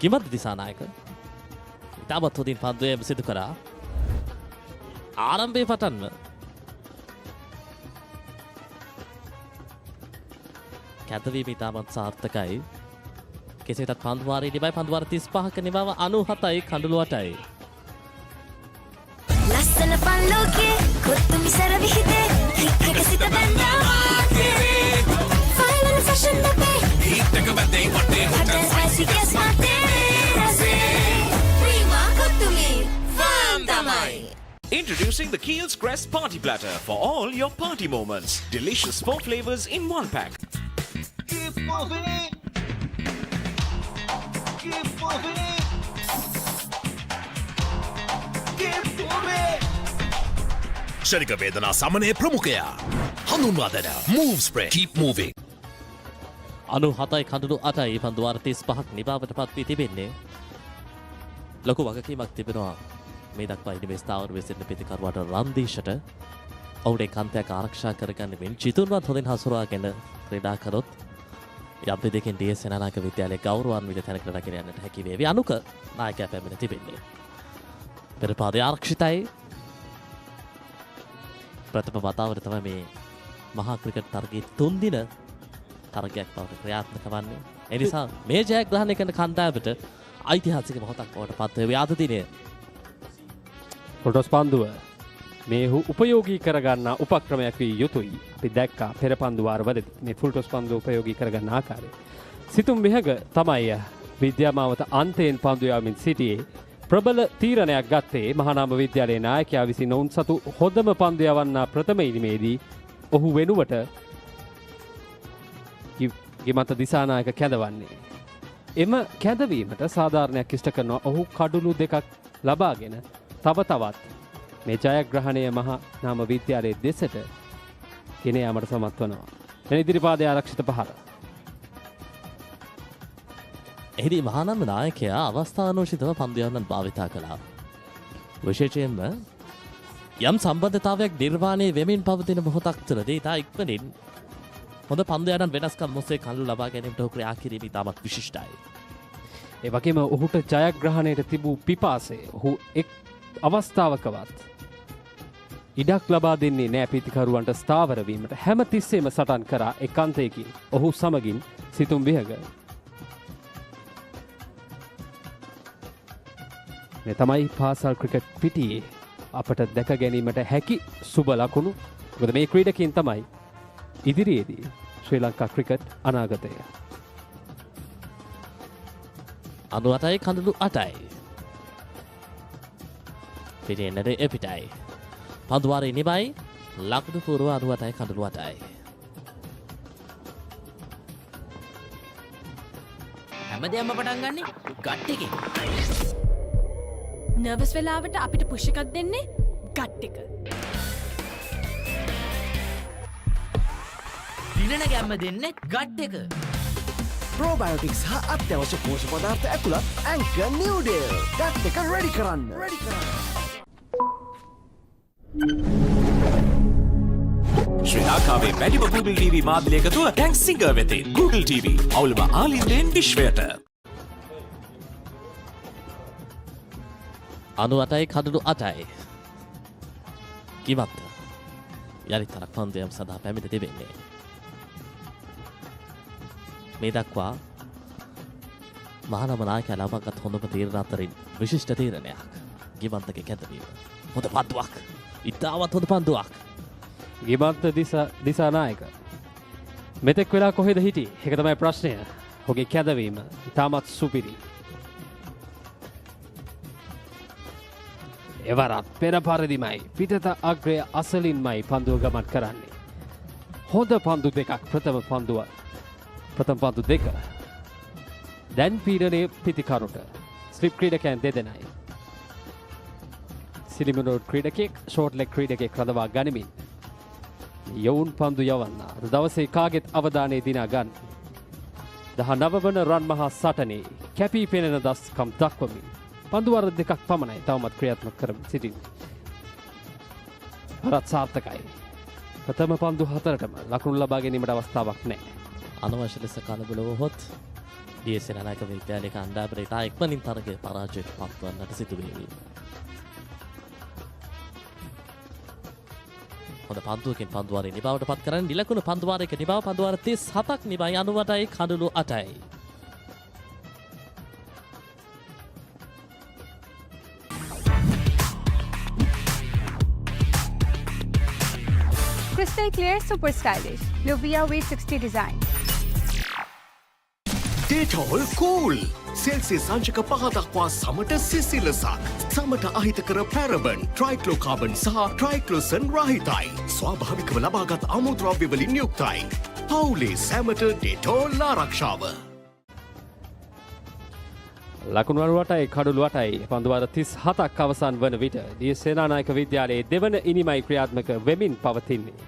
කිමත් දිසානායක ඉතාමත් හොඳින් පන්දුවේම සිදු කරා. ආරම්භයේ පටන්ම කැදවීම ඉතාමත් සාර්ථකයි. කෙසේටත් පන්දුවාරයේ නිබයි පන්දුවාර 35ක නිබව 97යි කඩුළු 8යි. ලස්සන පල්ලෝකේ කොත්තුමි සර විහිදේ හික්කක සිට බැන්දා ෆයිනල් ෆැෂන් අපේ හිටක බැදේ වටේ හොටල් ස්පයිසි ගස් මාතේ රසේ ප්‍රීමා කොත්තුමි ෆාම් තමයි. Introducing the Kiehl's Crest Party Platter for all your party moments. Delicious 4 flavors in 1 pack. Keep moving it. Keep moving it. ශනික වේදනා සමනය ප්‍රමුඛයා හඳුන්වා දෙන Move Spray Keep Moving 97යි කඩුළු 8යි පන්දුවාර 35ක් නිබාවට පත් වී තිබෙන්නේ. ලොකු වගකීමක් තිබෙනවා මේ දක්වා ඉදිමේ ස්ථාවර වෙසෙන්න පිතිකරුවාට රන්දීෂට ඔවුන්ගේ කන්තයක් ආරක්ෂා කරගන්න මෙන් චිතුන්වත් හොඳින් හසුරවාගෙන ක්‍රීඩා කරොත් යම් දෙකකින් DS සේනානායක විද්‍යාලයේ ගෞරවාන්විත තැනකට රැගෙන යන්නට හැකි වේවි. අනුක නායකයා පැමිණ තිබෙන්නේ. පෙර පාදයේ ආරක්ෂිතයි. ප්‍රථම වතාවට තමයි මේ මහා ක්‍රිකට් තරගයේ 3 දින තරගයක් බවට ක්‍රියාත්මක වන්නේ. ඒ නිසා මේ ජයග්‍රහණය කරන කණ්ඩායමට ඓතිහාසික මොහොතක් බවට පත් වේ අද දිනේ. ෆොටෝස් පන්දුව මේ උපයෝගී කරගන්න උපක්‍රමයක් විය යුතුයි. අපි දැක්කා පෙර පන්දු වාරවලදී මේ ෆුල්ටොස් පන්දුව උපයෝගී කරගන්න ආකාරය. සිතුම් විහග තමයි විද්‍යාමාවත අන්තයෙන් පන්දු යාමින් සිටියේ. ප්‍රබල තීරණයක් ගත්තේ මහානාම විද්‍යාලයේ නායකයා විසින් ඔවුන් සතු හොඳම පන්දු යවන්න ප්‍රථම ඉනිමේදී ඔහු වෙනුවට ගිමන්ත දිසානායක කැඳවන්නේ. එම කැඳවීමට සාධාරණයක් ඉෂ්ට කරනවා ඔහු කඩුළු දෙකක් ලබාගෙන තව තවත් මේ ජයග්‍රහණය මහානාම විද්‍යාලයේ දෙසට ගෙන යාමට සමත් වනවා. එන ඉදිරිපාදයේ ආරක්ෂිත පහර. එහිදී මහානාම නායකයා අවස්ථානෝචිතව පන්දු යවන්නත් භාවිතා කළා. විශේෂයෙන්ම යම් සම්බන්ධතාවයක් නිර්මාණය වෙමින් පවතින මොහොතක් තුළදී ඉතා ඉක්මනින් හොඳ පන්දු යන වෙනස්කම් ඔස්සේ කල්ලු ලබා ගැනීමට ඔහු ක්‍රියා කිරීම ඉතාමත් විශිෂ්ටයි. ඒ වගේම ඔහුට ජයග්‍රහණයට තිබූ පිපාසය ඔහු එක් අවස්ථාවකවත් ඉඩක් ලබා දෙන්නේ නෑ පිතිකරුවන්ට ස්ථාවර වීමට. හැම තිස්සෙම සටන් කරා එක් අන්තයකින් ඔහු සමගින් සිතුම් විහග. මේ තමයි පාසල් ක්‍රිකට් පිටියේ අපට දැක ගැනීමට හැකි සුබ ලකුණු. මොකද මේ ක්‍රීඩකයන් තමයි ඉදිරියේදී ශ්‍රී ලංකා ක්‍රිකට් අනාගතය. 98යි කඳුළු 8යි. පිටියෙන්නට එපිටයි. පන්දුවාරේ නිබයි ලකුණු පූර්ව 98යි කඳුළු 8යි. හැමදේම පටන් ගන්නේ ගට් එකේ. නර්වස් වෙලාවට අපිට පුෂ් එකක් දෙන්නේ ගට් එක. දිනන ගැම්ම දෙන්නේ ගට් එක. ප්‍රෝබයෝටික්ස් හා අත්‍යවශ්‍ය පෝෂක පදාර්ථ ඇතුළත් ඇන්කර් නිව්ඩේල්. ගට් එක රෙඩි කරන්න. ශ්‍රී ලංකාවේ වැඩිම Google TV මාධ්‍යයක තුල දැන් සිංගර් වෙතින් Google TV අවුලම ආලින්දෙන් විශ්වයට. 98යි කඩළු 8යි. කිවත්ත යළි තරක් පන්දුයම් සඳහා පැමිණ තිබෙන්නේ. මේ දක්වා මහානාම නායකයා ලබාගත් හොඳම තීරණ අතරින් විශිෂ්ට තීරණයක් ගිමන්තගේ කැඳවීම. හොඳ පන්දුවක්. ඉතාමත් හොඳ පන්දුවක්. ගිමන්ත දිසානායක මෙතෙක් වෙලා කොහෙද හිටියේ? ඒක තමයි ප්‍රශ්නය. ඔහුගේ කැඳවීම ඉතාමත් සුපිරි. එවරත් පෙර පරිදිමයි පිටත අග්‍රය අසලින්මයි පන්දුව ගමන් කරන්නේ. හොඳ පන්දු දෙකක් ප්‍රථම පන්දු දෙක. දැන් පීඩනයේ පිතිකරුට ස්ලිප් ක්‍රීඩකයන් දෙදෙනයි. සිලිමිනෝඩ් ක්‍රීඩකෙක් ෂෝට් ලෙග් ක්‍රීඩකෙක් රඳවා ගනිමින් යවුන් පන්දු යවන්න දවසේ කාගෙත් අවධානය දිනා ගන්න. 19 වන රන් මහා සටනේ කැපී පෙනෙන දස්කම් දක්වමින් පන්දුවර දෙකක් පමණයි තවමත් ක්‍රියාත්මක කරමින් සිටින්නේ. හරත් සාර්ථකයි. ප්‍රථම පන්දු 4ටම ලකුණු ලබා ගැනීමට අවස්ථාවක් නැහැ. අනවශ්‍ය ලෙස කලබල වුවහොත් DS සේනානායක විද්‍යාලයේ කණ්ඩායමට ඉතා ඉක්මනින් තරගයේ පරාජයට පත්වන්නට සිදු වේවි. හොඳ පන්දුවකින් පන්දුවාරේ නිබවට පත් කරන්න නිලකුණු පන්දුවාරයක නිබව පන්දුවාර 37ක් නිබයි 98යි කඩළු 8යි. Crystal clear, super stylish. Luvia V60 design. Dettol cool. Celsius අංශක 5 දක්වා සමට සිසිලසක්. සමට අහිතකර පැරබන්, ට්‍රයික්ලෝකාබන් සහ ට්‍රයික්ලෝසන් රහිතයි. ස්වාභාවිකව ලබාගත් අමුද්‍රව්‍ය වලින් යුක්තයි. පවුලේ සැමට ඩෙටෝල් ආරක්ෂාව. ලකුණු 8යි කඩළු 8යි පන්දුවාර 37ක් අවසන් වන විට DS සේනානායක විද්‍යාලයේ දෙවන ඉනිමයි ක්‍රියාත්මක වෙමින් පවතින්නේ.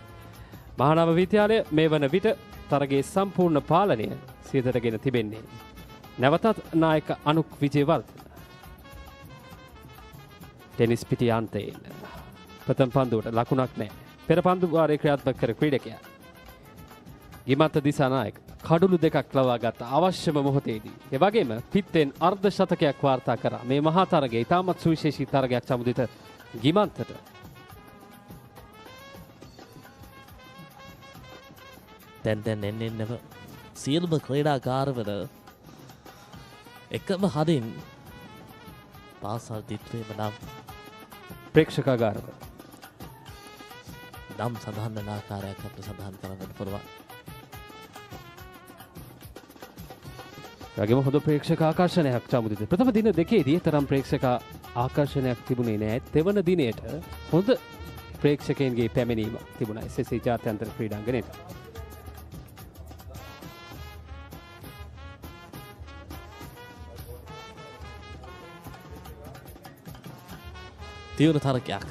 මහානාම විද්‍යාලය මේ වන විට තරගයේ සම්පූර්ණ පාලනය සියදටගෙන තිබෙන්නේ. නැවතත් නායක අනුක් විජේවර්ධන. ටෙනිස් පිටි අන්තයෙන් ප්‍රථම පන්දුවට ලකුණක් නැහැ. පෙර පන්දු වාරයේ ක්‍රියාත්මක කර ක්‍රීඩකයා. ගිමන්ත දිසානායක කඩුළු දෙකක් ලබාගත් අවශ්‍යම මොහොතේදී. ඒ වගේම පිත්තෙන් අර්ධ ශතකයක් වාර්තා කරා. මේ මහා තරගයේ ඉතාමත් සුවිශේෂී තරගයක් සමුදිත ගිමන්තට. දැන් එන්නෙව සියලුම ක්‍රීඩාකාරවල එකම හදින් පාසල් දිත්වේම නම් ප්‍රේක්ෂකාගාරව නම් සඳහන් වන ආකාරයක් අපට සඳහන් කරන්නට පුළුවන්. වගේම හොඳ ප්‍රේක්ෂක ආකර්ෂණයක් සමුදිත. ප්‍රථම දින දෙකේදී තරම් ප්‍රේක්ෂක ආකර්ෂණයක් තිබුණේ නැහැ. තෙවන දිනේට හොඳ ප්‍රේක්ෂකයන්ගේ පැමිණීම තිබුණා SSC ජාත්‍යන්තර ක්‍රීඩාංගණයට. තිවුණු තරගයක්.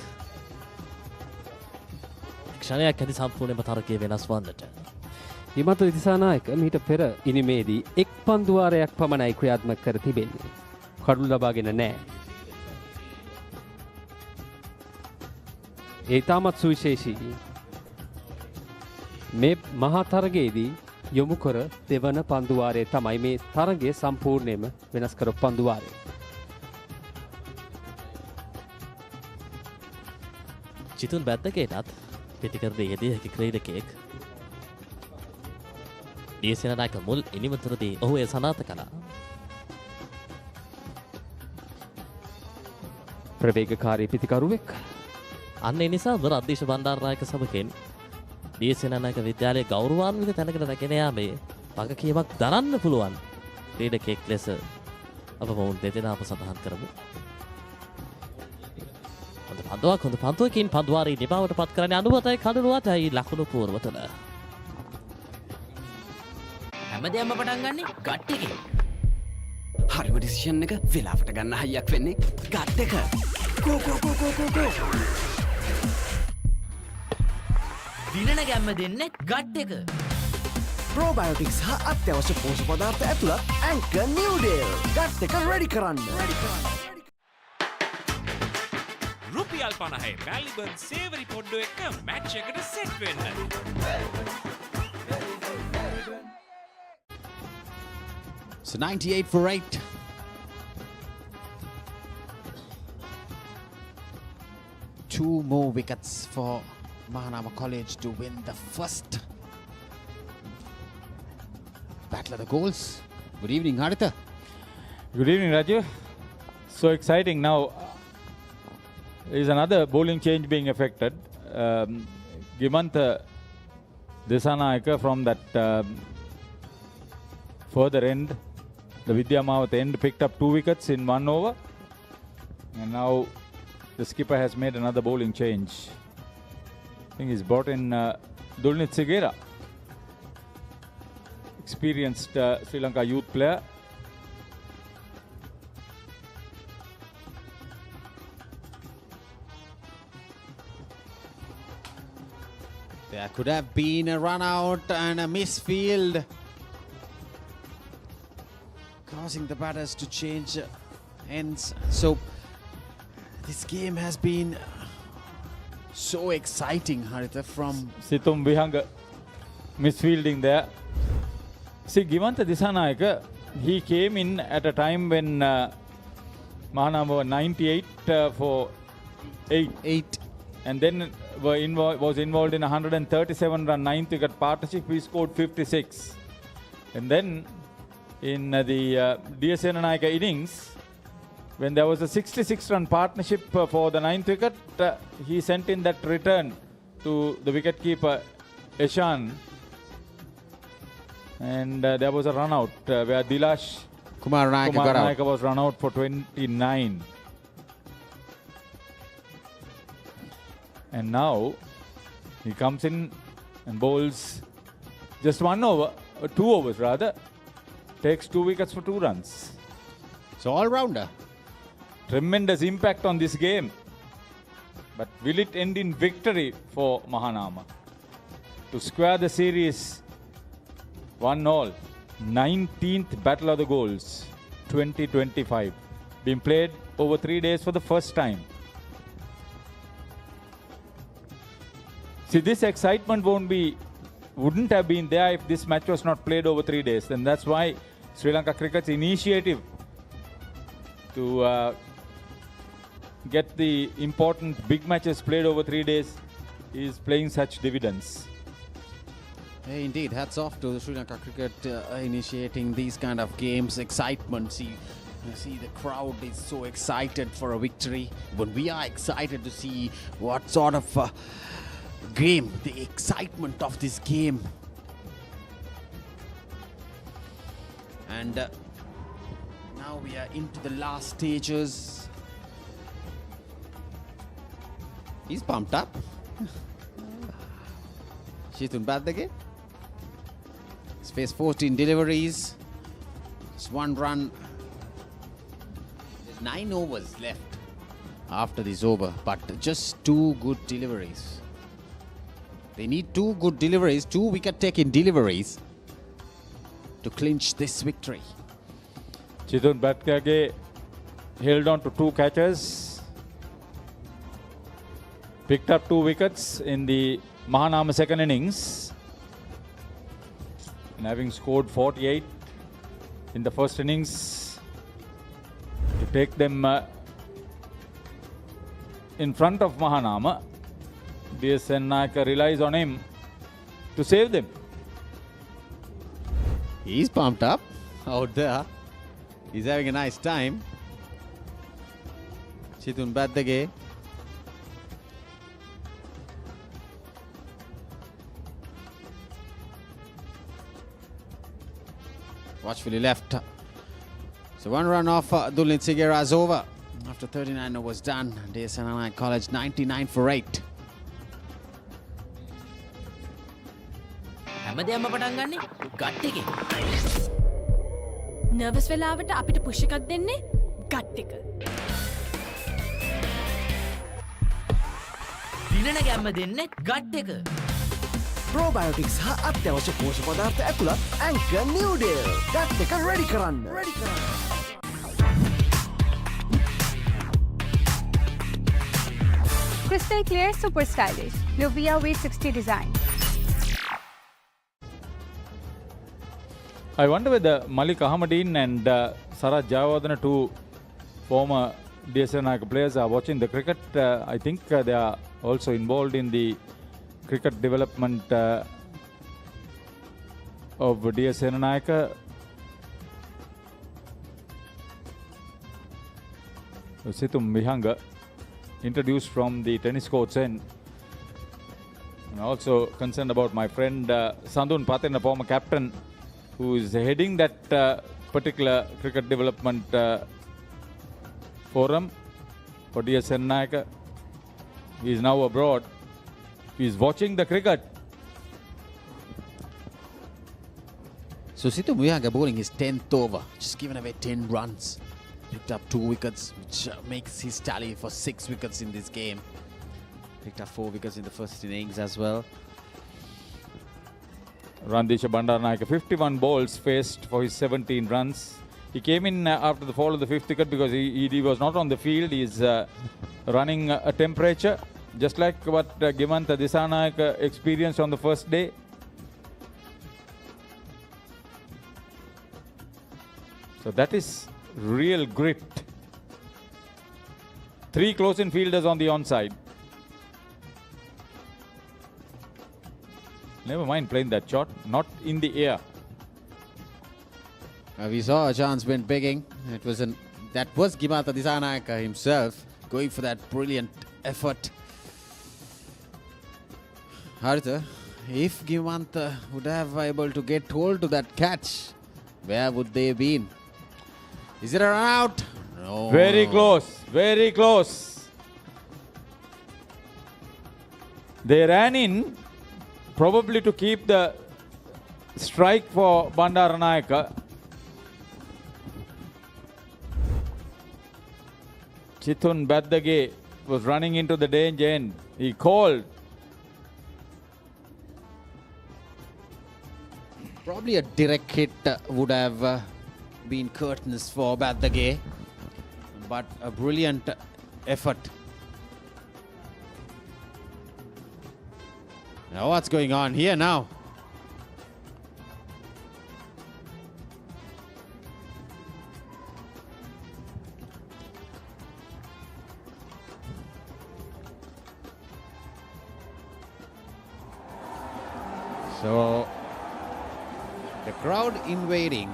ක්ෂණයක් ඇති සම්පූර්ණයෙන්ම තරගය වෙනස් වන්නට. ගිමන්ත දිසානායක මීට පෙර ඉනිමේදී එක් පන්දුවාරයක් පමණයි ක්‍රියාත්මක කර තිබෙන්නේ. කඩුළු ලබාගෙන නැහැ. ඒ තාමත් සුවිශේෂී. මේ මහා තරගයේදී යොමු කර දෙවන පන්දුවාරය තමයි මේ තරගය සම්පූර්ණයෙන්ම වෙනස් කර පන්දුවාරය. චිතුන් බැද්දකේටත් පිටිකර යෙදී හැකි ක්‍රීඩකයෙක්. D.S Senanayake මුල් ඉනිම තුරදී ඔහු එය සනාථ කළා. ප්‍රවේගකාරී පිතිකරුවෙක්. අන්න ඒ නිසා වර අධීශ බණ්ඩාරනායක සභකෙන් D.S Senanayake විද්‍යාලයේ ගෞරවාන්විත තැනකට රැගෙන යාමේ වගකීමක් දරන්න පුළුවන් ක්‍රීඩකයෙක් ලෙස අප මොවුන් දෙදෙනාම සඳහන් කරමු. හොඳ පන්තුවකින් පන්දුවාරී නිබවට පත් කරන්නේ 97යි කඩුළුවටයි ලකුණු පූර්ව තුළ. හැමදේම පටන් ගන්නේ ගට් එකේ. හරිම ඩිසිෂන් එක වෙලාවට ගන්න හයියක් වෙන්නේ ගට් එක. කෝ. දිනන ගැම්ම දෙන්නේ ගට් එක. ප්‍රෝබයෝටික්ස් හා අත්‍යවශ්‍ය පෝෂක පදාර්ථ ඇතුළත් ඇන්කර් නිව්ඩේල්. ගට් එක රෙඩි කරන්න. රුපියල් 50 මැලිබන් සේවරි පොඩ්ඩෝ එක මැච් එකට සෙට් වෙන්න. So 98 for 8. Two more wickets for Mahanama College to win the first battle of the goals. Good evening, Haritha. Good evening, Raju. So exciting now. There is another bowling change being affected. Gimantha Disanayake from that further end, the Vidyamawat end, picked up 2 wickets in 1 over. And now the skipper has made another bowling change. I think he's brought in Dulnit Sigera, experienced Sri Lanka youth player. There could have been a run out and a misfield, causing the batters to change ends. So this game has been so exciting, Haritha, from Situm Vihanga misfielding there. See, Gimantha Disanayake, he came in at a time when Mahanama were 98 for 8. And then was involved in 137 run 9th wicket partnership. We scored 56. And then in the D.S Senanayake innings, when there was a 66 run partnership for the 9th wicket, he sent in that return to the wicketkeeper Eshan, and there was a run out where Dilash Kumar Nayaka was run out for 29. And now he comes in and bowls just 1 over, 2 overs rather, takes 2 wickets for 2 runs. So all-rounder. Tremendous impact on this game. But will it end in victory for Mahanama? To square the series 1-1, 19th Battle of the Goals 2025. Being played over 3 days for the first time. See, this excitement won't be wouldn't have been there if this match was not played over 3 days. And that's why Sri Lanka Cricket's initiative to get the important big matches played over 3 days is playing such dividends. Hey, indeed, hats off to Sri Lanka Cricket initiating these kind of games. Excitement. See, the crowd is so excited for a victory. When we are excited to see what sort of game, the excitement of this game. And now we are into the last stages. He's pumped up. Shitun Badage. He's faced 14 deliveries. It's 1 run. There's 9 overs left after this over, but just 2 good deliveries. They need 2 good deliveries, 2 wicket-taking deliveries to clinch this victory. Chitun Bhatkage held on to 2 catches, picked up 2 wickets in the Mahanama second innings, and having scored 48 in the first innings to take them in front of Mahanama, D.S Senanayake relies on him to save them. He's pumped up out there. He's having a nice time. Chitun Badage. Watchfully left. So 1 run off Dulin Sigera's over. After 39 overs done, D.S Senanayake College 99 for 8. හැමදේම පටන් ගන්නේ gut එකේ. Nervous වෙලාවට අපිට push එකක් දෙන්නේ gut එක. දිනන ගැම්ම දෙන්නේ ගට් එක. Probiotics හා අත්‍යවශ්‍ය පෝෂක පදාර්ථ ඇතුළත් Anchor Noodle. ගට් එක ready කරන්න. Crystal clear, super stylish. Lovia V60 design. I wonder whether Malik Ahmadin and Sarat Jayawardene, 2 former D.S Senanayake players, are watching the cricket. I think they are also involved in the cricket development of D.S Senanayake. Situm Mihanga, introduced from the tennis courts end. And also concerned about my friend Sandun Paten, a former captain, who is heading that particular cricket development forum for D.S Senanayake. He is now abroad. He is watching the cricket. So Situ Muyaga bowling his 10th over, just given away 10 runs. Picked up 2 wickets, which makes his tally for 6 wickets in this game. Picked up 4 wickets in the first innings as well. Randisha Bandaranayake, 51 balls faced for his 17 runs. He came in after the fall of the 5th wicket because he was not on the field. He is running a temperature, just like what Gimantha Disanayake experienced on the first day. So that is real grit. 3 close-in fielders on the onside. Never mind playing that shot, not in the air. We saw a chance went begging. That was Gimantha Disanayake himself going for that brilliant effort. Haritha, if Gimantha would have been able to get hold to that catch, where would they have been? Is it a run out? No. Very close, very close. They ran in probably to keep the strike for Bandaranayake. Chitun Badage was running into the danger end. He called. Probably a direct hit would have been curtains for Badage, but a brilliant effort. Now what's going on here now? So the crowd invading,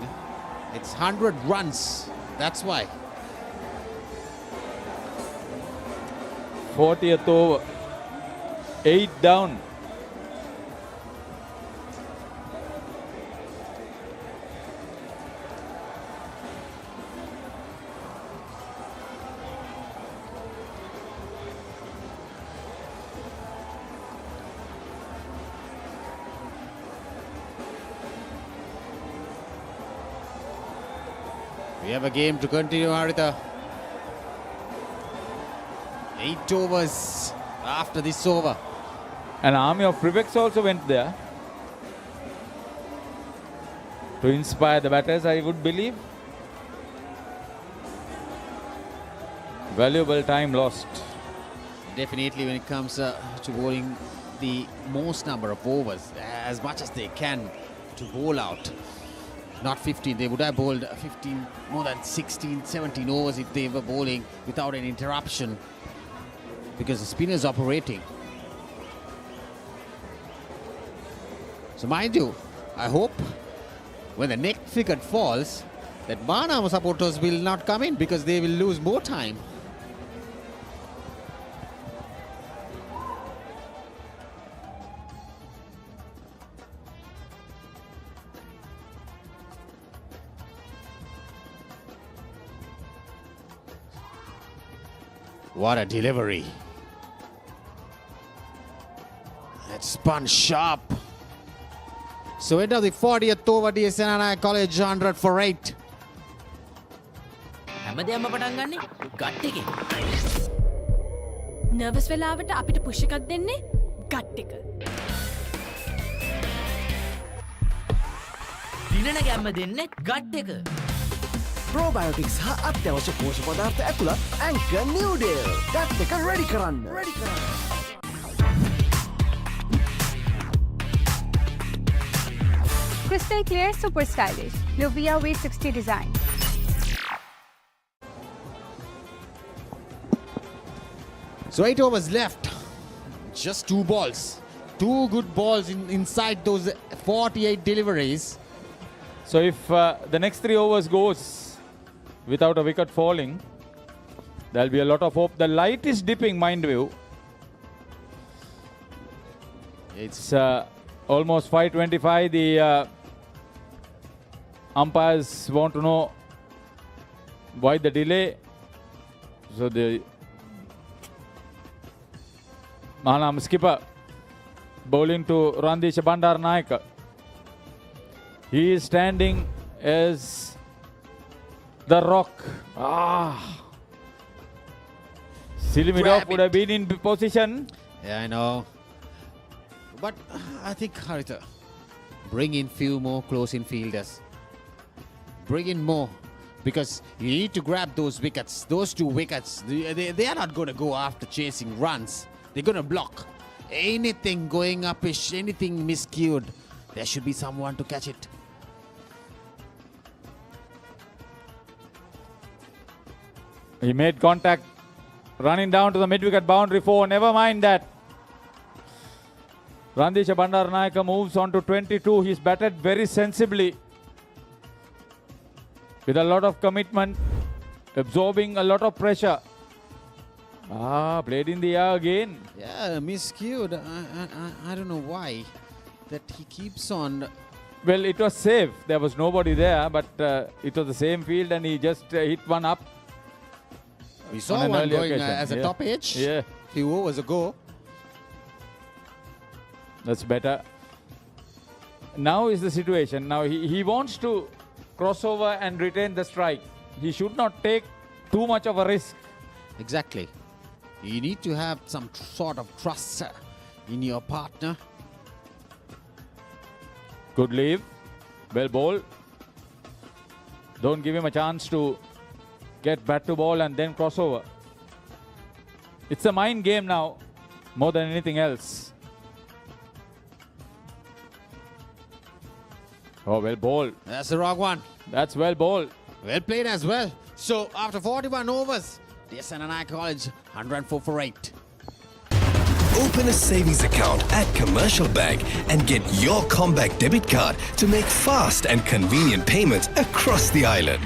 it's 100 runs. That's why. 40th over. 8 down. We have a game to continue, Haritha. 8 overs after this over. An army of Privets also went there to inspire the batters, I would believe. Valuable time lost. Definitely when it comes to bowling the most number of overs, as much as they can to bowl out. Not 15, they would have bowled 15, more than 16, 17 overs if they were bowling without any interruption, because the spinner is operating. So mind you, I hope when the next wicket falls, that Mahanama supporters will not come in, because they will lose more time. What a delivery. That spun sharp. So end of the 40th over, D.S Senanayake College 100 for 8. හැමදේම පටන් ගන්නේ gut එකේ. Nervous වෙලාවට අපිට push එකක් දෙන්නේ gut එක. දිනන ගැම්ම දෙන්නේ ගට් එක. Probiotics හා අත්‍යවශ්‍ය පෝෂක පදාර්ථ ඇතුළත් Anchor Noodle. ගට් එක ready කරන්න. Crystal clear, super stylish. Lovia V60 design. So 8 overs left. Just 2 balls. 2 good balls inside those 48 deliveries. So if the next 3 overs goes without a wicket falling, there'll be a lot of hope. The light is dipping, mind you. It's almost 5:25. The umpires want to know why the delay. So the Mahanama skipper bowling to Randisha Bandaranayake. He is standing as the rock. Silimidov would have been in position. Yeah, I know. But I think, Haritha, bring in few more close-in fielders. Bring in more. Because you need to grab those wickets. Those 2 wickets. They are not going to go after chasing runs. They're going to block. Anything going upish, anything miscued, there should be someone to catch it. He made contact running down to the mid-wicket boundary 4. Never mind that. Randisha Bandaranayake moves on to 22. He's batted very sensibly, with a lot of commitment, absorbing a lot of pressure. Played in the air again. Yeah, miscued. I don't know why. That he keeps on. Well, it was safe. There was nobody there, but it was the same field and he just hit one up. We saw one going as a top edge a few overs ago. That's better. Now is the situation. Now he wants to cross over and retain the strike. He should not take too much of a risk. Exactly. You need to have some sort of trust in your partner. Good leave. Well bowled. Don't give him a chance to get bat to ball and then cross over. It's a mind game now, more than anything else. Oh, well bowled. That's the wrong one. That's well bowled. Well played as well. So after 41 overs, D.S Senanayake College 104 for 8. Open a savings account at Commercial Bank and get your Combank debit card to make fast and convenient payments across the island.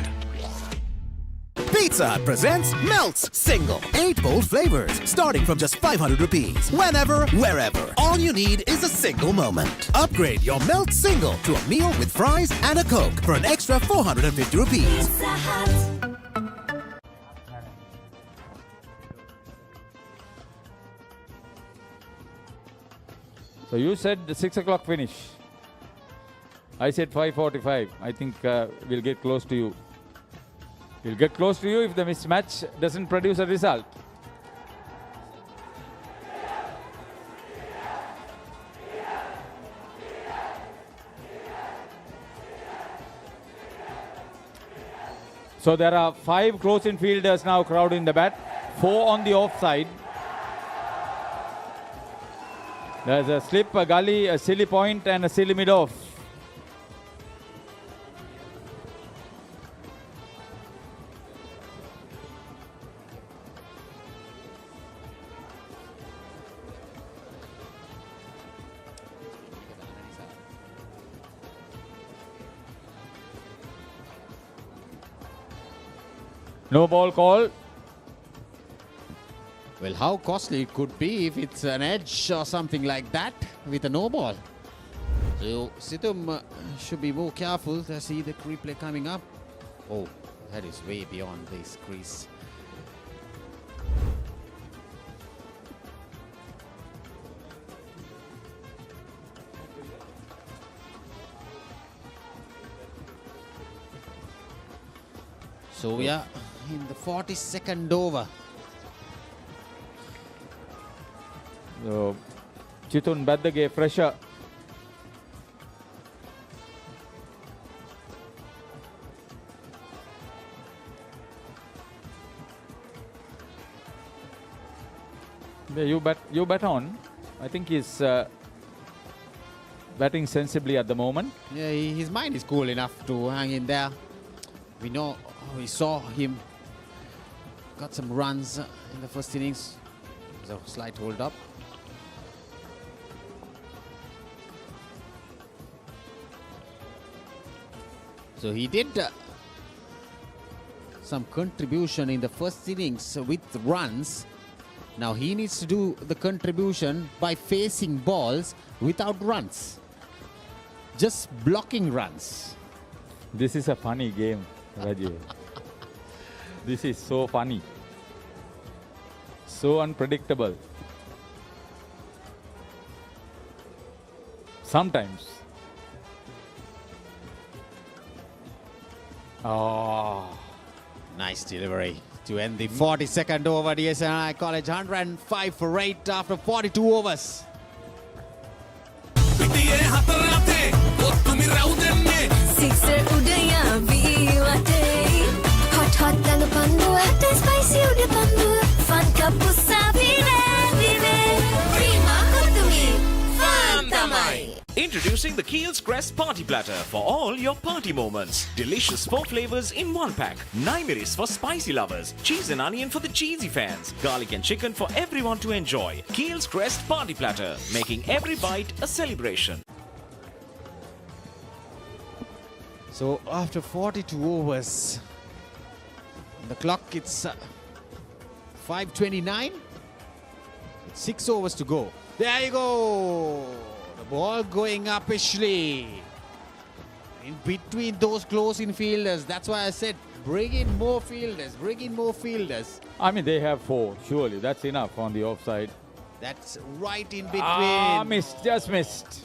Pizza Hut presents Melts Single. 8 bold flavors starting from just 500 rupees. Whenever, wherever. All you need is a single moment. Upgrade your Melts Single to a meal with fries and a Coke for an extra 450 rupees. So you said 6 o'clock finish. I said 5:45. I think we'll get close to you. We'll get close to you if the mismatch doesn't produce a result. So there are 5 close-in fielders now crowding the bat, 4 on the offside. There's a slip, a gully, a silly point and a silly mid-off. No ball call. Well, how costly it could be if it's an edge or something like that with a no ball. So Situm should be more careful to see the replay coming up. Oh, that is way beyond this crease. So we are in the 42nd over. So Chitun Baddage pressure. You bet on. I think he's batting sensibly at the moment. Yeah, his mind is cool enough to hang in there. We saw him got some runs in the first innings. So slight hold up. So he did some contribution in the first innings with runs. Now he needs to do the contribution by facing balls without runs. Just blocking runs. This is a funny game, Rajiv. This is so funny. So unpredictable. Sometimes. Oh. Nice delivery to end the 42nd over. D.S Senanayake College 105 for 8 after 42 overs. Sixer udaya ViU Hot hot danga panduwa hot and spicy uda panduwa Fun kappu savire vive Prima kutumi Fun tamai. Introducing the Keel's Crest Party Platter for all your party moments. Delicious 4 flavors in 1 pack. 9 miris for spicy lovers. Cheese and onion for the cheesy fans. Garlic and chicken for everyone to enjoy. Keel's Crest Party Platter, making every bite a celebration. So after 42 overs, the clock it's 5:29. 6 overs to go. There you go. The ball going up Ishley. In between those close-in fielders. That's why I said bring in more fielders. Bring in more fielders. I mean, they have 4. Surely that's enough on the offside. That's right in between. Ah, missed. Just missed.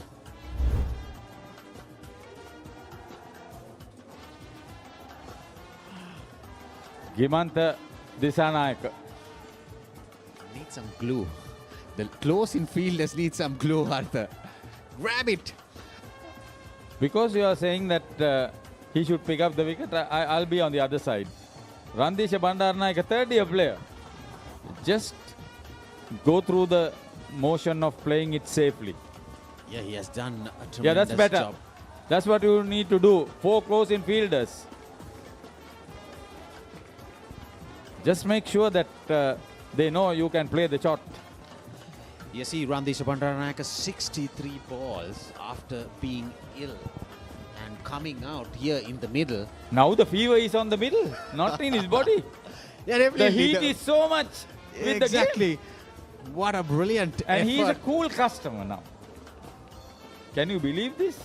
Gimantha Disanayaka. Need some glue. The close-in fielders need some glue, Arthur. Grab it. Because you are saying that he should pick up the wicket, I'll be on the other side. Randisha Bandaranaike, a third-year player. Just go through the motion of playing it safely. Yeah, he has done a tremendous Yeah, that's better. job. That's what you need to do. 4 close-in fielders. Just make sure that they know you can play the shot. You see, Randisha Bandaranayake 63 balls after being ill and coming out here in the middle. Now the fever is on the middle, not in his body. Yeah, The definitely. heat is so much with the game. Exactly. What a brilliant And he is a effort. cool customer now. Can you believe this?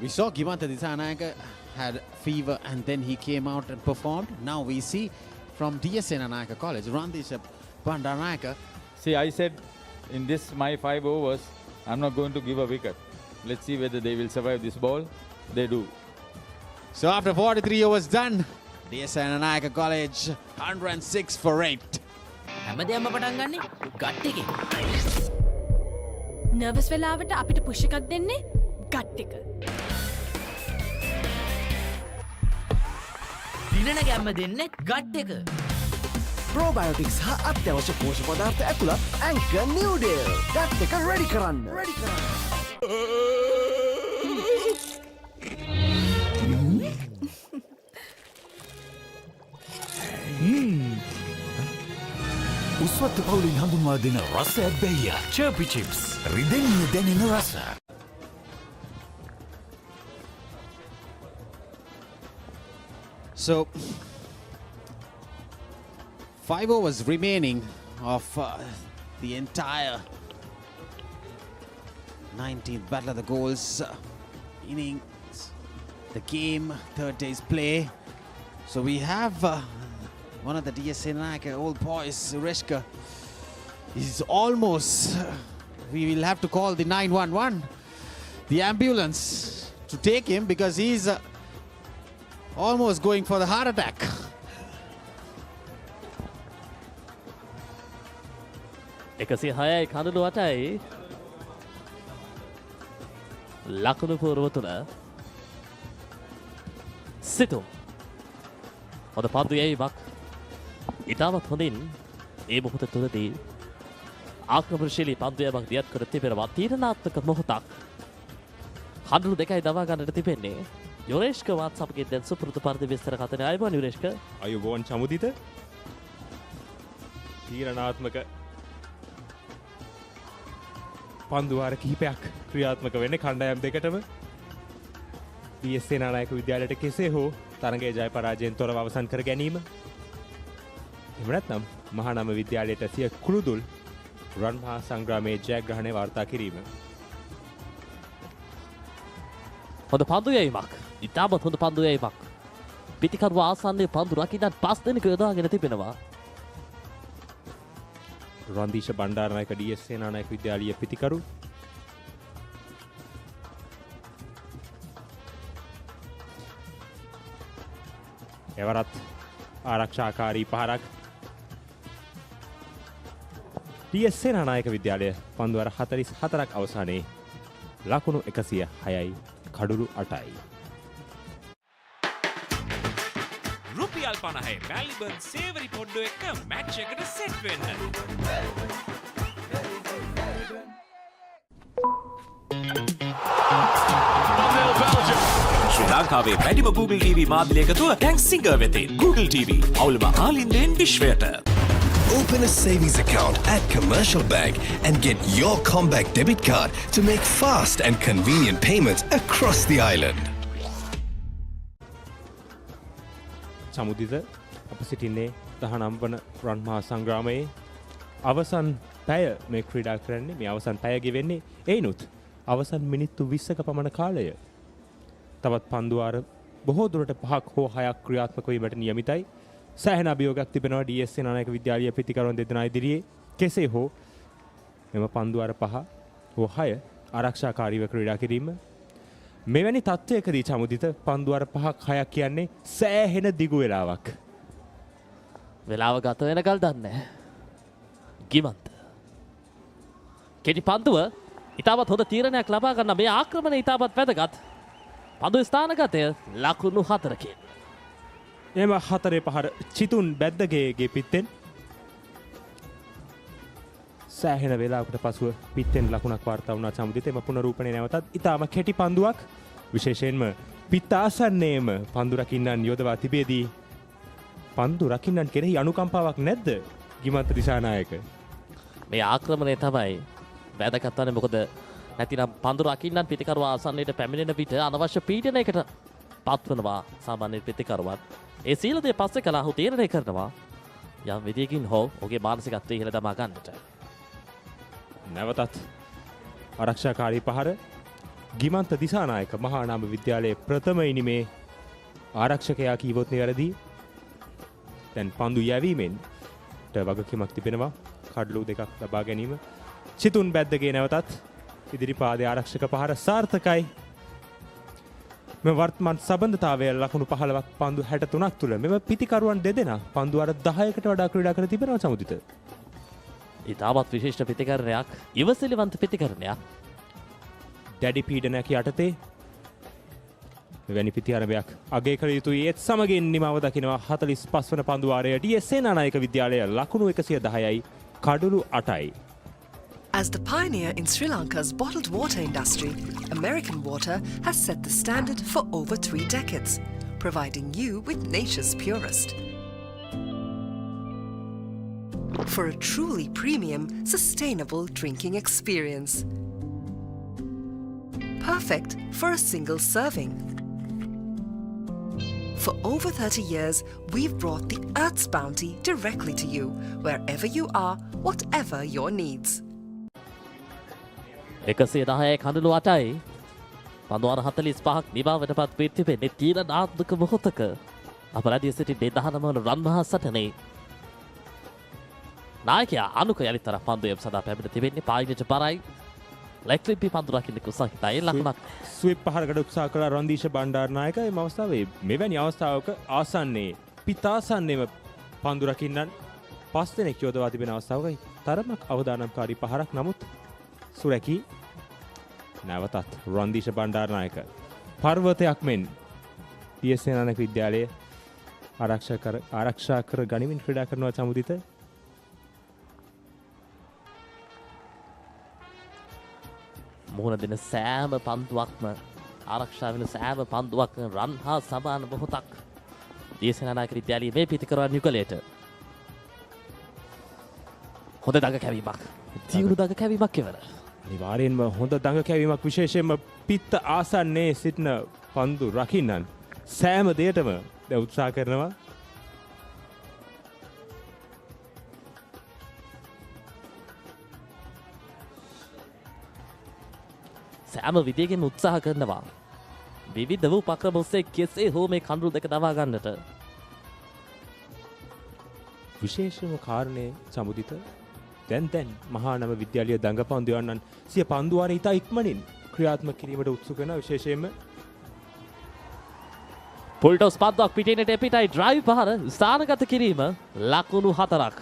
We saw Gimantha Disanayake had fever and then he came out and performed. Now we see from D.S Senanayake College, Randisha Bandaranayake. See, I said in this my 5 overs, I'm not going to give a wicket. Let's see whether they will survive this ball. They do. So after 43 overs done, D.S Senanayake College 106 for 8. හැමදේම පටන් ගන්නේ gut එකේ. Nervous වෙලාවට අපිට push එකක් දෙන්නේ gut එක. දිනන ගැම්ම දෙන්නේ ගට් එක. ප්‍රෝබයෝටික්ස් හා අත්‍යවශ්‍ය පෝෂක පදාර්ථ ඇතුළත් ඇන්කර් නිව්ඩේල්. ගට් එක රෙඩි කරන්න. උස්වත්ත පවුලින් හඳුන්වා දෙන රසයක් බැයිය. චර්පි චිප්ස්. රිදෙන්නේ දැනෙන රස. So 5 overs remaining of the entire 19th Battle of the Goals innings, the game, third day's play. So we have one of the D.S Senanayake old boys, Sureshka. He's almost, we will have to call the 911, the ambulance, to take him because he's almost going for the heart attack. එකසිය හයයි කඳුළු අටයි ලකුණු පූර්ව තුළ සිතුම් හොඳ පන්දු යැවීමක් ඉතාමත් හොඳින් ඒ මොහොත තුළදී ආක්‍රමණශීලී පන්දු යැවීමක් දියත් කර තිබෙනවා. තීරණාත්මක මොහොතක් කඳුළු දෙකයි දවා ගන්නට තිබෙන්නේ. යුරේෂ්ක වත් සමගින් දැන් සුපුරුදු පරිදි විස්තර කතන අයබෝන් යුරේෂ්ක. අයබෝන් චමුදිත. තීරණාත්මක පන්දුවාර කිහිපයක් ක්‍රියාත්මක වෙන්නේ කණ්ඩායම් දෙකටම. D.S Senanayake විද්‍යාලයට කෙසේ හෝ තරගයේ ජය පරාජයෙන් තොරව අවසන් කර ගැනීම. එහෙම නැත්නම් මහානාම විද්‍යාලයට සිය කුළුදුල් රන් මහා සංග්‍රාමයේ ජයග්‍රහණය වාර්තා කිරීම. හොඳ පන්දු යැවීමක්. ඉතාමත් හොඳ පන්දු යැවීමක්. පිටිකරුව ආසන්නයේ පන්දු රකින්නත් 5 දෙනෙකු යොදාගෙන තිබෙනවා. රන්දීෂ බණ්ඩාරනායක D.S Senanayake විද්‍යාලීය පිටිකරු එවරත් ආරක්ෂාකාරී පහරක් D.S Senanayake විද්‍යාලය පන්දුවර 44ක් අවසානයේ ලකුණු 106යි කඩුළු 8යි. රුපියල් 50 මැල්බර්න් සේවරි පොඩ්ඩු එක මැච් එකට සෙට් වෙන්න. ශ්‍රී ලංකාවේ වැඩිම Google TV මාධ්‍ය එකතුව දැන් සිංගර් වෙතේ. Google TV අවුලම ආලින්දෙන් විශ්වයට. Open a savings account at Commercial Bank and get your Combank debit card to make fast and convenient payments across the island. සමුදිත අප සිටින්නේ 19 වන රන් මහා සංග්‍රාමයේ අවසන් පැය මේ ක්‍රීඩා කරන්නේ. මේ අවසන් පැය ගෙවෙන්නේ එයිනුත් අවසන් මිනිත්තු 20ක පමණ කාලය. තවත් පන්දුවාර බොහෝ දුරට 5ක් හෝ 6ක් ක්‍රියාත්මක වීමට නියමිතයි. සෑහෙන අභියෝගයක් තිබෙනවා D.S Senanayake විද්‍යාලීය පිටිකරුවන් දෙදෙනා ඉදිරියේ. කෙසේ හෝ මෙම පන්දුවාර 5 හෝ 6 ආරක්ෂාකාරීව ක්‍රීඩා කිරීම. මෙවැනි තත්ත්වයකදී චමුදිත පන්දුවාර 5ක් 6ක් කියන්නේ සෑහෙන දිගු වෙලාවක්. වෙලාව ගත වෙනකල් දන්නේ. ගිමන්ත. කෙටි පන්දුව ඉතාමත් හොඳ තීරණයක් ලබා ගන්න මේ ආක්‍රමණය ඉතාමත් වැදගත්. පන්දු ස්ථානගතය ලකුණු 4කින්. එම 4 පහර චිතුන් බැද්දගේගේ පිත්තෙන් සෑහෙන වෙලාවකට පසුව පිත්තෙන් ලකුණක් වාර්තා වුණා චමුදිත. එම පුනරූපණය නැවතත් ඉතාම කෙටි පන්දුවක් විශේෂයෙන්ම පිත්ත ආසන්නයේම පන්දු රකින්නන් යොදවා තිබේදී පන්දු රකින්නන් කෙරෙහි අනුකම්පාවක් නැද්ද ගිමන්ත දිසානායක? මේ ආක්‍රමණය තමයි වැදගත් වන්නේ. මොකද නැතිනම් පන්දු රකින්නන් පිටිකරුවා ආසන්නයට පැමිණෙන විට අනවශ්‍ය පීඩනයකට පත්වනවා සාමාන්‍ය පිටිකරුවන්. ඒ සීල දේ පස්සේ කළා ඔහු තීරණය කරනවා යම් විදියකින් හෝ ඔහුගේ මානසිකත්වය ඉහළ දමා ගන්නට. නැවතත් ආරක්ෂාකාරී පහර ගිමන්ත දිසානායක මහානාම විද්‍යාලයේ ප්‍රථම ඉනිමේ ආරක්ෂකයා කීවොත් නිවැරදි. දැන් පන්දු යැවීමෙන් වගකීමක් තිබෙනවා කඩලු දෙකක් ලබා ගැනීම. චිතුන් බැද්දගේ නැවතත් ඉදිරි පාදයේ ආරක්ෂක පහර සාර්ථකයි. මෙම වර්තමාන සම්බන්ධතාවය ලකුණු 15ක් පන්දු 63ක් තුල මෙම පිටිකරුවන් දෙදෙනා පන්දු අර 10කට වඩා ක්‍රීඩා කර තිබෙනවා සමුදිත. ඉතාමත් විශේෂ පිටිකරණයක්, ඉවසිලිවන්ත පිටිකරණයක්. දැඩි පීඩනයක් යටතේ මෙවැනි පිටිආරම්භයක් අගය කළ යුතුයි. ඒත් සමගින් නිමාව දකිනවා 45 වන පන්දු වාරයේ D.S Senanayake විද්‍යාලය ලකුණු 110යි කඩලු 8යි. As the pioneer in Sri Lanka's bottled water industry, American Water has set the standard for over 3 decades, providing you with nature's purest. For a truly premium, sustainable drinking experience. Perfect for a single serving. For over 30 years, we've brought the Earth's bounty directly to you, wherever you are, whatever your needs. 110යි කඳුළු 8යි පන්දු 45ක් නිමාවට පත් වී තිබෙන්නේ තීරණාත්මක මොහොතක. අපරාධිය සිටි 19 වන රන් මහා සටනේ නායකයා අනුක යලිතර පන්දුවම් සදා පැමිණ තිබෙන්නේ පායිනට පරයි. ලැක්ලිපි පන්දු රකින්න උත්සාහ හිතයි ලකුණක්. ස්විප් පහරකට උත්සාහ කළ රන්දීෂ බණ්ඩාරනායක මේ අවස්ථාවේ මෙවැනි අවස්ථාවක ආසන්නයේ පිතාසන්නේම පන්දු රකින්නන් 5 දෙනෙක් යොදවා තිබෙන අවස්ථාවක තරමක් අවදානම්කාරී පහරක්. නමුත් සුරැකී නැවතත් රන්දීෂ බණ්ඩාරනායක පර්වතයක් මෙන් D.S Senanayake විද්‍යාලයේ ආරක්ෂා කර ගනිමින් ක්‍රීඩා කරනවා සමුදිත. මුහුණ දෙන සෑම පන්දුවක්ම ආරක්ෂා වෙන සෑම පන්දුවක්ම රන් හා සමාන මොහොතක් D.S Senanayake විද්‍යාලයේ මේ පිටිකරුවන් යුගලයට හොඳ දඟ කැවීමක්, දියුණු දඟ කැවීමක් කෙවර. අනිවාර්යෙන්ම හොඳ දඟ කැවීමක්, විශේෂයෙන්ම පිත්ත ආසන්නයේ සිටින පන්දු රකින්නන් සෑම දෙයකටම උත්සාහ කරනවා. සෑම විදියකින් උත්සාහ කරනවා විවිධ වූ උපක්‍රම ඔස්සේ කෙසේ හෝ මේ කඳුළු දෙක දවා ගන්නට. විශේෂම කාරණේ සමුදිත දැන් මහානම විද්‍යාලීය දඟ පන්දු යන්නන් සිය පන්දු වාරය ඉතා ඉක්මනින් ක්‍රියාත්මක කිරීමට උත්සුක වෙන විශේෂයෙන්ම පුල්ටෝස් පන්දුවක් පිටිනට එපිටයි ඩ්‍රයිව් පහර ස්ථානගත කිරීම ලකුණු 4ක්.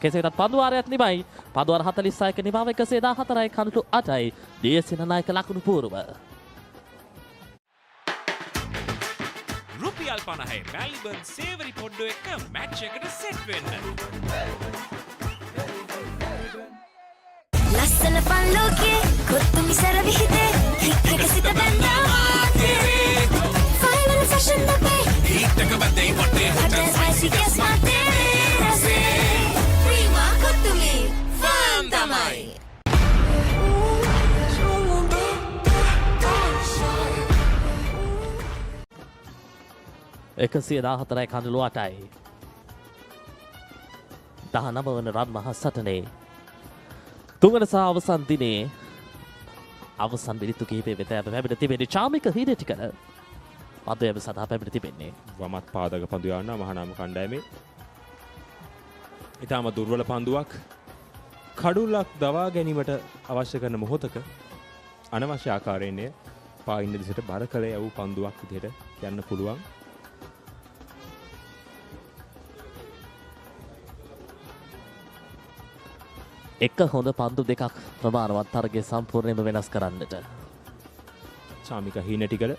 කෙසේටත් පන්දු වාරයක් නිමයි. පන්දු වාර 46ක නිමාව 114යි කඳුළු 8යි D.S Senanayake ලකුණු පූර්ව. රුපියල් 50 මැල්බර්න් සේවරි පොඩ්ඩෝ එක මැච් එකට සෙට් වෙන්න. ලස්සන පල්ලෝකේ කොත්තු මිසර විහිදේ හික් එක සිත බැන්දා ෆයිනල් ෆැෂන් අපේ හිට් එක බැද්දේ පොටේ හොටල් ස්පයිසි ගස් මාතේ රසේ ප්‍රීමා කොත්තුමි ෆන් තමයි. 114යි කඳුළු 8යි 19 වන රන් මහා සටනේ තුන්වන සහ අවසන් දිනේ අවසන් මිනිත්තු කිහිපය වෙත පැමිණ තිබෙන්නේ චාමික හිරටිකල පන්දුවම සඳහා පැමිණ තිබෙන්නේ. වමත් පාදක පන්දු යවනවා මහානාම කණ්ඩායමේ. ඊටම දුර්වල පන්දුවක් කඩුල්ලක් දවා ගැනීමට අවශ්‍ය කරන මොහොතක අනවශ්‍ය ආකාරයෙන් පායින්න දිසට බර කළ යවූ පන්දුවක් විදිහට යන්න පුළුවන්. එක හොඳ පන්දු දෙකක් ප්‍රමාණවත් තරගය සම්පූර්ණයෙන්ම වෙනස් කරන්නට. චාමික හීනටිකල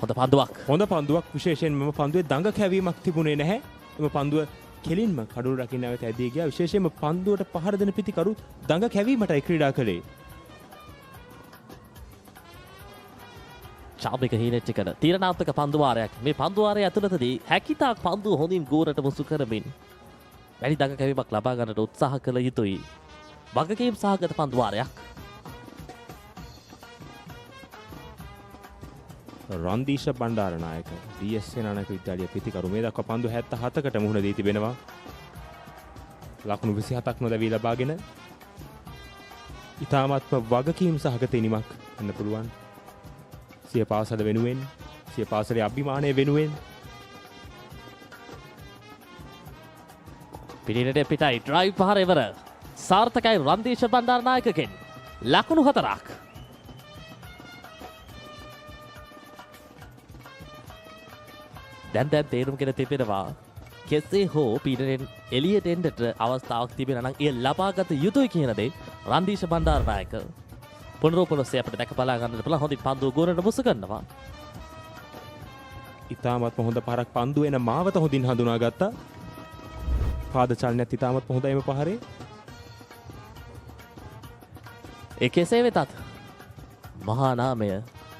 හොඳ පන්දුවක්. හොඳ පන්දුවක් විශේෂයෙන් මෙම පන්දුවේ දඟ කැවීමක් තිබුණේ නැහැ. එම පන්දුව කෙලින්ම කඩුළු රකින්න නැවත ඇදී ගියා. විශේෂයෙන්ම පන්දුවට පහර දෙන පිටිකරු දඟ කැවීමටයි ක්‍රීඩා කළේ. චාබික හීනෙච්චකන තීරණාත්මක පන්දුවාරයක් මේ පන්දුවාරය ඇතුළතදී හැකිතාක් පන්දුව හොඳින් ගෝරට මුසු කරමින් වැඩි දඟ කැවීමක් ලබා ගන්නට උත්සාහ කළ යුතුයි. වගකීම් සහගත පන්දුවාරයක්. රන්දීශ බණ්ඩාරනායක DS සේනානායක විද්‍යාලය පිතිකරු මේ දක්වා පන්දු 77කට මුහුණ දී තිබෙනවා. ලකුණු 27ක් නොලැබී ලබාගෙන ඉතාමත්ම වගකීම් සහගත ඉනිමක් වෙන්න පුළුවන්. සිය පාසල වෙනුවෙන්, සිය පාසලේ අභිමානය වෙනුවෙන්. පිටිනට පිටයි ඩ්‍රයිව් පහර ඉවර. සාර්ථකයි රන්දීශ බණ්ඩාරනායකගෙන් ලකුණු 4ක්. දැන් තේරුම්ගෙන තිබෙනවා කෙසේ හෝ පීඩනයෙන් එළියට එන්නට අවස්ථාවක් තිබෙනවා නම් ඒ ලබාගත යුතුයි කියන දේ රන්දීශ බණ්ඩාරනායක පුනරෝපනසේ අපිට දැක බලා ගන්නට පුළුවන්. හොඳින් පන්දුව ගෝරට මුස කරනවා. ඉතාමත්ම හොඳ පහරක් පන්දු එන මාවත හොඳින් හඳුනාගත්තා. පාද චලනයත් ඉතාමත්ම හොඳයිම පහරේ. ඒ කෙසේ වෙතත් මහා නාමය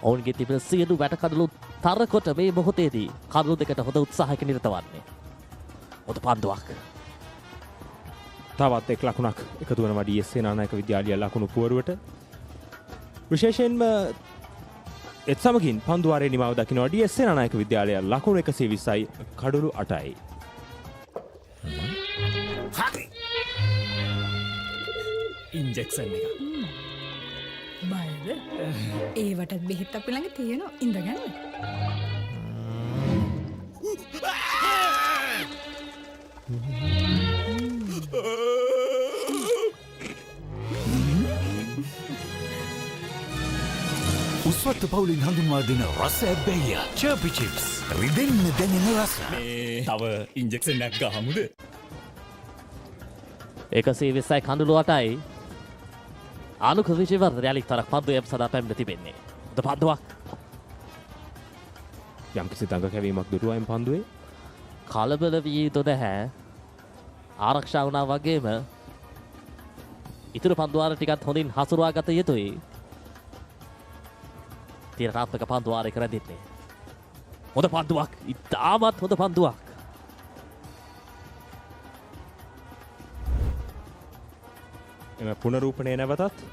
ඔවුන්ගේ තිබෙන සියලු වැටකඩලු තරකොට මේ මොහොතේදී කඩලු දෙකට හොඳ උත්සාහයක නිරත වන්නේ. හොඳ පන්දුවක්. තවත් එක් ලකුණක් එකතු වෙනවා DS සේනානායක විද්‍යාලය ලකුණු පුවරුවට. විශේෂයෙන්ම එත් සමගින් පන්දුවාරයේ නිමාව දකිනවා DS සේනානායක විද්‍යාලය ලකුණු 120යි කඩලු 8යි. හරි. ඉන්ජෙක්ෂන් එක. බයද? ඒවටත් බෙහෙත් අපි ළඟ තියෙනවා. ඉඳගන්න. උස්වත්ත පවුලින් හඳුන්වා දෙන රස ඇබ්බැහිය චර්පි චිප්ස් රිදෙන්න දැනෙන රස. තව ඉන්ජෙක්ෂන් එකක් ගහමුද? 120යි කඳුළු 8යි. ආනුක විජේවර්ධන යාලික් තරක් පන්දුව සදා පැමිණ තිබෙන්නේ. හොඳ පන්දුවක්. යම්කිසි දඟ කැවීමක් දුටුවායින් පන්දුවේ. කලබල වී යුතු නැහැ. ආරක්ෂා වුණා වගේම ඉතුරු පන්දුවාර ටිකත් හොඳින් හසුරුවා ගත යුතුයි. තීරණාත්මක පන්දුවාරයක රැඳෙන්නේ. හොඳ පන්දුවක්. ඉතාමත් හොඳ පන්දුවක්. එම පුනරූපණය නැවතත්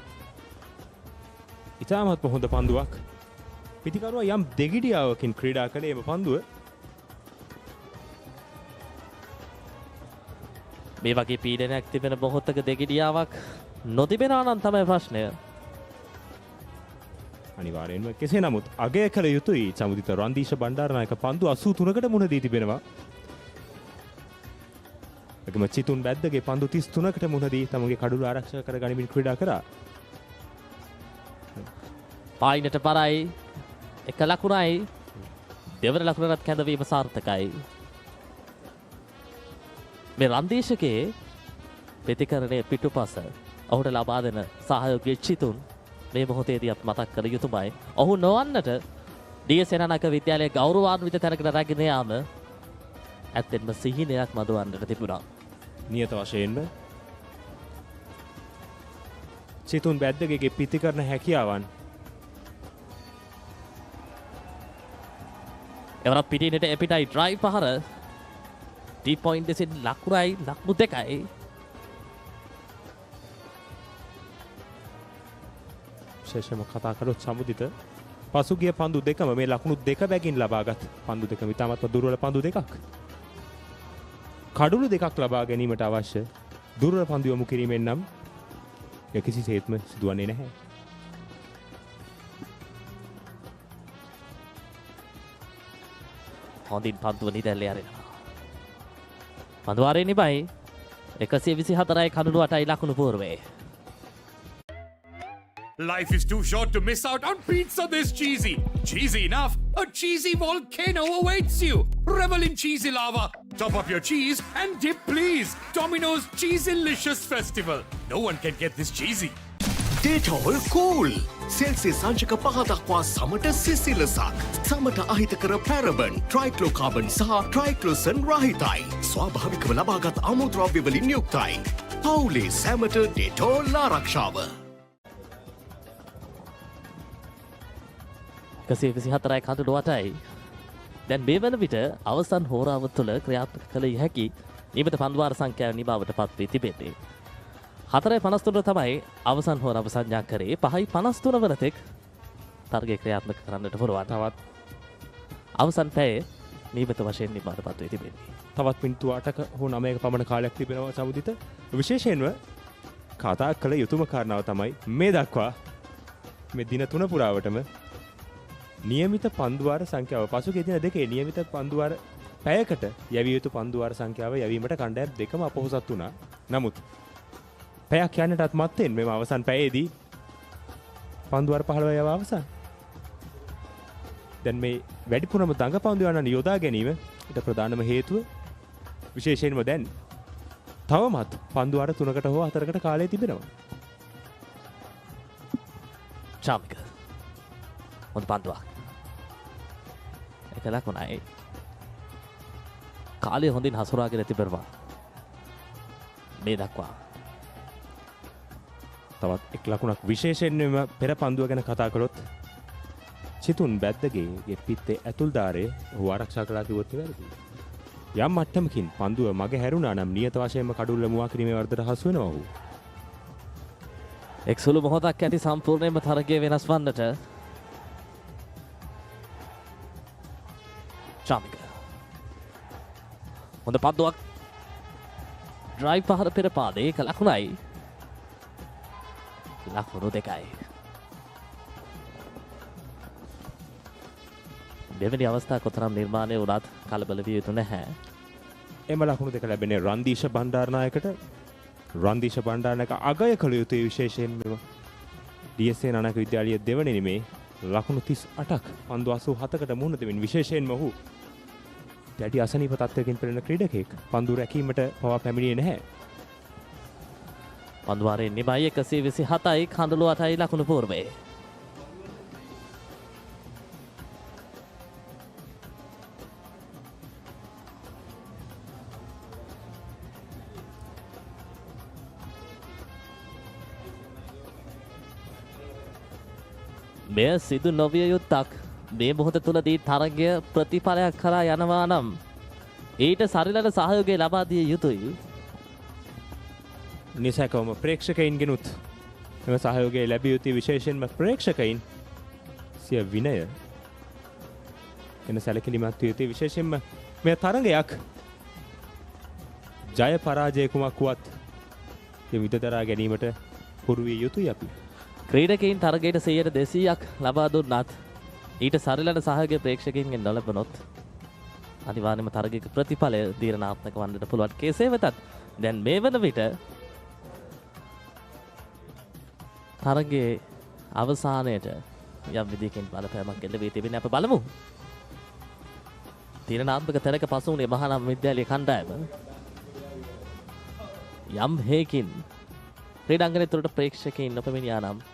ඉතාමත්ම හොඳ පන්දුවක්. පිතිකරුවා යම් දෙගිඩියාවකින් ක්‍රීඩා කළේ එම පන්දුව. මේ වගේ පීඩනයක් තිබෙන මොහොතක දෙගිඩියාවක් නොතිබෙනවා නම් තමයි ප්‍රශ්නය. අනිවාර්යෙන්ම කෙසේ නමුත් අගය කළ යුතුයි සමුදිත රන්දීශ බණ්ඩාරනායක පන්දු 83කට මුහුණ දී තිබෙනවා. එකම චිතුන් බැද්දගේ පන්දු 33කට මුහුණ දී තමගේ කඩුළු ආරක්ෂා කර ගනිමින් ක්‍රීඩා කරා. පායිනට පරයි එක ලකුණයි දෙවන ලකුණටත් කැඳවීම සාර්ථකයි. මේ රන්දීශකේ ප්‍රතිකරණය පිටුපස ඔහුට ලබා දෙන සහයෝගී චිතුන් මේ මොහොතේදී අප මතක් කළ යුතුමයි. ඔහු නොවන්නට DS සේනානායක විද්‍යාලයේ ගෞරවාන්විත තැනකට රැගෙන යාම ඇත්තෙන්ම සිහිනයක් මදවන්නට තිබුණා. නියත වශයෙන්ම චිතුන් බැද්දගේ පිතිකරණ හැකියාවන් එවරත් පිටිනට එපිටයි ඩ්‍රයිව් පහර ටී පොයින්ට් දෙසින් ලකුණයි ලකුණු 2යි. විශේෂම කතා කළොත් සමුදිත පසුගිය පන්දු දෙකම මේ ලකුණු 2 බැගින් ලබාගත් පන්දු දෙක ඉතාමත්ම දුර්වල පන්දු දෙකක්. කඩුළු දෙකක් ලබා ගැනීමට අවශ්‍ය දුර්වල පන්දු යොමු කිරීමෙන් නම් කිසිසේත්ම සිදුවන්නේ නැහැ. හොඳින් පන්දුව නිදැල්ලේ අරිනවා. පන්දුවාරේ නිබයි 124යි කඩුළු 8යි ලකුණු පූර්වේ. Life is too short to miss out on pizza this cheesy. Cheesy enough, a cheesy volcano awaits you. Revel in cheesy lava. Top up your cheese and dip please. Domino's Cheeselicious Festival. No one can get this cheesy. Dettol cool. Celsius අංශක 5 දක්වා සමට සිසිලසක්. සමට අහිත කර පැරබන්, ට්‍රයික්ලෝකාබන් සහ ට්‍රයික්ලෝසන් රහිතයි. ස්වාභාවිකව ලබාගත් අමුද්‍රව්‍ය වලින් යුක්තයි. පවුලේ සැමට ඩෙටෝල් ආරක්ෂාව. 124යි කඳුළු 8යි. දැන් මේ වන විට අවසන් හෝරාව තුළ ක්‍රියාත්මක කළ හැකි නියමිත පන්දු වාර සංඛ්‍යාව නිමාවට පත් වී තිබෙන්නේ. 4:53 තමයි අවසන් හෝරාව සංඥා කරේ. 5:53 වන තෙක් තරගය ක්‍රියාත්මක කරන්නට පුළුවන්. තවත් අවසන් පැයේ නියමිත වශයෙන් නිමාවට පත් වී තිබෙන්නේ. තවත් මිනිත්තු 8ක හෝ 9ක පමණ කාලයක් තිබෙනවා සමුදිත. විශේෂයෙන්ම කතා කළ යුතුම කාරණාව තමයි මේ දක්වා මේ දින 3 පුරාවටම නියමිත පන්දුවාර සංඛ්‍යාව පසුගිය දින දෙකේ නියමිත පන්දුවාර පැයකට යැවිය යුතු පන්දුවාර සංඛ්‍යාව යැවීමට කණ්ඩායම් දෙකම අපොහොසත් වුණා. නමුත් පැයක් යන්නටත් මත්තෙන් මෙම අවසන් පැයේදී පන්දුවාර 15 යව අවසන්. දැන් මේ වැඩිපුරම දඟ පන්දුවාරන යොදා ගැනීම ඊට ප්‍රධානම හේතුව විශේෂයෙන්ම දැන් තවමත් පන්දුවාර 3කට හෝ 4කට කාලය තිබෙනවා. චාමික හොඳ පන්දුවක්. එක ලකුණයි. කාලය හොඳින් හසුරාගෙන තිබෙනවා. මේ දක්වා. තවත් එක් ලකුණක් විශේෂයෙන්ම පෙර පන්දුව ගැන කතා කළොත් චිතුන් බැද්දගේ පිත්තේ ඇතුල්දාරයේ ඔහු ආරක්ෂා කළා කිව්වොත් වැරදියි. යම් මට්ටමකින් පන්දුව මගේ හැරුණා නම් නියත වශයෙන්ම කඩුල්ල මුවා කිරීමේ වර්ධනට හසු වෙනවා ඔහු. එක් සුළු මොහොතක් ඇති සම්පූර්ණයෙන්ම තරගය වෙනස් වන්නට චාමික හොඳ පන්දුවක් ඩ්‍රයිව් පහර පෙර පාදේ එක ලකුණයි. ලකුණු 2යි. දෙවැනි අවස්ථාව කොතරම් නිර්මාණය වුණත් කලබල විය යුතු නැහැ. එම ලකුණු 2 ලැබෙන්නේ රන්දීෂ බණ්ඩාරනායකට. රන්දීෂ බණ්ඩාරනායක අගය කළ යුතුයි විශේෂයෙන් මෙව D.S Senanayake විද්‍යාලයේ දෙවැනි නිමේ ලකුණු 38ක් පන්දු 87කට මුහුණ දෙමින් විශේෂයෙන්ම ඔහු දැඩි අසනීප තත්ත්වයකින් පෙළෙන ක්‍රීඩකයෙක්. පන්දු රැකීමට පවා පැමිණියේ නැහැ. පන්දු වාරයේ නිමයි 127යි කඳුළු 8යි ලකුණු පූර්වයේ. මෙය සිදු නොවිය යුත්තක්. මේ මොහොත තුලදී තරගය ප්‍රතිඵලයක් කරා යනවා නම් ඊට සරිලන සහයෝගය ලබා දිය යුතුයි. නිසකවම ප්‍රේක්ෂකයින්ගෙනුත් එම සහයෝගය ලැබිය යුතුයි. විශේෂයෙන්ම ප්‍රේක්ෂකයින් සිය විනය එන සැලකිලිමත් විය යුතුයි. විශේෂයෙන්ම මේ තරගයක් ජය පරාජය කුමක් වුවත් ඒ විදතරා ගැනීමට පුරු විය යුතුයි අපි. ක්‍රීඩකයින් තරගයට 100%ක් ලබා දුන්නත් ඊට සරිලන සහයෝගය ප්‍රේක්ෂකයින්ගෙන් නොලැබුණොත් අනිවාර්යයෙන්ම තරගයක ප්‍රතිඵලය තීරණාත්මක වන්නට පුළුවන්. කෙසේ වෙතත් දැන් මේ වන විට තරගයේ අවසානයේට යම් විදිහකින් බලපෑමක් එල්ල වී තිබෙන අප බලමු. තීරණාත්මක තැනක පසු වුණේ මහානාම විද්‍යාලයේ කණ්ඩායම. යම් හේකින් ක්‍රීඩාංගණය තුළට ප්‍රේක්ෂකයින් නොපැමිණියා නම්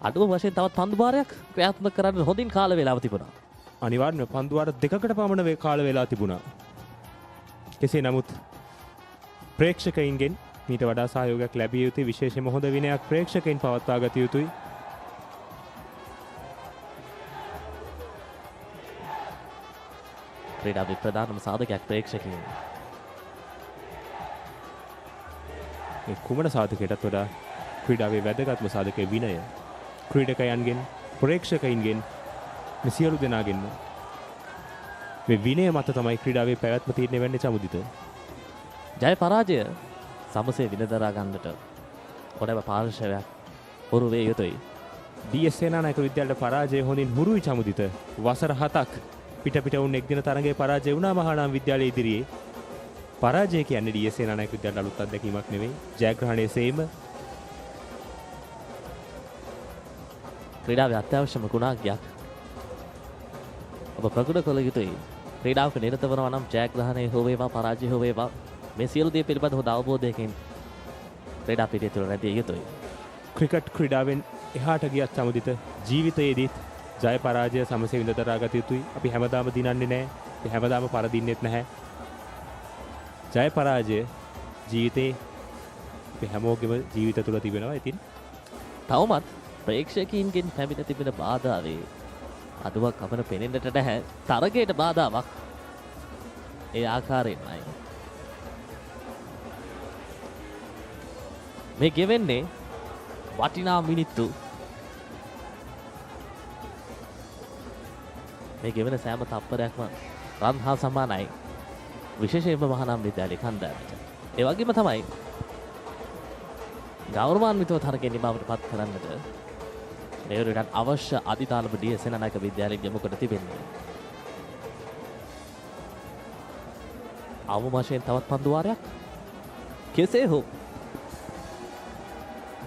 අඩුම වශයෙන් තවත් පන්දු භාරයක් ක්‍රියාත්මක කරන්න හොඳින් කාල වේලාව තිබුණා. අනිවාර්යයෙන්ම පන්දු වාර 2කට පමණ කාල වේලා තිබුණා. කෙසේ නමුත් ප්‍රේක්ෂකයින්ගෙන් මීට වඩා සහයෝගයක් ලැබිය යුතුයි. විශේෂයෙන්ම හොඳ විනයක් ප්‍රේක්ෂකයින් පවත්වා ගත යුතුයි. ක්‍රීඩාවේ ප්‍රධානම සාධකයක් ප්‍රේක්ෂකයින්. ඒ කුමන සාධකයටත් වඩා ක්‍රීඩාවේ වැදගත්ම සාධකය විනය. ක්‍රීඩකයන්ගෙන් ප්‍රේක්ෂකයින්ගෙන් මේ සියලු දෙනාගෙන්ම මේ විනය මත තමයි ක්‍රීඩාවේ පැවැත්ම තීරණය වෙන්නේ චමුදිත. ජය පරාජය සමසේ විනදරා ගන්නට ඕනෑම පාර්ශවයක් හුරු වේ යුතුයි. D.S Senanayake විද්‍යාලයට පරාජය හොඳින් හුරුයි චමුදිත. වසර 7ක් පිට වුණ එක්දින තරගයේ පරාජය වුණා මහානාම විද්‍යාලයේ ඉදිරියේ. පරාජය කියන්නේ D.S Senanayake විද්‍යාලයට අලුත් අත්දැකීමක් නෙවෙයි. ජයග්‍රහණයේ සේම ක්‍රීඩාවේ අත්‍යවශ්‍යම ගුණාංගයක් ඔබ ප්‍රගුණ කළ යුතුයි. ක්‍රීඩාවක නිරත වෙනවා නම් ජයග්‍රහණය හෝ වේවා පරාජය හෝ වේවා මේ සියලු දේ පිළිබඳ හොඳ අවබෝධයකින් ක්‍රීඩා පිටිය තුළ රැඳිය යුතුයි. ක්‍රිකට් ක්‍රීඩාවෙන් එහාට ගියත් සමුදිත ජීවිතයේදීත් ජය පරාජය සමසේ විඳ දරා ගත යුතුයි. අපි හැමදාම දිනන්නේ නැහැ. අපි හැමදාම පරදින්නෙත් නැහැ. ජය පරාජය ජීවිතේ අපි හැමෝගෙම ජීවිත තුළ තිබෙනවා. ඉතින් තවමත් ප්‍රේක්ෂකයින්ගෙන් පැමිණ තිබෙන බාධාවේ අඩුවක් අපට පෙනෙන්නට නැහැ. තරගයට බාධාවක්. ඒ ආකාරයෙන්මයි. මේ ගෙවෙන්නේ වටිනා මිනිත්තු. මේ ගෙවෙන සෑම තප්පරයක්ම රන් හා සමානයි. විශේෂයෙන්ම මහානාම විද්‍යාලයේ කණ්ඩායමට. ඒ වගේම තමයි ගෞරවාන්විතව තරගයේ නිමාවට පත් කරන්නට මෙවරට අවශ්‍ය අධිතාලම D.S Senanayake විද්‍යාලයෙන් යොමු කොට තිබෙන්නේ. අවම වශයෙන් තවත් පන්දු වාරයක් කෙසේ හෝ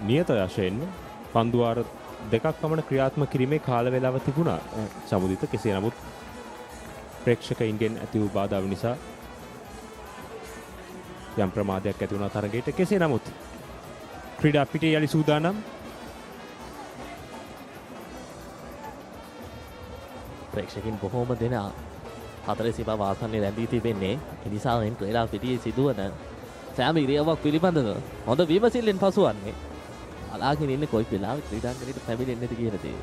නියත වශයෙන් පන්දු වාර දෙකක් පමණ ක්‍රියාත්මක කිරීමේ කාල වේලාව තිබුණා. සමුදිත කෙසේ නමුත් ප්‍රේක්ෂකයින්ගෙන් ඇති වූ බාධාව නිසා යම් ප්‍රමාදයක් ඇති වුණා තරගයට. කෙසේ නමුත් ක්‍රීඩා පිටේ යලි සූදානම්. ප්‍රේක්ෂකින් බොහෝම දෙනා හතරේ සිපා වාසන්නේ රැඳී තිබෙන්නේ. ඒ නිසා මේ ක්‍රීඩා පිටියේ සිදුවන සෑම ඉරියව්වක් පිළිබඳව හොඳ විමසිල්ලෙන් පසුවන්නේ. අලාගෙන ඉන්නේ කොයි වෙලාවෙ ක්‍රීඩාංගණයට පැමිණෙන්නේද කියන දේ.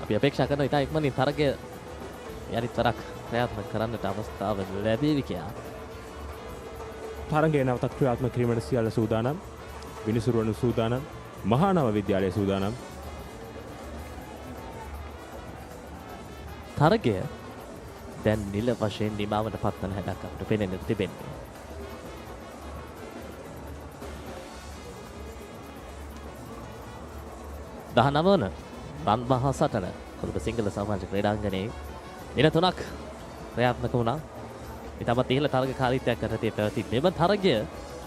අපි අපේක්ෂා කරන ඉතා ඉක්මනින් තරගය යරිතරක් ප්‍රයත්න කරන්නට අවස්ථාව ලැබේවි කියලා. තරගය නැවතත් ක්‍රියාත්මක කිරීමට සියල්ල සූදානම්. විනිසුරුවන සූදානම්. මහානාම විද්‍යාලයේ සූදානම්. තරගය දැන් නිල වශයෙන් නිමාවට පත්වන හැඩක් අපට පෙනෙන්නට තිබෙන්නේ. දහනවන රන් මහා සටන කොළඹ සිංහල සමාජ ක්‍රීඩාංගණයේ දින 3ක් ක්‍රියාත්මක වුණා. ඉතාමත් ඉහළ තරගකාරීත්වයක් යටතේ පැවති මෙම තරගය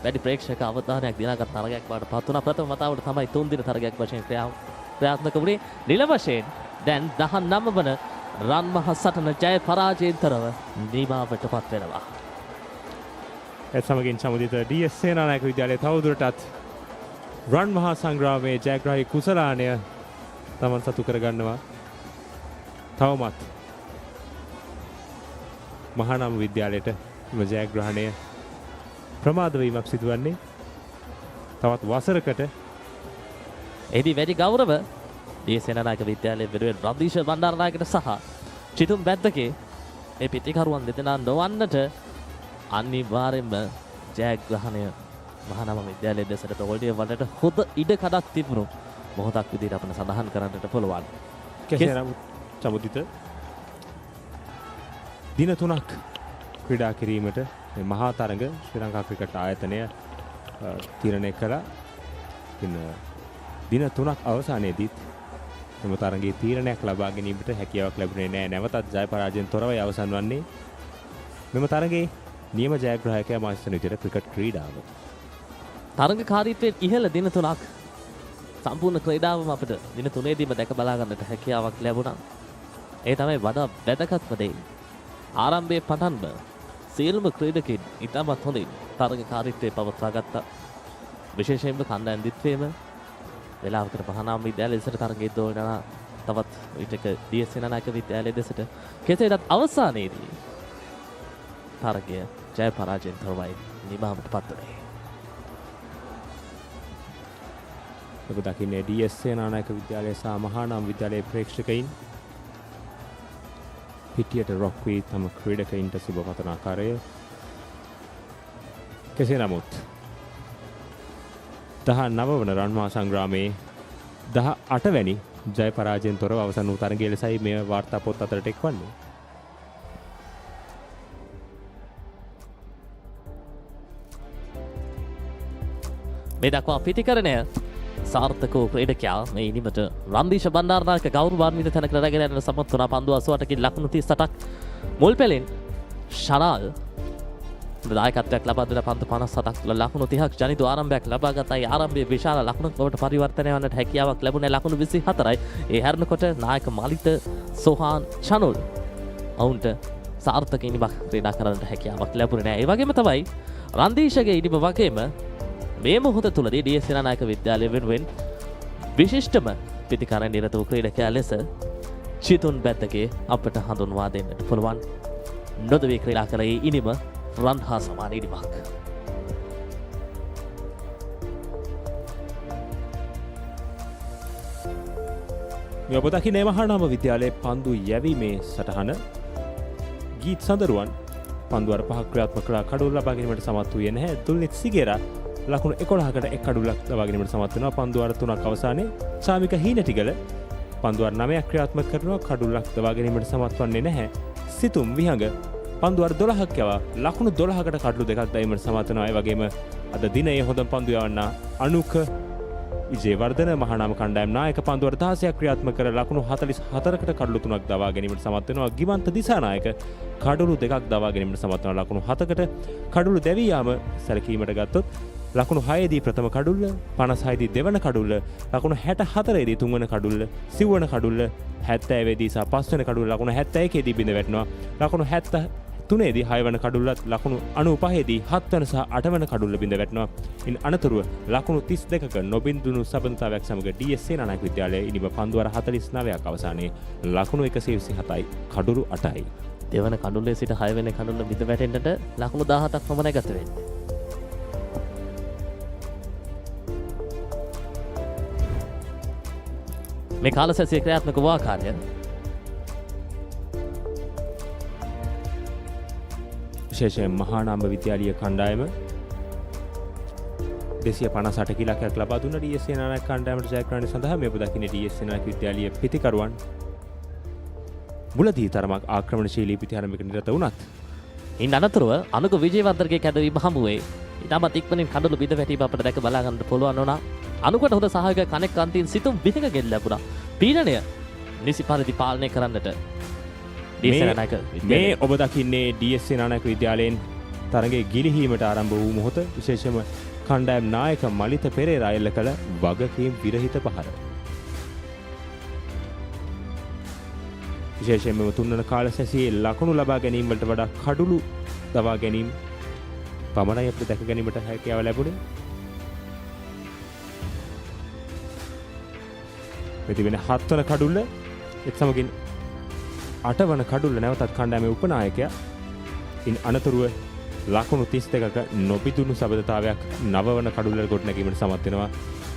වැඩි ප්‍රේක්ෂක අවධානයක් දිනාගත් තරගයක් බවට පත් වුණා. ප්‍රථම වතාවට තමයි 3 දින තරගයක් වශයෙන් ක්‍රියාත්මක වුණේ. නිල වශයෙන් දැන් 19 වන රන් මහා සටන ජය පරාජයෙන් තොරව නිමාවට පත් වෙනවා. ඒත් සමගින් සමුදිත D.S Senanayake විද්‍යාලයේ තවදුරටත් රන් මහා සංග්‍රාමයේ ජයග්‍රාහී කුසලානය තමන් සතු කරගන්නවා. තවමත් මහානාම විද්‍යාලයට මේ ජයග්‍රහණය ප්‍රමාද වීමක් සිදුවන්නේ තවත් වසරකට. එහිදී වැඩි ගෞරව D.S Senanayake විද්‍යාලයේ වෙනුවෙන් රදීෂ බණ්ඩාරනායකට සහ චිතුම් බැද්දගේ මේ පිටිකරුවන් දෙදෙනා නොවන්නට අනිවාර්යයෙන්ම ජයග්‍රහණය මහානාම විද්‍යාලයේ දෙසට ප්‍රවෘත්ති වලට හොඳ ඉඩ කඩක් තිබුණු මොහොතක් විදිහට අපිට සඳහන් කරන්නට පුළුවන්. කෙසේ නමුත් සමුදිත දින 3ක් ක්‍රීඩා කිරීමට මේ මහා තරඟ ශ්‍රී ලංකා ක්‍රිකට් ආයතනය තීරණය කළා. ඉතින් දින 3ක් අවසානයේදීත් මෙම තරඟයේ තීරණයක් ලබා ගැනීමට හැකියාවක් ලැබුණේ නැහැ. නැවතත් ජය පරාජයෙන් තොරවයි අවසන් වන්නේ මෙම තරඟයේ නියම ජයග්‍රාහකයා මාස්ටර් විදියට ක්‍රිකට් ක්‍රීඩාව. තරඟකාරීත්වයේ ඉහළ දින 3ක් සම්පූර්ණ ක්‍රීඩාවම අපිට දින 3ේදීම දැක බලා ගන්නට හැකියාවක් ලැබුණා. ඒ තමයි වඩා වැදගත්ම දේ. ආරම්භයේ පටන්ම සියලුම ක්‍රීඩකින් ඉතාමත් හොඳින් තරඟකාරීත්වයේ පවත්වා ගත්තා. විශේෂයෙන්ම කණ්ඩායම් දිත්වයේම වෙලාවකට මහානාම විද්‍යාලයේ දෙසට තරගයේ දෝලනා තවත් විටක D.S Senanayake විද්‍යාලයේ දෙසට කෙසේදත් අවසානයේදී තරගය ජය පරාජයෙන් තොරවයි නිමාවට පත් වුණේ. ඔබ දකින්නේ D.S Senanayake විද්‍යාලයේ සහ මහානාම විද්‍යාලයේ ප්‍රේක්ෂකයින් පිටියට රොක් වී තම ක්‍රීඩකයින්ට සුබ පතන ආකාරය. කෙසේ නමුත් 19 වන රන් මහා සංග්‍රාමයේ 18 වැනි ජය පරාජයෙන් තොරව අවසන් වූ තරගය ලෙසයි මේ වාර්තා පොත් අතරට එක්වන්නේ. මේ දක්වා පිටිකරණය සාර්ථක වූ ක්‍රීඩකයා මේ ඉනිමට රන්දීෂ බණ්ඩාරනායක ගෞරවාන්විත තැනකට රැගෙන යන සමත් වුණා. පන්දු 88කින් ලකුණු 38ක් මුල් පෙළෙන් ශරාල් දායකත්වයක් ලබා දෙන පන්දු 57ක් තුළ ලකුණු 30ක් ජනිත ආරම්භයක් ලබා ගතයි. ආරම්භයේ විශාල ලකුණක් බවට පරිවර්තනය වන්නට හැකියාවක් ලැබුණේ ලකුණු 24යි. ඒ හැරෙනකොට නායක මලිත සෝහාන් චනුල් ඔවුන්ට සාර්ථක ඉනිමක් ක්‍රීඩා කරන්නට හැකියාවක් ලැබුණේ නැහැ. ඒ වගේම තමයි රන්දීෂගේ ඉනිම වගේම මේ මොහොත තුලදී D.S Senanayake විද්‍යාලය වෙනුවෙන් විශිෂ්ටම පිටිකරණ නිරත වූ ක්‍රීඩකයා ලෙස චිතුන් බැද්දගේ අපට හඳුන්වා දෙන්නට පුළුවන්. නොදවී ක්‍රීඩා කළේ ඉනිම රන් හා සමාන ඉනිමක්. මේ ඔබ දකින්නේ මහානාම විද්‍යාලයේ පන්දු යැවීමේ සටහන. ගීත් සඳරුවන් පන්දුවර 5ක් ක්‍රියාත්මක කළා කඩුව ලබා ගැනීමට සමත් වූයේ නැහැ. දුල්නිත් සිගේරා ලකුණු 11කට එක් කඩුවලක් ලබා ගැනීමට සමත් වෙනවා. පන්දුවර 3ක් අවසානයේ සාමික හීනටිගල පන්දුවර 9ක් ක්‍රියාත්මක කරනවා කඩුවලක් ලබා ගැනීමට සමත් වන්නේ නැහැ. සිතුම් විහඟ පන්දුවර 12ක් යවා ලකුණු 12කට කඩලු දෙකක් දැමීමට සමත් වෙනවා. ඒ වගේම අද දිනයේ හොඳම පන්දු යවන්නා අනුක විජේවර්ධන මහානාම කණ්ඩායම් නායක පන්දුවර 16ක් ක්‍රියාත්මක කර ලකුණු 44කට කඩලු 3ක් දවා ගැනීමට සමත් වෙනවා. ගිවන්ත දිසානායක කඩලු 2ක් දවා ගැනීමට සමත් වෙනවා. ලකුණු 7කට කඩලු දැවී යාම සැලකීමට ගත්තොත් ලකුණු 6 දී ප්‍රථම කඩුල්ල 56 දී දෙවන කඩුල්ල ලකුණු 64 දී තුන්වන කඩුල්ල සිව්වන කඩුල්ල 70 දී සහ පස්වන කඩුල්ල ලකුණු 71 දී බිඳ වැටෙනවා. ලකුණු 73 දී 6 වන කඩුල්ලත් ලකුණු 95 දී 7 වන සහ 8 වන කඩුල්ල බිඳ වැටෙනවා. ඉන් අනතුරුව ලකුණු 32ක නොබින්දුණු සබඳතාවයක් සමග D.S සේනානායක විද්‍යාලයේ ඉනිම පන්දුවර 49ක් අවසානයේ ලකුණු 127යි කඩුළු 8යි. දෙවන කඩුල්ලේ සිට 6 වෙනි කඩුල්ල බිඳ වැටෙන්නට ලකුණු 17ක් පමණයි ගත වෙන්නේ. මේ කාලසැසිය ක්‍රියාත්මක වූ ආකාරය විශේෂයෙන් මහානාම විද්‍යාලීය කණ්ඩායම 258 ඉලක්කයක් ලබා දුන්න D.S සේනානායක කණ්ඩායමට ජයග්‍රහණය සඳහා මේ ඔබ දකින්නේ D.S සේනානායක විද්‍යාලීය පිතිකරුවන් මුලදී තරමක් ආක්‍රමණශීලී පිතිහරමයක නිරත වුණත් ඉන් අනතුරුව අනුක විජේවර්ධනගේ කැදවීම හමුවේ ඉතාමත් ඉක්මනින් කඩලු බිඳ වැටීම අපට දැක බලා ගන්නට පුළුවන් වුණා. අනුකට හොඳ සහායක කණෙක් අන්තිම සිතුම් විහඟගෙන් ලැබුණා. පීඩනය නිසි පරිදි පාලනය කරන්නට මේ ඔබ දකින්නේ D.S සේනානායක විද්‍යාලයෙන් තරගයේ ගිලිහීමට ආරම්භ වූ මොහොත විශේෂයෙන්ම කණ්ඩායම් නායක මලිත පෙරේරා එල්ල කළ වගකීම් විරහිත පහර. විශේෂයෙන්ම තුන්වන කාලසැසියේ ලකුණු ලබා ගැනීම වලට වඩා කඩුළු දවා ගැනීම පමණයි අපිට දැක ගැනීමට හැකියාව ලැබුණේ. මෙතිබෙන 7 වන කඩුල්ල එක් සමගින් 8 වන කඩුල්ල නැවතත් කණ්ඩායමේ උපනායකයා. ඉන් අනතුරුව ලකුණු 32ක නොබිදුණු සබඳතාවයක් 9 වන කඩුල්ලට ගොඩනැගීමට සමත් වෙනවා.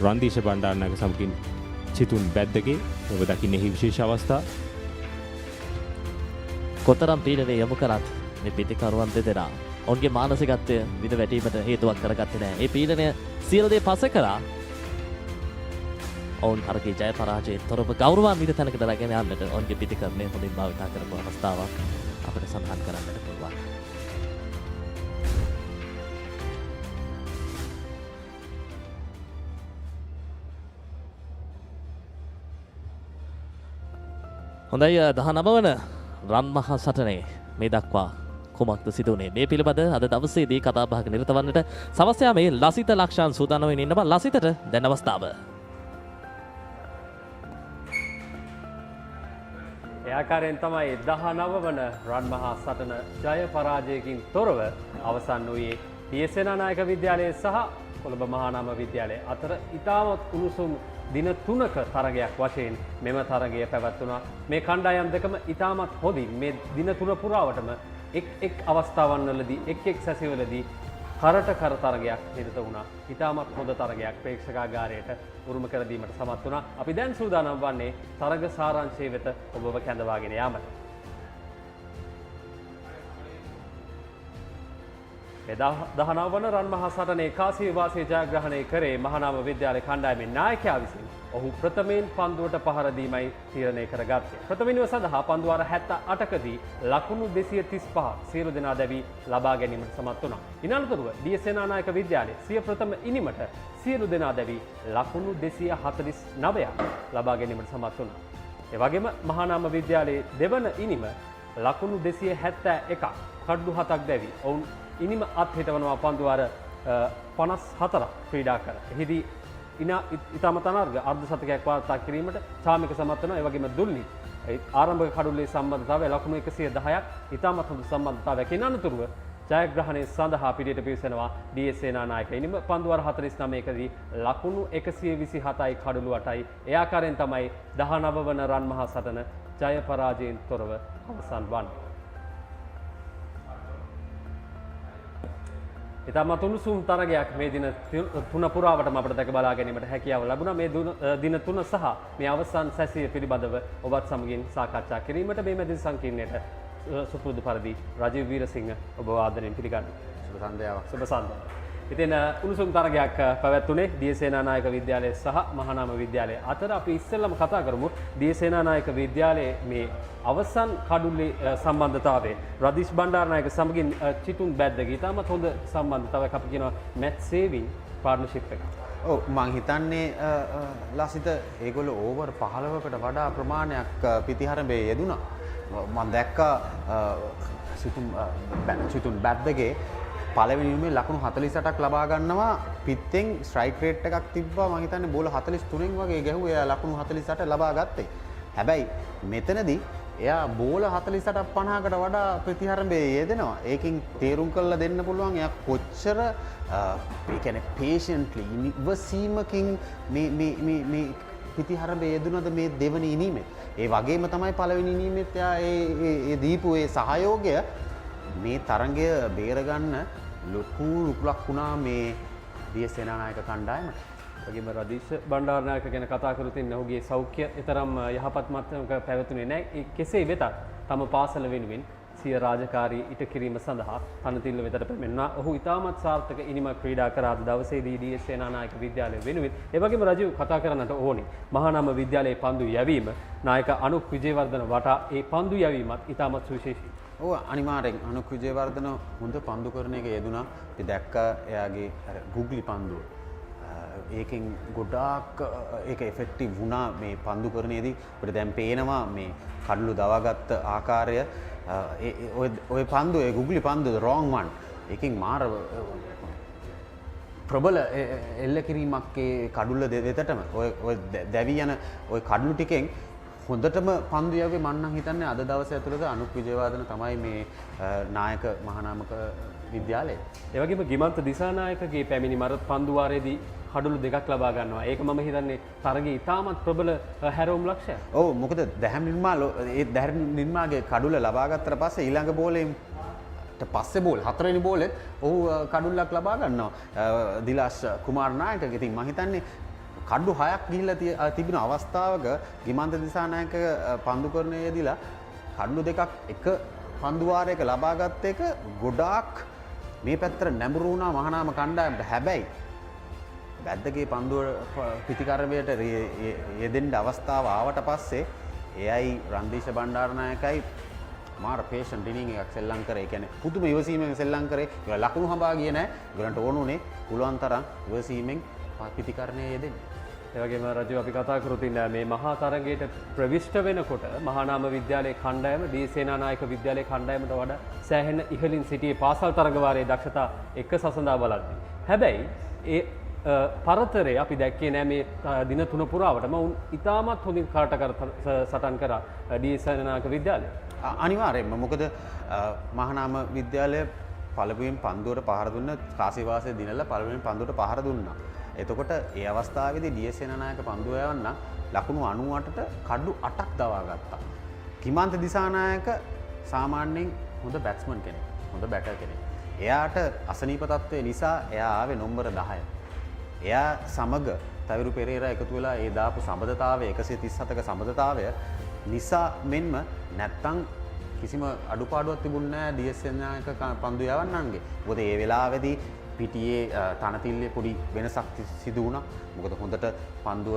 රන්දීෂ බණ්ඩාරනායක සමගින් චිතුන් බැද්දගේ ඔබ දකින්නේ හි විශේෂ අවස්ථා. කොතරම් පීඩනය යොමු කරත් මේ පිතිකරුවන් දෙදෙනා ඔවුන්ගේ මානසිකත්වය විඳ වැටීමට හේතුවක් කරගත්තේ නැහැ. ඒ පීඩනය සියලු දේ පස කරා ඔවුන් තරගයේ ජය පරාජයෙන් තොරව ගෞරවාන්විත තැනකට රැගෙන යන්නට ඔවුන්ගේ පිතිකරණය හොඳින් භාවිතා කරපු අවස්ථාවක් අපිට සඳහන් කරන්නට පුළුවන්. හොඳයි 19 වන රන් මහා සටනේ මේ දක්වා කුමක්ද සිදුවන්නේ මේ පිළිබඳ අද දවසේදී කතා බහක නිරත වන්නට සවස් යාමේ ලසිත ලක්ෂාන් සූදානම් වෙමින් ඉන්නවා. ලසිතට දැන් අවස්ථාව. ඒ ආකාරයෙන් තමයි 19 වන රන් මහා සටන ජය පරාජයකින් තොරව අවසන් වූයේ D.S සේනානායක විද්‍යාලයේ සහ කොළඹ මහානාම විද්‍යාලයේ අතර ඉතාමත් උණුසුම් දින 3ක තරගයක් වශයෙන් මෙම තරගය පැවැත්වුණා. මේ කණ්ඩායම් දෙකම ඉතාමත් හොඳින් මේ දින 3 පුරාවටම එක් අවස්ථාවන් වලදී එක් සැසිවලදී කරට කර තරගයක් නිරත වුණා. ඉතාමත් හොඳ තරගයක් ප්‍රේක්ෂකාගාරයට උරුම කර දීමට සමත් වුණා. අපි දැන් සූදානම් වන්නේ තරග සාරාංශය වෙත ඔබව කැඳවාගෙන යාමට. මේ 19 වන රන් මහා සටනේ කාසිය වාසිය ජයග්‍රහණය කරේ මහානාම විද්‍යාලයේ කණ්ඩායමේ නායකයා විසින්. ඔහු ප්‍රථමයෙන් පන්දුවට පහර දීමයි තීරණය කරගත්තේ. ප්‍රථම ඉනිම සඳහා පන්දු වාර 78කදී ලකුණු 235 සියලු දෙනා දැවි ලබා ගැනීමට සමත් වුණා. ඉනතුරුව D.S සේනානායක විද්‍යාලයේ සිය ප්‍රථම ඉනිමට සියලු දෙනා දැවි ලකුණු 249ක් ලබා ගැනීමට සමත් වුණා. ඒ වගේම මහානාම විද්‍යාලයේ දෙවන ඉනිම ලකුණු 271ක් කඩලු 7ක් දැවි ඔවුන් ඉනිම අත්හිටවනවා පන්දු වාර 54ක් ක්‍රීඩා කර. එහිදී ඉතාමත් අනර්ග අර්ධ සතකයක් වාර්තා කිරීමට චාමික සමත් වෙනවා. ඒ වගේම දුල්නි ආරම්භක කඩුල්ලේ සම්බන්ධතාවය ලකුණු 110ක් ඉතාමත් හොඳ සම්බන්ධතාවයක්. අනතුරුව ජයග්‍රහණය සඳහා පිළියට පිවිසෙනවා D.S සේනානායක ඉනිම පන්දු වාර 49කදී ලකුණු 127යි කඩලු 8යි. ඒ ආකාරයෙන් තමයි 19 වන රන් මහා සටන ජය පරාජයෙන් තොරව අවසන් වන්නේ. ඉතාමත් උණුසුම් තරගයක් මේ දින තුන පුරාවටම අපට දැක බලා ගැනීමට හැකියාව ලැබුණා. මේ දින තුන සහ මේ අවසන් සැසිය පිළිබඳව ඔබත් සමගින් සාකච්ඡා කිරීමට මේ මැදිරි සංකීර්ණයට සුපුරුදු පරිදි රජීව් වීරසිංහ ඔබ ආදරයෙන් පිළිගන්නවා. සුබ සන්ධ්‍යාවක්. සුබ සන්ධ්‍යාවක්. ඉතින් උණුසුම් තරගයක් පැවැත්වුණේ D.S Senanayake විද්‍යාලය සහ මහානාම විද්‍යාලය අතර. අපි ඉස්සෙල්ලම කතා කරමු D.S Senanayake විද්‍යාලයේ මේ අවසන් කඩුල්ලේ සම්බන්ධතාවය. රදීෂ් බණ්ඩාරනායක සමගින් චිතුන් බැද්දගේ ඉතාමත් හොඳ සම්බන්ධතාවයක් අපි කියනවා මැච් සේවිං පාර්ට්නර්ෂිප් එක. ඔව් මං හිතන්නේ ලසිත ඒගොල්ලෝ ඕවර් 15කට වඩා ප්‍රමාණයක් පිටිහරඹේ යෙදුණා. මම දැක්කා චිතුන් බැද්දගේ පළවෙනි ඉනිමේ ලකුණු 48ක් ලබා ගන්නවා. පිත්තෙන් ස්ට්‍රයික් රේට් එකක් තිබ්බා. මම හිතන්නේ බෝල 43න් වගේ ගැහුවා. එයා ලකුණු 48 ලබා ගත්තේ. හැබැයි මෙතනදී එයා බෝල 48ක් 50කට වඩා ප්‍රතිහරඹේ යෙදෙනවා. ඒකෙන් තේරුම් කරලා දෙන්න පුළුවන් එයා කොච්චර ඒ කියන්නේ patiently ඉවසීමකින් මේ ප්‍රතිහරඹේ යෙදුනද මේ දෙවෙනි ඉනිමේ. ඒ වගේම තමයි පළවෙනි ඉනිමේත් එයා ඒ දීපු ඒ සහයෝගය මේ තරඟය බේරගන්න ලොකු රුකුලක් වුණා මේ D.S Senanayake කණ්ඩායමට. වගේම රදීෂ් බණ්ඩාරනායක ගැන කතා කරොත් ඔහුගේ සෞඛ්‍ය තරම් යහපත් මට්ටමක පැවතුනේ නැහැ. කෙසේ වෙතත් තම පාසල වෙනුවෙන් සිය රාජකාරී ඉටු කිරීම සඳහා තනතිල්ල වෙතට පැමිණුණා. ඔහු ඉතාමත් සාර්ථක ඉනිමක් ක්‍රීඩා කරා අද දවසේදී D.S Senanayake විද්‍යාලය වෙනුවෙන්. ඒ වගේම රජීව් කතා කරන්නට ඕනේ මහානාම විද්‍යාලයේ පන්දු යැවීම නායක අනුක් විජේවර්ධන වටා ඒ පන්දු යැවීමත් ඉතාමත් සුවිශේෂී. ඔව් අනිවාර්යෙන් අනුක් විජේවර්ධන හොඳ පන්දු කරන එක යෙදුණා. අපි දැක්කා එයාගේ අර ගුග්ලි පන්දුව. ඒකෙන් ගොඩාක් ඒක එෆෙක්ටිව් වුණා මේ පන්දු කරනේදී. අපිට දැන් පේනවා මේ කඩළු දවාගත්ත ආකාරය. ඔය පන්දුව ඒ ගුග්ලි පන්දුව wrong one. ඒකෙන් මාර ප්‍රබල එල්ල කිරීමක් ඒ කඩුල්ල වෙතටම ඔය දැවි යන ඔය කඩළු ටිකෙන් හොඳටම පන්දු යවුවේ මම නම් හිතන්නේ අද දවසේ ඇතුළත අනුක් විජේවර්ධන තමයි මේ නායක මහානාමක විද්‍යාලයේ. ඒ වගේම ගිමන්ත දිසානායකගේ පැමිණි මරත් පන්දු වාරයේදී කඩළු දෙකක් ලබා ගන්නවා. ඒක මම හිතන්නේ තරගයේ ඉතාමත් ප්‍රබල හැරවුම් ලක්ෂයක්. ඔව් මොකද දැහැම් නිර්මාගේ කඩුල ලබා ගත්තට පස්සේ ඊළඟ බෝලෙන් පස්සේ බෝල් හතරවෙනි බෝලෙත් ඔහු කඩුල්ලක් ලබා ගන්නවා. දිලාෂ් කුමාර් නායකගේ. ඉතින් මම හිතන්නේ කඩු 6ක් ගිහිල්ලා තිබෙන අවස්ථාවක ගිමන්ත දිසානායක පන්දු කරනයේදීලා කඩු දෙකක් එක පන්දු වාරයක ලබා ගත්ත එක ගොඩාක් මේ පැත්තට නැඹුරු වුණා මහානාම කණ්ඩායමට. හැබැයි බැද්දගේ පන්දුව පිටිකරවයට යෙදෙන්න අවස්ථාව ආවට පස්සේ එයයි රන්දීෂ බණ්ඩාරනායකයි මාර පේෂන්ට් ඉනිං එකක් සෙල්ලම් කරේ. ඒ කියන්නේ පුදුම ඉවසීමෙන් සෙල්ලම් කරේ. ඒවා ලකුණු හඹා ගියේ නැහැ. ඒගොල්ලන්ට ඕන උනේ පුළුවන් තරම් ඉවසීමෙන් පිටිකරණයේ යෙදෙන්න. ඒ වගේම රජු අපි කතා කරොත් මේ මහා තරගයට ප්‍රවිෂ්ඨ වෙනකොට මහානාම විද්‍යාලයේ කණ්ඩායම D.S Senanayake විද්‍යාලයේ කණ්ඩායමට වඩා සෑහෙන ඉහළින් සිටියේ පාසල් තරග වාරයේ දක්ෂතා එක්ක සසඳා බලද්දී. හැබැයි ඒ පරතරය අපි දැක්කේ නෑ මේ දින තුන පුරාවටම උන් ඉතාමත් හොඳින් කාටකර සටන් කරා D.S Senanayake විද්‍යාලය. අනිවාර්යයෙන්ම මොකද මහානාම විද්‍යාලය පළමුවෙන් පන්දුවට පහර දුන්න කාසිවාසයේ දිනලා පළමුවෙන් පන්දුවට පහර දුන්නා. එතකොට ඒ අවස්ථාවේදී D.S Senanayake පන්දුව යවන්න ලකුණු 98ට කඩු 8ක් දවා ගත්තා. ගිමන්ත දිසානායක සාමාන්‍යයෙන් හොඳ බැට්ස්මන් කෙනෙක්, හොඳ බැටර් කෙනෙක්. එයාට අසනීප තත්ත්වය නිසා එයා ආවේ නම්බර 10. එයා සමග තවිරු පෙරේරා එකතු වෙලා ඒ දාපු සම්බන්ධතාවය 137ක සම්බන්ධතාවය නිසා මෙන්ම නැත්තම් කිසිම අඩුපාඩුවක් තිබුණේ නැහැ D.S Senanayake පන්දු යවන්නන්ගේ. මොකද ඒ වෙලාවේදී පිටියේ තනතිල්ලේ පොඩි වෙනසක් සිදු වුණා. මොකද හොඳට පන්දුව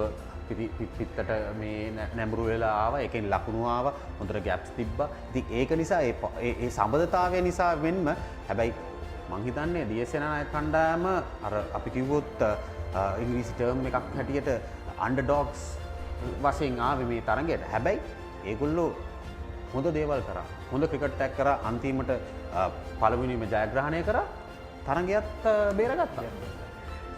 පිටට මේ නැඹුරු වෙලා ආවා. ඒකෙන් ලකුණු ආවා. හොඳට ගැප්ස් තිබ්බා. ඉතින් ඒක නිසා ඒ සම්බන්ධතාවය නිසා වෙන්ම හැබැයි මං හිතන්නේ D.S Senanayake කණ්ඩායම අර අපි කිව්වොත් ඉංග්‍රීසි ටර්ම් එකක් හැටියට අන්ඩර්ඩොග්ස් වශයෙන් ආවේ මේ තරඟයට. හැබැයි ඒගොල්ලෝ හොඳ දේවල් කරා. හොඳ ක්‍රිකට් එකක් කරා. අන්තිමට පළවෙනිම ජයග්‍රහණය කරා. තරඟයත් බේරගත්තා.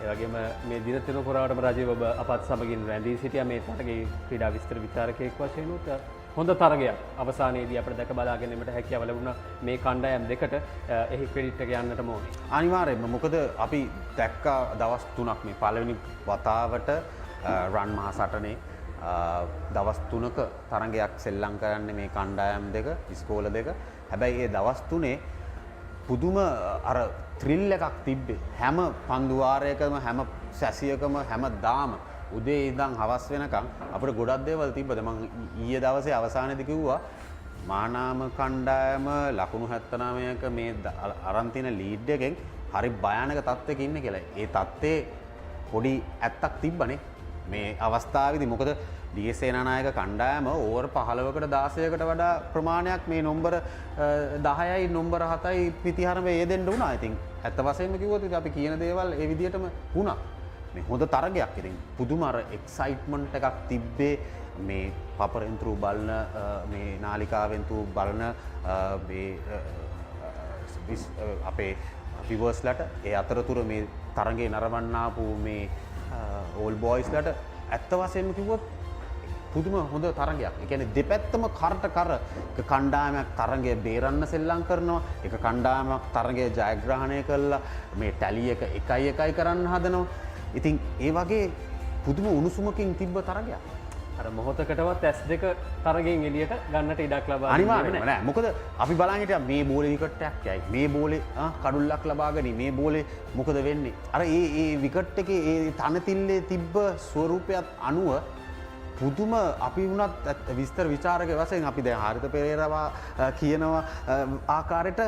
ඒ වගේම මේ දින තුන පුරාවටම රජීව ඔබ අපත් සමගින් රැඳී සිටියා මේ තරගයේ ක්‍රීඩා විස්තර විචාරකයෙක් වශයෙන් උත් හොඳ තරගයක් අවසානයේදී අපිට දැක බලා ගැනීමට හැකියාව ලැබුණා මේ කණ්ඩායම් දෙකට. එහි ක්‍රෙඩිට් එක යන්නටම ඕනේ. අනිවාර්යයෙන්ම මොකද අපි දැක්කා දවස් 3ක් මේ පළවෙනි වතාවට රන් මහා සටනේ දවස් 3ක තරගයක් සෙල්ලම් කරන්නේ මේ කණ්ඩායම් දෙක ඉස්කෝල දෙක. හැබැයි ඒ දවස් 3 පුදුම අර ත්‍රිල් එකක් තිබ්බේ. හැම පන්දු වාරයකම හැම සැසියකම හැමදාම උදේ ඉඳන් හවස් වෙනකන් අපිට ගොඩක් දේවල් තිබ්බද. මම ඊයේ දවසේ අවසානයේදී කිව්වා මහානාම කණ්ඩායම ලකුණු 79ක මේ අරන් තියෙන ලීඩ් එකෙන් හරි භයානක තත්ත්වයක ඉන්නේ කියලා. ඒ තත්ත්වේ පොඩි ඇත්තක් තිබ්බනේ මේ අවස්ථාවේදී. මොකද D.S සේනානායක කණ්ඩායම ඕවර් 15කට 16කට වඩා ප්‍රමාණයක් මේ නම්බර 10යි නම්බර 7යි පිටිහරම යෙදෙන්න වුණා. ඉතින් ඇත්ත වශයෙන්ම කිව්වොත් අපි කියන දේවල් ඒ විදිහටම වුණා. මේ හොඳ තරගයක්. ඉතින් පුදුම අර එක්සයිට්මන්ට් එකක් තිබ්බේ මේ පපරෙන් ත්‍රූ බලන මේ නාලිකාවෙන් ත්‍රූ බලන මේ අපේ විවර්ස්ලට ඒ අතරතුර මේ තරගේ නරඹන්නාපු මේ ඕල් බොයිස්ලට ඇත්ත වශයෙන්ම කිව්වොත් පුදුම හොඳ තරගයක්. ඒ කියන්නේ දෙපැත්තම කරට කර එක කණ්ඩායමක් තරගය බේරන්න සෙල්ලම් කරනවා. එක කණ්ඩායමක් තරගය ජයග්‍රහණය කළා මේ ටැලි එක 1-1 කරන්න හදනවා. ඉතින් ඒ වගේ පුදුම උණුසුමකින් තිබ්බ තරගයක්. අර මොහොතකටවත් S2 තරගෙන් එළියට ගන්නට ඉඩක් ලබා අනිවාර්යයෙන්ම නෑ. මොකද අපි බලන් හිටියා මේ බෝලේ විකට් එකක් යයි. මේ බෝලේ කඩුල්ලක් ලබාගෙන මේ බෝලේ මොකද වෙන්නේ? අර ඒ විකට් එකේ ඒ තනතිල්ලේ තිබ්බ ස්වරූපයත් අනුව පුදුම අපි වුණත් විස්තර විචාරක වශයෙන් අපි දැන් හරිත පෙරේරා කියනවා ආකාරයට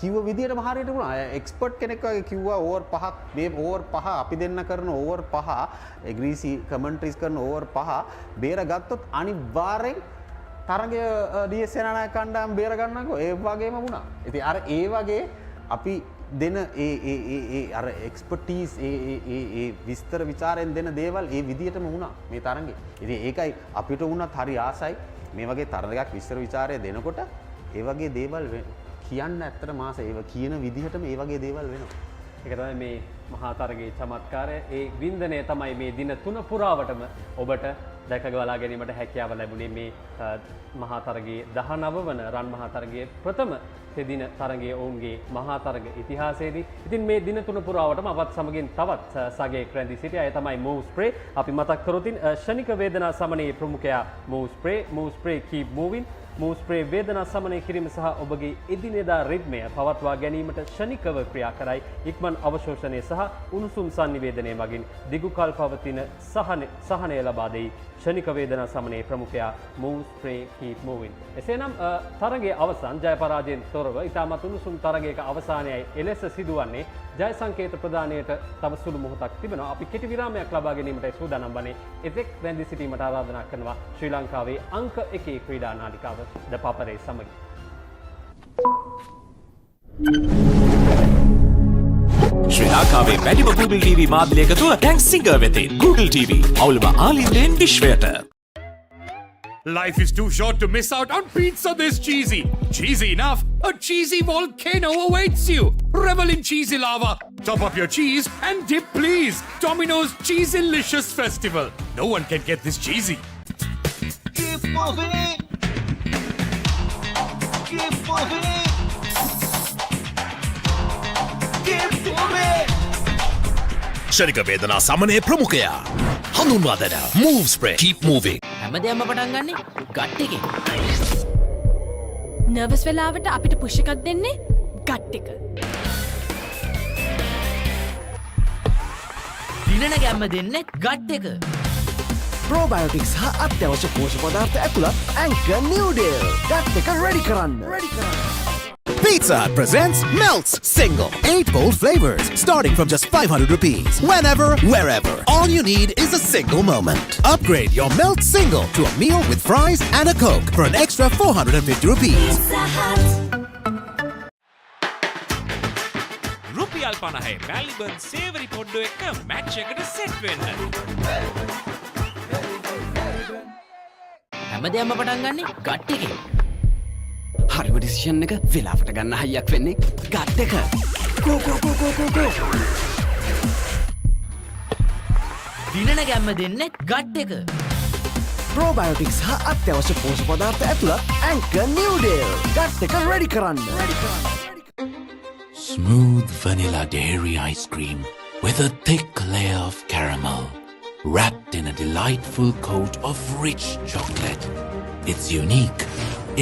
කිව්ව විදිහටම හරියට වුණා. එක්ස්පර්ට් කෙනෙක් වගේ කිව්වා ඕවර් 5ක් මේ ඕවර් 5 අපි දෙන්න කරන ඕවර් 5 ග්‍රීසි කමෙන්ටරිස් කරන ඕවර් 5 බේරගත්තොත් අනිවාර්යෙන් තරගය D.S සේනානායක කණ්ඩායම බේර ගන්නකෝ. ඒ වගේම වුණා. ඉතින් අර ඒ වගේ අපි දෙන ඒ අර එක්ස්පර්ටීස් ඒ විස්තර විචාරයෙන් දෙන දේවල් ඒ විදිහටම වුණා මේ තරඟේ. ඉතින් ඒකයි අපිට වුණත් හරි ආසයි මේ වගේ තරඟයක් විස්තර විචාරය දෙනකොට ඒ වගේ දේවල් කියන්න ඇත්තට මාස ඒව කියන විදිහටම ඒ වගේ දේවල් වෙනවා. ඒක තමයි මේ මහා තරගයේ චමත්කාරය. ඒ වින්දනය තමයි මේ දින 3 පුරාවටම ඔබට දැකගලා ගැනීමට හැකියාව ලැබුණේ මේ මහා තරගයේ 19 වන රන් මහා තරගයේ ප්‍රථම තෙදින තරගයේ ඔවුන්ගේ මහා තරග ඉතිහාසයේදී. ඉතින් මේ දින 3 පුරාවටම අපත් සමගින් තවත් සගයෙක් රැඳී සිටියා. ඒ තමයි මූව් ස්ප්‍රේ. අපි මතක් කරොතින් ශනික වේදනා සමනයේ ප්‍රමුඛයා Moov spray keep moving. Moov spray වේදනා සමනය කිරීම සහ ඔබගේ එදිනෙදා රිද්මය පවත්වා ගැනීමට ශනිකව ක්‍රියා කරයි. ඉක්මන් අවශෝෂණය සහ උණුසුම් සංනිවේදනය මගින් දිගු කල් පවතින සහනය ලබා දෙයි. ශනික වේදනා සමනයේ ප්‍රමුඛයා මූව් ස්ප්‍රේ keep moving. එසේනම් තරගයේ අවසන් ජය පරාජයෙන් තොරව ඉතාමත් උණුසුම් තරගයක අවසානයයි එලෙස සිදුවන්නේ. ජය සංකේත ප්‍රදානයට තව සුළු මොහොතක් තිබෙනවා. අපි කෙටි විරාමයක් ලබා ගැනීමට සූදානම් වන්නේ. එතෙක් රැඳී සිටීමට ආරාධනා කරනවා ශ්‍රී ලංකාවේ අංක 1 ක්‍රීඩා නාලිකාව ThePapare සමග. ශ්‍රී ලංකාවේ වැඩිම Google TV මාධ්‍යයක තුල දැන් සිංගර් වෙතේ Google TV අවුලම ආලින්දෙන් විශ්වයට. Life is too short to miss out on pizza this cheesy. Cheesy enough, a cheesy volcano awaits you. Revel in cheesy lava. Top up your cheese and dip please. Domino's Cheesylicious Festival. No one can get this cheesy. Keep moving. Keep moving. Keep moving. ශනික වේදනා සමනයේ ප්‍රමුඛයා හඳුන්වා දෙන move spray keep moving. හැමදේම පටන් ගන්නේ gut එකෙන්. Nervous වෙලාවට අපිට පුෂ් එකක් දෙන්නේ ගට් එක. දිනන ගැම්ම දෙන්නේ ගට් එක. Probiotics හා අත්‍යවශ්‍ය පෝෂක පදාර්ථ ඇතුළත් Anchor Noodle. ගට් එක ready කරන්න. Pizza Hut presents Melts Single 8 bold flavors starting from just 500 rupees. Whenever, wherever. All you need is a single moment. Upgrade your Melt Single to a meal with fries and a Coke for an extra 450 rupees. රුපියල් 50 මැල්බන් සේවරි පොඩ්ඩෝ එක match එකට set වෙන්න. හැමදේම පටන් ගන්නේ gut එකෙන්. හරිම decision එක වෙලාවට ගන්න හයියක් වෙන්නේ ගට් එක. කෝ. දිනන ගැම්ම දෙන්නේ ගට් එක. Probiotics හා අත්‍යවශ්‍ය පෝෂක පදාර්ථ ඇතුළත් Anchor Noodle. ගට් එක ready කරන්න. Smooth vanilla dairy ice cream with a thick layer of caramel, wrapped in a delightful coat of rich chocolate. It's unique.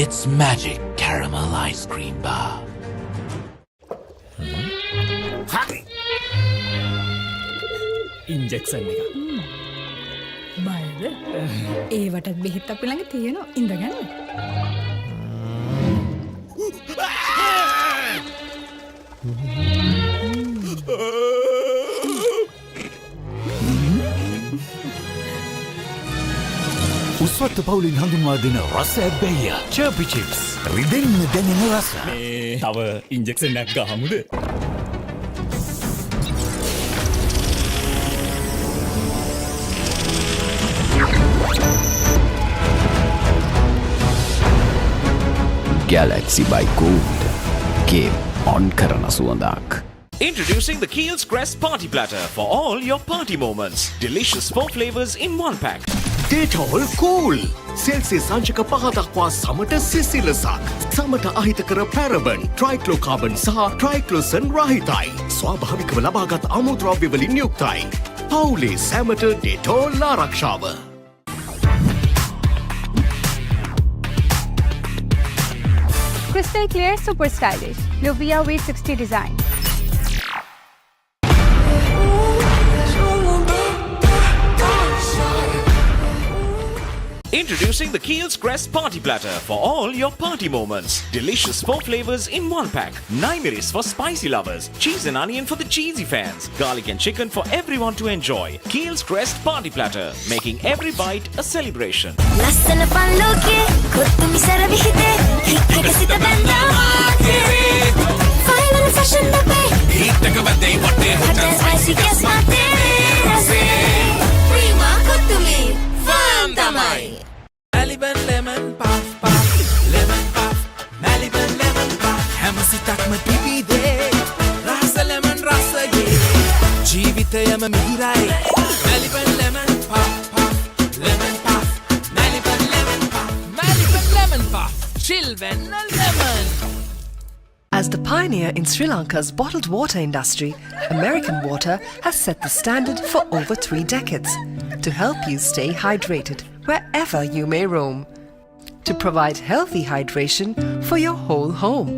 It's magic caramel ice cream bar. Injection එක. බයද? ඒවටත් බෙහෙත් අපි ළඟ තියෙනවා. ඉඳගන්න. උස්වත්ත පවුලින් හඳුන්වා දෙන රස ඇබ්බැහිය චර්පි චිප්ස් රිදෙන්න දැනෙන රස. තව ඉන්ජෙක්ෂන් එකක් ගහමුද? Galaxy by Gold. Game on කරන සුවඳක්. Introducing the Kiehl's Crest Party Platter for all your party moments. Delicious 4 flavors in 1 pack. Dettol Cool. Celsius සංචක 5 දක්වා සමට සිසිලසක්. සමට අහිතකර පැරබන්, ට්‍රයික්ලෝකාබන් සහ ට්‍රයික්ලෝසන් රහිතයි. ස්වාභාවිකව ලබාගත් අමුද්‍රව්‍ය වලින් යුක්තයි. පවුලේ සැමට Dettol ආරක්ෂාව. Crystal clear, super stylish. Luvia V60 design. Introducing the Kiehl's Crest Party Platter for all your party moments. Delicious 4 flavors in 1 pack. Naimeris for spicy lovers. Cheese and onion for the cheesy fans. Garlic and chicken for everyone to enjoy. Kiehl's Crest Party Platter, making every bite a celebration. ලස්සන පල්ලෝකේ කොත්තුමි සරවිහිතේ හික්කක සිත බැඳා final fashion දපේ හිටක වදේ වටේ හොටල් spicy කැස් මාතේ රසේ Prima කොත්තුමි ෆාම් තමයි Maliban lemon puff puff, lemon puff, Maliban lemon puff. Hamasitakma pipide, rasa lemon rasa ye. Jeevitayama mihirai, Maliban lemon puff puff, lemon puff, Maliban lemon puff, Maliban lemon puff, chilven lemon. As the pioneer in Sri Lanka's bottled water industry, American Water has set the standard for over 3 decades to help you stay hydrated wherever you may roam, to provide healthy hydration for your whole home,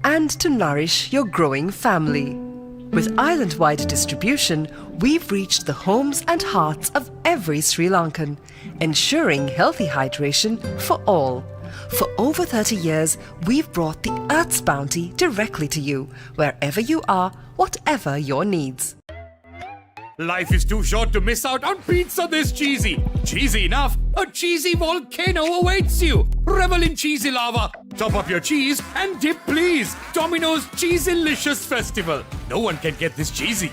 and to nourish your growing family. With island-wide distribution, we've reached the homes and hearts of every Sri Lankan, ensuring healthy hydration for all. For over 30 years, we've brought the Earth's bounty directly to you, wherever you are, whatever your needs. Life is too short to miss out on pizza this cheesy. Cheesy enough, a cheesy volcano awaits you. Revel in cheesy lava. Top up your cheese and dip please. Domino's Cheeselicious Festival. No one can get this cheesy.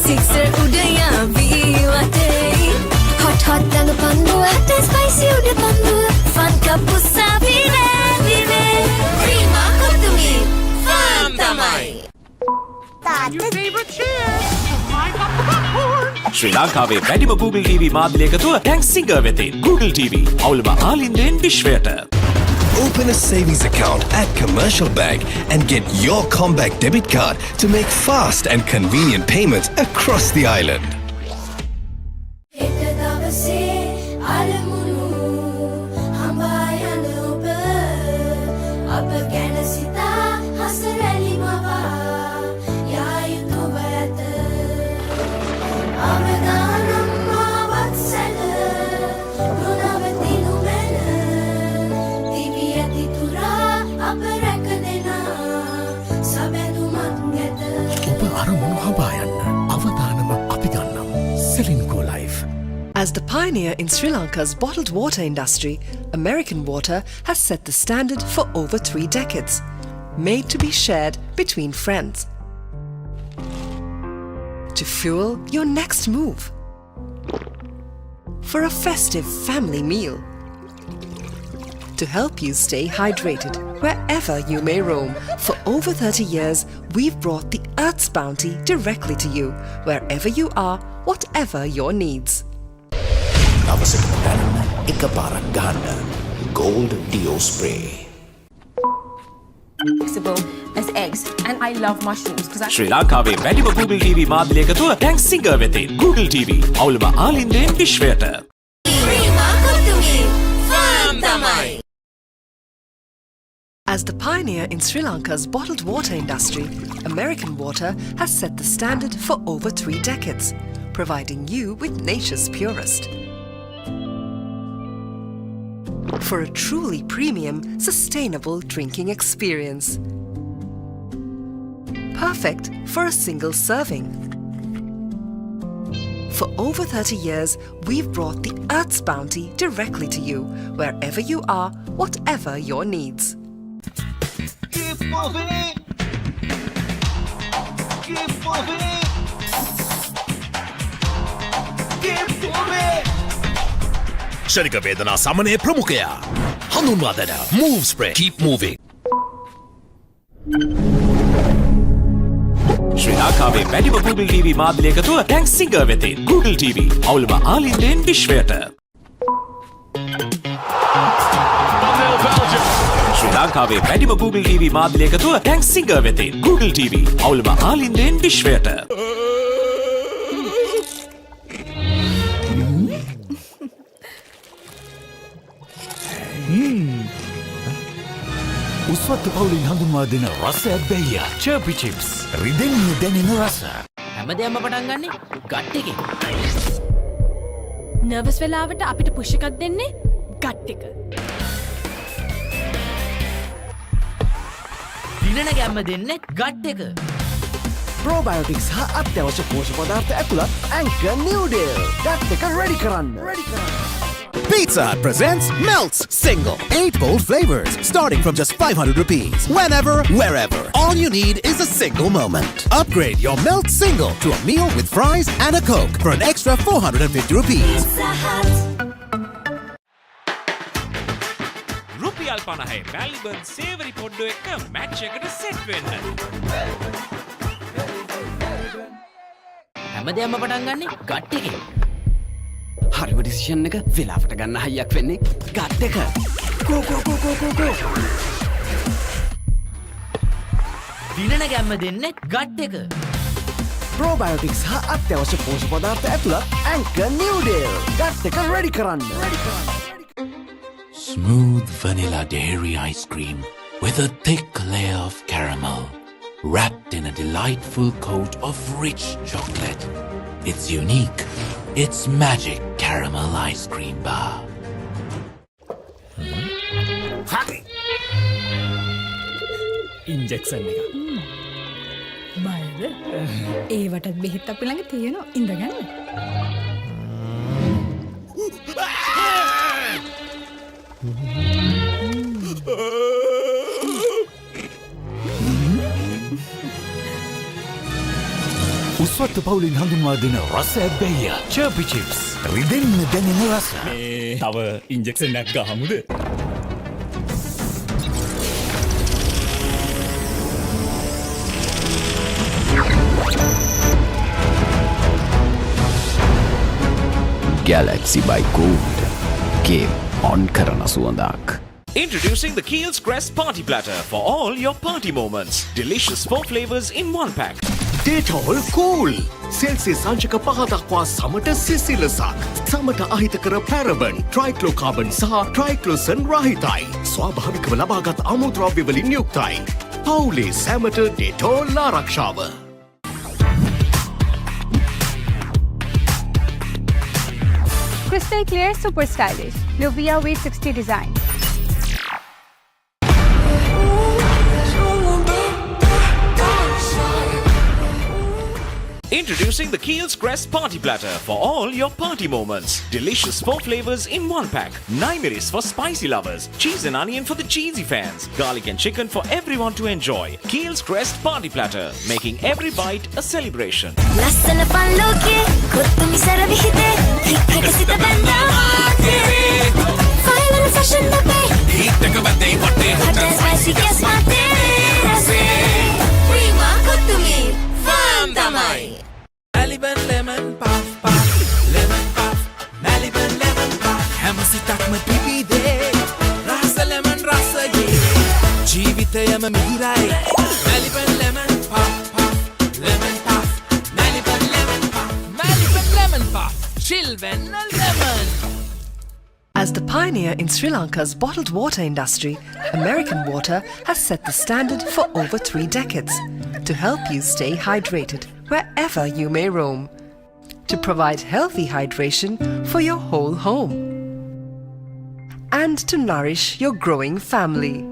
Sixer udaya ViU App. Hot hot dang pandu, hot and spicy uda pandu. Fun kapusa vire vire. Prima kottumi, fam tamai. Your favorite cheers! ශ්‍රී ලංකාවේ වැඩිම Google TV මාධ්‍ය එකතුව දැන් singer වෙතින් Google TV අවුලම ආලින්දෙන් විශ්වයට. Open a savings account at Commercial Bank and get your Comback debit card to make fast and convenient payments across the island. As the pioneer in Sri Lanka's bottled water industry, American Water has set the standard for over 3 decades, made to be shared between friends. To fuel your next move, for a festive family meal, to help you stay hydrated wherever you may roam. For over 30 years, we've brought the Earth's bounty directly to you, wherever you are, whatever your needs. Gold Dio Spray. Flexible as eggs, and I love mushrooms because ශ්‍රී ලංකාවේ වැඩිම Google TV මාධ්‍ය එකතුව දැන් singer වෙතින් Google TV අවුලම ආලින්දෙන් විශ්වයට. Prima kottumi, fam tamai. As the pioneer in Sri Lanka's bottled water industry, American Water has set the standard for over 3 decades, providing you with nature's purest. For a truly premium, sustainable drinking experience. Perfect for a single serving. For over 30 years, we've brought the Earth's bounty directly to you, wherever you are, whatever your needs. Keep moving. Keep moving. Keep moving. ශනික වේදනා සමනය ප්‍රමුඛයා හඳුන්වා දෙන Move Spray Keep Moving. ශ්‍රී ලංකාවේ වැඩිම Google TV මාධ්‍ය එකතුව දැන් singer වෙතින් Google TV අවුලම ආලින්දෙන් විශ්වයට. ශ්‍රී ලංකාවේ වැඩිම Google TV මාධ්‍ය එකතුව දැන් සිංගර් වෙතින් Google TV අවුලම ආලින්දෙන් විශ්වයට. උස්වත්ත පවුලින් හඳුන්වා දෙන රසයක් බැයියා චර්පි චිප්ස් රිදෙන්න දැනෙන රස. හැමදේම පටන් ගන්නේ ගට් එකෙන්. නර්වස් වෙලාවට අපිට පුෂ් එකක් දෙන්නේ ගට් එක. දිනන ගැම්ම දෙන්නේ ගට් එක. ප්‍රෝබයෝටික්ස් හා අත්‍යවශ්‍ය පෝෂක පදාර්ථ ඇතුළත් ඇන්කර් නිව්ඩේල් ගට් එක රෙඩි කරන්න. Pizza Hut presents Melts Single 8 bold flavors starting from just 500 rupees. Whenever, wherever. All you need is a single moment. Upgrade your Melt Single to a meal with fries and a Coke for an extra 450 rupees. රුපියල් 50 මැල්බර්න් සේවරි පොඩ්ඩෝ එක match එකට set වෙන්න. හැමදේම පටන් ගන්නේ gut එකෙන්. හරිම decision එක වෙලාවට ගන්න හයියක් වෙන්නේ ගට් එක. ගෝ ගෝ ගෝ ගෝ ගෝ ගෝ. දිනන ගැම්ම දෙන්නේ ගට් එක. ප්‍රෝබයෝටික්ස් හා අත්‍යවශ්‍ය පෝෂක පදාර්ථ ඇතුළත් ඇන්කර් නිව්ඩේල් ගට් එක රෙඩි කරන්න. Smooth vanilla dairy ice cream with a thick layer of caramel, wrapped in a delightful coat of rich chocolate. It's unique. It's magic caramel ice cream bar. Injection එක. බයද? ඒවටත් බෙහෙත් අපි ළඟ තියෙනවා ඉඳගන්න. උස්වත්ත පවුලින් හඳුන්වා දෙන රසයක් බැයියා චර්පි චිප්ස් රිදෙන්න දැනෙන රස. තව ඉන්ජෙක්ෂන් එකක් ගහමුද? Galaxy by Gold game on කරන සුවඳක්. Introducing the Kiehl's Crest Party Platter for all your party moments. Delicious 4 flavors in 1 pack. Dettol Cool. Celsius අංශක 5 දක්වා සමට සිසිලසක්. සමට අහිත කර පැරබන්, ට්‍රයික්ලෝකාබන් සහ ට්‍රයික්ලෝසන් රහිතයි. ස්වාභාවිකව ලබාගත් අමුද්‍රව්‍ය වලින් යුක්තයි. පවුලේ සැමට Dettol ආරක්ෂාව. Crystal clear, super stylish. Luvia V60 design. Introducing the Kiehl's Crest Party Platter for all your party moments. Delicious 4 flavors in 1 pack. Naimeris for spicy lovers. Cheese and onion for the cheesy fans. Garlic and chicken for everyone to enjoy. Kiehl's Crest Party Platter, making every bite a celebration. ලස්සන පල්ලෝකේ කොත්තුමි සරවිහිතේ හික්කසිත බැන්දා final fashion අපේ හිටක බදේ වටේ හොට spicy කෙස් මාතේ රසේ Prima කොත්තුමි ෆාන් තමයි. Maliban lemon puff puff, lemon puff, Maliban lemon puff. හැමසිතක්ම පිපිදේ රස lemon රසයේ ජීවිතයම මිහිරයි. Maliban lemon puff puff, lemon puff, Maliban lemon puff, Maliban lemon puff, chill when lemon. As the pioneer in Sri Lanka's bottled water industry, American Water has set the standard for over 3 decades to help you stay hydrated wherever you may roam, to provide healthy hydration for your whole home, and to nourish your growing family.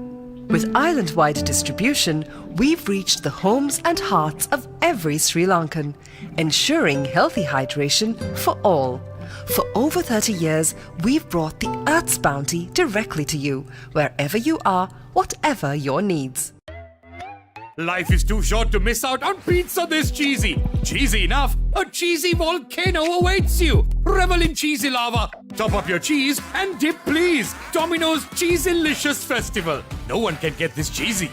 With island-wide distribution, we've reached the homes and hearts of every Sri Lankan, ensuring healthy hydration for all. For over 30 years, we've brought the Earth's bounty directly to you, wherever you are, whatever your needs. Life is too short to miss out on pizza this cheesy. Cheesy enough, a cheesy volcano awaits you. Revel in cheesy lava. Top up your cheese and dip please. Domino's Cheeselicious Festival. No one can get this cheesy.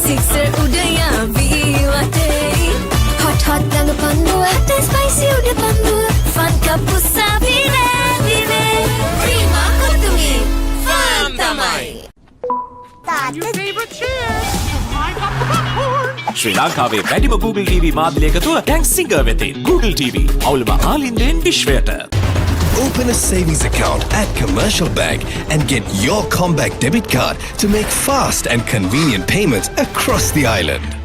Sixer udaya ViU Hot hot danga panduwa Hot spicy uda panduwa Fun kapusa vive vive Prima kotumi Fun tamai Your favorite cheer. My cup of popcorn. ශ්‍රී ලංකාවේ වැඩිම Google TV මාධ්‍ය එකතුව දැන් singer වෙතින් Google TV අවුලම ආලින්දෙන් විශ්වයට. Open a savings account at Commercial Bank and get your Comback debit card to make fast and convenient payments across the island.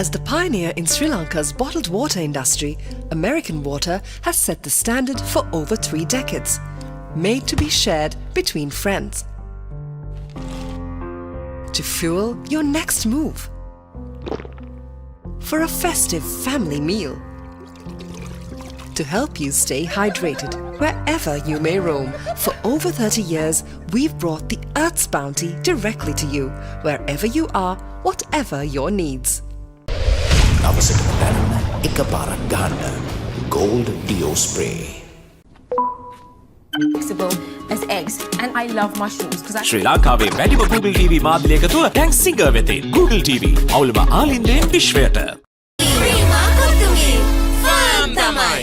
As the pioneer in Sri Lanka's bottled water industry, American Water has set the standard for over 3 decades, made to be shared between friends. To fuel your next move. For a festive family meal. To help you stay hydrated wherever you may roam. For over 30 years, we've brought the Earth's bounty directly to you, wherever you are, whatever your needs. Gold Deo Spray. Flexible as eggs, and I love mushrooms because ශ්‍රී ලංකාවේ වැඩිම Google TV මාධ්‍ය එකතුව දැන් singer වෙතින් Google TV අවුලම ආලින්දෙන් විශ්වයට. Prima kotumi Fun tamai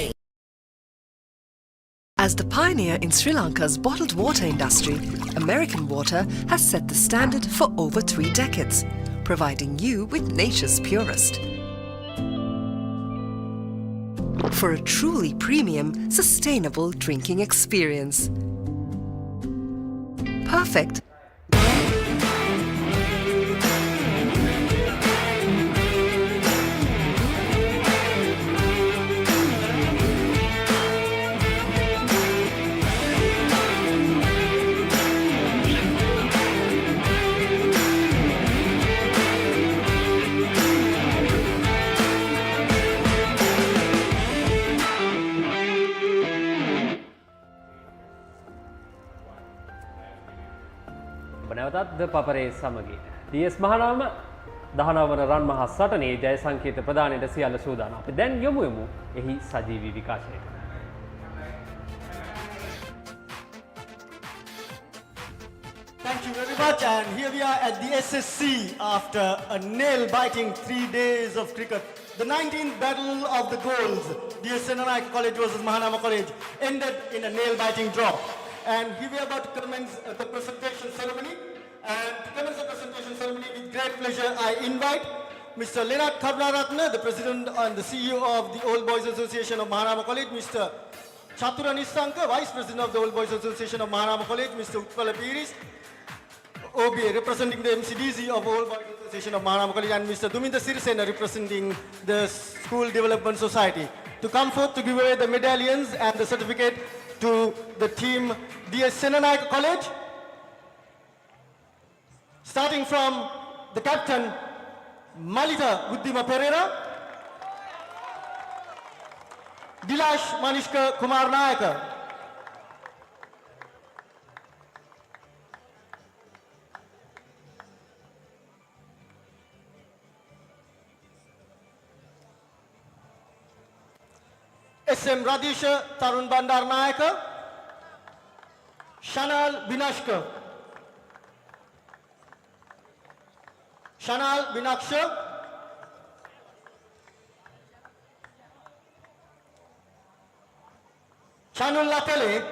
As the pioneer in Sri Lanka's bottled water industry, American Water has set the standard for over 3 decades, providing you with nature's purest. For a truly premium, sustainable drinking experience. Perfect. නැවතත් ThePapare සමගින් DS Mahanama 19 වන රන් මහා සටනේ ජය සංකේත ප්‍රදානයට සියල්ල සූදානම්. අපි දැන් යමු එහි සජීවී විකාශයට. Thank you very much, and here we are at the SSC after a nail-biting 3 days of cricket. The 19th Battle of the Goals, D.S Senanayake College versus Mahanama College, ended in a nail-biting draw. And here we are about to commence the presentation ceremony. And to commence the presentation ceremony, with great pleasure, I invite Mr. Leonard Karnaratna, the President and the CEO of the Old Boys Association of Mahanama College, Mr. Chatura Nisanka, Vice President of the Old Boys Association of Mahanama College, Mr. Utpala Piris, OBA, representing the MCDC of Old Boys Association of Mahanama College, and Mr. Duminda Sirisena, representing the School Development Society, to come forth to give away the medallions and the certificate to the team D.S Senanayake College. Starting from the captain, Malita Guddima Pereira, Dilash Manishka Kumar Nayaka, SM Radisha Tarun Bandarnayaka, Shanal Binashka, Shanal Binaksha, Chanul Latele,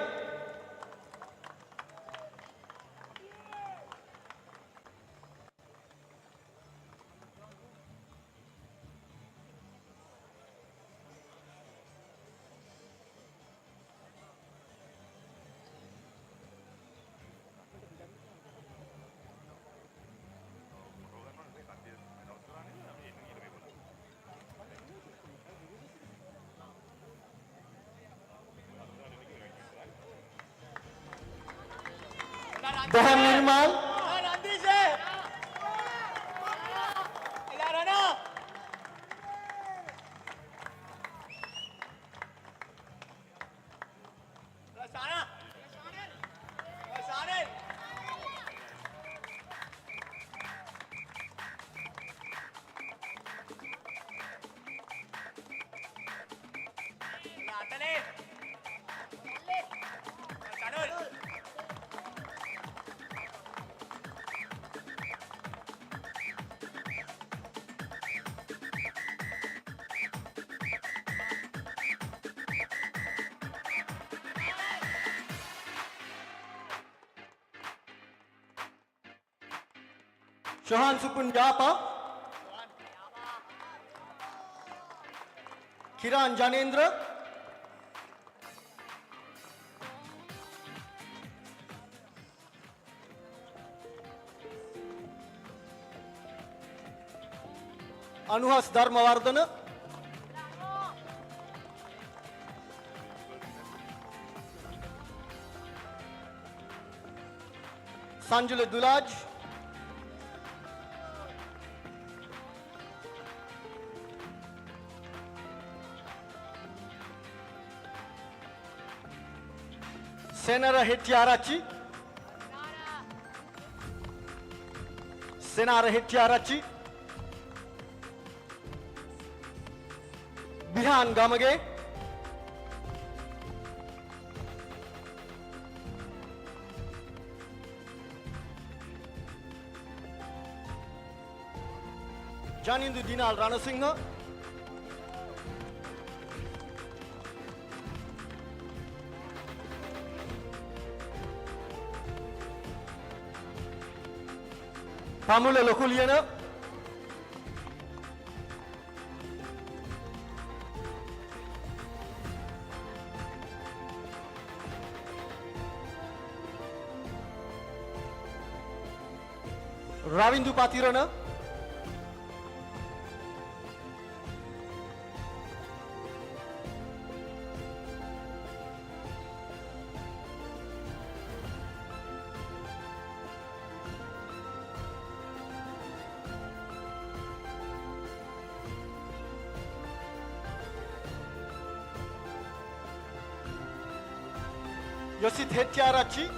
Daham Nirmal, Shohan Supun Yapa, Kiran Janendra, Anuhas Dharmawardana, Sanjula Dulaj, Senara Hettiarachi, Senara Hettiarachi, Bihan Gamage, Janindu Dinal Ranasinghe, Pamula Lokuliana, Ravindu Patirana, Yosit Hettiarachi,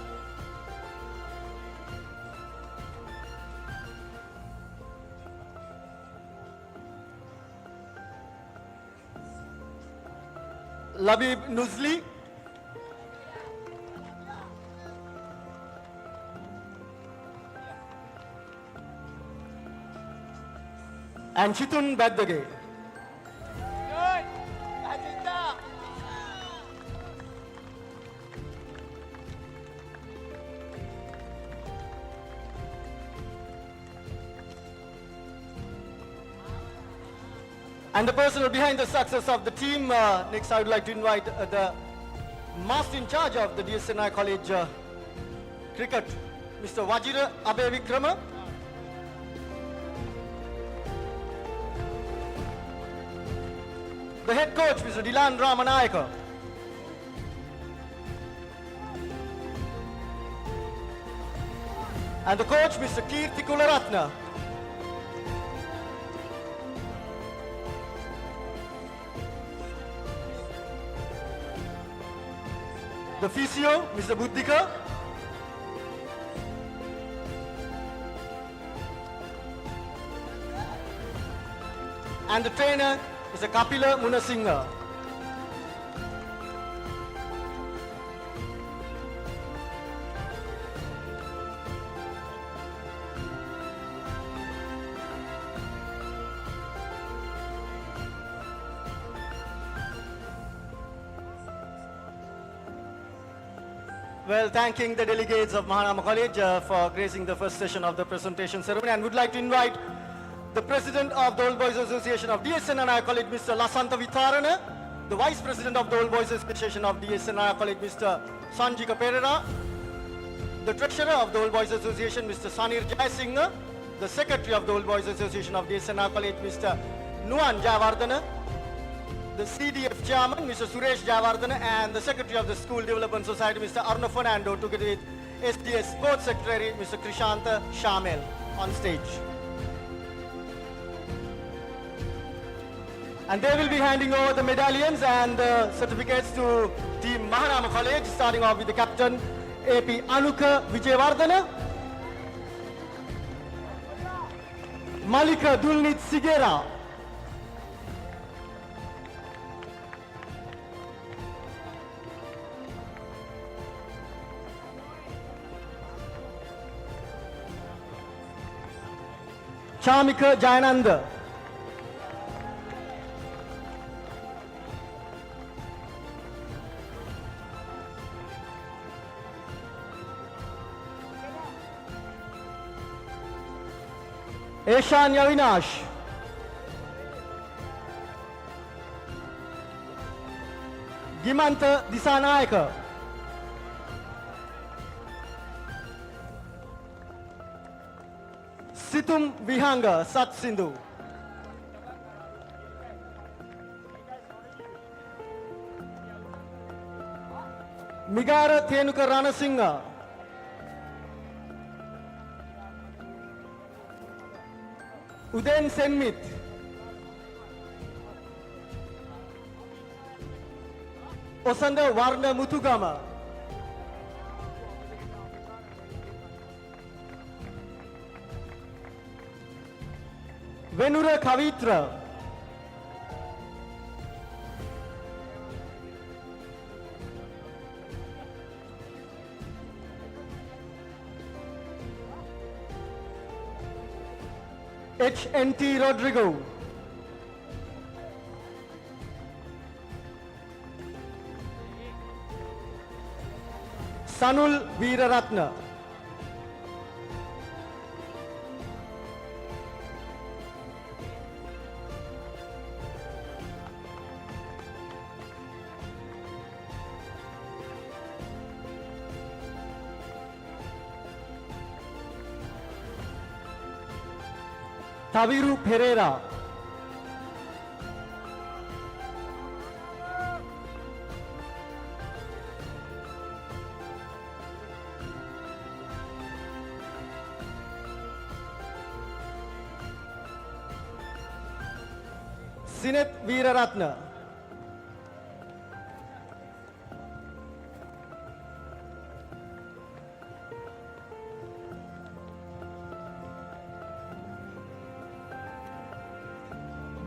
Labib Nuzli, and Chitun Baddage. And the person behind the success of the team, next I would like to invite the master in charge of the D.S Senanayake College cricket, Mr. Wajira Abe Vikrama. The head coach, Mr. Dilan Ramanayaka. And the coach, Mr. Kirti Kularatna. The physio, Mr. Buddhika. And the trainer, Mr. Kapila Munasinghe. Well, thanking the delegates of Mahanama College for gracing the first session of the presentation ceremony, and would like to invite the President of the Old Boys Association of D.S Senanayake College, Mr. Lasantha Vitarana, the Vice President of the Old Boys Association of D.S Senanayake College, Mr. Sanjika Perera, the Treasurer of the Old Boys Association, Mr. Sanir Jayasinghe, the Secretary of the Old Boys Association of D.S Senanayake College, Mr. Nuwan Jayawardena, the CDF Chairman, Mr. Suresh Jayawardena, and the Secretary of the School Development Society, Mr. Arno Fernando, together with SDS Sports Secretary, Mr. Krishanta Shamel, on stage. And they will be handing over the medallions and the certificates to Team Mahanama College, starting off with the Captain, AP Anuka Vijayawardena, Malika Dulnit Sigera, Chamika Jayananda, Eshan Yavinash, Gimanta Disanayaka, Situm Vihanga Sat Sindhu, Migara Thenuka Ranasinghe, Udain Senmit, Osanda Varna Mutugama, Venura Kavitra, HNT Rodrigo, Sanul Veeraratna, Taviru Pereira, Sinet Veeraratna,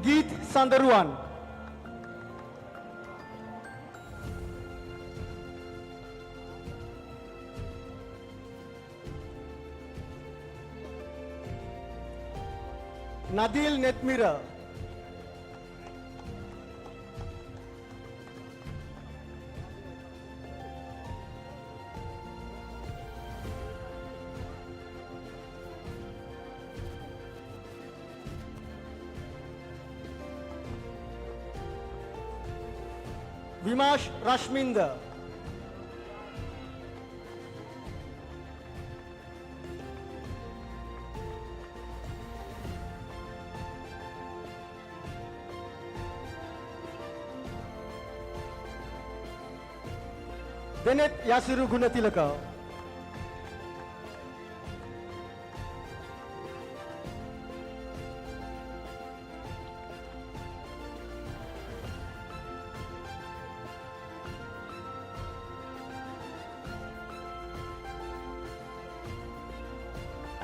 Geet Sandaruan, Nadil Netmira, Vimash Rashminda, Denet Yasiru Gunatilaka,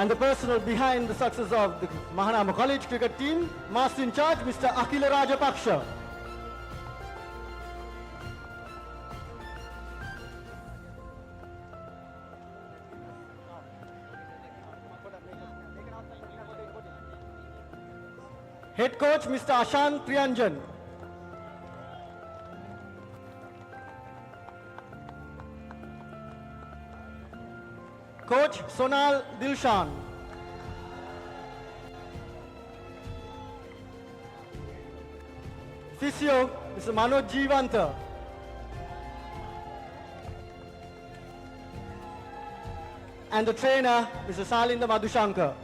and the person behind the success of the Mahanama College cricket team, Master in Charge, Mr. Akila Rajapaksha. Head coach, Mr. Ashan Priyanjan. Coach Sonal Dilshan. Physio, Mr. Manoj Jeevanta. And the trainer, Mr. Salinda Madhushankar.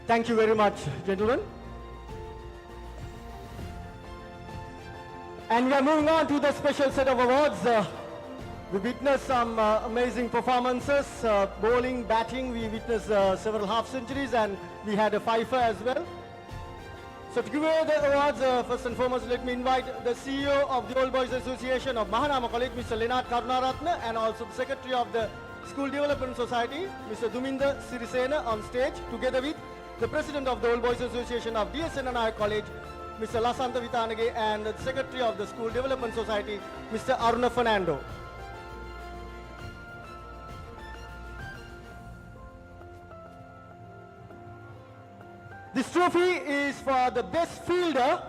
Thank you very much, gentlemen. And we are moving on to the special set of awards. We witnessed some amazing performances, bowling, batting. We witnessed several half centuries, and we had a fifer as well. So to give away the awards, first and foremost, let me invite the CEO of the Old Boys Association of Mahanama College, Mr. Leonard Karunaratne, and also the Secretary of the School Development Society, Mr. Duminda Sirisena, on stage, together with the President of the Old Boys Association of D.S Senanayake College, Mr. Lasantha Vitanage, and the Secretary of the School Development Society, Mr. Aruna Fernando. This trophy is for the best fielder.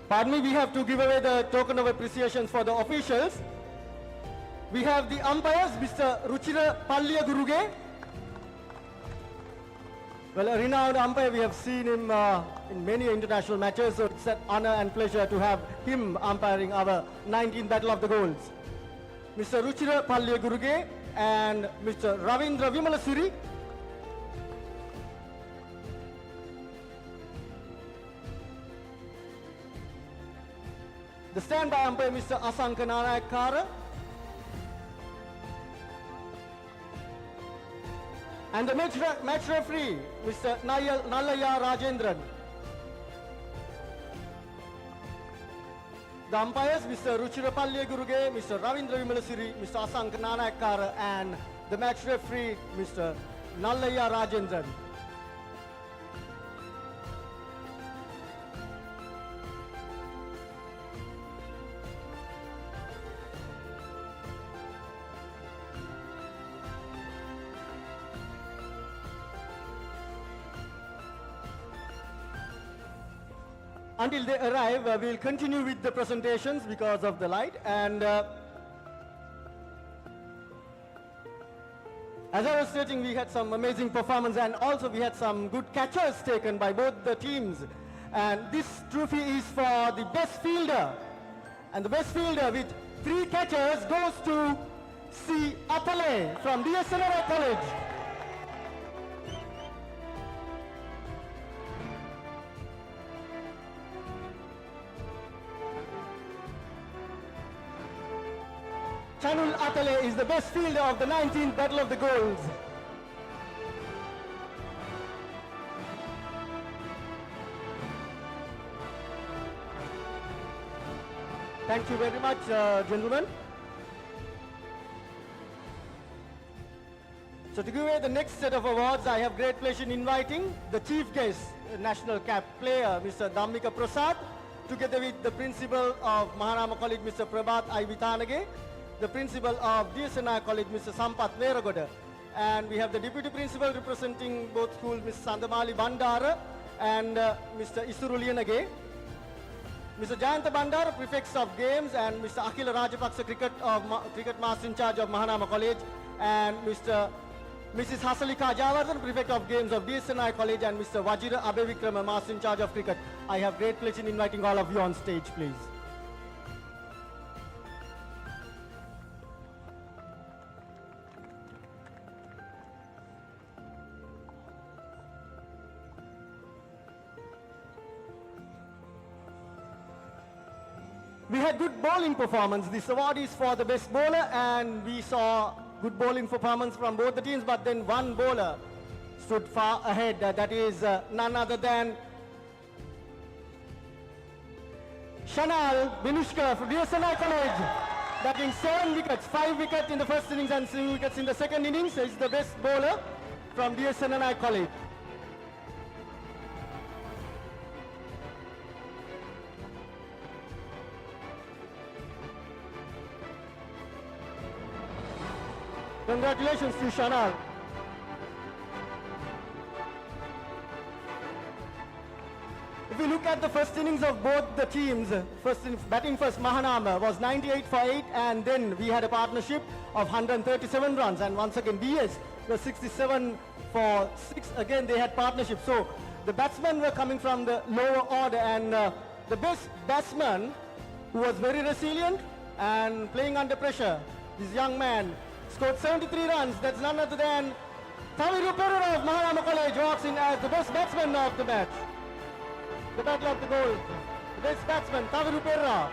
Pardon me, we have to give away the token of appreciation for the officials. We have the umpires, Mr. Ruchira Palliya Guruge. Well, a renowned umpire, we have seen him in many international matches, so it's an honor and pleasure to have him umpiring our 19th Battle of the Goals. Mr. Ruchira Palliya Guruge and Mr. Ravindra Vimalasuri. The standby umpire, Mr. Asanka Nanayakkara. And the match referee, Mr. Nallaya Rajendran. The umpires, Mr. Ruchira Palliya Guruge, Mr. Ravindra Vimalasiri, Mr. Asanka Nanayakkara, and the match referee, Mr. Nallaya Rajendran. Until they arrive, we'll continue with the presentations because of the light. And as I was stating, we had some amazing performance, and also we had some good catches taken by both the teams. And this trophy is for the best fielder. And the best fielder with 3 catches goes to C. Apale from D.S Senanayake College. Chanul Atale is the best fielder of the 19th Battle of the Goals. Thank you very much, gentlemen. So to give away the next set of awards, I have great pleasure in inviting the chief guest, national cap player, Mr. Dhammika Prasad, together with the principal of Mahanama College, Mr. Prabhat I. Vitanage, the principal of D.S Senanayake College, Mr. Sampath Veragoda, and we have the deputy principal representing both schools, Ms. Sandamali Bandara and Mr. Isurulianage, Mr. Jayanta Bandara, prefects of games, and Mr. Akhila Rajapaksa, cricket master in charge of Mahanama College, and Mrs. Hasalika Javardhan, prefect of games of D.S Senanayake College, and Mr. Wajira Abevikrama, master in charge of cricket. I have great pleasure in inviting all of you on stage, please. We had good bowling performance. This award is for the best bowler, and we saw good bowling performance from both the teams, but then one bowler stood far ahead. That is none other than Shanal Binushka from D.S Senanayake College. batting 7 wickets, 5 wickets in the first innings and 3 wickets in the second innings. Is the best bowler from D.S Senanayake College. Congratulations to Shanal. If we look at the first innings of both the teams, batting first Mahanama was 98 for 8, and then we had a partnership of 137 runs, and once again DS was 67 for 6. Again they had partnership. So the batsmen were coming from the lower order, and the best batsman who was very resilient and playing under pressure, this young man scored 73 runs. That's none other than ThePapare of Mahanama College walks in as the best batsman of the match. The battle of the goals. The best batsman, ThePapare.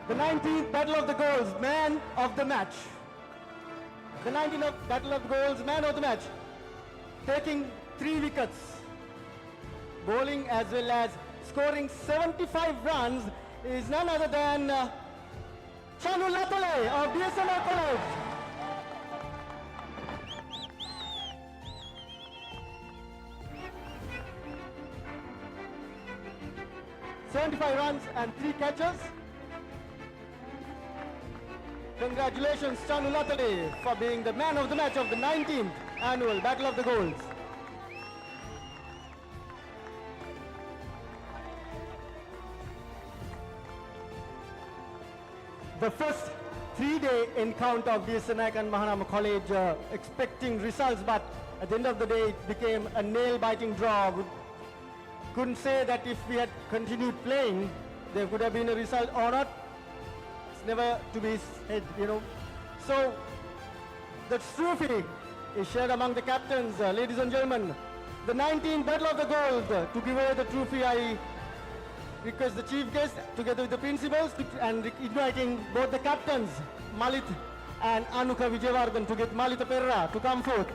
The 19th Battle of the Goals, man of the match. The 19th Battle of the Goals, man of the match. Taking 3 wickets. Bowling as well as scoring 75 runs is none other than Chanu Latale of D.S Senanayake College. ...75 runs and 3 catches. Congratulations, Chanu Latale, for being the man of the match of the 19th annual Battle of the Goals. The first 3-day encounter of D.S Senanayake and Mahanama College, expecting results, but at the end of the day it became a nail-biting draw. We couldn't say that if we had continued playing, there could have been a result or not. It's never to be said, you know. So the trophy is shared among the captains. Ladies and gentlemen, the 19th Battle of the Gold. To give away the trophy, I request the chief guest together with the principals and inviting both the captains, Malit and Anuka Vijayawardhan, to get Malita Perra to come forth.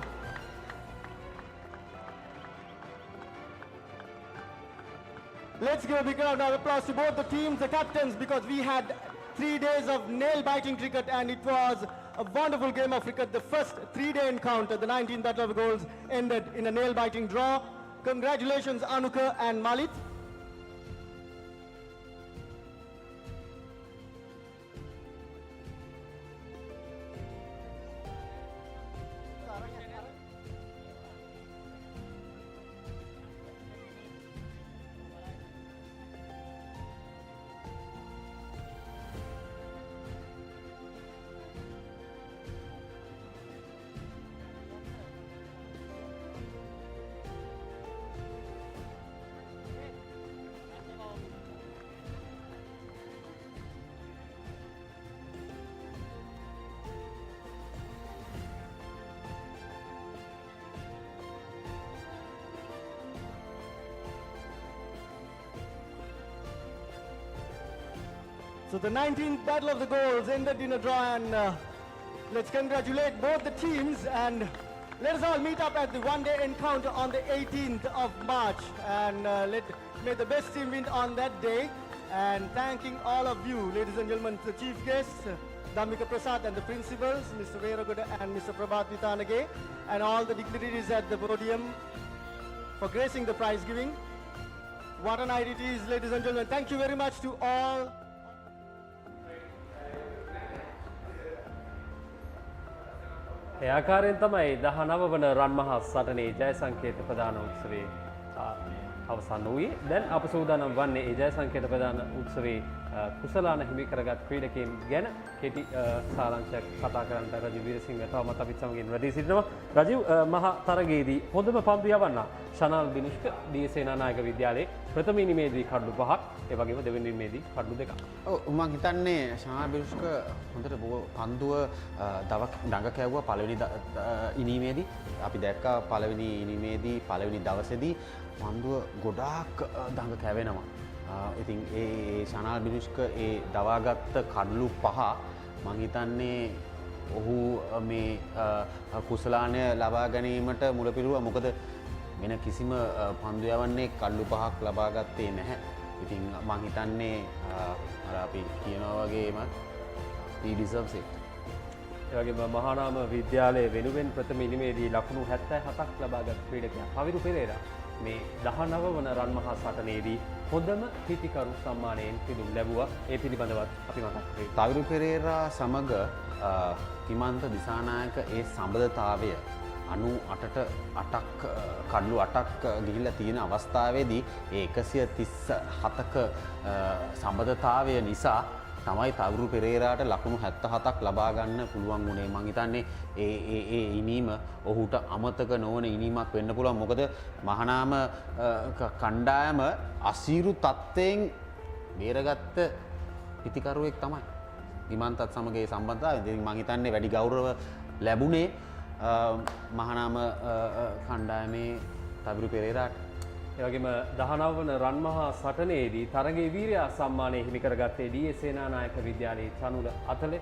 Let's give a big round of applause to both the teams, the captains, because we had 3 days of nail-biting cricket, and it was a wonderful game of cricket. The first 3-day encounter, the 19th Battle of the Goals, ended in a nail-biting draw. Congratulations, Anuka and Malit. So the 19th Battle of the Goals ended in a draw, and let's congratulate both the teams, and let us all meet up at the one-day encounter on the 18th of March, and may the best team win on that day. And thanking all of you, ladies and gentlemen, the chief guests, Dhammika Prasad, and the principals, Mr. Veragoda and Mr. Prabhat Vitanage, and all the dignitaries at the podium for gracing the prize giving. What a night it is, ladies and gentlemen. Thank you very much to all. ඒ ආකාරයෙන් තමයි 19 වන රන්මහා සටනේ ජය සංකේත ප්‍රදාන උත්සවයේ අවසන් වූයේ. දැන් අප සූදානම් වන්නේ ඒ ජය සංකේත ප්‍රදාන උත්සවයේ කුසලාන හිමි කරගත් ක්‍රීඩකයන් ගැන කෙටි සාරාංශයක් කතා කරන්න රජීව් වීරසිංහ තවමත් අපිත් සමගින් රැඳී සිටිනවා. රජීව්, මහා තරගයේදී හොඳම පන්දු යවන්නා ශනාල් බිනුෂ්ක දී සේනානායක විද්‍යාලයේ ප්‍රථම ඉනිමේදී කඩලු 5ක්, ඒ වගේම දෙවෙනි ඉනිමේදී කඩලු 2ක්. ඔව්, මම හිතන්නේ ශනාල් බිනුෂ්ක හොඳට පන්දුව දඟ කැවුවා පළවෙනි ඉනිමේදී. අපි දැක්කා පළවෙනි ඉනිමේදී පළවෙනි දවසේදී පන්දුව ගොඩාක් දඟ කැවෙනවා. ඉතින් ඒ ශනාල් බිනුෂ්ක ඒ දවාගත්ත කඩලු 5 මං හිතන්නේ ඔහු මේ කුසලානය ලබා ගැනීමට මුලපිරුවා. මොකද වෙන කිසිම පන්දු යවන්නේ කඩලු 5ක් ලබා ගත්තේ නැහැ. ඉතින් මං හිතන්නේ අර අපි කියනවා වගේම he deserves it. ඒ වගේම මහානාම විද්‍යාලයේ වෙනුවෙන් ප්‍රථම ඉනිමේදී ලකුණු 77ක් ලබාගත් ක්‍රීඩකයා පවිරු පෙරේරා මේ 19 වන රන් මහා සටනේදී හොඳම පිතිකරු සම්මානයෙන් පිදුම් ලැබුවා. ඒ පිළිබඳවත් අපි මතක් කරේ. පවිරු පෙරේරා සමග කිමන්ත දිසානායක ඒ සම්බන්ධතාවය 98ක් කඩලු 8ක් ගිහිල්ලා තියෙන අවස්ථාවේදී ඒ 137ක සම්බන්ධතාවය නිසා තමයි තවුරු පෙරේරාට ලකුණු 77ක් ලබා ගන්න පුළුවන් වුණේ. මං හිතන්නේ ඒ ඉනීම ඔහුට අමතක නොවන ඉනීමක් වෙන්න පුළුවන්. මොකද මහානාම කණ්ඩායම අසීරු තත්ත්වයෙන් බේරගත්ත පිතිකරුවෙක් තමයි. විමන්තත් සමග ඒ සම්බන්ධතාවය. ඉතින් මං හිතන්නේ වැඩි ගෞරව ලැබුණේ මහානාම කණ්ඩායමේ තවුරු පෙරේරාට. ඒ වගේම 19 වන රන් මහා සටනේදී තරගයේ වීරයා සම්මානය හිමි කරගත්තේ D.S සේනානායක විද්‍යාලයේ චනුල අතලේ.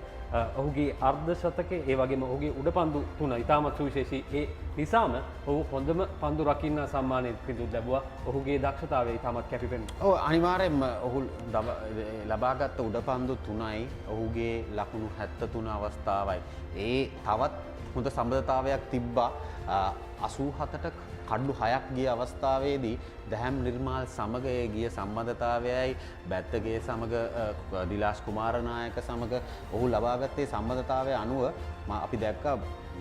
ඔහුගේ අර්ධ ශතකයේ ඒ වගේම ඔහුගේ උඩපන්දු 3 ඉතාමත් සුවිශේෂී. ඒ නිසාම ඔහු හොඳම පන්දු රකින්න සම්මානයෙන් පිදුම් ලැබුවා. ඔහුගේ දක්ෂතාවය ඉතාමත් කැපිපෙනුණා. ඔව් අනිවාර්යෙන්ම ඔහු ලබාගත් උඩපන්දු 3යි ඔහුගේ ලකුණු 73 අවස්ථාවයි. ඒ තවත් හොඳ සම්බන්ධතාවයක් තිබ්බා. 87ට කඩලු 6ක් ගිය අවස්ථාවේදී දැහැම් නිර්මාල් සමග ගිය සම්බන්ධතාවයයි බැත්තගේ සමග දිලාශ් කුමාරනායක සමග ඔහු ලබාගත්තේ සම්බන්ධතාවය අනුව අපි දැක්කා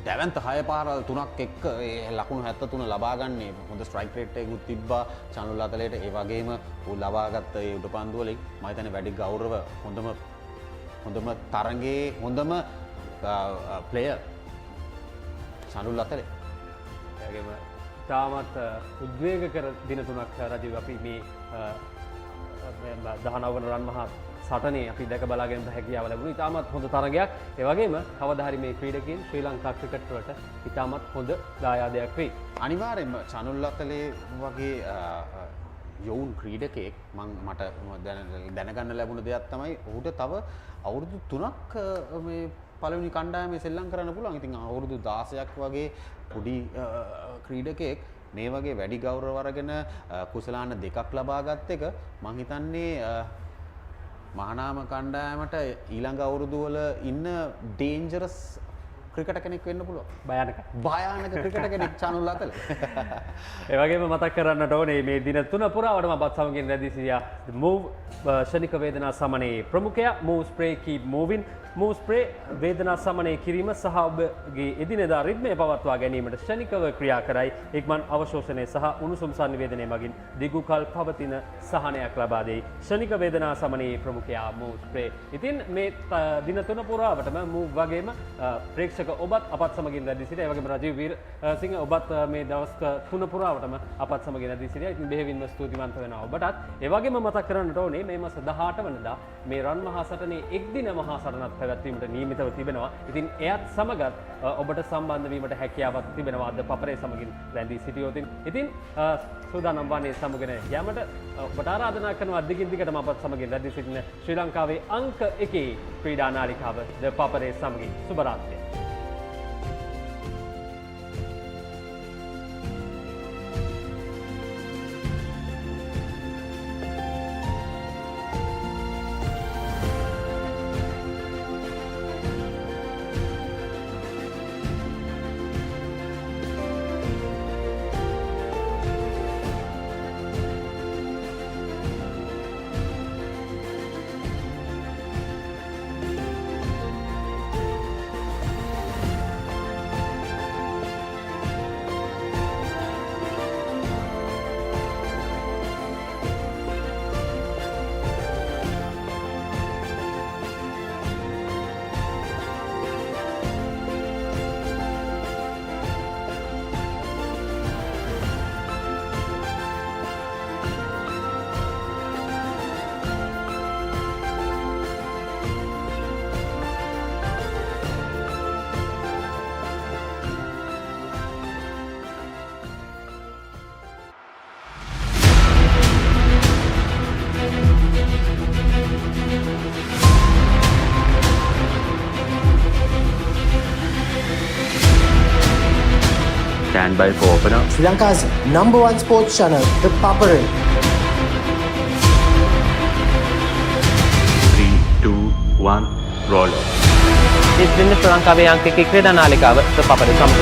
දැවන්ත 6 පාරල් 3ක් එක්ක ඒ ලකුණු 73 ලබා ගන්නේ. හොඳ ස්ට්‍රයික් රේට් එකකුත් තිබ්බා චනුල් අතලේට. ඒ වගේම ඔහු ලබාගත්ත ඒ උඩපන්දු වලින් මම හිතන්නේ වැඩි ගෞරව හොඳම තරගයේ හොඳම ප්ලේයර් චනුල් අතලේ. ඒගොම තාමත් උද්වේගකර දින 3ක් රජීව අපි මේ 19 වන රන් මහා සටනේ අපි දැක බලාගෙන හැකියාව ලැබුණා. ඉතාමත් හොඳ තරගයක්. ඒ වගේම කවදා හරි මේ ක්‍රීඩකයන් ශ්‍රී ලංකා ක්‍රිකට් වලට ඉතාමත් හොඳ දායාදයක් වෙයි. අනිවාර්යයෙන්ම චනුල් අතලේ වගේ යොවුන් ක්‍රීඩකයෙක් මට දැනගන්න ලැබුණ දෙයක් තමයි ඔහුට තව අවුරුදු 3ක් මේ පළවෙනි කණ්ඩායමේ සෙල්ලම් කරන්න පුළුවන්. ඉතින් අවුරුදු 16ක් වගේ පොඩි ක්‍රීඩකයෙක් මේ වගේ වැඩි ගෞරව අරගෙන කුසලාන 2ක් ලබා ගත්ත එක මං හිතන්නේ මහානාම කණ්ඩායමට ඊළඟ අවුරුදු වල ඉන්න ඩේන්ජරස් ක්‍රිකට් කෙනෙක් වෙන්න පුළුවන්. භයානක ක්‍රිකට් කෙනෙක් චනුල් අතලේ. ඒ වගේම මතක් කරන්නට ඕනේ මේ දින 3 පුරාවටම අපත් සමගින් රැඳී සිටියා move ශනික වේදනා සමනයේ ප්‍රමුඛයා move spray keep moving. move spray වේදනා සමනය කිරීම සහ ඔබගේ එදිනෙදා රිද්මය පවත්වා ගැනීමට ශනිකව ක්‍රියා කරයි. ඉක්මන් අවශෝෂණය සහ උණුසුම් සංනිවේදනය මගින් දිගුකල් පවතින සහනයක් ලබා දෙයි. ශනික වේදනා සමනයේ ප්‍රමුඛයා move spray. ඉතින් මේ දින 3 පුරාවටම move වගේම ප්‍රේක්ෂක ඔබත් අපත් සමගින් රැඳී සිටියා. ඒ වගේම රජීව් වීරසිංහ ඔබත් මේ දවස් 3 පුරාවටම අපත් සමගින් රැඳී සිටියා. ඉතින් බෙහෙවින්ම ස්තුතිවන්ත වෙනවා ඔබටත්. ඒ වගේම මතක් කරන්නට ඕනේ මේ මාස 18 වෙනිදා මේ රන් මහා සටනේ එක් දින මහා සටනක් පැවැත්වීමට නියමිතව තිබෙනවා. ඉතින් එයත් සමගත් ඔබට සම්බන්ධ වීමට හැකියාවක් තිබෙනවා අද පපරේ සමගින් රැඳී සිටියොත්. ඉතින් සූදානම් වන්නේ සමගන යාමට ඔබට ආරාධනා කරනවා දිගින් දිගටම අපත් සමගින් රැඳී සිටින ශ්‍රී ලංකාවේ අංක 1 ක්‍රීඩා නාලිකාව ThePapare සමගින් සුබ රාත්‍රියක්. Stand by for opener. Sri Lanka's #1 sports channel, ThePapare. 3, 2, 1, roll off. ඉතින් ශ්‍රී ලංකාවේ අංක 1 ක්‍රීඩා නාලිකාව ThePapare සමග.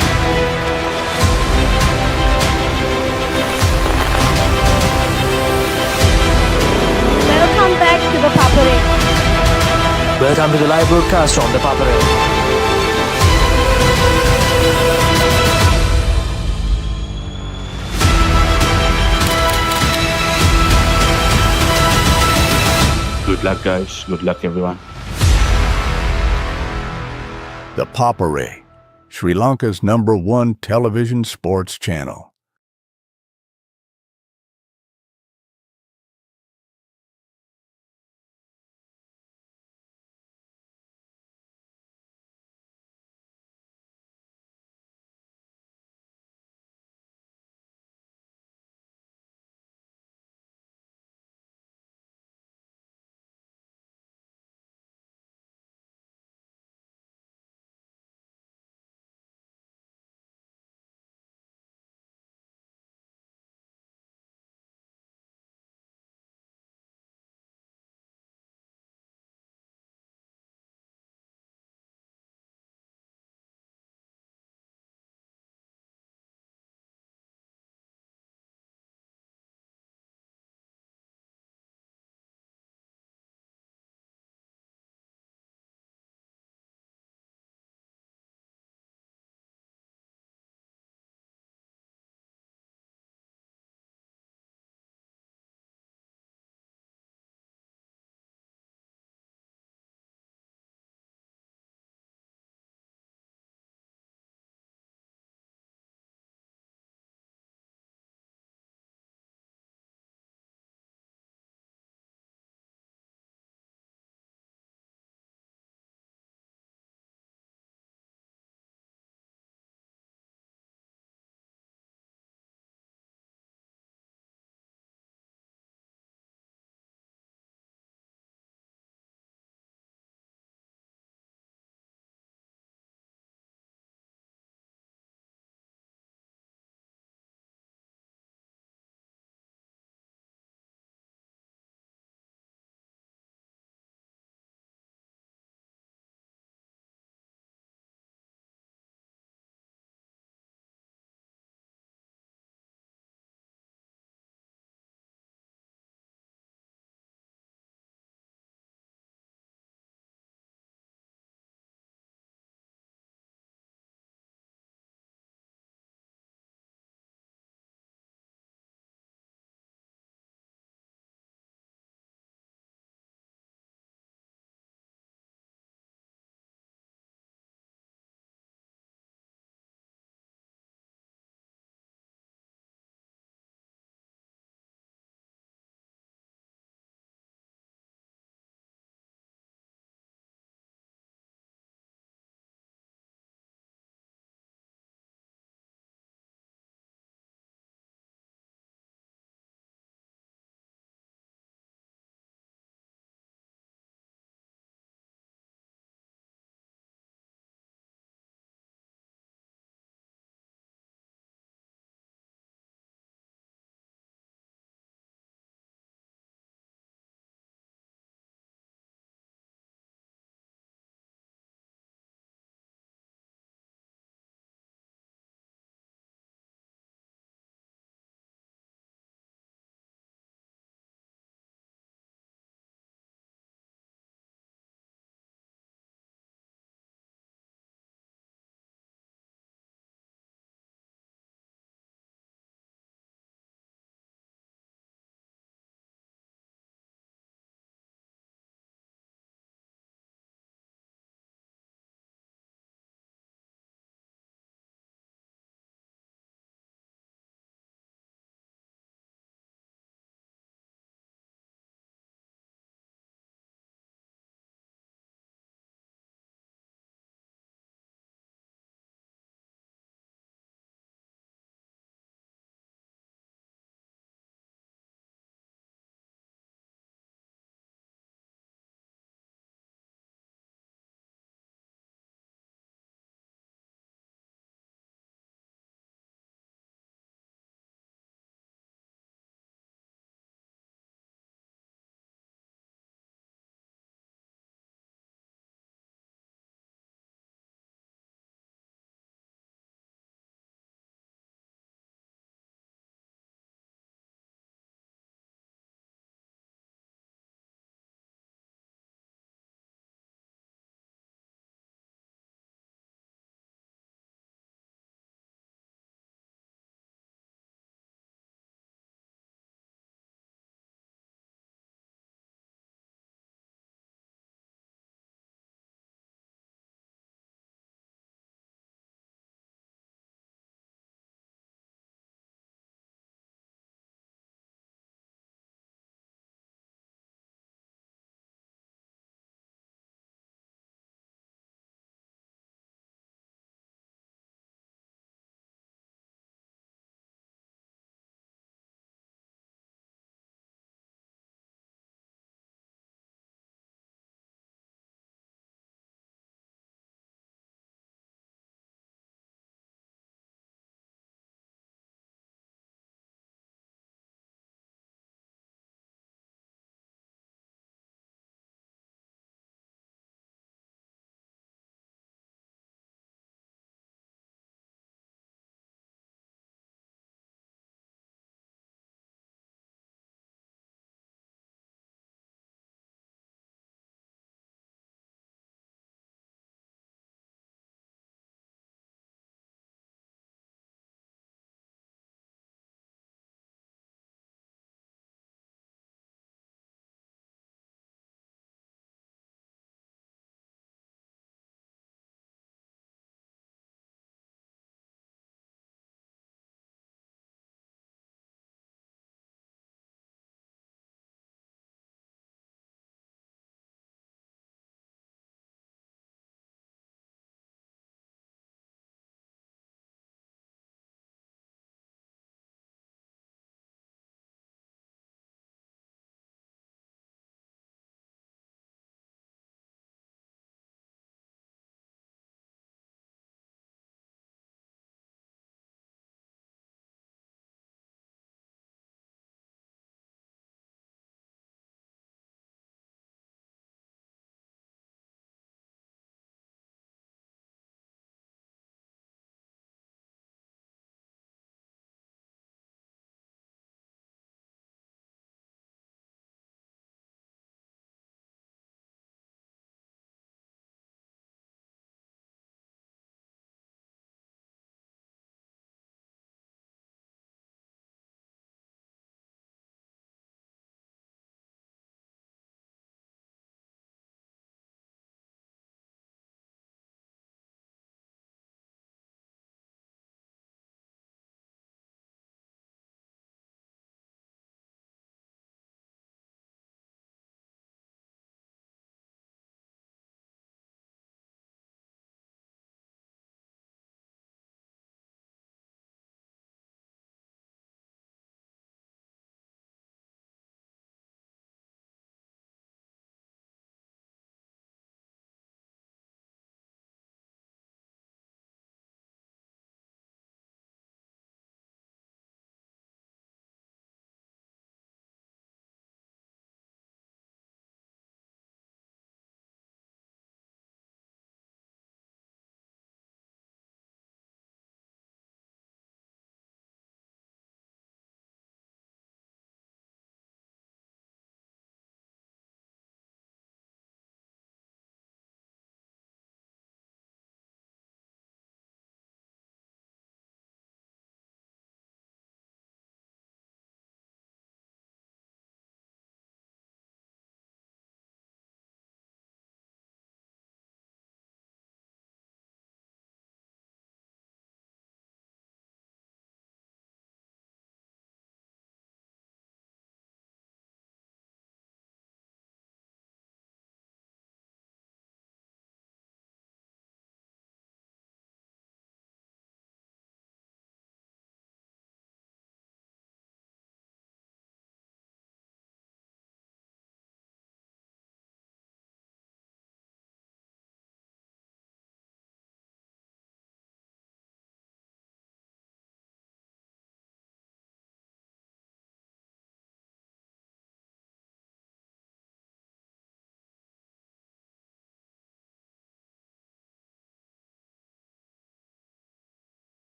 Welcome back to ThePapare. Welcome to the live broadcast from ThePapare. Good luck, guys. Good luck, everyone. ThePapare, Sri Lanka's #1 television sports channel.